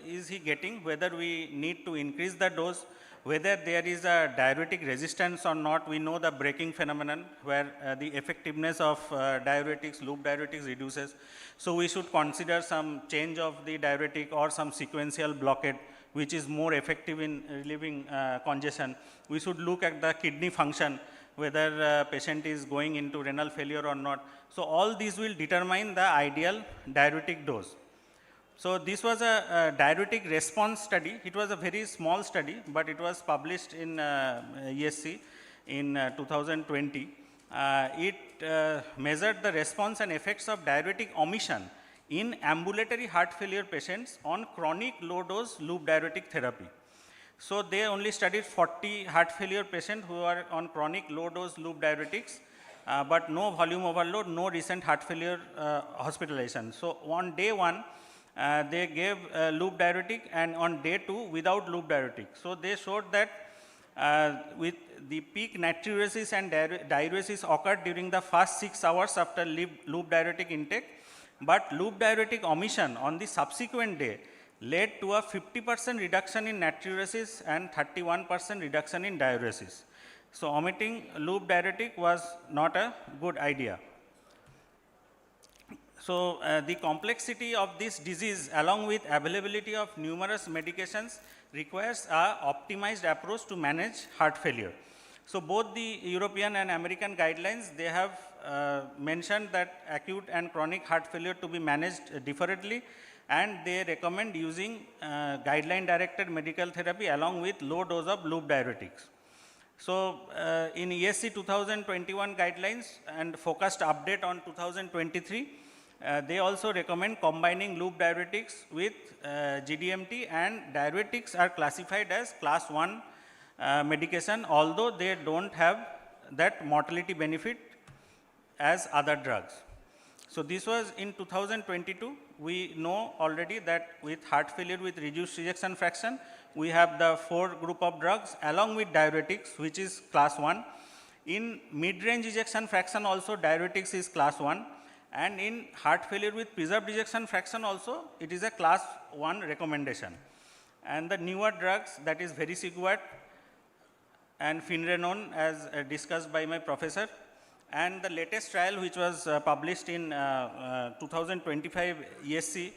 Speaker 16: is he getting, whether we need to increase the dose, whether there is a diuretic resistance or not. We know the breaking phenomenon where the effectiveness of diuretics, loop diuretics reduces. So we should consider some change of the diuretic or some sequential blockade, which is more effective in relieving congestion. We should look at the kidney function, whether patient is going into renal failure or not. So all these will determine the ideal diuretic dose. So this was a diuretic response study. It was a very small study, but it was published in ESC in 2020. It measured the response and effects of diuretic omission in ambulatory heart failure patients on chronic low-dose loop diuretic therapy. So they only studied 40 heart failure patients who are on chronic low-dose loop diuretics, but no volume overload, no recent heart failure hospitalization. So on day 1, they gave loop diuretic, and on day 2 without loop diuretic. So they showed that with the peak natriuresis and diuresis occurred during the first 6 hours after loop diuretic intake, but loop diuretic omission on the subsequent day led to a 50% reduction in natriuresis and 31% reduction in diuresis. So omitting loop diuretic was not a good idea. So the complexity of this disease, along with availability of numerous medications, requires a optimized approach to manage heart failure. So both the European and American guidelines, they have mentioned that acute and chronic heart failure to be managed differently, and they recommend using guideline directed medical therapy along with low dose of loop diuretics. So in ESC 2021 guidelines and focused update on 2023, they also recommend combining loop diuretics with GDMT, and diuretics are classified as class 1 medication, although they don't have that mortality benefit as other drugs. So this was in 2022. We know already that with heart failure with reduced ejection fraction, we have the 4 group of drugs along with diuretics, which is class 1. In mid-range ejection fraction also, diuretics is class 1. And in heart failure with preserved ejection fraction also, it is a class 1 recommendation. And the newer drugs, that is vericiguat and finerenone, as discussed by my professor, and the latest trial which was published in 2025 ESC,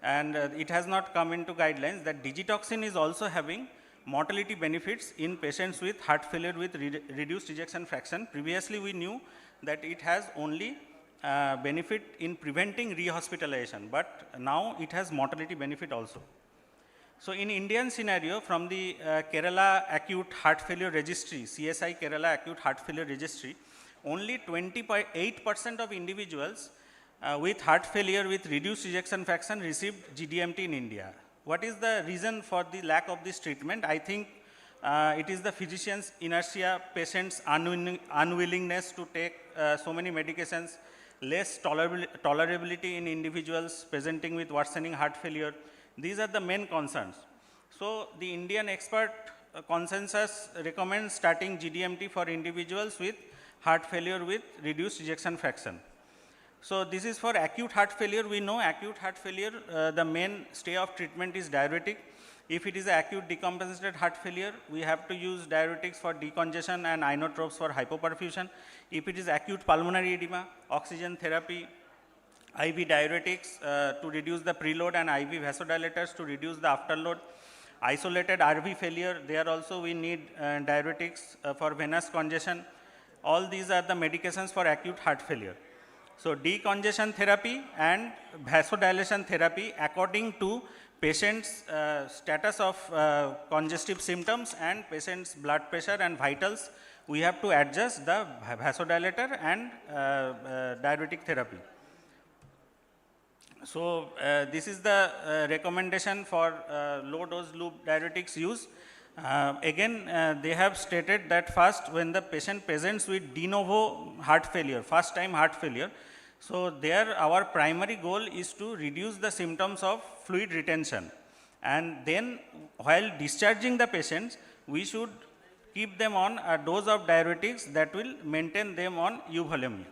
Speaker 16: and it has not come into guidelines, that digitoxin is also having mortality benefits in patients with heart failure with reduced ejection fraction. Previously we knew that it has only benefit in preventing rehospitalization, but now it has mortality benefit also. So in Indian scenario, from the Kerala Acute Heart Failure Registry, CSI Kerala Acute Heart Failure Registry, only 28% of individuals with heart failure with reduced ejection fraction received GDMT in India. What is the reason for the lack of this treatment? I think it is the physician's inertia, patient's unwillingness to take so many medications, less tolerability in individuals presenting with worsening heart failure. These are the main concerns. So the Indian expert consensus recommends starting GDMT for individuals with heart failure with reduced ejection fraction. So this is for acute heart failure. We know acute heart failure, the main stay of treatment is diuretic. If it is acute decompensated heart failure, we have to use diuretics for decongestion and inotropes for hypoperfusion. If it is acute pulmonary edema, oxygen therapy, IV diuretics to reduce the preload and IV vasodilators to reduce the afterload. Isolated RV failure, there also we need diuretics for venous congestion. All these are the medications for acute heart failure. So decongestion therapy and vasodilation therapy according to patient's status of congestive symptoms and patient's blood pressure and vitals, we have to adjust the vasodilator and diuretic therapy. So this is the recommendation for low dose loop diuretics use. Again, they have stated that first when the patient presents with de novo heart failure, first time heart failure, so there our primary goal is to reduce the symptoms of fluid retention. And then while discharging the patients, we should keep them on a dose of diuretics that will maintain them on euvolemia.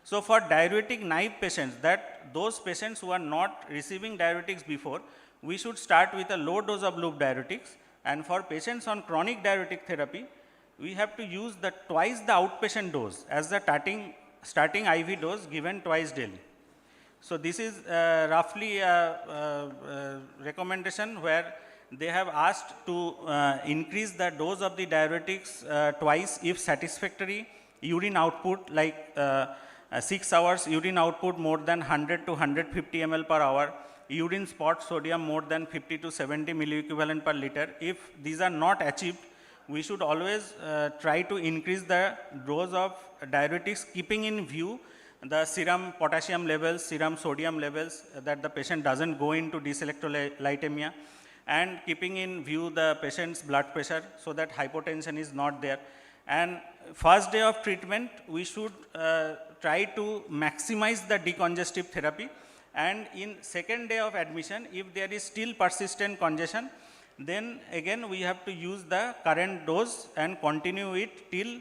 Speaker 16: So for diuretic naive patients, that those patients who are not receiving diuretics before, we should start with a low dose of loop diuretics. And for patients on chronic diuretic therapy, we have to use the twice the outpatient dose as the starting IV dose given twice daily. So this is roughly a recommendation where they have asked to increase the dose of the diuretics twice if satisfactory urine output like 6 hours urine output more than 100 to 150 ml per hour, urine spot sodium more than 50 to 70 milliequivalent per liter. If these are not achieved, we should always try to increase the dose of diuretics, keeping in view the serum potassium levels, serum sodium levels, that the patient doesn't go into dyselectrolytemia, and keeping in view the patient's blood pressure so that hypotension is not there. And first day of treatment, we should try to maximize the decongestive therapy. And in second day of admission, if there is still persistent congestion, then again we have to use the current dose and continue it till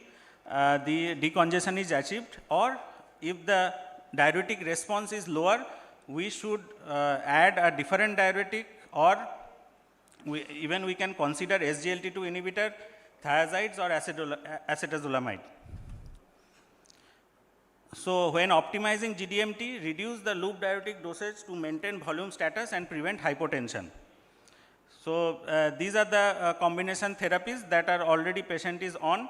Speaker 16: the decongestion is achieved. Or if the diuretic response is lower, we should add a different diuretic, or even we can consider SGLT2 inhibitor, thiazides or acetazolamide. So when optimizing GDMT, reduce the loop diuretic dosage to maintain volume status and prevent hypotension. So these are the combination therapies that are already patient is on.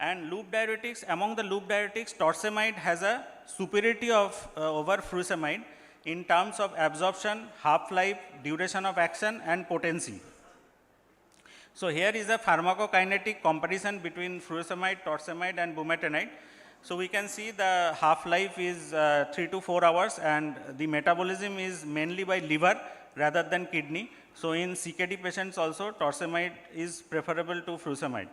Speaker 16: And loop diuretics, among the loop diuretics, torsemide has a superiority of over furosemide in terms of absorption, half-life, duration of action and potency. So here is a pharmacokinetic comparison between furosemide, torsemide and bumetanide. So we can see the half-life is 3 to 4 hours and the metabolism is mainly by liver rather than kidney. So in CKD patients also, torsemide is preferable to furosemide.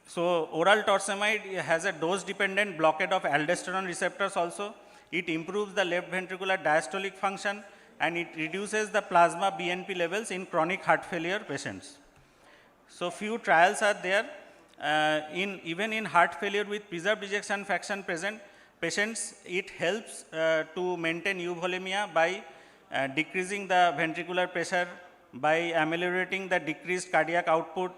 Speaker 16: So oral torsemide has a dose-dependent blockade of aldosterone receptors also. It improves the left ventricular diastolic function and it reduces the plasma BNP levels in chronic heart failure patients. So few trials are there. Even in heart failure with preserved ejection fraction present patients, it helps to maintain euvolemia by decreasing the ventricular pressure, by ameliorating the decreased cardiac output,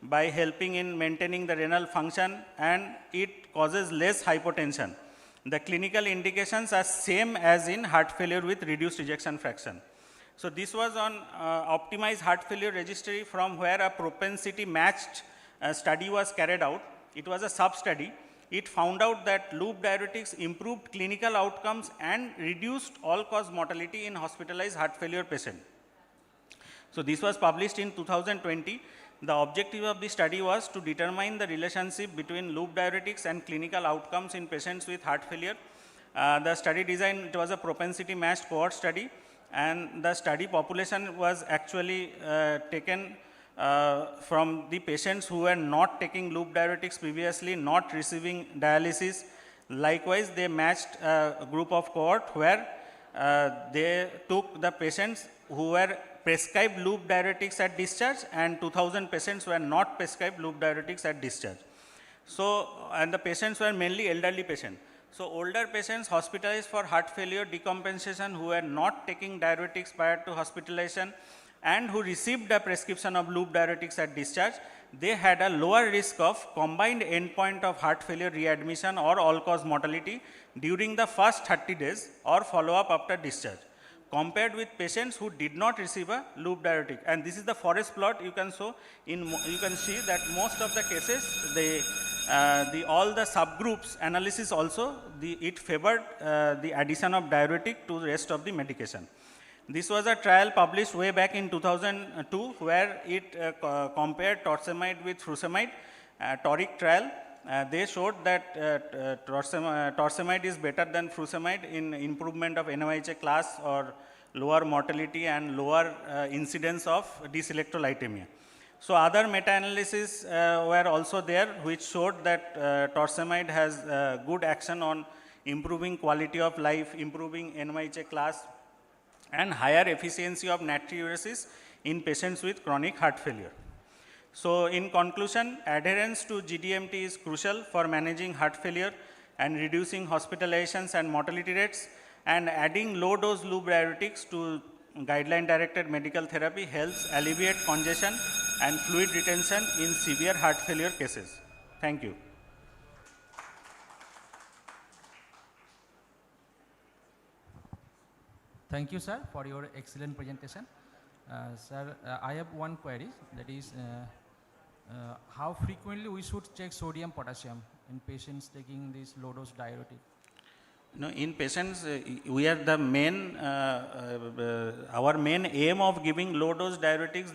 Speaker 16: by helping in maintaining the renal function, and it causes less hypotension. The clinical indications are same as in heart failure with reduced ejection fraction. So this was on optimized heart failure registry from where a propensity matched study was carried out. it was a sub-study. It found out that loop diuretics improved clinical outcomes and reduced all-cause mortality in hospitalized heart failure patients. So this was published in 2020. The objective of the study was to determine the relationship between loop diuretics and clinical outcomes in patients with heart failure. The study design, it was a propensity matched cohort study, and the study population was actually taken from the patients who were not taking loop diuretics previously, not receiving dialysis. Likewise, they matched a group of cohort where they took the patients who were prescribed loop diuretics at discharge, and 2000 patients were not prescribed loop diuretics at discharge. So, and the patients were mainly elderly patients. So, older patients hospitalized for heart failure decompensation who were not taking diuretics prior to hospitalization and who received a prescription of loop diuretics at discharge, they had a lower risk of combined endpoint of heart failure readmission or all-cause mortality during the first 30 days or follow-up after discharge, compared with patients who did not receive a loop diuretic. And this is the forest plot you can show. You can see that most of the cases, all the subgroups analysis also, it favored the addition of diuretic to the rest of the medication. This was a trial published way back in 2002 where it compared torsemide with furosemide, toric trial. They showed that torsemide is better than furosemide in improvement of NYHA class or lower mortality and lower incidence of dyselectrolytemia. So other meta-analyses were also there which showed that torsemide has good action on improving quality of life, improving NYHA class, and higher efficiency of natriuresis in patients with chronic heart failure. So in conclusion, adherence to GDMT is crucial for managing heart failure and reducing hospitalizations and mortality rates, and adding low-dose loop diuretics to guideline-directed medical therapy helps alleviate congestion and fluid retention in severe heart failure cases. Thank you.
Speaker 6: Thank you, sir, for your excellent presentation. Sir, I have one query, that is, how frequently we should check sodium potassium in patients taking this low-dose diuretic?
Speaker 16: No, in patients, we are the main, our main aim of giving low-dose diuretics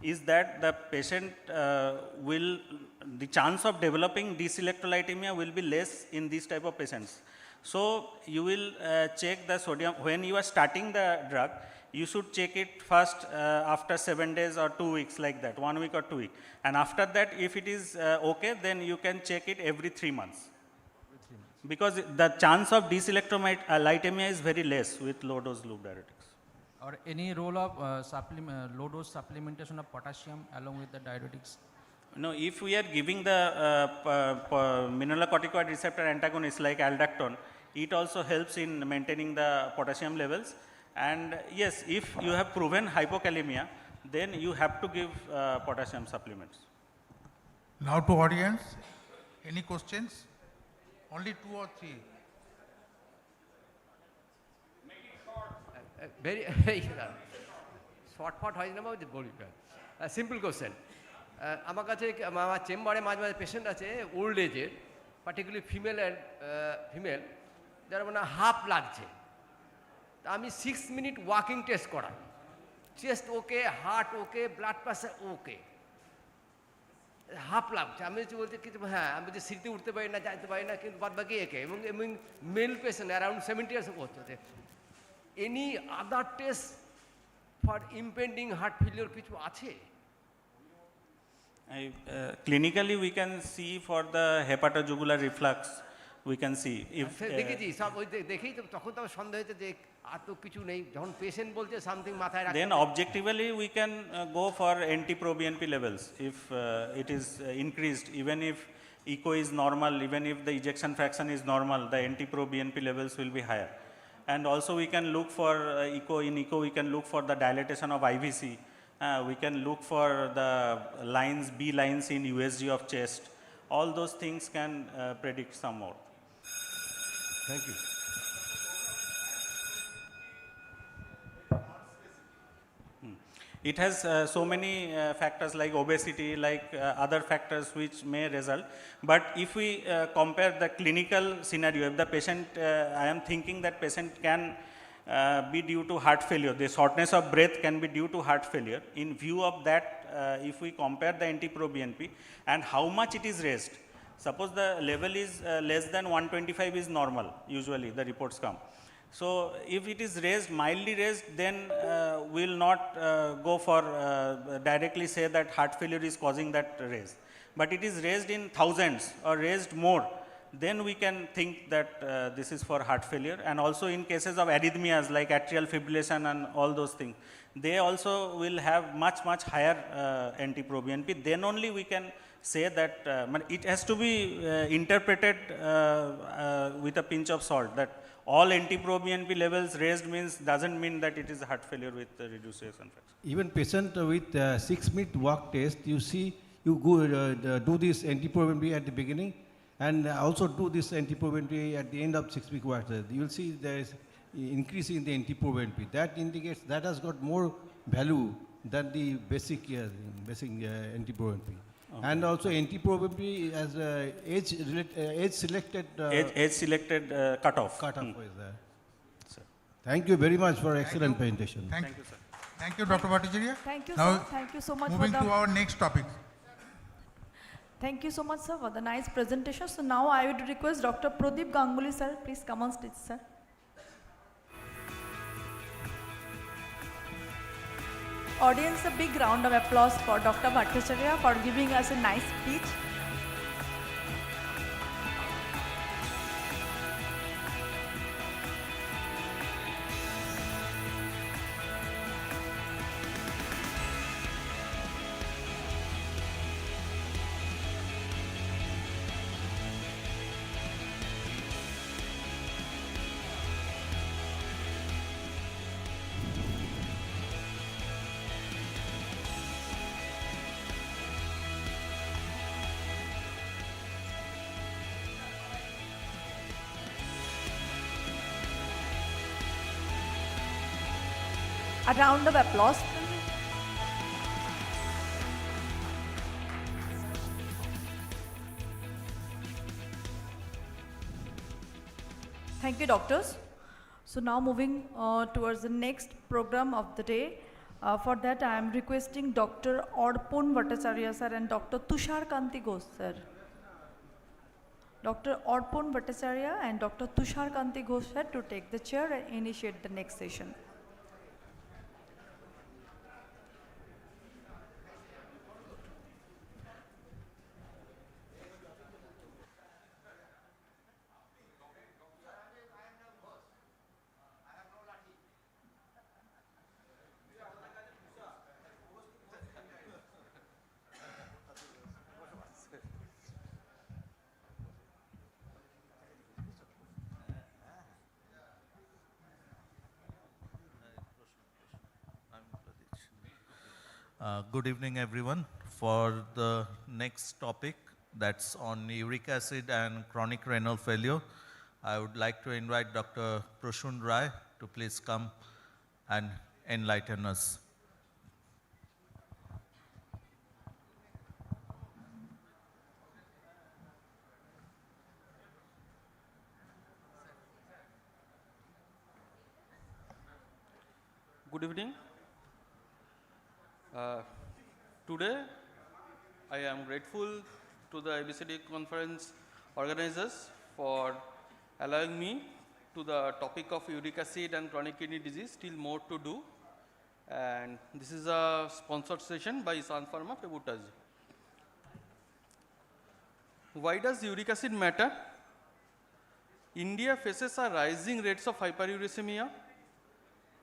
Speaker 16: is that the patient the chance of developing dyselectrolytemia will be less in these type of patients. So you will check the sodium, when you are starting the drug, you should check it first after 7 days or 2 weeks, like that, 1 week or 2 weeks. And after that, if it is okay, then you can check it every 3 months. Because the chance of dyselectrolytemia is very less with low-dose loop diuretics.
Speaker 6: Or any role of low-dose supplementation of potassium along with the diuretics?
Speaker 16: No, if we are giving the mineralocorticoid receptor antagonist like aldactone, it also helps in maintaining the potassium levels. And yes, if you have proven hypokalemia, then you have to give potassium supplements.
Speaker 13: Now to audience, any questions? Only 2 or 3.
Speaker 8: Very short part হয় না বাবু বলি simple question আমার কাছে আমার চেম্বারে মাঝে মাঝে patient আছে ওল্ড এজের পার্টিকুলারলি ফিমেল যারা মানে হাফ লাগছে তা আমি 6 মিনিট ওয়াকিং টেস্ট করাই চেস্ট ওকে হার্ট ওকে ব্লাড প্রেশার ওকে হাফ লাগছে আমি বলছি কিন্তু হ্যাঁ আমি বলছি সিঁড়িতে উঠতে পারি না যাইতে পারি না কিন্তু বাদ বাকি একে এবং মেল পেশেন্ট অ্যারাউন্ড 70 ইয়ার্স করছে any other test for impending heart failure কিছু আছে?
Speaker 16: Clinically, we can see for the hepatojugular reflux, we can see if
Speaker 8: দেখেছি সব ওই দেখেই তো তখন তো সন্দেহ হয়েছে যে আর তো কিছু নেই, যখন পেশেন্ট বলছে সামথিং মাথায় রাখতে,
Speaker 16: then objectively we can go for NT-proBNP levels if it is increased, even if echo is normal, even if the ejection fraction is normal, the NT-proBNP levels will be higher. And also we can look for echo, in echo we can look for the dilatation of IVC, we can look for the lines, B lines in USG of chest. All those things can predict some more.
Speaker 8: Thank you.
Speaker 16: It has so many factors like obesity, like other factors which may result. But if we compare the clinical scenario, if the patient, I am thinking that patient can be due to heart failure. The shortness of breath can be due to heart failure. In view of that, if we compare the NT-proBNP and how much it is raised, suppose the level is less than 125 is normal, usually the reports come. So if it is raised, mildly raised, then we will not go for directly say that heart failure is causing that raise. But it is raised in thousands or raised more, then we can think that this is for heart failure. And also in cases of arrhythmias like atrial fibrillation and all those things, they also will have much higher NT-proBNP. Then only we can say that it has to be interpreted with a pinch of salt, that all NT-proBNP levels raised doesn't mean that it is heart failure with reduced ejection fraction.
Speaker 10: Even patient with 6-minute walk test, you see, you go do this NT-proBNP at the beginning and also do this NT-proBNP at the end of 6-week walk test. You will see there is increase in the NT-proBNP. That indicates that has got more value than the basic NT-proBNP. Okay. And also NT-proBNP as age-selected
Speaker 16: cutoff.
Speaker 10: Is there. Thank you very much for excellent presentation.
Speaker 13: Thank you, sir. Thank you, Dr. Bhattacharya.
Speaker 1: Thank you,
Speaker 13: now,
Speaker 1: sir. Thank you so much.
Speaker 13: Moving to our next topic.
Speaker 1: Thank you so much, sir, for the nice presentation. So now I would request Dr. Pradeep Ganguly, sir. Please come on stage, sir. Audience, a big round of applause for Dr. Bhattacharya for giving us a nice speech. A round of applause. Thank you, doctors. So now moving towards the next program of the day. For that, I am requesting Dr. Orpon Bhattacharya, sir, and Dr. Tushar Kanti Ghosh, sir. Dr. Orpon Bhattacharya and Dr. Tushar Kanti Ghosh, sir, to take the chair and initiate the next session.
Speaker 5: Good evening, everyone. For the next topic, that's on uric acid and chronic renal failure, I would like to invite Dr. Prashun Rai to please come and enlighten us.
Speaker 14: Good evening. Today, I am grateful to the ABCD conference organizers for allowing me to the topic of uric acid and chronic kidney disease, still more to do. And this is a sponsored session by Sun Pharma Pebutaj. Why does uric acid matter? India faces a rising rates of hyperuricemia.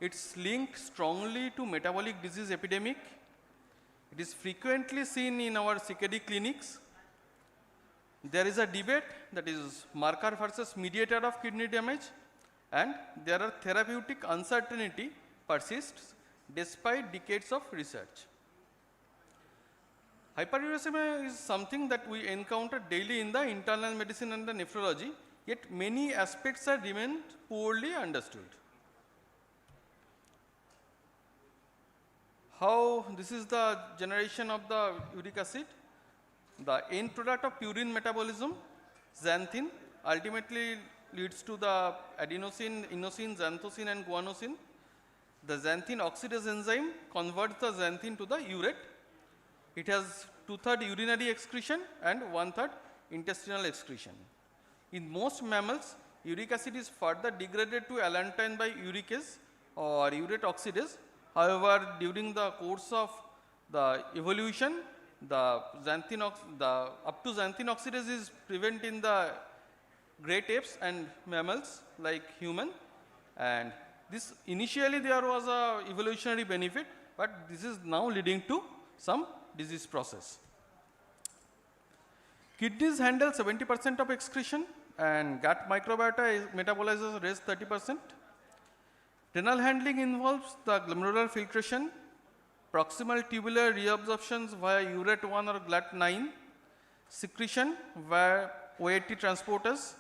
Speaker 14: It's linked strongly to metabolic disease epidemic. It is frequently seen in our CKD clinics. There is a debate, that is marker versus mediator of kidney damage, and there are therapeutic uncertainty persists despite decades of research. Hyperuricemia is something that we encounter daily in the internal medicine and the nephrology, yet many aspects are remain poorly understood. how this is the generation of the uric acid. The end product of purine metabolism, xanthine, ultimately leads to the adenosine, inosine, xanthosine and guanosine. The xanthine oxidase enzyme converts the xanthine to the urate. It has 2/3 urinary excretion and 1/3 intestinal excretion. In most mammals, uric acid is further degraded to allantoin by uricase or urate oxidase. However, during the course of the evolution, the up to xanthine oxidase is present in the great apes and mammals like human, and this initially there was a evolutionary benefit, but this is now leading to some disease process. Kidneys handle 70% of excretion and gut microbiota metabolizes rest 30%. Renal handling involves the glomerular filtration, proximal tubular reabsorptions via urate 1 or GLUT9, secretion via OAT transporters,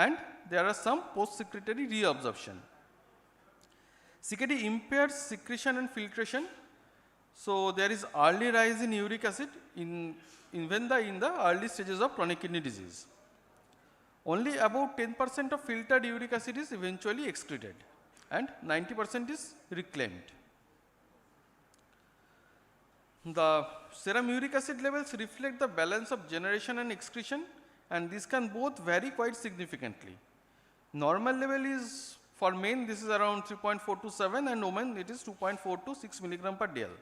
Speaker 14: and there are some post-secretory reabsorption. CKD impairs secretion and filtration, so there is early rise in uric acid in the early stages of chronic kidney disease. Only about 10% of filtered uric acid is eventually excreted and 90% is reclaimed. The serum uric acid levels reflect the balance of generation and excretion, and this can both vary quite significantly. Normal level is, for men, this is around 3.4 to 7, and women it is 2.4 to 6 milligram per dl.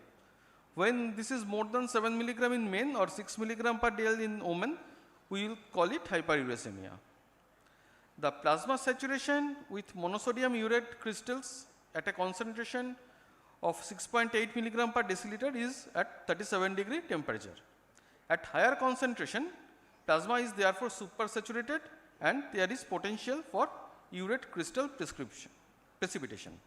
Speaker 14: When this is more than 7 milligram in men or 6 milligram per dl in women, we will call it hyperuricemia. The plasma saturation with monosodium urate crystals at a concentration of 6.8 milligram per deciliter is at 37 degree temperature. At higher concentration, plasma is therefore supersaturated and there is potential for urate crystal precipitation.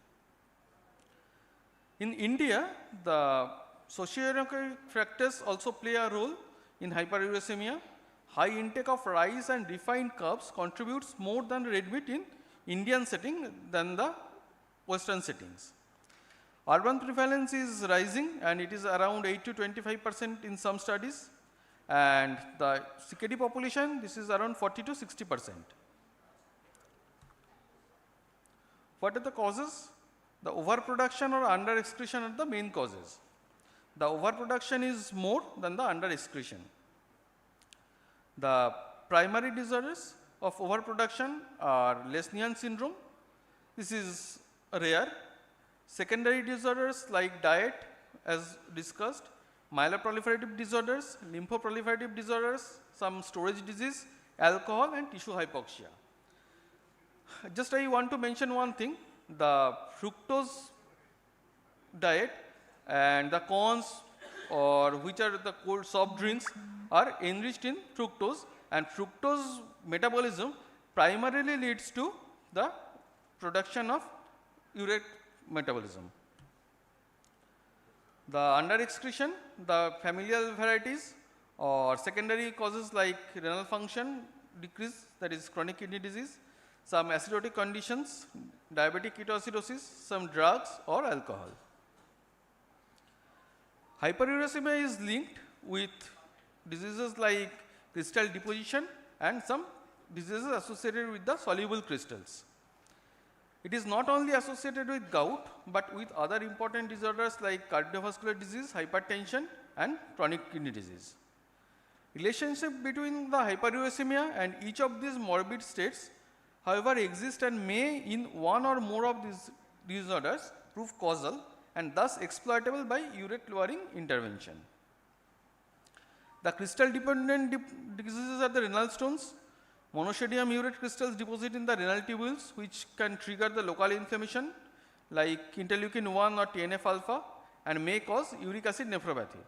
Speaker 14: In India, the socioeconomic factors also play a role in hyperuricemia. High intake of rice and refined carbs contributes more than red meat in Indian setting than the Western settings. Urban prevalence is rising and it is around 8 to 25% in some studies, and the CKD population, this is around 40 to 60%. What are the causes? The overproduction or under excretion are the main causes. The overproduction is more than the under excretion. The primary disorders of overproduction are Lesnian syndrome. This is rare. Secondary disorders like diet, as discussed, myeloproliferative disorders, lymphoproliferative disorders, some storage disease, alcohol and tissue hypoxia. Just I want to mention one thing, the fructose diet and the corns or which are the cold soft drinks are enriched in fructose, and fructose metabolism primarily leads to the production of urate metabolism. The under excretion, the familial varieties or secondary causes like renal function decrease, that is chronic kidney disease, some acidotic conditions, diabetic ketoacidosis, some drugs or alcohol. Hyperuricemia is linked with diseases like crystal deposition and some diseases associated with the soluble crystals. It is not only associated with gout, but with other important disorders like cardiovascular disease, hypertension and chronic kidney disease. Relationship between the hyperuricemia and each of these morbid states, however, exist and may in one or more of these disorders prove causal and thus exploitable by urate lowering intervention. The crystal dependent diseases are the renal stones. Monosodium urate crystals deposit in the renal tubules which can trigger the local inflammation like interleukin 1 or TNF alpha and may cause uric acid nephropathy.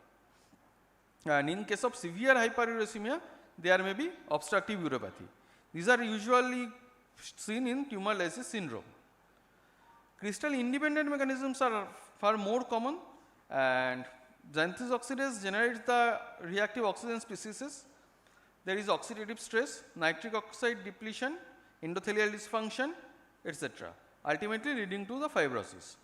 Speaker 14: And in case of severe hyperuricemia, there may be obstructive uropathy. These are usually seen in tumor lysis syndrome. Crystal independent mechanisms are far more common, and xanthine oxidase generates the reactive oxygen species. There is oxidative stress, nitric oxide depletion, endothelial dysfunction, etc., ultimately leading to the fibrosis.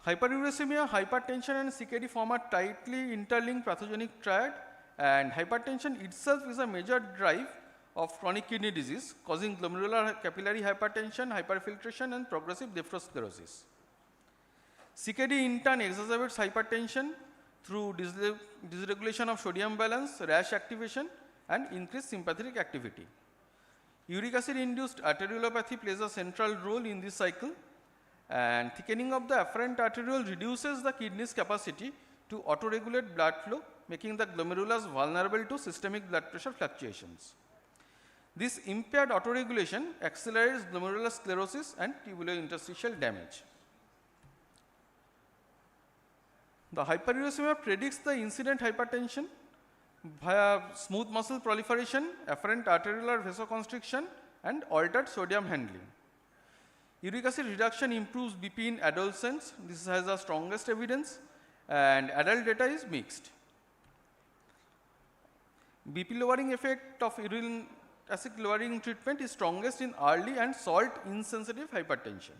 Speaker 14: Hyperuricemia, hypertension and CKD form a tightly interlinked pathogenic triad, and hypertension itself is a major drive of chronic kidney disease, causing glomerular capillary hypertension, hyperfiltration and progressive nephrosclerosis. CKD in turn exacerbates hypertension through dysregulation of sodium balance, rash activation and increased sympathetic activity. Uric acid induced arteriolopathy plays a central role in this cycle, and thickening of the afferent arteriole reduces the kidney's capacity to autoregulate blood flow, making the glomerulus vulnerable to systemic blood pressure fluctuations. This impaired autoregulation accelerates glomerular sclerosis and tubulointerstitial damage. The hyperuricemia predicts the incident hypertension via smooth muscle proliferation, afferent arteriolar vasoconstriction and altered sodium handling. Uric acid reduction improves BP in adolescents. This has the strongest evidence, and adult data is mixed. BP lowering effect of uric acid lowering treatment is strongest in early and salt insensitive hypertension.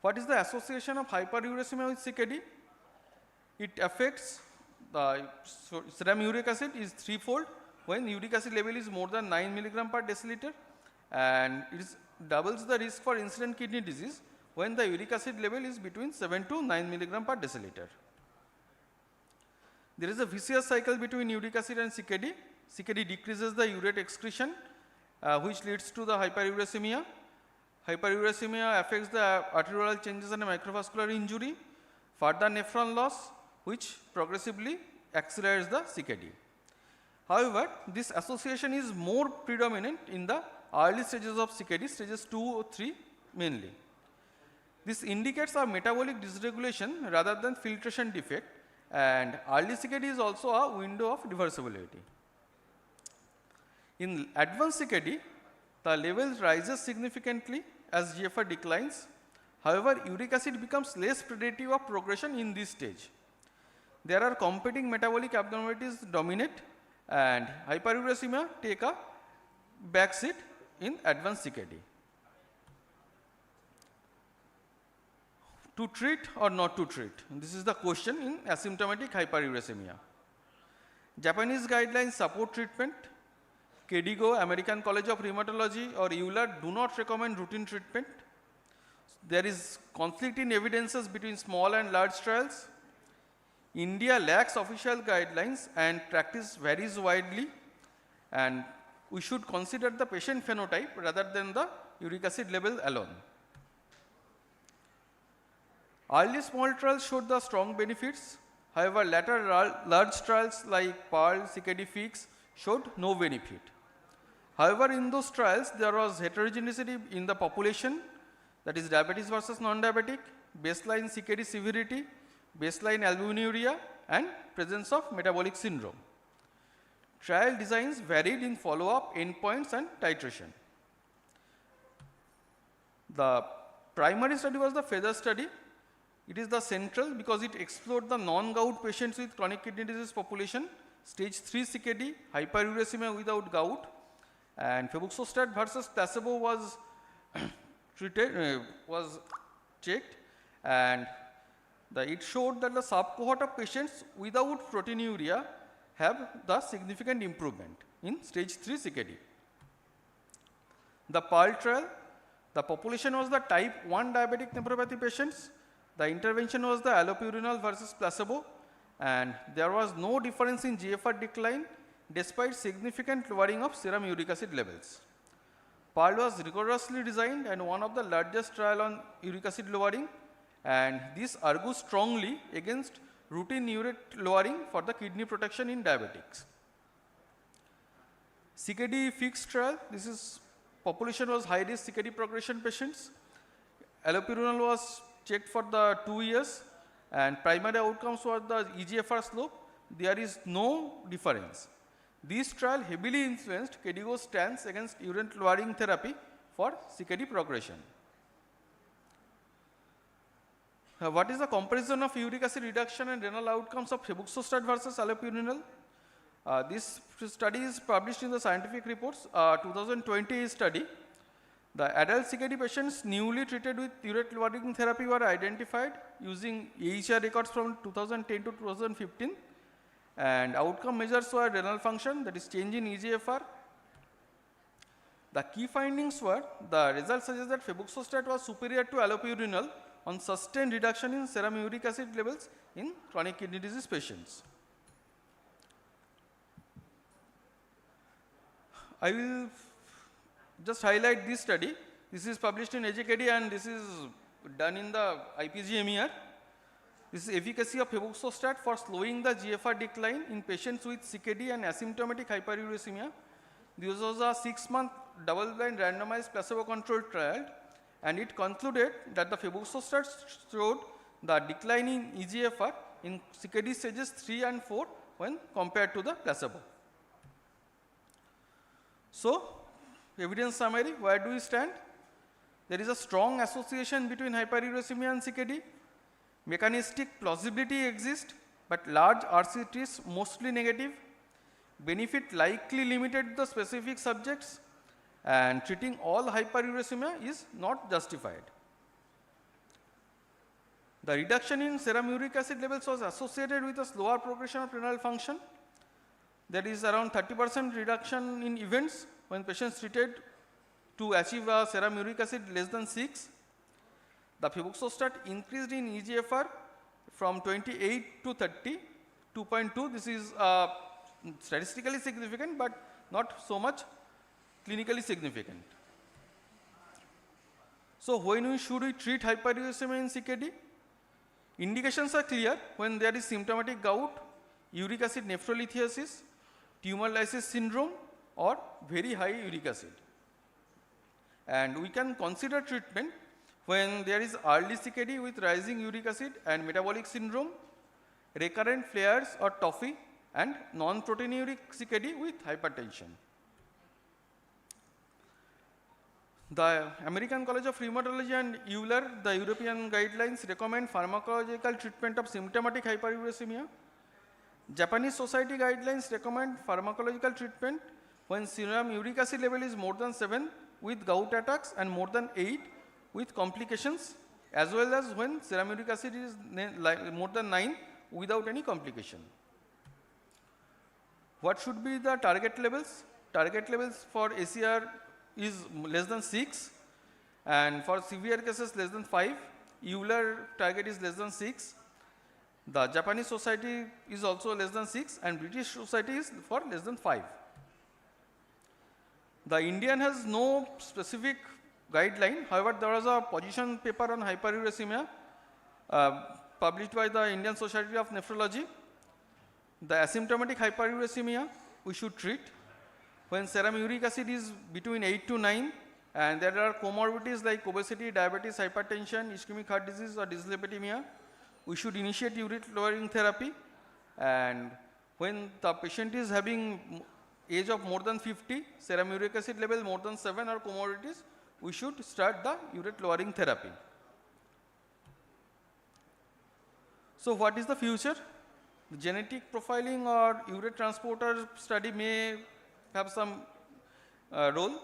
Speaker 14: What is the association of hyperuricemia with CKD? It affects the serum uric acid is threefold when uric acid level is more than 9 mg per deciliter, and it doubles the risk for incident kidney disease when the uric acid level is between 7 to 9 mg per deciliter. There is a vicious cycle between uric acid and CKD. CKD decreases the urate excretion, which leads to the hyperuricemia. Hyperuricemia affects the arterial changes and microvascular injury, further nephron loss, which progressively accelerates the CKD. However, this association is more predominant in the early stages of CKD, stages 2 or 3 mainly. This indicates a metabolic dysregulation rather than filtration defect, and early CKD is also a window of reversibility. In advanced CKD, the level rises significantly as GFR declines. However, uric acid becomes less predictive of progression in this stage. There are competing metabolic abnormalities dominate, and hyperuricemia take a backseat in advanced CKD. To treat or not to treat? This is the question in asymptomatic hyperuricemia. Japanese guidelines support treatment. KDIGO, American College of Rheumatology or EULAR do not recommend routine treatment. There is conflict in evidences between small and large trials. India lacks official guidelines and practice varies widely, and we should consider the patient phenotype rather than the uric acid level alone. Early small trials showed the strong benefits. However, later large trials like PEARL, CKD FIX showed no benefit. However, in those trials, there was heterogeneity in the population, that is diabetes versus non-diabetic, baseline CKD severity, baseline albuminuria, and presence of metabolic syndrome. Trial designs varied in follow-up, endpoints, and titration. The primary study was the FEATHER study. It is the central because it explored the non-gout patients with chronic kidney disease population, stage 3 CKD, hyperuricemia without gout, and febuxostat versus placebo was checked, and it showed that the subcohort of patients without proteinuria have the significant improvement in stage 3 CKD. The PEARL trial, the population was the type 1 diabetic nephropathy patients. The intervention was the allopurinol versus placebo, and there was no difference in GFR decline despite significant lowering of serum uric acid levels. PEARL was rigorously designed and one of the largest trial on uric acid lowering, and this argues strongly against routine urate lowering for the kidney protection in diabetics. CKD FIX trial, this is population was high risk CKD progression patients. Allopurinol was checked for the 2 years, and primary outcomes were the eGFR slope. There is no difference. This trial heavily influenced KDIGO's stance against urate lowering therapy for CKD progression. What is the comparison of uric acid reduction and renal outcomes of febuxostat versus allopurinol? This study is published in the scientific reports, 2020 study. The adult CKD patients newly treated with urate lowering therapy were identified using AHR records from 2010 to 2015, and outcome measures were renal function, that is change in EGFR. The key findings were, the results suggest that febuxostat was superior to allopurinol on sustained reduction in serum uric acid levels in chronic kidney disease patients. I will just highlight this study. This is published in AJKD and this is done in the IPGMER. This is efficacy of febuxostat for slowing the GFR decline in patients with CKD and asymptomatic hyperuricemia. This was a 6-month double-blind randomized placebo-controlled trial, and it concluded that the febuxostat showed the decline in EGFR in CKD stages 3 and 4 when compared to the placebo. So, evidence summary, where do we stand? There is a strong association between hyperuricemia and CKD. Mechanistic plausibility exists, but large RCT is mostly negative. Benefit likely limited the specific subjects, and treating all hyperuricemia is not justified. The reduction in serum uric acid levels was associated with a slower progression of renal function. There is around 30% reduction in events when patients treated to achieve a serum uric acid less than 6. The febuxostat increased in EGFR from 28 to 30, 2.2. This is statistically significant, but not so much clinically significant. So when should we treat hyperuricemia in CKD? Indications are clear when there is symptomatic gout, uric acid nephrolithiasis, tumor lysis syndrome, or very high uric acid. And we can consider treatment when there is early CKD with rising uric acid and metabolic syndrome, recurrent flares or tophi, and non-proteinuric CKD with hypertension. The American College of Rheumatology and Euler, the European guidelines, recommend pharmacological treatment of symptomatic hyperuricemia. Japanese Society guidelines recommend pharmacological treatment when serum uric acid level is more than 7 with gout attacks and more than 8 with complications, as well as when serum uric acid is more than 9 without any complication. What should be the target levels? Target levels for ACR is less than 6, and for severe cases less than 5. Euler target is less than 6. The Japanese Society is also less than 6, and British Society is for less than 5. The Indian has no specific guideline. However, there was a position paper on hyperuricemia published by the Indian Society of Nephrology. The asymptomatic hyperuricemia we should treat when serum uric acid is between 8 to 9, and there are comorbidities like obesity, diabetes, hypertension, ischemic heart disease, or dyslipidemia. We should initiate urate lowering therapy, and when the patient is having age of more than 50, serum uric acid level more than 7 or comorbidities, we should start the urate lowering therapy. So what is the future? The genetic profiling or urate transporter study may have some role.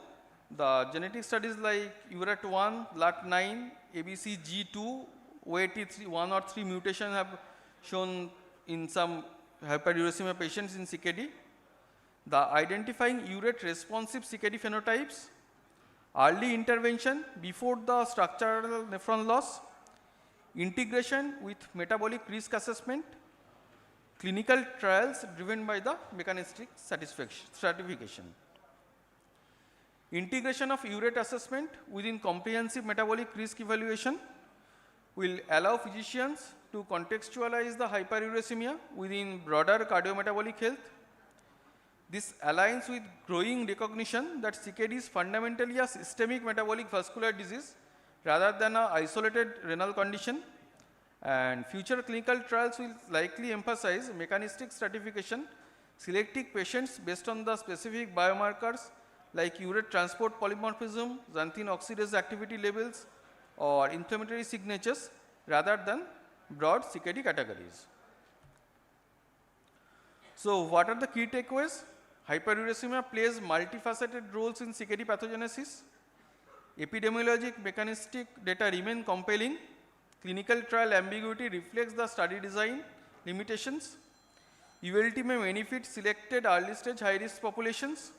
Speaker 14: The genetic studies like URAT1, LAT9, ABCG2, OAT3, 1 or 3 mutations have shown in some hyperuricemia patients in CKD. The identifying urate responsive CKD phenotypes, early intervention before the structural nephron loss, integration with metabolic risk assessment, clinical trials driven by the mechanistic stratification. Integration of urate assessment within comprehensive metabolic risk evaluation will allow physicians to contextualize the hyperuricemia within broader cardiometabolic health. This aligns with growing recognition that CKD is fundamentally a systemic metabolic vascular disease rather than an isolated renal condition, and future clinical trials will likely emphasize mechanistic stratification, selecting patients based on the specific biomarkers like urate transport polymorphism, xanthine oxidase activity levels, or inflammatory signatures rather than broad CKD categories. So what are the key takeaways? Hyperuricemia plays multifaceted roles in CKD pathogenesis. Epidemiologic mechanistic data remain compelling. Clinical trial ambiguity reflects the study design limitations. ULT may benefit selected early stage high risk populations.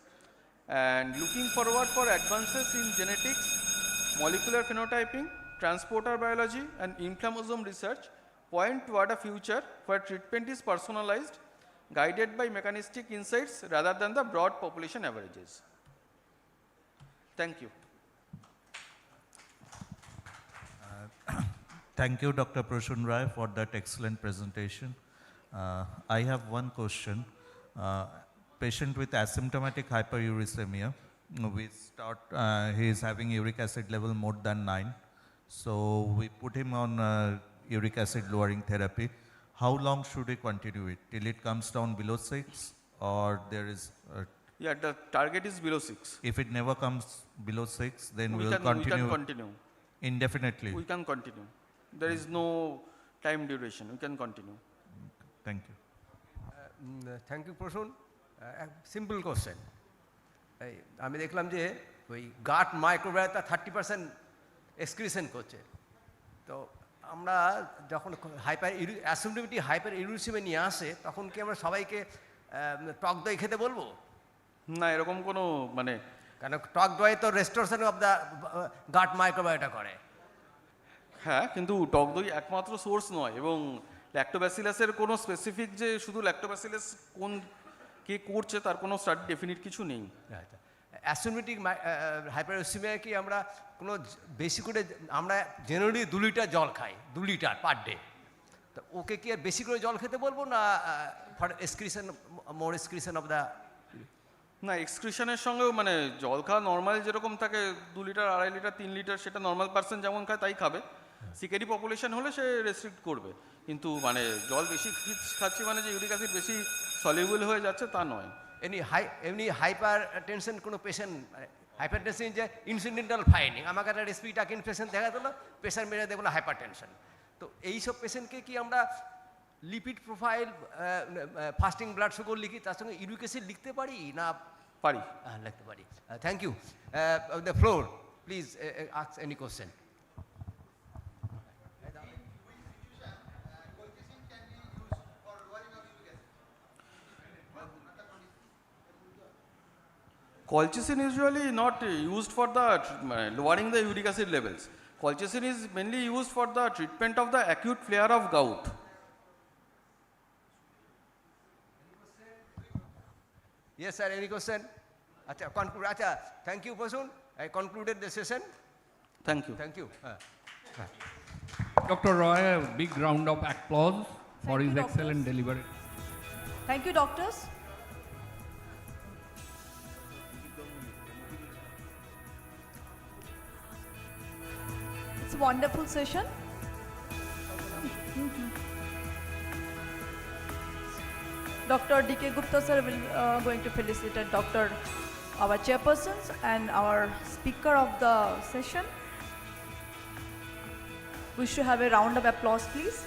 Speaker 14: And looking forward for advances in genetics, molecular phenotyping, transporter biology, and inflammasome research point toward a future where treatment is personalized, guided by mechanistic insights rather than the broad population averages. Thank you.
Speaker 5: Thank you, Dr. Prashun Rai, for that excellent presentation. I have one question. Patient with asymptomatic hyperuricemia, he is having uric acid level more than 9. So we put him on uric acid lowering therapy. How long should we continue it? Till it comes down below 6, or there is...
Speaker 14: Yeah, the target is below 6.
Speaker 5: If it never comes below 6, then we will
Speaker 14: We
Speaker 5: continue.
Speaker 14: can continue.
Speaker 5: Indefinitely.
Speaker 14: We can continue. There is no time duration. We can continue.
Speaker 5: Thank you.
Speaker 8: Thank you, Prashun. Simple question. আমি দেখলাম যে ওই গাট microbiota 30% excretion করছে। তো আমরা যখন asymptomatic hyper uricaemia নিয়ে আসে তখন কি আমরা সবাইকে টক দই খেতে বলবো?
Speaker 14: না, এরকম কোনো মানে
Speaker 8: কারণ টক দই তো restoration of the gut microbiota করে।
Speaker 14: হ্যাঁ, কিন্তু টক দই একমাত্র সোর্স নয়, এবং ল্যাক্টোব্যাসিলাসের কোনো স্পেসিফিক যে শুধু ল্যাক্টোব্যাসিলাস কোন কে করছে তার কোনো স্টাডি ডেফিনিট কিছু নেই।
Speaker 8: অ্যাসিম্পটোমেটিক হাইপারউরিসেমিয়া কি আমরা কোনো বেশি করে আমরা জেনারেলি 2 লিটার জল খাই, 2 লিটার পার ডে। তো ওকে কি আর বেশি করে জল খেতে বলবো না for excretion more excretion of the?
Speaker 14: না, এক্সক্রিশনের সঙ্গেও মানে জল খাওয়া নর্মাল যেরকম থাকে 2 লিটার 2.5 লিটার 3 লিটার, সেটা নর্মাল পার্সন যেমন খায় তাই খাবে। সিকেডি পপুলেশন হলে সে রেস্ট্রিক্ট করবে, কিন্তু মানে জল বেশি খাচ্ছি মানে যে ইউরিক অ্যাসিড বেশি সলিউবল হয়ে যাচ্ছে তা নয়।
Speaker 8: এমনি হাইপার টেনশন কোনো পেশেন্ট হাইপার টেনশন যে ইনসিডেন্টাল ফাইন্ডিং, আমাকে একটা রেসপিটাক ইনফেকশন দেখা দিল, প্রেশার মেরে দেখলো হাইপার টেনশন। তো এইসব পেশেন্টকে কি আমরা lipid profile, fasting blood sugar লিখি, তার সঙ্গে ইউরিক অ্যাসিড লিখতে পারি না?
Speaker 14: পারি,
Speaker 8: লিখতে পারি। Thank you. The floor please ask any question.
Speaker 14: Colchicine is usually not used for the lowering the uric acid levels. Colchicine is mainly used for the treatment of the acute flare of gout.
Speaker 8: Yes, sir. Any question? Acha, thank you, Prashun. I concluded the session.
Speaker 14: Thank you.
Speaker 8: Thank you.
Speaker 11: Dr. Roy, a big round of applause for his excellent delivery.
Speaker 1: Thank you, doctors. It's a wonderful session. Dr. D.K. Gupta sir will going to felicitate our chairpersons and our speaker of the session. We should have a round of applause, please.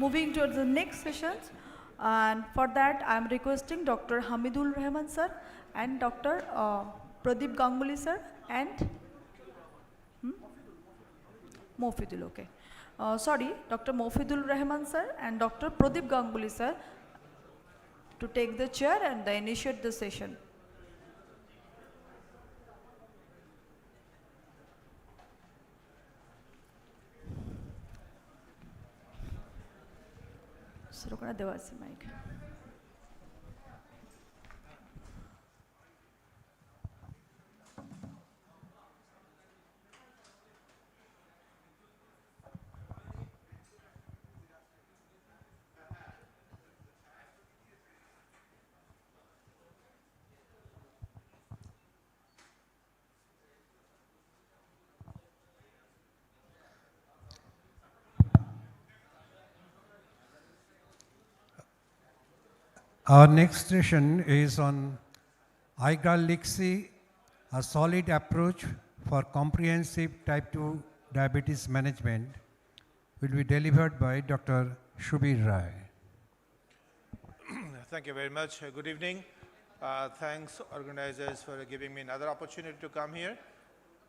Speaker 1: Moving to the next sessions, and for that I am requesting Dr. Hamidul Rahman sir and Dr. Pradeep Ganguly sir and Mofidul, okay. Sorry, Dr. Mofidul Rahman sir and Dr. Pradeep Ganguly sir to take the chair and initiate the session. Sir, ওখানে দেওয়া আছে mic.
Speaker 7: Our next session is on IGAL-LIXI, a solid approach for comprehensive type 2 diabetes management, will be delivered by Dr. Shubir Rai.
Speaker 12: Thank you very much. Good evening. Thanks organizers for giving me another opportunity to come here.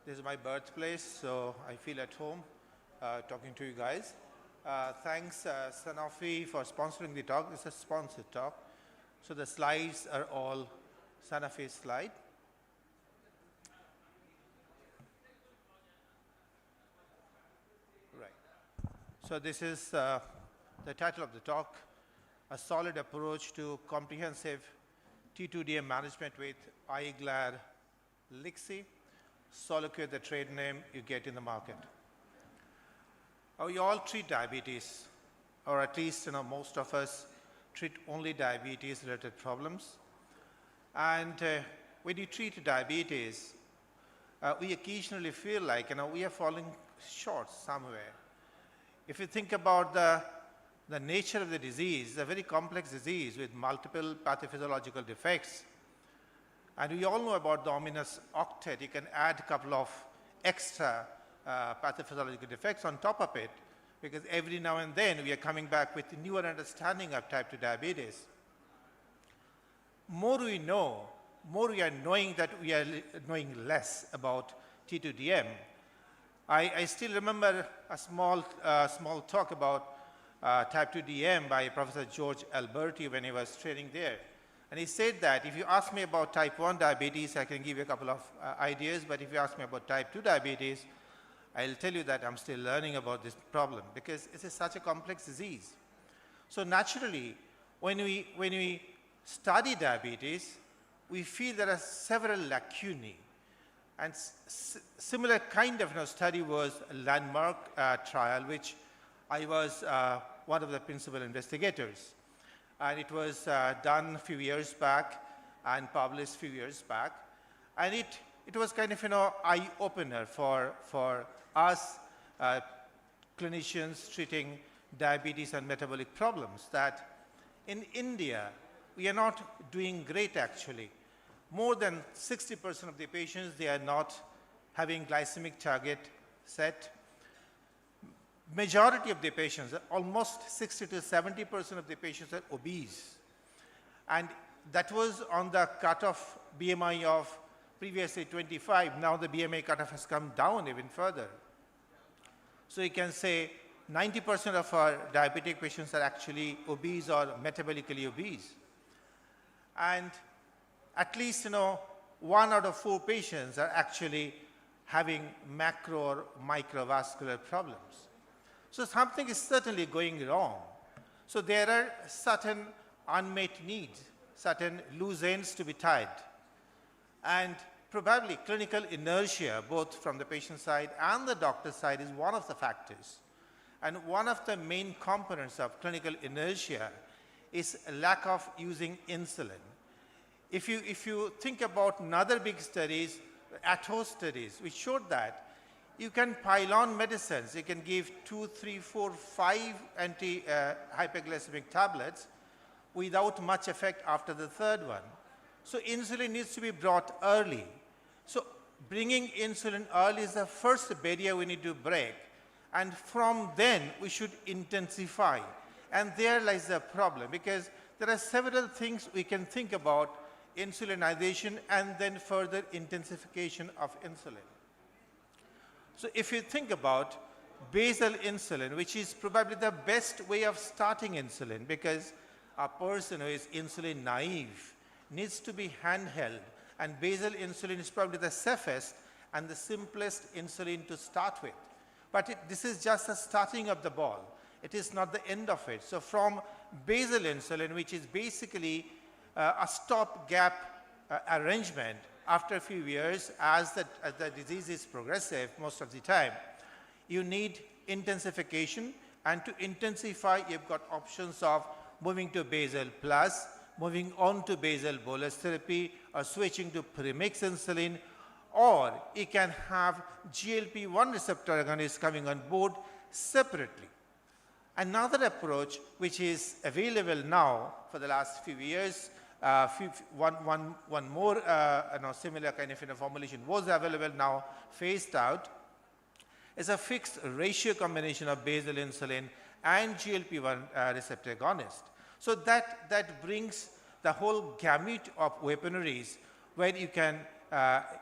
Speaker 12: This is my birthplace, so I feel at home talking to you guys. Thanks Sanofi for sponsoring the talk. It's a sponsored talk. So the slides are all Sanofi slide. Right. So this is the title of the talk, A Solid Approach to Comprehensive T2DM Management with IGAL-LIXI. Solocure, the trade name you get in the market. We all treat diabetes, or at least most of us treat only diabetes-related problems. And when you treat diabetes, we occasionally feel like we are falling short somewhere. If you think about the nature of the disease, it's a very complex disease with multiple pathophysiological defects. And we all know about the ominous octet. You can add a couple of extra pathophysiological defects on top of it, because every now and then we are coming back with newer understanding of type 2 diabetes. More we know, more we are knowing that we are knowing less about T2DM. I still remember a small talk about type 2 DM by Professor George Alberti when he was training there. And he said that if you ask me about type 1 diabetes, I can give you a couple of ideas, but if you ask me about type 2 diabetes, I'll tell you that I'm still learning about this problem because it is such a complex disease. So naturally, when we study diabetes, we feel there are several lacunae. And similar kind of study was a landmark trial, which I was one of the principal investigators. And it was done a few years back and published a few years back. And it was kind of eye-opener for us clinicians treating diabetes and metabolic problems, that in India, we are not doing great actually. More than 60% of the patients, they are not having glycemic target set. Majority of the patients, almost 60 to 70% of the patients are obese. And that was on the cutoff BMI of previously 25. Now the BMI cutoff has come down even further. So you can say 90% of our diabetic patients are actually obese or metabolically obese. And at least 1 out of 4 patients are actually having macro or microvascular problems. So something is certainly going wrong. So there are certain unmet needs, certain loose ends to be tied. And probably clinical inertia, both from the patient side and the doctor side, is one of the factors. And one of the main components of clinical inertia is a lack of using insulin. If you think about another big studies, at-home studies, which showed that you can pile on medicines. You can give 2, 3, 4, 5 anti-hyperglycemic tablets without much effect after the third one. So insulin needs to be brought early. So bringing insulin early is the first barrier we need to break. And from then, we should intensify. And there lies the problem, because there are several things we can think about insulinization and then further intensification of insulin. So if you think about basal insulin, which is probably the best way of starting insulin, because a person who is insulin naive needs to be handheld, and basal insulin is probably the safest and the simplest insulin to start with. But this is just the starting of the ball. It is not the end of it. So from basal insulin, which is basically a stopgap arrangement, after a few years, as the disease is progressive most of the time, you need intensification. And to intensify, you've got options of moving to basal plus, moving on to basal bolus therapy, or switching to premix insulin, or you can have GLP-1 receptor agonists coming on board separately. Another approach which is available now for the last few years, one more similar kind of formulation was available, now phased out, is a fixed ratio combination of basal insulin and GLP-1 receptor agonist. So that brings the whole gamut of weaponaries where you can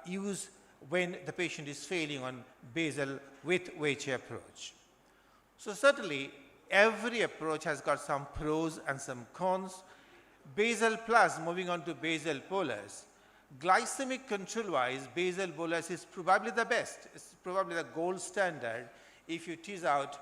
Speaker 12: use when the patient is failing on basal with Weiche approach. So certainly every approach has got some pros and some cons. Basal plus, moving on to basal bolus. Glycemic control wise, basal bolus is probably the best. It's probably the gold standard if you tease out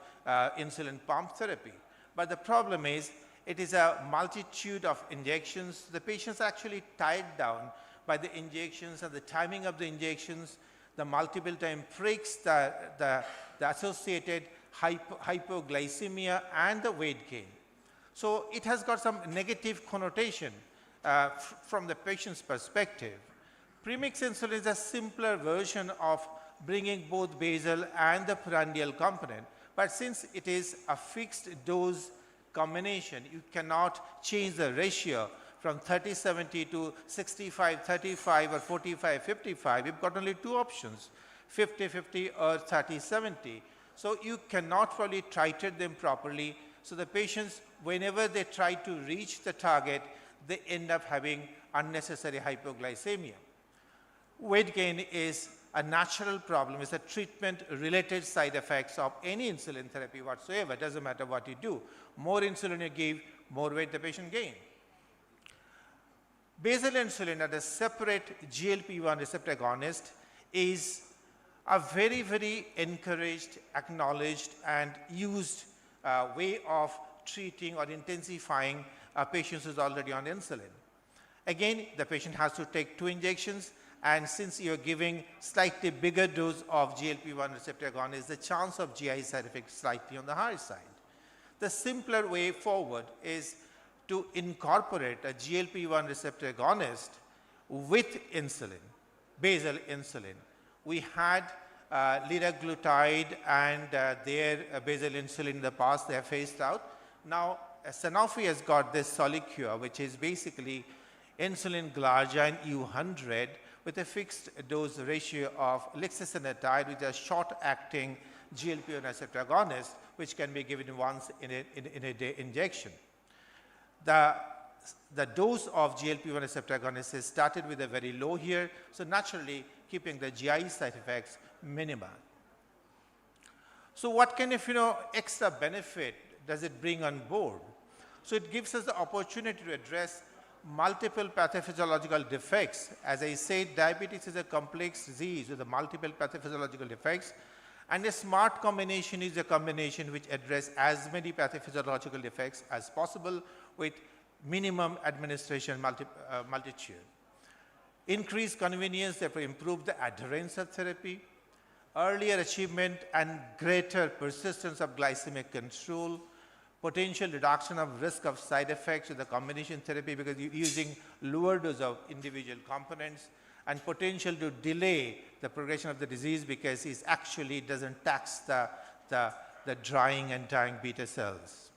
Speaker 12: insulin pump therapy. But the problem is, it is a multitude of injections. The patients are actually tied down by the injections and the timing of the injections, the multiple time pricks, the associated hypoglycemia and the weight gain. So it has got some negative connotation from the patient's perspective. Premix insulin is a simpler version of bringing both basal and the prandial component. But since it is a fixed dose combination, you cannot change the ratio from 30-70 to 65-35 or 45-55. You've got only two options, 50-50 or 30-70. So you cannot probably titrate them properly. So the patients, whenever they try to reach the target, they end up having unnecessary hypoglycemia. Weight gain is a natural problem. It's a treatment-related side effects of any insulin therapy whatsoever. It doesn't matter what you do. More insulin you give, more weight the patient gains. Basal insulin as a separate GLP-1 receptor agonist is a very, very encouraged, acknowledged, and used way of treating or intensifying a patient who is already on insulin. Again, the patient has to take 2 injections, and since you are giving slightly bigger dose of GLP-1 receptor agonist, the chance of GI side effects is slightly on the higher side. The simpler way forward is to incorporate a GLP-1 receptor agonist with insulin, basal insulin. We had liraglutide and their basal insulin in the past, they have phased out. Now, Sanofi has got this Solicure, which is basically insulin glargine U100 with a fixed dose ratio of lixisenatide, which is a short-acting GLP-1 receptor agonist, which can be given once in a day injection. The dose of GLP-1 receptor agonist is started with a very low here, so naturally keeping the GI side effects minimal. So what kind of extra benefit does it bring on board? So it gives us the opportunity to address multiple pathophysiological defects. As I said, diabetes is a complex disease with multiple pathophysiological defects, and a smart combination is a combination which addresses as many pathophysiological defects as possible with minimum administration multitude. Increased convenience, therefore improve the adherence of therapy, earlier achievement and greater persistence of glycemic control, potential reduction of risk of side effects with the combination therapy because you're using lower dose of individual components, and potential to delay the progression of the disease because it actually doesn't tax the drying and dying beta cells.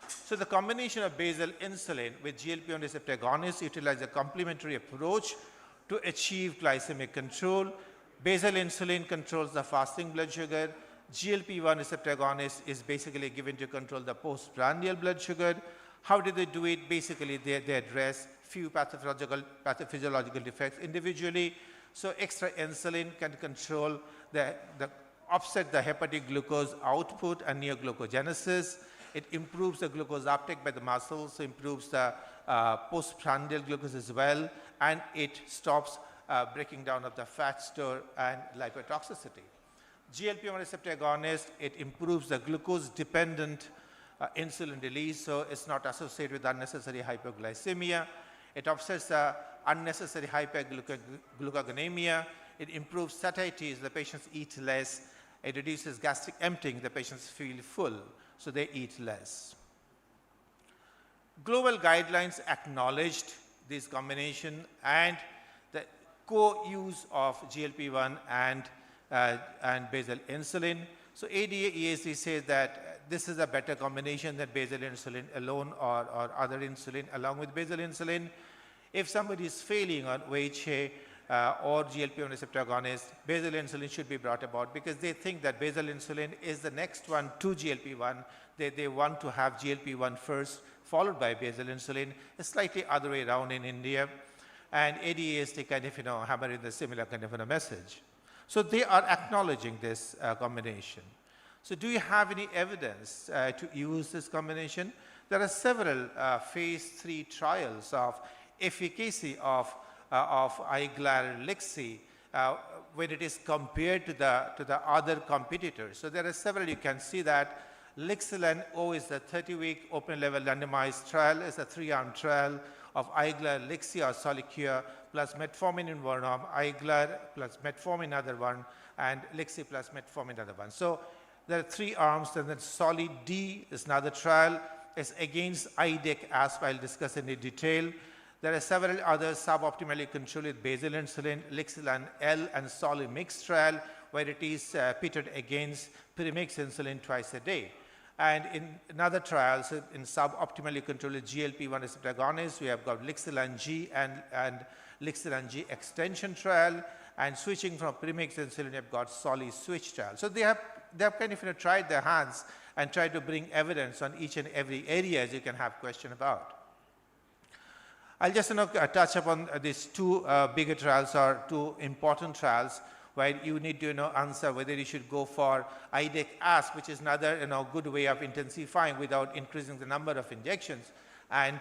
Speaker 12: So the combination of basal insulin with GLP-1 receptor agonists utilizes a complementary approach to achieve glycemic control. Basal insulin controls the fasting blood sugar. GLP-1 receptor agonist is basically given to control the postprandial blood sugar. How do they do it? Basically, they address few pathophysiological defects individually. So extra insulin can control offset the hepatic glucose output and neoglucogenesis. It improves the glucose uptake by the muscles, so improves the postprandial glucose as well, and it stops breaking down of the fat store and lipotoxicity. GLP-1 receptor agonist, it improves the glucose-dependent insulin release, so it's not associated with unnecessary hypoglycemia. It offsets the unnecessary hyperglucagonemia. It improves satiety, the patients eat less. It reduces gastric emptying, the patients feel full, so they eat less. Global guidelines acknowledged this combination and the co-use of GLP-1 and basal insulin. So ADA-EAC says that this is a better combination than basal insulin alone or other insulin along with basal insulin. If somebody is failing on VHA or GLP-1 receptor agonist, basal insulin should be brought about because they think that basal insulin is the next one to GLP-1. They want to have GLP-1 first, followed by basal insulin. It's slightly other way around in India. And ADA is kind of, hammering the similar kind of a message. So they are acknowledging this combination. So do you have any evidence to use this combination? There are several phase 3 trials of efficacy of Iglar Lixi when it is compared to the other competitors. So there are several. You can see that Lixilan O is the 30-week open-label randomized trial. It's a 3-arm trial of Iglar Lixi or Solicure plus metformin in one arm, Iglar plus metformin other one, and Lixi plus metformin other one. So there are 3 arms. And then Solid D is another trial. It's against IDEC, as I'll discuss in detail. There are several other suboptimally controlled with basal insulin, Lixilan L and Solid Mix trial, where it is pitted against premix insulin twice a day. And in another trials, in suboptimally controlled GLP-1 receptor agonists, we have got Lixilan G and Lixilan G extension trial, and switching from premix insulin, we have got Solid Switch trial. So they have kind of tried their hands and tried to bring evidence on each and every area as you can have question about. I'll just touch upon these 2 bigger trials or 2 important trials where you need to answer whether you should go for IDEC-ASP, which is another good way of intensifying without increasing the number of injections, and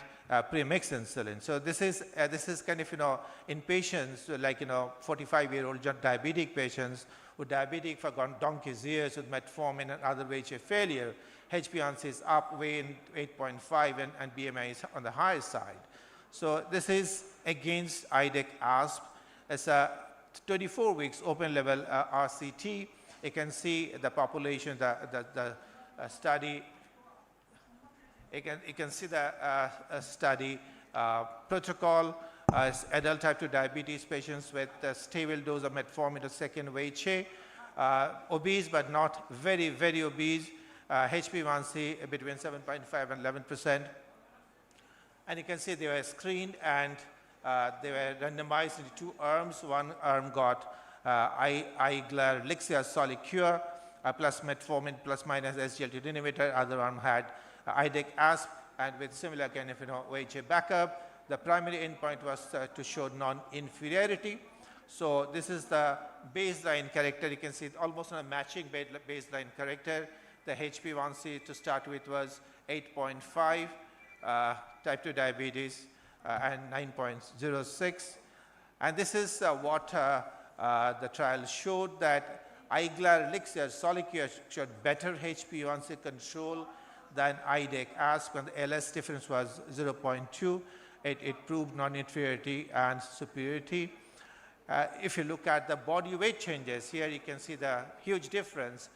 Speaker 12: premix insulin. So this is kind of in patients like 45-year-old diabetic patients who are diabetic for donkey's years with metformin and other VHA failure. HbA1c is up, weight 8.5, and BMI is on the higher side. So this is against IDEC-ASP. It's a 24 weeks open label RCT. You can see the population, the study. You can see the study protocol. Adult type 2 diabetes patients with a stable dose of metformin to second VHA, obese but not very, very obese, HbA1c between 7.5 and 11%. And you can see they were screened and they were randomized into 2 arms. One arm got Iglar Lixi Solicure plus metformin plus minus SGLT2 inhibitor. Other arm had IDEC-ASP and with similar kind of VHA backup. The primary endpoint was to show non-inferiority. So this is the baseline character. You can see it almost on a matching baseline character. The HbA1c to start with was 8.5. Type 2 diabetes and 9.06. And this is what the trial showed, that Iglar Lixi or Solicure showed better HbA1c control than IDEC-ASP, and the LS difference was 0.2. It proved non-inferiority and superiority. If you look at the body weight changes, here you can see the huge difference.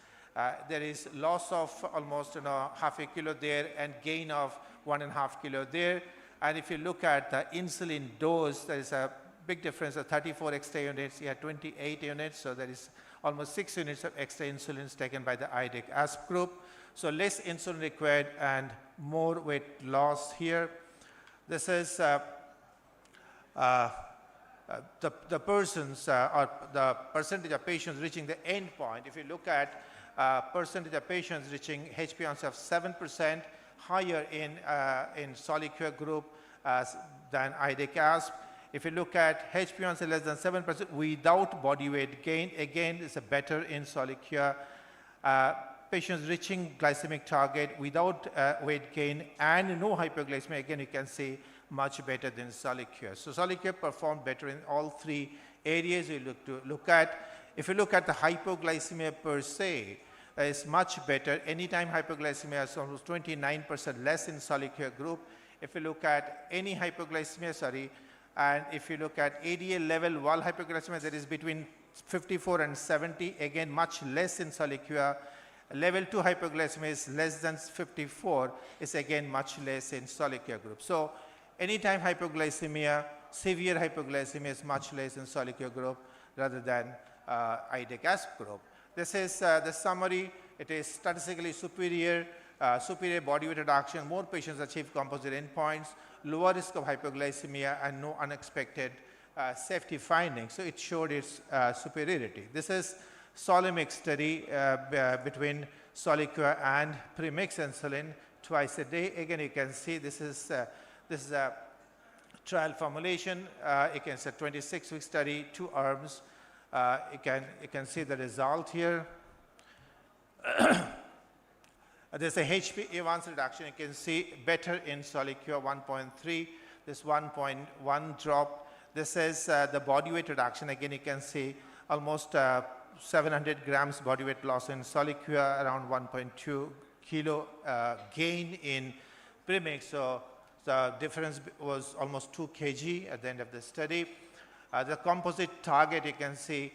Speaker 12: There is loss of almost half a kilo there and gain of 1.5 kilo there. And if you look at the insulin dose, there is a big difference of 34 extra units, here 28 units, so there is almost 6 units of extra insulin taken by the IDEC-ASP group. So less insulin required and more weight loss here. This is the persons or the percentage of patients reaching the end point. If you look at percentage of patients reaching HbA1c of 7%, higher in Solicure group than IDEC-ASP. If you look at HbA1c less than 7% without body weight gain, again it's a better in Solicure. Patients reaching glycemic target without weight gain and no hypoglycemia, again you can see much better than Solicure. So Solicure performed better in all 3 areas you look at. If you look at the hypoglycemia per se, is much better. Anytime hypoglycemia is almost 29% less in Solicure group. If you look at any hypoglycemia, and if you look at ADL level 1 hypoglycemia, that is between 54 and 70, again much less in Solicure. Level 2 hypoglycemia is less than 54, is again much less in Solicure group. So anytime hypoglycemia, severe hypoglycemia is much less in Solicure group rather than IDEC-ASP group. This is the summary. it is statistically superior, superior body weight reduction, more patients achieve composite endpoints, lower risk of hypoglycemia, and no unexpected safety findings. So it showed its superiority. This is Solimix study between Soliqua and premix insulin twice a day. Again, you can see this is a trial formulation. You can see a 26-week study, 2 arms. You can see the result here. There's a HbA1c reduction. You can see better in Soliqua 1.3. This 1.1 drop. This is the body weight reduction. Again, you can see almost 700 grams body weight loss in Soliqua, around 1.2 kilo gain in premix. So the difference was almost 2 kg at the end of the study. The composite target, you can see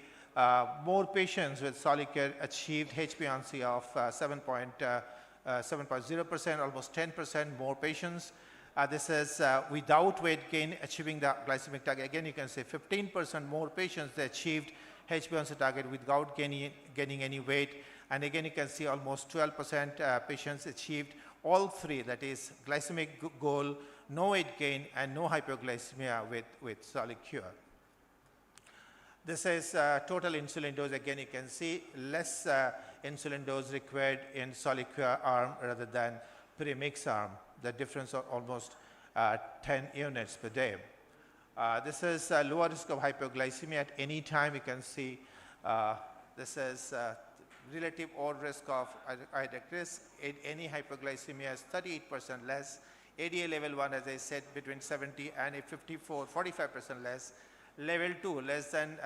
Speaker 12: more patients with Soliqua achieved HbA1c of 7.0%, almost 10% more patients. This is without weight gain achieving the glycemic target. Again, you can say 15% more patients they achieved HbA1c target without gaining any weight. And again, you can see almost 12% patients achieved all three, that is glycemic goal, no weight gain, and no hypoglycemia with Soliqua. This is total insulin dose. Again, you can see less insulin dose required in Soliqua arm rather than premix arm. The difference of almost 10 units per day. This is lower risk of hypoglycemia at any time. You can see this is relative odd risk of cardiac risk. Any hypoglycemia is 38% less. ADA level 1, as I said, between 70 and 45% less. Level 2, less than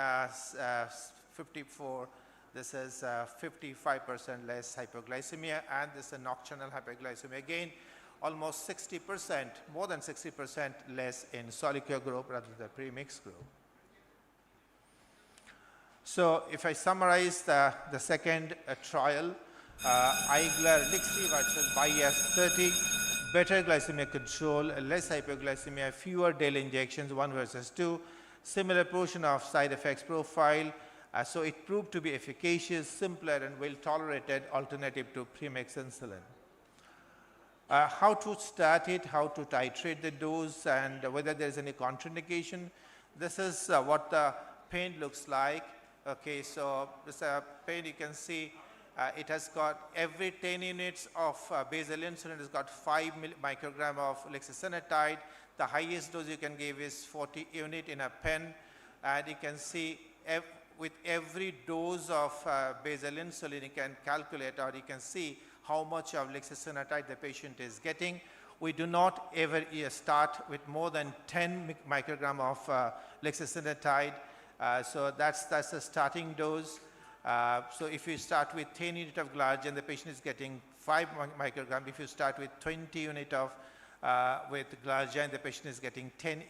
Speaker 12: 54, this is 55% less hypoglycemia, and this is a nocturnal hypoglycemia. Again, almost 60%, more than 60% less in Soliqua group rather than premix group. So if I summarize the second trial, IGLR-LIXI versus BIAS-30, better glycemic control, less hypoglycemia, fewer daily injections, 1 versus 2, similar portion of side effects profile. So it proved to be efficacious, simpler, and well-tolerated alternative to premix insulin. How to start it, how to titrate the dose, and whether there is any contraindication. This is what the pen looks like. Okay, so this pen, you can see it has got every 10 units of basal insulin has got 5 microgram of lixisenatide. The highest dose you can give is 40 unit in a pen, and you can see with every dose of basal insulin you can calculate, or you can see how much of lixisenatide the patient is getting. We do not ever start with more than 10 microgram of lixisenatide. So that's the starting dose. So if you start with 10 unit of glargine, the patient is getting 5 microgram. If you start with 20 unit of with glargine, the patient is getting 10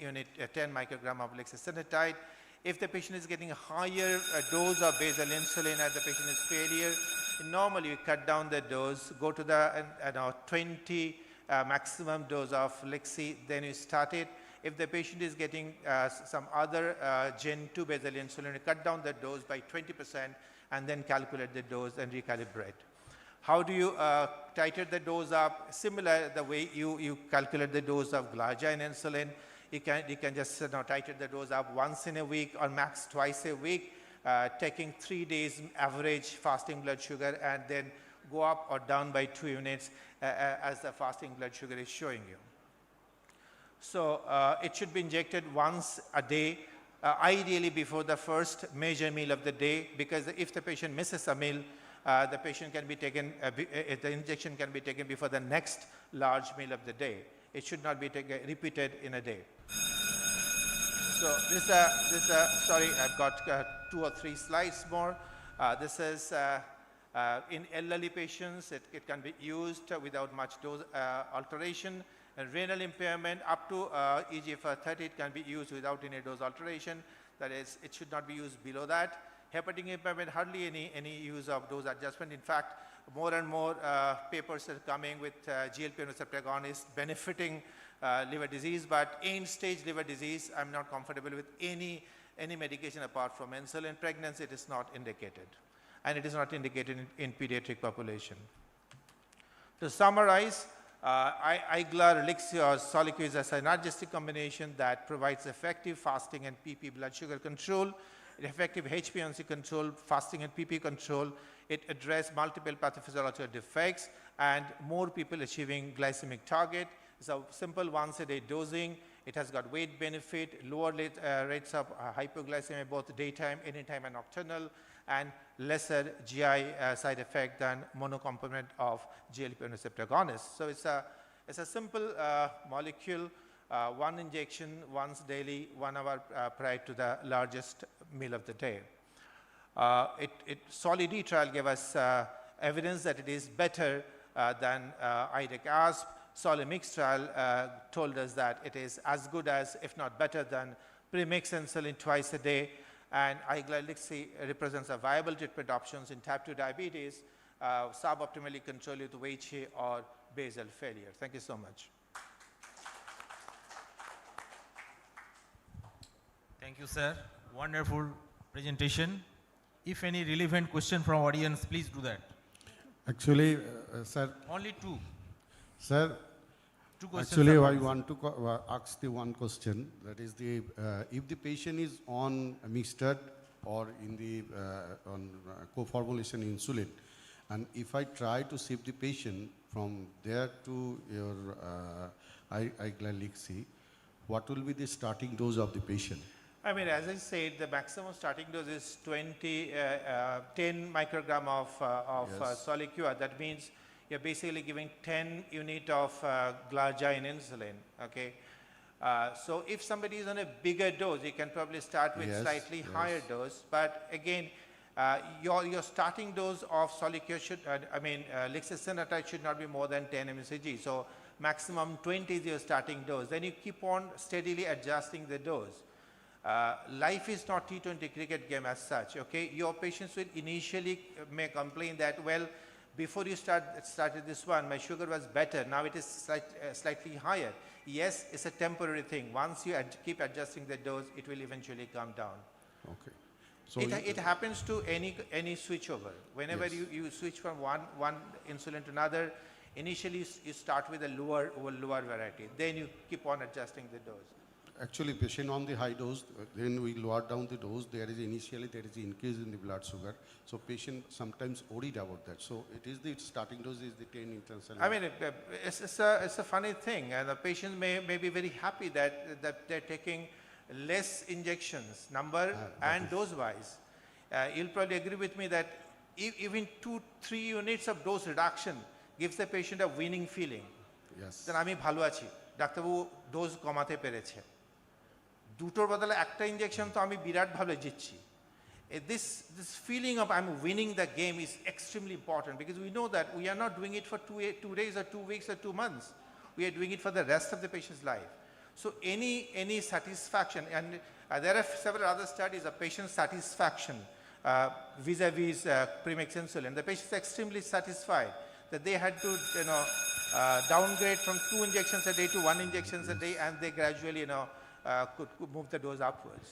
Speaker 12: microgram of lixisenatide. If the patient is getting a higher dose of basal insulin and the patient is failure, normally you cut down the dose, go to the 20 maximum dose of Lixi, then you start it. If the patient is getting some other Gen 2 basal insulin, you cut down the dose by 20% and then calculate the dose and recalibrate. How do you titrate the dose up? Similar the way you calculate the dose of glargine insulin. You can just titrate the dose up once in a week or max twice a week, taking 3 days average fasting blood sugar, and then go up or down by 2 units as the fasting blood sugar is showing you. So it should be injected once a day, ideally before the first major meal of the day, because if the patient misses a meal, the patient can be taken, the injection can be taken before the next large meal of the day. It should not be repeated in a day. So sorry, I've got 2 or 3 slides more. This is in elderly patients. It can be used without much dose alteration. And renal impairment up to EGFR 30, it can be used without any dose alteration. That is, it should not be used below that. Hepatic impairment, hardly any use of dose adjustment. In fact, more and more papers are coming with GLP-1 receptor agonists benefiting liver disease, but end-stage liver disease, I'm not comfortable with any medication apart from insulin. Pregnancy, it is not indicated. and it is not indicated in pediatric population. To summarize, Iglar, Elixir, or Soliq is a synergistic combination that provides effective fasting and PP blood sugar control, effective HbA1c control, fasting and PP control. It addresses multiple pathophysiological defects and more people achieving glycemic target. It's a simple once-a-day dosing. It has got weight benefit, lower rates of hypoglycemia, both daytime, anytime, and nocturnal, and lesser GI side effect than monocomponent of GLP-1 receptor agonists. So it's a simple molecule, one injection once daily, 1 hour prior to the largest meal of the day. SOLID-E trial gave us evidence that it is better than IDEC-ASP. SOLIMIX trial told us that it is as good as, if not better than, premix insulin twice a day. And Iglar-Lixi represents a viable treatment options in type 2 diabetes, suboptimally controlled with Weiche or basal failure. Thank you so much.
Speaker 20: Thank you, sir. Wonderful presentation. If any relevant question from audience, please do that.
Speaker 15: Actually, sir.
Speaker 20: Only two.
Speaker 15: Sir,
Speaker 20: Two questions.
Speaker 15: actually I want to ask the one question. That is the, if the patient is on mixed or in the co-formulation insulin, and if I try to shift the patient from there to your Iglar-Lixi, what will be the starting dose of the patient?
Speaker 12: I mean, as I said, the maximum starting dose is 10 microgram of
Speaker 15: Yes.
Speaker 12: Soliq. That means you're basically giving 10 unit of glargine insulin, okay? So if somebody is on a bigger dose, you can probably start with
Speaker 15: Yes,
Speaker 12: slightly
Speaker 15: yes.
Speaker 12: higher dose. But again, your starting dose of Soliq should, lixisenatide should not be more than 10 mcg. So maximum 20 is your starting dose. Then you keep on steadily adjusting the dose. Life is not T20 cricket game as such, okay? Your patients will initially may complain that, well, before you started this one, my sugar was better, now it is slightly higher. Yes, it's a temporary thing. Once you keep adjusting the dose, it will eventually come down.
Speaker 15: Okay. So
Speaker 12: It happens to any switchover. Whenever
Speaker 15: Yes.
Speaker 12: you switch from one insulin to another, initially you start with a lower variety. Then you keep on adjusting the dose.
Speaker 15: Actually, patient on the high dose, then we lower down the dose. Initially there is increase in the blood sugar. So patient sometimes worried about that. So it is the starting dose is the 10 intracellular.
Speaker 12: I mean, it's a funny thing, and the patient may be very happy that they're taking less injections, number and dose-wise. You'll probably agree with me that even 2-3 units of dose reduction gives the patient a winning feeling.
Speaker 15: Yes.
Speaker 12: Then আমি ভালো আছি, ডাক্তারবাবু dose কমাতে পেরেছে। দুটোর বদলে একটা injection তো আমি বিরাটভাবে জিতছি। This feeling of I'm winning the game is extremely important, because we know that we are not doing it for 2 days or 2 weeks or 2 months. We are doing it for the rest of the patient's life. So any satisfaction, and there are several other studies of patient satisfaction vis-a-vis premix insulin. The patient is extremely satisfied that they had to downgrade from 2 injections a day to 1 injections a day, and they gradually could move the dose upwards.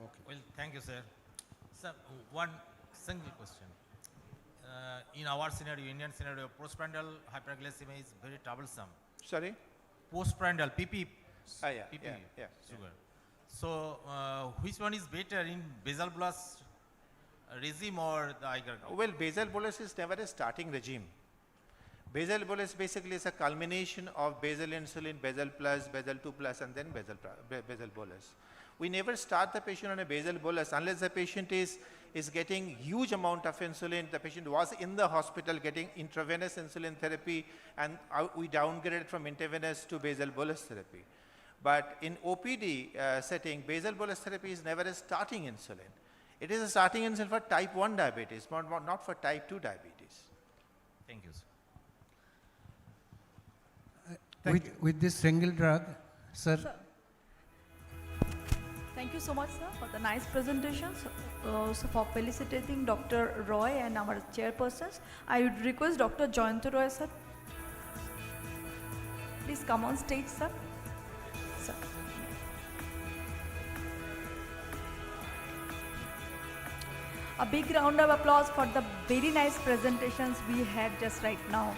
Speaker 20: Okay. Well, thank you, sir. Sir, one single question. In our scenario, Indian scenario, postprandial hyperglycemia is very troublesome.
Speaker 12: Sorry?
Speaker 20: Postprandial, PP, PP
Speaker 12: yeah.
Speaker 20: sugar. So, which one is better, in basal bolus regime or the Iglar?
Speaker 12: Well, basal bolus is never a starting regime. Basal bolus basically is a culmination of basal insulin, basal plus, basal 2 plus, and then basal bolus. We never start the patient on a basal bolus unless the patient is getting huge amount of insulin. The patient was in the hospital getting intravenous insulin therapy, and we downgraded from intravenous to basal bolus therapy. But in OPD setting, basal bolus therapy is never a starting insulin. It is a starting insulin for type 1 diabetes, not for type 2 diabetes.
Speaker 20: Thank you, sir.
Speaker 7: With this single drug, sir.
Speaker 1: Thank you so much, sir, for the nice presentations. So for felicitating Dr. Roy and our chairpersons, I would request Dr. Jayant Roy, sir. Please come on stage, sir. Sir. A big round of applause for the very nice presentations we had just right now.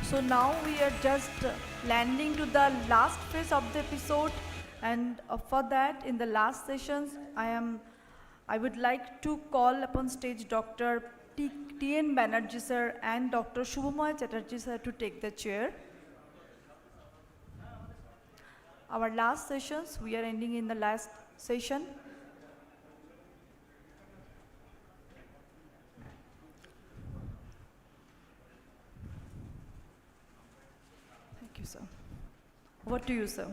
Speaker 1: So now we are just landing to the last phase of the episode, and for that, in the last sessions, I would like to call upon stage Dr. T.N. Banerjee sir and Dr. Shubhamoy Chatterjee sir to take the chair. Our last sessions, we are ending in the last session. Thank you, sir. Over to you, sir.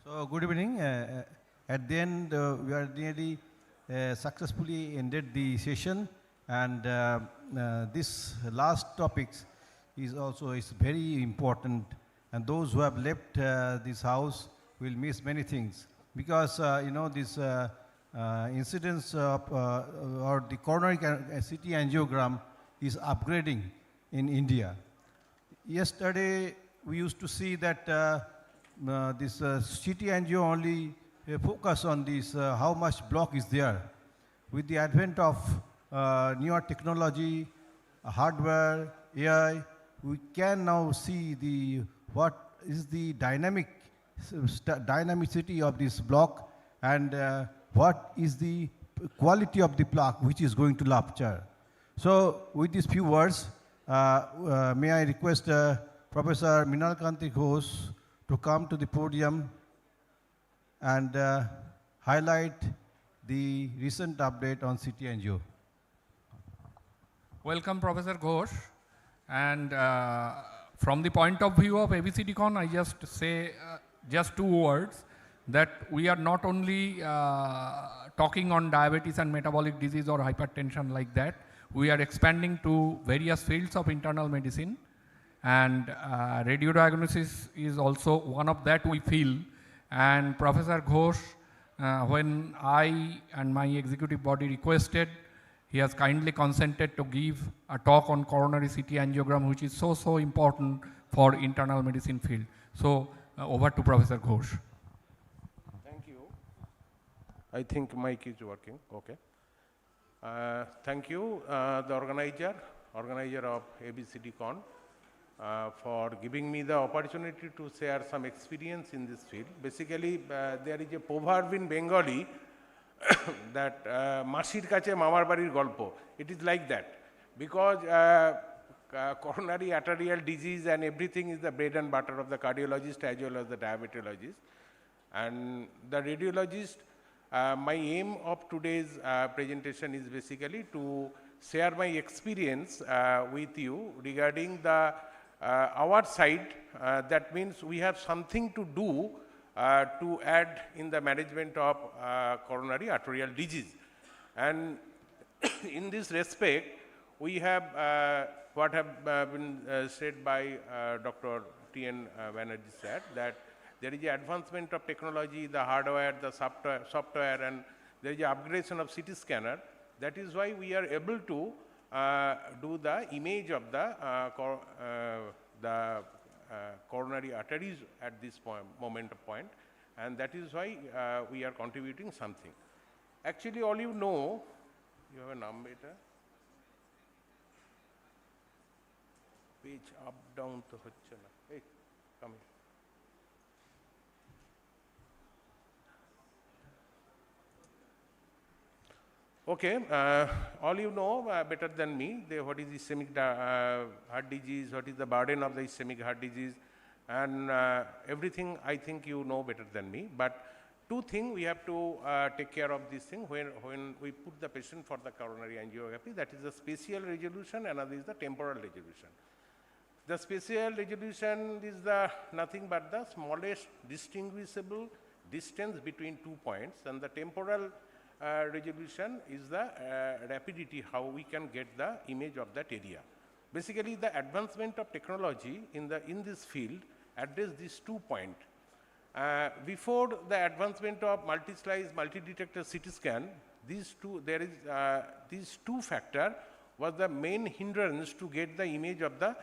Speaker 10: So good evening. At the end, we are nearly successfully ended the session, and this last topics is very important. And those who have left this house will miss many things because this incidence of or the coronary CT angiogram is upgrading in India. Yesterday, we used to see that this CT angio only focus on this how much block is there. With the advent of newer technology, hardware, AI, we can now see what is the dynamicity of this block and what is the quality of the plaque which is going to rupture. So with these few words, may I request Professor Minalkanti Ghosh to come to the podium and highlight the recent update on CT angio.
Speaker 11: Welcome, Professor Ghosh. And from the point of view of ABCDCon, I just say just 2 words, that we are not only talking on diabetes and metabolic disease or hypertension like that. We are expanding to various fields of internal medicine, and radiodiagnosis is also one of that we feel. And Professor Ghosh, when I and my executive body requested, he has kindly consented to give a talk on coronary CT angiogram, which is so important for internal medicine field. So over to Professor Ghosh.
Speaker 4: Thank you. I think mic is working. Okay. Thank you, the organizer of ABCDCon, for giving me the opportunity to share some experience in this field. Basically, there is a proverb in Bengali that Mashir kache mamar barir golpo. It is like that because coronary arterial disease and everything is the bread and butter of the cardiologist as well as the diabetologist. And the radiologist, my aim of today's presentation is basically to share my experience with you regarding the our side. That means we have something to do to add in the management of coronary arterial disease. And in this respect, we have what have been said by Dr. T.N. Banerjee said, that there is an advancement of technology, the hardware, the software, and there is an upgradation of CT scanner. That is why we are able to do the image of the coronary arteries at this moment of point, and that is why we are contributing something. Actually, all you know, you have a number, page up, down to hochche na. Hey, come here. Okay, all you know better than me, what is ischemic heart disease, what is the burden of the ischemic heart disease, and everything I think you know better than me. But two things we have to take care of this thing when we put the patient for the coronary angiography. That is the spatial resolution, another is the temporal resolution. The spatial resolution is the nothing but the smallest distinguishable distance between 2 points, and the temporal resolution is the rapidity, how we can get the image of that area. Basically, the advancement of technology in this field address these 2 points. Before the advancement of multi-slice, multi-detector CT scan, these two factor was the main hindrance to get the image of the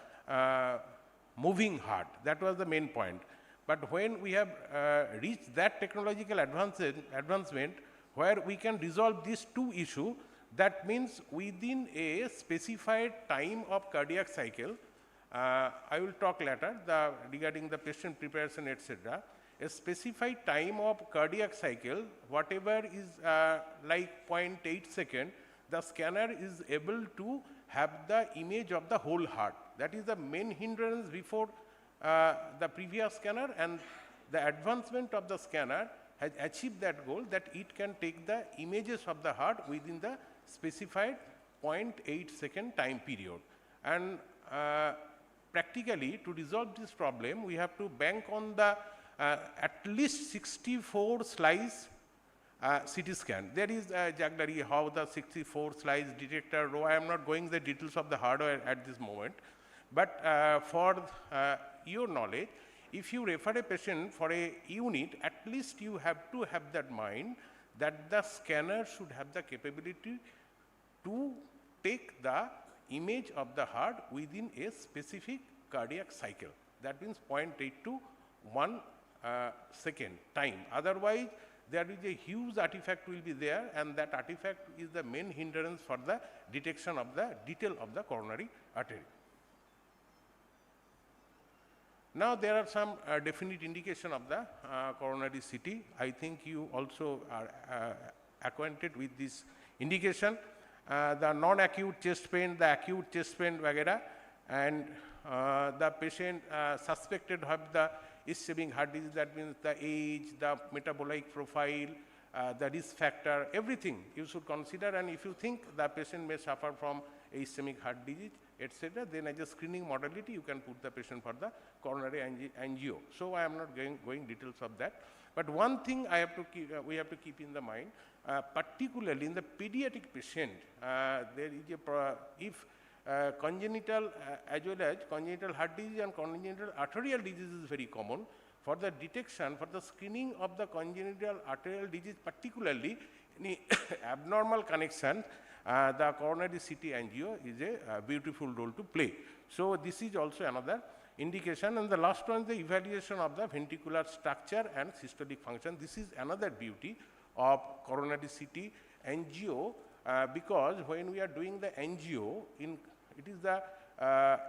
Speaker 4: moving heart. That was the main point. But when we have reached that technological advancement where we can resolve these two issues, that means within a specified time of cardiac cycle, I will talk later regarding the patient preparation, etc. A specified time of cardiac cycle, whatever is like 0.8 second, the scanner is able to have the image of the whole heart. That is the main hindrance before the previous scanner, and the advancement of the scanner has achieved that goal, that it can take the images of the heart within the specified 0.8 second time period. And practically, to resolve this problem, we have to bank on the at least 64 slice CT scan. There is a jugglery how the 64 slice detector row. I am not going the details of the hardware at this moment, but for your knowledge, if you refer a patient for a unit, at least you have to have that mind that the scanner should have the capability to take the image of the heart within a specific cardiac cycle. That means 0.8 to 1 second time. Otherwise, there is a huge artifact will be there, and that artifact is the main hindrance for the detection of the detail of the coronary artery. Now, there are some definite indication of the coronary CT. I think you also are acquainted with this indication. The non-acute chest pain, the acute chest pain, vagera, and the patient suspected to have the ischemic heart disease. That means the age, the metabolic profile, the risk factor, everything you should consider. And if you think the patient may suffer from ischemic heart disease, etc., then as a screening modality, you can put the patient for the coronary angio. So I am not going details of that. But one thing I have to we have to keep in the mind, particularly in the pediatric patient, there is a if congenital as well as congenital heart disease and congenital arterial disease is very common. For the detection, for the screening of the congenital arterial disease, particularly any abnormal connection, the coronary CT angio is a beautiful role to play. So this is also another indication. And the last one is the evaluation of the ventricular structure and systolic function. This is another beauty of coronary CT angio, because when we are doing the angio, it is the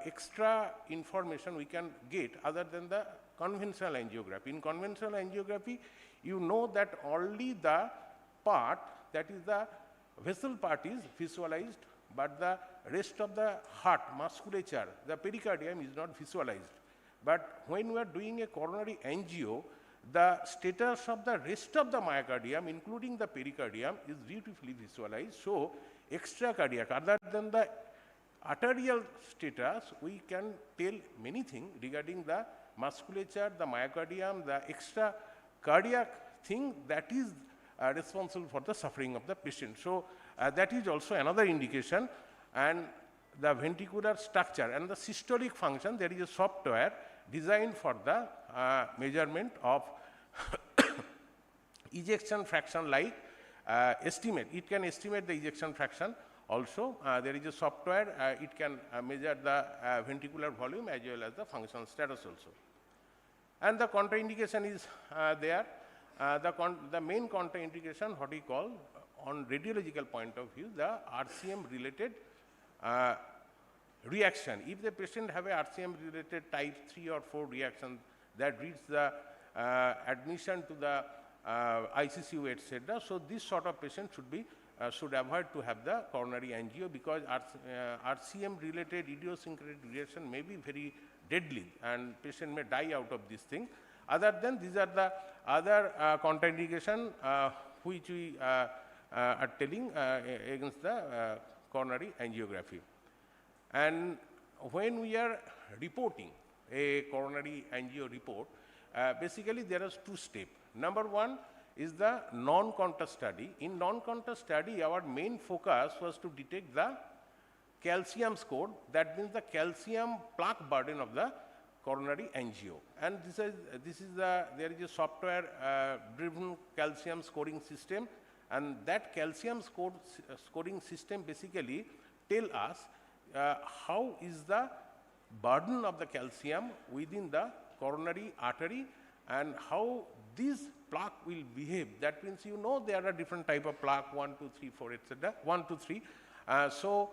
Speaker 4: extra information we can get other than the conventional angiography. In conventional angiography, you know that only the part, that is the vessel part, is visualized, but the rest of the heart, musculature, the pericardium is not visualized. But when we are doing a coronary angio, the status of the rest of the myocardium, including the pericardium, is beautifully visualized. So, extracardiac, other than the arterial status, we can tell many things regarding the musculature, the myocardium, the extra cardiac thing that is responsible for the suffering of the patient. So, that is also another indication. And the ventricular structure and the systolic function, there is a software designed for the measurement of ejection fraction like estimate. It can estimate the ejection fraction also. There is a software, it can measure the ventricular volume as well as the functional status also. And the contraindication is there. The main contraindication, what we call on radiological point of view, the RCM related reaction. If the patient have a RCM related type 3 or 4 reaction that leads the admission to the ICCU, etc. So this sort of patient should avoid to have the coronary angio, because RCM related idiosyncratic reaction may be very deadly and patient may die out of this thing. Other than these are the other contraindication which we are telling against the coronary angiography. And when we are reporting a coronary angio report, basically there are two steps. Number one is the non-contrast study. In non-contrast study, our main focus was to detect the calcium score, that means the calcium plaque burden of the coronary angio. And there is a software driven calcium scoring system, and that calcium scoring system basically tell us how is the burden of the calcium within the coronary artery and how this plaque will behave. That means there are different type of plaque, 1, 2, 3, 4, etc. 1, 2, 3. So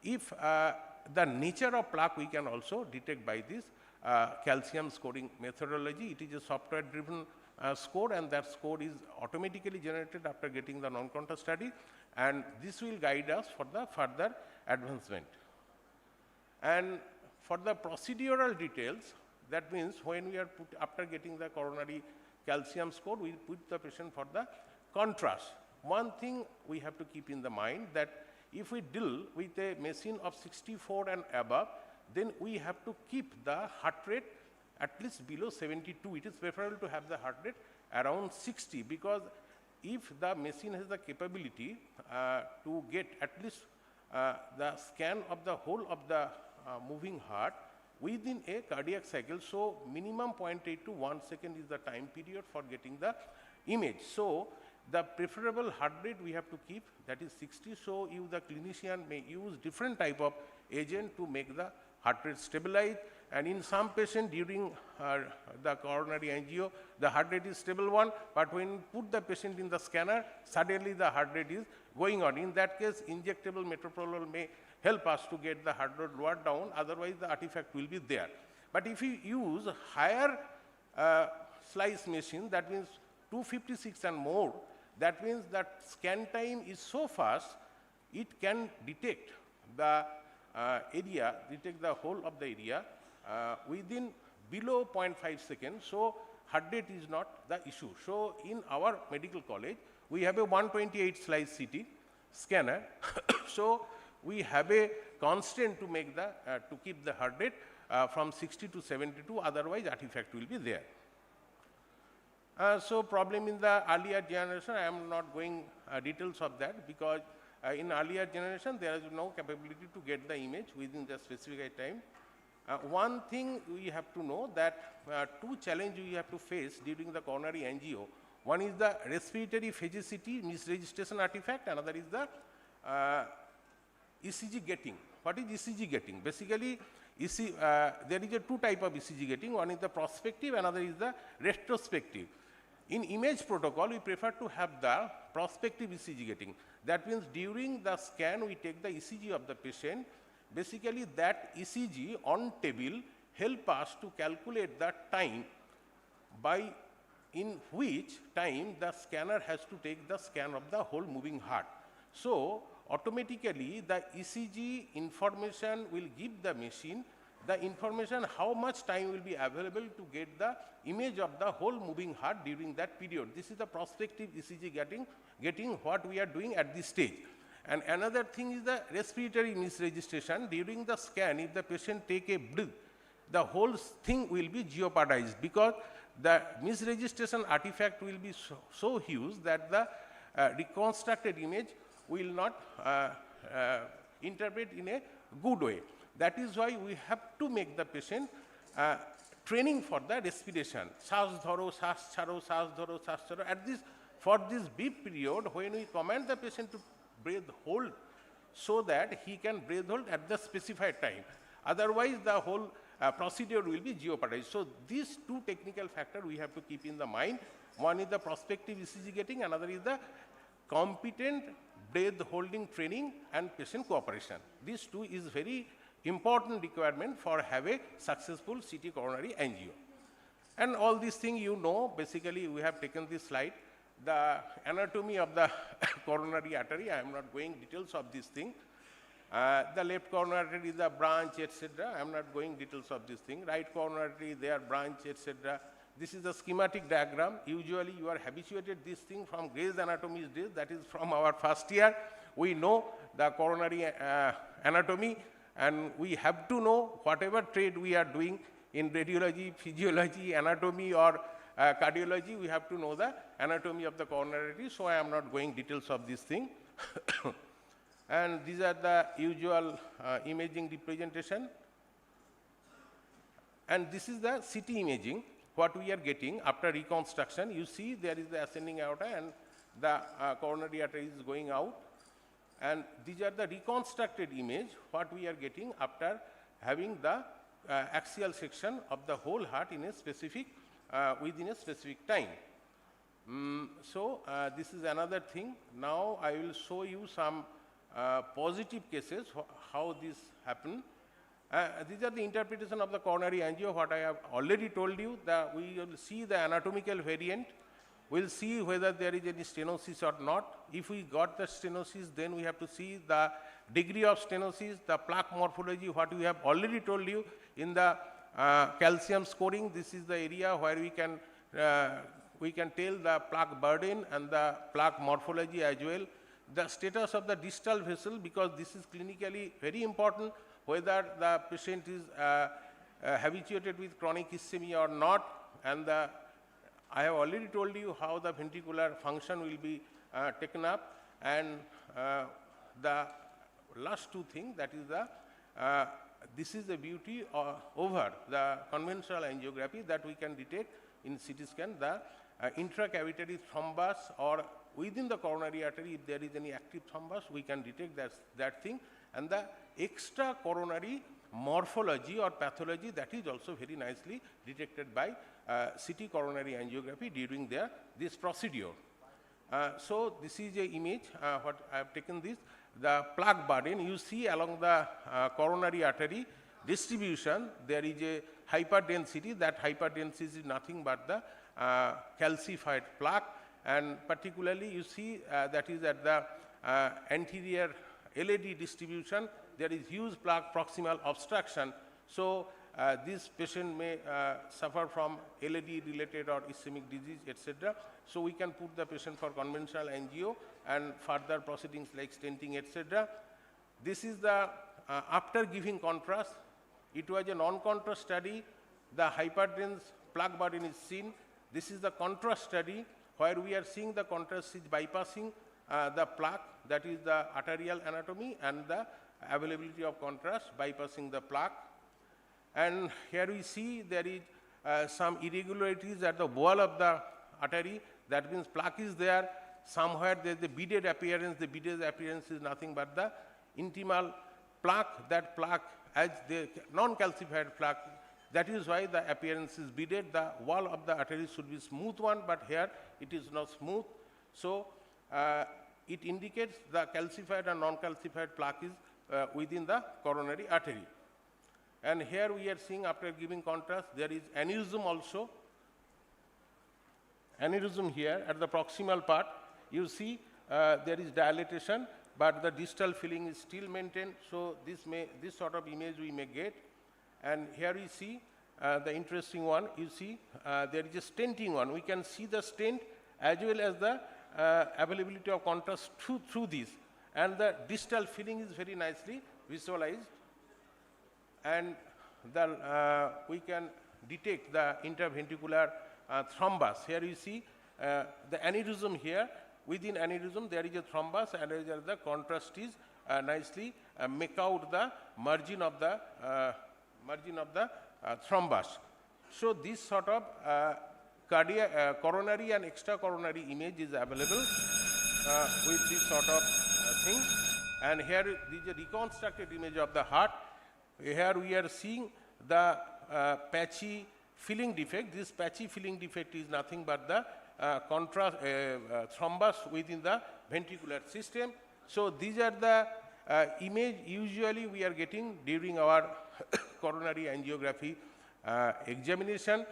Speaker 4: if the nature of plaque we can also detect by this calcium scoring methodology. It is a software driven score, and that score is automatically generated after getting the non-contrast study, and this will guide us for the further advancement. And for the procedural details, that means when we are after getting the coronary calcium score, we put the patient for the contrast. One thing we have to keep in the mind that if we deal with a machine of 64 and above, then we have to keep the heart rate at least below 72. It is preferable to have the heart rate around 60, because if the machine has the capability to get at least the scan of the whole of the moving heart within a cardiac cycle, so minimum 0.8 to 1 second is the time period for getting the image. So the preferable heart rate we have to keep, that is 60. So you, the clinician, may use different type of agent to make the heart rate stabilize. And in some patient during the coronary angio, the heart rate is stable one, but when you put the patient in the scanner, suddenly the heart rate is going on. In that case, injectable metoprolol may help us to get the heart rate lowered down, otherwise the artifact will be there. But if you use higher slice machine, that means 256 and more, that means that scan time is so fast, it can detect the area, detect the whole of the area within below 0.5 seconds. So heart rate is not the issue. So in our medical college, we have a 128 slice CT scanner. So we have a constant to make the to keep the heart rate from 60 to 72. Otherwise, artifact will be there. So problem in the earlier generation, I am not going details of that, because in earlier generation there is no capability to get the image within the specified time. One thing we have to know that two challenges we have to face during the coronary angio. One is the respiratory phagicity, misregistration artifact. Another is the ECG getting. What is ECG getting? Basically, there is a two type of ECG getting. One is the prospective, another is the retrospective. In image protocol, we prefer to have the prospective ECG getting. That means during the scan, we take the ECG of the patient. Basically, that ECG on table help us to calculate the time by in which time the scanner has to take the scan of the whole moving heart. So automatically, the ECG information will give the machine the information how much time will be available to get the image of the whole moving heart during that period. This is the prospective ECG getting what we are doing at this stage. And another thing is the respiratory misregistration. During the scan, if the patient take a breath, the whole thing will be jeopardized, because the misregistration artifact will be so huge that the reconstructed image will not interpret in a good way. That is why we have to make the patient training for the respiration. Shas dharo, shas chharo, shas dharo, shas chharo. For this brief period, when we command the patient to breathe hold, so that he can breathe hold at the specified time. Otherwise, the whole procedure will be jeopardized. So these two technical factors we have to keep in the mind. One is the prospective ECG getting, another is the competent breath holding training and patient cooperation. These two is very important requirement for have a successful CT coronary angio. And all these things basically we have taken this slide. The anatomy of the coronary artery, I am not going details of this thing. The left coronary artery is a branch, etc. I am not going details of this thing. Right coronary artery, their branch, etc. This is the schematic diagram. Usually you are habituated this thing from Gray's anatomy days, that is from our first year. We know the coronary anatomy, and we have to know whatever trade we are doing in radiology, physiology, anatomy, or cardiology, we have to know the anatomy of the coronary artery, so I am not going details of this thing. And these are the usual imaging representation. And this is the CT imaging, what we are getting after reconstruction. You see there is the ascending aorta and the coronary artery is going out. And these are the reconstructed image, what we are getting after having the axial section of the whole heart in a specific, within a specific time. This is another thing. Now I will show you some positive cases, how this happened. These are the interpretation of the coronary angio, what I have already told you, that we will see the anatomical variant. We will see whether there is any stenosis or not. If we got the stenosis, then we have to see the degree of stenosis, the plaque morphology, what we have already told you in the calcium scoring. This is the area where we can tell the plaque burden and the plaque morphology as well. The status of the distal vessel, because this is clinically very important, whether the patient is habituated with chronic ischemia or not, and I have already told you how the ventricular function will be taken up, and the last two things, that is the this is the beauty over the conventional angiography, that we can detect in CT scan the intracavitary thrombus, or within the coronary artery, if there is any active thrombus, we can detect that thing, and the extra coronary morphology or pathology, that is also very nicely detected by CT coronary angiography during this procedure. So this is a image, what I have taken this, the plaque burden. You see along the coronary artery distribution, there is a hyperdensity. That hyperdensity is nothing but the calcified plaque, and particularly you see that is at the anterior LAD distribution, there is huge plaque proximal obstruction. So this patient may suffer from LAD related or ischemic disease, etc. So we can put the patient for conventional angio and further proceedings like stenting, etc. This is the after giving contrast. It was a non-contrast study. The hyperdense plaque burden is seen. This is the contrast study, where we are seeing the contrast is bypassing the plaque, that is the arterial anatomy, and the availability of contrast bypassing the plaque. And here we see there is some irregularities at the wall of the artery. That means plaque is there. Somewhere there is the beaded appearance. The beaded appearance is nothing but the intimal plaque. That plaque, as the non-calcified plaque, that is why the appearance is beaded. The wall of the artery should be smooth one, but here it is not smooth. So it indicates the calcified and non-calcified plaque is within the coronary artery. And here we are seeing, after giving contrast, there is aneurysm also. Aneurysm here at the proximal part. You see there is dilatation, but the distal filling is still maintained. So this sort of image we may get. And here we see the interesting one. You see there is a stenting one. We can see the stent as well as the availability of contrast through this. And the distal filling is very nicely visualized. And we can detect the interventricular thrombus. Here you see the aneurysm here. Within aneurysm there is a thrombus, and the contrast is nicely make out the margin of the thrombus. So this sort of coronary and extracoronary image is available with this sort of thing. And here is a reconstructed image of the heart. Here we are seeing the patchy filling defect. This patchy filling defect is nothing but the thrombus within the ventricular system. So these are the image usually we are getting during our coronary angiography examination.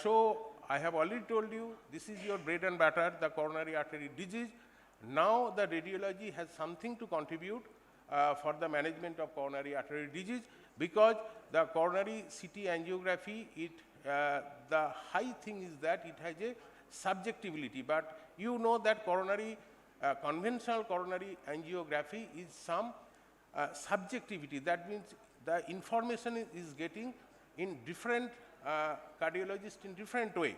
Speaker 4: So I have already told you, this is your bread and butter, the coronary artery disease. Now the radiology has something to contribute for the management of coronary artery disease, because the coronary CT angiography, it the high thing is that it has a subjectivity, but you know that coronary, conventional coronary angiography is some subjectivity. That means the information is getting in different cardiologists in different way.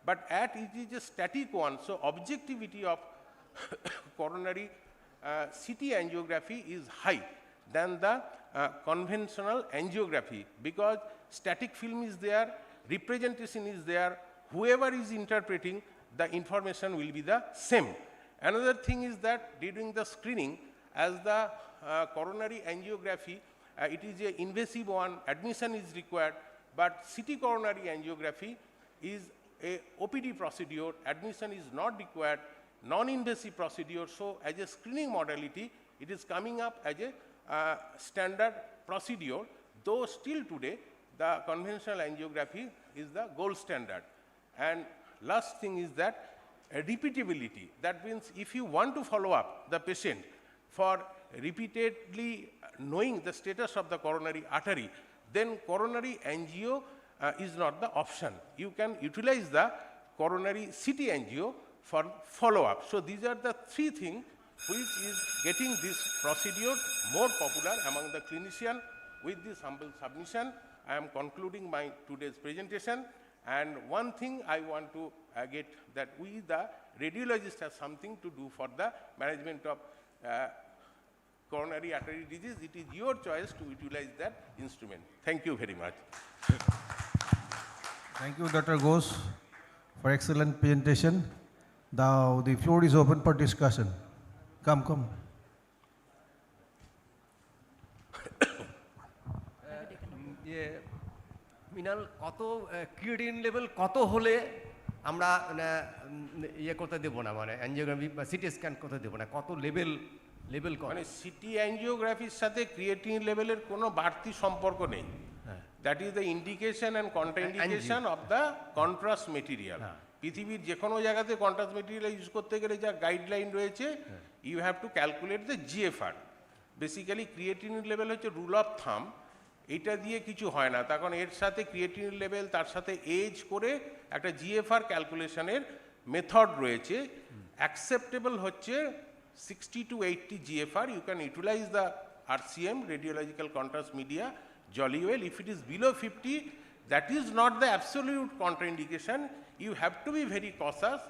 Speaker 4: But at it is a static one, so objectivity of coronary CT angiography is high than the conventional angiography, because static film is there, representation is there, whoever is interpreting the information will be the same. Another thing is that during the screening, as the coronary angiography, it is an invasive one, admission is required, but CT coronary angiography is a OPD procedure, admission is not required, non-invasive procedure. So as a screening modality, it is coming up as a standard procedure, though still today the conventional angiography is the gold standard. And last thing is that repeatability. That means if you want to follow up the patient for repeatedly knowing the status of the coronary artery, then coronary angio is not the option. You can utilize the coronary CT angio for follow-up. So these are the three things which is getting this procedure more popular among the clinician. With this humble submission, I am concluding my today's presentation. And one thing I want to get, that we the radiologists have something to do for the management of coronary artery disease. It is your choice to utilize that instrument. Thank you very much.
Speaker 10: Thank you, Dr. Ghosh, for excellent presentation. Now the floor is open for discussion. Come.
Speaker 8: মিনাল কত creatine level কত হলে আমরা ইয়ে করতে দেবো না, মানে অ্যাঞ্জিওগ্রাফি বা সিটি স্ক্যান করতে দেবো না, কত লেভেল
Speaker 4: মানে সিটি অ্যাঞ্জিওগ্রাফির সাথে ক্রিয়েটিন লেভেলের কোনো বাড়তি সম্পর্ক নেই। That is the indication and contraindication of the contrast material. পৃথিবীর যে কোনো জায়গাতে কন্ট্রাস্ট মেটেরিয়াল ইউজ করতে গেলে যা গাইডলাইন রয়েছে, you have to calculate the GFR. Basically creatinine level হচ্ছে রুল অফ থাম, এটা দিয়ে কিছু হয় না। তখন এর সাথে ক্রিয়েটিন লেভেল, তার সাথে এজ করে একটা জিএফআর ক্যালকুলেশনের মেথড রয়েছে। অ্যাকসেপ্টেবল হচ্ছে 60 to 80 GFR. You can utilize the RCM, radiological contrast media, jolly well. If it is below 50, that is not the absolute contraindication. You have to be very cautious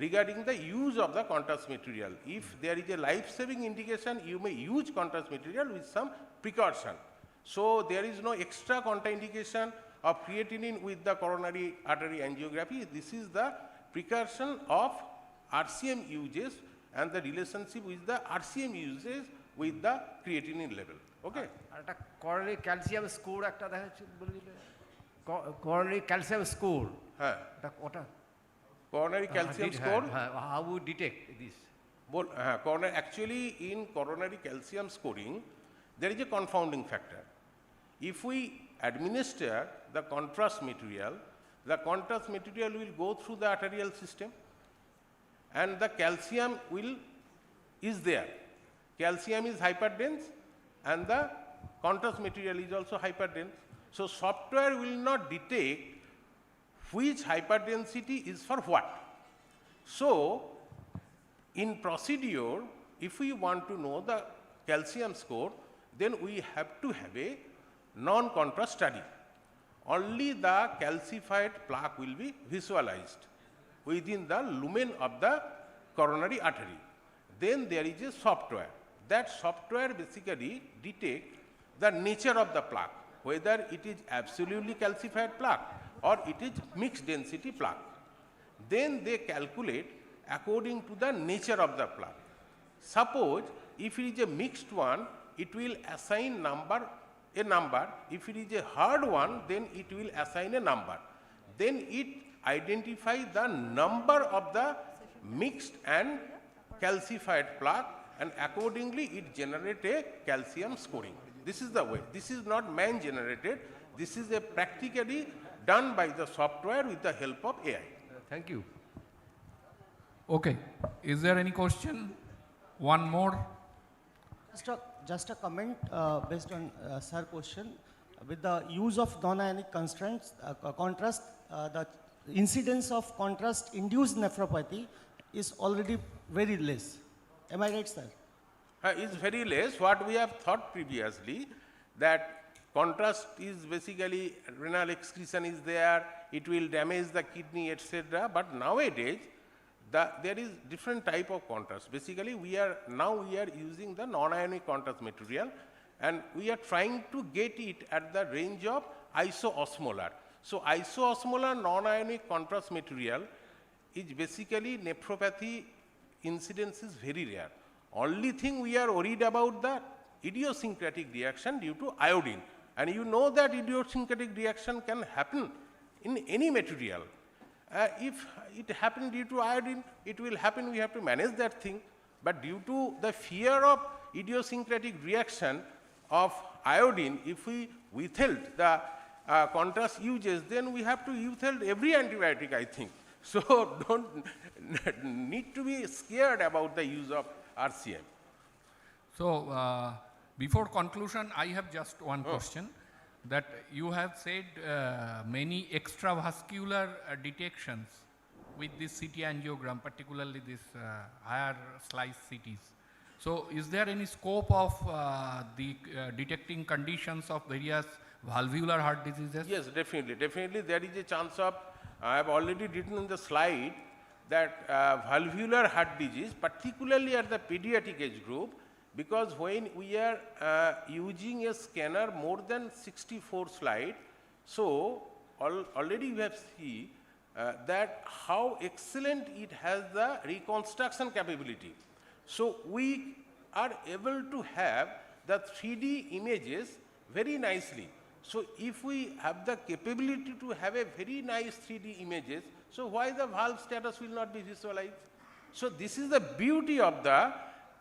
Speaker 4: regarding the use of the contrast material. If there is a life-saving indication, you may use contrast material with some precaution. So there is no extra contraindication of creatinine with the coronary artery angiography. This is the precaution of RCM uses and the relationship with the RCM uses with the creatinine level. Okay?
Speaker 8: একটা coronary calcium score একটা দেখা যাচ্ছে বলে দিলে, coronary calcium score,
Speaker 4: হ্যাঁ
Speaker 8: ওটা
Speaker 4: coronary calcium score,
Speaker 8: how we detect this?
Speaker 4: Coronary, actually in coronary calcium scoring there is a confounding factor. If we administer the contrast material will go through the arterial system and the calcium is there. Calcium is hyperdense and the contrast material is also hyperdense. So software will not detect which hyperdensity is for what. So in procedure, if we want to know the calcium score, then we have to have a non-contrast study. Only the calcified plaque will be visualized within the lumen of the coronary artery. Then there is a software. That software basically detects the nature of the plaque, whether it is absolutely calcified plaque or it is mixed density plaque. Then they calculate according to the nature of the plaque. Suppose if it is a mixed one, it will assign a number. If it is a hard one, then it will assign a number. Then it identifies the number of the mixed and calcified plaque, and accordingly it generates a calcium scoring. This is the way. This is not man generated. This is a practically done by the software with the help of AI.
Speaker 8: Thank you.
Speaker 11: Okay. Is there any question? One more.
Speaker 18: Just a comment based on sir question. With the use of non-ionic contrast, the incidence of contrast-induced nephropathy is already very less. Am I right, sir?
Speaker 4: It's very less. What we have thought previously, that contrast is basically renal excretion is there, it will damage the kidney, etc. But nowadays, there is different type of contrast. Basically, we are using the non-ionic contrast material, and we are trying to get it at the range of isoosmolar. So isoosmolar non-ionic contrast material is basically nephropathy incidence is very rare. Only thing we are worried about the idiosyncratic reaction due to iodine. And you know that idiosyncratic reaction can happen in any material. If it happens due to iodine, it will happen, we have to manage that thing. But due to the fear of idiosyncratic reaction of iodine, if we withheld the contrast uses, then we have to withhold every antibiotic, I think. So don't need to be scared about the use of RCM.
Speaker 11: So before conclusion, I have just one question. That you have said many extravascular detections with this CT angiogram, particularly this higher slice CTs. So is there any scope of the detecting conditions of various valvular heart diseases?
Speaker 4: Yes, definitely. Definitely there is a chance of, I have already written in the slide that valvular heart disease, particularly at the pediatric age group, because when we are using a scanner more than 64 slide, so already we have seen that how excellent it has the reconstruction capability. So we are able to have the 3D images very nicely. So if we have the capability to have a very nice 3D images, so why the valve status will not be visualized? So this is the beauty of the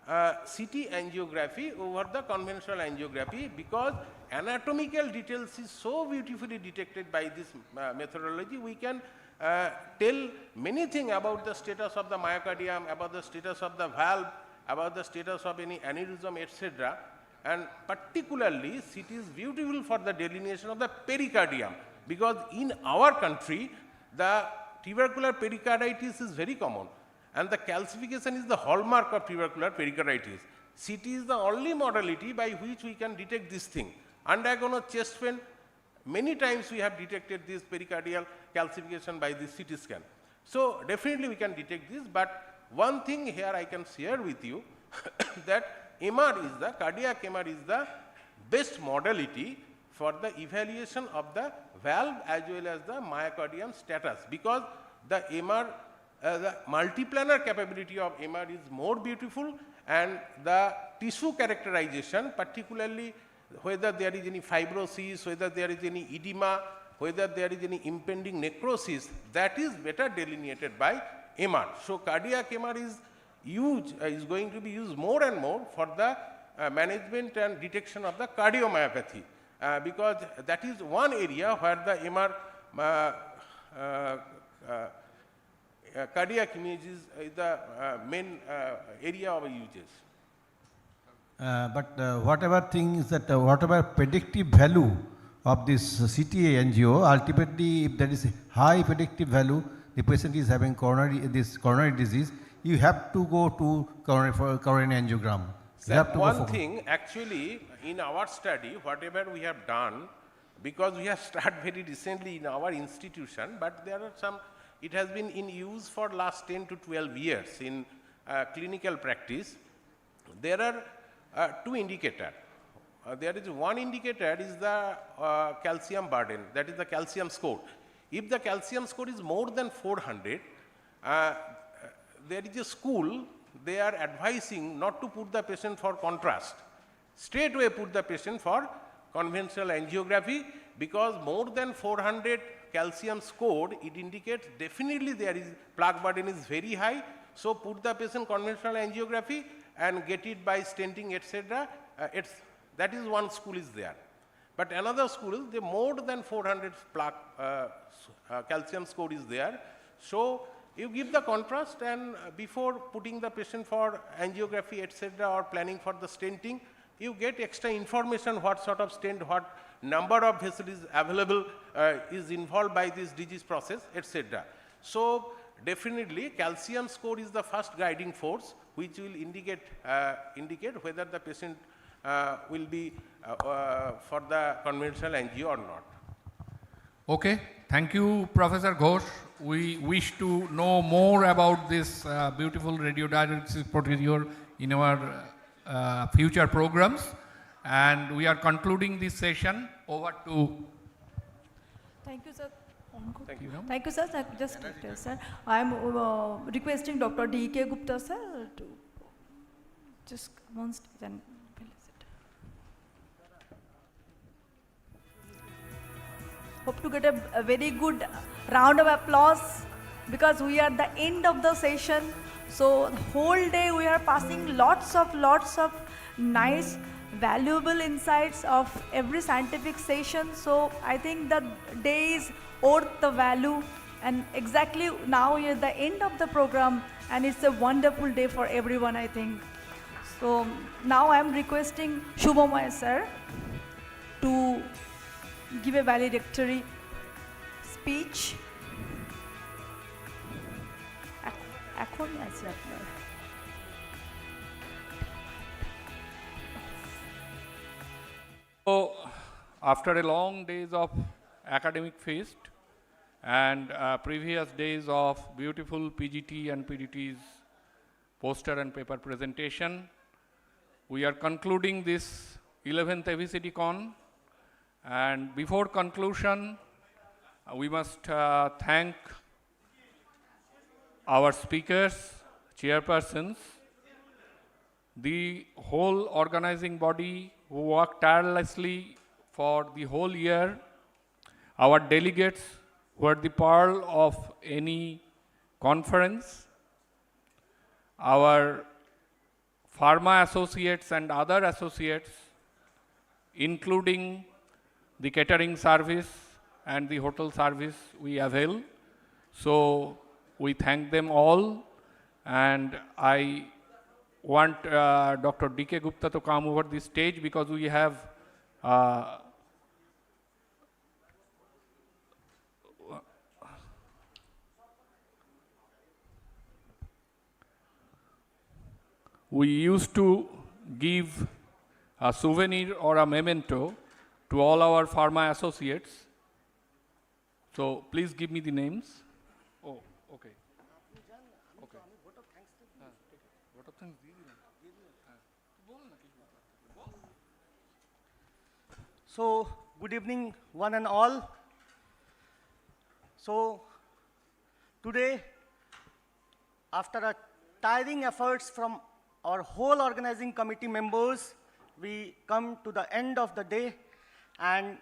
Speaker 4: CT angiography over the conventional angiography, because anatomical details is so beautifully detected by this methodology. We can tell many things about the status of the myocardium, about the status of the valve, about the status of any aneurysm, etc. And particularly, CT is beautiful for the delineation of the pericardium, because in our country, the tubercular pericarditis is very common. And the calcification is the hallmark of tubercular pericarditis. CT is the only modality by which we can detect this thing. Undiagnosed chest pain, many times we have detected this pericardial calcification by this CT scan. So definitely we can detect this, but one thing here I can share with you that MR is the, cardiac MR is the best modality for the evaluation of the valve as well as the myocardium status, because the MR the multiplanar capability of MR is more beautiful, and the tissue characterization, particularly whether there is any fibrosis, whether there is any edema, whether there is any impending necrosis, that is better delineated by MR. So cardiac MR is going to be used more and more for the management and detection of the cardiomyopathy, because that is one area where the MR cardiac images is the main area of uses.
Speaker 10: But whatever things that whatever predictive value of this CTA angio, ultimately if there is a high predictive value, the patient is having coronary disease, you have to go to coronary angiogram.
Speaker 4: One thing actually in our study, whatever we have done, because we have started very recently in our institution, but there are some, it has been in use for last 10 to 12 years in clinical practice. There are two indicators. There is one indicator is the calcium burden, that is the calcium score. If the calcium score is more than 400, there is a school, they are advising not to put the patient for contrast. Straight away put the patient for conventional angiography, because more than 400 calcium scored, it indicates definitely there is plaque burden is very high. So put the patient conventional angiography and get it by stenting, etc. That is one school is there. But another school is the more than 400 plaque calcium score is there. So you give the contrast, and before putting the patient for angiography, etc., or planning for the stenting, you get extra information what sort of stent, what number of vessels is available, is involved by this disease process, etc. So definitely calcium score is the first guiding force which will indicate whether the patient will be for the conventional angio or not.
Speaker 11: Okay, thank you, Professor Ghosh. We wish to know more about this beautiful radiodiagnosis procedure in our future programs. And we are concluding this session. Over to.
Speaker 1: Thank you, sir.
Speaker 4: Thank you.
Speaker 1: Thank you, sir. Just sir, I am requesting Dr. D.K. Gupta, sir, to just come on stage and visit. Hope to get a very good round of applause because we are at the end of the session. So the whole day we are passing lots of nice, valuable insights of every scientific session. So I think the day is worth the value, and exactly now we are at the end of the program, and it's a wonderful day for everyone, I think. So now I am requesting Shubhamay sir to give a valedictory speech. এখন আছে আপনার
Speaker 11: So, after a long days of academic feast and previous days of beautiful PGT and PDT's poster and paper presentation, we are concluding this 11th ABCDCon. And before conclusion, we must thank our speakers, chairpersons, the whole organizing body who worked tirelessly for the whole year, our delegates who are the pearl of any conference, our pharma associates and other associates, including the catering service and the hotel service we avail. So we thank them all, and I want Dr. D.K. Gupta to come over the stage because we have we used to give a souvenir or a memento to all our pharma associates. So please give me the names. Oh, okay. Okay.
Speaker 18: So, good evening, one and all. So, today, after a tiring efforts from our whole organizing committee members, we come to the end of the day, and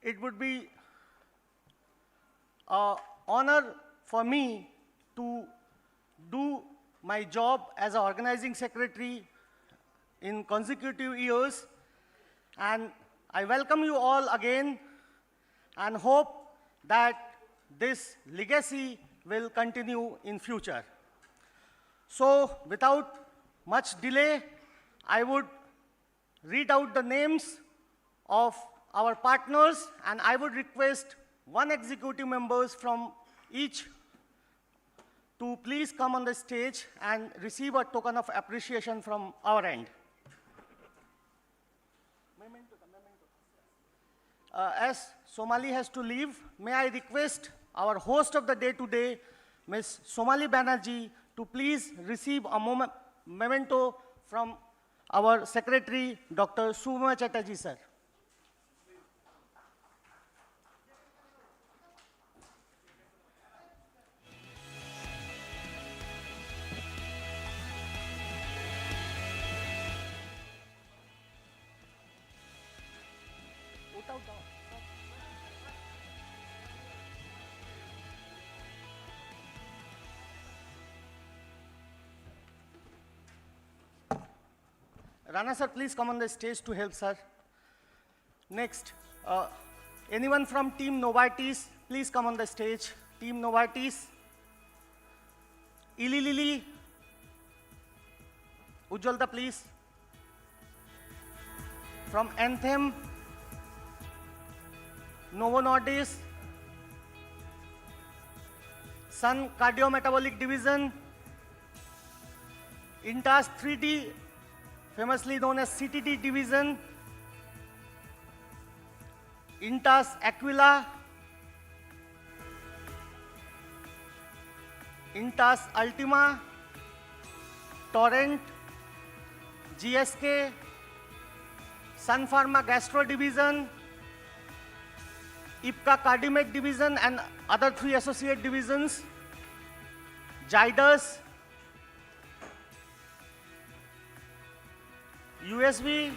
Speaker 18: it would be an honor for me to do my job as an organizing secretary in consecutive years, and I welcome you all again and hope that this legacy will continue in future. So, without much delay, I would read out the names of our partners, and I would request one executive members from each to please come on the stage and receive a token of appreciation from our end. As Somali has to leave, may I request our host of the day today, Ms. Somali Banerjee, to please receive a memento from our secretary, Dr. Suma Chatterjee, sir. Rana sir, please come on the stage to help sir. Next, anyone from Team Novartis, please come on the stage. Team Novartis. Ili Lili. Ujjalda, please. from Anthem, Novo Nordisk, Sun Cardiometabolic Division, Intas 3D, famously known as CTD Division, Intas Aquila, Intas Ultima, Torrent, GSK, Sun Pharma Gastro Division, IPCA Cardiomec Division and other 3 associate divisions, Zydus, USV,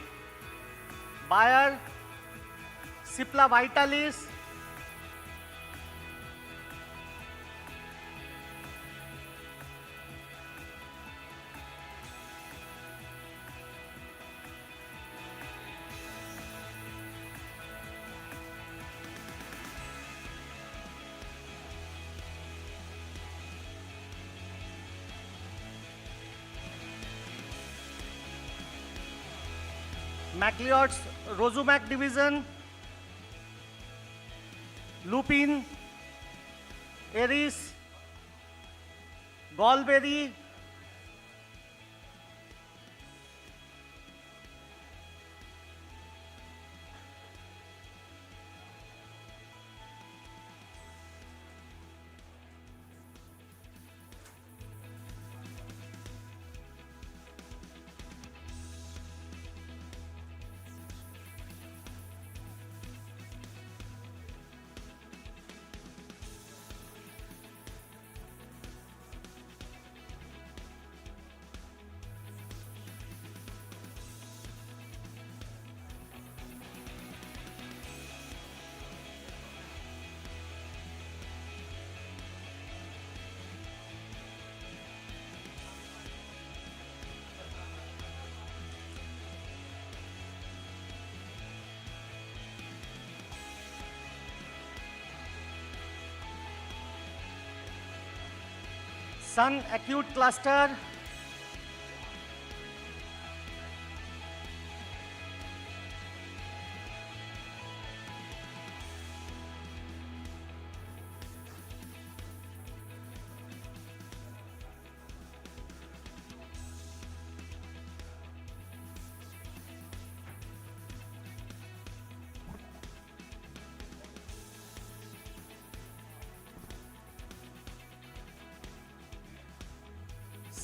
Speaker 18: Bayer, Cipla Vitalis, MacLeod's Rosumac Division, Lupin, Eris, Gallberry, Sun Acute Cluster,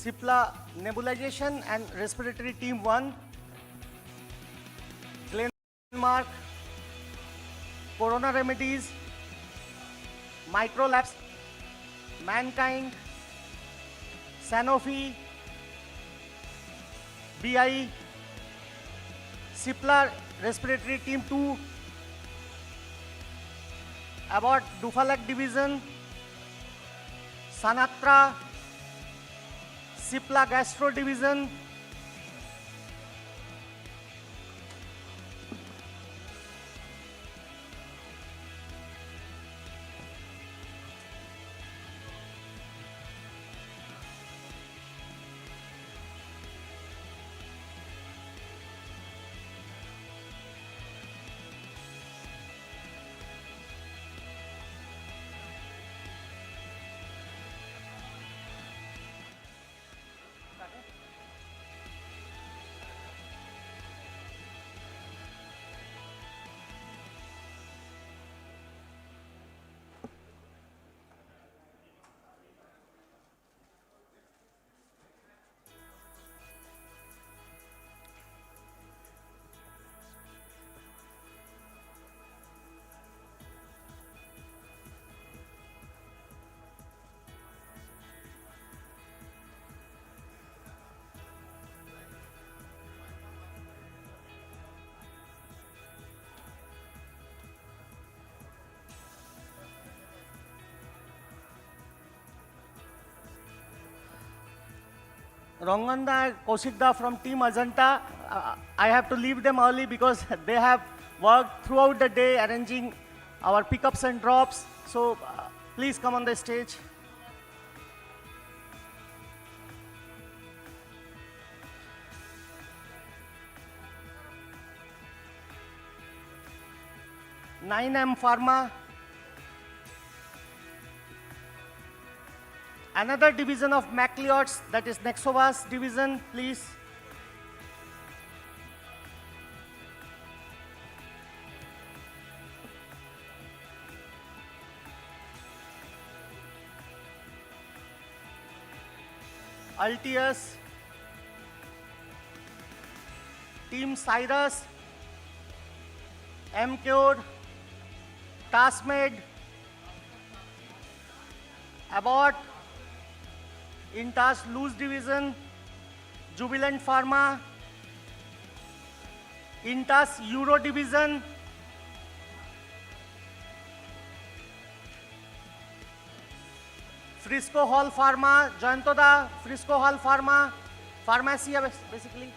Speaker 18: Cipla Nebulization and Respiratory Team 1, Glenmark, Corona Remedies, Microlabs, Mankind, Sanofi, BI, Cipla Respiratory Team 2, Abbott Dufalac Division, Sanatra, Cipla Gastro Division, Ranganda and Kaushikda from Team Ajanta. I have to leave them early because they have worked throughout the day arranging our pickups and drops. So please come on the stage. 9M Pharma. Another division of MacLeod's, that is Nexovas division, please. Altius, Team Cyrus, MCure, TaskMed, Abbott, Intas Loose Division, Jubilant Pharma, Intas Euro Division, Frisco Hall Pharma, Jayantoda, Frisco Hall Pharma, Pharmacy basically.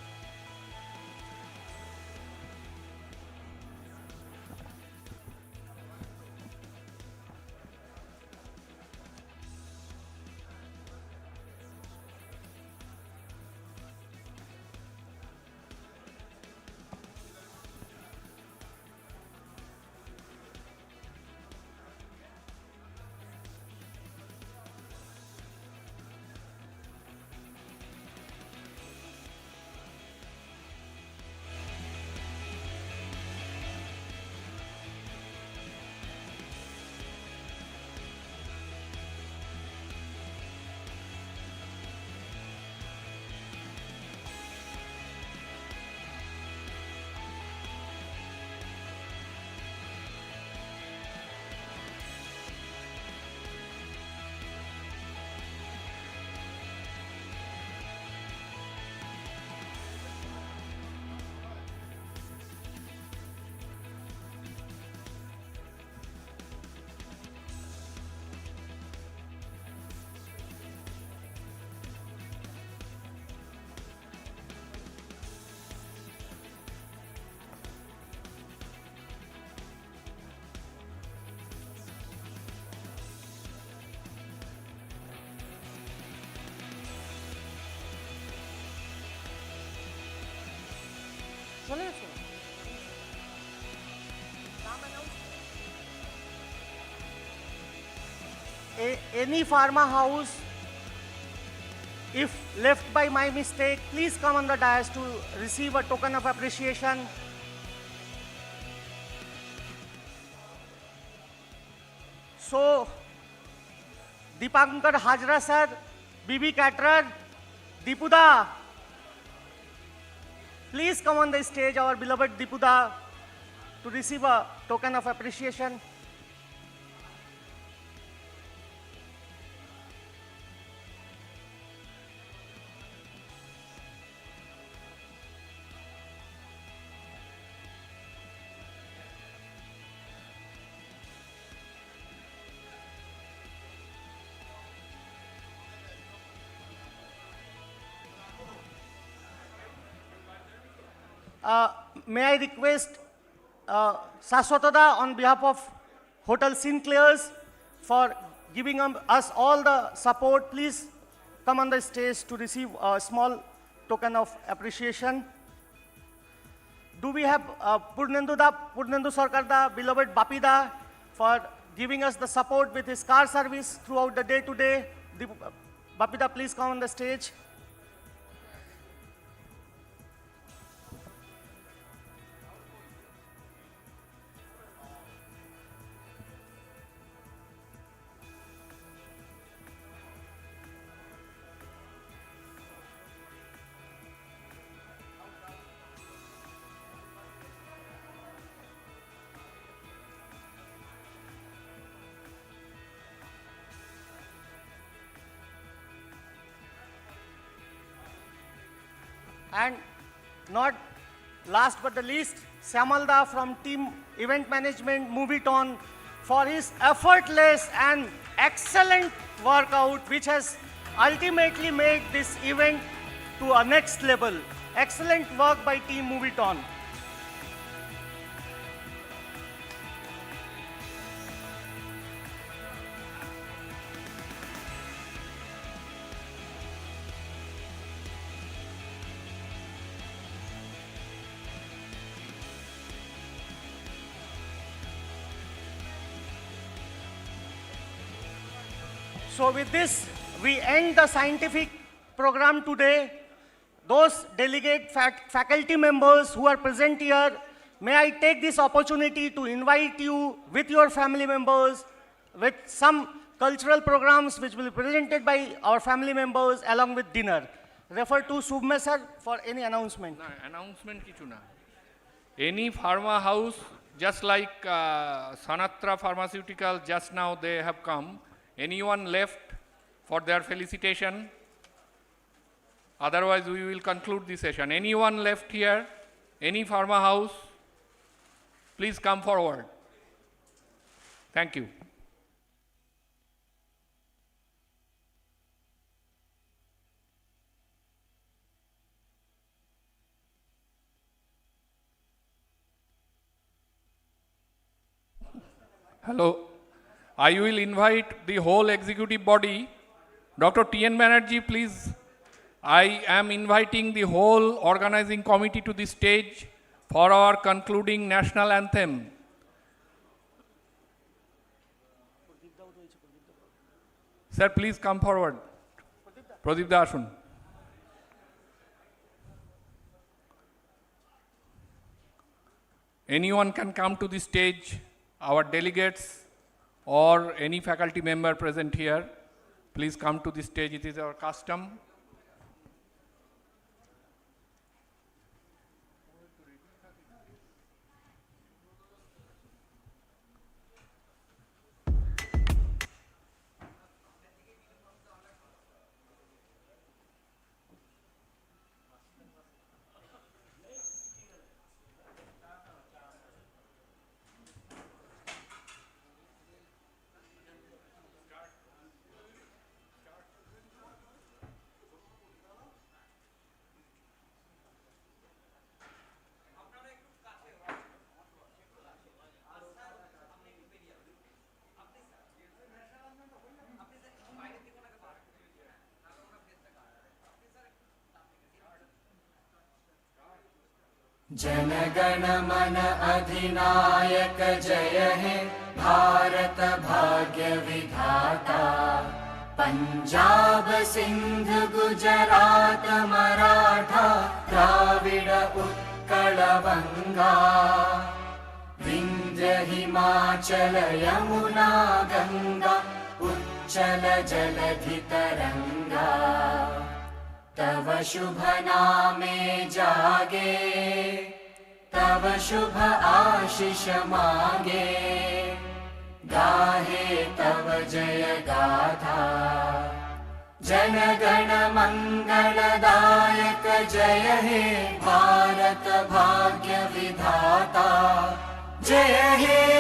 Speaker 18: চলে গেছো? Any pharma house, if left by my mistake, please come on the dais to receive a token of appreciation. So, Deepankar Hajra sir, BB Caterer, Deepuda, please come on the stage, our beloved Deepuda, to receive a token of appreciation. May I request Saswatada on behalf of Hotel Sinclairs for giving us all the support. Please come on the stage to receive a small token of appreciation. Do we have Purnendu Sarkarda, beloved Bapida, for giving us the support with his car service throughout the day today? Bapida, please come on the stage. And not last but the least, Syamalda from Team Event Management, Moviton, for his effortless and excellent workout, which has ultimately made this event to a next level. Excellent work by Team Moviton. So with this, we end the scientific program today. Those delegate faculty members who are present here, may I take this opportunity to invite you with your family members, with some cultural programs which will be presented by our family members along with dinner. Refer to Subhme sir for any announcement.
Speaker 11: No, announcement kichu na. Any pharma house, just like Sanatra Pharmaceutical, just now they have come. Anyone left for their felicitation? Otherwise, we will conclude the session. Anyone left here? Any pharma house? Please come forward. Thank you. Hello. I will invite the whole executive body. Dr. T.N. Banerjee, please. I am inviting the whole organizing committee to the stage for our concluding national anthem. Sir, please come forward. Pradip da Ashun. Anyone can come to the stage, our delegates or any faculty member present here. Please come to the stage, it is our custom.
Speaker 17: जनगण मन अधिनायक जय हे भारत भाग्य विधाता पंजाब सिंध गुजरात मराठा द्राविड उत्कल बंगा विंध्य हिमाचल यमुना गंगा उच्चल जलधि तरंगा तव शुभ नामे जागे तव शुभ आशीष मांगे गाहे तव जय गाथा जन गण मंगलदायक जय हे भारत भाग्य विधाता जय हे